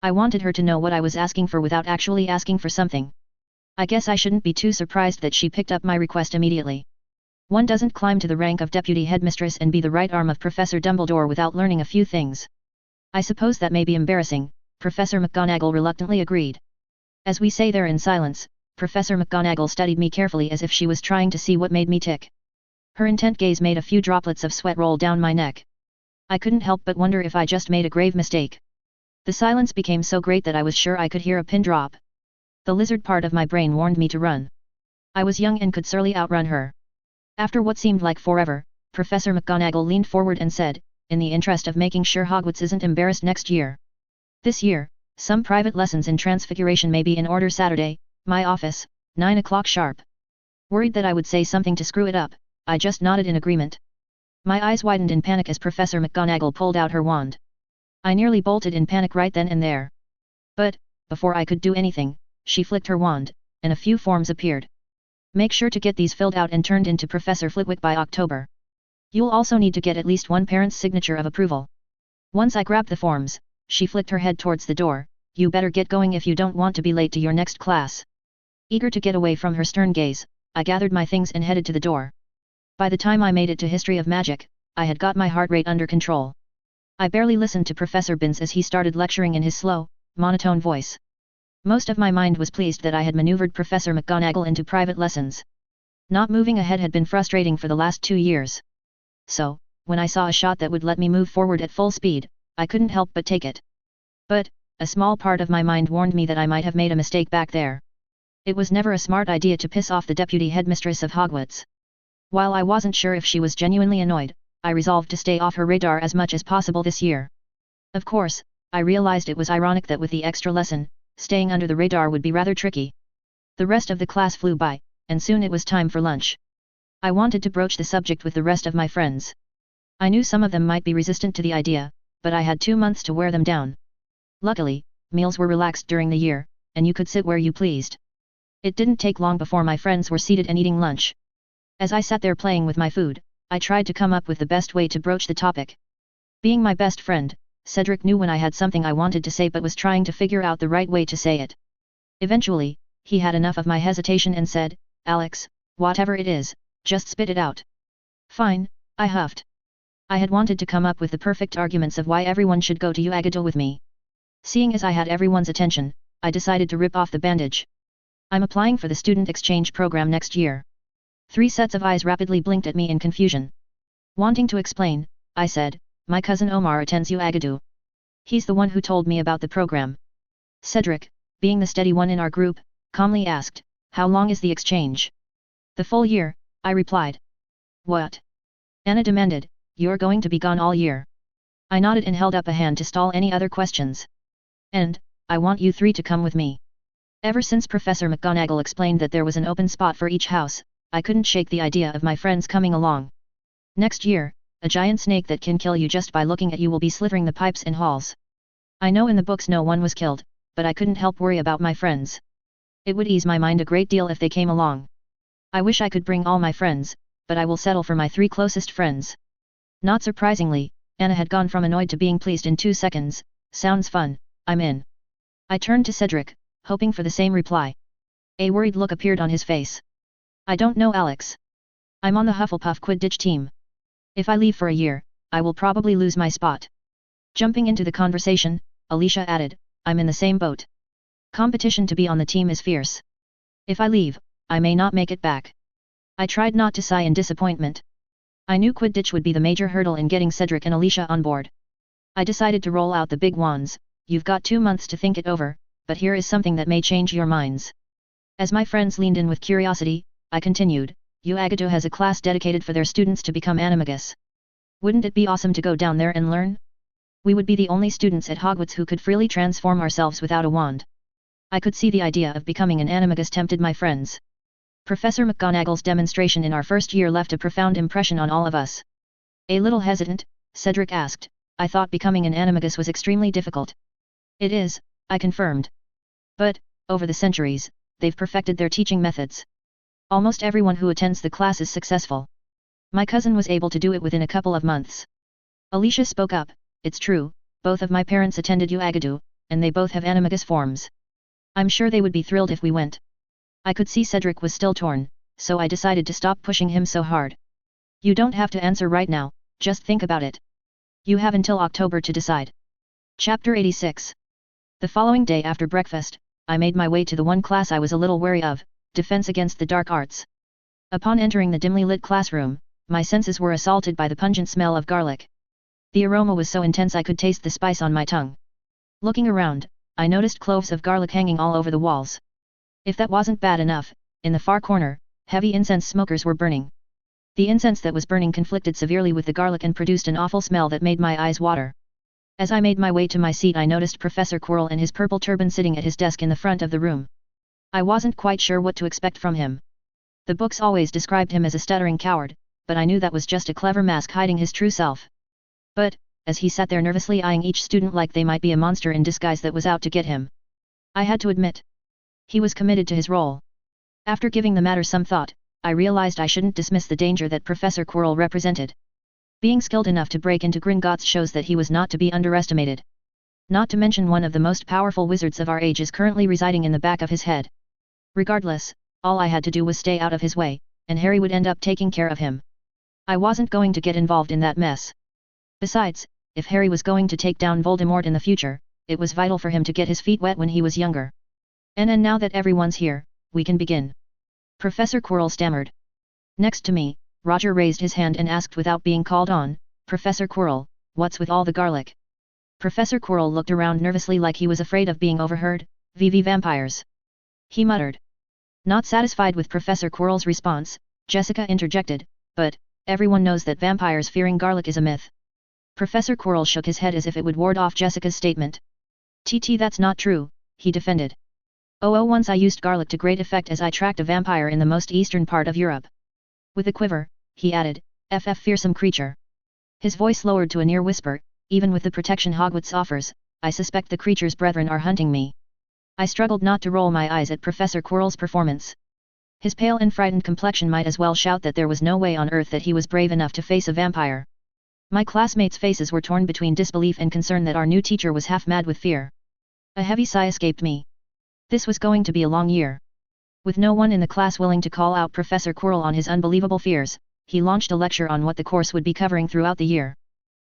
I wanted her to know what I was asking for without actually asking for something. I guess I shouldn't be too surprised that she picked up my request immediately. One doesn't climb to the rank of deputy headmistress and be the right arm of Professor Dumbledore without learning a few things. I suppose that may be embarrassing, Professor McGonagall reluctantly agreed. As we sat there in silence, Professor McGonagall studied me carefully as if she was trying to see what made me tick. Her intent gaze made a few droplets of sweat roll down my neck. I couldn't help but wonder if I just made a grave mistake. The silence became so great that I was sure I could hear a pin drop. The lizard part of my brain warned me to run. I was young and could surely outrun her. After what seemed like forever, Professor McGonagall leaned forward and said, "In the interest of making sure Hogwarts isn't embarrassed next year. This year, some private lessons in transfiguration may be in order Saturday, my office, 9 o'clock sharp." Worried that I would say something to screw it up, I just nodded in agreement. My eyes widened in panic as Professor McGonagall pulled out her wand. I nearly bolted in panic right then and there. But, before I could do anything, she flicked her wand, and a few forms appeared. "Make sure to get these filled out and turned into Professor Flitwick by October. You'll also need to get at least one parent's signature of approval." Once I grabbed the forms, she flicked her head towards the door, "You better get going if you don't want to be late to your next class." Eager to get away from her stern gaze, I gathered my things and headed to the door. By the time I made it to History of Magic, I had got my heart rate under control. I barely listened to Professor Binns as he started lecturing in his slow, monotone voice. Most of my mind was pleased that I had maneuvered Professor McGonagall into private lessons. Not moving ahead had been frustrating for the last 2 years. So, when I saw a shot that would let me move forward at full speed, I couldn't help but take it. But, a small part of my mind warned me that I might have made a mistake back there. It was never a smart idea to piss off the deputy headmistress of Hogwarts. While I wasn't sure if she was genuinely annoyed, I resolved to stay off her radar as much as possible this year. Of course, I realized it was ironic that with the extra lesson, staying under the radar would be rather tricky. The rest of the class flew by, and soon it was time for lunch. I wanted to broach the subject with the rest of my friends. I knew some of them might be resistant to the idea, but I had 2 months to wear them down. Luckily, meals were relaxed during the year, and you could sit where you pleased. It didn't take long before my friends were seated and eating lunch. As I sat there playing with my food, I tried to come up with the best way to broach the topic. Being my best friend, Cedric knew when I had something I wanted to say but was trying to figure out the right way to say it. Eventually, he had enough of my hesitation and said, "Alex, whatever it is, just spit it out." "Fine," I huffed. I had wanted to come up with the perfect arguments of why everyone should go to Uagadu with me. Seeing as I had everyone's attention, I decided to rip off the bandage. "I'm applying for the student exchange program next year." 3 sets of eyes rapidly blinked at me in confusion. Wanting to explain, I said, "My cousin Omar attends Uagadu. He's the one who told me about the program." Cedric, being the steady one in our group, calmly asked, How long is the exchange? The full year, I replied. What? Anna demanded, you're going to be gone all year. I nodded and held up a hand to stall any other questions. And, I want you three to come with me. Ever since Professor McGonagall explained that there was an open spot for each house, I couldn't shake the idea of my friends coming along. Next year, a giant snake that can kill you just by looking at you will be slithering the pipes in halls. I know in the books no one was killed, but I couldn't help worry about my friends. It would ease my mind a great deal if they came along. I wish I could bring all my friends, but I will settle for my 3 closest friends. Not surprisingly, Anna had gone from annoyed to being pleased in 2 seconds. Sounds fun, I'm in. I turned to Cedric, hoping for the same reply. A worried look appeared on his face. I don't know, Alex. I'm on the Hufflepuff Quidditch team. If I leave for a year, I will probably lose my spot. Jumping into the conversation, Alicia added, I'm in the same boat. Competition to be on the team is fierce. If I leave, I may not make it back. I tried not to sigh in disappointment. I knew Quidditch would be the major hurdle in getting Cedric and Alicia on board. I decided to roll out the big wands. You've got 2 months to think it over, but here is something that may change your minds. As my friends leaned in with curiosity, I continued, UAgado has a class dedicated for their students to become animagus. Wouldn't it be awesome to go down there and learn? We would be the only students at Hogwarts who could freely transform ourselves without a wand. I could see the idea of becoming an animagus tempted my friends. Professor McGonagall's demonstration in our first year left a profound impression on all of us. A little hesitant, Cedric asked, I thought becoming an animagus was extremely difficult. It is, I confirmed. But, over the centuries, they've perfected their teaching methods. Almost everyone who attends the class is successful. My cousin was able to do it within a couple of months. Alicia spoke up, it's true, both of my parents attended UAgado, and they both have animagus forms. I'm sure they would be thrilled if we went. I could see Cedric was still torn, so I decided to stop pushing him so hard. You don't have to answer right now, just think about it. You have until October to decide. Chapter 86. The following day after breakfast, I made my way to the one class I was a little wary of, Defense Against the Dark Arts. Upon entering the dimly lit classroom, my senses were assaulted by the pungent smell of garlic. The aroma was so intense I could taste the spice on my tongue. Looking around, I noticed cloves of garlic hanging all over the walls. If that wasn't bad enough, in the far corner, heavy incense smokers were burning. The incense that was burning conflicted severely with the garlic and produced an awful smell that made my eyes water. As I made my way to my seat, I noticed Professor Quirrell and his purple turban sitting at his desk in the front of the room. I wasn't quite sure what to expect from him. The books always described him as a stuttering coward, but I knew that was just a clever mask hiding his true self. But, as he sat there nervously eyeing each student like they might be a monster in disguise that was out to get him, I had to admit, he was committed to his role. After giving the matter some thought, I realized I shouldn't dismiss the danger that Professor Quirrell represented. Being skilled enough to break into Gringotts shows that he was not to be underestimated. Not to mention one of the most powerful wizards of our age is currently residing in the back of his head. Regardless, all I had to do was stay out of his way, and Harry would end up taking care of him. I wasn't going to get involved in that mess. Besides, if Harry was going to take down Voldemort in the future, it was vital for him to get his feet wet when he was younger. And now that everyone's here, we can begin. Professor Quirrell stammered. Next to me, Roger raised his hand and asked without being called on, Professor Quirrell, what's with all the garlic? Professor Quirrell looked around nervously like he was afraid of being overheard. VV vampires. He muttered. Not satisfied with Professor Quirrell's response, Jessica interjected, but, everyone knows that vampires fearing garlic is a myth. Professor Quirrell shook his head as if it would ward off Jessica's statement. That's not true, he defended. Once I used garlic to great effect as I tracked a vampire in the most eastern part of Europe. With a quiver, he added, fearsome creature. His voice lowered to a near whisper, even with the protection Hogwarts offers, I suspect the creature's brethren are hunting me. I struggled not to roll my eyes at Professor Quirrell's performance. His pale and frightened complexion might as well shout that there was no way on earth that he was brave enough to face a vampire. My classmates' faces were torn between disbelief and concern that our new teacher was half mad with fear. A heavy sigh escaped me. This was going to be a long year. With no one in the class willing to call out Professor Quirrell on his unbelievable fears, he launched a lecture on what the course would be covering throughout the year.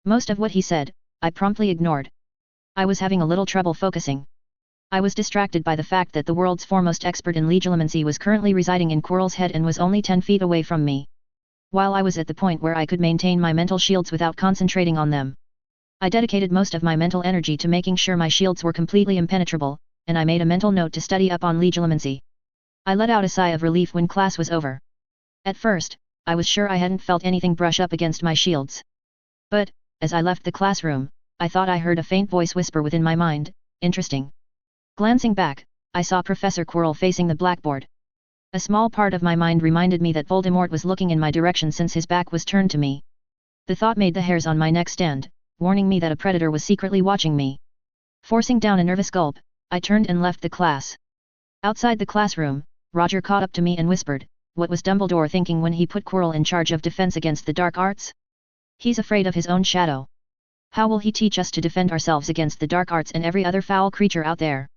Most of what he said, I promptly ignored. I was having a little trouble focusing. I was distracted by the fact that the world's foremost expert in legilimency was currently residing in Quirrell's head and was only 10 feet away from me. While I was at the point where I could maintain my mental shields without concentrating on them, I dedicated most of my mental energy to making sure my shields were completely impenetrable, and I made a mental note to study up on legilimency. I let out a sigh of relief when class was over. At first, I was sure I hadn't felt anything brush up against my shields. But, as I left the classroom, I thought I heard a faint voice whisper within my mind, interesting. Glancing back, I saw Professor Quirrell facing the blackboard. A small part of my mind reminded me that Voldemort was looking in my direction since his back was turned to me. The thought made the hairs on my neck stand, warning me that a predator was secretly watching me. Forcing down a nervous gulp, I turned and left the class. Outside the classroom, Roger caught up to me and whispered, "What was Dumbledore thinking when he put Quirrell in charge of defense against the dark arts? He's afraid of his own shadow. How will he teach us to defend ourselves against the dark arts and every other foul creature out there?"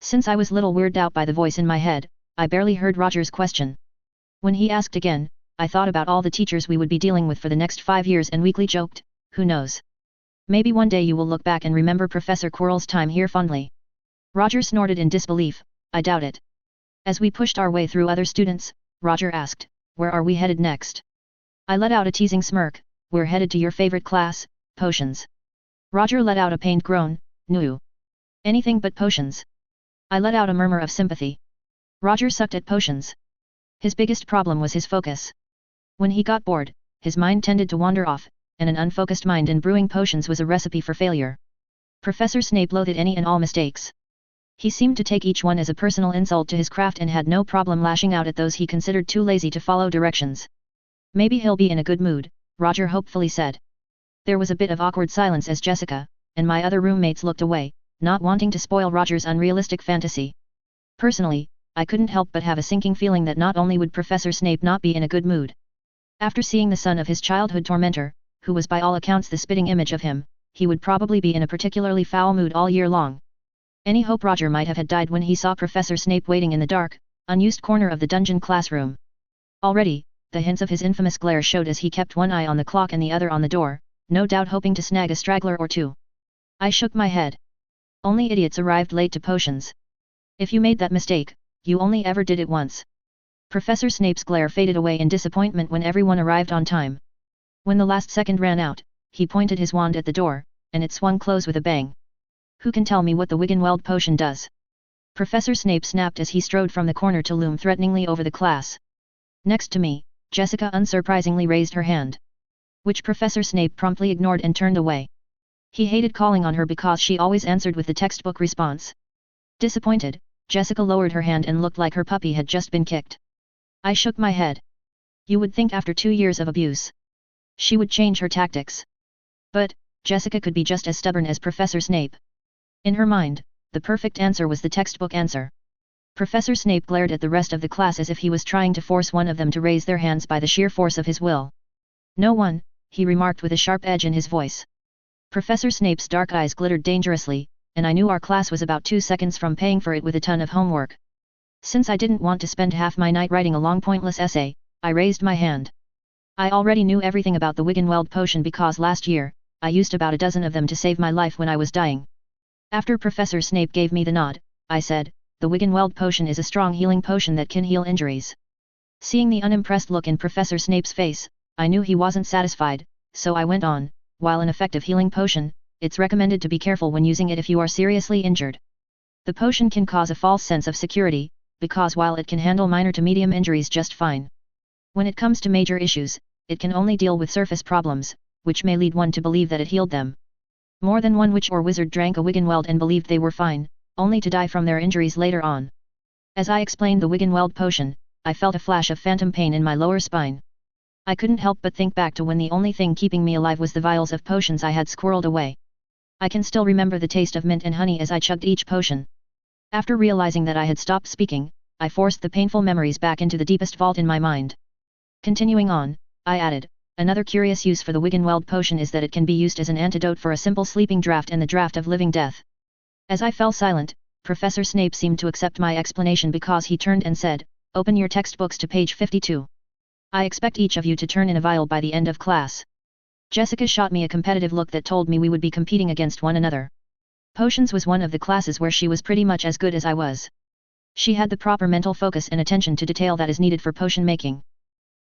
Since I was little weirded out by the voice in my head, I barely heard Roger's question. When he asked again, I thought about all the teachers we would be dealing with for the next 5 years and weakly joked, "Who knows? Maybe one day you will look back and remember Professor Quirrell's time here fondly." Roger snorted in disbelief, "I doubt it." As we pushed our way through other students, Roger asked, "Where are we headed next?" I let out a teasing smirk, "We're headed to your favorite class, potions." Roger let out a pained groan, "No. Anything but potions." I let out a murmur of sympathy. Roger sucked at potions. His biggest problem was his focus. When he got bored, his mind tended to wander off, and an unfocused mind in brewing potions was a recipe for failure. Professor Snape loathed any and all mistakes. He seemed to take each one as a personal insult to his craft and had no problem lashing out at those he considered too lazy to follow directions. "Maybe he'll be in a good mood," Roger hopefully said. There was a bit of awkward silence as Jessica, and my other roommates looked away, not wanting to spoil Roger's unrealistic fantasy. Personally, I couldn't help but have a sinking feeling that not only would Professor Snape not be in a good mood. After seeing the son of his childhood tormentor, who was by all accounts the spitting image of him, he would probably be in a particularly foul mood all year long. Any hope Roger might have had died when he saw Professor Snape waiting in the dark, unused corner of the dungeon classroom. Already, the hints of his infamous glare showed as he kept one eye on the clock and the other on the door, no doubt hoping to snag a straggler or two. I shook my head. Only idiots arrived late to potions. If you made that mistake, you only ever did it once. Professor Snape's glare faded away in disappointment when everyone arrived on time. When the last second ran out, he pointed his wand at the door, and it swung close with a bang. "Who can tell me what the Wiggenweld potion does?" Professor Snape snapped as he strode from the corner to loom threateningly over the class. Next to me, Jessica unsurprisingly raised her hand, which Professor Snape promptly ignored and turned away. He hated calling on her because she always answered with the textbook response. Disappointed, Jessica lowered her hand and looked like her puppy had just been kicked. I shook my head. You would think after 2 years of abuse, she would change her tactics. But, Jessica could be just as stubborn as Professor Snape. In her mind, the perfect answer was the textbook answer. Professor Snape glared at the rest of the class as if he was trying to force one of them to raise their hands by the sheer force of his will. "No one," he remarked with a sharp edge in his voice. Professor Snape's dark eyes glittered dangerously, and I knew our class was about 2 seconds from paying for it with a ton of homework. Since I didn't want to spend half my night writing a long pointless essay, I raised my hand. I already knew everything about the Wiggenweld potion because last year, I used about a dozen of them to save my life when I was dying. After Professor Snape gave me the nod, I said, "The Wiggenweld potion is a strong healing potion that can heal injuries." Seeing the unimpressed look in Professor Snape's face, I knew he wasn't satisfied, so I went on, "While an effective healing potion, it's recommended to be careful when using it if you are seriously injured. The potion can cause a false sense of security, because while it can handle minor to medium injuries just fine, when it comes to major issues, it can only deal with surface problems, which may lead one to believe that it healed them." More than one witch or wizard drank a Wiggenweld and believed they were fine, only to die from their injuries later on. As I explained the Wiggenweld potion, I felt a flash of phantom pain in my lower spine. I couldn't help but think back to when the only thing keeping me alive was the vials of potions I had squirreled away. I can still remember the taste of mint and honey as I chugged each potion. After realizing that I had stopped speaking, I forced the painful memories back into the deepest vault in my mind. Continuing on, I added, "Another curious use for the Wiggenweld potion is that it can be used as an antidote for a simple sleeping draught and the draught of living death." As I fell silent, Professor Snape seemed to accept my explanation because he turned and said, "Open your textbooks to page 52. I expect each of you to turn in a vial by the end of class." Jessica shot me a competitive look that told me we would be competing against one another. Potions was one of the classes where she was pretty much as good as I was. She had the proper mental focus and attention to detail that is needed for potion making.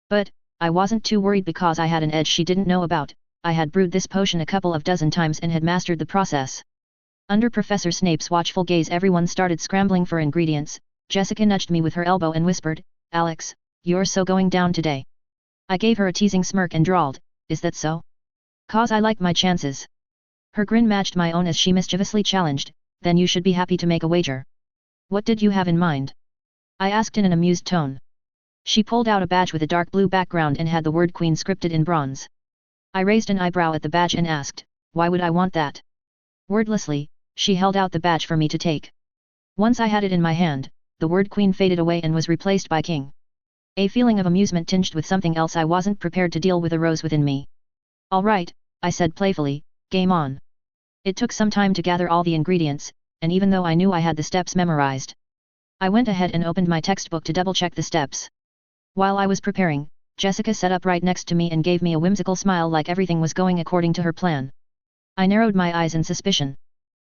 But, I wasn't too worried because I had an edge she didn't know about. I had brewed this potion a couple of dozen times and had mastered the process. Under Professor Snape's watchful gaze everyone started scrambling for ingredients, Jessica nudged me with her elbow and whispered, "Alex, you're so going down today." I gave her a teasing smirk and drawled, "Is that so? 'Cause I like my chances." Her grin matched my own as she mischievously challenged, "Then you should be happy to make a wager." "What did you have in mind?" I asked in an amused tone. She pulled out a badge with a dark blue background and had the word Queen scripted in bronze. I raised an eyebrow at the badge and asked, "Why would I want that?" Wordlessly, she held out the badge for me to take. Once I had it in my hand, the word Queen faded away and was replaced by King. A feeling of amusement tinged with something else I wasn't prepared to deal with arose within me. "All right," I said playfully, "game on." It took some time to gather all the ingredients, and even though I knew I had the steps memorized, I went ahead and opened my textbook to double-check the steps. While I was preparing, Jessica sat up right next to me and gave me a whimsical smile like everything was going according to her plan. I narrowed my eyes in suspicion.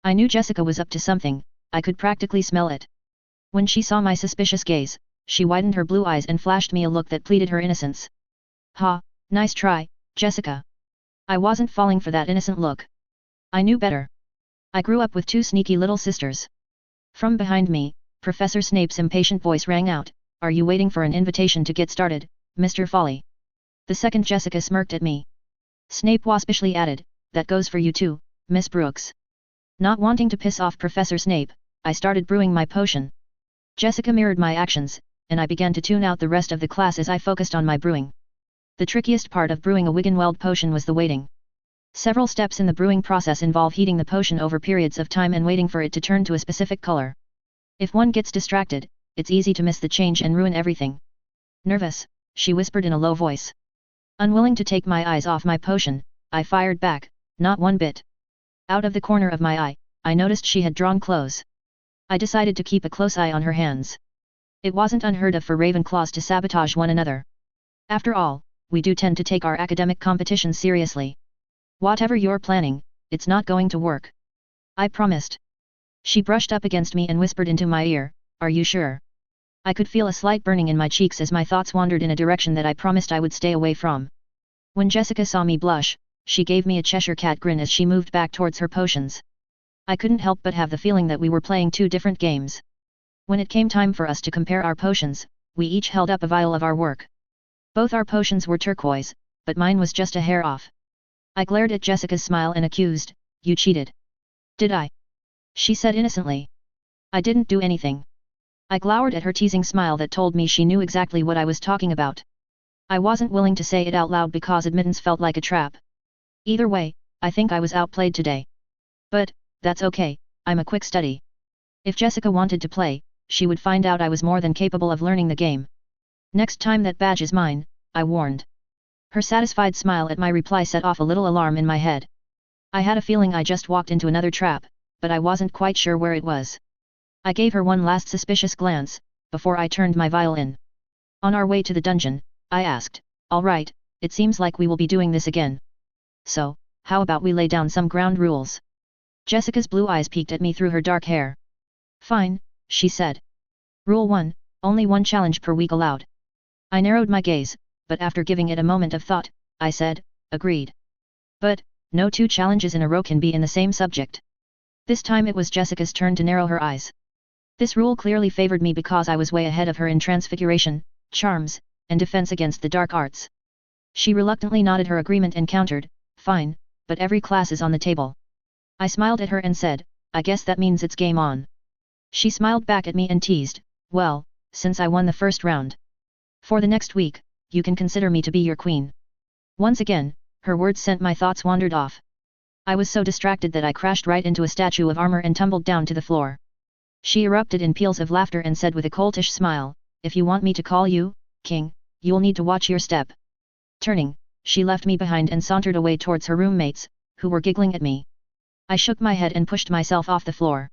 I knew Jessica was up to something, I could practically smell it. When she saw my suspicious gaze, she widened her blue eyes and flashed me a look that pleaded her innocence. "Ha, nice try, Jessica." I wasn't falling for that innocent look. I knew better. I grew up with two sneaky little sisters. From behind me, Professor Snape's impatient voice rang out, "Are you waiting for an invitation to get started, Mr. Folly?" The second Jessica smirked at me. Snape waspishly added, "That goes for you too, Miss Brooks." Not wanting to piss off Professor Snape, I started brewing my potion. Jessica mirrored my actions, and I began to tune out the rest of the class as I focused on my brewing. The trickiest part of brewing a Wiggenweld potion was the waiting. Several steps in the brewing process involve heating the potion over periods of time and waiting for it to turn to a specific color. If one gets distracted, it's easy to miss the change and ruin everything. "Nervous?" she whispered in a low voice. Unwilling to take my eyes off my potion, I fired back, "Not one bit." Out of the corner of my eye, I noticed she had drawn close. I decided to keep a close eye on her hands. It wasn't unheard of for Ravenclaws to sabotage one another. After all, we do tend to take our academic competitions seriously. "Whatever you're planning, it's not going to work," I promised. She brushed up against me and whispered into my ear, "Are you sure?" I could feel a slight burning in my cheeks as my thoughts wandered in a direction that I promised I would stay away from. When Jessica saw me blush, she gave me a Cheshire Cat grin as she moved back towards her potions. I couldn't help but have the feeling that we were playing two different games. When it came time for us to compare our potions, we each held up a vial of our work. Both our potions were turquoise, but mine was just a hair off. I glared at Jessica's smile and accused, "You cheated." "Did I?" she said innocently. "I didn't do anything." I glowered at her teasing smile that told me she knew exactly what I was talking about. I wasn't willing to say it out loud because admittance felt like a trap. Either way, I think I was outplayed today. But, that's okay, I'm a quick study. If Jessica wanted to play, she would find out I was more than capable of learning the game. "Next time that badge is mine," I warned. Her satisfied smile at my reply set off a little alarm in my head. I had a feeling I just walked into another trap, but I wasn't quite sure where it was. I gave her one last suspicious glance, before I turned my vial in. On our way to the dungeon, I asked, "All right, it seems like we will be doing this again. So, how about we lay down some ground rules?" Jessica's blue eyes peeked at me through her dark hair. "Fine," she said. "Rule 1, only one challenge per week allowed." I narrowed my gaze, but after giving it a moment of thought, I said, "Agreed. But, no two challenges in a row can be in the same subject." This time it was Jessica's turn to narrow her eyes. This rule clearly favored me because I was way ahead of her in transfiguration, charms, and defense against the dark arts. She reluctantly nodded her agreement and countered, "Fine, but every class is on the table." I smiled at her and said, "I guess that means it's game on." She smiled back at me and teased, "Well, since I won the first round. For the next week, you can consider me to be your queen." Once again, her words sent my thoughts wandered off. I was so distracted that I crashed right into a statue of armor and tumbled down to the floor. She erupted in peals of laughter and said with a coltish smile, "If you want me to call you king, you'll need to watch your step." Turning, she left me behind and sauntered away towards her roommates, who were giggling at me. I shook my head and pushed myself off the floor.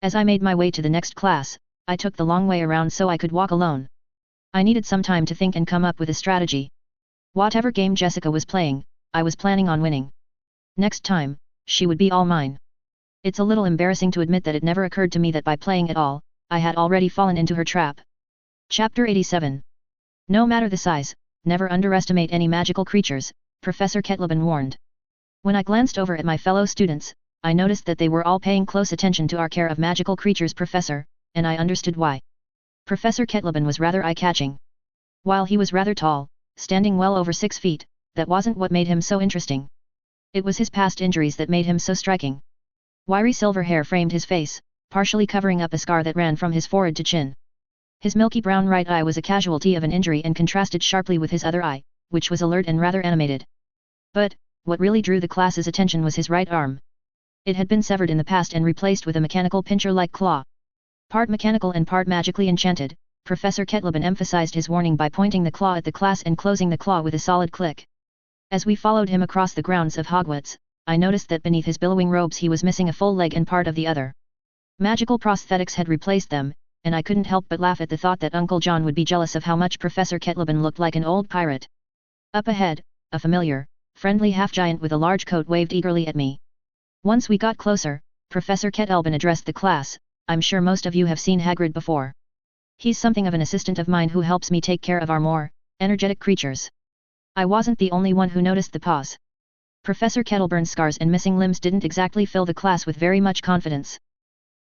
As I made my way to the next class, I took the long way around so I could walk alone. I needed some time to think and come up with a strategy. Whatever game Jessica was playing, I was planning on winning. Next time, she would be all mine. It's a little embarrassing to admit that it never occurred to me that by playing at all, I had already fallen into her trap. Chapter 87. No matter the size, never underestimate any magical creatures, Professor Ketleben warned. When I glanced over at my fellow students, I noticed that they were all paying close attention to our care of magical creatures professor, and I understood why. Professor Kettleben was rather eye-catching. While he was rather tall, standing well over 6 feet, that wasn't what made him so interesting. It was his past injuries that made him so striking. Wiry silver hair framed his face, partially covering up a scar that ran from his forehead to chin. His milky brown right eye was a casualty of an injury and contrasted sharply with his other eye, which was alert and rather animated. But, what really drew the class's attention was his right arm. It had been severed in the past and replaced with a mechanical pincher-like claw. Part mechanical and part magically enchanted, Professor Kettleben emphasized his warning by pointing the claw at the class and closing the claw with a solid click. As we followed him across the grounds of Hogwarts, I noticed that beneath his billowing robes he was missing a full leg and part of the other. Magical prosthetics had replaced them, and I couldn't help but laugh at the thought that Uncle John would be jealous of how much Professor Kettleben looked like an old pirate. Up ahead, a familiar, friendly half-giant with a large coat waved eagerly at me. Once we got closer, Professor Kettleben addressed the class. "I'm sure most of you have seen Hagrid before. He's something of an assistant of mine who helps me take care of our more energetic creatures." I wasn't the only one who noticed the pause. Professor Kettleben's scars and missing limbs didn't exactly fill the class with very much confidence.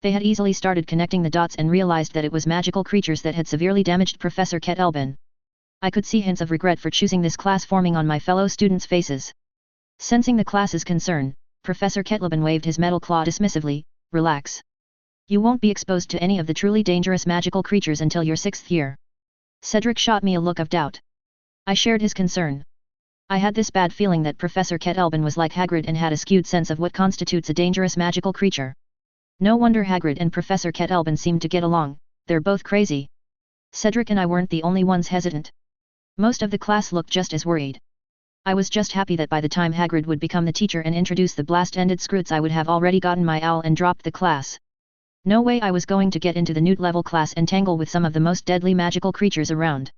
They had easily started connecting the dots and realized that it was magical creatures that had severely damaged Professor Kettleben. I could see hints of regret for choosing this class forming on my fellow students' faces. Sensing the class's concern, Professor Kettleben waved his metal claw dismissively. "Relax. You won't be exposed to any of the truly dangerous magical creatures until your 6th year." Cedric shot me a look of doubt. I shared his concern. I had this bad feeling that Professor Kettleben was like Hagrid and had a skewed sense of what constitutes a dangerous magical creature. No wonder Hagrid and Professor Kettleben seemed to get along, they're both crazy. Cedric and I weren't the only ones hesitant. Most of the class looked just as worried. I was just happy that by the time Hagrid would become the teacher and introduce the blast-ended Scroots I would have already gotten my owl and dropped the class. No way I was going to get into the Newt level class and tangle with some of the most deadly magical creatures around.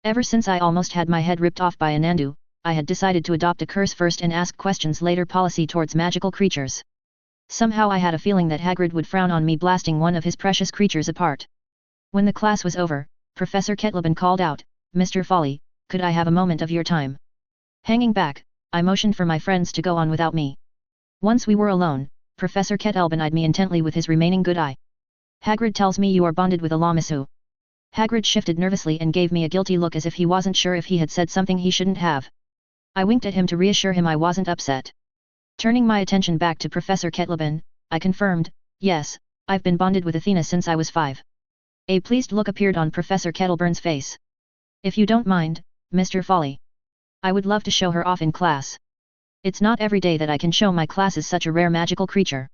Ever since I almost had my head ripped off by a Nandu, I had decided to adopt a curse first and ask questions later policy towards magical creatures. Somehow I had a feeling that Hagrid would frown on me blasting one of his precious creatures apart. When the class was over, Professor Kettleben called out, "Mr. Folly, could I have a moment of your time?" Hanging back, I motioned for my friends to go on without me. Once we were alone, Professor Kettleben eyed me intently with his remaining good eye. "Hagrid tells me you are bonded with a Lammasu." Hagrid shifted nervously and gave me a guilty look as if he wasn't sure if he had said something he shouldn't have. I winked at him to reassure him I wasn't upset. Turning my attention back to Professor Kettleben, I confirmed, "Yes, I've been bonded with Athena since I was 5. A pleased look appeared on Professor Kettleben's face. "If you don't mind, Mr. Folly. I would love to show her off in class. It's not every day that I can show my classes such a rare magical creature."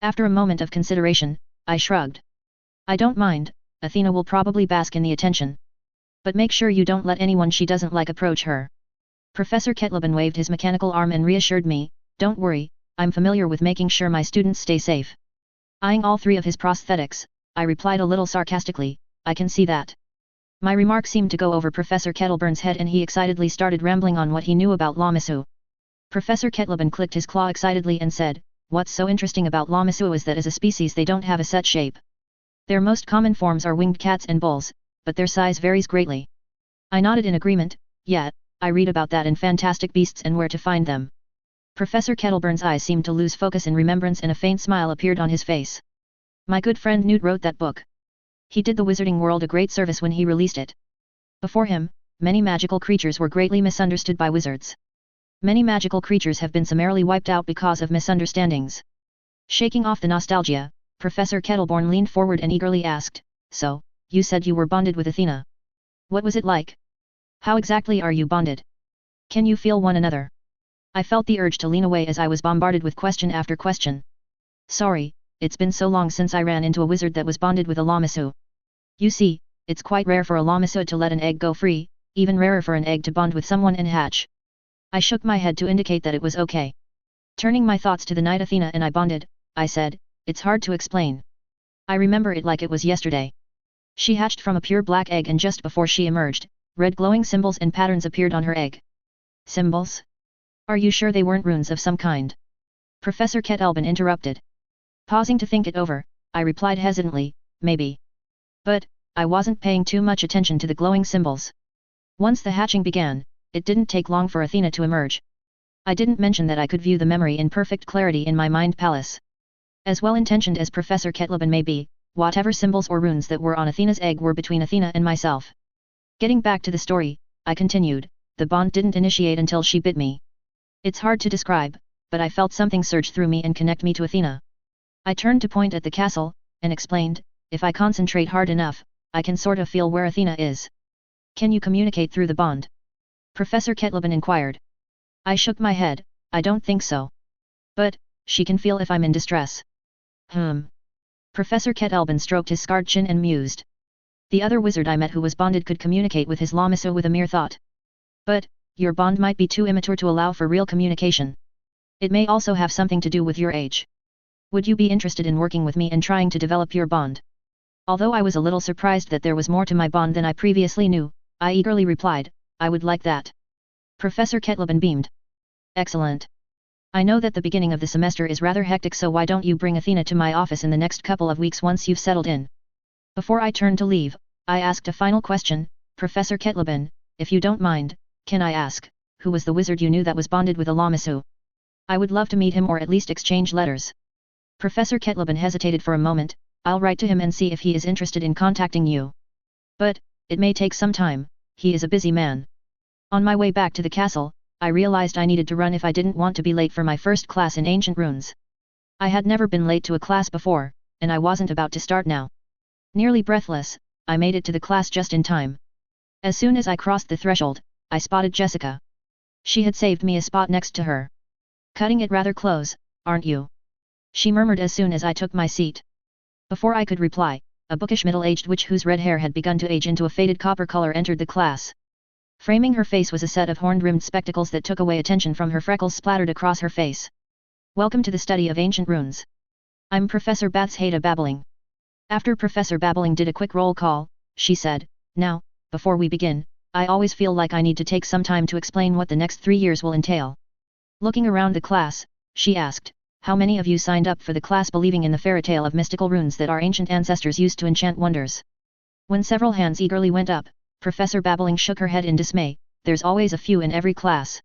After a moment of consideration, I shrugged. "I don't mind, Athena will probably bask in the attention. But make sure you don't let anyone she doesn't like approach her." Professor Kettleben waved his mechanical arm and reassured me, "Don't worry, I'm familiar with making sure my students stay safe." Eyeing all 3 of his prosthetics, I replied a little sarcastically, "I can see that." My remark seemed to go over Professor Kettleben's head and he excitedly started rambling on what he knew about Lammasu. Professor Kettleben clicked his claw excitedly and said, "What's so interesting about Lammasu is that as a species they don't have a set shape. Their most common forms are winged cats and bulls, but their size varies greatly." I nodded in agreement. "Yeah, I read about that in Fantastic Beasts and Where to Find Them." Professor Kettleben's eyes seemed to lose focus in remembrance and a faint smile appeared on his face. "My good friend Newt wrote that book. He did the wizarding world a great service when he released it. Before him, many magical creatures were greatly misunderstood by wizards. Many magical creatures have been summarily wiped out because of misunderstandings." Shaking off the nostalgia, Professor Kettleben leaned forward and eagerly asked, "So, you said you were bonded with Athena. What was it like? How exactly are you bonded? Can you feel one another?" I felt the urge to lean away as I was bombarded with question after question. "Sorry, it's been so long since I ran into a wizard that was bonded with a Lammasu. You see, it's quite rare for a Lammasu to let an egg go free, even rarer for an egg to bond with someone and hatch." I shook my head to indicate that it was okay. Turning my thoughts to the night Athena and I bonded, I said, "It's hard to explain. I remember it like it was yesterday. She hatched from a pure black egg and just before she emerged, red glowing symbols and patterns appeared on her egg." "Symbols? Are you sure they weren't runes of some kind?" Professor Kettleben interrupted. Pausing to think it over, I replied hesitantly, "Maybe. But, I wasn't paying too much attention to the glowing symbols. Once the hatching began, it didn't take long for Athena to emerge. I didn't mention that I could view the memory in perfect clarity in my mind palace. As well-intentioned as Professor Kettleben may be, whatever symbols or runes that were on Athena's egg were between Athena and myself. Getting back to the story, I continued, the bond didn't initiate until she bit me. It's hard to describe, but I felt something surge through me and connect me to Athena. I turned to point at the castle, and explained, if I concentrate hard enough, I can sort of feel where Athena is. Can you communicate through the bond? Professor Ketleben inquired. I shook my head, I don't think so. But, she can feel if I'm in distress. Professor Ketelben stroked his scarred chin and mused. The other wizard I met who was bonded could communicate with his Lamasu with a mere thought. But, your bond might be too immature to allow for real communication. It may also have something to do with your age. Would you be interested in working with me and trying to develop your bond? Although I was a little surprised that there was more to my bond than I previously knew, I eagerly replied, I would like that. Professor Ketleben beamed. Excellent. I know that the beginning of the semester is rather hectic, so why don't you bring Athena to my office in the next couple of weeks once you've settled in? Before I turned to leave, I asked a final question, Professor Ketleben, if you don't mind, can I ask, who was the wizard you knew that was bonded with a Lamasu? I would love to meet him or at least exchange letters. Professor Ketleben hesitated for a moment, I'll write to him and see if he is interested in contacting you. But, it may take some time, he is a busy man. On my way back to the castle, I realized I needed to run if I didn't want to be late for my first class in ancient runes. I had never been late to a class before, and I wasn't about to start now. Nearly breathless, I made it to the class just in time. As soon as I crossed the threshold, I spotted Jessica. She had saved me a spot next to her. Cutting it rather close, aren't you? She murmured as soon as I took my seat. Before I could reply, a bookish middle-aged witch whose red hair had begun to age into a faded copper color entered the class. Framing her face was a set of horn-rimmed spectacles that took away attention from her freckles splattered across her face. Welcome to the study of ancient runes. I'm Professor Batshada Babbling. After Professor Babbling did a quick roll call, she said, now, before we begin, I always feel like I need to take some time to explain what the next 3 years will entail. Looking around the class, she asked, how many of you signed up for the class believing in the fairy tale of mystical runes that our ancient ancestors used to enchant wonders? When several hands eagerly went up, Professor Babbling shook her head in dismay, there's always a few in every class.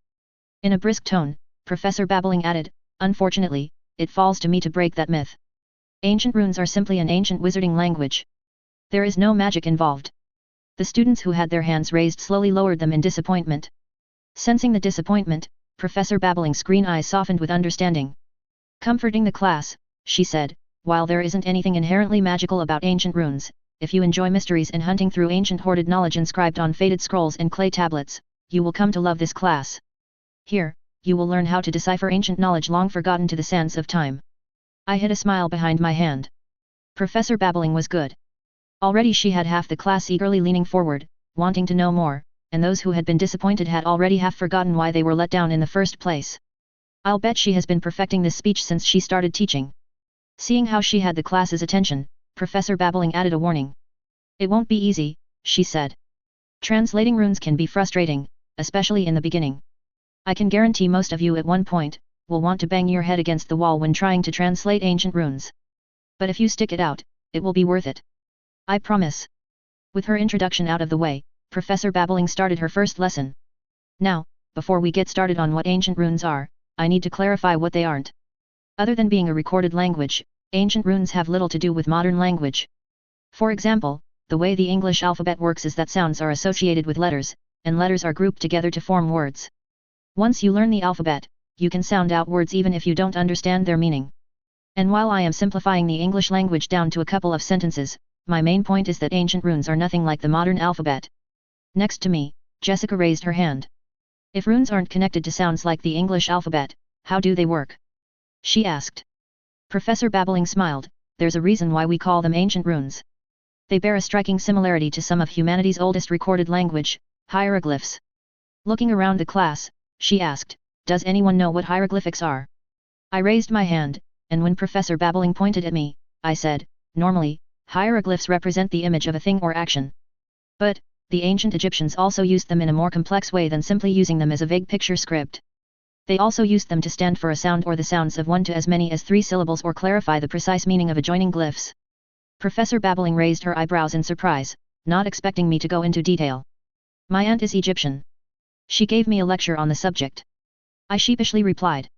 In a brisk tone, Professor Babbling added, unfortunately, it falls to me to break that myth. Ancient runes are simply an ancient wizarding language. There is no magic involved. The students who had their hands raised slowly lowered them in disappointment. Sensing the disappointment, Professor Babbling's green eyes softened with understanding. Comforting the class, she said, while there isn't anything inherently magical about ancient runes, if you enjoy mysteries and hunting through ancient hoarded knowledge inscribed on faded scrolls and clay tablets, you will come to love this class. Here, you will learn how to decipher ancient knowledge long forgotten to the sands of time. I hid a smile behind my hand. Professor Babbling was good. Already she had half the class eagerly leaning forward, wanting to know more, and those who had been disappointed had already half forgotten why they were let down in the first place. I'll bet she has been perfecting this speech since she started teaching. Seeing how she had the class's attention, Professor Babbling added a warning. It won't be easy, she said. Translating runes can be frustrating, especially in the beginning. I can guarantee most of you at one point will want to bang your head against the wall when trying to translate ancient runes. But if you stick it out, it will be worth it. I promise. With her introduction out of the way, Professor Babbling started her first lesson. Now, before we get started on what ancient runes are, I need to clarify what they aren't. Other than being a recorded language, ancient runes have little to do with modern language. For example, the way the English alphabet works is that sounds are associated with letters, and letters are grouped together to form words. Once you learn the alphabet, you can sound out words even if you don't understand their meaning. And while I am simplifying the English language down to a couple of sentences, my main point is that ancient runes are nothing like the modern alphabet. Next to me, Jessica raised her hand. If runes aren't connected to sounds like the English alphabet, how do they work? She asked. Professor Babbling smiled, there's a reason why we call them ancient runes. They bear a striking similarity to some of humanity's oldest recorded language, hieroglyphs. Looking around the class, she asked, does anyone know what hieroglyphics are? I raised my hand, and when Professor Babbling pointed at me, I said, normally, hieroglyphs represent the image of a thing or action. But, the ancient Egyptians also used them in a more complex way than simply using them as a vague picture script. They also used them to stand for a sound or the sounds of one to as many as 3 syllables or clarify the precise meaning of adjoining glyphs. Professor Babbling raised her eyebrows in surprise, not expecting me to go into detail. My aunt is Egyptian. She gave me a lecture on the subject. I sheepishly replied.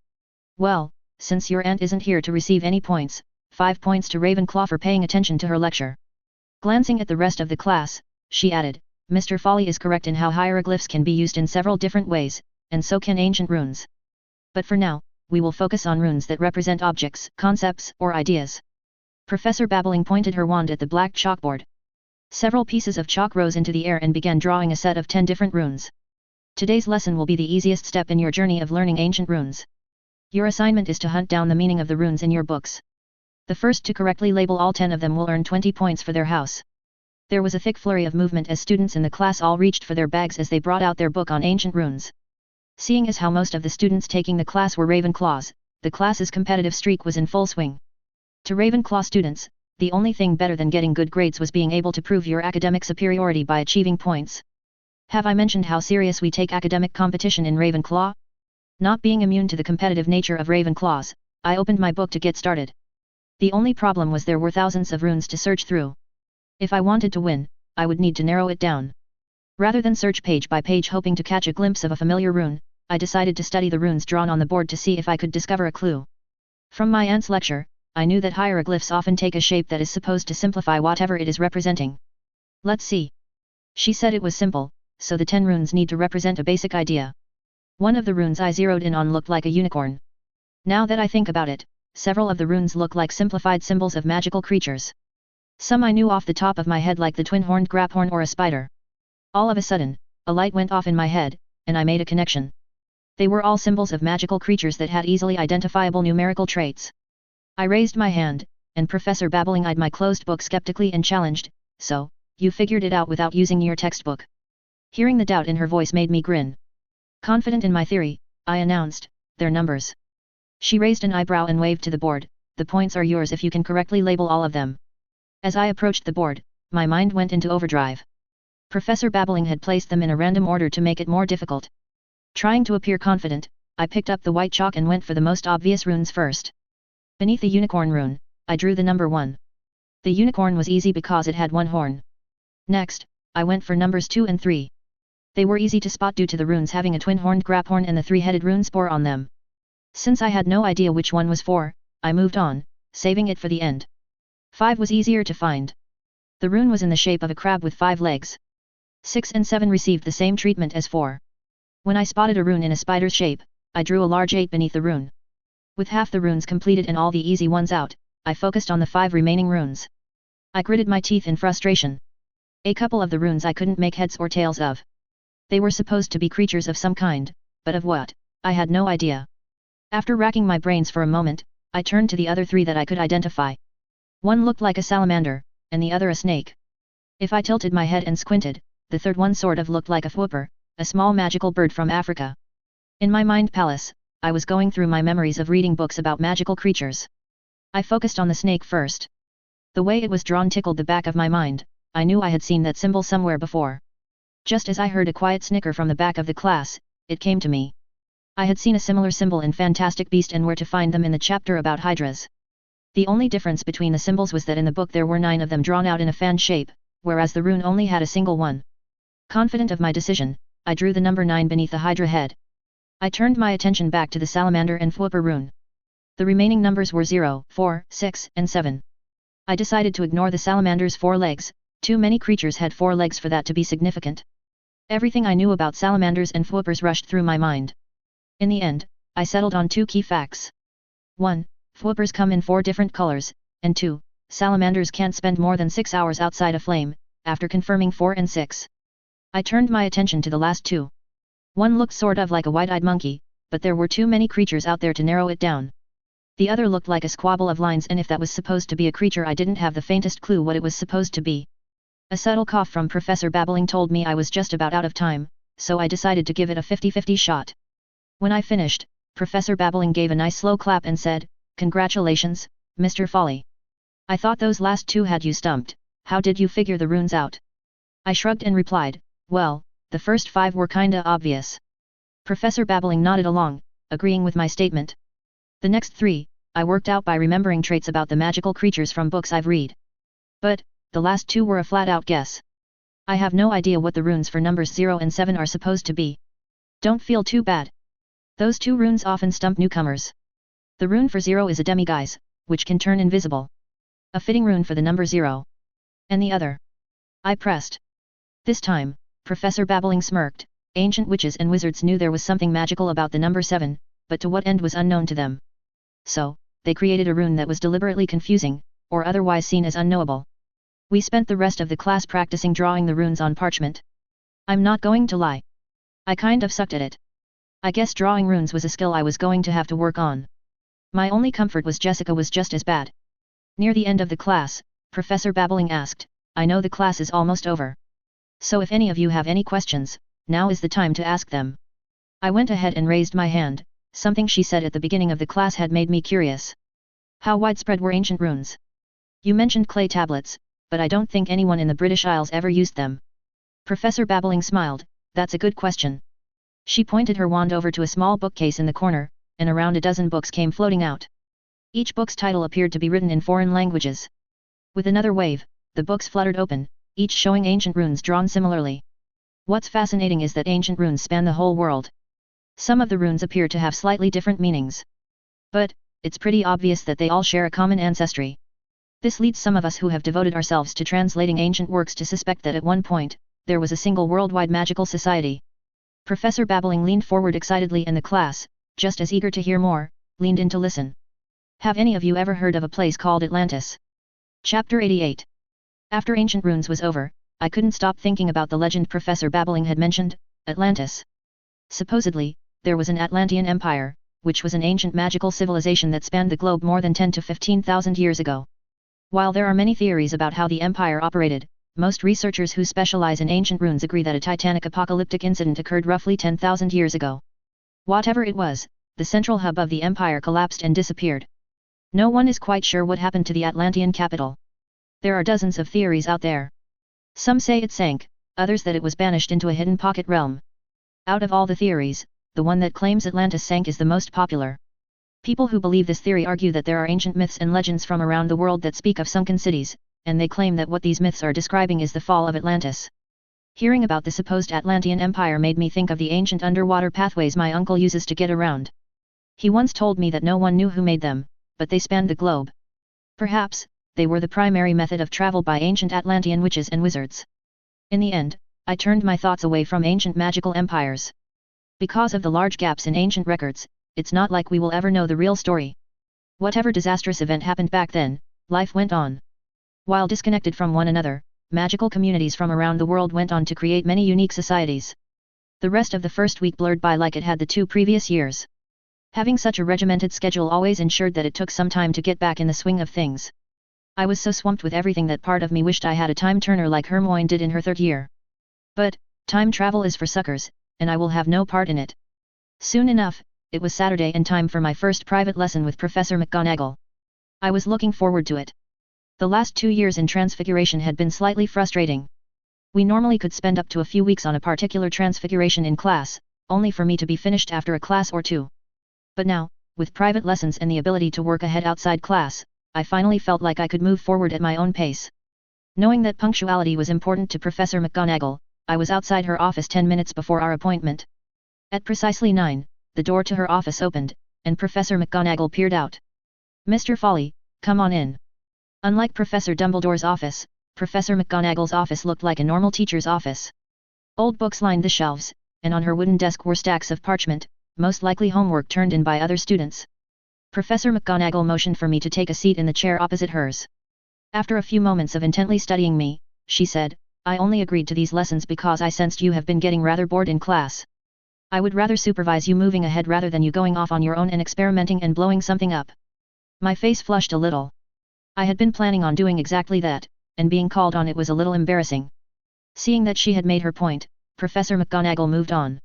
Well, since your aunt isn't here to receive any points, 5 points to Ravenclaw for paying attention to her lecture. Glancing at the rest of the class, she added, Mr. Folly is correct in how hieroglyphs can be used in several different ways, and so can ancient runes. But for now, we will focus on runes that represent objects, concepts, or ideas. Professor Babbling pointed her wand at the black chalkboard. Several pieces of chalk rose into the air and began drawing a set of 10 different runes. Today's lesson will be the easiest step in your journey of learning ancient runes. Your assignment is to hunt down the meaning of the runes in your books. The first to correctly label all 10 of them will earn 20 points for their house. There was a thick flurry of movement as students in the class all reached for their bags as they brought out their book on ancient runes. Seeing as how most of the students taking the class were Ravenclaws, the class's competitive streak was in full swing. To Ravenclaw students, the only thing better than getting good grades was being able to prove your academic superiority by achieving points. Have I mentioned how serious we take academic competition in Ravenclaw? Not being immune to the competitive nature of Ravenclaws, I opened my book to get started. The only problem was there were thousands of runes to search through. If I wanted to win, I would need to narrow it down. Rather than search page by page hoping to catch a glimpse of a familiar rune, I decided to study the runes drawn on the board to see if I could discover a clue. From my aunt's lecture, I knew that hieroglyphs often take a shape that is supposed to simplify whatever it is representing. Let's see. She said it was simple, so the 10 runes need to represent a basic idea. One of the runes I zeroed in on looked like a unicorn. Now that I think about it, several of the runes look like simplified symbols of magical creatures. Some I knew off the top of my head like the twin-horned grabhorn or a spider. All of a sudden, a light went off in my head, and I made a connection. They were all symbols of magical creatures that had easily identifiable numerical traits. I raised my hand, and Professor Babbling eyed my closed book skeptically and challenged, so, you figured it out without using your textbook? Hearing the doubt in her voice made me grin. Confident in my theory, I announced, they're numbers. She raised an eyebrow and waved to the board, the points are yours if you can correctly label all of them. As I approached the board, my mind went into overdrive. Professor Babbling had placed them in a random order to make it more difficult. Trying to appear confident, I picked up the white chalk and went for the most obvious runes first. Beneath the unicorn rune, I drew the number 1. The unicorn was easy because it had 1 horn. Next, I went for numbers 2 and 3. They were easy to spot due to the runes having a twin-horned grabhorn and the 3-headed rune spore on them. Since I had no idea which one was 4, I moved on, saving it for the end. 5 was easier to find. The rune was in the shape of a crab with 5 legs. 6 and 7 received the same treatment as 4. When I spotted a rune in a spider's shape, I drew a large 8 beneath the rune. With half the runes completed and all the easy ones out, I focused on the 5 remaining runes. I gritted my teeth in frustration. A couple of the runes I couldn't make heads or tails of. They were supposed to be creatures of some kind, but of what, I had no idea. After racking my brains for a moment, I turned to the other 3 that I could identify. One looked like a salamander, and the other a snake. If I tilted my head and squinted, the third one sort of looked like a whooper, a small magical bird from Africa. In my mind palace, I was going through my memories of reading books about magical creatures. I focused on the snake first. The way it was drawn tickled the back of my mind, I knew I had seen that symbol somewhere before. Just as I heard a quiet snicker from the back of the class, it came to me. I had seen a similar symbol in Fantastic Beast and where to find them in the chapter about hydras. The only difference between the symbols was that in the book there were 9 of them drawn out in a fan shape, whereas the rune only had a single one. Confident of my decision, I drew the number 9 beneath the hydra head. I turned my attention back to the salamander and whooper rune. The remaining numbers were 0, 4, 6, and 7. I decided to ignore the salamander's 4 legs, too many creatures had 4 legs for that to be significant. Everything I knew about salamanders and whoopers rushed through my mind. In the end, I settled on 2 key facts. 1. Whoopers come in 4 different colors, and 2. Salamanders can't spend more than 6 hours outside a flame. After confirming 4 and 6, I turned my attention to the last 2. One looked sort of like a white-eyed monkey, but there were too many creatures out there to narrow it down. The other looked like a squabble of lines, and if that was supposed to be a creature I didn't have the faintest clue what it was supposed to be. A subtle cough from Professor Babbling told me I was just about out of time, so I decided to give it a 50-50 shot. When I finished, Professor Babbling gave a nice slow clap and said, "Congratulations, Mr. Folly. I thought those last 2 had you stumped. How did you figure the runes out?" I shrugged and replied, "Well, the first 5 were kinda obvious." Professor Babbling nodded along, agreeing with my statement. The next 3, I worked out by remembering traits about the magical creatures from books I've read. But, the last 2 were a flat-out guess. I have no idea what the runes for numbers 0 and 7 are supposed to be. Don't feel too bad. Those 2 runes often stump newcomers. The rune for 0 is a demiguise, which can turn invisible. A fitting rune for the number 0. And the other. I pressed. This time, Professor Babbling smirked. Ancient witches and wizards knew there was something magical about the number 7, but to what end was unknown to them. So, they created a rune that was deliberately confusing, or otherwise seen as unknowable. We spent the rest of the class practicing drawing the runes on parchment. I'm not going to lie. I kind of sucked at it. I guess drawing runes was a skill I was going to have to work on. My only comfort was Jessica was just as bad. Near the end of the class, Professor Babbling asked, I know the class is almost over. So if any of you have any questions, now is the time to ask them. I went ahead and raised my hand. Something she said at the beginning of the class had made me curious. How widespread were ancient runes? You mentioned clay tablets, but I don't think anyone in the British Isles ever used them. Professor Babbling smiled. That's a good question. She pointed her wand over to a small bookcase in the corner, and around a dozen books came floating out. Each book's title appeared to be written in foreign languages. With another wave, the books fluttered open, each showing ancient runes drawn similarly. What's fascinating is that ancient runes span the whole world. Some of the runes appear to have slightly different meanings. But, it's pretty obvious that they all share a common ancestry. This leads some of us who have devoted ourselves to translating ancient works to suspect that at one point, there was a single worldwide magical society. Professor Babbling leaned forward excitedly and the class, just as eager to hear more, leaned in to listen. Have any of you ever heard of a place called Atlantis? Chapter 88. After ancient runes was over, I couldn't stop thinking about the legend Professor Babbling had mentioned, Atlantis. Supposedly, there was an Atlantean empire, which was an ancient magical civilization that spanned the globe more than 10 to 15,000 years ago. While there are many theories about how the empire operated, most researchers who specialize in ancient runes agree that a titanic apocalyptic incident occurred roughly 10,000 years ago. Whatever it was, the central hub of the empire collapsed and disappeared. No one is quite sure what happened to the Atlantean capital. There are dozens of theories out there. Some say it sank, others that it was banished into a hidden pocket realm. Out of all the theories, the one that claims Atlantis sank is the most popular. People who believe this theory argue that there are ancient myths and legends from around the world that speak of sunken cities, and they claim that what these myths are describing is the fall of Atlantis. Hearing about the supposed Atlantean empire made me think of the ancient underwater pathways my uncle uses to get around. He once told me that no one knew who made them, but they spanned the globe. Perhaps, they were the primary method of travel by ancient Atlantean witches and wizards. In the end, I turned my thoughts away from ancient magical empires. Because of the large gaps in ancient records, it's not like we will ever know the real story. Whatever disastrous event happened back then, life went on. While disconnected from one another, magical communities from around the world went on to create many unique societies. The rest of the first week blurred by like it had the 2 previous years. Having such a regimented schedule always ensured that it took some time to get back in the swing of things. I was so swamped with everything that part of me wished I had a time turner like Hermione did in her 3rd year. But, time travel is for suckers, and I will have no part in it. Soon enough, it was Saturday and time for my first private lesson with Professor McGonagall. I was looking forward to it. The last 2 years in Transfiguration had been slightly frustrating. We normally could spend up to a few weeks on a particular transfiguration in class, only for me to be finished after a class or 2. But now, with private lessons and the ability to work ahead outside class, I finally felt like I could move forward at my own pace. Knowing that punctuality was important to Professor McGonagall, I was outside her office 10 minutes before our appointment. At precisely 9, the door to her office opened, and Professor McGonagall peered out. Mr. Folly, come on in. Unlike Professor Dumbledore's office, Professor McGonagall's office looked like a normal teacher's office. Old books lined the shelves, and on her wooden desk were stacks of parchment, most likely homework turned in by other students. Professor McGonagall motioned for me to take a seat in the chair opposite hers. After a few moments of intently studying me, she said, I only agreed to these lessons because I sensed you have been getting rather bored in class. I would rather supervise you moving ahead rather than you going off on your own and experimenting and blowing something up. My face flushed a little. I had been planning on doing exactly that, and being called on it was a little embarrassing. Seeing that she had made her point, Professor McGonagall moved on.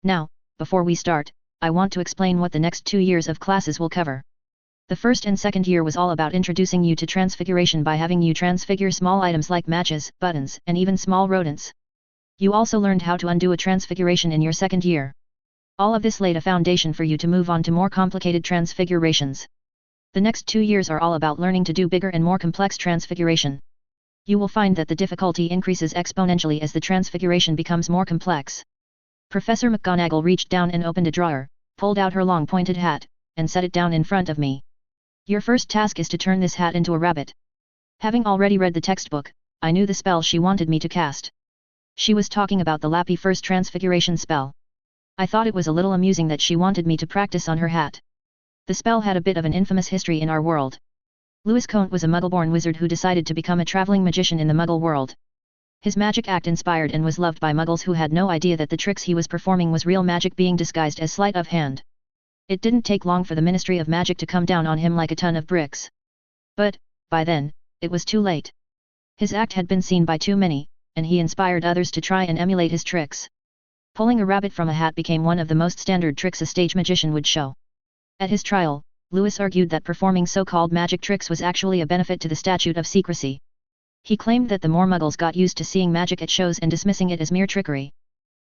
Now, before we start, I want to explain what the next 2 years of classes will cover. The first and second year was all about introducing you to transfiguration by having you transfigure small items like matches, buttons, and even small rodents. You also learned how to undo a transfiguration in your second year. All of this laid a foundation for you to move on to more complicated transfigurations. The next 2 years are all about learning to do bigger and more complex transfiguration. You will find that the difficulty increases exponentially as the transfiguration becomes more complex. Professor McGonagall reached down and opened a drawer, pulled out her long pointed hat, and set it down in front of me. Your first task is to turn this hat into a rabbit. Having already read the textbook, I knew the spell she wanted me to cast. She was talking about the Lappy First Transfiguration spell. I thought it was a little amusing that she wanted me to practice on her hat. The spell had a bit of an infamous history in our world. Louis Comte was a Muggle-born wizard who decided to become a traveling magician in the Muggle world. His magic act inspired and was loved by Muggles who had no idea that the tricks he was performing was real magic being disguised as sleight of hand. It didn't take long for the Ministry of Magic to come down on him like a ton of bricks. But, by then, it was too late. His act had been seen by too many, and he inspired others to try and emulate his tricks. Pulling a rabbit from a hat became one of the most standard tricks a stage magician would show. At his trial, Louis argued that performing so-called magic tricks was actually a benefit to the statute of secrecy. He claimed that the more Muggles got used to seeing magic at shows and dismissing it as mere trickery,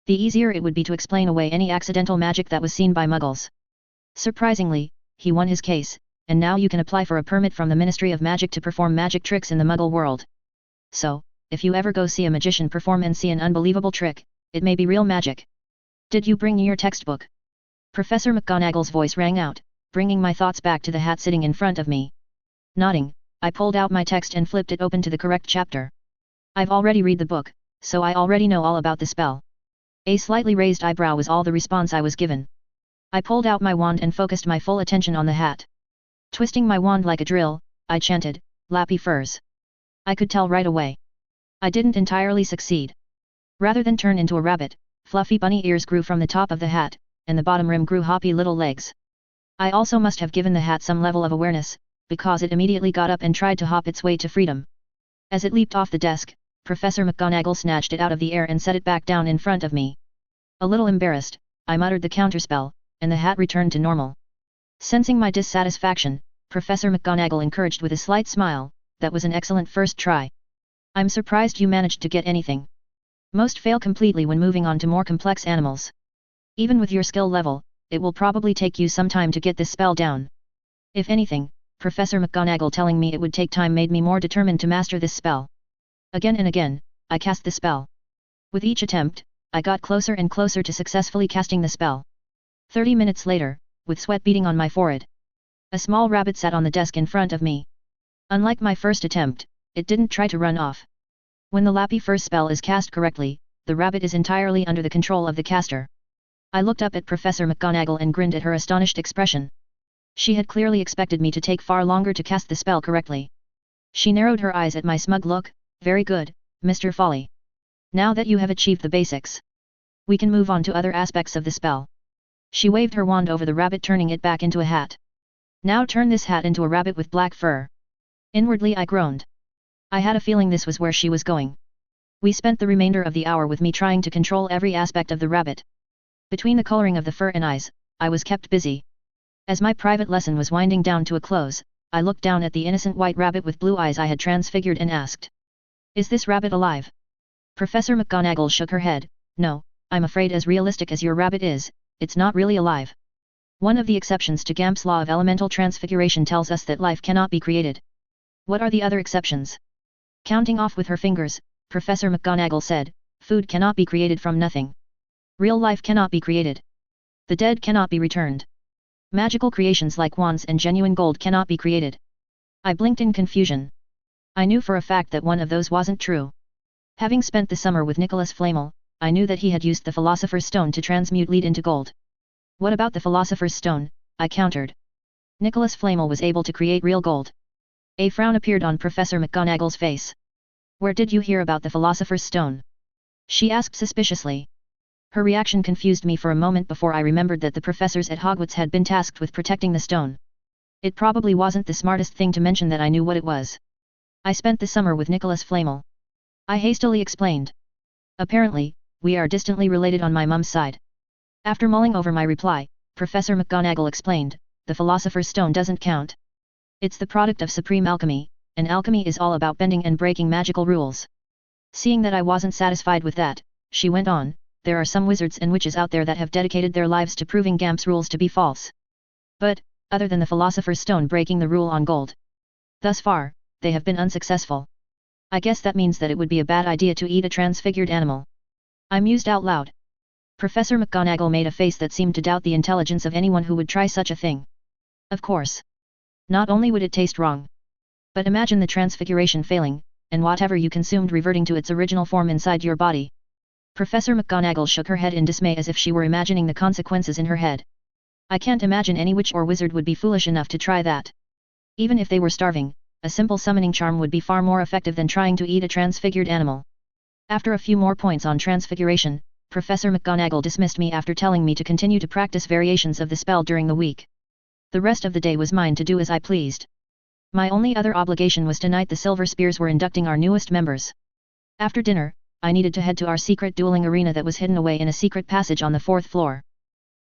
the easier it would be to explain away any accidental magic that was seen by Muggles. Surprisingly, he won his case, and now you can apply for a permit from the Ministry of Magic to perform magic tricks in the Muggle world. So, if you ever go see a magician perform and see an unbelievable trick, it may be real magic. Did you bring your textbook? Professor McGonagall's voice rang out, bringing my thoughts back to the hat sitting in front of me. Nodding, I pulled out my text and flipped it open to the correct chapter. I've already read the book, so I already know all about the spell. A slightly raised eyebrow was all the response I was given. I pulled out my wand and focused my full attention on the hat. Twisting my wand like a drill, I chanted, "Lappy furs." I could tell right away. I didn't entirely succeed. Rather than turn into a rabbit, fluffy bunny ears grew from the top of the hat, and the bottom rim grew hoppy little legs. I also must have given the hat some level of awareness, because it immediately got up and tried to hop its way to freedom. As it leaped off the desk, Professor McGonagall snatched it out of the air and set it back down in front of me. A little embarrassed, I muttered the counterspell, and the hat returned to normal. Sensing my dissatisfaction, Professor McGonagall encouraged with a slight smile, "That was an excellent first try. I'm surprised you managed to get anything. Most fail completely when moving on to more complex animals. Even with your skill level, it will probably take you some time to get this spell down." If anything, Professor McGonagall telling me it would take time made me more determined to master this spell. Again and again, I cast the spell. With each attempt, I got closer and closer to successfully casting the spell. 30 minutes later, with sweat beading on my forehead, a small rabbit sat on the desk in front of me. Unlike my first attempt, it didn't try to run off. When the Lappy First spell is cast correctly, the rabbit is entirely under the control of the caster. I looked up at Professor McGonagall and grinned at her astonished expression. She had clearly expected me to take far longer to cast the spell correctly. She narrowed her eyes at my smug look. "Very good, Mr. Folly. Now that you have achieved the basics, we can move on to other aspects of the spell." She waved her wand over the rabbit, turning it back into a hat. "Now turn this hat into a rabbit with black fur." Inwardly I groaned. I had a feeling this was where she was going. We spent the remainder of the hour with me trying to control every aspect of the rabbit. Between the coloring of the fur and eyes, I was kept busy. As my private lesson was winding down to a close, I looked down at the innocent white rabbit with blue eyes I had transfigured and asked, "Is this rabbit alive?" Professor McGonagall shook her head. "No, I'm afraid as realistic as your rabbit is, it's not really alive. One of the exceptions to Gamp's law of elemental transfiguration tells us that life cannot be created." "What are the other exceptions?" Counting off with her fingers, Professor McGonagall said, "Food cannot be created from nothing. Real life cannot be created. The dead cannot be returned. Magical creations like wands and genuine gold cannot be created." I blinked in confusion. I knew for a fact that one of those wasn't true. Having spent the summer with Nicholas Flamel, I knew that he had used the Philosopher's Stone to transmute lead into gold. "What about the Philosopher's Stone?" I countered. "Nicholas Flamel was able to create real gold." A frown appeared on Professor McGonagall's face. "Where did you hear about the Philosopher's Stone?" she asked suspiciously. Her reaction confused me for a moment before I remembered that the professors at Hogwarts had been tasked with protecting the stone. It probably wasn't the smartest thing to mention that I knew what it was. "I spent the summer with Nicholas Flamel," I hastily explained. "Apparently, we are distantly related on my mum's side." After mulling over my reply, Professor McGonagall explained, "The Philosopher's Stone doesn't count. It's the product of supreme alchemy, and alchemy is all about bending and breaking magical rules." Seeing that I wasn't satisfied with that, she went on, "There are some wizards and witches out there that have dedicated their lives to proving Gamp's rules to be false. But, other than the Philosopher's Stone breaking the rule on gold, thus far, they have been unsuccessful. I guess that means that it would be a bad idea to eat a transfigured animal." I mused out loud. Professor McGonagall made a face that seemed to doubt the intelligence of anyone who would try such a thing. "Of course. Not only would it taste wrong, but imagine the transfiguration failing, and whatever you consumed reverting to its original form inside your body. Professor McGonagall shook her head in dismay as if she were imagining the consequences in her head. I can't imagine any witch or wizard would be foolish enough to try that. Even if they were starving, a simple summoning charm would be far more effective than trying to eat a transfigured animal. After a few more points on transfiguration, Professor McGonagall dismissed me after telling me to continue to practice variations of the spell during the week. The rest of the day was mine to do as I pleased. My only other obligation was tonight the Silver Spears were inducting our newest members. After dinner, I needed to head to our secret dueling arena that was hidden away in a secret passage on the 4th floor.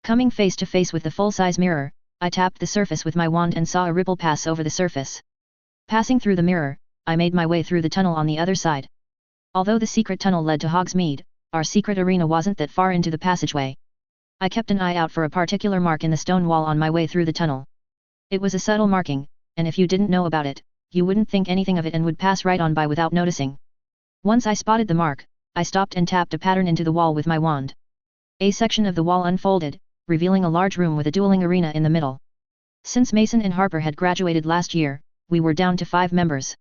Coming face to face with the full-size mirror, I tapped the surface with my wand and saw a ripple pass over the surface. Passing through the mirror, I made my way through the tunnel on the other side. Although the secret tunnel led to Hogsmeade, our secret arena wasn't that far into the passageway. I kept an eye out for a particular mark in the stone wall on my way through the tunnel. It was a subtle marking, and if you didn't know about it, you wouldn't think anything of it and would pass right on by without noticing. Once I spotted the mark, I stopped and tapped a pattern into the wall with my wand. A section of the wall unfolded, revealing a large room with a dueling arena in the middle. Since Mason and Harper had graduated last year, we were down to 5 members.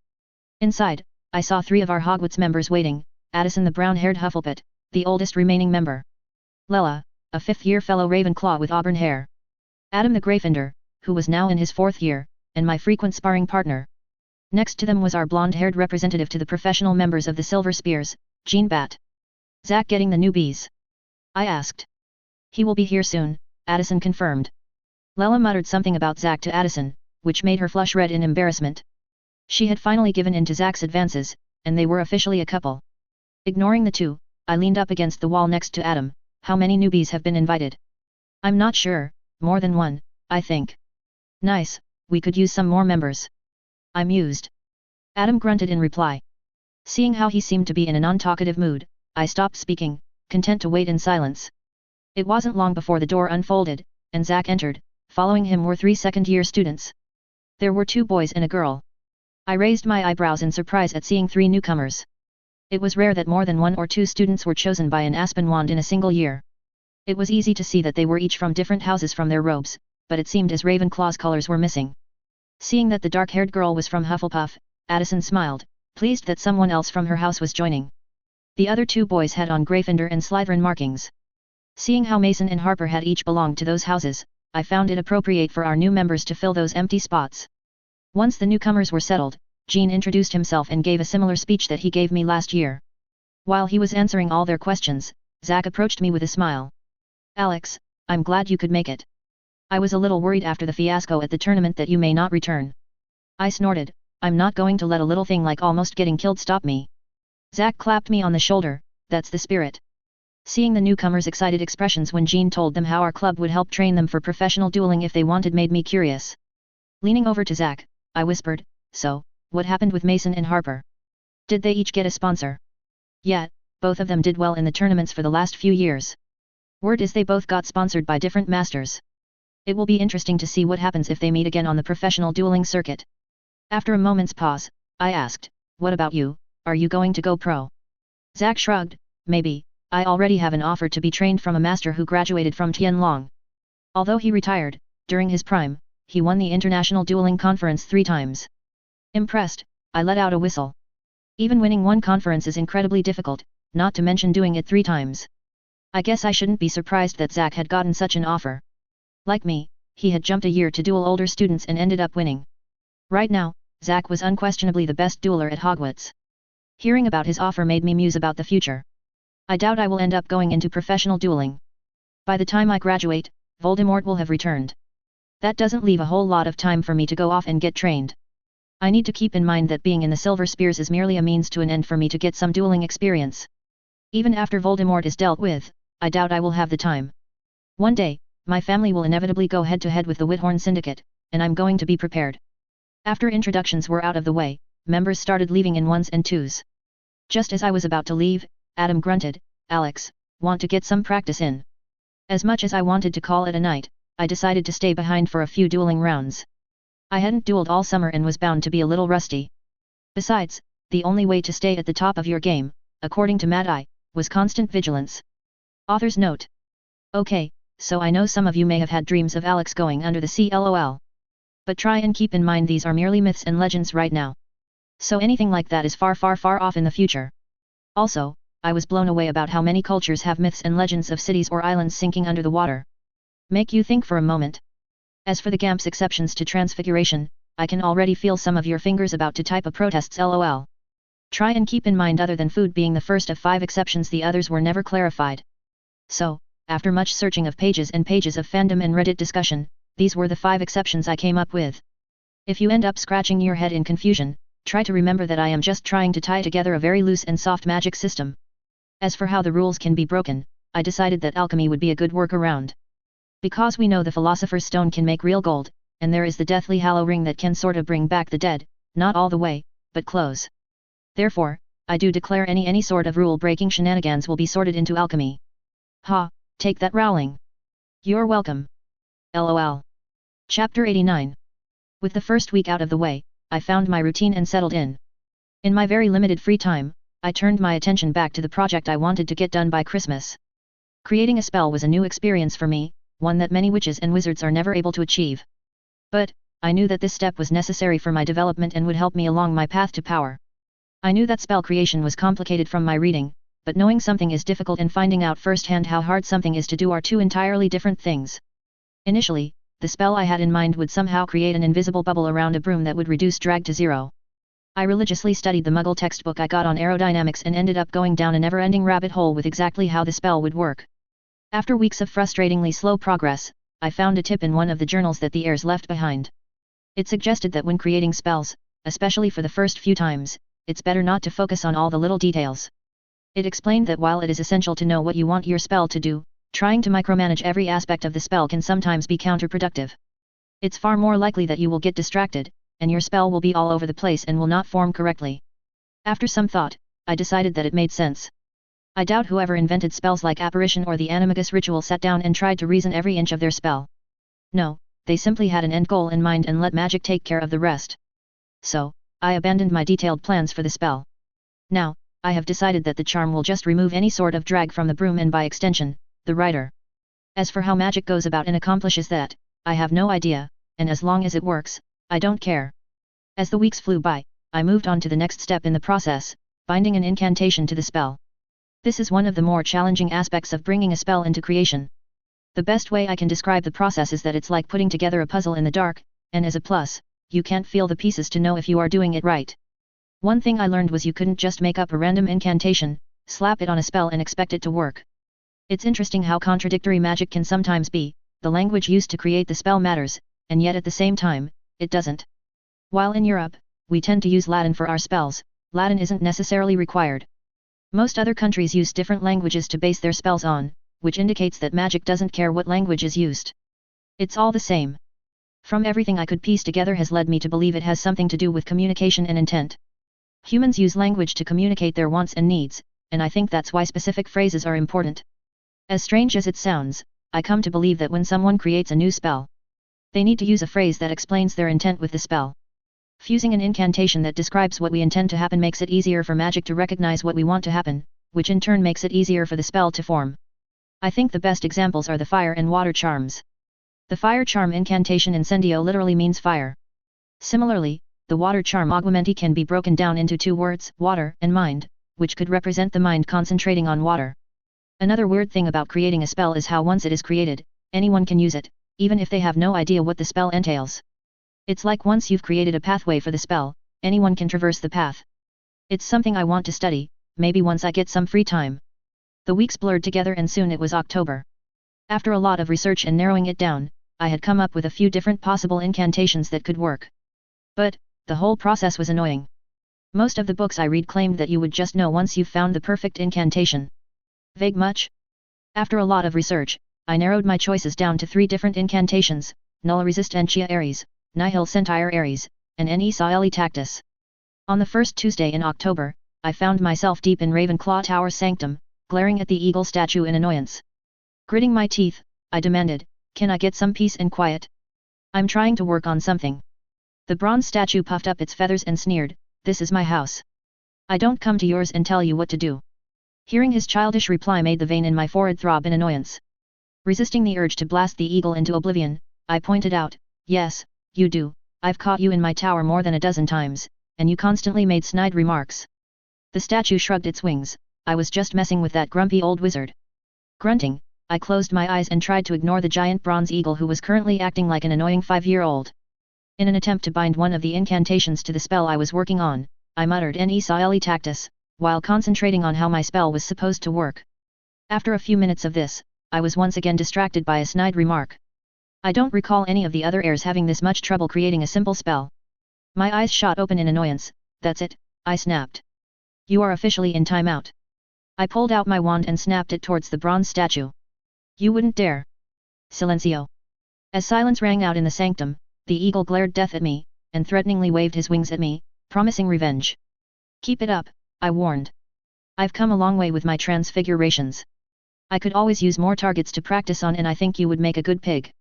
Inside, I saw 3 of our Hogwarts members waiting: Addison the brown-haired Hufflepuff, the oldest remaining member; Lella, a 5th-year fellow Ravenclaw with auburn hair; Adam the Gryffindor, who was now in his 4th year, and my frequent sparring partner. Next to them was our blonde-haired representative to the professional members of the Silver Spears, Jean Bat. "Zach getting the newbies?" I asked. "He will be here soon," Addison confirmed. Lella muttered something about Zach to Addison, which made her flush red in embarrassment. She had finally given in to Zach's advances, and they were officially a couple. Ignoring the two, I leaned up against the wall next to Adam. "How many newbies have been invited?" "I'm not sure, more than 1, I think." "Nice, we could use some more members." I mused. Adam grunted in reply. Seeing how he seemed to be in a non-talkative mood, I stopped speaking, content to wait in silence. It wasn't long before the door unfolded, and Zach entered. Following him were 3 second-year students. There were 2 boys and a girl. I raised my eyebrows in surprise at seeing 3 newcomers. It was rare that more than 1 or 2 students were chosen by an Aspen wand in a single year. It was easy to see that they were each from different houses from their robes, but it seemed as Ravenclaw's colors were missing. Seeing that the dark-haired girl was from Hufflepuff, Addison smiled, pleased that someone else from her house was joining. The other 2 boys had on Gryffindor and Slytherin markings. Seeing how Mason and Harper had each belonged to those houses, I found it appropriate for our new members to fill those empty spots. Once the newcomers were settled, Jean introduced himself and gave a similar speech that he gave me last year. While he was answering all their questions, Zach approached me with a smile. "Alex, I'm glad you could make it. I was a little worried after the fiasco at the tournament that you may not return." I snorted, "I'm not going to let a little thing like almost getting killed stop me." Zach clapped me on the shoulder, "That's the spirit." Seeing the newcomers' excited expressions when Jean told them how our club would help train them for professional dueling if they wanted made me curious. Leaning over to Zach, I whispered, "So, what happened with Mason and Harper? Did they each get a sponsor?" "Yeah, both of them did well in the tournaments for the last few years. Word is they both got sponsored by different masters. It will be interesting to see what happens if they meet again on the professional dueling circuit." After a moment's pause, I asked, "What about you, are you going to go pro?" Zach shrugged, "Maybe. I already have an offer to be trained from a master who graduated from Tianlong. Although he retired, during his prime, he won the International Dueling Conference 3 times. Impressed, I let out a whistle. Even winning one conference is incredibly difficult, not to mention doing it 3 times. I guess I shouldn't be surprised that Zach had gotten such an offer. Like me, he had jumped a year to duel older students and ended up winning. Right now, Zach was unquestionably the best dueler at Hogwarts. Hearing about his offer made me muse about the future. I doubt I will end up going into professional dueling. By the time I graduate, Voldemort will have returned. That doesn't leave a whole lot of time for me to go off and get trained. I need to keep in mind that being in the Silver Spears is merely a means to an end for me to get some dueling experience. Even after Voldemort is dealt with, I doubt I will have the time. One day, my family will inevitably go head-to-head with the Whithorn Syndicate, and I'm going to be prepared. After introductions were out of the way, members started leaving in 1s and 2s. Just as I was about to leave, Adam grunted, "Alex, want to get some practice in?" As much as I wanted to call it a night, I decided to stay behind for a few dueling rounds. I hadn't dueled all summer and was bound to be a little rusty. Besides, the only way to stay at the top of your game, according to Mad-Eye, was constant vigilance. Author's note. Okay, so I know some of you may have had dreams of Alex going under the sea lol. But try and keep in mind these are merely myths and legends right now. So anything like that is far off in the future. Also, I was blown away about how many cultures have myths and legends of cities or islands sinking under the water. Make you think for a moment. As for the GAMP's exceptions to transfiguration, I can already feel some of your fingers about to type a protests lol. Try and keep in mind other than food being the first of 5 exceptions, the others were never clarified. So, after much searching of pages and pages of fandom and Reddit discussion, these were the 5 exceptions I came up with. If you end up scratching your head in confusion, try to remember that I am just trying to tie together a very loose and soft magic system. As for how the rules can be broken, I decided that alchemy would be a good workaround. Because we know the Philosopher's Stone can make real gold, and there is the Deathly Hallow Ring that can sorta bring back the dead, not all the way, but close. Therefore, I do declare any sort of rule-breaking shenanigans will be sorted into alchemy. Ha, take that Rowling. You're welcome. LOL. Chapter 89. With the first week out of the way, I found my routine and settled in. In my very limited free time, I turned my attention back to the project I wanted to get done by Christmas. Creating a spell was a new experience for me, one that many witches and wizards are never able to achieve. But, I knew that this step was necessary for my development and would help me along my path to power. I knew that spell creation was complicated from my reading, but knowing something is difficult and finding out firsthand how hard something is to do are two entirely different things. Initially, the spell I had in mind would somehow create an invisible bubble around a broom that would reduce drag to 0. I religiously studied the Muggle textbook I got on aerodynamics and ended up going down a never-ending rabbit hole with exactly how the spell would work. After weeks of frustratingly slow progress, I found a tip in one of the journals that the heirs left behind. It suggested that when creating spells, especially for the first few times, it's better not to focus on all the little details. It explained that while it is essential to know what you want your spell to do, trying to micromanage every aspect of the spell can sometimes be counterproductive. It's far more likely that you will get distracted, and your spell will be all over the place and will not form correctly. After some thought, I decided that it made sense. I doubt whoever invented spells like Apparition or the Animagus ritual sat down and tried to reason every inch of their spell. No, they simply had an end goal in mind and let magic take care of the rest. So, I abandoned my detailed plans for the spell. Now, I have decided that the charm will just remove any sort of drag from the broom and by extension, the writer. As for how magic goes about and accomplishes that, I have no idea, and as long as it works, I don't care. As the weeks flew by, I moved on to the next step in the process, binding an incantation to the spell. This is one of the more challenging aspects of bringing a spell into creation. The best way I can describe the process is that it's like putting together a puzzle in the dark, and as a plus, you can't feel the pieces to know if you are doing it right. One thing I learned was you couldn't just make up a random incantation, slap it on a spell and expect it to work. It's interesting how contradictory magic can sometimes be. The language used to create the spell matters, and yet at the same time, it doesn't. While in Europe, we tend to use Latin for our spells, Latin isn't necessarily required. Most other countries use different languages to base their spells on, which indicates that magic doesn't care what language is used. It's all the same. From everything I could piece together has led me to believe it has something to do with communication and intent. Humans use language to communicate their wants and needs, and I think that's why specific phrases are important. As strange as it sounds, I come to believe that when someone creates a new spell, they need to use a phrase that explains their intent with the spell. Fusing an incantation that describes what we intend to happen makes it easier for magic to recognize what we want to happen, which in turn makes it easier for the spell to form. I think the best examples are the fire and water charms. The fire charm incantation incendio literally means fire. Similarly, the water charm aguamenti can be broken down into 2 words, water and mind, which could represent the mind concentrating on water. Another weird thing about creating a spell is how once it is created, anyone can use it, even if they have no idea what the spell entails. It's like once you've created a pathway for the spell, anyone can traverse the path. It's something I want to study, maybe once I get some free time. The weeks blurred together and soon it was October. After a lot of research and narrowing it down, I had come up with a few different possible incantations that could work. But, the whole process was annoying. Most of the books I read claimed that you would just know once you've found the perfect incantation. Vague much? After a lot of research, I narrowed my choices down to 3 different incantations: Nulla Resistentia Aries, Nihil Sentire Aries, and Ne Saeli Tactus. On the first Tuesday in October, I found myself deep in Ravenclaw Tower Sanctum, glaring at the eagle statue in annoyance. Gritting my teeth, I demanded, "Can I get some peace and quiet? I'm trying to work on something." The bronze statue puffed up its feathers and sneered, "This is my house. I don't come to yours and tell you what to do." Hearing his childish reply made the vein in my forehead throb in annoyance. Resisting the urge to blast the eagle into oblivion, I pointed out, "Yes, you do, I've caught you in my tower more than a dozen times, and you constantly made snide remarks. The statue shrugged its wings. I was just messing with that grumpy old wizard. Grunting, I closed my eyes and tried to ignore the giant bronze eagle who was currently acting like an annoying 5-year-old. In an attempt to bind one of the incantations to the spell I was working on, I muttered Ne Saeli Tactus, while concentrating on how my spell was supposed to work. After a few minutes of this, I was once again distracted by a snide remark. I don't recall any of the other heirs having this much trouble creating a simple spell. My eyes shot open in annoyance. That's it, I snapped. You are officially in timeout. I pulled out my wand and snapped it towards the bronze statue. You wouldn't dare. Silencio. As silence rang out in the sanctum, the eagle glared death at me, and threateningly waved his wings at me, promising revenge. Keep it up, I warned. I've come a long way with my transfigurations. I could always use more targets to practice on, and I think you would make a good pig.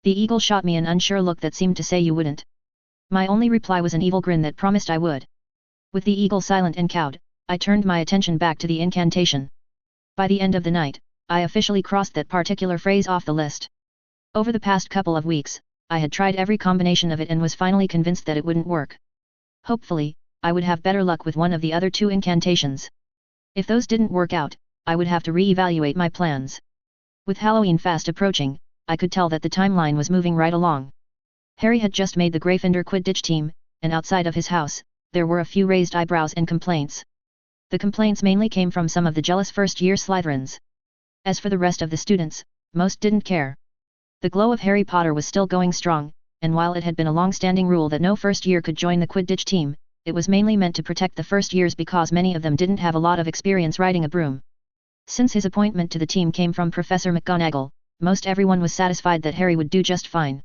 The eagle shot me an unsure look that seemed to say you wouldn't. My only reply was an evil grin that promised I would. With the eagle silent and cowed, I turned my attention back to the incantation. By the end of the night, I officially crossed that particular phrase off the list. Over the past couple of weeks, I had tried every combination of it and was finally convinced that it wouldn't work. Hopefully, I would have better luck with one of the other 2 incantations. If those didn't work out, I would have to re-evaluate my plans. With Halloween fast approaching, I could tell that the timeline was moving right along. Harry had just made the Gryffindor Quidditch team, and outside of his house, there were a few raised eyebrows and complaints. The complaints mainly came from some of the jealous first-year Slytherins. As for the rest of the students, most didn't care. The glow of Harry Potter was still going strong, and while it had been a long-standing rule that no first year could join the Quidditch team, it was mainly meant to protect the first years because many of them didn't have a lot of experience riding a broom. Since his appointment to the team came from Professor McGonagall, most everyone was satisfied that Harry would do just fine.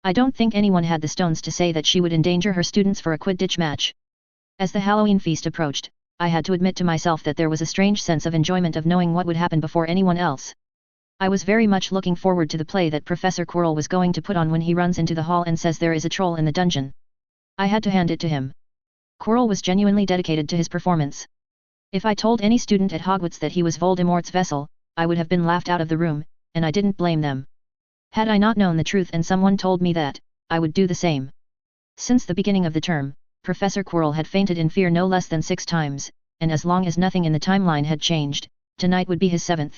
I don't think anyone had the stones to say that she would endanger her students for a Quidditch match. As the Halloween feast approached, I had to admit to myself that there was a strange sense of enjoyment of knowing what would happen before anyone else. I was very much looking forward to the play that Professor Quirrell was going to put on when he runs into the hall and says there is a troll in the dungeon. I had to hand it to him. Quirrell was genuinely dedicated to his performance. If I told any student at Hogwarts that he was Voldemort's vessel, I would have been laughed out of the room, and I didn't blame them. Had I not known the truth and someone told me that, I would do the same. Since the beginning of the term, Professor Quirrell had fainted in fear no less than 6 times, and as long as nothing in the timeline had changed, tonight would be his 7th.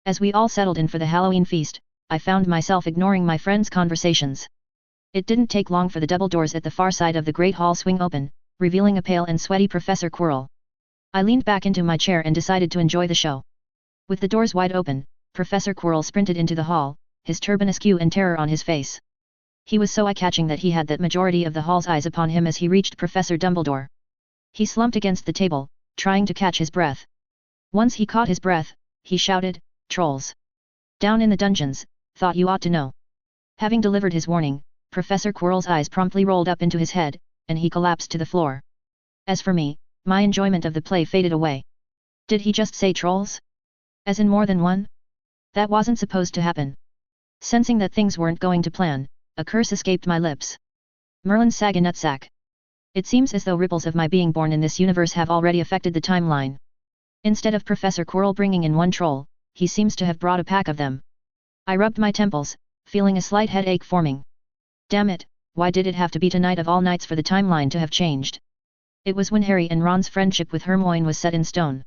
As we all settled in for the Halloween feast, I found myself ignoring my friends' conversations. It didn't take long for the double doors at the far side of the Great Hall swing open, revealing a pale and sweaty Professor Quirrell. I leaned back into my chair and decided to enjoy the show. With the doors wide open, Professor Quirrell sprinted into the hall, his turban askew and terror on his face. He was so eye-catching that he had that majority of the hall's eyes upon him as he reached Professor Dumbledore. He slumped against the table, trying to catch his breath. Once he caught his breath, he shouted, "Trolls! Down in the dungeons, thought you ought to know." Having delivered his warning, Professor Quirrell's eyes promptly rolled up into his head, and he collapsed to the floor. As for me, my enjoyment of the play faded away. Did he just say trolls? As in more than one? That wasn't supposed to happen. Sensing that things weren't going to plan, a curse escaped my lips. Merlin Saganutsack. It seems as though ripples of my being born in this universe have already affected the timeline. Instead of Professor Quirrell bringing in one troll, he seems to have brought a pack of them. I rubbed my temples, feeling a slight headache forming. Damn it, why did it have to be tonight of all nights for the timeline to have changed? It was when Harry and Ron's friendship with Hermione was set in stone.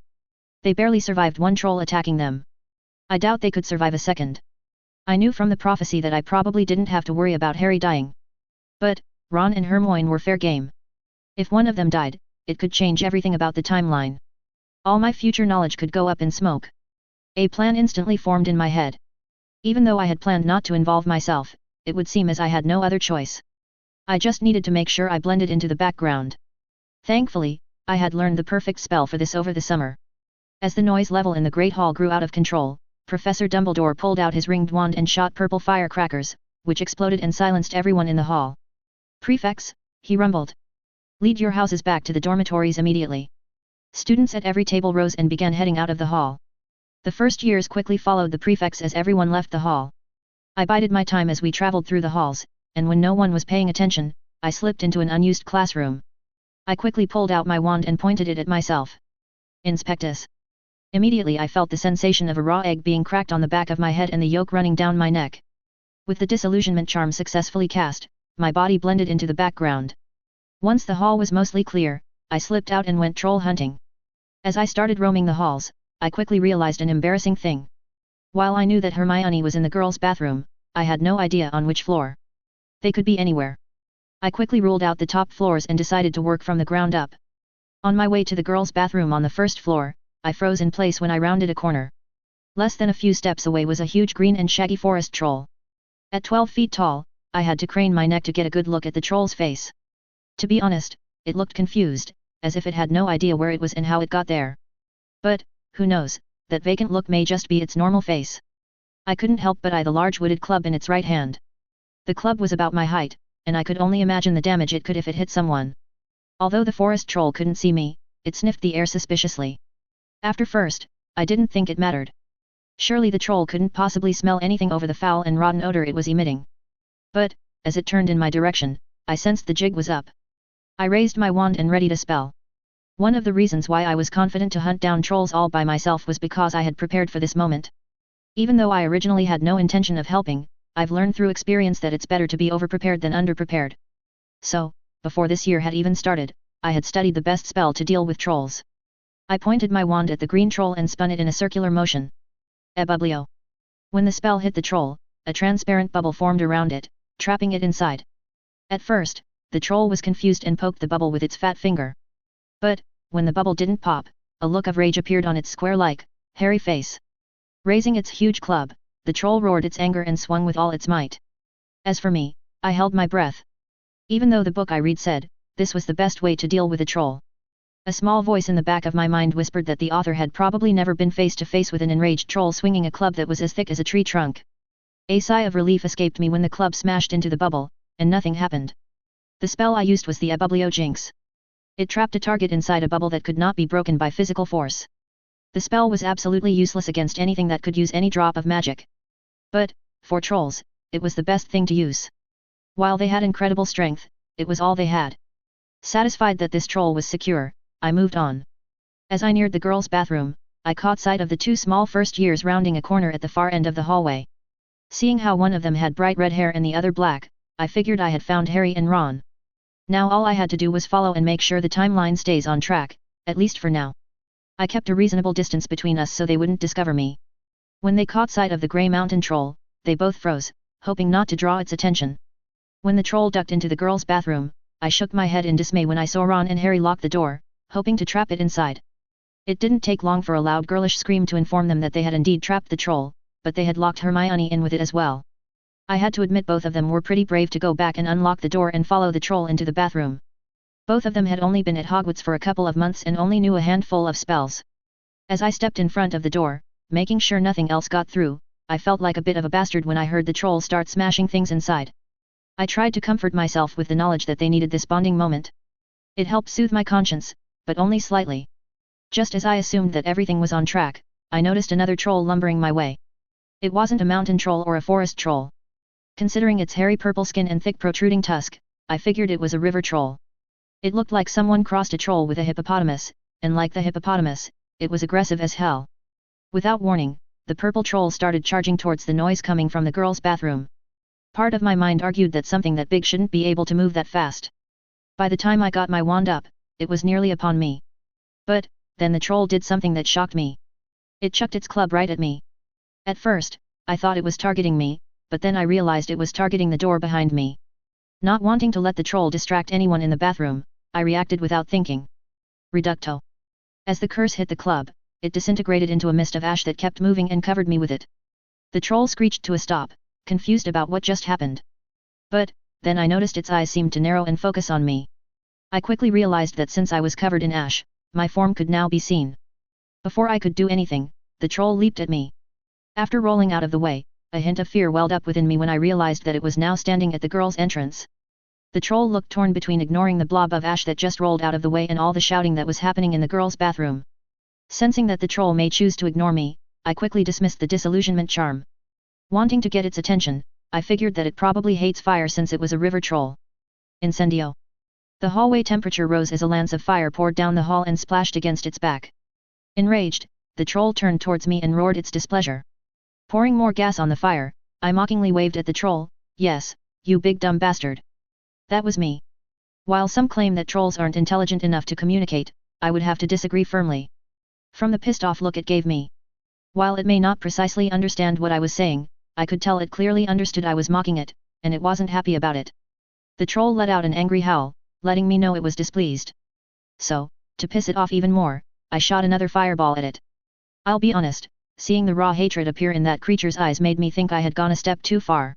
They barely survived one troll attacking them. I doubt they could survive a second. I knew from the prophecy that I probably didn't have to worry about Harry dying. But, Ron and Hermione were fair game. If one of them died, it could change everything about the timeline. All my future knowledge could go up in smoke. A plan instantly formed in my head. Even though I had planned not to involve myself, it would seem as I had no other choice. I just needed to make sure I blended into the background. Thankfully, I had learned the perfect spell for this over the summer. As the noise level in the Great Hall grew out of control, Professor Dumbledore pulled out his ringed wand and shot purple firecrackers, which exploded and silenced everyone in the hall. "Prefects," he rumbled. "Lead your houses back to the dormitories immediately." Students at every table rose and began heading out of the hall. The first years quickly followed the prefects as everyone left the hall. I bided my time as we traveled through the halls, and when no one was paying attention, I slipped into an unused classroom. I quickly pulled out my wand and pointed it at myself. "Inspectus." Immediately I felt the sensation of a raw egg being cracked on the back of my head and the yolk running down my neck. With the disillusionment charm successfully cast, my body blended into the background. Once the hall was mostly clear, I slipped out and went troll hunting. As I started roaming the halls, I quickly realized an embarrassing thing. While I knew that Hermione was in the girls' bathroom, I had no idea on which floor. They could be anywhere. I quickly ruled out the top floors and decided to work from the ground up. On my way to the girls' bathroom on the first floor, I froze in place when I rounded a corner. Less than a few steps away was a huge green and shaggy forest troll. At 12 feet tall, I had to crane my neck to get a good look at the troll's face. To be honest, it looked confused, as if it had no idea where it was and how it got there. But, who knows, that vacant look may just be its normal face. I couldn't help but eye the large wooded club in its right hand. The club was about my height, and I could only imagine the damage it could if it hit someone. Although the forest troll couldn't see me, it sniffed the air suspiciously. After first, I didn't think it mattered. Surely the troll couldn't possibly smell anything over the foul and rotten odor it was emitting. But, as it turned in my direction, I sensed the jig was up. I raised my wand and readied a spell. One of the reasons why I was confident to hunt down trolls all by myself was because I had prepared for this moment. Even though I originally had no intention of helping, I've learned through experience that it's better to be overprepared than underprepared. So, before this year had even started, I had studied the best spell to deal with trolls. I pointed my wand at the green troll and spun it in a circular motion. Ebublio. When the spell hit the troll, a transparent bubble formed around it, trapping it inside. At first, the troll was confused and poked the bubble with its fat finger. But, when the bubble didn't pop, a look of rage appeared on its square-like, hairy face. Raising its huge club, the troll roared its anger and swung with all its might. As for me, I held my breath. Even though the book I read said, this was the best way to deal with a troll. A small voice in the back of my mind whispered that the author had probably never been face to face with an enraged troll swinging a club that was as thick as a tree trunk. A sigh of relief escaped me when the club smashed into the bubble, and nothing happened. The spell I used was the Ebublio Jinx. It trapped a target inside a bubble that could not be broken by physical force. The spell was absolutely useless against anything that could use any drop of magic. But, for trolls, it was the best thing to use. While they had incredible strength, it was all they had. Satisfied that this troll was secure, I moved on. As I neared the girls' bathroom, I caught sight of the two small first years rounding a corner at the far end of the hallway. Seeing how one of them had bright red hair and the other black, I figured I had found Harry and Ron. Now all I had to do was follow and make sure the timeline stays on track, at least for now. I kept a reasonable distance between us so they wouldn't discover me. When they caught sight of the grey mountain troll, they both froze, hoping not to draw its attention. When the troll ducked into the girls' bathroom, I shook my head in dismay when I saw Ron and Harry lock the door, hoping to trap it inside. It didn't take long for a loud girlish scream to inform them that they had indeed trapped the troll, but they had locked Hermione in with it as well. I had to admit both of them were pretty brave to go back and unlock the door and follow the troll into the bathroom. Both of them had only been at Hogwarts for a couple of months and only knew a handful of spells. As I stepped in front of the door, making sure nothing else got through, I felt like a bit of a bastard when I heard the troll start smashing things inside. I tried to comfort myself with the knowledge that they needed this bonding moment. It helped soothe my conscience, but only slightly. Just as I assumed that everything was on track, I noticed another troll lumbering my way. It wasn't a mountain troll or a forest troll. Considering its hairy purple skin and thick protruding tusk, I figured it was a river troll. It looked like someone crossed a troll with a hippopotamus, and like the hippopotamus, it was aggressive as hell. Without warning, the purple troll started charging towards the noise coming from the girls' bathroom. Part of my mind argued that something that big shouldn't be able to move that fast. By the time I got my wand up, it was nearly upon me. But, then the troll did something that shocked me. It chucked its club right at me. At first, I thought it was targeting me, but then I realized it was targeting the door behind me. Not wanting to let the troll distract anyone in the bathroom, I reacted without thinking. Reducto. As the curse hit the club, it disintegrated into a mist of ash that kept moving and covered me with it. The troll screeched to a stop, confused about what just happened. But, then I noticed its eyes seemed to narrow and focus on me. I quickly realized that since I was covered in ash, my form could now be seen. Before I could do anything, the troll leaped at me. After rolling out of the way, a hint of fear welled up within me when I realized that it was now standing at the girls' entrance. The troll looked torn between ignoring the blob of ash that just rolled out of the way and all the shouting that was happening in the girls' bathroom. Sensing that the troll may choose to ignore me, I quickly dismissed the disillusionment charm. Wanting to get its attention, I figured that it probably hates fire since it was a river troll. Incendio. The hallway temperature rose as a lance of fire poured down the hall and splashed against its back. Enraged, the troll turned towards me and roared its displeasure. Pouring more gas on the fire, I mockingly waved at the troll, "Yes, you big dumb bastard. That was me. While some claim that trolls aren't intelligent enough to communicate, I would have to disagree firmly. From the pissed off look it gave me. While it may not precisely understand what I was saying, I could tell it clearly understood I was mocking it, and it wasn't happy about it. The troll let out an angry howl, letting me know it was displeased. So, to piss it off even more, I shot another fireball at it. I'll be honest, seeing the raw hatred appear in that creature's eyes made me think I had gone a step too far.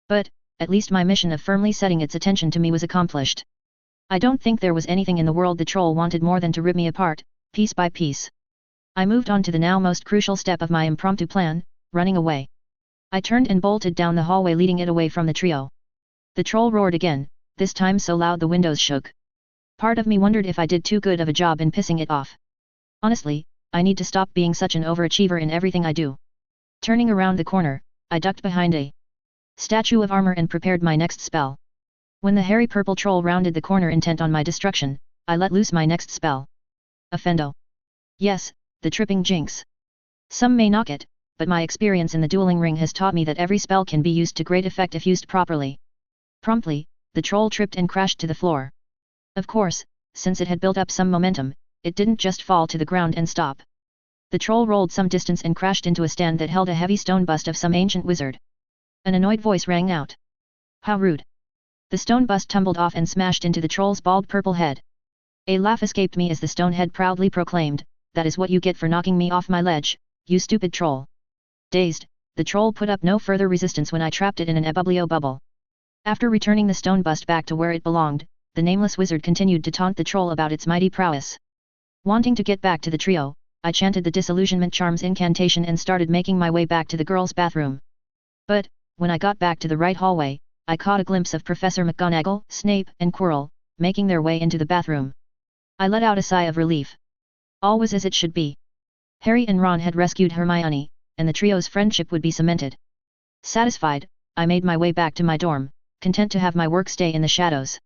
But, at least my mission of firmly setting its attention to me was accomplished. I don't think there was anything in the world the troll wanted more than to rip me apart, piece by piece. I moved on to the now most crucial step of my impromptu plan, running away. I turned and bolted down the hallway leading it away from the trio. The troll roared again, this time so loud the windows shook. Part of me wondered if I did too good of a job in pissing it off. Honestly, I need to stop being such an overachiever in everything I do. Turning around the corner, I ducked behind a statue of armor and prepared my next spell. When the hairy purple troll rounded the corner intent on my destruction, I let loose my next spell. Offendo. Yes, the tripping jinx. Some may knock it, but my experience in the dueling ring has taught me that every spell can be used to great effect if used properly. Promptly, the troll tripped and crashed to the floor. Of course, since it had built up some momentum, it didn't just fall to the ground and stop. The troll rolled some distance and crashed into a stand that held a heavy stone bust of some ancient wizard. An annoyed voice rang out. How rude. The stone bust tumbled off and smashed into the troll's bald purple head. A laugh escaped me as the stone head proudly proclaimed, that is what you get for knocking me off my ledge, you stupid troll. Dazed, the troll put up no further resistance when I trapped it in an ebublio bubble. After returning the stone bust back to where it belonged, the nameless wizard continued to taunt the troll about its mighty prowess. Wanting to get back to the trio, I chanted the disillusionment charms incantation and started making my way back to the girls' bathroom. But, when I got back to the right hallway, I caught a glimpse of Professor McGonagall, Snape, and Quirrell, making their way into the bathroom. I let out a sigh of relief. All was as it should be. Harry and Ron had rescued Hermione, and the trio's friendship would be cemented. Satisfied, I made my way back to my dorm, content to have my work stay in the shadows.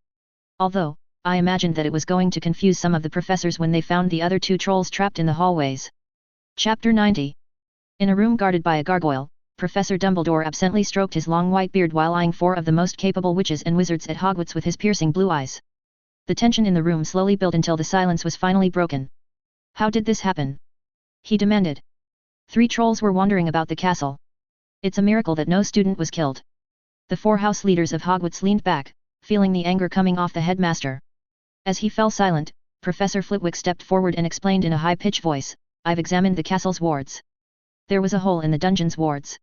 Although, I imagined that it was going to confuse some of the professors when they found the other two trolls trapped in the hallways. Chapter 90. In a room guarded by a gargoyle, Professor Dumbledore absently stroked his long white beard while eyeing four of the most capable witches and wizards at Hogwarts with his piercing blue eyes. The tension in the room slowly built until the silence was finally broken. How did this happen? He demanded. 3 trolls were wandering about the castle. It's a miracle that no student was killed. The 4 house leaders of Hogwarts leaned back, feeling the anger coming off the headmaster. As he fell silent, Professor Flitwick stepped forward and explained in a high-pitched voice, I've examined the castle's wards. There was a hole in the dungeon's wards.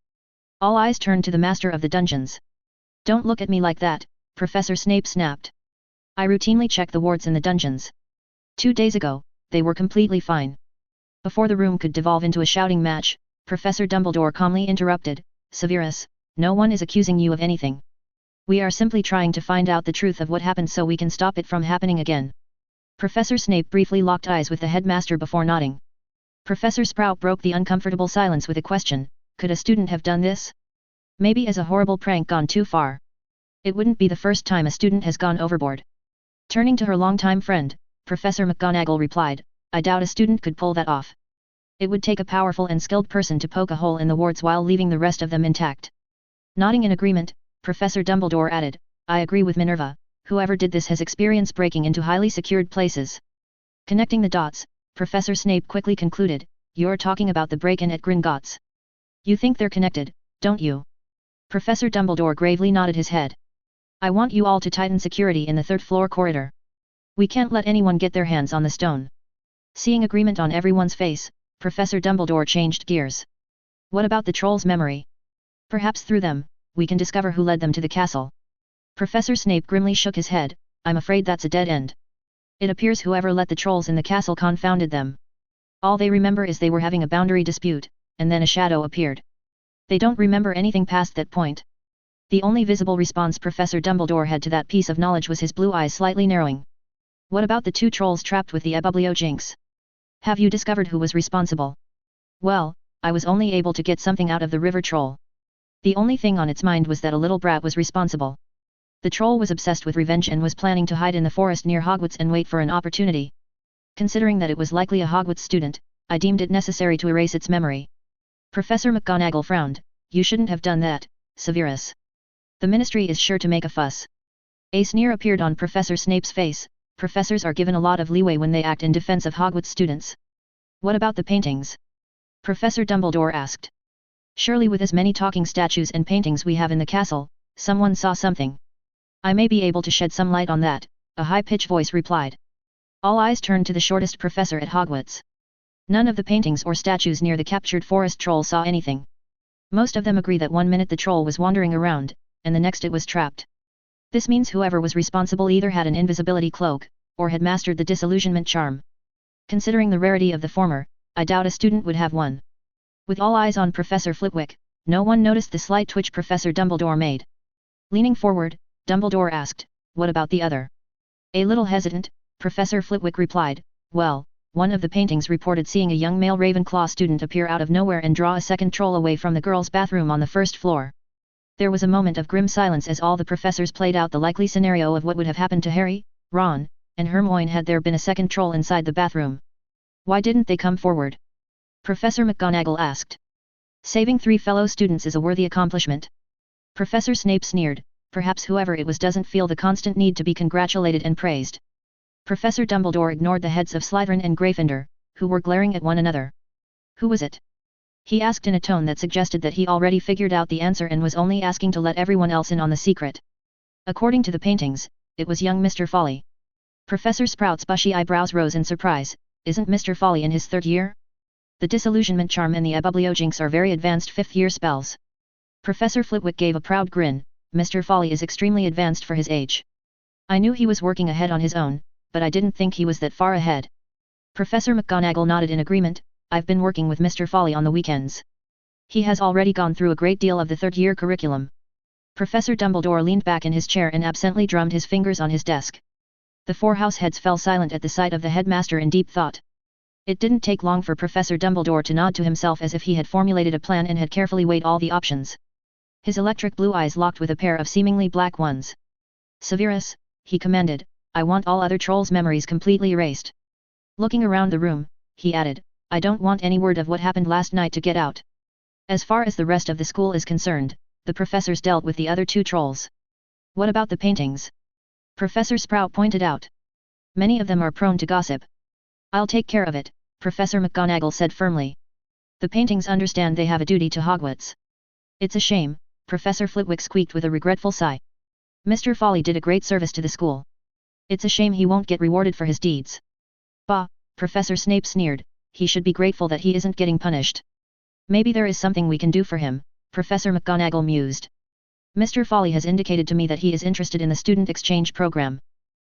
All eyes turned to the master of the dungeons. Don't look at me like that, Professor Snape snapped. I routinely check the wards in the dungeons. 2 days ago, they were completely fine. Before the room could devolve into a shouting match, Professor Dumbledore calmly interrupted, Severus, no one is accusing you of anything. We are simply trying to find out the truth of what happened so we can stop it from happening again. Professor Snape briefly locked eyes with the headmaster before nodding. Professor Sprout broke the uncomfortable silence with a question, could a student have done this? Maybe as a horrible prank gone too far. It wouldn't be the first time a student has gone overboard. Turning to her longtime friend, Professor McGonagall replied, I doubt a student could pull that off. It would take a powerful and skilled person to poke a hole in the wards while leaving the rest of them intact. Nodding in agreement, Professor Dumbledore added, I agree with Minerva, whoever did this has experience breaking into highly secured places. Connecting the dots, Professor Snape quickly concluded, you're talking about the break-in at Gringotts. You think they're connected, don't you? Professor Dumbledore gravely nodded his head. I want you all to tighten security in the 3rd floor corridor. We can't let anyone get their hands on the stone. Seeing agreement on everyone's face, Professor Dumbledore changed gears. What about the trolls' memory? Perhaps through them, we can discover who led them to the castle. Professor Snape grimly shook his head, I'm afraid that's a dead end. It appears whoever let the trolls in the castle confounded them. All they remember is they were having a boundary dispute, and then a shadow appeared. They don't remember anything past that point. The only visible response Professor Dumbledore had to that piece of knowledge was his blue eyes slightly narrowing. What about the 2 trolls trapped with the ebublio jinx? Have you discovered who was responsible? Well, I was only able to get something out of the river troll. The only thing on its mind was that a little brat was responsible. The troll was obsessed with revenge and was planning to hide in the forest near Hogwarts and wait for an opportunity. Considering that it was likely a Hogwarts student, I deemed it necessary to erase its memory. Professor McGonagall frowned, you shouldn't have done that, Severus. The Ministry is sure to make a fuss. A sneer appeared on Professor Snape's face. Professors are given a lot of leeway when they act in defense of Hogwarts students. What about the paintings? Professor Dumbledore asked. Surely with as many talking statues and paintings we have in the castle, someone saw something. I may be able to shed some light on that, a high-pitched voice replied. All eyes turned to the shortest professor at Hogwarts. None of the paintings or statues near the captured forest troll saw anything. Most of them agree that 1 minute the troll was wandering around, and the next it was trapped. This means whoever was responsible either had an invisibility cloak, or had mastered the disillusionment charm. Considering the rarity of the former, I doubt a student would have one. With all eyes on Professor Flitwick, no one noticed the slight twitch Professor Dumbledore made. Leaning forward, Dumbledore asked, "What about the other?" A little hesitant, Professor Flitwick replied, "Well, one of the paintings reported seeing a young male Ravenclaw student appear out of nowhere and draw a second troll away from the girls' bathroom on the first floor." There was a moment of grim silence as all the professors played out the likely scenario of what would have happened to Harry, Ron, and Hermione had there been a second troll inside the bathroom. Why didn't they come forward? Professor McGonagall asked. Saving 3 fellow students is a worthy accomplishment. Professor Snape sneered, perhaps whoever it was doesn't feel the constant need to be congratulated and praised. Professor Dumbledore ignored the heads of Slytherin and Gryffindor, who were glaring at one another. Who was it? He asked in a tone that suggested that he already figured out the answer and was only asking to let everyone else in on the secret. According to the paintings, it was young Mr. Folly. Professor Sprout's bushy eyebrows rose in surprise. Isn't Mr. Folly in his 3rd year? The disillusionment charm and the abubliojinx are very advanced 5th-year spells. Professor Flitwick gave a proud grin. Mr. Folly is extremely advanced for his age. I knew he was working ahead on his own, but I didn't think he was that far ahead. Professor McGonagall nodded in agreement. I've been working with Mr. Folly on the weekends. He has already gone through a great deal of the 3rd-year curriculum. Professor Dumbledore leaned back in his chair and absently drummed his fingers on his desk. The 4 house heads fell silent at the sight of the headmaster in deep thought. It didn't take long for Professor Dumbledore to nod to himself as if he had formulated a plan and had carefully weighed all the options. His electric blue eyes locked with a pair of seemingly black ones. Severus, he commanded, I want all other trolls' memories completely erased. Looking around the room, he added, I don't want any word of what happened last night to get out. As far as the rest of the school is concerned, the professors dealt with the other 2 trolls. What about the paintings? Professor Sprout pointed out. Many of them are prone to gossip. I'll take care of it, Professor McGonagall said firmly. The paintings understand they have a duty to Hogwarts. It's a shame, Professor Flitwick squeaked with a regretful sigh. Mr. Folly did a great service to the school. It's a shame he won't get rewarded for his deeds. Bah, Professor Snape sneered, he should be grateful that he isn't getting punished. Maybe there is something we can do for him, Professor McGonagall mused. Mr. Folly has indicated to me that he is interested in the student exchange program.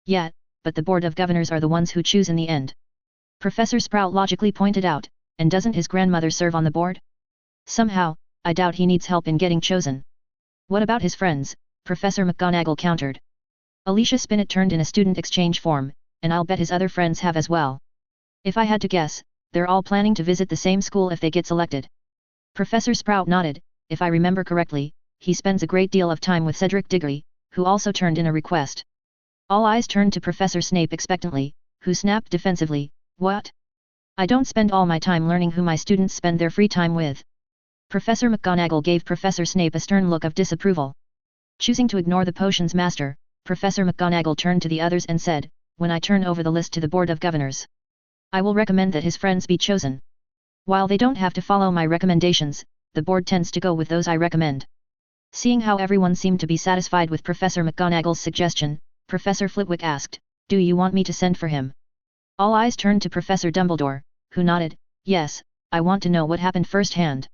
Yeah, but the Board of Governors are the ones who choose in the end. Professor Sprout logically pointed out, and doesn't his grandmother serve on the board? Somehow, I doubt he needs help in getting chosen. What about his friends? Professor McGonagall countered. Alicia Spinnet turned in a student exchange form, and I'll bet his other friends have as well. If I had to guess, they're all planning to visit the same school if they get selected. Professor Sprout nodded. If I remember correctly, he spends a great deal of time with Cedric Diggory, who also turned in a request. All eyes turned to Professor Snape expectantly, who snapped defensively, What? I don't spend all my time learning who my students spend their free time with. Professor McGonagall gave Professor Snape a stern look of disapproval. Choosing to ignore the potions master, Professor McGonagall turned to the others and said, When I turn over the list to the Board of Governors, I will recommend that his friends be chosen. While they don't have to follow my recommendations, the board tends to go with those I recommend. Seeing how everyone seemed to be satisfied with Professor McGonagall's suggestion, Professor Flitwick asked, Do you want me to send for him? All eyes turned to Professor Dumbledore, who nodded, Yes, I want to know what happened firsthand.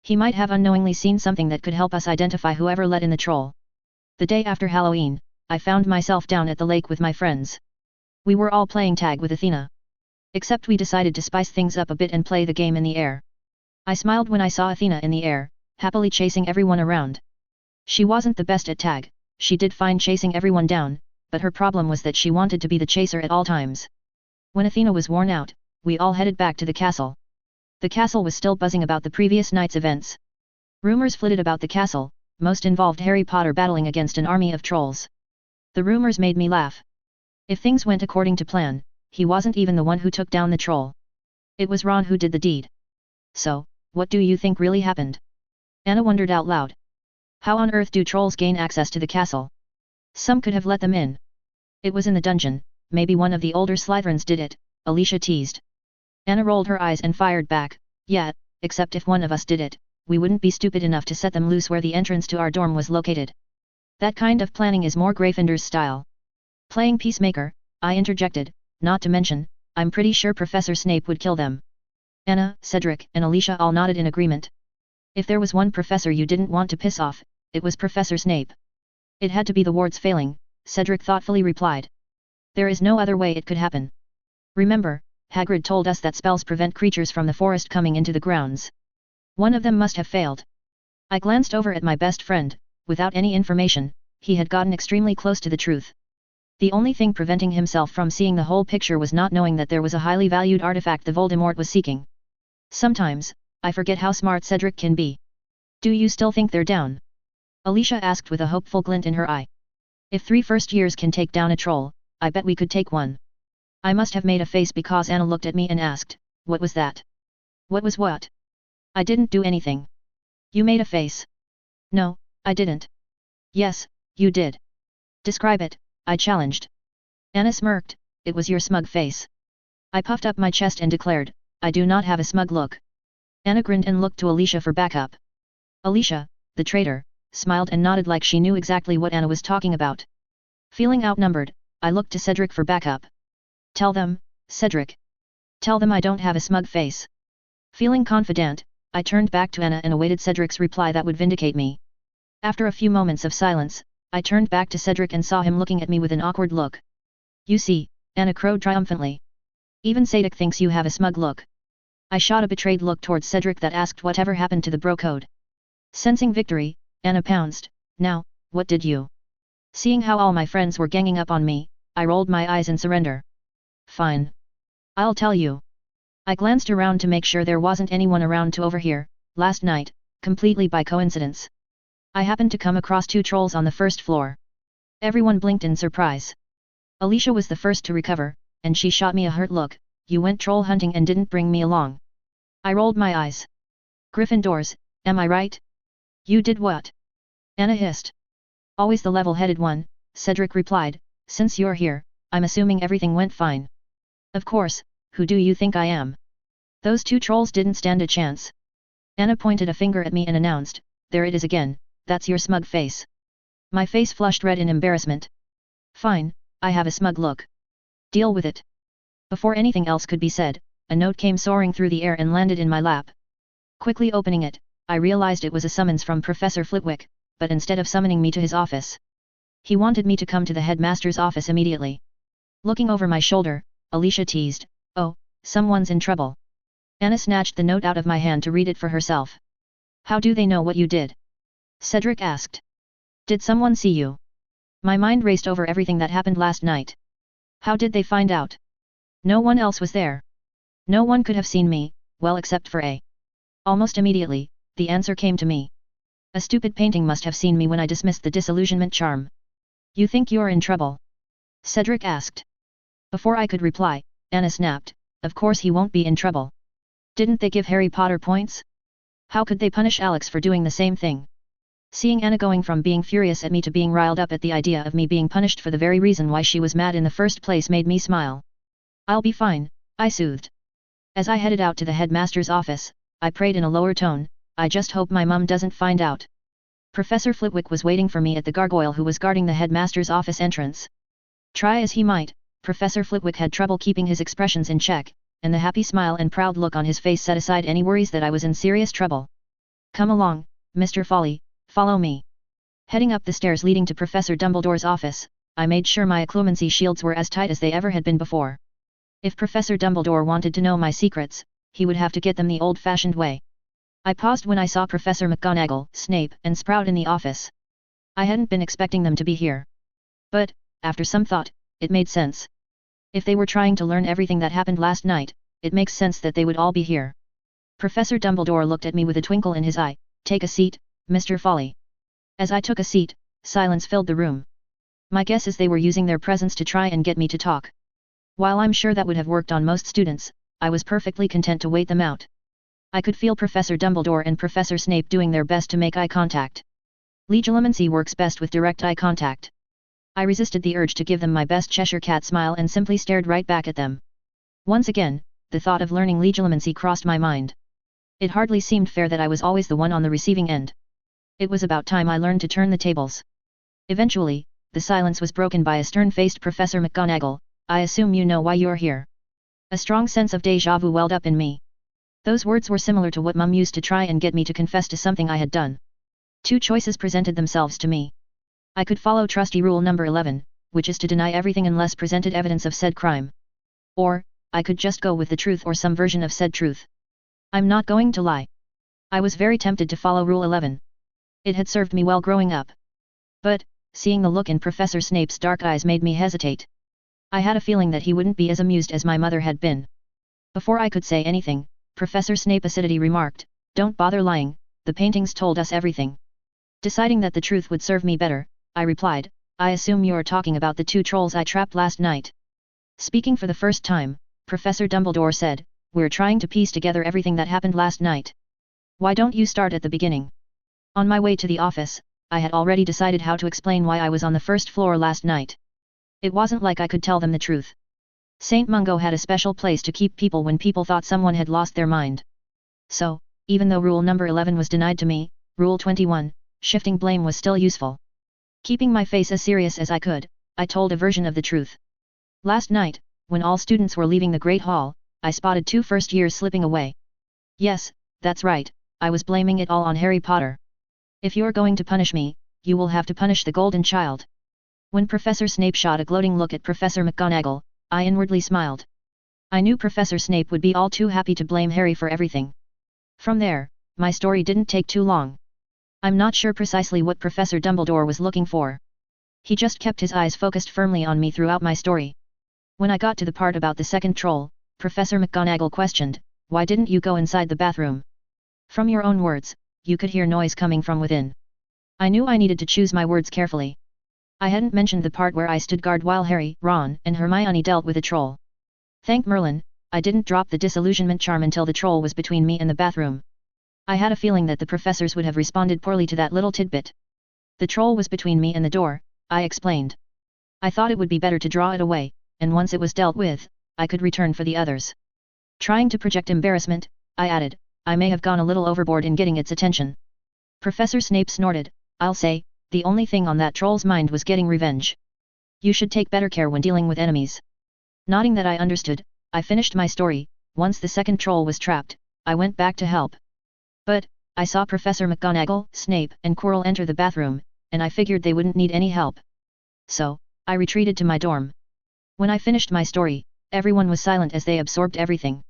He might have unknowingly seen something that could help us identify whoever let in the troll. The day after Halloween, I found myself down at the lake with my friends. We were all playing tag with Athena. Except we decided to spice things up a bit and play the game in the air. I smiled when I saw Athena in the air, happily chasing everyone around. She wasn't the best at tag, she did fine chasing everyone down, but her problem was that she wanted to be the chaser at all times. When Athena was worn out, we all headed back to the castle. The castle was still buzzing about the previous night's events. Rumors flitted about the castle, most involved Harry Potter battling against an army of trolls. The rumors made me laugh. If things went according to plan, he wasn't even the one who took down the troll. It was Ron who did the deed. So, what do you think really happened? Anna wondered out loud. How on earth do trolls gain access to the castle? Some could have let them in. It was in the dungeon, maybe one of the older Slytherins did it, Alicia teased. Anna rolled her eyes and fired back, yeah, except if one of us did it, we wouldn't be stupid enough to set them loose where the entrance to our dorm was located. That kind of planning is more Gryffindor's style. Playing peacemaker, I interjected, not to mention, I'm pretty sure Professor Snape would kill them. Anna, Cedric, and Alicia all nodded in agreement. If there was one professor you didn't want to piss off, it was Professor Snape. It had to be the wards failing, Cedric thoughtfully replied. There is no other way it could happen. Remember, Hagrid told us that spells prevent creatures from the forest coming into the grounds. One of them must have failed. I glanced over at my best friend. Without any information, he had gotten extremely close to the truth. The only thing preventing himself from seeing the whole picture was not knowing that there was a highly valued artifact the Voldemort was seeking. Sometimes, I forget how smart Cedric can be. Do you still think they're down? Alicia asked with a hopeful glint in her eye. If 3 first years can take down a troll, I bet we could take one. I must have made a face because Anna looked at me and asked, what was that? What was what? I didn't do anything. You made a face. No, I didn't. Yes, you did. Describe it, I challenged. Anna smirked, it was your smug face. I puffed up my chest and declared, I do not have a smug look. Anna grinned and looked to Alicia for backup. Alicia, the traitor, smiled and nodded like she knew exactly what Anna was talking about. Feeling outnumbered, I looked to Cedric for backup. Tell them, Cedric. Tell them I don't have a smug face. Feeling confident, I turned back to Anna and awaited Cedric's reply that would vindicate me. After a few moments of silence, I turned back to Cedric and saw him looking at me with an awkward look. You see, Anna crowed triumphantly. Even Cedric thinks you have a smug look. I shot a betrayed look towards Cedric that asked whatever happened to the bro code. Sensing victory, Anna pounced, now, what did you? Seeing how all my friends were ganging up on me, I rolled my eyes in surrender. Fine. I'll tell you. I glanced around to make sure there wasn't anyone around to overhear. Last night, completely by coincidence, I happened to come across 2 trolls on the first floor. Everyone blinked in surprise. Alicia was the first to recover, and she shot me a hurt look. You went troll hunting and didn't bring me along. I rolled my eyes. Gryffindors, am I right? You did what? Anna hissed. Always the level-headed one, Cedric replied, since you're here, I'm assuming everything went fine. Of course, who do you think I am? Those 2 trolls didn't stand a chance. Anna pointed a finger at me and announced, there it is again, that's your smug face. My face flushed red in embarrassment. Fine, I have a smug look. Deal with it. Before anything else could be said, a note came soaring through the air and landed in my lap. Quickly opening it, I realized it was a summons from Professor Flitwick, but instead of summoning me to his office, he wanted me to come to the headmaster's office immediately. Looking over my shoulder, Alicia teased, oh, someone's in trouble. Anna snatched the note out of my hand to read it for herself. How do they know what you did? Cedric asked. Did someone see you? My mind raced over everything that happened last night. How did they find out? No one else was there. No one could have seen me, well except for A. Almost immediately, the answer came to me. A stupid painting must have seen me when I dismissed the disillusionment charm. You think you're in trouble? Cedric asked. Before I could reply, Anna snapped, of course he won't be in trouble. Didn't they give Harry Potter points? How could they punish Alex for doing the same thing? Seeing Anna going from being furious at me to being riled up at the idea of me being punished for the very reason why she was mad in the first place made me smile. I'll be fine, I soothed. As I headed out to the headmaster's office, I prayed in a lower tone, I just hope my mum doesn't find out. Professor Flitwick was waiting for me at the gargoyle who was guarding the headmaster's office entrance. Try as he might, Professor Flitwick had trouble keeping his expressions in check, and the happy smile and proud look on his face set aside any worries that I was in serious trouble. Come along, Mr. Folly, follow me. Heading up the stairs leading to Professor Dumbledore's office, I made sure my occlumency shields were as tight as they ever had been before. If Professor Dumbledore wanted to know my secrets, he would have to get them the old-fashioned way. I paused when I saw Professor McGonagall, Snape, and Sprout in the office. I hadn't been expecting them to be here. But, after some thought, it made sense. If they were trying to learn everything that happened last night, it makes sense that they would all be here. Professor Dumbledore looked at me with a twinkle in his eye. Take a seat, Mr. Folly. As I took a seat, silence filled the room. My guess is they were using their presence to try and get me to talk. While I'm sure that would have worked on most students, I was perfectly content to wait them out. I could feel Professor Dumbledore and Professor Snape doing their best to make eye contact. Legilimency works best with direct eye contact. I resisted the urge to give them my best Cheshire Cat smile and simply stared right back at them. Once again, the thought of learning legilimency crossed my mind. It hardly seemed fair that I was always the one on the receiving end. It was about time I learned to turn the tables. Eventually, the silence was broken by a stern-faced Professor McGonagall. I assume you know why you're here. A strong sense of déjà vu welled up in me. Those words were similar to what Mum used to try and get me to confess to something I had done. Two choices presented themselves to me. I could follow trusty rule number 11, which is to deny everything unless presented evidence of said crime. Or, I could just go with the truth or some version of said truth. I'm not going to lie. I was very tempted to follow rule 11. It had served me well growing up. But, seeing the look in Professor Snape's dark eyes made me hesitate. I had a feeling that he wouldn't be as amused as my mother had been. Before I could say anything, Professor Snape acidity remarked, "Don't bother lying, the paintings told us everything." Deciding that the truth would serve me better, I replied, "I assume you're talking about the two trolls I trapped last night." Speaking for the first time, Professor Dumbledore said, "We're trying to piece together everything that happened last night. Why don't you start at the beginning?" On my way to the office, I had already decided how to explain why I was on the first floor last night. It wasn't like I could tell them the truth. St. Mungo had a special place to keep people when people thought someone had lost their mind. So, even though rule number 11 was denied to me, rule 21, shifting blame was still useful. Keeping my face as serious as I could, I told a version of the truth. Last night, when all students were leaving the Great Hall, I spotted two first years slipping away. Yes, that's right, I was blaming it all on Harry Potter. If you're going to punish me, you will have to punish the Golden Child. When Professor Snape shot a gloating look at Professor McGonagall, I inwardly smiled. I knew Professor Snape would be all too happy to blame Harry for everything. From there, my story didn't take too long. I'm not sure precisely what Professor Dumbledore was looking for. He just kept his eyes focused firmly on me throughout my story. When I got to the part about the second troll, Professor McGonagall questioned, "Why didn't you go inside the bathroom?" From your own words, you could hear noise coming from within. I knew I needed to choose my words carefully. I hadn't mentioned the part where I stood guard while Harry, Ron, and Hermione dealt with a troll. Thank Merlin, I didn't drop the disillusionment charm until the troll was between me and the bathroom. I had a feeling that the professors would have responded poorly to that little tidbit. The troll was between me and the door, I explained. I thought it would be better to draw it away, and once it was dealt with, I could return for the others. Trying to project embarrassment, I added, I may have gone a little overboard in getting its attention. Professor Snape snorted, "I'll say, the only thing on that troll's mind was getting revenge. You should take better care when dealing with enemies." Nodding that I understood, I finished my story. Once the second troll was trapped, I went back to help. But, I saw Professor McGonagall, Snape, and Quirrell enter the bathroom, and I figured they wouldn't need any help. So, I retreated to my dorm. When I finished my story, everyone was silent as they absorbed everything.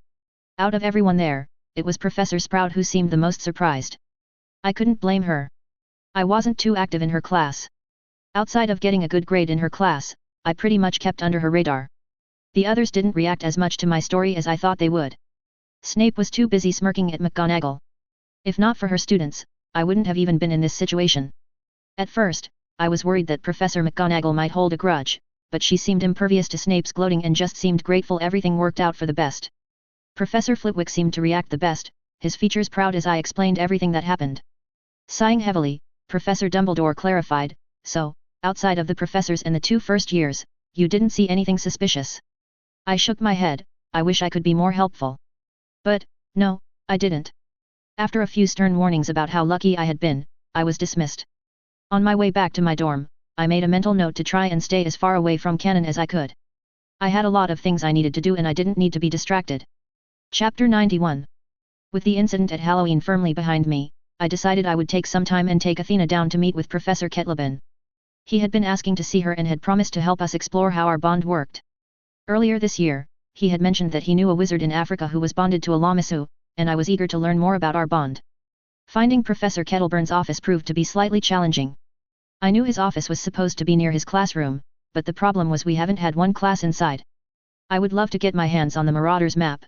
Out of everyone there, it was Professor Sprout who seemed the most surprised. I couldn't blame her. I wasn't too active in her class. Outside of getting a good grade in her class, I pretty much kept under her radar. The others didn't react as much to my story as I thought they would. Snape was too busy smirking at McGonagall. If not for her students, I wouldn't have even been in this situation. At first, I was worried that Professor McGonagall might hold a grudge, but she seemed impervious to Snape's gloating and just seemed grateful everything worked out for the best. Professor Flitwick seemed to react the best, his features proud as I explained everything that happened. Sighing heavily, Professor Dumbledore clarified, "So, outside of the professors and the two first years, you didn't see anything suspicious?" I shook my head, I wish I could be more helpful. But, no, I didn't. After a few stern warnings about how lucky I had been, I was dismissed. On my way back to my dorm, I made a mental note to try and stay as far away from canon as I could. I had a lot of things I needed to do and I didn't need to be distracted. Chapter 91. With the incident at Halloween firmly behind me, I decided I would take some time and take Athena down to meet with Professor Ketleben. He had been asking to see her and had promised to help us explore how our bond worked. Earlier this year, he had mentioned that he knew a wizard in Africa who was bonded to a Lamassu, and I was eager to learn more about our bond. Finding Professor Kettleburn's office proved to be slightly challenging. I knew his office was supposed to be near his classroom, but the problem was we haven't had one class inside. I would love to get my hands on the Marauders map.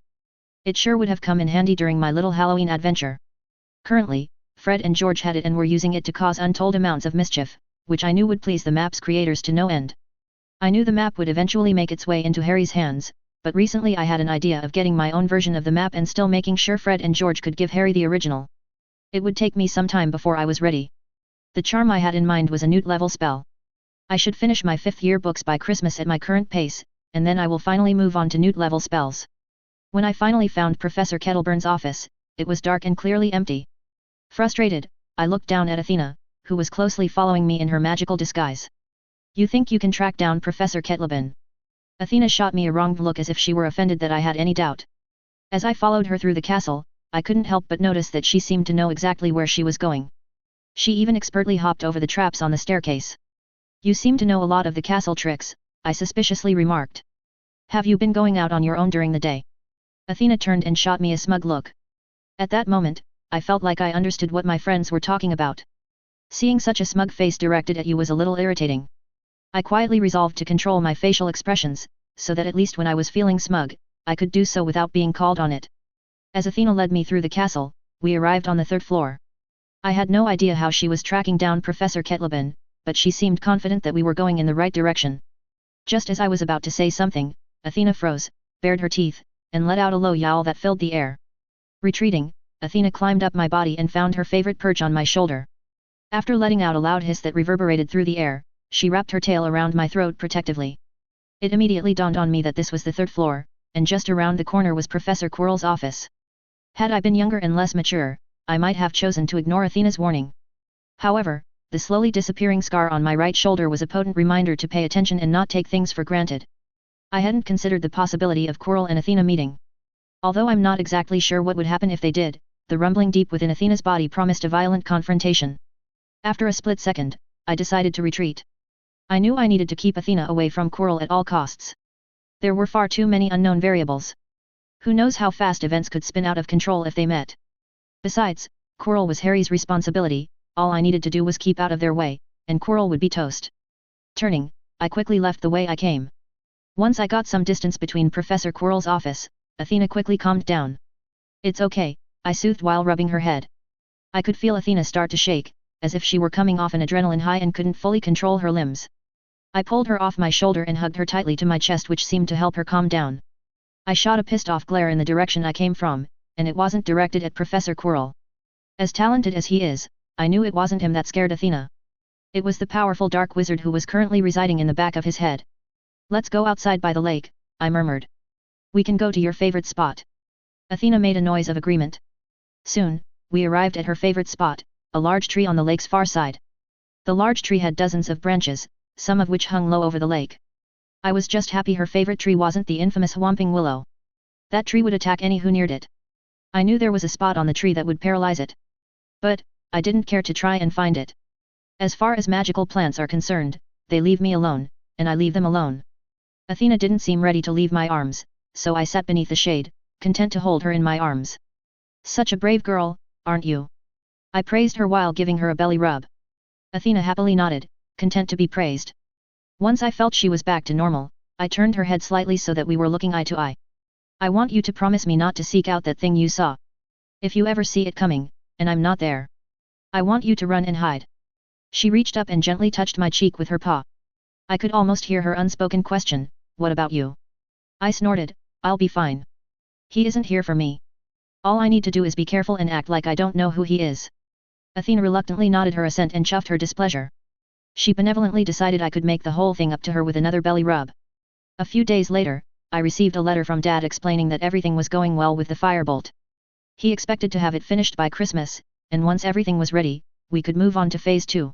It sure would have come in handy during my little Halloween adventure. Currently, Fred and George had it and were using it to cause untold amounts of mischief, which I knew would please the map's creators to no end. I knew the map would eventually make its way into Harry's hands, but recently I had an idea of getting my own version of the map and still making sure Fred and George could give Harry the original. It would take me some time before I was ready. The charm I had in mind was a Newt level spell. I should finish my 5th year books by Christmas at my current pace, and then I will finally move on to Newt level spells. When I finally found Professor Kettleburn's office, it was dark and clearly empty. Frustrated, I looked down at Athena, who was closely following me in her magical disguise. You think you can track down Professor Kettlebun? Athena shot me a wronged look as if she were offended that I had any doubt. As I followed her through the castle, I couldn't help but notice that she seemed to know exactly where she was going. She even expertly hopped over the traps on the staircase. You seem to know a lot of the castle tricks, I suspiciously remarked. Have you been going out on your own during the day? Athena turned and shot me a smug look. At that moment, I felt like I understood what my friends were talking about. Seeing such a smug face directed at you was a little irritating. I quietly resolved to control my facial expressions, so that at least when I was feeling smug, I could do so without being called on it. As Athena led me through the castle, we arrived on the 3rd floor. I had no idea how she was tracking down Professor Kettlebun, but she seemed confident that we were going in the right direction. Just as I was about to say something, Athena froze, bared her teeth, and let out a low yowl that filled the air. Retreating, Athena climbed up my body and found her favorite perch on my shoulder. After letting out a loud hiss that reverberated through the air, she wrapped her tail around my throat protectively. It immediately dawned on me that this was the 3rd floor, and just around the corner was Professor Quirrell's office. Had I been younger and less mature, I might have chosen to ignore Athena's warning. However, the slowly disappearing scar on my right shoulder was a potent reminder to pay attention and not take things for granted. I hadn't considered the possibility of Quirrell and Athena meeting. Although I'm not exactly sure what would happen if they did, the rumbling deep within Athena's body promised a violent confrontation. After a split second, I decided to retreat. I knew I needed to keep Athena away from Quirrell at all costs. There were far too many unknown variables. Who knows how fast events could spin out of control if they met. Besides, Quirrell was Harry's responsibility, all I needed to do was keep out of their way, and Quirrell would be toast. Turning, I quickly left the way I came. Once I got some distance between Professor Quirrell's office, Athena quickly calmed down. It's okay, I soothed while rubbing her head. I could feel Athena start to shake, as if she were coming off an adrenaline high and couldn't fully control her limbs. I pulled her off my shoulder and hugged her tightly to my chest, which seemed to help her calm down. I shot a pissed-off glare in the direction I came from, and it wasn't directed at Professor Quirrell. As talented as he is, I knew it wasn't him that scared Athena. It was the powerful dark wizard who was currently residing in the back of his head. Let's go outside by the lake, I murmured. We can go to your favorite spot. Athena made a noise of agreement. Soon, we arrived at her favorite spot, a large tree on the lake's far side. The large tree had dozens of branches, some of which hung low over the lake. I was just happy her favorite tree wasn't the infamous whomping willow. That tree would attack any who neared it. I knew there was a spot on the tree that would paralyze it. But, I didn't care to try and find it. As far as magical plants are concerned, they leave me alone, and I leave them alone. Athena didn't seem ready to leave my arms, so I sat beneath the shade, content to hold her in my arms. Such a brave girl, aren't you? I praised her while giving her a belly rub. Athena happily nodded, content to be praised. Once I felt she was back to normal, I turned her head slightly so that we were looking eye to eye. I want you to promise me not to seek out that thing you saw. If you ever see it coming, and I'm not there, I want you to run and hide. She reached up and gently touched my cheek with her paw. I could almost hear her unspoken question, what about you? I snorted, I'll be fine. He isn't here for me. All I need to do is be careful and act like I don't know who he is. Athena reluctantly nodded her assent and chuffed her displeasure. She benevolently decided I could make the whole thing up to her with another belly rub. A few days later, I received a letter from Dad explaining that everything was going well with the firebolt. He expected to have it finished by Christmas, and once everything was ready, we could move on to Phase 2.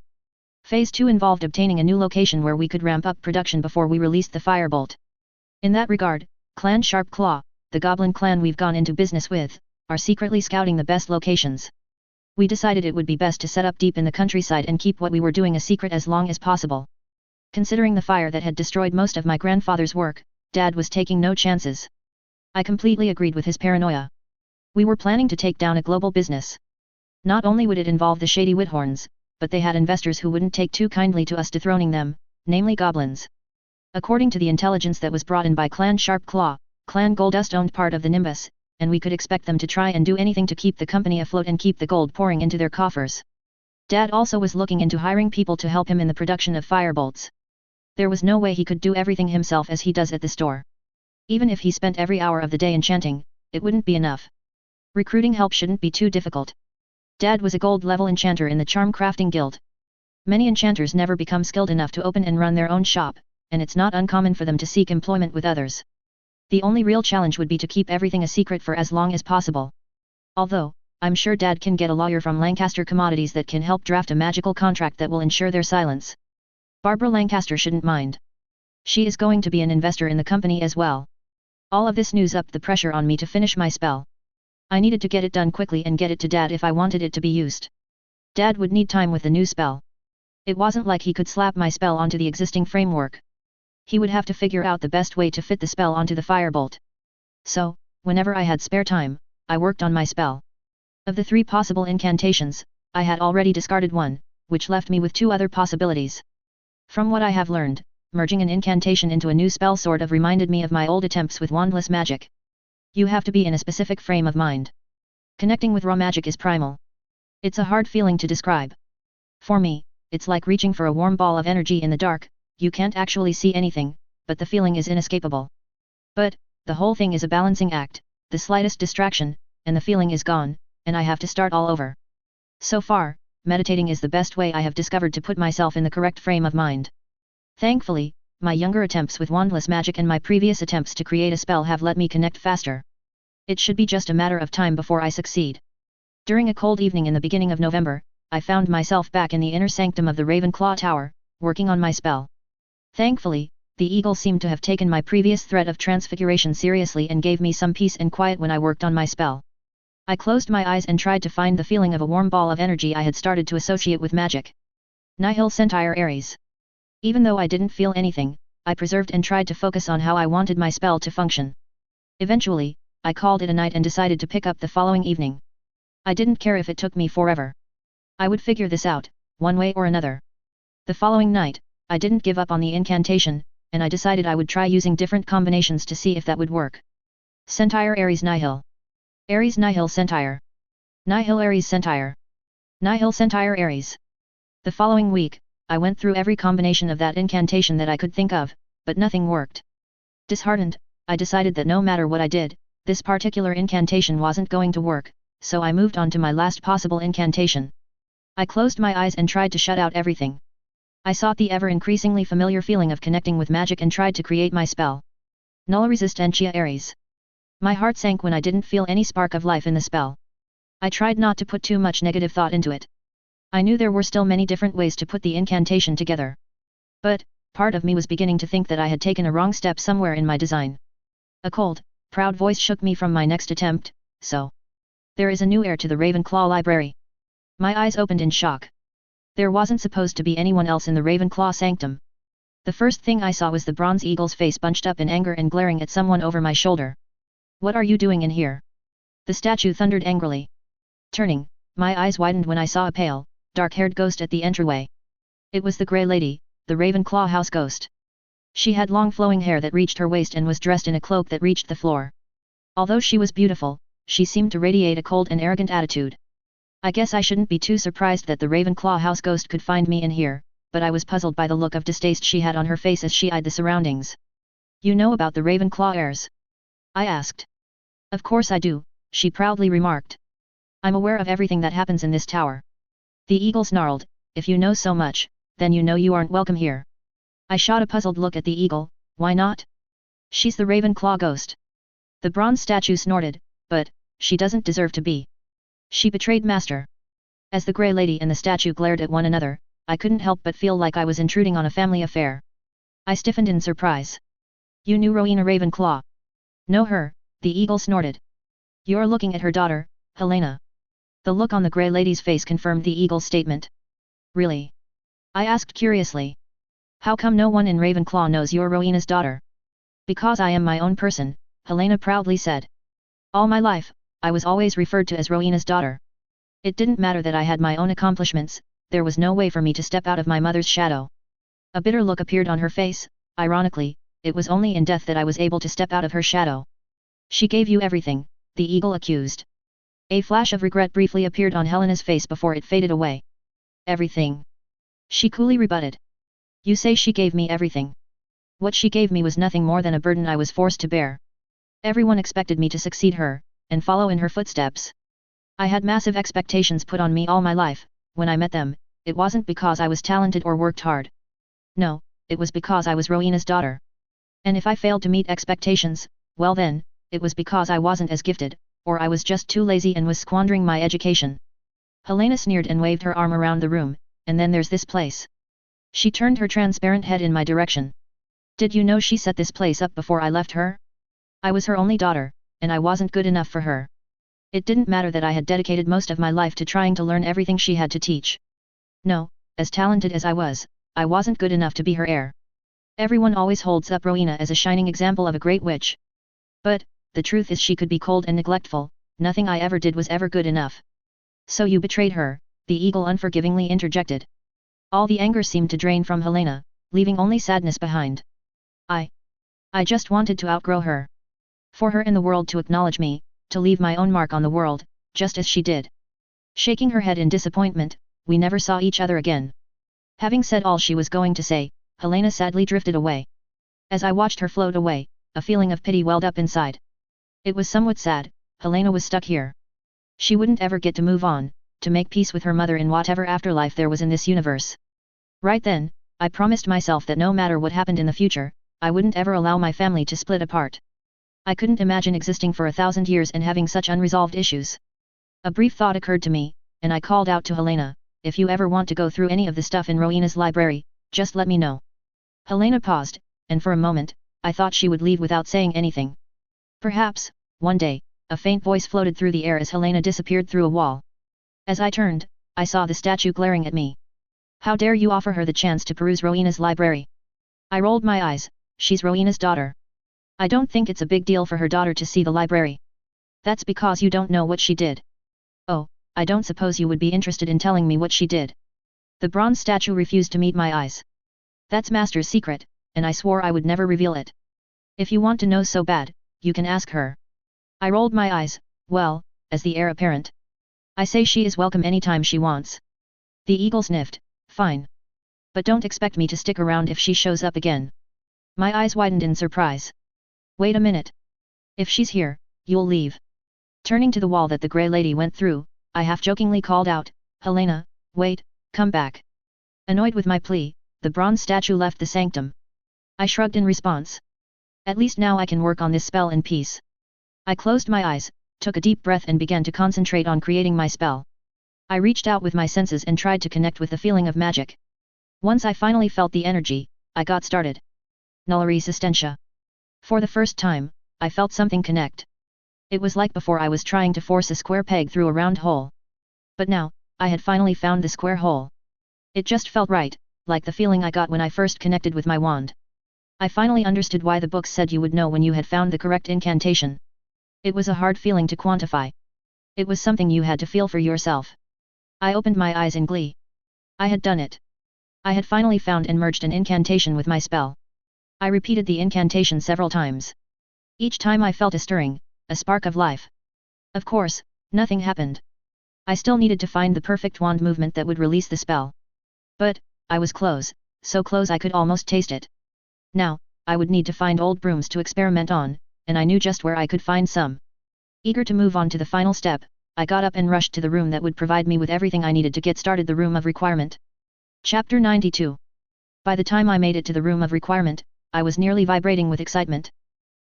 Phase 2 involved obtaining a new location where we could ramp up production before we released the firebolt. In that regard, Clan Sharpclaw, the goblin clan we've gone into business with, are secretly scouting the best locations. We decided it would be best to set up deep in the countryside and keep what we were doing a secret as long as possible. Considering the fire that had destroyed most of my grandfather's work, Dad was taking no chances. I completely agreed with his paranoia. We were planning to take down a global business. Not only would it involve the shady Whithorns, but they had investors who wouldn't take too kindly to us dethroning them, namely goblins. According to the intelligence that was brought in by Clan Sharpclaw, Clan Goldust owned part of the Nimbus, and we could expect them to try and do anything to keep the company afloat and keep the gold pouring into their coffers. Dad also was looking into hiring people to help him in the production of firebolts. There was no way he could do everything himself as he does at the store. Even if he spent every hour of the day enchanting, it wouldn't be enough. Recruiting help shouldn't be too difficult. Dad was a gold-level enchanter in the Charm Crafting Guild. Many enchanters never become skilled enough to open and run their own shop, and it's not uncommon for them to seek employment with others. The only real challenge would be to keep everything a secret for as long as possible. Although, I'm sure Dad can get a lawyer from Lancaster Commodities that can help draft a magical contract that will ensure their silence. Barbara Lancaster shouldn't mind. She is going to be an investor in the company as well. All of this news upped the pressure on me to finish my spell. I needed to get it done quickly and get it to Dad if I wanted it to be used. Dad would need time with the new spell. It wasn't like he could slap my spell onto the existing framework. He would have to figure out the best way to fit the spell onto the firebolt. So, whenever I had spare time, I worked on my spell. Of the 3 possible incantations, I had already discarded one, which left me with 2 other possibilities. From what I have learned, merging an incantation into a new spell sort of reminded me of my old attempts with wandless magic. You have to be in a specific frame of mind. Connecting with raw magic is primal. It's a hard feeling to describe. For me, it's like reaching for a warm ball of energy in the dark. You can't actually see anything, but the feeling is inescapable. But, the whole thing is a balancing act, the slightest distraction, and the feeling is gone, and I have to start all over. So far, meditating is the best way I have discovered to put myself in the correct frame of mind. Thankfully, my younger attempts with wandless magic and my previous attempts to create a spell have let me connect faster. It should be just a matter of time before I succeed. During a cold evening in the beginning of November, I found myself back in the inner sanctum of the Ravenclaw Tower, working on my spell. Thankfully, the eagle seemed to have taken my previous threat of transfiguration seriously and gave me some peace and quiet when I worked on my spell. I closed my eyes and tried to find the feeling of a warm ball of energy I had started to associate with magic. Nihil Centaur Ares. Even though I didn't feel anything, I preserved and tried to focus on how I wanted my spell to function. Eventually, I called it a night and decided to pick up the following evening. I didn't care if it took me forever. I would figure this out, one way or another. The following night, I didn't give up on the incantation, and I decided I would try using different combinations to see if that would work. Centaur Ares Nihil. Ares Nihil Centaur. Nihil Ares Centaur. Nihil Centaur Ares. The following week, I went through every combination of that incantation that I could think of, but nothing worked. Disheartened, I decided that no matter what I did, this particular incantation wasn't going to work, so I moved on to my last possible incantation. I closed my eyes and tried to shut out everything. I sought the ever-increasingly familiar feeling of connecting with magic and tried to create my spell. Nulla Resistentia Ares. My heart sank when I didn't feel any spark of life in the spell. I tried not to put too much negative thought into it. I knew there were still many different ways to put the incantation together. But, part of me was beginning to think that I had taken a wrong step somewhere in my design. A cold, proud voice shook me from my next attempt, so. There is a new heir to the Ravenclaw library. My eyes opened in shock. There wasn't supposed to be anyone else in the Ravenclaw sanctum. The first thing I saw was the bronze eagle's face bunched up in anger and glaring at someone over my shoulder. What are you doing in here? The statue thundered angrily. Turning, my eyes widened when I saw a pale, dark-haired ghost at the entryway. It was the Grey Lady, the Ravenclaw house ghost. She had long flowing hair that reached her waist and was dressed in a cloak that reached the floor. Although she was beautiful, she seemed to radiate a cold and arrogant attitude. I guess I shouldn't be too surprised that the Ravenclaw house ghost could find me in here, but I was puzzled by the look of distaste she had on her face as she eyed the surroundings. You know about the Ravenclaw heirs? I asked. Of course I do, she proudly remarked. I'm aware of everything that happens in this tower. The eagle snarled, if you know so much, then you know you aren't welcome here. I shot a puzzled look at the eagle, why not? She's the Ravenclaw ghost. The bronze statue snorted, but, she doesn't deserve to be. She betrayed Master. As the Grey Lady and the statue glared at one another, I couldn't help but feel like I was intruding on a family affair. I stiffened in surprise. You knew Rowena Ravenclaw? Know her, the eagle snorted. You're looking at her daughter, Helena. The look on the Grey Lady's face confirmed the eagle's statement. Really? I asked curiously. How come no one in Ravenclaw knows you're Rowena's daughter? Because I am my own person, Helena proudly said. All my life, I was always referred to as Rowena's daughter. It didn't matter that I had my own accomplishments, there was no way for me to step out of my mother's shadow. A bitter look appeared on her face, ironically, it was only in death that I was able to step out of her shadow. She gave you everything, the eagle accused. A flash of regret briefly appeared on Helena's face before it faded away. Everything. She coolly rebutted. You say she gave me everything. What she gave me was nothing more than a burden I was forced to bear. Everyone expected me to succeed her, and follow in her footsteps. I had massive expectations put on me all my life. When I met them, it wasn't because I was talented or worked hard. No, it was because I was Rowena's daughter. And if I failed to meet expectations, well then, it was because I wasn't as gifted, or I was just too lazy and was squandering my education. Helena sneered and waved her arm around the room, and then there's this place. She turned her transparent head in my direction. Did you know she set this place up before I left her? I was her only daughter, and I wasn't good enough for her. It didn't matter that I had dedicated most of my life to trying to learn everything she had to teach. No, as talented as I wasn't good enough to be her heir. Everyone always holds up Rowena as a shining example of a great witch. But, the truth is she could be cold and neglectful, nothing I ever did was ever good enough. So you betrayed her, the eagle unforgivingly interjected. All the anger seemed to drain from Helena, leaving only sadness behind. I just wanted to outgrow her. For her and the world to acknowledge me, to leave my own mark on the world, just as she did. Shaking her head in disappointment, we never saw each other again. Having said all she was going to say, Helena sadly drifted away. As I watched her float away, a feeling of pity welled up inside. It was somewhat sad, Helena was stuck here. She wouldn't ever get to move on, to make peace with her mother in whatever afterlife there was in this universe. Right then, I promised myself that no matter what happened in the future, I wouldn't ever allow my family to split apart. I couldn't imagine existing for 1,000 years and having such unresolved issues. A brief thought occurred to me, and I called out to Helena, if you ever want to go through any of the stuff in Rowena's library, just let me know. Helena paused, and for a moment, I thought she would leave without saying anything. Perhaps, one day, a faint voice floated through the air as Helena disappeared through a wall. As I turned, I saw the statue glaring at me. How dare you offer her the chance to peruse Rowena's library? I rolled my eyes, she's Rowena's daughter. I don't think it's a big deal for her daughter to see the library. That's because you don't know what she did. Oh, I don't suppose you would be interested in telling me what she did. The bronze statue refused to meet my eyes. That's Master's secret, and I swore I would never reveal it. If you want to know so bad, you can ask her. I rolled my eyes, well, as the heir apparent. I say she is welcome anytime she wants. The eagle sniffed, fine. But don't expect me to stick around if she shows up again. My eyes widened in surprise. Wait a minute. If she's here, you'll leave. Turning to the wall that the grey lady went through, I half-jokingly called out, Helena, wait, come back. Annoyed with my plea, the bronze statue left the sanctum. I shrugged in response. At least now I can work on this spell in peace. I closed my eyes, took a deep breath and began to concentrate on creating my spell. I reached out with my senses and tried to connect with the feeling of magic. Once I finally felt the energy, I got started. Nulla resistentia. For the first time, I felt something connect. It was like before I was trying to force a square peg through a round hole. But now, I had finally found the square hole. It just felt right, like the feeling I got when I first connected with my wand. I finally understood why the books said you would know when you had found the correct incantation. It was a hard feeling to quantify. It was something you had to feel for yourself. I opened my eyes in glee. I had done it. I had finally found and merged an incantation with my spell. I repeated the incantation several times. Each time I felt a stirring, a spark of life. Of course, nothing happened. I still needed to find the perfect wand movement that would release the spell. But, I was close, so close I could almost taste it. Now, I would need to find old brooms to experiment on, and I knew just where I could find some. Eager to move on to the final step, I got up and rushed to the room that would provide me with everything I needed to get started, the room of requirement. Chapter 92. By the time I made it to the room of requirement, I was nearly vibrating with excitement.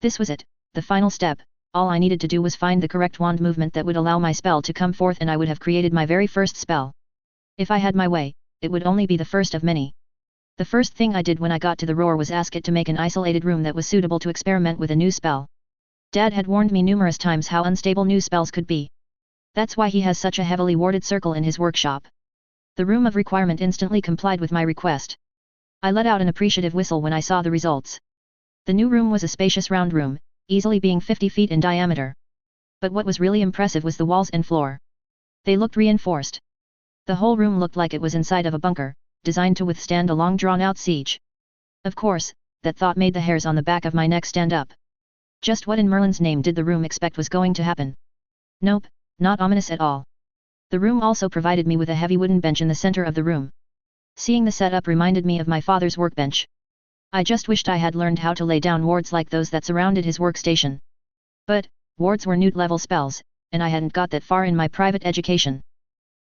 This was it, the final step. All I needed to do was find the correct wand movement that would allow my spell to come forth, and I would have created my very first spell. If I had my way, it would only be the first of many. The first thing I did when I got to the roar was ask it to make an isolated room that was suitable to experiment with a new spell. Dad had warned me numerous times how unstable new spells could be. That's why he has such a heavily warded circle in his workshop. The room of requirement instantly complied with my request. I let out an appreciative whistle when I saw the results. The new room was a spacious round room, easily being 50 feet in diameter. But what was really impressive was the walls and floor. They looked reinforced. The whole room looked like it was inside of a bunker, designed to withstand a long drawn-out siege. Of course, that thought made the hairs on the back of my neck stand up. Just what in Merlin's name did the room expect was going to happen? Nope, not ominous at all. The room also provided me with a heavy wooden bench in the center of the room. Seeing the setup reminded me of my father's workbench. I just wished I had learned how to lay down wards like those that surrounded his workstation. But, wards were newt-level spells, and I hadn't got that far in my private education.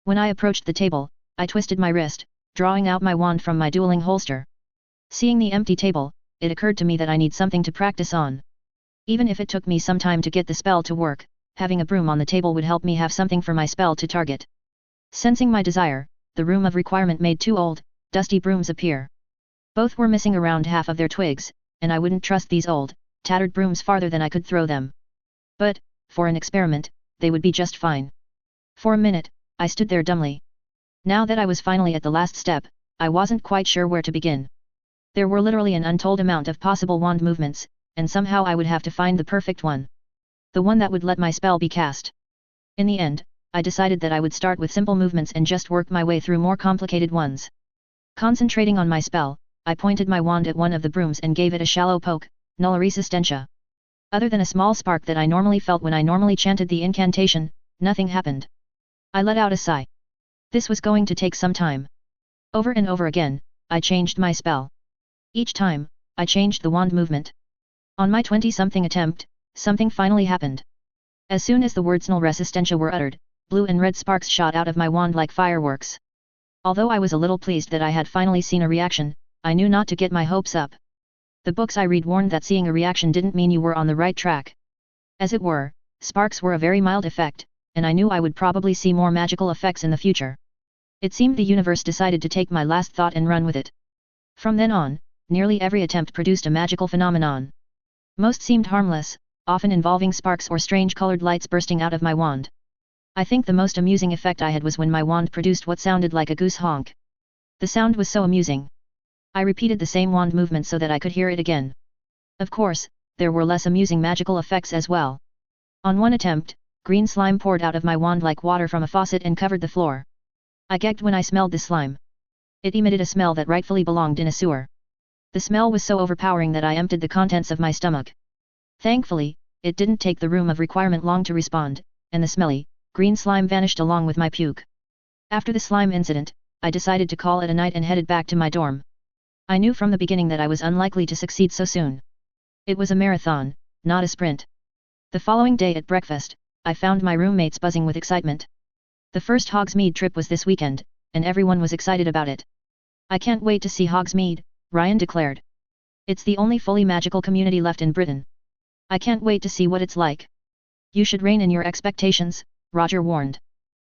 When I approached the table, I twisted my wrist, drawing out my wand from my dueling holster. Seeing the empty table, it occurred to me that I need something to practice on. Even if it took me some time to get the spell to work, having a broom on the table would help me have something for my spell to target. Sensing my desire, the room of requirement made 2 old, dusty brooms appear. Both were missing around half of their twigs, and I wouldn't trust these old, tattered brooms farther than I could throw them. But, for an experiment, they would be just fine. For a minute, I stood there dumbly. Now that I was finally at the last step, I wasn't quite sure where to begin. There were literally an untold amount of possible wand movements, and somehow I would have to find the perfect one. The one that would let my spell be cast. In the end, I decided that I would start with simple movements and just work my way through more complicated ones. Concentrating on my spell, I pointed my wand at one of the brooms and gave it a shallow poke, nulla resistentia. Other than a small spark that I normally felt when I normally chanted the incantation, nothing happened. I let out a sigh. This was going to take some time. Over and over again, I changed my spell. Each time, I changed the wand movement. On my 20-something attempt, something finally happened. As soon as the words null resistentia were uttered, blue and red sparks shot out of my wand like fireworks. Although I was a little pleased that I had finally seen a reaction, I knew not to get my hopes up. The books I read warned that seeing a reaction didn't mean you were on the right track. As it were, sparks were a very mild effect, and I knew I would probably see more magical effects in the future. It seemed the universe decided to take my last thought and run with it. From then on, nearly every attempt produced a magical phenomenon. Most seemed harmless, often involving sparks or strange colored lights bursting out of my wand. I think the most amusing effect I had was when my wand produced what sounded like a goose honk. The sound was so amusing. I repeated the same wand movement so that I could hear it again. Of course, there were less amusing magical effects as well. On one attempt, green slime poured out of my wand like water from a faucet and covered the floor. I gagged when I smelled the slime. It emitted a smell that rightfully belonged in a sewer. The smell was so overpowering that I emptied the contents of my stomach. Thankfully, it didn't take the room of requirement long to respond, and the smelly, green slime vanished along with my puke. After the slime incident, I decided to call it a night and headed back to my dorm. I knew from the beginning that I was unlikely to succeed so soon. It was a marathon, not a sprint. The following day at breakfast, I found my roommates buzzing with excitement. The first Hogsmeade trip was this weekend, and everyone was excited about it. I can't wait to see Hogsmeade, Ryan declared. It's the only fully magical community left in Britain. I can't wait to see what it's like. You should rein in your expectations, Roger warned.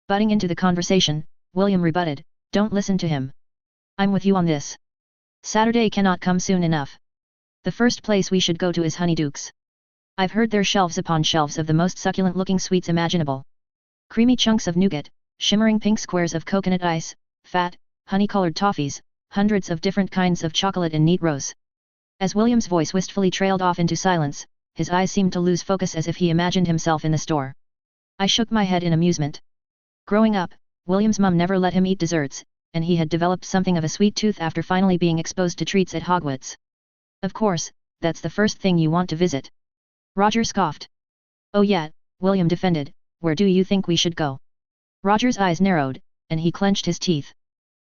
Butting into the conversation, William rebutted, don't listen to him. I'm with you on this. Saturday cannot come soon enough. The first place we should go to is Honeyduke's. I've heard there's shelves upon shelves of the most succulent-looking sweets imaginable. Creamy chunks of nougat, shimmering pink squares of coconut ice, fat, honey-colored toffees, hundreds of different kinds of chocolate in neat rows. As William's voice wistfully trailed off into silence, his eyes seemed to lose focus as if he imagined himself in the store. I shook my head in amusement. Growing up, William's mum never let him eat desserts, and he had developed something of a sweet tooth after finally being exposed to treats at Hogwarts. Of course, that's the first thing you want to visit. Roger scoffed. Oh yeah, William defended, where do you think we should go? Roger's eyes narrowed, and he clenched his teeth.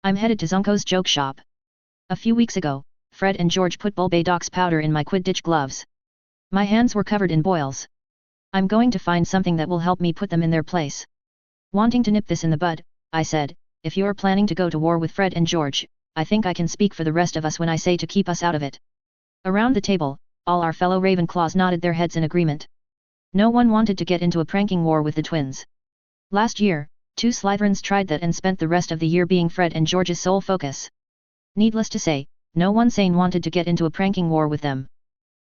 I'm headed to Zunko's joke shop. A few weeks ago, Fred and George put Bulbadox powder in my Quidditch gloves. My hands were covered in boils. I'm going to find something that will help me put them in their place. Wanting to nip this in the bud, I said, if you're planning to go to war with Fred and George, I think I can speak for the rest of us when I say to keep us out of it. Around the table, all our fellow Ravenclaws nodded their heads in agreement. No one wanted to get into a pranking war with the twins. Last year, 2 Slytherins tried that and spent the rest of the year being Fred and George's sole focus. Needless to say, no one sane wanted to get into a pranking war with them.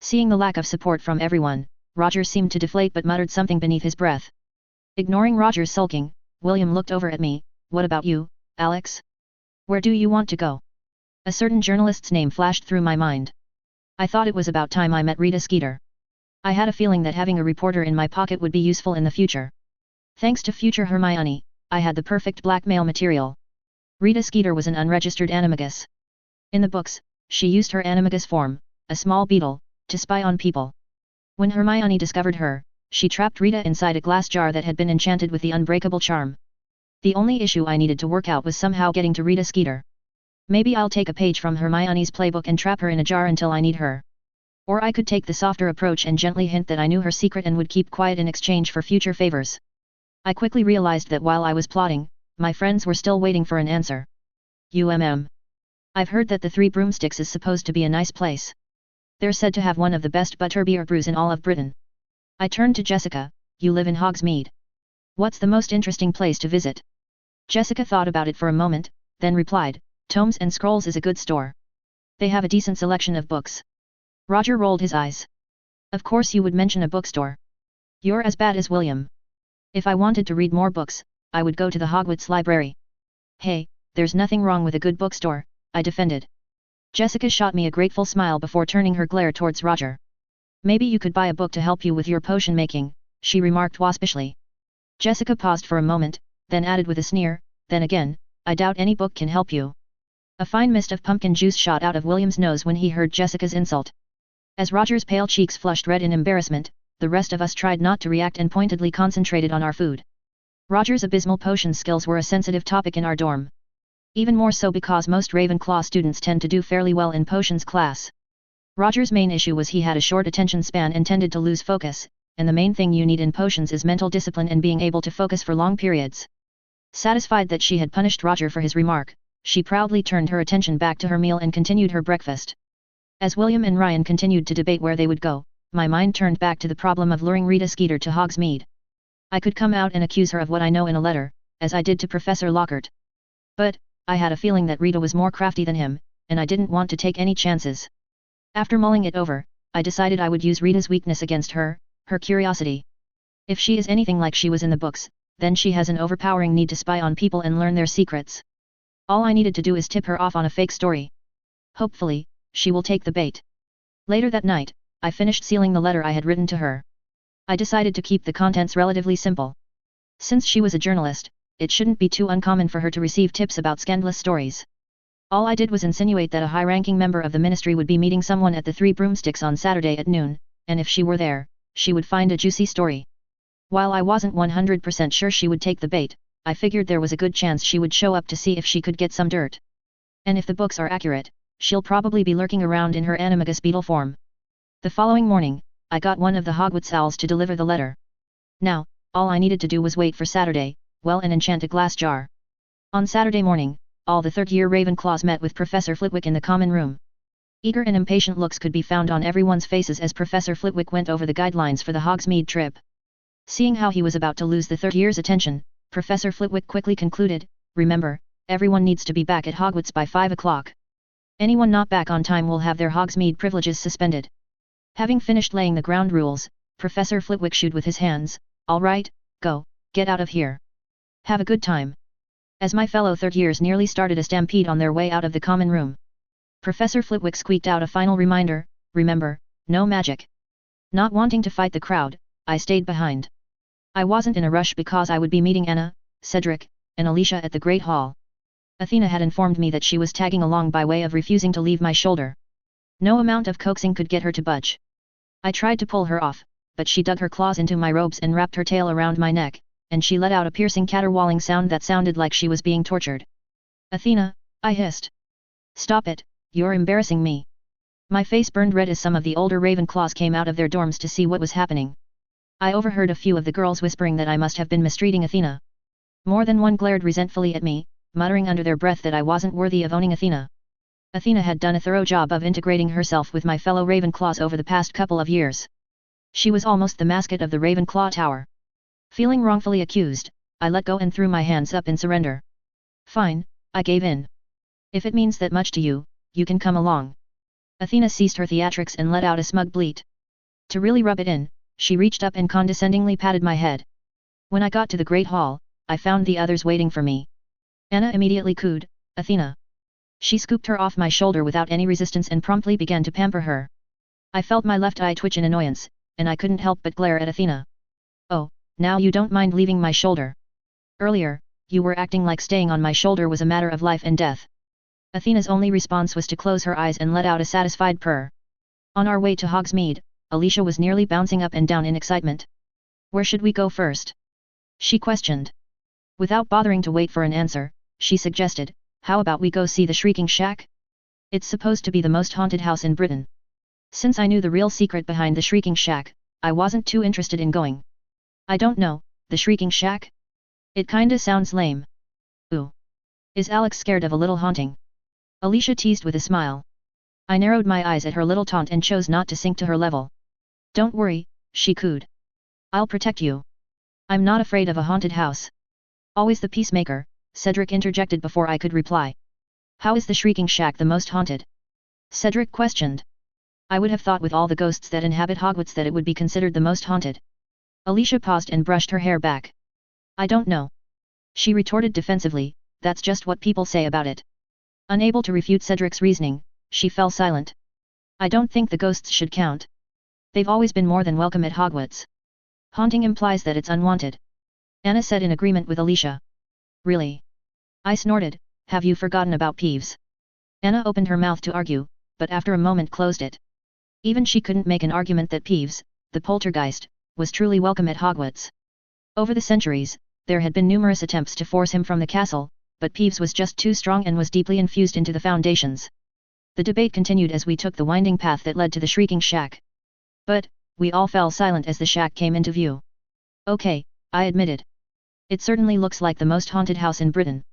Seeing the lack of support from everyone, Roger seemed to deflate but muttered something beneath his breath. Ignoring Roger's sulking, William looked over at me. What about you, Alex? Where do you want to go? A certain journalist's name flashed through my mind. I thought it was about time I met Rita Skeeter. I had a feeling that having a reporter in my pocket would be useful in the future. Thanks to future Hermione, I had the perfect blackmail material. Rita Skeeter was an unregistered animagus. In the books, she used her animagus form, a small beetle, to spy on people. When Hermione discovered her, she trapped Rita inside a glass jar that had been enchanted with the unbreakable charm. The only issue I needed to work out was somehow getting to Rita Skeeter. Maybe I'll take a page from Hermione's playbook and trap her in a jar until I need her. Or I could take the softer approach and gently hint that I knew her secret and would keep quiet in exchange for future favors. I quickly realized that while I was plotting, my friends were still waiting for an answer. I've heard that the Three Broomsticks is supposed to be a nice place. They're said to have one of the best butterbeer brews in all of Britain. I turned to Jessica, you live in Hogsmeade. What's the most interesting place to visit? Jessica thought about it for a moment, then replied, Tomes and Scrolls is a good store. They have a decent selection of books. Roger rolled his eyes. Of course you would mention a bookstore. You're as bad as William. If I wanted to read more books, I would go to the Hogwarts library. Hey, there's nothing wrong with a good bookstore, I defended. Jessica shot me a grateful smile before turning her glare towards Roger. Maybe you could buy a book to help you with your potion making, she remarked waspishly. Jessica paused for a moment, then added with a sneer, then again, I doubt any book can help you. A fine mist of pumpkin juice shot out of William's nose when he heard Jessica's insult. As Roger's pale cheeks flushed red in embarrassment, the rest of us tried not to react and pointedly concentrated on our food. Roger's abysmal potion skills were a sensitive topic in our dorm. Even more so because most Ravenclaw students tend to do fairly well in potions class. Roger's main issue was he had a short attention span and tended to lose focus, and the main thing you need in potions is mental discipline and being able to focus for long periods. Satisfied that she had punished Roger for his remark, she proudly turned her attention back to her meal and continued her breakfast. As William and Ryan continued to debate where they would go, my mind turned back to the problem of luring Rita Skeeter to Hogsmeade. I could come out and accuse her of what I know in a letter, as I did to Professor Lockhart. But, I had a feeling that Rita was more crafty than him, and I didn't want to take any chances. After mulling it over, I decided I would use Rita's weakness against her curiosity. If she is anything like she was in the books, then she has an overpowering need to spy on people and learn their secrets. All I needed to do is tip her off on a fake story. Hopefully, she will take the bait. Later that night, I finished sealing the letter I had written to her. I decided to keep the contents relatively simple. Since she was a journalist, it shouldn't be too uncommon for her to receive tips about scandalous stories. All I did was insinuate that a high-ranking member of the ministry would be meeting someone at the Three Broomsticks on Saturday at noon, and if she were there, she would find a juicy story. While I wasn't 100% sure she would take the bait, I figured there was a good chance she would show up to see if she could get some dirt. And if the books are accurate, she'll probably be lurking around in her animagus beetle form. The following morning, I got one of the Hogwarts owls to deliver the letter. Now, all I needed to do was wait for Saturday, and enchant a glass jar. On Saturday morning, all the third-year Ravenclaws met with Professor Flitwick in the common room. Eager and impatient looks could be found on everyone's faces as Professor Flitwick went over the guidelines for the Hogsmeade trip. Seeing how he was about to lose the third year's attention, Professor Flitwick quickly concluded, remember, everyone needs to be back at Hogwarts by 5 o'clock. Anyone not back on time will have their Hogsmeade privileges suspended. Having finished laying the ground rules, Professor Flitwick shooed with his hands, all right, go, get out of here. Have a good time. As my fellow third years nearly started a stampede on their way out of the common room, Professor Flitwick squeaked out a final reminder, remember, no magic. Not wanting to fight the crowd, I stayed behind. I wasn't in a rush because I would be meeting Anna, Cedric, and Alicia at the Great Hall. Athena had informed me that she was tagging along by way of refusing to leave my shoulder. No amount of coaxing could get her to budge. I tried to pull her off, but she dug her claws into my robes and wrapped her tail around my neck, and she let out a piercing caterwauling sound that sounded like she was being tortured. Athena, I hissed. Stop it, you're embarrassing me. My face burned red as some of the older Ravenclaws came out of their dorms to see what was happening. I overheard a few of the girls whispering that I must have been mistreating Athena. More than one glared resentfully at me, muttering under their breath that I wasn't worthy of owning Athena. Athena had done a thorough job of integrating herself with my fellow Ravenclaws over the past couple of years. She was almost the mascot of the Ravenclaw Tower. Feeling wrongfully accused, I let go and threw my hands up in surrender. Fine, I gave in. If it means that much to you, you can come along. Athena ceased her theatrics and let out a smug bleat. To really rub it in, she reached up and condescendingly patted my head. When I got to the Great Hall, I found the others waiting for me. Anna immediately cooed, Athena. She scooped her off my shoulder without any resistance and promptly began to pamper her. I felt my left eye twitch in annoyance, and I couldn't help but glare at Athena. Oh, now you don't mind leaving my shoulder. Earlier, you were acting like staying on my shoulder was a matter of life and death. Athena's only response was to close her eyes and let out a satisfied purr. On our way to Hogsmeade, Alicia was nearly bouncing up and down in excitement. Where should we go first? She questioned. Without bothering to wait for an answer, she suggested, how about we go see the Shrieking Shack? It's supposed to be the most haunted house in Britain. Since I knew the real secret behind the Shrieking Shack, I wasn't too interested in going. I don't know, the Shrieking Shack? It kinda sounds lame. Is Alex scared of a little haunting? Alicia teased with a smile. I narrowed my eyes at her little taunt and chose not to sink to her level. Don't worry, she cooed. I'll protect you. I'm not afraid of a haunted house. Always the peacemaker, Cedric interjected before I could reply. How is the Shrieking Shack the most haunted? Cedric questioned. I would have thought with all the ghosts that inhabit Hogwarts that it would be considered the most haunted. Alicia paused and brushed her hair back. I don't know. She retorted defensively, that's just what people say about it. Unable to refute Cedric's reasoning, she fell silent. I don't think the ghosts should count. They've always been more than welcome at Hogwarts. Haunting implies that it's unwanted. Anna said in agreement with Alicia. Really? I snorted, have you forgotten about Peeves? Anna opened her mouth to argue, but after a moment closed it. Even she couldn't make an argument that Peeves, the poltergeist, was truly welcome at Hogwarts. Over the centuries, there had been numerous attempts to force him from the castle, but Peeves was just too strong and was deeply infused into the foundations. The debate continued as we took the winding path that led to the Shrieking Shack. But, we all fell silent as the shack came into view. Okay, I admitted. It certainly looks like the most haunted house in Britain.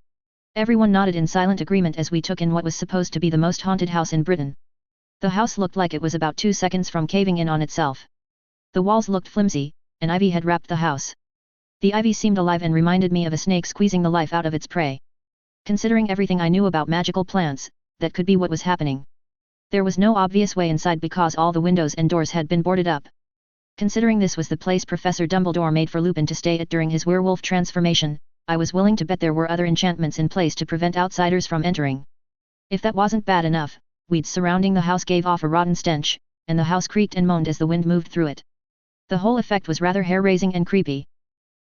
Everyone nodded in silent agreement as we took in what was supposed to be the most haunted house in Britain. The house looked like it was about 2 seconds from caving in on itself. The walls looked flimsy, and ivy had wrapped the house. The ivy seemed alive and reminded me of a snake squeezing the life out of its prey. Considering everything I knew about magical plants, that could be what was happening. There was no obvious way inside because all the windows and doors had been boarded up. Considering this was the place Professor Dumbledore made for Lupin to stay at during his werewolf transformation, I was willing to bet there were other enchantments in place to prevent outsiders from entering. If that wasn't bad enough, weeds surrounding the house gave off a rotten stench, and the house creaked and moaned as the wind moved through it. The whole effect was rather hair-raising and creepy.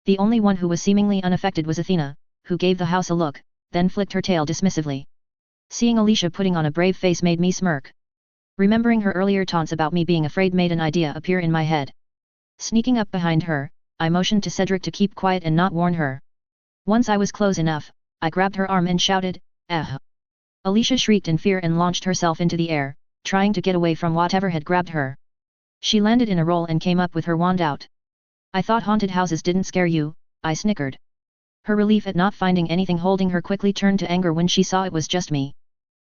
The only one who was seemingly unaffected was Athena, who gave the house a look, then flicked her tail dismissively. Seeing Alicia putting on a brave face made me smirk. Remembering her earlier taunts about me being afraid made an idea appear in my head. Sneaking up behind her, I motioned to Cedric to keep quiet and not warn her. Once I was close enough, I grabbed her arm and shouted, "Eh!" Alicia shrieked in fear and launched herself into the air, trying to get away from whatever had grabbed her. She landed in a roll and came up with her wand out. I thought haunted houses didn't scare you, I snickered. Her relief at not finding anything holding her quickly turned to anger when she saw it was just me.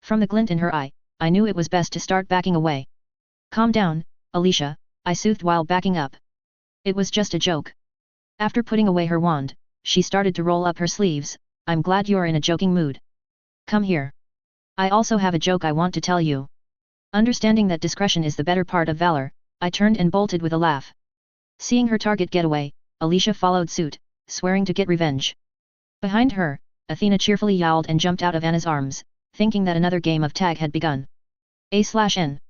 From the glint in her eye, I knew it was best to start backing away. Calm down, Alicia, I soothed while backing up. It was just a joke. After putting away her wand, she started to roll up her sleeves. I'm glad you're in a joking mood. Come here. I also have a joke I want to tell you. Understanding that discretion is the better part of valor, I turned and bolted with a laugh. Seeing her target get away, Alicia followed suit, swearing to get revenge. Behind her, Athena cheerfully yowled and jumped out of Anna's arms, thinking that another game of tag had begun. A/N.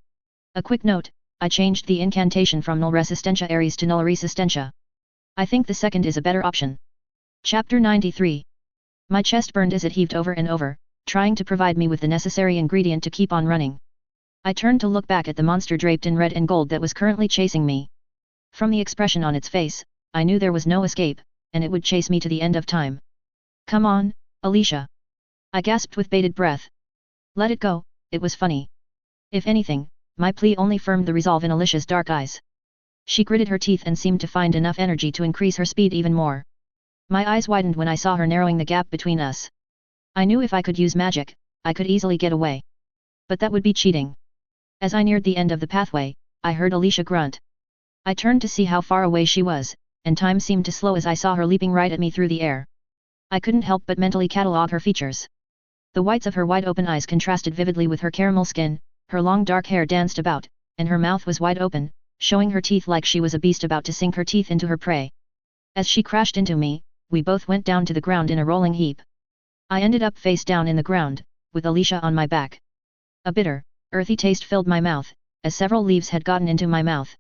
A quick note, I changed the incantation from Null Resistentia Aries to Null Resistentia. I think the second is a better option. Chapter 93. My chest burned as it heaved over and over, trying to provide me with the necessary ingredient to keep on running. I turned to look back at the monster draped in red and gold that was currently chasing me. From the expression on its face, I knew there was no escape, and it would chase me to the end of time. Come on, Alicia. I gasped with bated breath. Let it go, it was funny. If anything, my plea only firmed the resolve in Alicia's dark eyes. She gritted her teeth and seemed to find enough energy to increase her speed even more. My eyes widened when I saw her narrowing the gap between us. I knew if I could use magic, I could easily get away. But that would be cheating. As I neared the end of the pathway, I heard Alicia grunt. I turned to see how far away she was, and time seemed to slow as I saw her leaping right at me through the air. I couldn't help but mentally catalogue her features. The whites of her wide-open eyes contrasted vividly with her caramel skin, her long dark hair danced about, and her mouth was wide open, showing her teeth like she was a beast about to sink her teeth into her prey. As she crashed into me, we both went down to the ground in a rolling heap. I ended up face down in the ground, with Alicia on my back. A bitter, earthy taste filled my mouth, as several leaves had gotten into my mouth.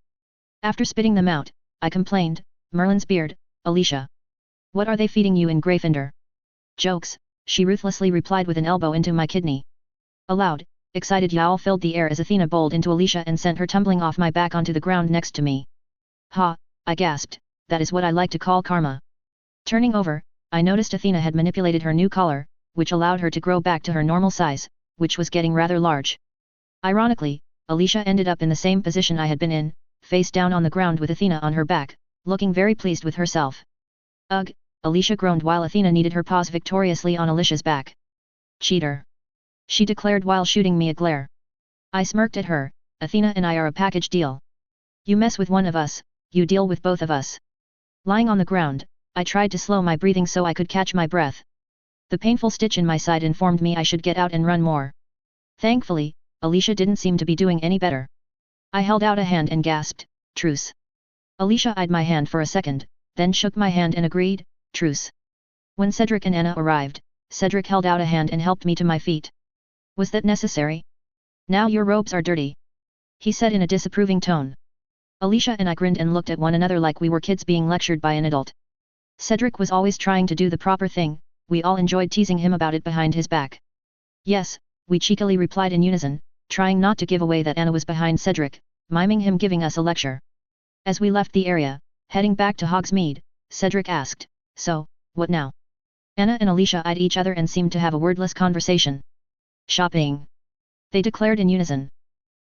After spitting them out, I complained, Merlin's beard, Alicia. What are they feeding you in Gryffindor? Jokes, she ruthlessly replied with an elbow into my kidney. A loud, excited yowl filled the air as Athena bowled into Alicia and sent her tumbling off my back onto the ground next to me. Ha, I gasped, that is what I like to call karma. Turning over, I noticed Athena had manipulated her new collar, which allowed her to grow back to her normal size, which was getting rather large. Ironically, Alicia ended up in the same position I had been in, face down on the ground with Athena on her back, looking very pleased with herself. Ugh, Alicia groaned while Athena kneaded her paws victoriously on Alicia's back. Cheater! She declared while shooting me a glare. I smirked at her. Athena and I are a package deal. You mess with one of us, you deal with both of us. Lying on the ground, I tried to slow my breathing so I could catch my breath. The painful stitch in my side informed me I should get out and run more. Thankfully, Alicia didn't seem to be doing any better. I held out a hand and gasped, "Truce." Alicia eyed my hand for a second, then shook my hand and agreed, "Truce." When Cedric and Anna arrived, Cedric held out a hand and helped me to my feet. "Was that necessary? Now your robes are dirty," he said in a disapproving tone. Alicia and I grinned and looked at one another like we were kids being lectured by an adult. Cedric was always trying to do the proper thing, we all enjoyed teasing him about it behind his back. "Yes," we cheekily replied in unison, trying not to give away that Anna was behind Cedric, miming him giving us a lecture. As we left the area, heading back to Hogsmeade, Cedric asked, "So, what now?" Anna and Alicia eyed each other and seemed to have a wordless conversation. "Shopping," they declared in unison.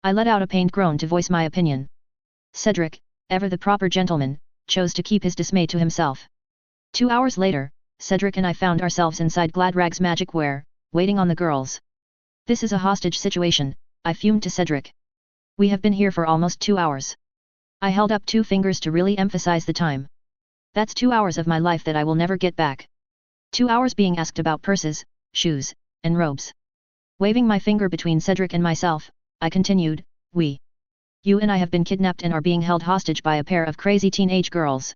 I let out a pained groan to voice my opinion. Cedric, ever the proper gentleman, chose to keep his dismay to himself. 2 hours later, Cedric and I found ourselves inside Gladrag's Magic Wear, waiting on the girls. "This is a hostage situation," I fumed to Cedric. "We have been here for almost 2 hours. I held up 2 fingers to really emphasize the time. "That's 2 hours of my life that I will never get back. 2 hours being asked about purses, shoes, and robes." Waving my finger between Cedric and myself, I continued, "You and I have been kidnapped and are being held hostage by a pair of crazy teenage girls."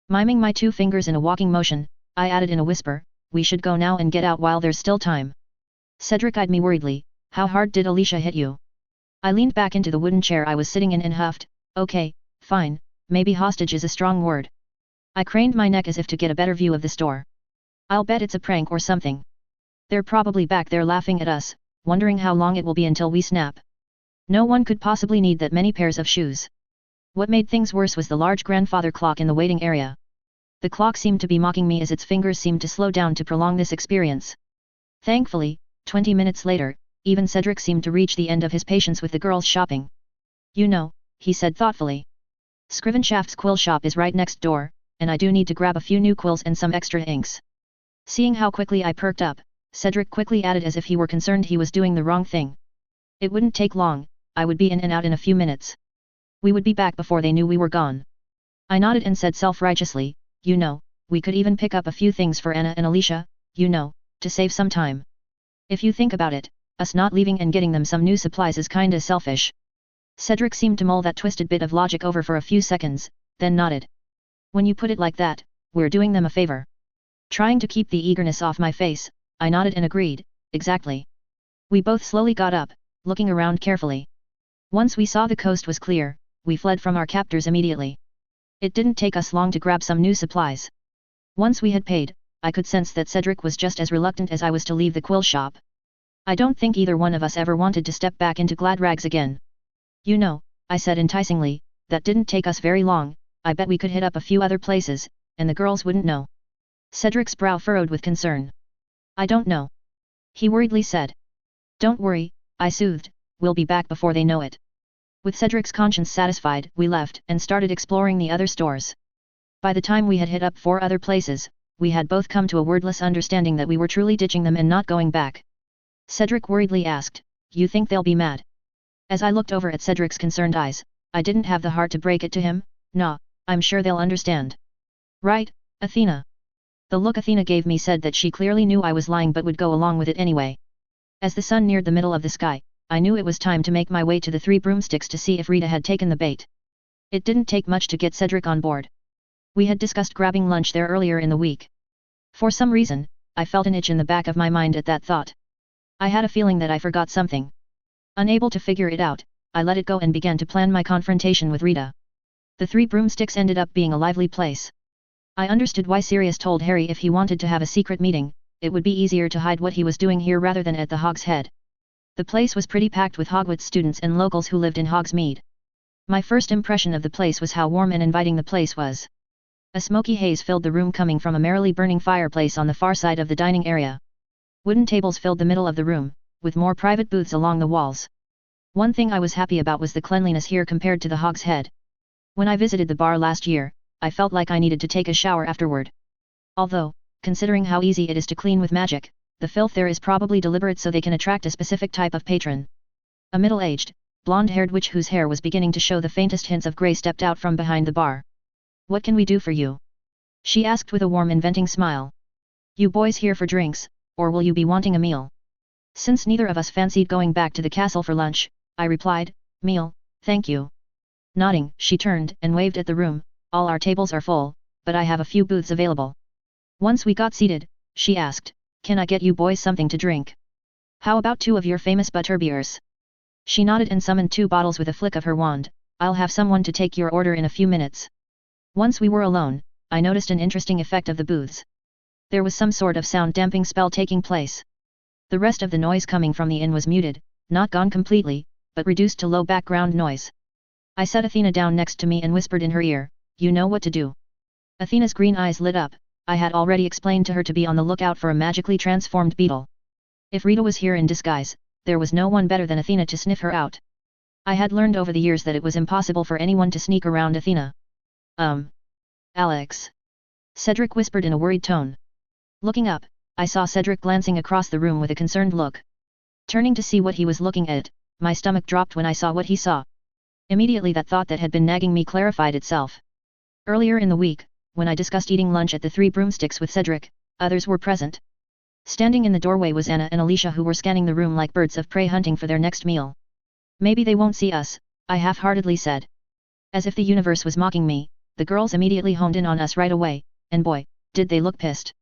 Miming my 2 fingers in a walking motion, I added in a whisper, "We should go now and get out while there's still time." Cedric eyed me worriedly, "How hard did Alicia hit you?" I leaned back into the wooden chair I was sitting in and huffed, "Okay, fine, maybe hostage is a strong word." I craned my neck as if to get a better view of the store. "I'll bet it's a prank or something. They're probably back there laughing at us, wondering how long it will be until we snap. No one could possibly need that many pairs of shoes." What made things worse was the large grandfather clock in the waiting area. The clock seemed to be mocking me as its fingers seemed to slow down to prolong this experience. Thankfully, 20 minutes later, even Cedric seemed to reach the end of his patience with the girls' shopping. "You know," he said thoughtfully. "Scrivenshaft's quill shop is right next door, and I do need to grab a few new quills and some extra inks." Seeing how quickly I perked up, Cedric quickly added as if he were concerned he was doing the wrong thing. "It wouldn't take long, I would be in and out in a few minutes. We would be back before they knew we were gone." I nodded and said self-righteously, "You know, we could even pick up a few things for Anna and Alicia, you know, to save some time. If you think about it, us not leaving and getting them some new supplies is kinda selfish." Cedric seemed to mull that twisted bit of logic over for a few seconds, then nodded. "When you put it like that, we're doing them a favor." Trying to keep the eagerness off my face, I nodded and agreed, "Exactly." We both slowly got up, looking around carefully. Once we saw the coast was clear, we fled from our captors immediately. It didn't take us long to grab some new supplies. Once we had paid, I could sense that Cedric was just as reluctant as I was to leave the quill shop. I don't think either one of us ever wanted to step back into Gladrags again. "You know," I said enticingly, "that didn't take us very long, I bet we could hit up a few other places, and the girls wouldn't know." Cedric's brow furrowed with concern. "I don't know," he worriedly said. "Don't worry," I soothed, "we'll be back before they know it." With Cedric's conscience satisfied, we left and started exploring the other stores. By the time we had hit up 4 other places, we had both come to a wordless understanding that we were truly ditching them and not going back. Cedric worriedly asked, "You think they'll be mad?" As I looked over at Cedric's concerned eyes, I didn't have the heart to break it to him, "Nah, I'm sure they'll understand." "Right, Athena?" The look Athena gave me said that she clearly knew I was lying but would go along with it anyway. As the sun neared the middle of the sky, I knew it was time to make my way to the 3 broomsticks to see if Rita had taken the bait. It didn't take much to get Cedric on board. We had discussed grabbing lunch there earlier in the week. For some reason, I felt an itch in the back of my mind at that thought. I had a feeling that I forgot something. Unable to figure it out, I let it go and began to plan my confrontation with Rita. The 3 broomsticks ended up being a lively place. I understood why Sirius told Harry if he wanted to have a secret meeting, it would be easier to hide what he was doing here rather than at the Hog's Head. The place was pretty packed with Hogwarts students and locals who lived in Hogsmeade. My first impression of the place was how warm and inviting the place was. A smoky haze filled the room coming from a merrily burning fireplace on the far side of the dining area. Wooden tables filled the middle of the room, with more private booths along the walls. One thing I was happy about was the cleanliness here compared to the Hog's Head. When I visited the bar last year, I felt like I needed to take a shower afterward. Although, considering how easy it is to clean with magic, the filth there is probably deliberate so they can attract a specific type of patron. A middle-aged, blonde-haired witch whose hair was beginning to show the faintest hints of grey stepped out from behind the bar. "What can we do for you?" she asked with a warm inventing smile. "You boys here for drinks, or will you be wanting a meal?" Since neither of us fancied going back to the castle for lunch, I replied, "Meal, thank you." Nodding, she turned and waved at the room. "All our tables are full, but I have a few booths available." Once we got seated, she asked, "Can I get you boys something to drink? How about 2 of your famous butterbeers?" She nodded and summoned 2 bottles with a flick of her wand. "I'll have someone to take your order in a few minutes." Once we were alone, I noticed an interesting effect of the booths. There was some sort of sound damping spell taking place. The rest of the noise coming from the inn was muted, not gone completely, but reduced to low background noise. I set Athena down next to me and whispered in her ear, "You know what to do." Athena's green eyes lit up. I had already explained to her to be on the lookout for a magically transformed beetle. If Rita was here in disguise, there was no one better than Athena to sniff her out. I had learned over the years that it was impossible for anyone to sneak around Athena. Alex. Cedric whispered in a worried tone. Looking up, I saw Cedric glancing across the room with a concerned look. Turning to see what he was looking at, my stomach dropped when I saw what he saw. Immediately that thought that had been nagging me clarified itself. Earlier in the week, when I discussed eating lunch at the Three Broomsticks with Cedric, others were present. Standing in the doorway was Anna and Alicia, who were scanning the room like birds of prey hunting for their next meal. "Maybe they won't see us," I half-heartedly said. As if the universe was mocking me, the girls immediately honed in on us right away, and boy, did they look pissed.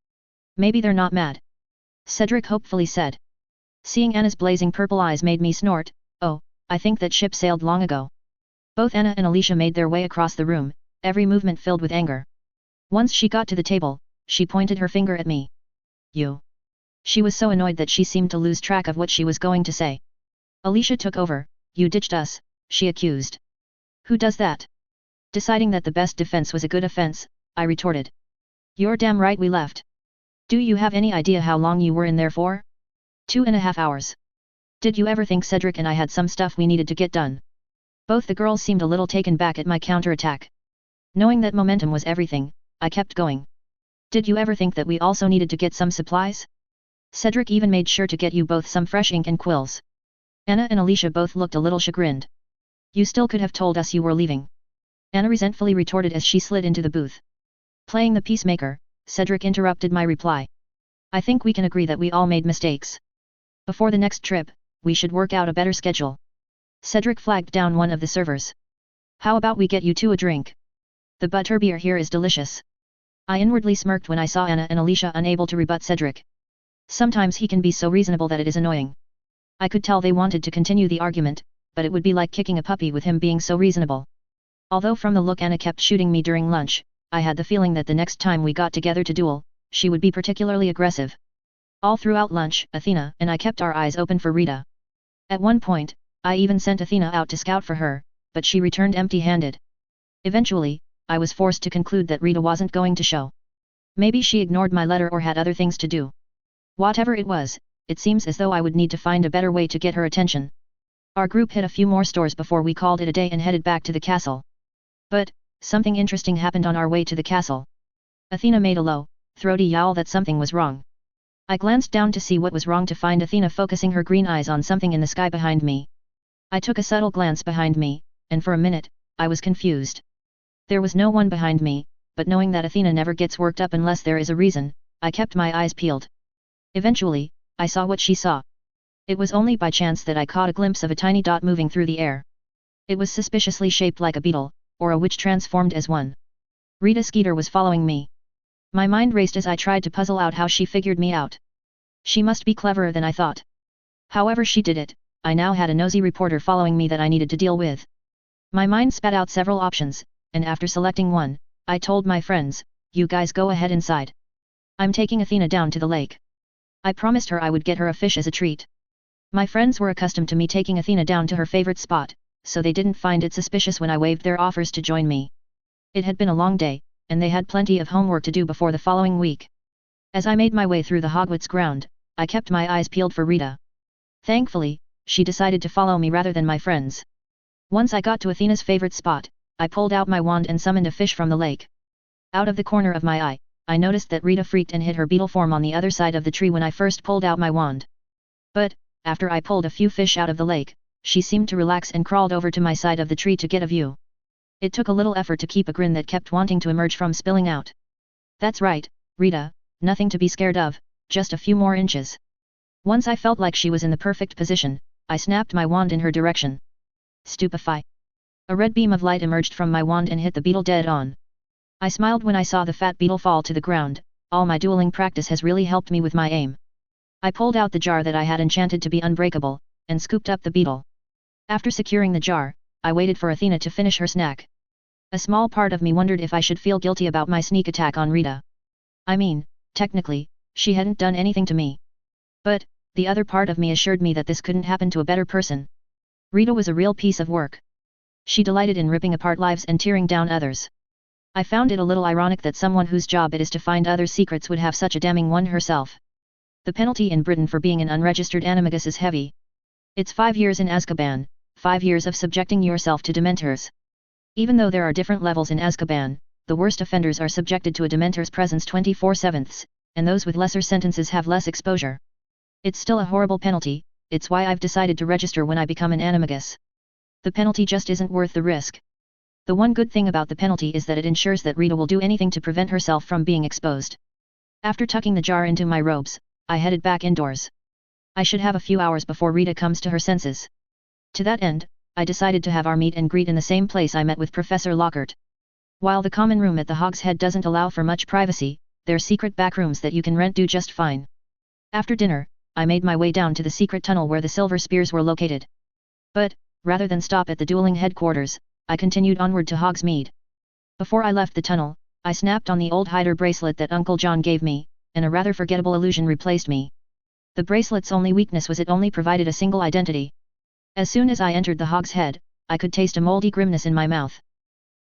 "Maybe they're not mad," Cedric hopefully said. Seeing Anna's blazing purple eyes made me snort. "Oh, I think that ship sailed long ago." Both Anna and Alicia made their way across the room, every movement filled with anger. Once she got to the table, she pointed her finger at me. "You." She was so annoyed that she seemed to lose track of what she was going to say. Alicia took over. "You ditched us," she accused. "Who does that?" Deciding that the best defense was a good offense, I retorted. "You're damn right we left. Do you have any idea how long you were in there for?" 2.5 hours. "Did you ever think Cedric and I had some stuff we needed to get done?" Both the girls seemed a little taken back at my counterattack. Knowing that momentum was everything, I kept going. "Did you ever think that we also needed to get some supplies? Cedric even made sure to get you both some fresh ink and quills." Anna and Alicia both looked a little chagrined. "You still could have told us you were leaving," Anna resentfully retorted as she slid into the booth. Playing the peacemaker, Cedric interrupted my reply. "I think we can agree that we all made mistakes. Before the next trip, we should work out a better schedule." Cedric flagged down one of the servers. "How about we get you two a drink? The butterbeer here is delicious." I inwardly smirked when I saw Anna and Alicia unable to rebut Cedric. Sometimes he can be so reasonable that it is annoying. I could tell they wanted to continue the argument, but it would be like kicking a puppy with him being so reasonable. Although from the look Anna kept shooting me during lunch, I had the feeling that the next time we got together to duel, she would be particularly aggressive. All throughout lunch, Athena and I kept our eyes open for Rita. At one point, I even sent Athena out to scout for her, but she returned empty-handed. Eventually, I was forced to conclude that Rita wasn't going to show. Maybe she ignored my letter or had other things to do. Whatever it was, it seems as though I would need to find a better way to get her attention. Our group hit a few more stores before we called it a day and headed back to the castle. But, something interesting happened on our way to the castle. Athena made a low, throaty yowl that something was wrong. I glanced down to see what was wrong to find Athena focusing her green eyes on something in the sky behind me. I took a subtle glance behind me, and for a minute, I was confused. There was no one behind me, but knowing that Athena never gets worked up unless there is a reason, I kept my eyes peeled. Eventually, I saw what she saw. It was only by chance that I caught a glimpse of a tiny dot moving through the air. It was suspiciously shaped like a beetle, or a witch transformed as one. Rita Skeeter was following me. My mind raced as I tried to puzzle out how she figured me out. She must be cleverer than I thought. However she did it, I now had a nosy reporter following me that I needed to deal with. My mind spat out several options, and after selecting one, I told my friends, "You guys go ahead inside. I'm taking Athena down to the lake." I promised her I would get her a fish as a treat. My friends were accustomed to me taking Athena down to her favorite spot, so they didn't find it suspicious when I waived their offers to join me. It had been a long day, and they had plenty of homework to do before the following week. As I made my way through the Hogwarts ground, I kept my eyes peeled for Rita. Thankfully, she decided to follow me rather than my friends. Once I got to Athena's favorite spot, I pulled out my wand and summoned a fish from the lake. Out of the corner of my eye, I noticed that Rita freaked and hid her beetle form on the other side of the tree when I first pulled out my wand. But, after I pulled a few fish out of the lake, she seemed to relax and crawled over to my side of the tree to get a view. It took a little effort to keep a grin that kept wanting to emerge from spilling out. That's right, Rita, nothing to be scared of, just a few more inches. Once I felt like she was in the perfect position, I snapped my wand in her direction. Stupefy. A red beam of light emerged from my wand and hit the beetle dead on. I smiled when I saw the fat beetle fall to the ground. All my dueling practice has really helped me with my aim. I pulled out the jar that I had enchanted to be unbreakable, and scooped up the beetle. After securing the jar, I waited for Athena to finish her snack. A small part of me wondered if I should feel guilty about my sneak attack on Rita. I mean, technically, she hadn't done anything to me. But, the other part of me assured me that this couldn't happen to a better person. Rita was a real piece of work. She delighted in ripping apart lives and tearing down others. I found it a little ironic that someone whose job it is to find others' secrets would have such a damning one herself. The penalty in Britain for being an unregistered animagus is heavy. It's 5 years in Azkaban, 5 years of subjecting yourself to dementors. Even though there are different levels in Azkaban, the worst offenders are subjected to a dementor's presence 24/7, and those with lesser sentences have less exposure. It's still a horrible penalty, it's why I've decided to register when I become an animagus. The penalty just isn't worth the risk. The one good thing about the penalty is that it ensures that Rita will do anything to prevent herself from being exposed. After tucking the jar into my robes, I headed back indoors. I should have a few hours before Rita comes to her senses. To that end, I decided to have our meet and greet in the same place I met with Professor Lockhart. While the common room at the Hog's Head doesn't allow for much privacy, there's secret back rooms that you can rent do just fine. After dinner, I made my way down to the secret tunnel where the silver spears were located. But, rather than stop at the dueling headquarters, I continued onward to Hogsmeade. Before I left the tunnel, I snapped on the old hider bracelet that Uncle John gave me, and a rather forgettable illusion replaced me. The bracelet's only weakness was it only provided a single identity. As soon as I entered the Hog's Head, I could taste a moldy grimness in my mouth.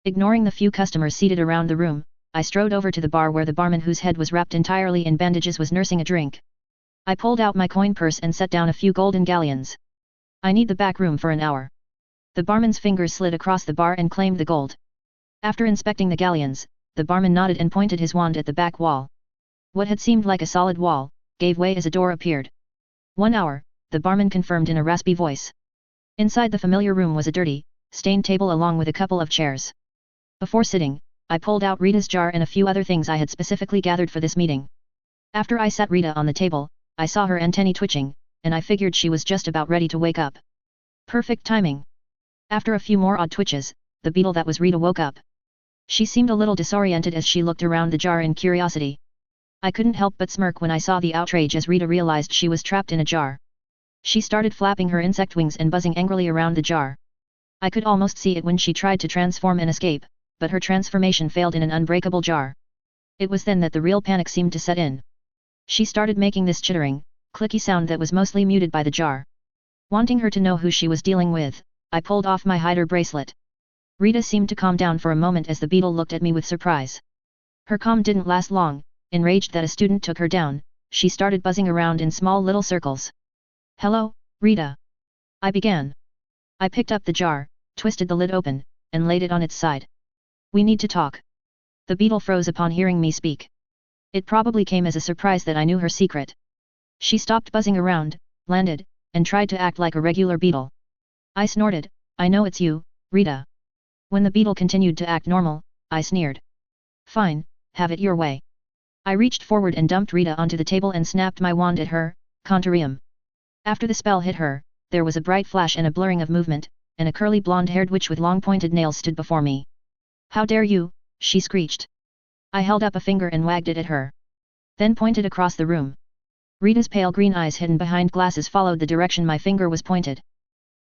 Ignoring the few customers seated around the room, I strode over to the bar where the barman whose head was wrapped entirely in bandages was nursing a drink. I pulled out my coin purse and set down a few golden galleons. I need the back room for an hour. The barman's fingers slid across the bar and claimed the gold. After inspecting the galleons, the barman nodded and pointed his wand at the back wall. What had seemed like a solid wall, gave way as a door appeared. 1 hour, the barman confirmed in a raspy voice. Inside the familiar room was a dirty, stained table along with a couple of chairs. Before sitting, I pulled out Rita's jar and a few other things I had specifically gathered for this meeting. After I sat Rita on the table, I saw her antennae twitching, and I figured she was just about ready to wake up. Perfect timing. After a few more odd twitches, the beetle that was Rita woke up. She seemed a little disoriented as she looked around the jar in curiosity. I couldn't help but smirk when I saw the outrage as Rita realized she was trapped in a jar. She started flapping her insect wings and buzzing angrily around the jar. I could almost see it when she tried to transform and escape, but her transformation failed in an unbreakable jar. It was then that the real panic seemed to set in. She started making this chittering, clicky sound that was mostly muted by the jar. Wanting her to know who she was dealing with, I pulled off my hider bracelet. Rita seemed to calm down for a moment as the beetle looked at me with surprise. Her calm didn't last long. Enraged that a student took her down, she started buzzing around in small little circles. "Hello, Rita," I began. I picked up the jar, twisted the lid open, and laid it on its side. "We need to talk." The beetle froze upon hearing me speak. It probably came as a surprise that I knew her secret. She stopped buzzing around, landed, and tried to act like a regular beetle. I snorted, "I know it's you, Rita." When the beetle continued to act normal, I sneered. "Fine, have it your way." I reached forward and dumped Rita onto the table and snapped my wand at her, Contarium. After the spell hit her, there was a bright flash and a blurring of movement, and a curly blonde-haired witch with long pointed nails stood before me. "How dare you," she screeched. I held up a finger and wagged it at her. Then pointed across the room. Rita's pale green eyes hidden behind glasses followed the direction my finger was pointed.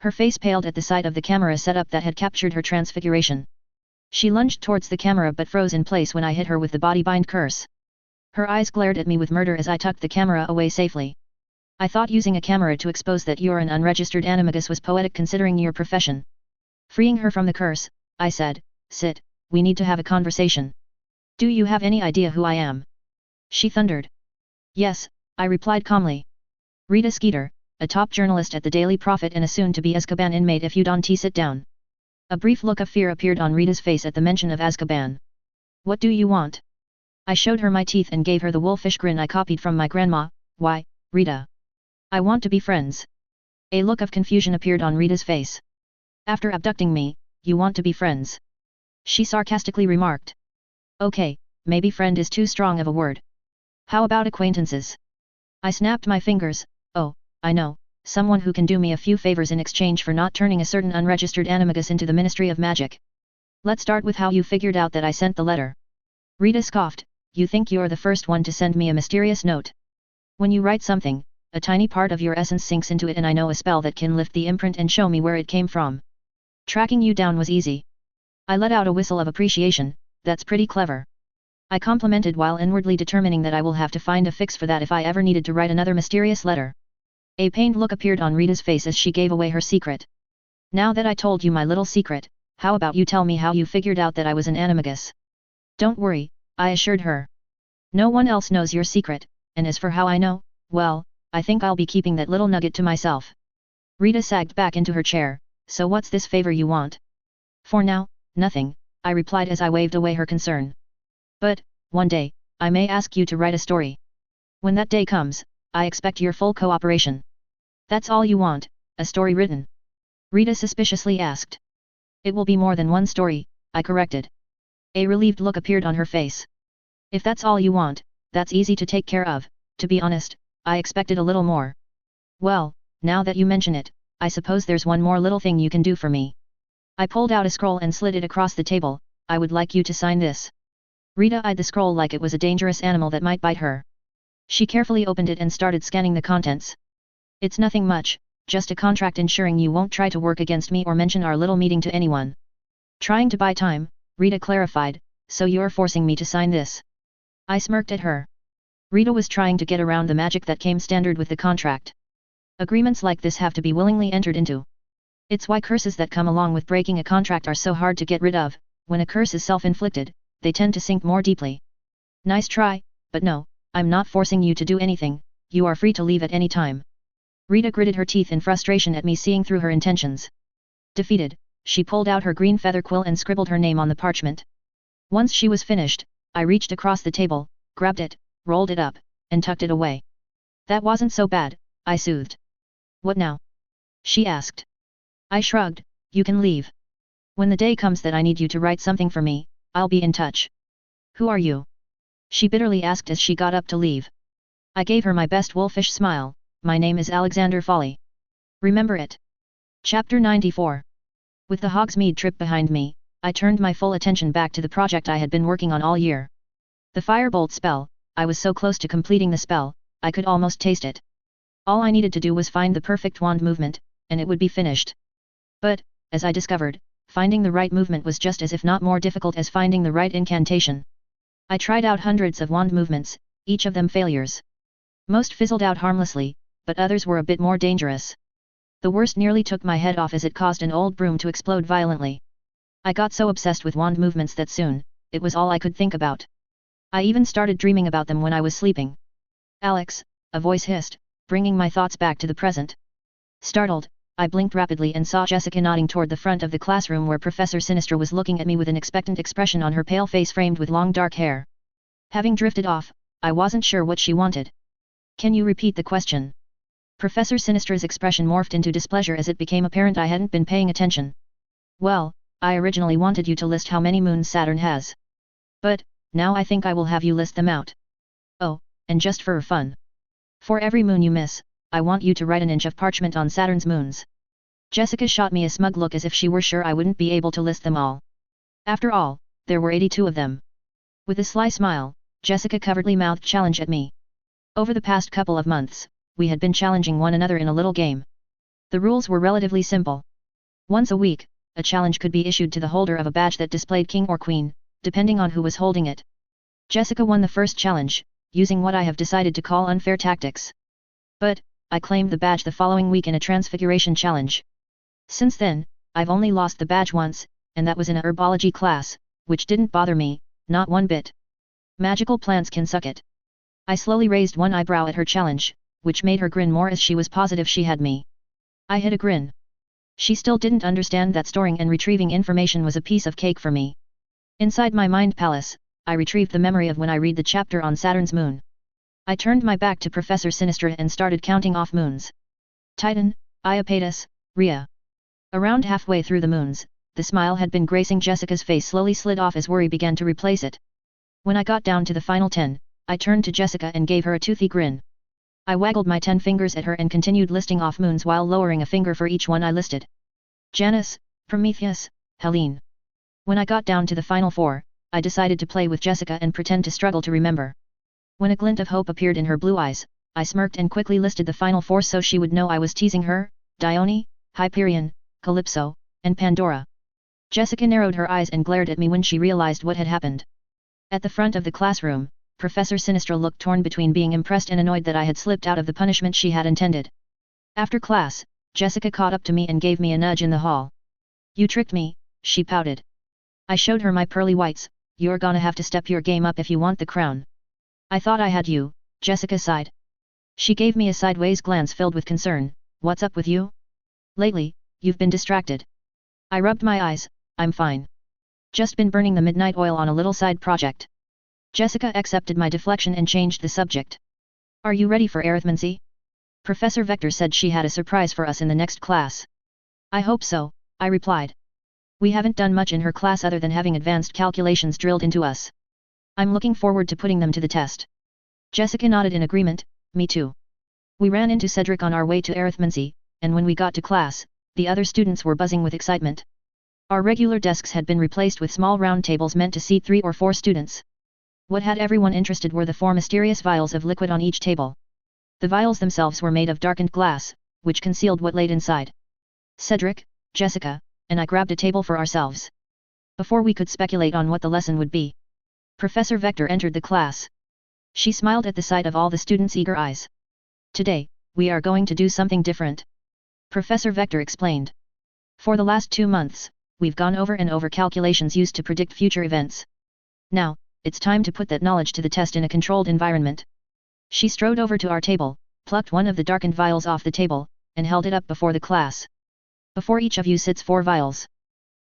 Her face paled at the sight of the camera setup that had captured her transfiguration. She lunged towards the camera but froze in place when I hit her with the bodybind curse. Her eyes glared at me with murder as I tucked the camera away safely. "I thought using a camera to expose that you're an unregistered animagus was poetic considering your profession." Freeing her from the curse, I said, "Sit, we need to have a conversation." "Do you have any idea who I am?" she thundered. "Yes," I replied calmly. "Rita Skeeter, a top journalist at the Daily Prophet and a soon-to-be Azkaban inmate if you don't sit down." A brief look of fear appeared on Rita's face at the mention of Azkaban. "What do you want?" I showed her my teeth and gave her the wolfish grin I copied from my grandma. Why, Rita. I want to be friends. A look of confusion appeared on Rita's face. After abducting me, you want to be friends? She sarcastically remarked. Okay, maybe friend is too strong of a word. How about acquaintances? I snapped my fingers. Oh, I know, someone who can do me a few favors in exchange for not turning a certain unregistered animagus into the Ministry of Magic. Let's start with how you figured out that I sent the letter. Rita scoffed. You think you're the first one to send me a mysterious note. When you write something, a tiny part of your essence sinks into it and I know a spell that can lift the imprint and show me where it came from. Tracking you down was easy. I let out a whistle of appreciation. That's pretty clever. I complimented while inwardly determining that I will have to find a fix for that if I ever needed to write another mysterious letter. A pained look appeared on Rita's face as she gave away her secret. Now that I told you my little secret, how about you tell me how you figured out that I was an animagus? Don't worry, I assured her. No one else knows your secret, and as for how I know, well, I think I'll be keeping that little nugget to myself. Rita sagged back into her chair. So what's this favor you want? For now, nothing, I replied as I waved away her concern. But, one day, I may ask you to write a story. When that day comes, I expect your full cooperation. That's all you want, a story written? Rita suspiciously asked. It will be more than one story, I corrected. A relieved look appeared on her face. If that's all you want, that's easy to take care of. To be honest, I expected a little more. Well, now that you mention it, I suppose there's one more little thing you can do for me. I pulled out a scroll and slid it across the table. I would like you to sign this. Rita eyed the scroll like it was a dangerous animal that might bite her. She carefully opened it and started scanning the contents. It's nothing much, just a contract ensuring you won't try to work against me or mention our little meeting to anyone. Trying to buy time, Rita clarified, so you're forcing me to sign this. I smirked at her. Rita was trying to get around the magic that came standard with the contract. Agreements like this have to be willingly entered into. It's why curses that come along with breaking a contract are so hard to get rid of. When a curse is self-inflicted, they tend to sink more deeply. Nice try, but no, I'm not forcing you to do anything, you are free to leave at any time. Rita gritted her teeth in frustration at me seeing through her intentions. Defeated, she pulled out her green feather quill and scribbled her name on the parchment. Once she was finished, I reached across the table, grabbed it, rolled it up, and tucked it away. That wasn't so bad, I soothed. What now? She asked. I shrugged. You can leave. When the day comes that I need you to write something for me, I'll be in touch. Who are you? She bitterly asked as she got up to leave. I gave her my best wolfish smile. My name is Alexander Folly. Remember it. Chapter 94. With the Hogsmeade trip behind me, I turned my full attention back to the project I had been working on all year. The firebolt spell. I was so close to completing the spell, I could almost taste it. All I needed to do was find the perfect wand movement, and it would be finished. But, as I discovered, finding the right movement was just as if not more difficult as finding the right incantation. I tried out hundreds of wand movements, each of them failures. Most fizzled out harmlessly, but others were a bit more dangerous. The worst nearly took my head off as it caused an old broom to explode violently. I got so obsessed with wand movements that soon, it was all I could think about. I even started dreaming about them when I was sleeping. Alex, a voice hissed, bringing my thoughts back to the present. Startled, I blinked rapidly and saw Jessica nodding toward the front of the classroom where Professor Sinister was looking at me with an expectant expression on her pale face framed with long dark hair. Having drifted off, I wasn't sure what she wanted. Can you repeat the question? Professor Sinister's expression morphed into displeasure as it became apparent I hadn't been paying attention. Well, I originally wanted you to list how many moons Saturn has. But, now I think I will have you list them out. Oh, and just for fun. For every moon you miss, I want you to write an inch of parchment on Saturn's moons. Jessica shot me a smug look as if she were sure I wouldn't be able to list them all. After all, there were 82 of them. With a sly smile, Jessica covertly mouthed challenge at me. Over the past couple of months, we had been challenging one another in a little game. The rules were relatively simple. Once a week, a challenge could be issued to the holder of a badge that displayed king or queen, depending on who was holding it. Jessica won the first challenge, using what I have decided to call unfair tactics. But, I claimed the badge the following week in a transfiguration challenge. Since then, I've only lost the badge once, and that was in a herbology class, which didn't bother me, not one bit. Magical plants can suck it. I slowly raised one eyebrow at her challenge, which made her grin more as she was positive she had me. I hid a grin. She still didn't understand that storing and retrieving information was a piece of cake for me. Inside my mind palace, I retrieved the memory of when I read the chapter on Saturn's moon. I turned my back to Professor Sinistra and started counting off moons. Titan, Iapetus, Rhea. Around halfway through the moons, the smile had been gracing Jessica's face slowly slid off as worry began to replace it. When I got down to the final 10, I turned to Jessica and gave her a toothy grin. I waggled my 10 fingers at her and continued listing off moons while lowering a finger for each one I listed. Janus, Prometheus, Helene. When I got down to the final 4, I decided to play with Jessica and pretend to struggle to remember. When a glint of hope appeared in her blue eyes, I smirked and quickly listed the final 4 so she would know I was teasing her: Dione, Hyperion, Calypso, and Pandora. Jessica narrowed her eyes and glared at me when she realized what had happened. At the front of the classroom, Professor Sinistra looked torn between being impressed and annoyed that I had slipped out of the punishment she had intended. After class, Jessica caught up to me and gave me a nudge in the hall. "You tricked me," she pouted. I showed her my pearly whites. "You're gonna have to step your game up if you want the crown." "I thought I had you," Jessica sighed. She gave me a sideways glance filled with concern. "What's up with you? Lately, you've been distracted." I rubbed my eyes. "I'm fine. Just been burning the midnight oil on a little side project." Jessica accepted my deflection and changed the subject. "Are you ready for arithmancy? Professor Vector said she had a surprise for us in the next class." "I hope so," I replied. "We haven't done much in her class other than having advanced calculations drilled into us. I'm looking forward to putting them to the test." Jessica nodded in agreement. "Me too." We ran into Cedric on our way to arithmancy, and when we got to class, the other students were buzzing with excitement. Our regular desks had been replaced with small round tables meant to seat 3 or 4 students. What had everyone interested were the 4 mysterious vials of liquid on each table. The vials themselves were made of darkened glass, which concealed what laid inside. Cedric, Jessica, and I grabbed a table for ourselves. Before we could speculate on what the lesson would be, Professor Vector entered the class. She smiled at the sight of all the students' eager eyes. "Today, we are going to do something different," Professor Vector explained. "For the last 2 months, we've gone over and over calculations used to predict future events. Now, it's time to put that knowledge to the test in a controlled environment." She strode over to our table, plucked one of the darkened vials off the table, and held it up before the class. "Before each of you sits 4 vials.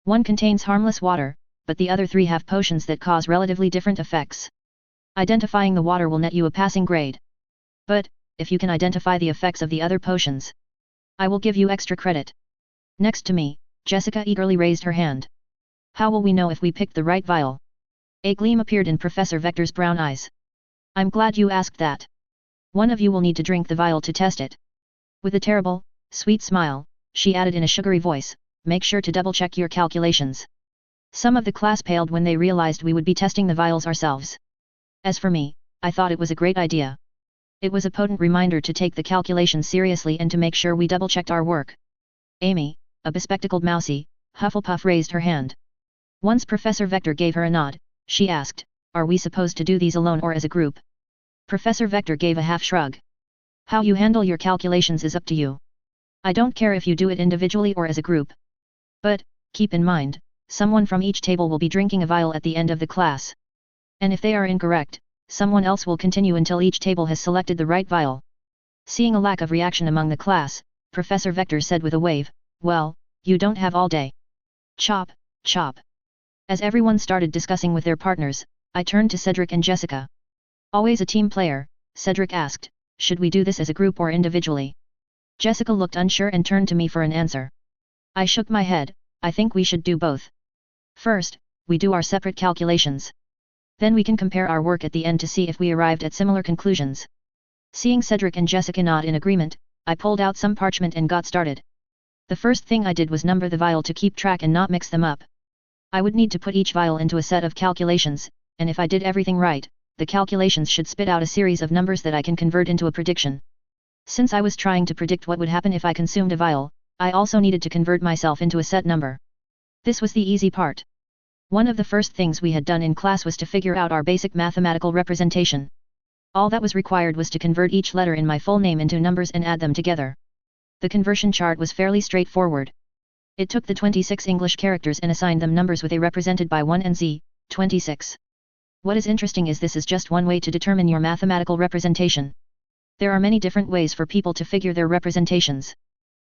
One contains harmless water, but the other 3 have potions that cause relatively different effects. Identifying the water will net you a passing grade. But, if you can identify the effects of the other potions, I will give you extra credit." Next to me, Jessica eagerly raised her hand. "How will we know if we picked the right vial?" A gleam appeared in Professor Vector's brown eyes. "I'm glad you asked that. One of you will need to drink the vial to test it." With a terrible, sweet smile, she added in a sugary voice, "Make sure to double-check your calculations." Some of the class paled when they realized we would be testing the vials ourselves. As for me, I thought it was a great idea. It was a potent reminder to take the calculations seriously and to make sure we double-checked our work. Amy, a bespectacled mousie, Hufflepuff raised her hand. Once Professor Vector gave her a nod, she asked, "Are we supposed to do these alone or as a group?" Professor Vector gave a half shrug. "How you handle your calculations is up to you. I don't care if you do it individually or as a group. But, keep in mind, someone from each table will be drinking a vial at the end of the class. And if they are incorrect, someone else will continue until each table has selected the right vial." Seeing a lack of reaction among the class, Professor Vector said with a wave, "Well, you don't have all day. Chop, chop." As everyone started discussing with their partners, I turned to Cedric and Jessica. "Always a team player," Cedric asked, "should we do this as a group or individually?" Jessica looked unsure and turned to me for an answer. I shook my head. "I think we should do both. First, we do our separate calculations. Then we can compare our work at the end to see if we arrived at similar conclusions." Seeing Cedric and Jessica nod in agreement, I pulled out some parchment and got started. The first thing I did was number the vial to keep track and not mix them up. I would need to put each vial into a set of calculations, and if I did everything right, the calculations should spit out a series of numbers that I can convert into a prediction. Since I was trying to predict what would happen if I consumed a vial, I also needed to convert myself into a set number. This was the easy part. One of the first things we had done in class was to figure out our basic mathematical representation. All that was required was to convert each letter in my full name into numbers and add them together. The conversion chart was fairly straightforward. It took the 26 English characters and assigned them numbers with A represented by 1 and Z, 26. What is interesting is this is just one way to determine your mathematical representation. There are many different ways for people to figure their representations.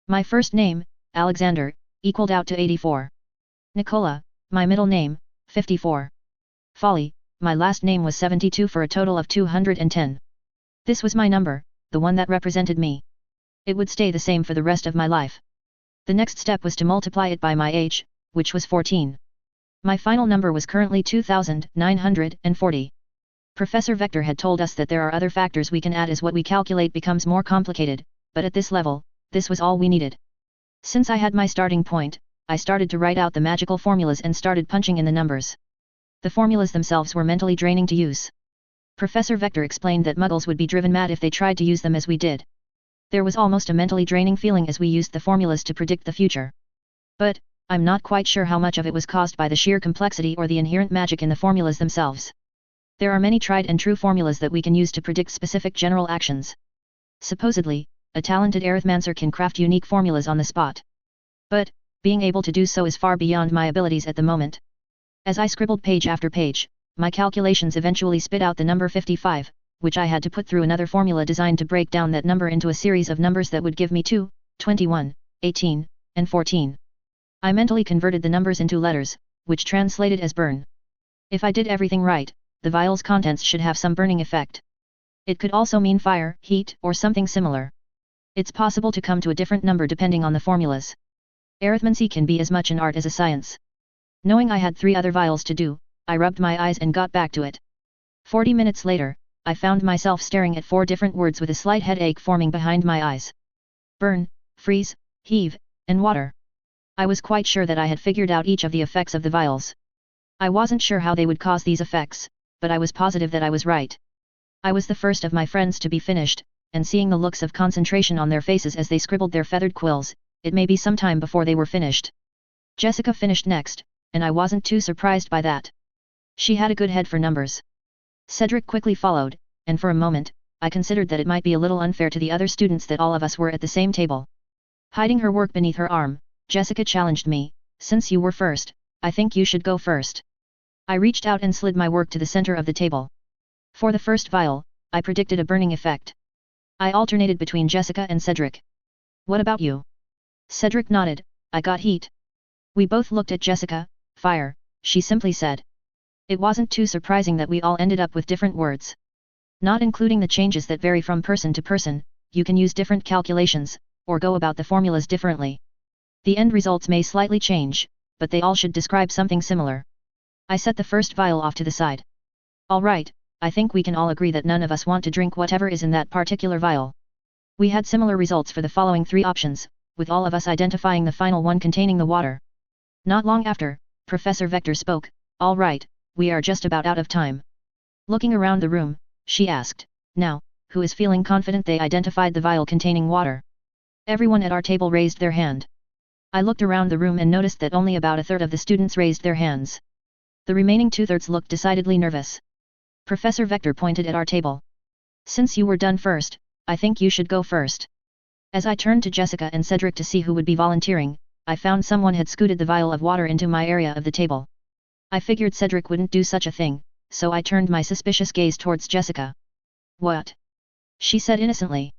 My first name, Alexander, equaled out to 84. Nicola, my middle name, 54. Folly, my last name was 72 for a total of 210. This was my number, the one that represented me. It would stay the same for the rest of my life. The next step was to multiply it by my age, which was 14. My final number was currently 2940. Professor Vector had told us that there are other factors we can add as what we calculate becomes more complicated, but at this level, this was all we needed. Since I had my starting point, I started to write out the magical formulas and started punching in the numbers. The formulas themselves were mentally draining to use. Professor Vector explained that muggles would be driven mad if they tried to use them as we did. There was almost a mentally draining feeling as we used the formulas to predict the future. But, I'm not quite sure how much of it was caused by the sheer complexity or the inherent magic in the formulas themselves. There are many tried and true formulas that we can use to predict specific general actions. Supposedly, a talented arithmancer can craft unique formulas on the spot. But, being able to do so is far beyond my abilities at the moment. As I scribbled page after page, my calculations eventually spit out the number 55, which I had to put through another formula designed to break down that number into a series of numbers that would give me 2, 21, 18, and 14. I mentally converted the numbers into letters, which translated as burn. If I did everything right, the vial's contents should have some burning effect. It could also mean fire, heat, or something similar. It's possible to come to a different number depending on the formulas. Arithmancy can be as much an art as a science. Knowing I had 3 other vials to do, I rubbed my eyes and got back to it. 40 minutes later, I found myself staring at 4 different words with a slight headache forming behind my eyes. Burn, freeze, heave, and water. I was quite sure that I had figured out each of the effects of the vials. I wasn't sure how they would cause these effects, but I was positive that I was right. I was the first of my friends to be finished, and seeing the looks of concentration on their faces as they scribbled their feathered quills, it may be some time before they were finished. Jessica finished next, and I wasn't too surprised by that. She had a good head for numbers. Cedric quickly followed, and for a moment, I considered that it might be a little unfair to the other students that all of us were at the same table. Hiding her work beneath her arm, Jessica challenged me, "Since you were first, I think you should go first." I reached out and slid my work to the center of the table. For the first vial, I predicted a burning effect. I alternated between Jessica and Cedric. "What about you?" Cedric nodded, "I got heat." We both looked at Jessica. "Fire," she simply said. It wasn't too surprising that we all ended up with different words. Not including the changes that vary from person to person, you can use different calculations, or go about the formulas differently. The end results may slightly change, but they all should describe something similar. I set the first vial off to the side. "Alright, I think we can all agree that none of us want to drink whatever is in that particular vial." We had similar results for the following 3 options, with all of us identifying the final one containing the water. Not long after, Professor Vector spoke. "Alright, we are just about out of time." Looking around the room, she asked, "Now, who is feeling confident they identified the vial containing water?" Everyone at our table raised their hand. I looked around the room and noticed that only about a third of the students raised their hands. The remaining 2/3 looked decidedly nervous. Professor Vector pointed at our table. "Since you were done first, I think you should go first." As I turned to Jessica and Cedric to see who would be volunteering, I found someone had scooted the vial of water into my area of the table. I figured Cedric wouldn't do such a thing, so I turned my suspicious gaze towards Jessica. "What?" she said innocently.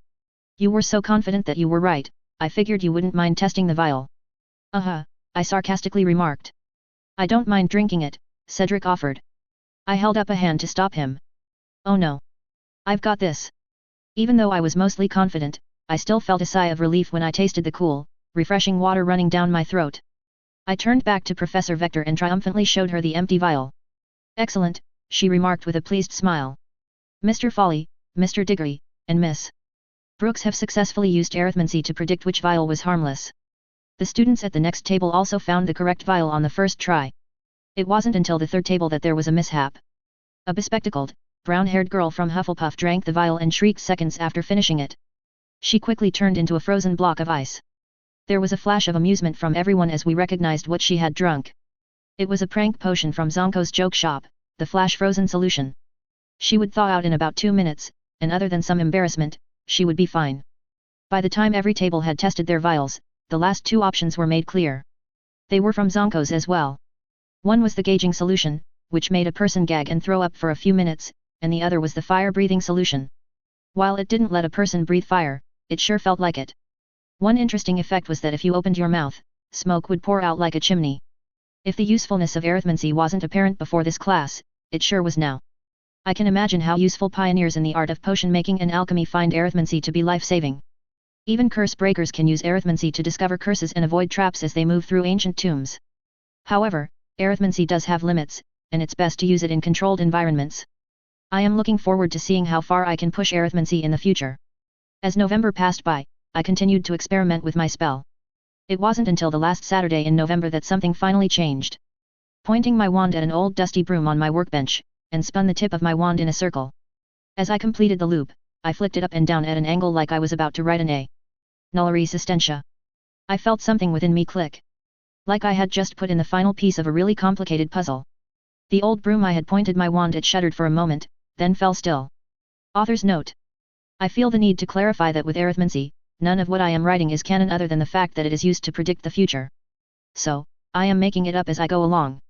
"You were so confident that you were right, I figured you wouldn't mind testing the vial." I sarcastically remarked. "I don't mind drinking it," Cedric offered. I held up a hand to stop him. "Oh no. I've got this." Even though I was mostly confident, I still felt a sigh of relief when I tasted the cool, refreshing water running down my throat. I turned back to Professor Vector and triumphantly showed her the empty vial. "Excellent," she remarked with a pleased smile. "Mr. Folly, Mr. Diggory, and Miss Brooks have successfully used arithmancy to predict which vial was harmless." The students at the next table also found the correct vial on the first try. It wasn't until the 3rd table that there was a mishap. A bespectacled, brown-haired girl from Hufflepuff drank the vial and shrieked seconds after finishing it. She quickly turned into a frozen block of ice. There was a flash of amusement from everyone as we recognized what she had drunk. It was a prank potion from Zonko's joke shop, the flash frozen solution. She would thaw out in about 2 minutes, and other than some embarrassment, she would be fine. By the time every table had tested their vials, the last 2 options were made clear. They were from Zonko's as well. One was the gauging solution, which made a person gag and throw up for a few minutes, and the other was the fire-breathing solution. While it didn't let a person breathe fire, it sure felt like it. One interesting effect was that if you opened your mouth, smoke would pour out like a chimney. If the usefulness of arithmancy wasn't apparent before this class, it sure was now. I can imagine how useful pioneers in the art of potion making and alchemy find arithmancy to be life-saving. Even curse breakers can use arithmancy to discover curses and avoid traps as they move through ancient tombs. However, arithmancy does have limits, and it's best to use it in controlled environments. I am looking forward to seeing how far I can push arithmancy in the future. As November passed by, I continued to experiment with my spell. It wasn't until the last Saturday in November that something finally changed. Pointing my wand at an old dusty broom on my workbench, and spun the tip of my wand in a circle. As I completed the loop, I flicked it up and down at an angle like I was about to write an A. Nulla resistentia. I felt something within me click. Like I had just put in the final piece of a really complicated puzzle. The old broom I had pointed my wand at shuddered for a moment, then fell still. Author's note. I feel the need to clarify that with arithmancy, none of what I am writing is canon other than the fact that it is used to predict the future. So, I am making it up as I go along.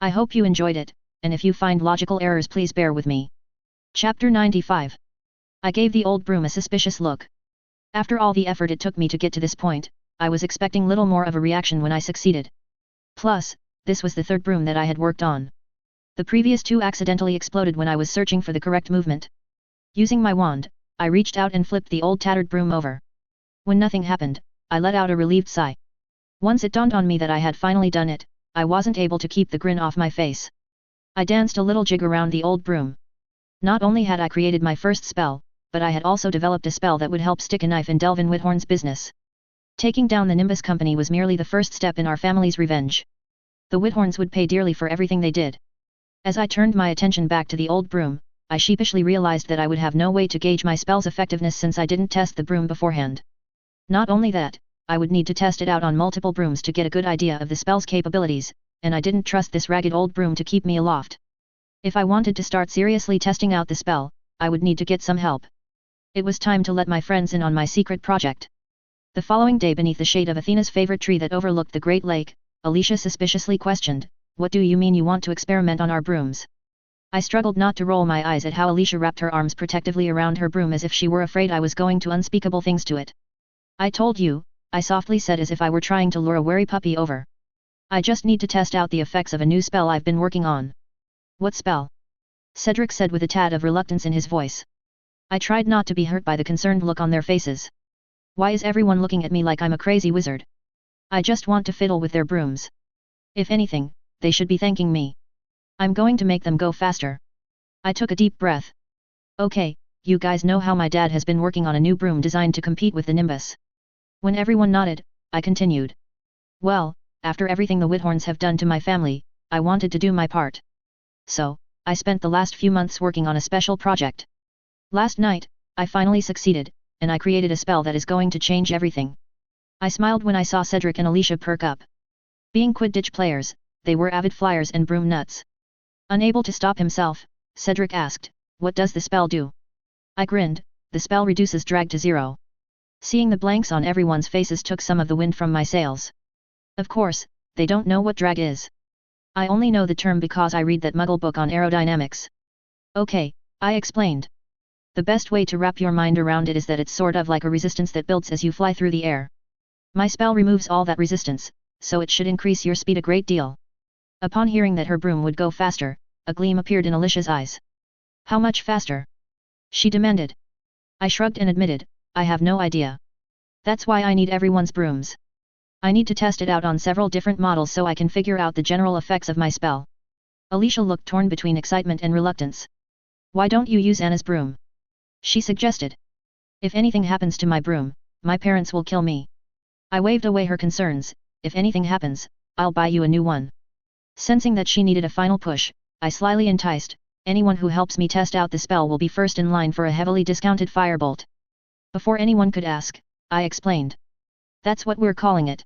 I hope you enjoyed it, and if you find logical errors please bear with me. Chapter 95. I gave the old broom a suspicious look. After all the effort it took me to get to this point, I was expecting little more of a reaction when I succeeded. Plus, this was the third broom that I had worked on. The previous two accidentally exploded when I was searching for the correct movement. Using my wand, I reached out and flipped the old tattered broom over. When nothing happened, I let out a relieved sigh. Once it dawned on me that I had finally done it, I wasn't able to keep the grin off my face. I danced a little jig around the old broom. Not only had I created my first spell, but I had also developed a spell that would help stick a knife in Delvin Whithorn's business. Taking down the Nimbus Company was merely the first step in our family's revenge. The Whithorns would pay dearly for everything they did. As I turned my attention back to the old broom, I sheepishly realized that I would have no way to gauge my spell's effectiveness since I didn't test the broom beforehand. Not only that, I would need to test it out on multiple brooms to get a good idea of the spell's capabilities, and I didn't trust this ragged old broom to keep me aloft. If I wanted to start seriously testing out the spell, I would need to get some help. It was time to let my friends in on my secret project. The following day beneath the shade of Athena's favorite tree that overlooked the Great Lake, Alicia suspiciously questioned, "What do you mean you want to experiment on our brooms?" I struggled not to roll my eyes at how Alicia wrapped her arms protectively around her broom as if she were afraid I was going to unspeakable things to it. "I told you," I softly said as if I were trying to lure a wary puppy over. "I just need to test out the effects of a new spell I've been working on." "What spell?" Cedric said with a tad of reluctance in his voice. I tried not to be hurt by the concerned look on their faces. Why is everyone looking at me like I'm a crazy wizard? I just want to fiddle with their brooms. If anything, they should be thanking me. I'm going to make them go faster. I took a deep breath. Okay, you guys know how my dad has been working on a new broom designed to compete with the Nimbus. When everyone nodded, I continued. Well, after everything the Whithorns have done to my family, I wanted to do my part. So, I spent the last few months working on a special project. Last night, I finally succeeded, and I created a spell that is going to change everything. I smiled when I saw Cedric and Alicia perk up. Being Quidditch players, they were avid flyers and broom nuts. Unable to stop himself, Cedric asked, "What does the spell do?" I grinned. "The spell reduces drag to 0. Seeing the blanks on everyone's faces took some of the wind from my sails. Of course, they don't know what drag is. I only know the term because I read that Muggle book on aerodynamics. Okay, I explained. The best way to wrap your mind around it is that it's sort of like a resistance that builds as you fly through the air. My spell removes all that resistance, so it should increase your speed a great deal." Upon hearing that her broom would go faster, a gleam appeared in Alicia's eyes. "How much faster?" she demanded. I shrugged and admitted, "I have no idea. That's why I need everyone's brooms. I need to test it out on several different models so I can figure out the general effects of my spell." Alicia looked torn between excitement and reluctance. "Why don't you use Anna's broom?" she suggested. "If anything happens to my broom, my parents will kill me." I waved away her concerns. "If anything happens, I'll buy you a new one." Sensing that she needed a final push, I slyly enticed, "Anyone who helps me test out the spell will be first in line for a heavily discounted firebolt." Before anyone could ask, I explained. "That's what we're calling it.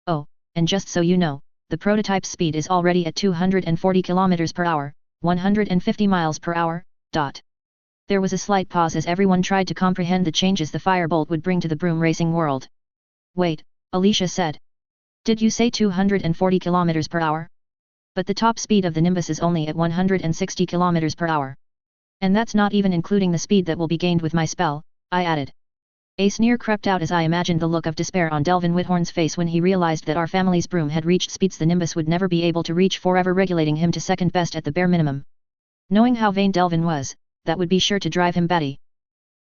Oh, and just so you know, the prototype speed is already at 240 km per hour, 150 miles per hour, dot." There was a slight pause as everyone tried to comprehend the changes the firebolt would bring to the broom racing world. "Wait," Alicia said. "Did you say 240 km per hour? But the top speed of the Nimbus is only at 160 km per hour. And that's not even including the speed that will be gained with my spell," I added. A sneer crept out as I imagined the look of despair on Delvin Whithorn's face when he realized that our family's broom had reached speeds the Nimbus would never be able to reach, forever regulating him to second best at the bare minimum. Knowing how vain Delvin was, that would be sure to drive him batty.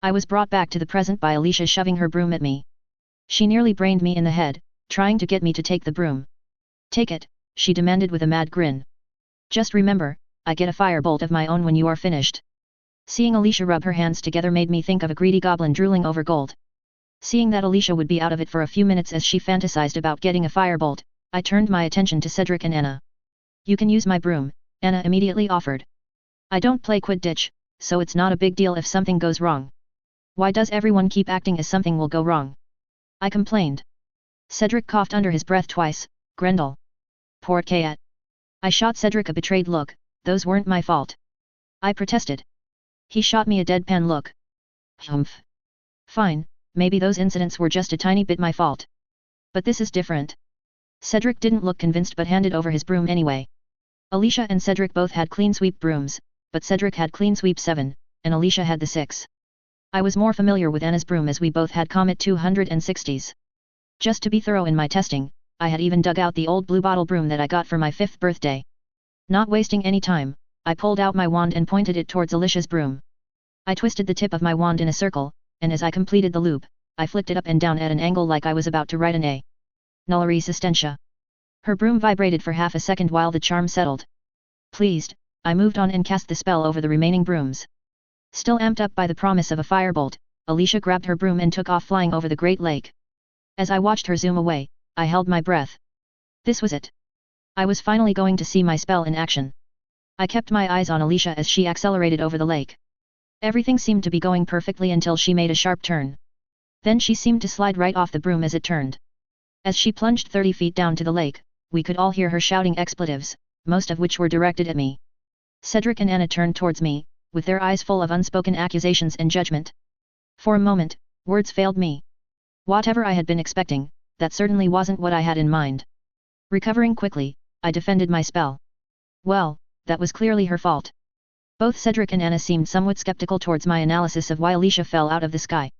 I was brought back to the present by Alicia shoving her broom at me. She nearly brained me in the head, trying to get me to take the broom. Take it, she demanded with a mad grin. Just remember, I get a firebolt of my own when you are finished. Seeing Alicia rub her hands together made me think of a greedy goblin drooling over gold. Seeing that Alicia would be out of it for a few minutes as she fantasized about getting a firebolt, I turned my attention to Cedric and Anna. You can use my broom, Anna immediately offered. I don't play Quidditch, so it's not a big deal if something goes wrong. Why does everyone keep acting as something will go wrong? I complained. Cedric coughed under his breath twice. Grendel. Poor cat. I shot Cedric a betrayed look. Those weren't my fault. I protested. He shot me a deadpan look. Humph. Fine, maybe those incidents were just a tiny bit my fault. But this is different. Cedric didn't look convinced but handed over his broom anyway. Alicia and Cedric both had clean sweep brooms, but Cedric had clean sweep 7, and Alicia had the 6. I was more familiar with Anna's broom as we both had Comet 260s. Just to be thorough in my testing, I had even dug out the old blue bottle broom that I got for my 5th birthday. Not wasting any time, I pulled out my wand and pointed it towards Alicia's broom. I twisted the tip of my wand in a circle, and as I completed the loop, I flicked it up and down at an angle like I was about to write an A. Nulla resistentia. Her broom vibrated for half a second while the charm settled. Pleased, I moved on and cast the spell over the remaining brooms. Still amped up by the promise of a firebolt, Alicia grabbed her broom and took off flying over the Great Lake. As I watched her zoom away, I held my breath. This was it. I was finally going to see my spell in action. I kept my eyes on Alicia as she accelerated over the lake. Everything seemed to be going perfectly until she made a sharp turn. Then she seemed to slide right off the broom as it turned. As she plunged 30 feet down to the lake, we could all hear her shouting expletives, most of which were directed at me. Cedric and Anna turned towards me, with their eyes full of unspoken accusations and judgment. For a moment, words failed me. Whatever I had been expecting, that certainly wasn't what I had in mind. Recovering quickly, I defended my spell. Well, that was clearly her fault. Both Cedric and Anna seemed somewhat skeptical towards my analysis of why Alicia fell out of the sky.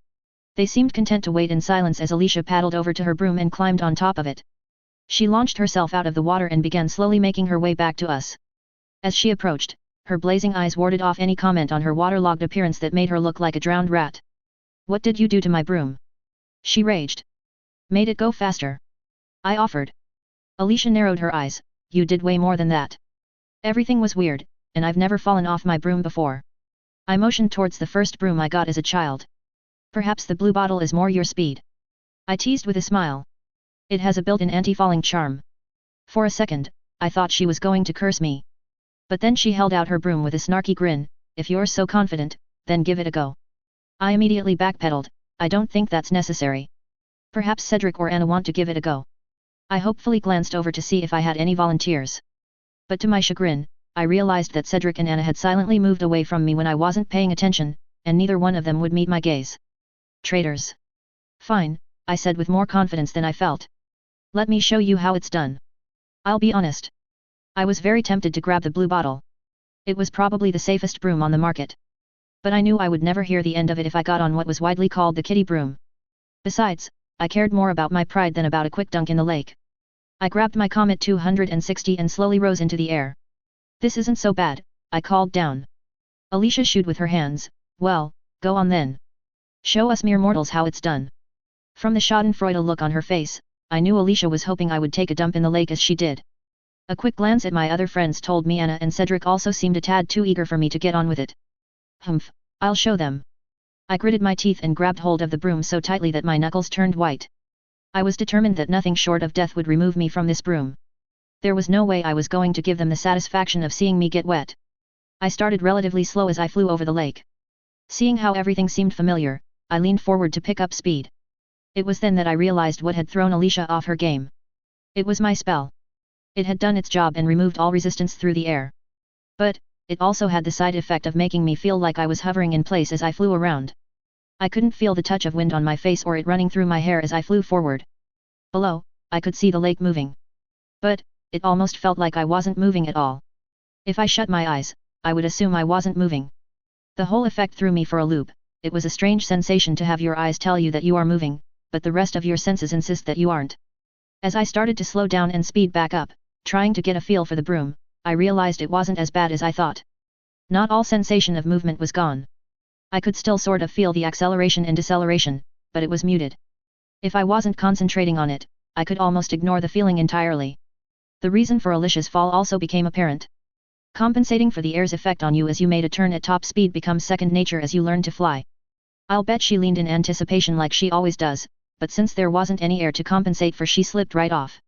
They seemed content to wait in silence as Alicia paddled over to her broom and climbed on top of it. She launched herself out of the water and began slowly making her way back to us. As she approached, her blazing eyes warded off any comment on her waterlogged appearance that made her look like a drowned rat. What did you do to my broom? She raged. Made it go faster. I offered. Alicia narrowed her eyes. You did way more than that. Everything was weird, and I've never fallen off my broom before. I motioned towards the first broom I got as a child. Perhaps the blue bottle is more your speed. I teased with a smile. It has a built-in anti-falling charm. For a second, I thought she was going to curse me. But then she held out her broom with a snarky grin. If you're so confident, then give it a go. I immediately backpedaled. I don't think that's necessary. Perhaps Cedric or Anna want to give it a go. I hopefully glanced over to see if I had any volunteers. But to my chagrin, I realized that Cedric and Anna had silently moved away from me when I wasn't paying attention, and neither one of them would meet my gaze. Traitors. Fine, I said with more confidence than I felt. Let me show you how it's done. I'll be honest. I was very tempted to grab the blue bottle. It was probably the safest broom on the market. But I knew I would never hear the end of it if I got on what was widely called the kiddie broom. Besides, I cared more about my pride than about a quick dunk in the lake. I grabbed my Comet 260 and slowly rose into the air. This isn't so bad, I called down. Alicia shooed with her hands. Well, go on then. Show us mere mortals how it's done. From the schadenfreude look on her face, I knew Alicia was hoping I would take a dump in the lake as she did. A quick glance at my other friends told me Anna and Cedric also seemed a tad too eager for me to get on with it. Humph, I'll show them. I gritted my teeth and grabbed hold of the broom so tightly that my knuckles turned white. I was determined that nothing short of death would remove me from this broom. There was no way I was going to give them the satisfaction of seeing me get wet. I started relatively slow as I flew over the lake. Seeing how everything seemed familiar, I leaned forward to pick up speed. It was then that I realized what had thrown Alicia off her game. It was my spell. It had done its job and removed all resistance through the air. But, it also had the side effect of making me feel like I was hovering in place as I flew around. I couldn't feel the touch of wind on my face or it running through my hair as I flew forward. Below, I could see the lake moving. But, it almost felt like I wasn't moving at all. If I shut my eyes, I would assume I wasn't moving. The whole effect threw me for a loop. It was a strange sensation to have your eyes tell you that you are moving, but the rest of your senses insist that you aren't. As I started to slow down and speed back up, trying to get a feel for the broom, I realized it wasn't as bad as I thought. Not all sensation of movement was gone. I could still sort of feel the acceleration and deceleration, but it was muted. If I wasn't concentrating on it, I could almost ignore the feeling entirely. The reason for Alicia's fall also became apparent. Compensating for the air's effect on you as you made a turn at top speed becomes second nature as you learn to fly. I'll bet she leaned in anticipation like she always does, but since there wasn't any air to compensate for, she slipped right off.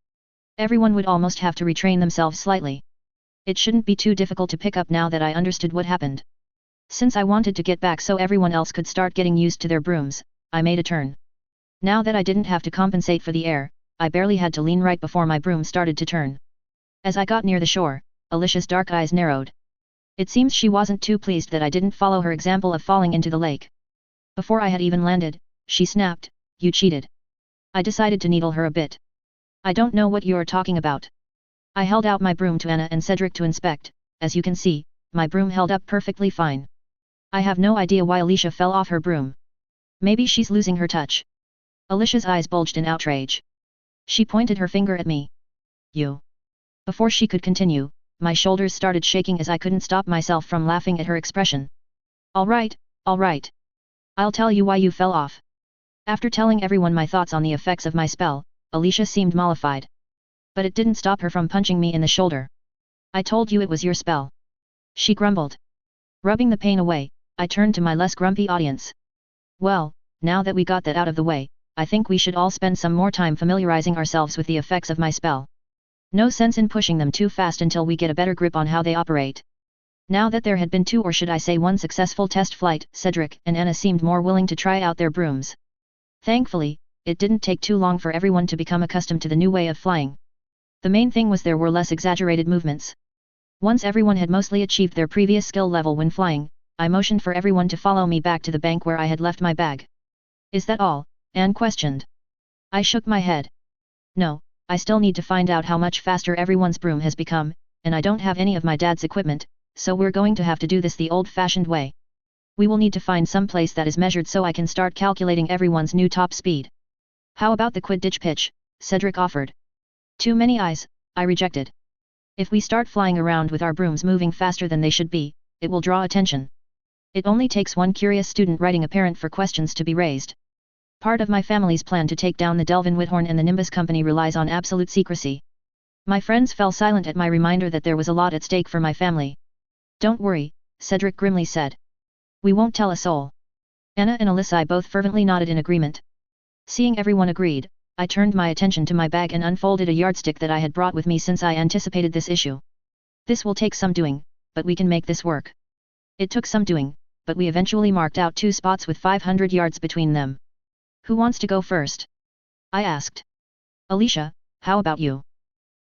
Everyone would almost have to retrain themselves slightly. It shouldn't be too difficult to pick up now that I understood what happened. Since I wanted to get back so everyone else could start getting used to their brooms, I made a turn. Now that I didn't have to compensate for the air, I barely had to lean right before my broom started to turn. As I got near the shore, Alicia's dark eyes narrowed. It seems she wasn't too pleased that I didn't follow her example of falling into the lake. Before I had even landed, she snapped, "You cheated." I decided to needle her a bit. "I don't know what you're talking about." I held out my broom to Anna and Cedric to inspect. As you can see, my broom held up perfectly fine. I have no idea why Alicia fell off her broom. Maybe she's losing her touch. Alicia's eyes bulged in outrage. She pointed her finger at me. "You." Before she could continue, my shoulders started shaking as I couldn't stop myself from laughing at her expression. All right. I'll tell you why you fell off." After telling everyone my thoughts on the effects of my spell, Alicia seemed mollified. But it didn't stop her from punching me in the shoulder. "I told you it was your spell," she grumbled. Rubbing the pain away, I turned to my less grumpy audience. "Well, now that we got that out of the way, I think we should all spend some more time familiarizing ourselves with the effects of my spell. No sense in pushing them too fast until we get a better grip on how they operate." Now that there had been two, or should I say one, successful test flight, Cedric and Anna seemed more willing to try out their brooms. Thankfully, it didn't take too long for everyone to become accustomed to the new way of flying. The main thing was there were less exaggerated movements. Once everyone had mostly achieved their previous skill level when flying, I motioned for everyone to follow me back to the bank where I had left my bag. "Is that all?" Anne questioned. I shook my head. "No, I still need to find out how much faster everyone's broom has become, and I don't have any of my dad's equipment, so we're going to have to do this the old-fashioned way. We will need to find some place that is measured so I can start calculating everyone's new top speed." "How about the Quidditch pitch?" Cedric offered. "Too many eyes," I rejected. "If we start flying around with our brooms moving faster than they should be, it will draw attention. It only takes one curious student writing a parent for questions to be raised. Part of my family's plan to take down the Delvin Whithorn and the Nimbus Company relies on absolute secrecy." My friends fell silent at my reminder that there was a lot at stake for my family. "Don't worry," Cedric grimly said. "We won't tell a soul." Anna and Alyssa both fervently nodded in agreement. Seeing everyone agreed, I turned my attention to my bag and unfolded a yardstick that I had brought with me since I anticipated this issue. "This will take some doing, but we can make this work." It took some doing, but we eventually marked out 2 spots with 500 yards between them. "Who wants to go first?" I asked. "Alicia, how about you?"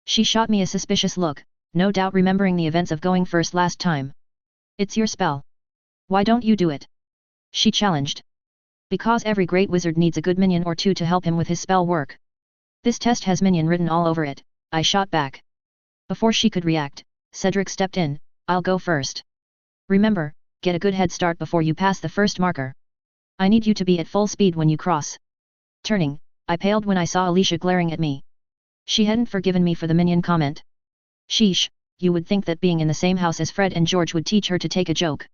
She shot me a suspicious look, no doubt remembering the events of going first last time. "It's your spell. Why don't you do it?" she challenged. "Because every great wizard needs a good minion or two to help him with his spell work. This test has minion written all over it," I shot back. Before she could react, Cedric stepped in. "I'll go first. Remember, get a good head start before you pass the first marker. I need you to be at full speed when you cross." Turning, I paled when I saw Alicia glaring at me. She hadn't forgiven me for the minion comment. Sheesh, you would think that being in the same house as Fred and George would teach her to take a joke.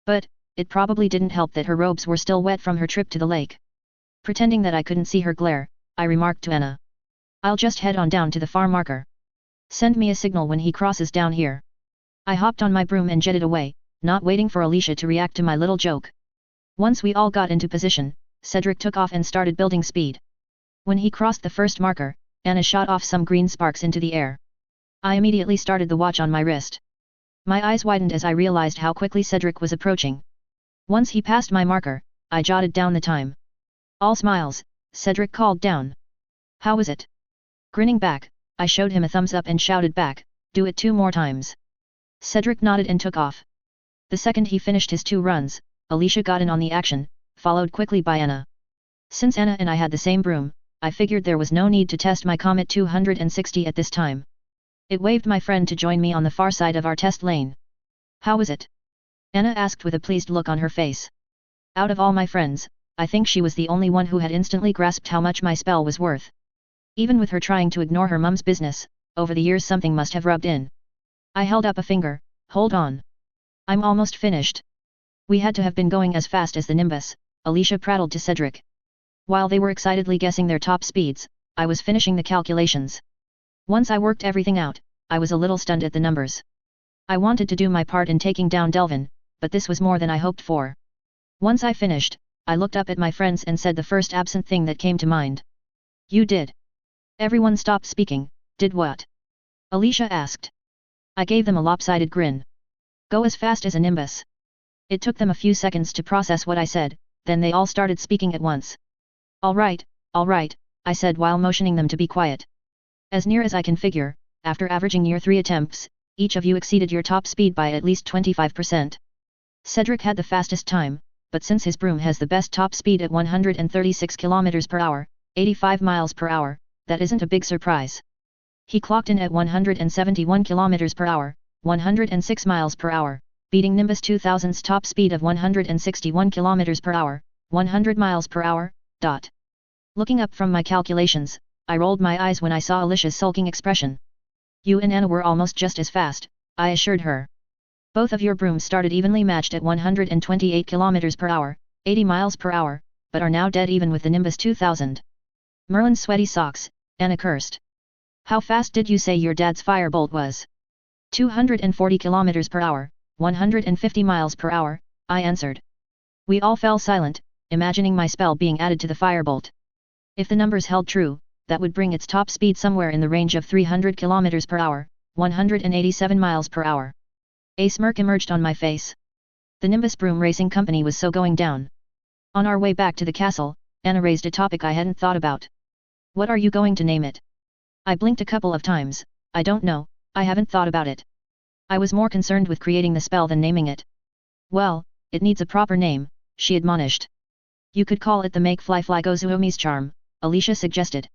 But, it probably didn't help that her robes were still wet from her trip to the lake. Pretending that I couldn't see her glare, I remarked to Anna. "I'll just head on down to the far marker. Send me a signal when he crosses down here." I hopped on my broom and jetted away, not waiting for Alicia to react to my little joke. Once we all got into position, Cedric took off and started building speed. When he crossed the first marker, Anna shot off some green sparks into the air. I immediately started the watch on my wrist. My eyes widened as I realized how quickly Cedric was approaching. Once he passed my marker, I jotted down the time. "All smiles," Cedric called down. "How was it?" Grinning back, I showed him a thumbs up and shouted back, "Do it 2 more times." Cedric nodded and took off. The second he finished his 2 runs, Alicia got in on the action, followed quickly by Anna. Since Anna and I had the same broom, I figured there was no need to test my Comet 260 at this time. It waved my friend to join me on the far side of our test lane. "How was it?" Anna asked with a pleased look on her face. Out of all my friends, I think she was the only one who had instantly grasped how much my spell was worth. Even with her trying to ignore her mum's business, over the years something must have rubbed in. I held up a finger. "Hold on. I'm almost finished. We had to have been going as fast as the Nimbus, Alicia prattled to Cedric. While they were excitedly guessing their top speeds, I was finishing the calculations. Once I worked everything out, I was a little stunned at the numbers. I wanted to do my part in taking down Delvin, but this was more than I hoped for. Once I finished, I looked up at my friends and said the first absent thing that came to mind. You did. Everyone stopped speaking. Did what? Alicia asked. I gave them a lopsided grin. Go as fast as a Nimbus. It took them a few seconds to process what I said, then they all started speaking at once. All right, I said while motioning them to be quiet. As near as I can figure, after averaging near 3 attempts, each of you exceeded your top speed by at least 25%. Cedric had the fastest time, but since his broom has the best top speed at 136 km per hour, 85 miles per hour, that isn't a big surprise. He clocked in at 171 km per hour, 106 miles per hour, beating Nimbus 2000's top speed of 161 km per hour, 100 miles per hour. Looking up from my calculations, I rolled my eyes when I saw Alicia's sulking expression. You and Anna were almost just as fast, I assured her. Both of your brooms started evenly matched at 128 km per hour, 80 miles per hour, but are now dead even with the Nimbus 2000. Merlin's sweaty socks, Anna cursed. How fast did you say your dad's firebolt was? 240 km per hour, 150 miles per hour, I answered. We all fell silent, imagining my spell being added to the firebolt. If the numbers held true, that would bring its top speed somewhere in the range of 300 km per hour, 187 miles per hour. A smirk emerged on my face. The Nimbus Broom Racing Company was so going down. On our way back to the castle, Anna raised a topic I hadn't thought about. What are you going to name it? I blinked a couple of times. I don't know, I haven't thought about it. I was more concerned with creating the spell than naming it. Well, it needs a proper name, she admonished. You could call it the Make Fly Fly Go Zuomi's Charm, Alicia suggested.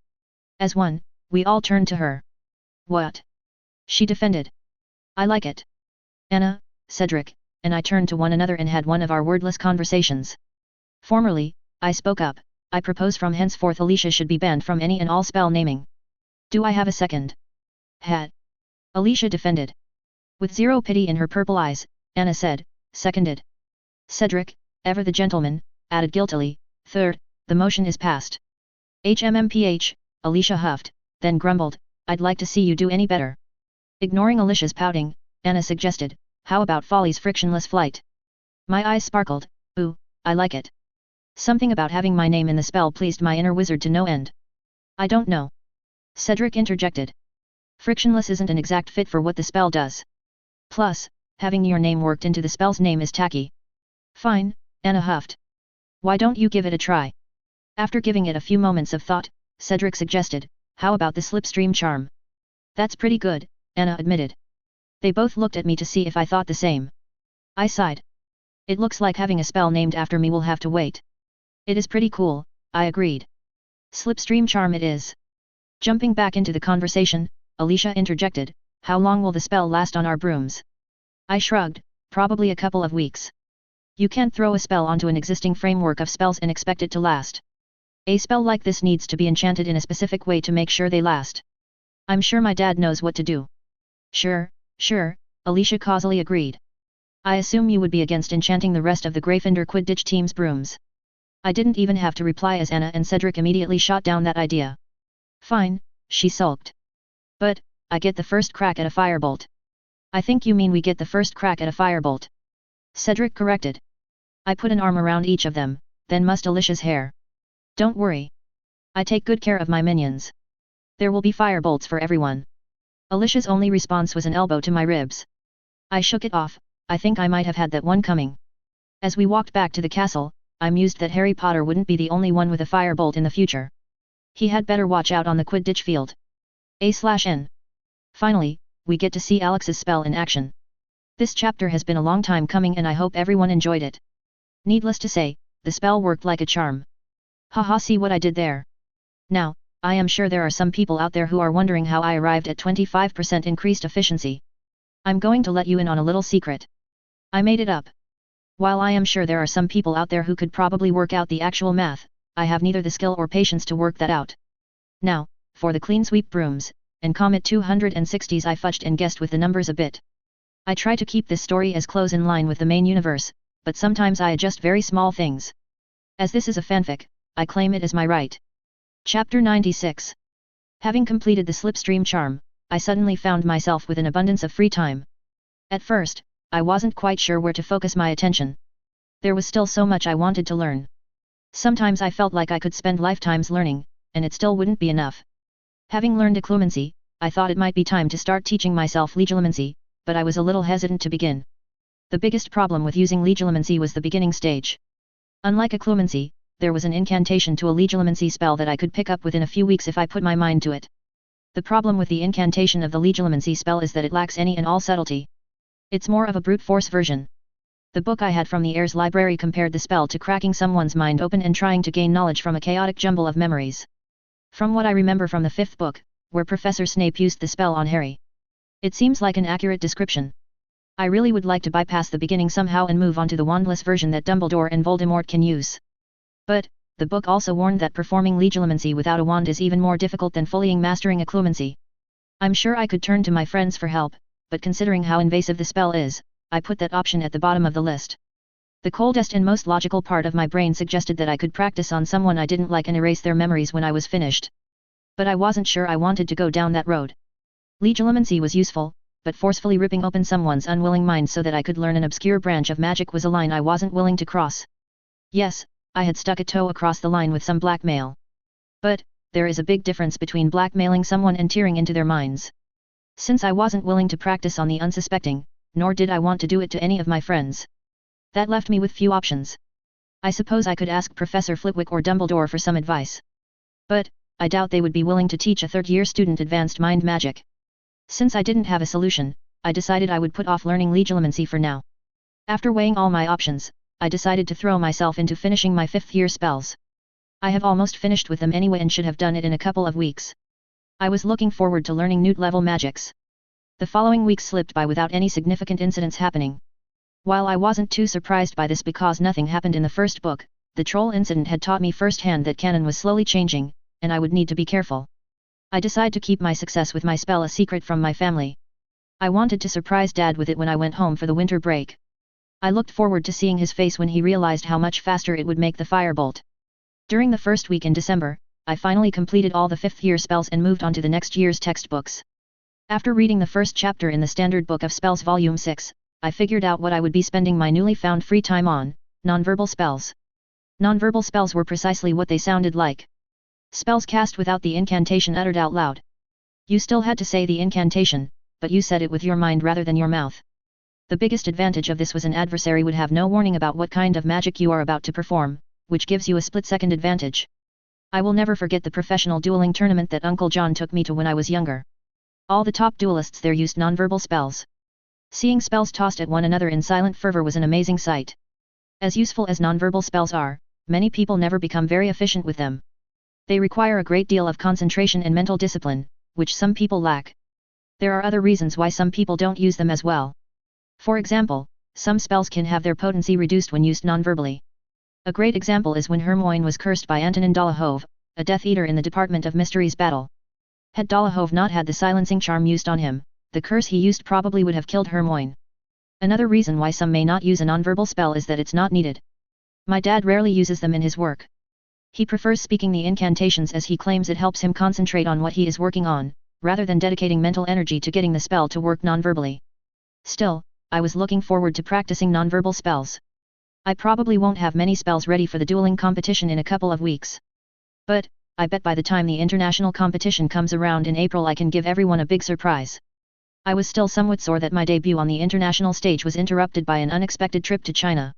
As one, we all turned to her. What? She defended. I like it. Anna, Cedric, and I turned to one another and had one of our wordless conversations. Formerly, I spoke up. I propose from henceforth Alicia should be banned from any and all spell naming. Do I have a second? Had. Alicia defended. With zero pity in her purple eyes, Anna said, seconded. Cedric, ever the gentleman, added guiltily, third, the motion is passed. HMMPH, Alicia huffed, then grumbled, I'd like to see you do any better. Ignoring Alicia's pouting, Anna suggested, how about Folly's frictionless flight? My eyes sparkled, ooh, I like it. Something about having my name in the spell pleased my inner wizard to no end. I don't know. Cedric interjected. Frictionless isn't an exact fit for what the spell does. Plus, having your name worked into the spell's name is tacky. Fine, Anna huffed. Why don't you give it a try? After giving it a few moments of thought, Cedric suggested, how about the slipstream charm? That's pretty good, Anna admitted. They both looked at me to see if I thought the same. I sighed. It looks like having a spell named after me will have to wait. It is pretty cool, I agreed. Slipstream charm it is. Jumping back into the conversation, Alicia interjected, how long will the spell last on our brooms? I shrugged, probably a couple of weeks. You can't throw a spell onto an existing framework of spells and expect it to last. A spell like this needs to be enchanted in a specific way to make sure they last. I'm sure my dad knows what to do. Sure, Alicia causally agreed. I assume you would be against enchanting the rest of the Gryffindor Quidditch team's brooms. I didn't even have to reply as Anna and Cedric immediately shot down that idea. Fine, she sulked. But, I get the first crack at a firebolt. I think you mean we get the first crack at a firebolt. Cedric corrected. I put an arm around each of them, then mussed Alicia's hair. Don't worry. I take good care of my minions. There will be firebolts for everyone. Alicia's only response was an elbow to my ribs. I shook it off, I think I might have had that one coming. As we walked back to the castle, I mused that Harry Potter wouldn't be the only one with a firebolt in the future. He had better watch out on the Quidditch field. A/N. Finally, we get to see Alex's spell in action. This chapter has been a long time coming and I hope everyone enjoyed it. Needless to say, the spell worked like a charm. Haha, see what I did there? Now, I am sure there are some people out there who are wondering how I arrived at 25% increased efficiency. I'm going to let you in on a little secret. I made it up. While I am sure there are some people out there who could probably work out the actual math, I have neither the skill or patience to work that out. Now, for the clean sweep brooms, and Comet 260s I fudged and guessed with the numbers a bit. I try to keep this story as close in line with the main universe, but sometimes I adjust very small things. As this is a fanfic, I claim it as my right. Chapter 96. Having completed the slipstream charm, I suddenly found myself with an abundance of free time. At first, I wasn't quite sure where to focus my attention. There was still so much I wanted to learn. Sometimes I felt like I could spend lifetimes learning, and it still wouldn't be enough. Having learned Eclumancy, I thought it might be time to start teaching myself Legilimency, but I was a little hesitant to begin. The biggest problem with using Legilimency was the beginning stage. Unlike Eclumancy, there was an incantation to a Legilimency spell that I could pick up within a few weeks if I put my mind to it. The problem with the incantation of the Legilimency spell is that it lacks any and all subtlety. It's more of a brute force version. The book I had from the Heirs library compared the spell to cracking someone's mind open and trying to gain knowledge from a chaotic jumble of memories. From what I remember from the 5th book, where Professor Snape used the spell on Harry, it seems like an accurate description. I really would like to bypass the beginning somehow and move on to the wandless version that Dumbledore and Voldemort can use. But, the book also warned that performing Legilimency without a wand is even more difficult than fully mastering Eclumancy. I'm sure I could turn to my friends for help, but considering how invasive the spell is, I put that option at the bottom of the list. The coldest and most logical part of my brain suggested that I could practice on someone I didn't like and erase their memories when I was finished. But I wasn't sure I wanted to go down that road. Legilimency was useful, but forcefully ripping open someone's unwilling mind so that I could learn an obscure branch of magic was a line I wasn't willing to cross. Yes, I had stuck a toe across the line with some blackmail. But, there is a big difference between blackmailing someone and tearing into their minds. Since I wasn't willing to practice on the unsuspecting, nor did I want to do it to any of my friends, that left me with few options. I suppose I could ask Professor Flitwick or Dumbledore for some advice. But, I doubt they would be willing to teach a third-year student advanced mind magic. Since I didn't have a solution, I decided I would put off learning Legilimency for now. After weighing all my options, I decided to throw myself into finishing my 5th-year spells. I have almost finished with them anyway and should have done it in a couple of weeks. I was looking forward to learning Newt-level magics. The following weeks slipped by without any significant incidents happening. While I wasn't too surprised by this because nothing happened in the 1st book, the troll incident had taught me firsthand that canon was slowly changing, and I would need to be careful. I decided to keep my success with my spell a secret from my family. I wanted to surprise Dad with it when I went home for the winter break. I looked forward to seeing his face when he realized how much faster it would make the firebolt. During the 1st week in December, I finally completed all the 5th-year spells and moved on to the next year's textbooks. After reading the 1st chapter in the Standard Book of Spells Volume 6, I figured out what I would be spending my newly found free time on: nonverbal spells. Nonverbal spells were precisely what they sounded like. Spells cast without the incantation uttered out loud. You still had to say the incantation, but you said it with your mind rather than your mouth. The biggest advantage of this was an adversary would have no warning about what kind of magic you are about to perform, which gives you a split-second advantage. I will never forget the professional dueling tournament that Uncle John took me to when I was younger. All the top duelists there used nonverbal spells. Seeing spells tossed at one another in silent fervor was an amazing sight. As useful as nonverbal spells are, many people never become very efficient with them. They require a great deal of concentration and mental discipline, which some people lack. There are other reasons why some people don't use them as well. For example, some spells can have their potency reduced when used nonverbally. A great example is when Hermione was cursed by Antonin Dolohov, a Death Eater in the Department of Mysteries battle. Had Dolohov not had the silencing charm used on him, the curse he used probably would have killed Hermione. Another reason why some may not use a nonverbal spell is that it's not needed. My dad rarely uses them in his work. He prefers speaking the incantations as he claims it helps him concentrate on what he is working on, rather than dedicating mental energy to getting the spell to work nonverbally. Still, I was looking forward to practicing nonverbal spells. I probably won't have many spells ready for the dueling competition in a couple of weeks. But, I bet by the time the international competition comes around in April I can give everyone a big surprise. I was still somewhat sore that my debut on the international stage was interrupted by an unexpected trip to China.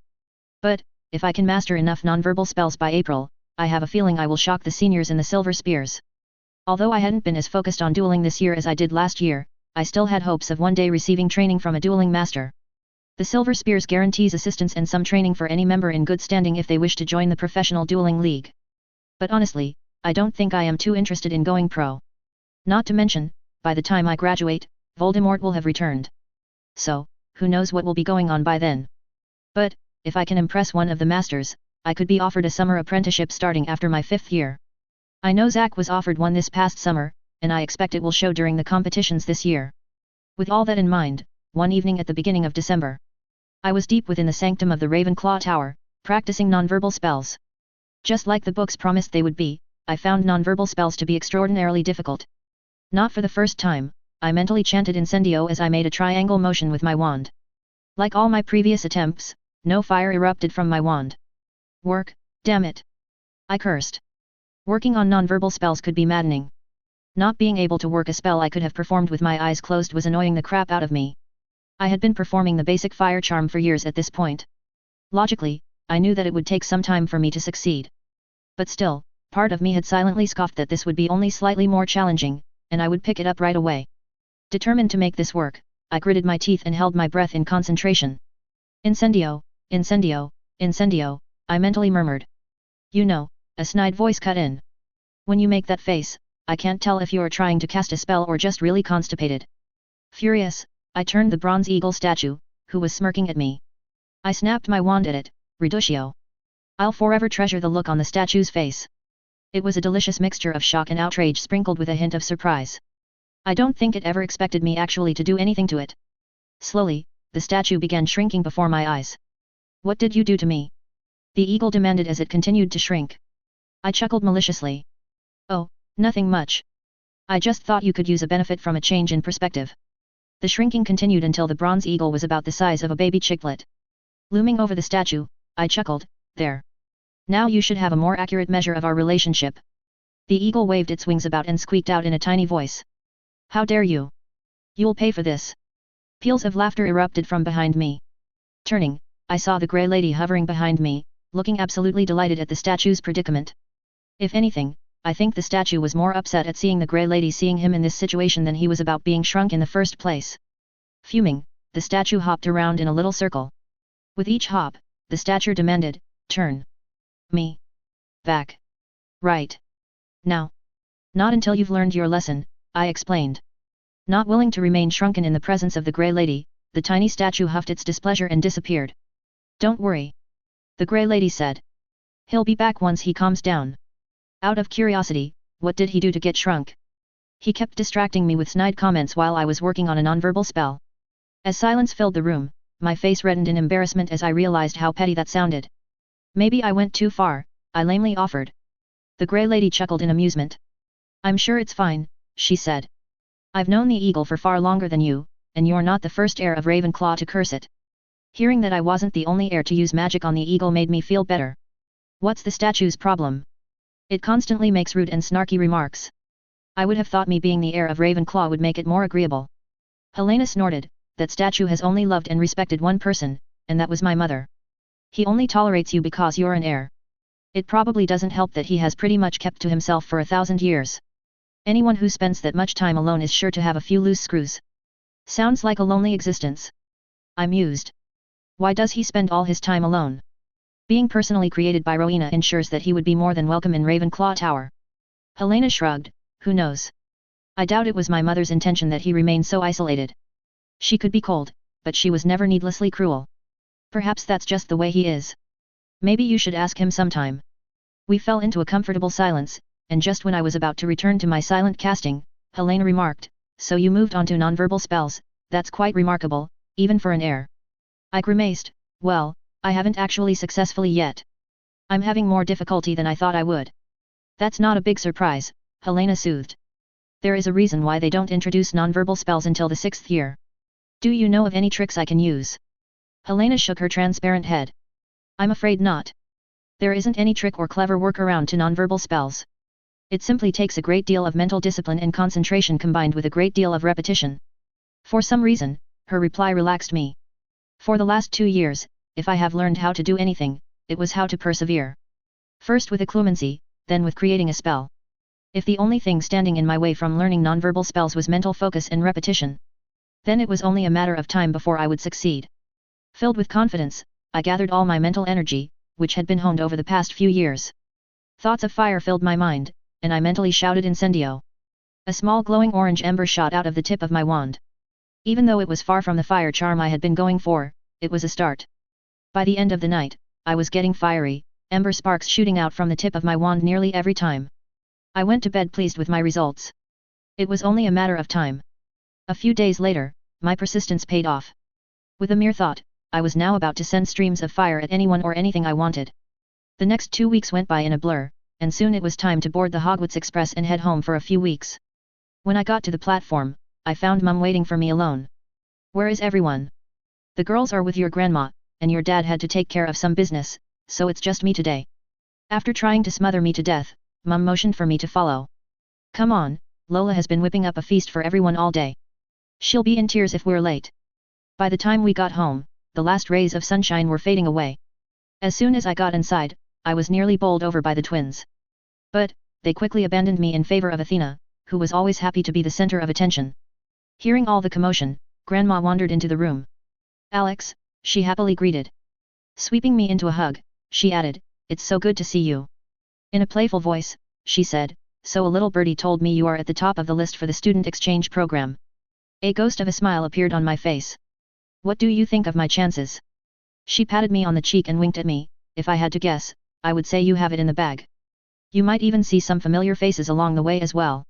But, if I can master enough nonverbal spells by April, I have a feeling I will shock the seniors in the Silver Spears. Although I hadn't been as focused on dueling this year as I did last year, I still had hopes of one day receiving training from a dueling master. The Silver Spears guarantees assistance and some training for any member in good standing if they wish to join the professional dueling league. But honestly, I don't think I am too interested in going pro. Not to mention, by the time I graduate, Voldemort will have returned. So, who knows what will be going on by then. But, if I can impress one of the masters, I could be offered a summer apprenticeship starting after my 5th year. I know Zach was offered one this past summer, and I expect it will show during the competitions this year. With all that in mind, one evening at the beginning of December. I was deep within the sanctum of the Ravenclaw Tower, practicing nonverbal spells. Just like the books promised they would be, I found nonverbal spells to be extraordinarily difficult. Not for the first time, I mentally chanted Incendio as I made a triangle motion with my wand. Like all my previous attempts, no fire erupted from my wand. Work, damn it! I cursed. Working on nonverbal spells could be maddening. Not being able to work a spell I could have performed with my eyes closed was annoying the crap out of me. I had been performing the basic fire charm for years at this point. Logically, I knew that it would take some time for me to succeed. But still, part of me had silently scoffed that this would be only slightly more challenging, and I would pick it up right away. Determined to make this work, I gritted my teeth and held my breath in concentration. Incendio, incendio, incendio, I mentally murmured. You know, a snide voice cut in. When you make that face, I can't tell if you're trying to cast a spell or just really constipated. Furious, I turned the bronze eagle statue, who was smirking at me. I snapped my wand at it, Reducio. I'll forever treasure the look on the statue's face. It was a delicious mixture of shock and outrage sprinkled with a hint of surprise. I don't think it ever expected me actually to do anything to it. Slowly, the statue began shrinking before my eyes. What did you do to me? The eagle demanded as it continued to shrink. I chuckled maliciously. Oh, nothing much. I just thought you could use a benefit from a change in perspective. The shrinking continued until the bronze eagle was about the size of a baby chicklet. Looming over the statue, I chuckled, there. Now you should have a more accurate measure of our relationship. The eagle waved its wings about and squeaked out in a tiny voice. How dare you? You'll pay for this. Peals of laughter erupted from behind me. Turning, I saw the grey lady hovering behind me, looking absolutely delighted at the statue's predicament. If anything, I think the statue was more upset at seeing the grey lady seeing him in this situation than he was about being shrunk in the first place. Fuming, the statue hopped around in a little circle. With each hop, the statue demanded, turn. Me. Back. Right. Now. Not until you've learned your lesson, I explained. Not willing to remain shrunken in the presence of the grey lady, the tiny statue huffed its displeasure and disappeared. Don't worry. The grey lady said. He'll be back once he calms down. Out of curiosity, what did he do to get shrunk? He kept distracting me with snide comments while I was working on a nonverbal spell. As silence filled the room, my face reddened in embarrassment as I realized how petty that sounded. Maybe I went too far, I lamely offered. The grey lady chuckled in amusement. I'm sure it's fine, she said. I've known the eagle for far longer than you, and you're not the first heir of Ravenclaw to curse it. Hearing that I wasn't the only heir to use magic on the eagle made me feel better. What's the statue's problem? It constantly makes rude and snarky remarks. I would have thought me being the heir of Ravenclaw would make it more agreeable. Helena snorted, that statue has only loved and respected one person, and that was my mother. He only tolerates you because you're an heir. It probably doesn't help that he has pretty much kept to himself for 1,000 years. Anyone who spends that much time alone is sure to have a few loose screws. Sounds like a lonely existence. I mused. Why does he spend all his time alone? Being personally created by Rowena ensures that he would be more than welcome in Ravenclaw Tower. Helena shrugged, who knows? I doubt it was my mother's intention that he remain so isolated. She could be cold, but she was never needlessly cruel. Perhaps that's just the way he is. Maybe you should ask him sometime. We fell into a comfortable silence, and just when I was about to return to my silent casting, Helena remarked, so you moved on to nonverbal spells, that's quite remarkable, even for an heir. I grimaced, well, I haven't actually successfully yet. I'm having more difficulty than I thought I would. That's not a big surprise, Helena soothed. There is a reason why they don't introduce nonverbal spells until the 6th year. Do you know of any tricks I can use? Helena shook her transparent head. I'm afraid not. There isn't any trick or clever workaround to nonverbal spells. It simply takes a great deal of mental discipline and concentration combined with a great deal of repetition. For some reason, her reply relaxed me. For the last 2 years, if I have learned how to do anything, it was how to persevere. First with occlumency, then with creating a spell. If the only thing standing in my way from learning nonverbal spells was mental focus and repetition, then it was only a matter of time before I would succeed. Filled with confidence, I gathered all my mental energy, which had been honed over the past few years. Thoughts of fire filled my mind, and I mentally shouted Incendio. A small glowing orange ember shot out of the tip of my wand. Even though it was far from the fire charm I had been going for, it was a start. By the end of the night, I was getting fiery, ember sparks shooting out from the tip of my wand nearly every time. I went to bed pleased with my results. It was only a matter of time. A few days later, my persistence paid off. With a mere thought, I was now about to send streams of fire at anyone or anything I wanted. The next 2 weeks went by in a blur, and soon it was time to board the Hogwarts Express and head home for a few weeks. When I got to the platform, I found Mum waiting for me alone. "Where is everyone?" "The girls are with your grandma, and your dad had to take care of some business, so it's just me today." After trying to smother me to death, Mum motioned for me to follow. "Come on, Lola has been whipping up a feast for everyone all day. She'll be in tears if we're late." By the time we got home, the last rays of sunshine were fading away. As soon as I got inside, I was nearly bowled over by the twins. But, they quickly abandoned me in favor of Athena, who was always happy to be the center of attention. Hearing all the commotion, Grandma wandered into the room. "Alex," she happily greeted. Sweeping me into a hug, she added, "It's so good to see you." In a playful voice, she said, "So a little birdie told me you are at the top of the list for the student exchange program." A ghost of a smile appeared on my face. "What do you think of my chances?" She patted me on the cheek and winked at me. "If I had to guess, I would say you have it in the bag. You might even see some familiar faces along the way as well."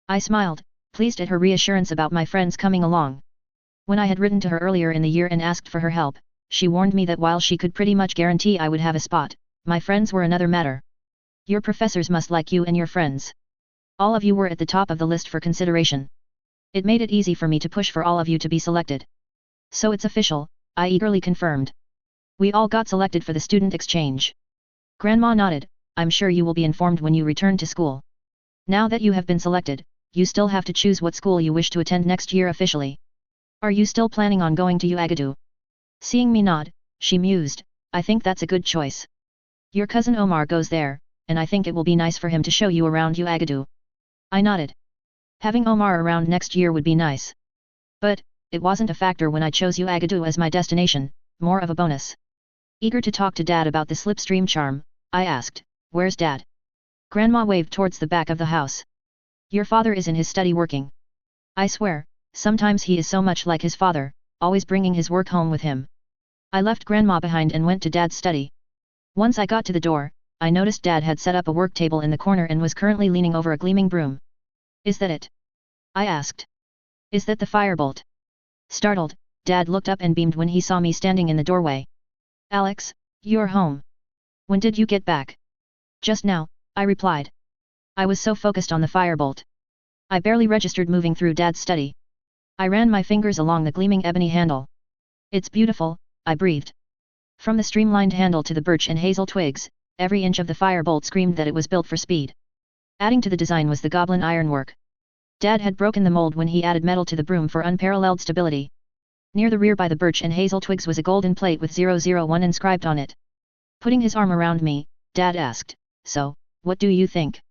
I smiled, pleased at her reassurance about my friends coming along. When I had written to her earlier in the year and asked for her help, she warned me that while she could pretty much guarantee I would have a spot, my friends were another matter. "Your professors must like you and your friends. All of you were at the top of the list for consideration. It made it easy for me to push for all of you to be selected." "So it's official," I eagerly confirmed. "We all got selected for the student exchange." Grandma nodded. "I'm sure you will be informed when you return to school. Now that you have been selected, you still have to choose what school you wish to attend next year officially. Are you still planning on going to UAgadu?" Seeing me nod, she mused, "I think that's a good choice. Your cousin Omar goes there, and I think it will be nice for him to show you around UAgadu." I nodded. Having Omar around next year would be nice. But, it wasn't a factor when I chose UAgadu as my destination, more of a bonus. Eager to talk to Dad about the slipstream charm, I asked, "Where's Dad?" Grandma waved towards the back of the house. "Your father is in his study working. I swear, sometimes he is so much like his father, always bringing his work home with him." I left Grandma behind and went to Dad's study. Once I got to the door, I noticed Dad had set up a work table in the corner and was currently leaning over a gleaming broom. "Is that it?" I asked. "Is that the firebolt?" Startled, Dad looked up and beamed when he saw me standing in the doorway. "Alex, you're home. When did you get back?" "Just now," I replied. I was so focused on the firebolt. I barely registered moving through Dad's study. I ran my fingers along the gleaming ebony handle. "It's beautiful," I breathed. From the streamlined handle to the birch and hazel twigs, every inch of the firebolt screamed that it was built for speed. Adding to the design was the goblin ironwork. Dad had broken the mold when he added metal to the broom for unparalleled stability. Near the rear by the birch and hazel twigs was a golden plate with 001 inscribed on it. Putting his arm around me, Dad asked, "So, what do you think?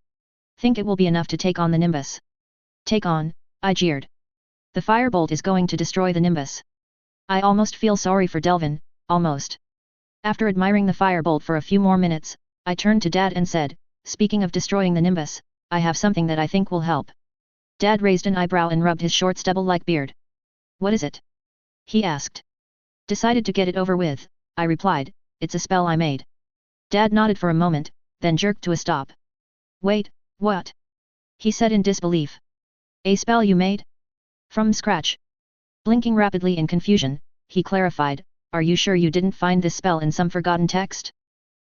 Think it will be enough to take on the Nimbus?" "Take on," I jeered. "The firebolt is going to destroy the Nimbus." I almost feel sorry for Delvin, almost. After admiring the firebolt for a few more minutes, I turned to Dad and said, "Speaking of destroying the Nimbus, I have something that I think will help." Dad raised an eyebrow and rubbed his short stubble-like beard. "What is it?" he asked. "Decided to get it over with," I replied, "it's a spell I made." Dad nodded for a moment, then jerked to a stop. "Wait, what?" he said in disbelief. "A spell you made? From scratch?" Blinking rapidly in confusion, he clarified, "Are you sure you didn't find this spell in some forgotten text?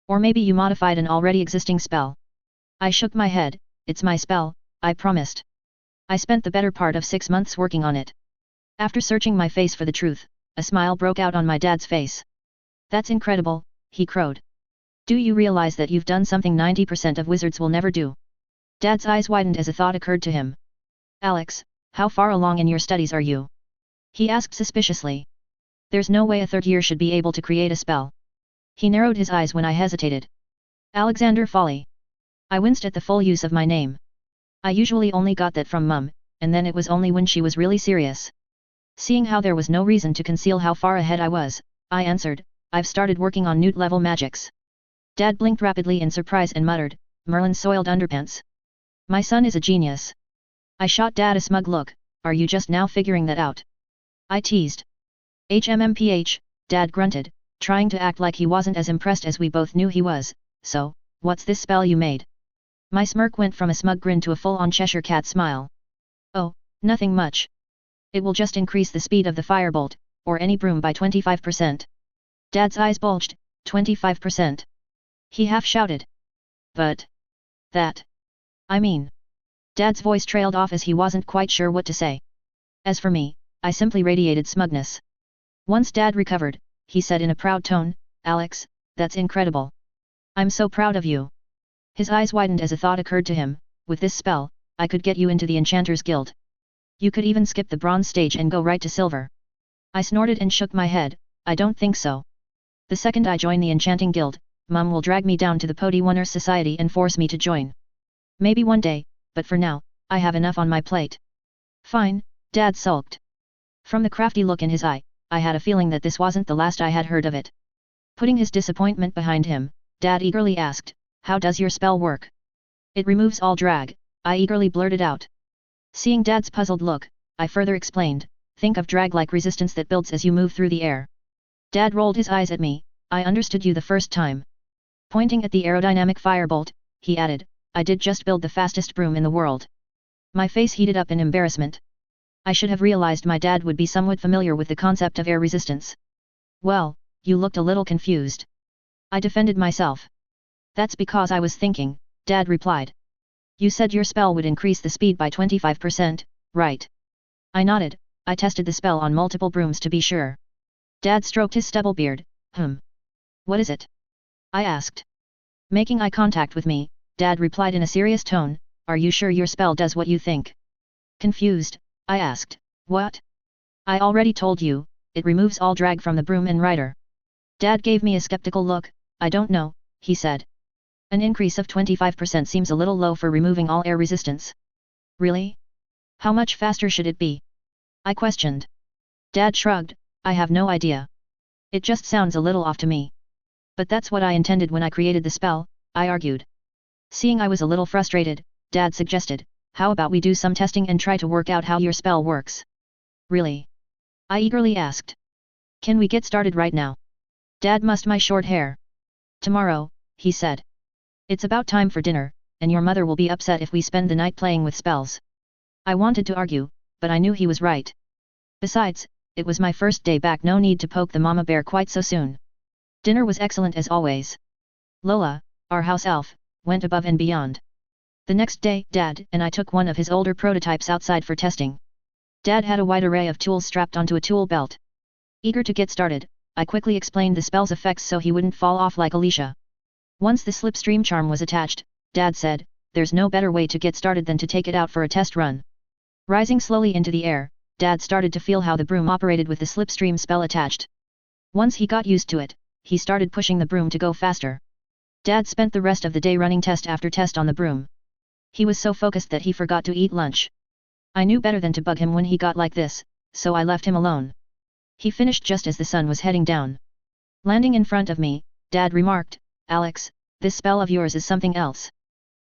Or maybe you modified an already existing spell?" I shook my head. "It's my spell, I promised. I spent the better part of 6 months working on it." After searching my face for the truth, a smile broke out on my dad's face. "That's incredible," he crowed. "Do you realize that you've done something 90% of wizards will never do?" Dad's eyes widened as a thought occurred to him. "Alex, how far along in your studies are you?" he asked suspiciously. "There's no way a third year should be able to create a spell." He narrowed his eyes when I hesitated. "Alexander Folly." I winced at the full use of my name. I usually only got that from Mum, and then it was only when she was really serious. Seeing how there was no reason to conceal how far ahead I was, I answered, "I've started working on newt-level magics." Dad blinked rapidly in surprise and muttered, "Merlin's soiled underpants. My son is a genius." I shot Dad a smug look. "Are you just now figuring that out?" I teased. "HMMPH, Dad grunted, trying to act like he wasn't as impressed as we both knew he was. "So, what's this spell you made?" My smirk went from a smug grin to a full-on Cheshire cat smile. "Oh, nothing much. It will just increase the speed of the firebolt, or any broom by 25%. Dad's eyes bulged. 25%. He half shouted. But that. I mean. Dad's voice trailed off as he wasn't quite sure what to say. As for me, I simply radiated smugness. Once Dad recovered, he said in a proud tone, Alex, that's incredible. I'm so proud of you. His eyes widened as a thought occurred to him, with this spell, I could get you into the Enchanters Guild. You could even skip the bronze stage and go right to silver. I snorted and shook my head, I don't think so. The second I join the Enchanting Guild, Mum will drag me down to the Podiwinner Society and force me to join. Maybe one day, but for now, I have enough on my plate. Fine, Dad sulked. From the crafty look in his eye, I had a feeling that this wasn't the last I had heard of it. Putting his disappointment behind him, Dad eagerly asked, how does your spell work? It removes all drag, I eagerly blurted out. Seeing Dad's puzzled look, I further explained, think of drag-like resistance that builds as you move through the air. Dad rolled his eyes at me, I understood you the first time. Pointing at the aerodynamic firebolt, he added, I did just build the fastest broom in the world. My face heated up in embarrassment. I should have realized my dad would be somewhat familiar with the concept of air resistance. Well, you looked a little confused. I defended myself. That's because I was thinking, Dad replied. You said your spell would increase the speed by 25%, right? I nodded, I tested the spell on multiple brooms to be sure. Dad stroked his stubble beard, What is it? I asked. Making eye contact with me, Dad replied in a serious tone, are you sure your spell does what you think? Confused, I asked, what? I already told you, it removes all drag from the broom and rider. Dad gave me a skeptical look, I don't know, he said. An increase of 25% seems a little low for removing all air resistance. Really? How much faster should it be? I questioned. Dad shrugged, I have no idea. It just sounds a little off to me. But that's what I intended when I created the spell, I argued. Seeing I was a little frustrated, Dad suggested, how about we do some testing and try to work out how your spell works? Really? I eagerly asked. Can we get started right now? Dad mussed my short hair. Tomorrow, he said. It's about time for dinner, and your mother will be upset if we spend the night playing with spells. I wanted to argue, but I knew he was right. Besides, it was my first day back, no need to poke the mama bear quite so soon. Dinner was excellent as always. Lola, our house elf, went above and beyond. The next day, Dad and I took one of his older prototypes outside for testing. Dad had a wide array of tools strapped onto a tool belt. Eager to get started, I quickly explained the spell's effects so he wouldn't fall off like Alicia. Once the slipstream charm was attached, Dad said, there's no better way to get started than to take it out for a test run. Rising slowly into the air, Dad started to feel how the broom operated with the slipstream spell attached. Once he got used to it, he started pushing the broom to go faster. Dad spent the rest of the day running test after test on the broom. He was so focused that he forgot to eat lunch. I knew better than to bug him when he got like this, so I left him alone. He finished just as the sun was heading down. Landing in front of me, Dad remarked, Alex, this spell of yours is something else.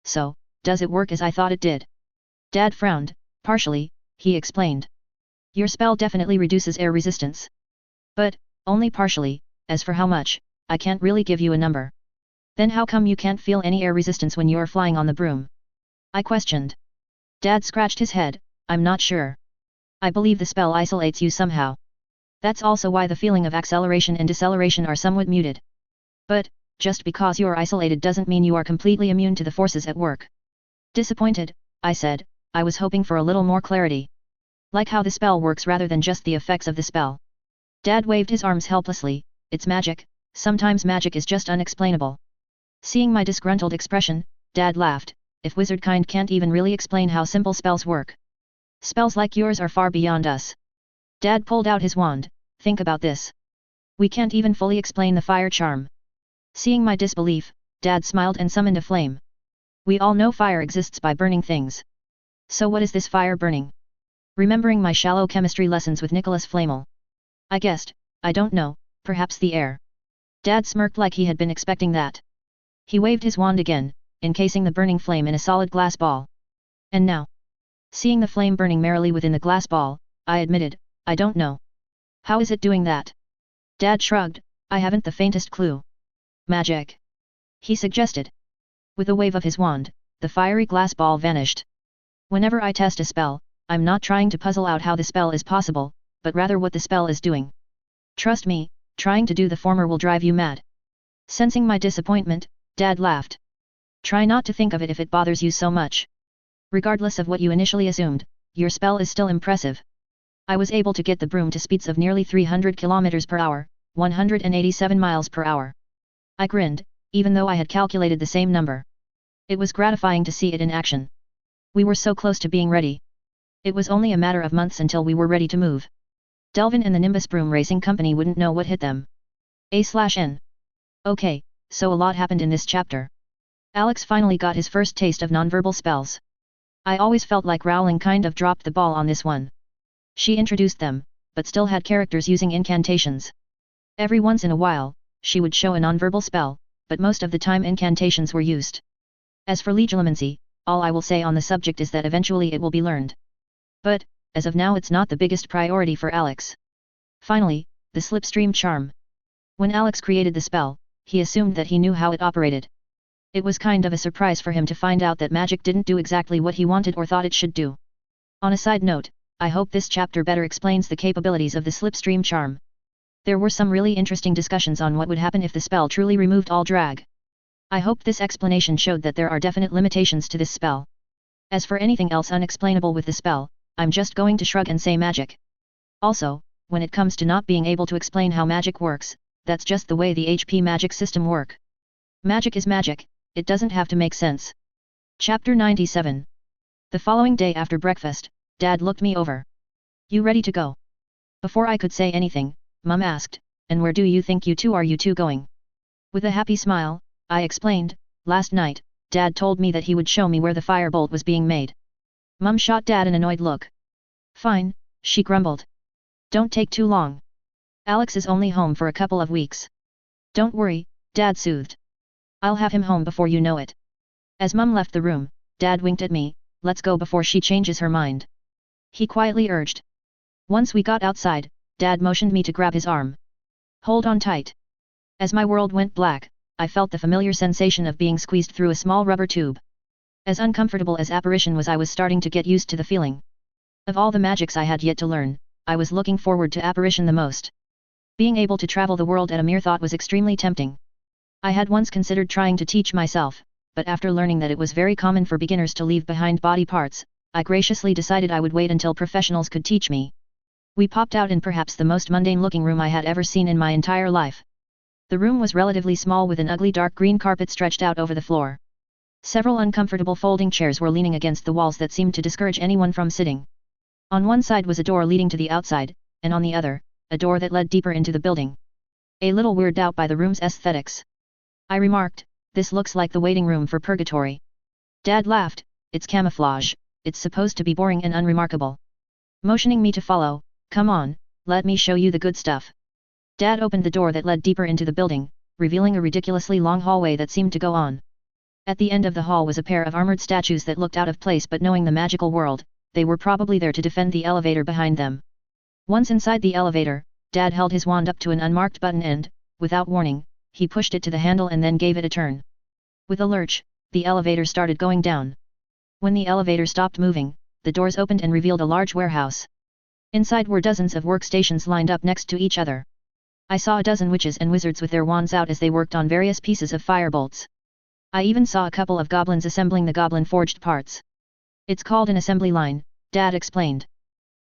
So, does it work as I thought it did? Dad frowned, partially, he explained. Your spell definitely reduces air resistance. But, only partially, as for how much, I can't really give you a number. Then how come you can't feel any air resistance when you're flying on the broom? I questioned. Dad scratched his head, I'm not sure. I believe the spell isolates you somehow. That's also why the feeling of acceleration and deceleration are somewhat muted. But, just because you're isolated doesn't mean you are completely immune to the forces at work. Disappointed, I said, I was hoping for a little more clarity. Like how the spell works rather than just the effects of the spell. Dad waved his arms helplessly, it's magic, sometimes magic is just unexplainable. Seeing my disgruntled expression, Dad laughed, if wizardkind can't even really explain how simple spells work. Spells like yours are far beyond us. Dad pulled out his wand, think about this. We can't even fully explain the fire charm. Seeing my disbelief, Dad smiled and summoned a flame. We all know fire exists by burning things. So what is this fire burning? Remembering my shallow chemistry lessons with Nicholas Flamel. I guessed, I don't know, perhaps the air. Dad smirked like he had been expecting that. He waved his wand again, encasing the burning flame in a solid glass ball. And now? Seeing the flame burning merrily within the glass ball, I admitted, I don't know. How is it doing that? Dad shrugged, I haven't the faintest clue. Magic. He suggested. With a wave of his wand, the fiery glass ball vanished. Whenever I test a spell, I'm not trying to puzzle out how the spell is possible, but rather what the spell is doing. Trust me, trying to do the former will drive you mad. Sensing my disappointment, Dad laughed. Try not to think of it if it bothers you so much. Regardless of what you initially assumed, your spell is still impressive. I was able to get the broom to speeds of nearly 300 km per hour, 187 miles per hour. I grinned, even though I had calculated the same number. It was gratifying to see it in action. We were so close to being ready. It was only a matter of months until we were ready to move. Delvin and the Nimbus Broom Racing Company wouldn't know what hit them. A/N. Okay, so a lot happened in this chapter. Alex finally got his first taste of nonverbal spells. I always felt like Rowling kind of dropped the ball on this one. She introduced them, but still had characters using incantations. Every once in a while, she would show a nonverbal spell, but most of the time incantations were used. As for legilimency, all I will say on the subject is that eventually it will be learned. But, as of now it's not the biggest priority for Alex. Finally, the slipstream charm. When Alex created the spell, he assumed that he knew how it operated. It was kind of a surprise for him to find out that magic didn't do exactly what he wanted or thought it should do. On a side note, I hope this chapter better explains the capabilities of the slipstream charm. There were some really interesting discussions on what would happen if the spell truly removed all drag. I hope this explanation showed that there are definite limitations to this spell. As for anything else unexplainable with the spell, I'm just going to shrug and say magic. Also, when it comes to not being able to explain how magic works, that's just the way the HP magic system work. Magic is magic, it doesn't have to make sense. Chapter 97. The following day after breakfast, Dad looked me over. You ready to go? Before I could say anything, Mum asked, and where do you think you two going? With a happy smile, I explained, last night, Dad told me that he would show me where the firebolt was being made. Mum shot Dad an annoyed look. Fine, she grumbled. Don't take too long. Alex is only home for a couple of weeks. Don't worry, Dad soothed. I'll have him home before you know it. As Mum left the room, Dad winked at me, let's go before she changes her mind. He quietly urged. Once we got outside, Dad motioned me to grab his arm. Hold on tight. As my world went black, I felt the familiar sensation of being squeezed through a small rubber tube. As uncomfortable as apparition was, I was starting to get used to the feeling. Of all the magics I had yet to learn, I was looking forward to apparition the most. Being able to travel the world at a mere thought was extremely tempting. I had once considered trying to teach myself, but after learning that it was very common for beginners to leave behind body parts, I graciously decided I would wait until professionals could teach me. We popped out in perhaps the most mundane-looking room I had ever seen in my entire life. The room was relatively small with an ugly dark green carpet stretched out over the floor. Several uncomfortable folding chairs were leaning against the walls that seemed to discourage anyone from sitting. On one side was a door leading to the outside, and on the other, a door that led deeper into the building. A little weirded out by the room's aesthetics, I remarked, this looks like the waiting room for purgatory. Dad laughed, it's camouflage, it's supposed to be boring and unremarkable. Motioning me to follow, come on, let me show you the good stuff. Dad opened the door that led deeper into the building, revealing a ridiculously long hallway that seemed to go on. At the end of the hall was a pair of armored statues that looked out of place, but knowing the magical world, they were probably there to defend the elevator behind them. Once inside the elevator, Dad held his wand up to an unmarked button and, without warning, he pushed it to the handle and then gave it a turn. With a lurch, the elevator started going down. When the elevator stopped moving, the doors opened and revealed a large warehouse. Inside were dozens of workstations lined up next to each other. I saw a dozen witches and wizards with their wands out as they worked on various pieces of firebolts. I even saw a couple of goblins assembling the goblin-forged parts. It's called an assembly line, Dad explained.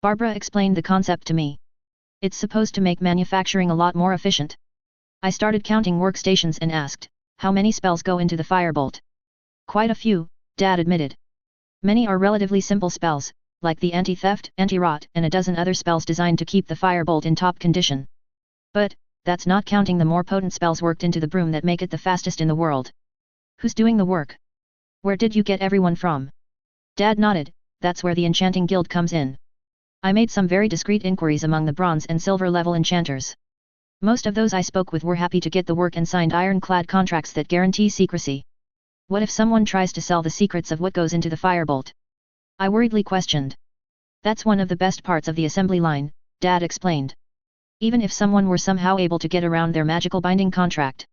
Barbara explained the concept to me. It's supposed to make manufacturing a lot more efficient. I started counting workstations and asked, how many spells go into the firebolt? Quite a few, Dad admitted. Many are relatively simple spells, like the anti-theft, anti-rot, and a dozen other spells designed to keep the firebolt in top condition. But, that's not counting the more potent spells worked into the broom that make it the fastest in the world. Who's doing the work? Where did you get everyone from? Dad nodded, that's where the enchanting guild comes in. I made some very discreet inquiries among the bronze and silver level enchanters. Most of those I spoke with were happy to get the work and signed ironclad contracts that guarantee secrecy. What if someone tries to sell the secrets of what goes into the firebolt? I worriedly questioned. That's one of the best parts of the assembly line, Dad explained. Even if someone were somehow able to get around their magical binding contract.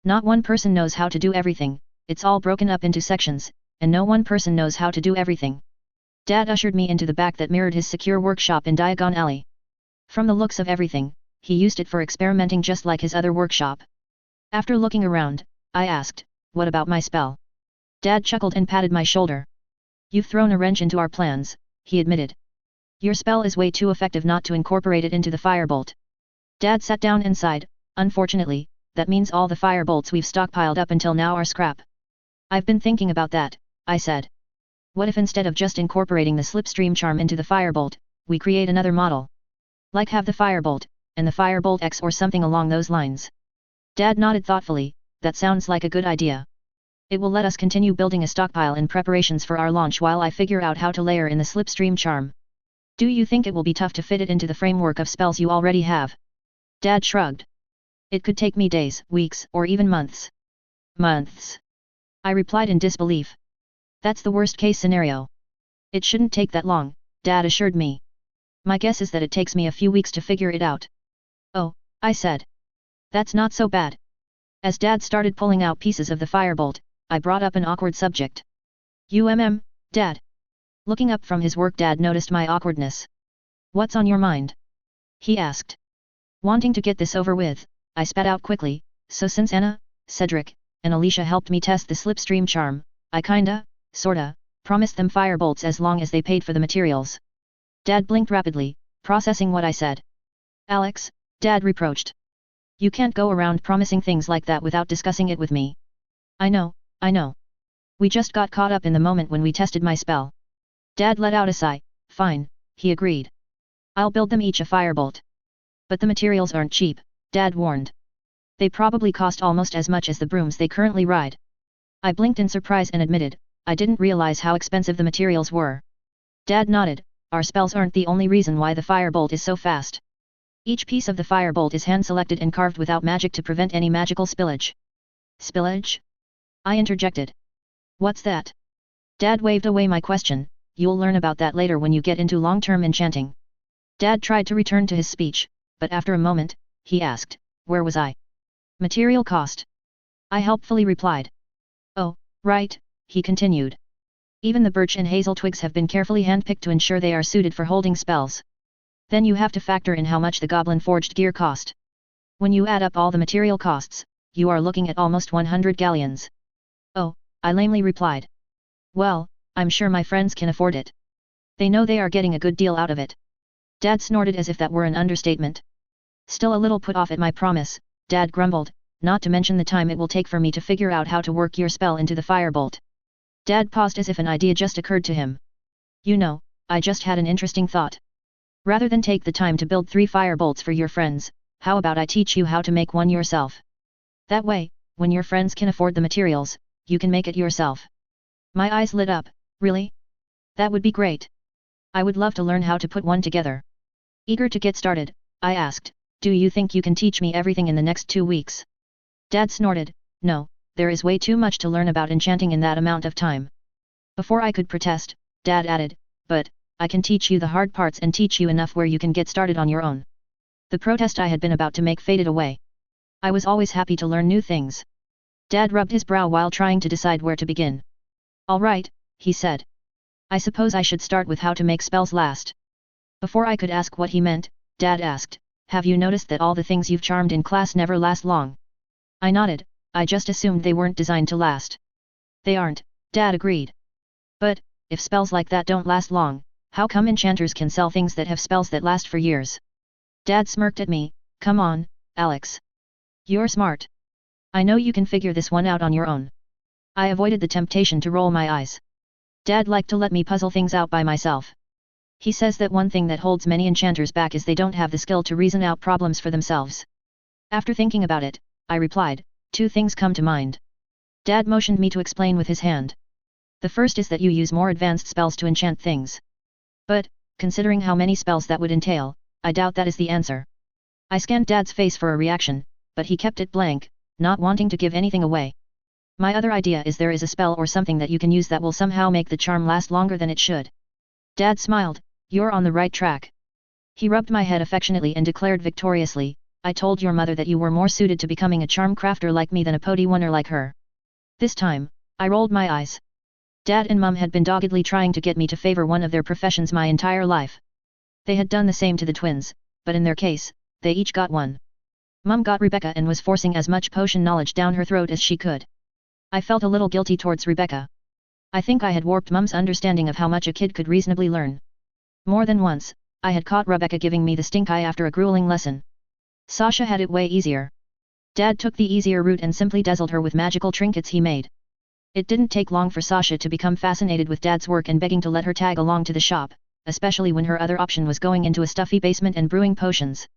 Not one person knows how to do everything, it's all broken up into sections, and no one person knows how to do everything. Dad ushered me into the back that mirrored his secure workshop in Diagon Alley. From the looks of everything, he used it for experimenting just like his other workshop. After looking around, I asked, "What about my spell?" Dad chuckled and patted my shoulder. "You've thrown a wrench into our plans," he admitted. "Your spell is way too effective not to incorporate it into the firebolt." Dad sat down and sighed. "Unfortunately, that means all the firebolts we've stockpiled up until now are scrap." "I've been thinking about that," I said. "What if instead of just incorporating the slipstream charm into the firebolt, we create another model? Like have the firebolt, and the firebolt X or something along those lines?" Dad nodded thoughtfully. "That sounds like a good idea. It will let us continue building a stockpile in preparations for our launch while I figure out how to layer in the slipstream charm. Do you think it will be tough to fit it into the framework of spells you already have?" Dad shrugged. "It could take me days, weeks, or even months." "Months?" I replied in disbelief. "That's the worst case scenario." "It shouldn't take that long," Dad assured me. "My guess is that it takes me a few weeks to figure it out." "Oh," I said. "That's not so bad." As Dad started pulling out pieces of the firebolt, I brought up an awkward subject. Dad?" Looking up from his work, Dad noticed my awkwardness. "What's on your mind?" he asked. Wanting to get this over with, I spat out quickly, "So since Anna, Cedric, and Alicia helped me test the slipstream charm, I sorta, promised them firebolts as long as they paid for the materials." Dad blinked rapidly, processing what I said. "Alex," Dad reproached. "You can't go around promising things like that without discussing it with me." I know. We just got caught up in the moment when we tested my spell." Dad let out a sigh. "Fine," he agreed. "I'll build them each a firebolt." "But the materials aren't cheap," Dad warned. "They probably cost almost as much as the brooms they currently ride." I blinked in surprise and admitted, I didn't realize how expensive the materials were. Dad nodded. "Our spells aren't the only reason why the firebolt is so fast. Each piece of the firebolt is hand-selected and carved without magic to prevent any magical spillage." "Spillage?" I interjected. "What's that?" Dad waved away my question. "You'll learn about that later when you get into long-term enchanting." Dad tried to return to his speech, but after a moment, he asked, "Where was I?" "Material cost," I helpfully replied. "Oh, right," he continued. "Even the birch and hazel twigs have been carefully handpicked to ensure they are suited for holding spells. Then you have to factor in how much the goblin-forged gear cost. When you add up all the material costs, you are looking at almost 100 galleons. "Oh," I lamely replied. "Well, I'm sure my friends can afford it. They know they are getting a good deal out of it." Dad snorted as if that were an understatement. Still a little put off at my promise, Dad grumbled, "Not to mention the time it will take for me to figure out how to work your spell into the firebolt." Dad paused as if an idea just occurred to him. "You know, I just had an interesting thought. Rather than take the time to build 3 firebolts for your friends, how about I teach you how to make one yourself? That way, when your friends can afford the materials, you can make it yourself." My eyes lit up. "Really? That would be great. I would love to learn how to put one together." Eager to get started, I asked, "Do you think you can teach me everything in the next 2 weeks?" Dad snorted. "No, there is way too much to learn about enchanting in that amount of time." Before I could protest, Dad added, "But, I can teach you the hard parts and teach you enough where you can get started on your own." The protest I had been about to make faded away. I was always happy to learn new things. Dad rubbed his brow while trying to decide where to begin. "All right," he said. "I suppose I should start with how to make spells last." Before I could ask what he meant, Dad asked, "Have you noticed that all the things you've charmed in class never last long?" I nodded. "I just assumed they weren't designed to last." "They aren't," Dad agreed. "But, if spells like that don't last long, how come enchanters can sell things that have spells that last for years?" Dad smirked at me. "Come on, Alex. You're smart. I know you can figure this one out on your own." I avoided the temptation to roll my eyes. Dad liked to let me puzzle things out by myself. He says that one thing that holds many enchanters back is they don't have the skill to reason out problems for themselves. After thinking about it, I replied, "2 things come to mind." Dad motioned me to explain with his hand. "The first is that you use more advanced spells to enchant things. But, considering how many spells that would entail, I doubt that is the answer." I scanned Dad's face for a reaction, but he kept it blank, not wanting to give anything away. "My other idea is there is a spell or something that you can use that will somehow make the charm last longer than it should." Dad smiled. "You're on the right track." He rubbed my head affectionately and declared victoriously, "I told your mother that you were more suited to becoming a charm crafter like me than a pody oneer like her." This time, I rolled my eyes. Dad and Mum had been doggedly trying to get me to favor one of their professions my entire life. They had done the same to the twins, but in their case, they each got one. Mum got Rebecca and was forcing as much potion knowledge down her throat as she could. I felt a little guilty towards Rebecca. I think I had warped Mum's understanding of how much a kid could reasonably learn. More than once, I had caught Rebecca giving me the stink eye after a grueling lesson. Sasha had it way easier. Dad took the easier route and simply dazzled her with magical trinkets he made. It didn't take long for Sasha to become fascinated with Dad's work and begging to let her tag along to the shop, especially when her other option was going into a stuffy basement and brewing potions.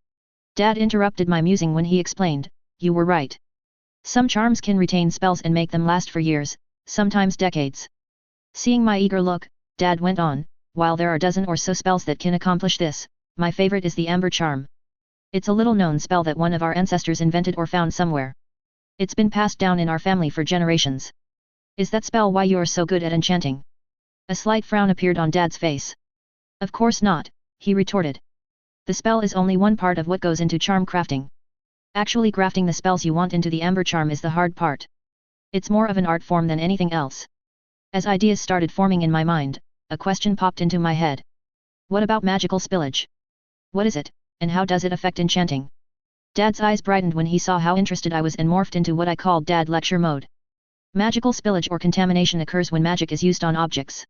Dad interrupted my musing when he explained, "You were right. Some charms can retain spells and make them last for years, sometimes decades." Seeing my eager look, Dad went on, "While there are a dozen or so spells that can accomplish this, my favorite is the Amber Charm. It's a little-known spell that one of our ancestors invented or found somewhere. It's been passed down in our family for generations." "Is that spell why you're so good at enchanting?" A slight frown appeared on Dad's face. "Of course not," he retorted. "The spell is only one part of what goes into charm crafting. Actually grafting the spells you want into the Amber Charm is the hard part. It's more of an art form than anything else." As ideas started forming in my mind, a question popped into my head. "What about magical spillage? What is it, and how does it affect enchanting?" Dad's eyes brightened when he saw how interested I was and morphed into what I called Dad lecture mode. Magical spillage or contamination occurs when magic is used on objects.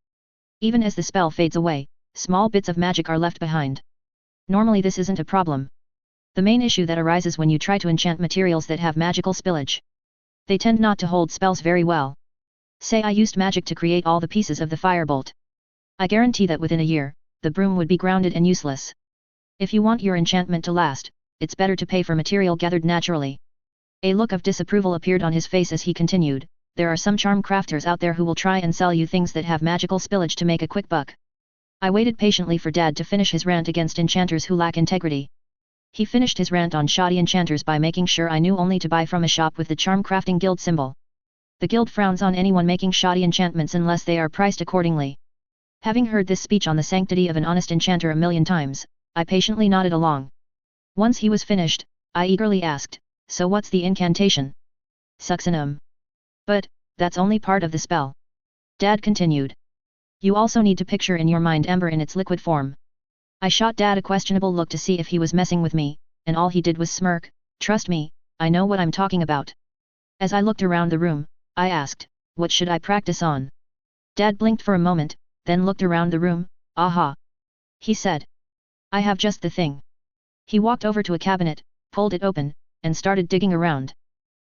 Even as the spell fades away, small bits of magic are left behind. Normally this isn't a problem. The main issue that arises when you try to enchant materials that have magical spillage. They tend not to hold spells very well. Say I used magic to create all the pieces of the firebolt. I guarantee that within a year, the broom would be grounded and useless. If you want your enchantment to last, it's better to pay for material gathered naturally. A look of disapproval appeared on his face as he continued, "There are some charm crafters out there who will try and sell you things that have magical spillage to make a quick buck." I waited patiently for Dad to finish his rant against enchanters who lack integrity. He finished his rant on shoddy enchanters by making sure I knew only to buy from a shop with the Charm Crafting Guild symbol. The guild frowns on anyone making shoddy enchantments unless they are priced accordingly. Having heard this speech on the sanctity of an honest enchanter a million times, I patiently nodded along. Once he was finished, I eagerly asked, "So what's the incantation?" "Succinum." "But, that's only part of the spell." Dad continued. "You also need to picture in your mind amber in its liquid form." I shot Dad a questionable look to see if he was messing with me, and all he did was smirk. "Trust me, I know what I'm talking about." As I looked around the room, I asked, "What should I practice on?" Dad blinked for a moment, then looked around the room. "Aha!" he said. "I have just the thing." He walked over to a cabinet, pulled it open, and started digging around.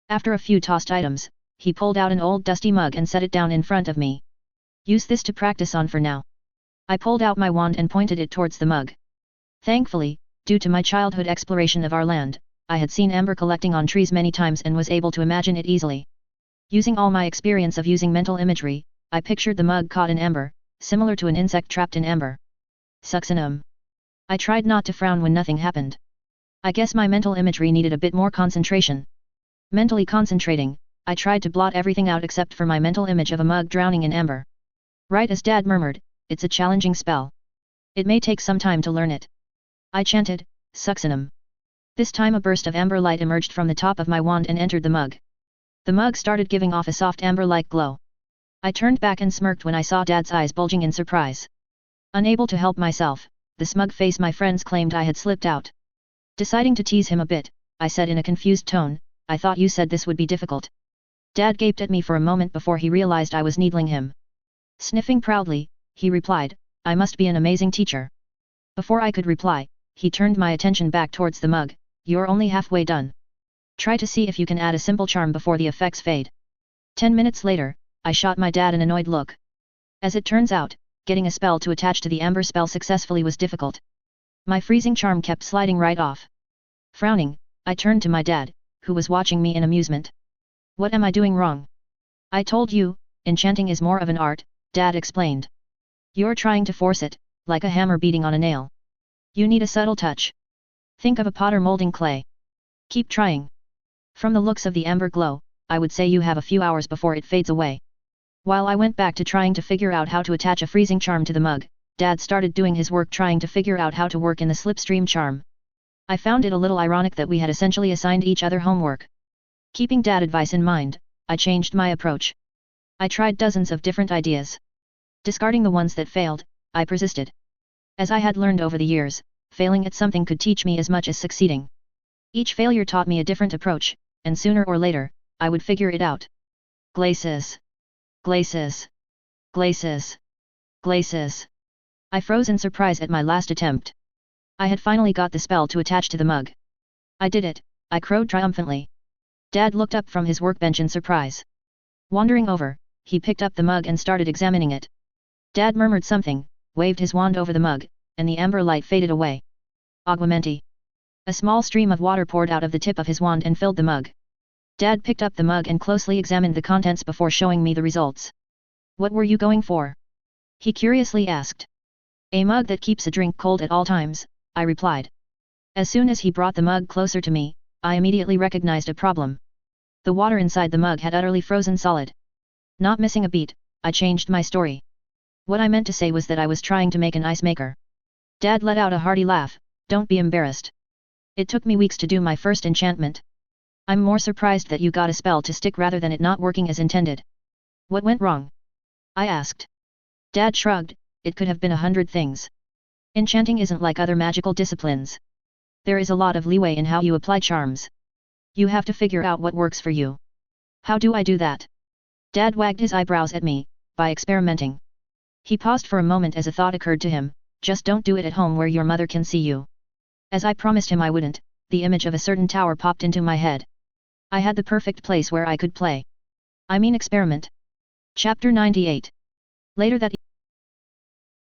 After a few tossed items, he pulled out an old dusty mug and set it down in front of me. "Use this to practice on for now." I pulled out my wand and pointed it towards the mug. Thankfully, due to my childhood exploration of our land, I had seen amber collecting on trees many times and was able to imagine it easily. Using all my experience of using mental imagery, I pictured the mug caught in amber, similar to an insect trapped in amber. Succinum. I tried not to frown when nothing happened. I guess my mental imagery needed a bit more concentration. Mentally concentrating, I tried to blot everything out except for my mental image of a mug drowning in amber. Right as Dad murmured, "It's a challenging spell. It may take some time to learn it." I chanted, "Succinum." This time a burst of amber light emerged from the top of my wand and entered the mug. The mug started giving off a soft amber-like glow. I turned back and smirked when I saw Dad's eyes bulging in surprise. Unable to help myself, the smug face my friends claimed I had slipped out. Deciding to tease him a bit, I said in a confused tone, "I thought you said this would be difficult." Dad gaped at me for a moment before he realized I was needling him. Sniffing proudly, he replied, "I must be an amazing teacher." Before I could reply, he turned my attention back towards the mug. "You're only halfway done. Try to see if you can add a simple charm before the effects fade." 10 minutes later, I shot my dad an annoyed look. As it turns out, getting a spell to attach to the amber spell successfully was difficult. My freezing charm kept sliding right off. Frowning, I turned to my dad, who was watching me in amusement. "What am I doing wrong?" "I told you, enchanting is more of an art," Dad explained. "You're trying to force it, like a hammer beating on a nail. You need a subtle touch. Think of a potter molding clay. Keep trying." From the looks of the amber glow, I would say you have a few hours before it fades away. While I went back to trying to figure out how to attach a freezing charm to the mug, Dad started doing his work trying to figure out how to work in the slipstream charm. I found it a little ironic that we had essentially assigned each other homework. Keeping Dad advice in mind, I changed my approach. I tried dozens of different ideas. Discarding the ones that failed, I persisted. As I had learned over the years, failing at something could teach me as much as succeeding. Each failure taught me a different approach, and sooner or later, I would figure it out. Glaces. Glaces. Glaces. Glaces. I froze in surprise at my last attempt. I had finally got the spell to attach to the mug. I did it, I crowed triumphantly. Dad looked up from his workbench in surprise. Wandering over, he picked up the mug and started examining it. Dad murmured something, waved his wand over the mug, and the amber light faded away. Aguamenti. A small stream of water poured out of the tip of his wand and filled the mug. Dad picked up the mug and closely examined the contents before showing me the results. What were you going for? He curiously asked. A mug that keeps a drink cold at all times, I replied. As soon as he brought the mug closer to me, I immediately recognized a problem. The water inside the mug had utterly frozen solid. Not missing a beat, I changed my story. What I meant to say was that I was trying to make an ice maker. Dad let out a hearty laugh. Don't be embarrassed. It took me weeks to do my first enchantment. I'm more surprised that you got a spell to stick rather than it not working as intended. What went wrong? I asked. Dad shrugged. It could have been 100 things. Enchanting isn't like other magical disciplines. There is a lot of leeway in how you apply charms. You have to figure out what works for you. How do I do that? Dad wagged his eyebrows at me. By experimenting. He paused for a moment as a thought occurred to him. Just don't do it at home where your mother can see you. As I promised him I wouldn't, the image of a certain tower popped into my head. I had the perfect place where I could play. I mean experiment. Chapter 98. Later that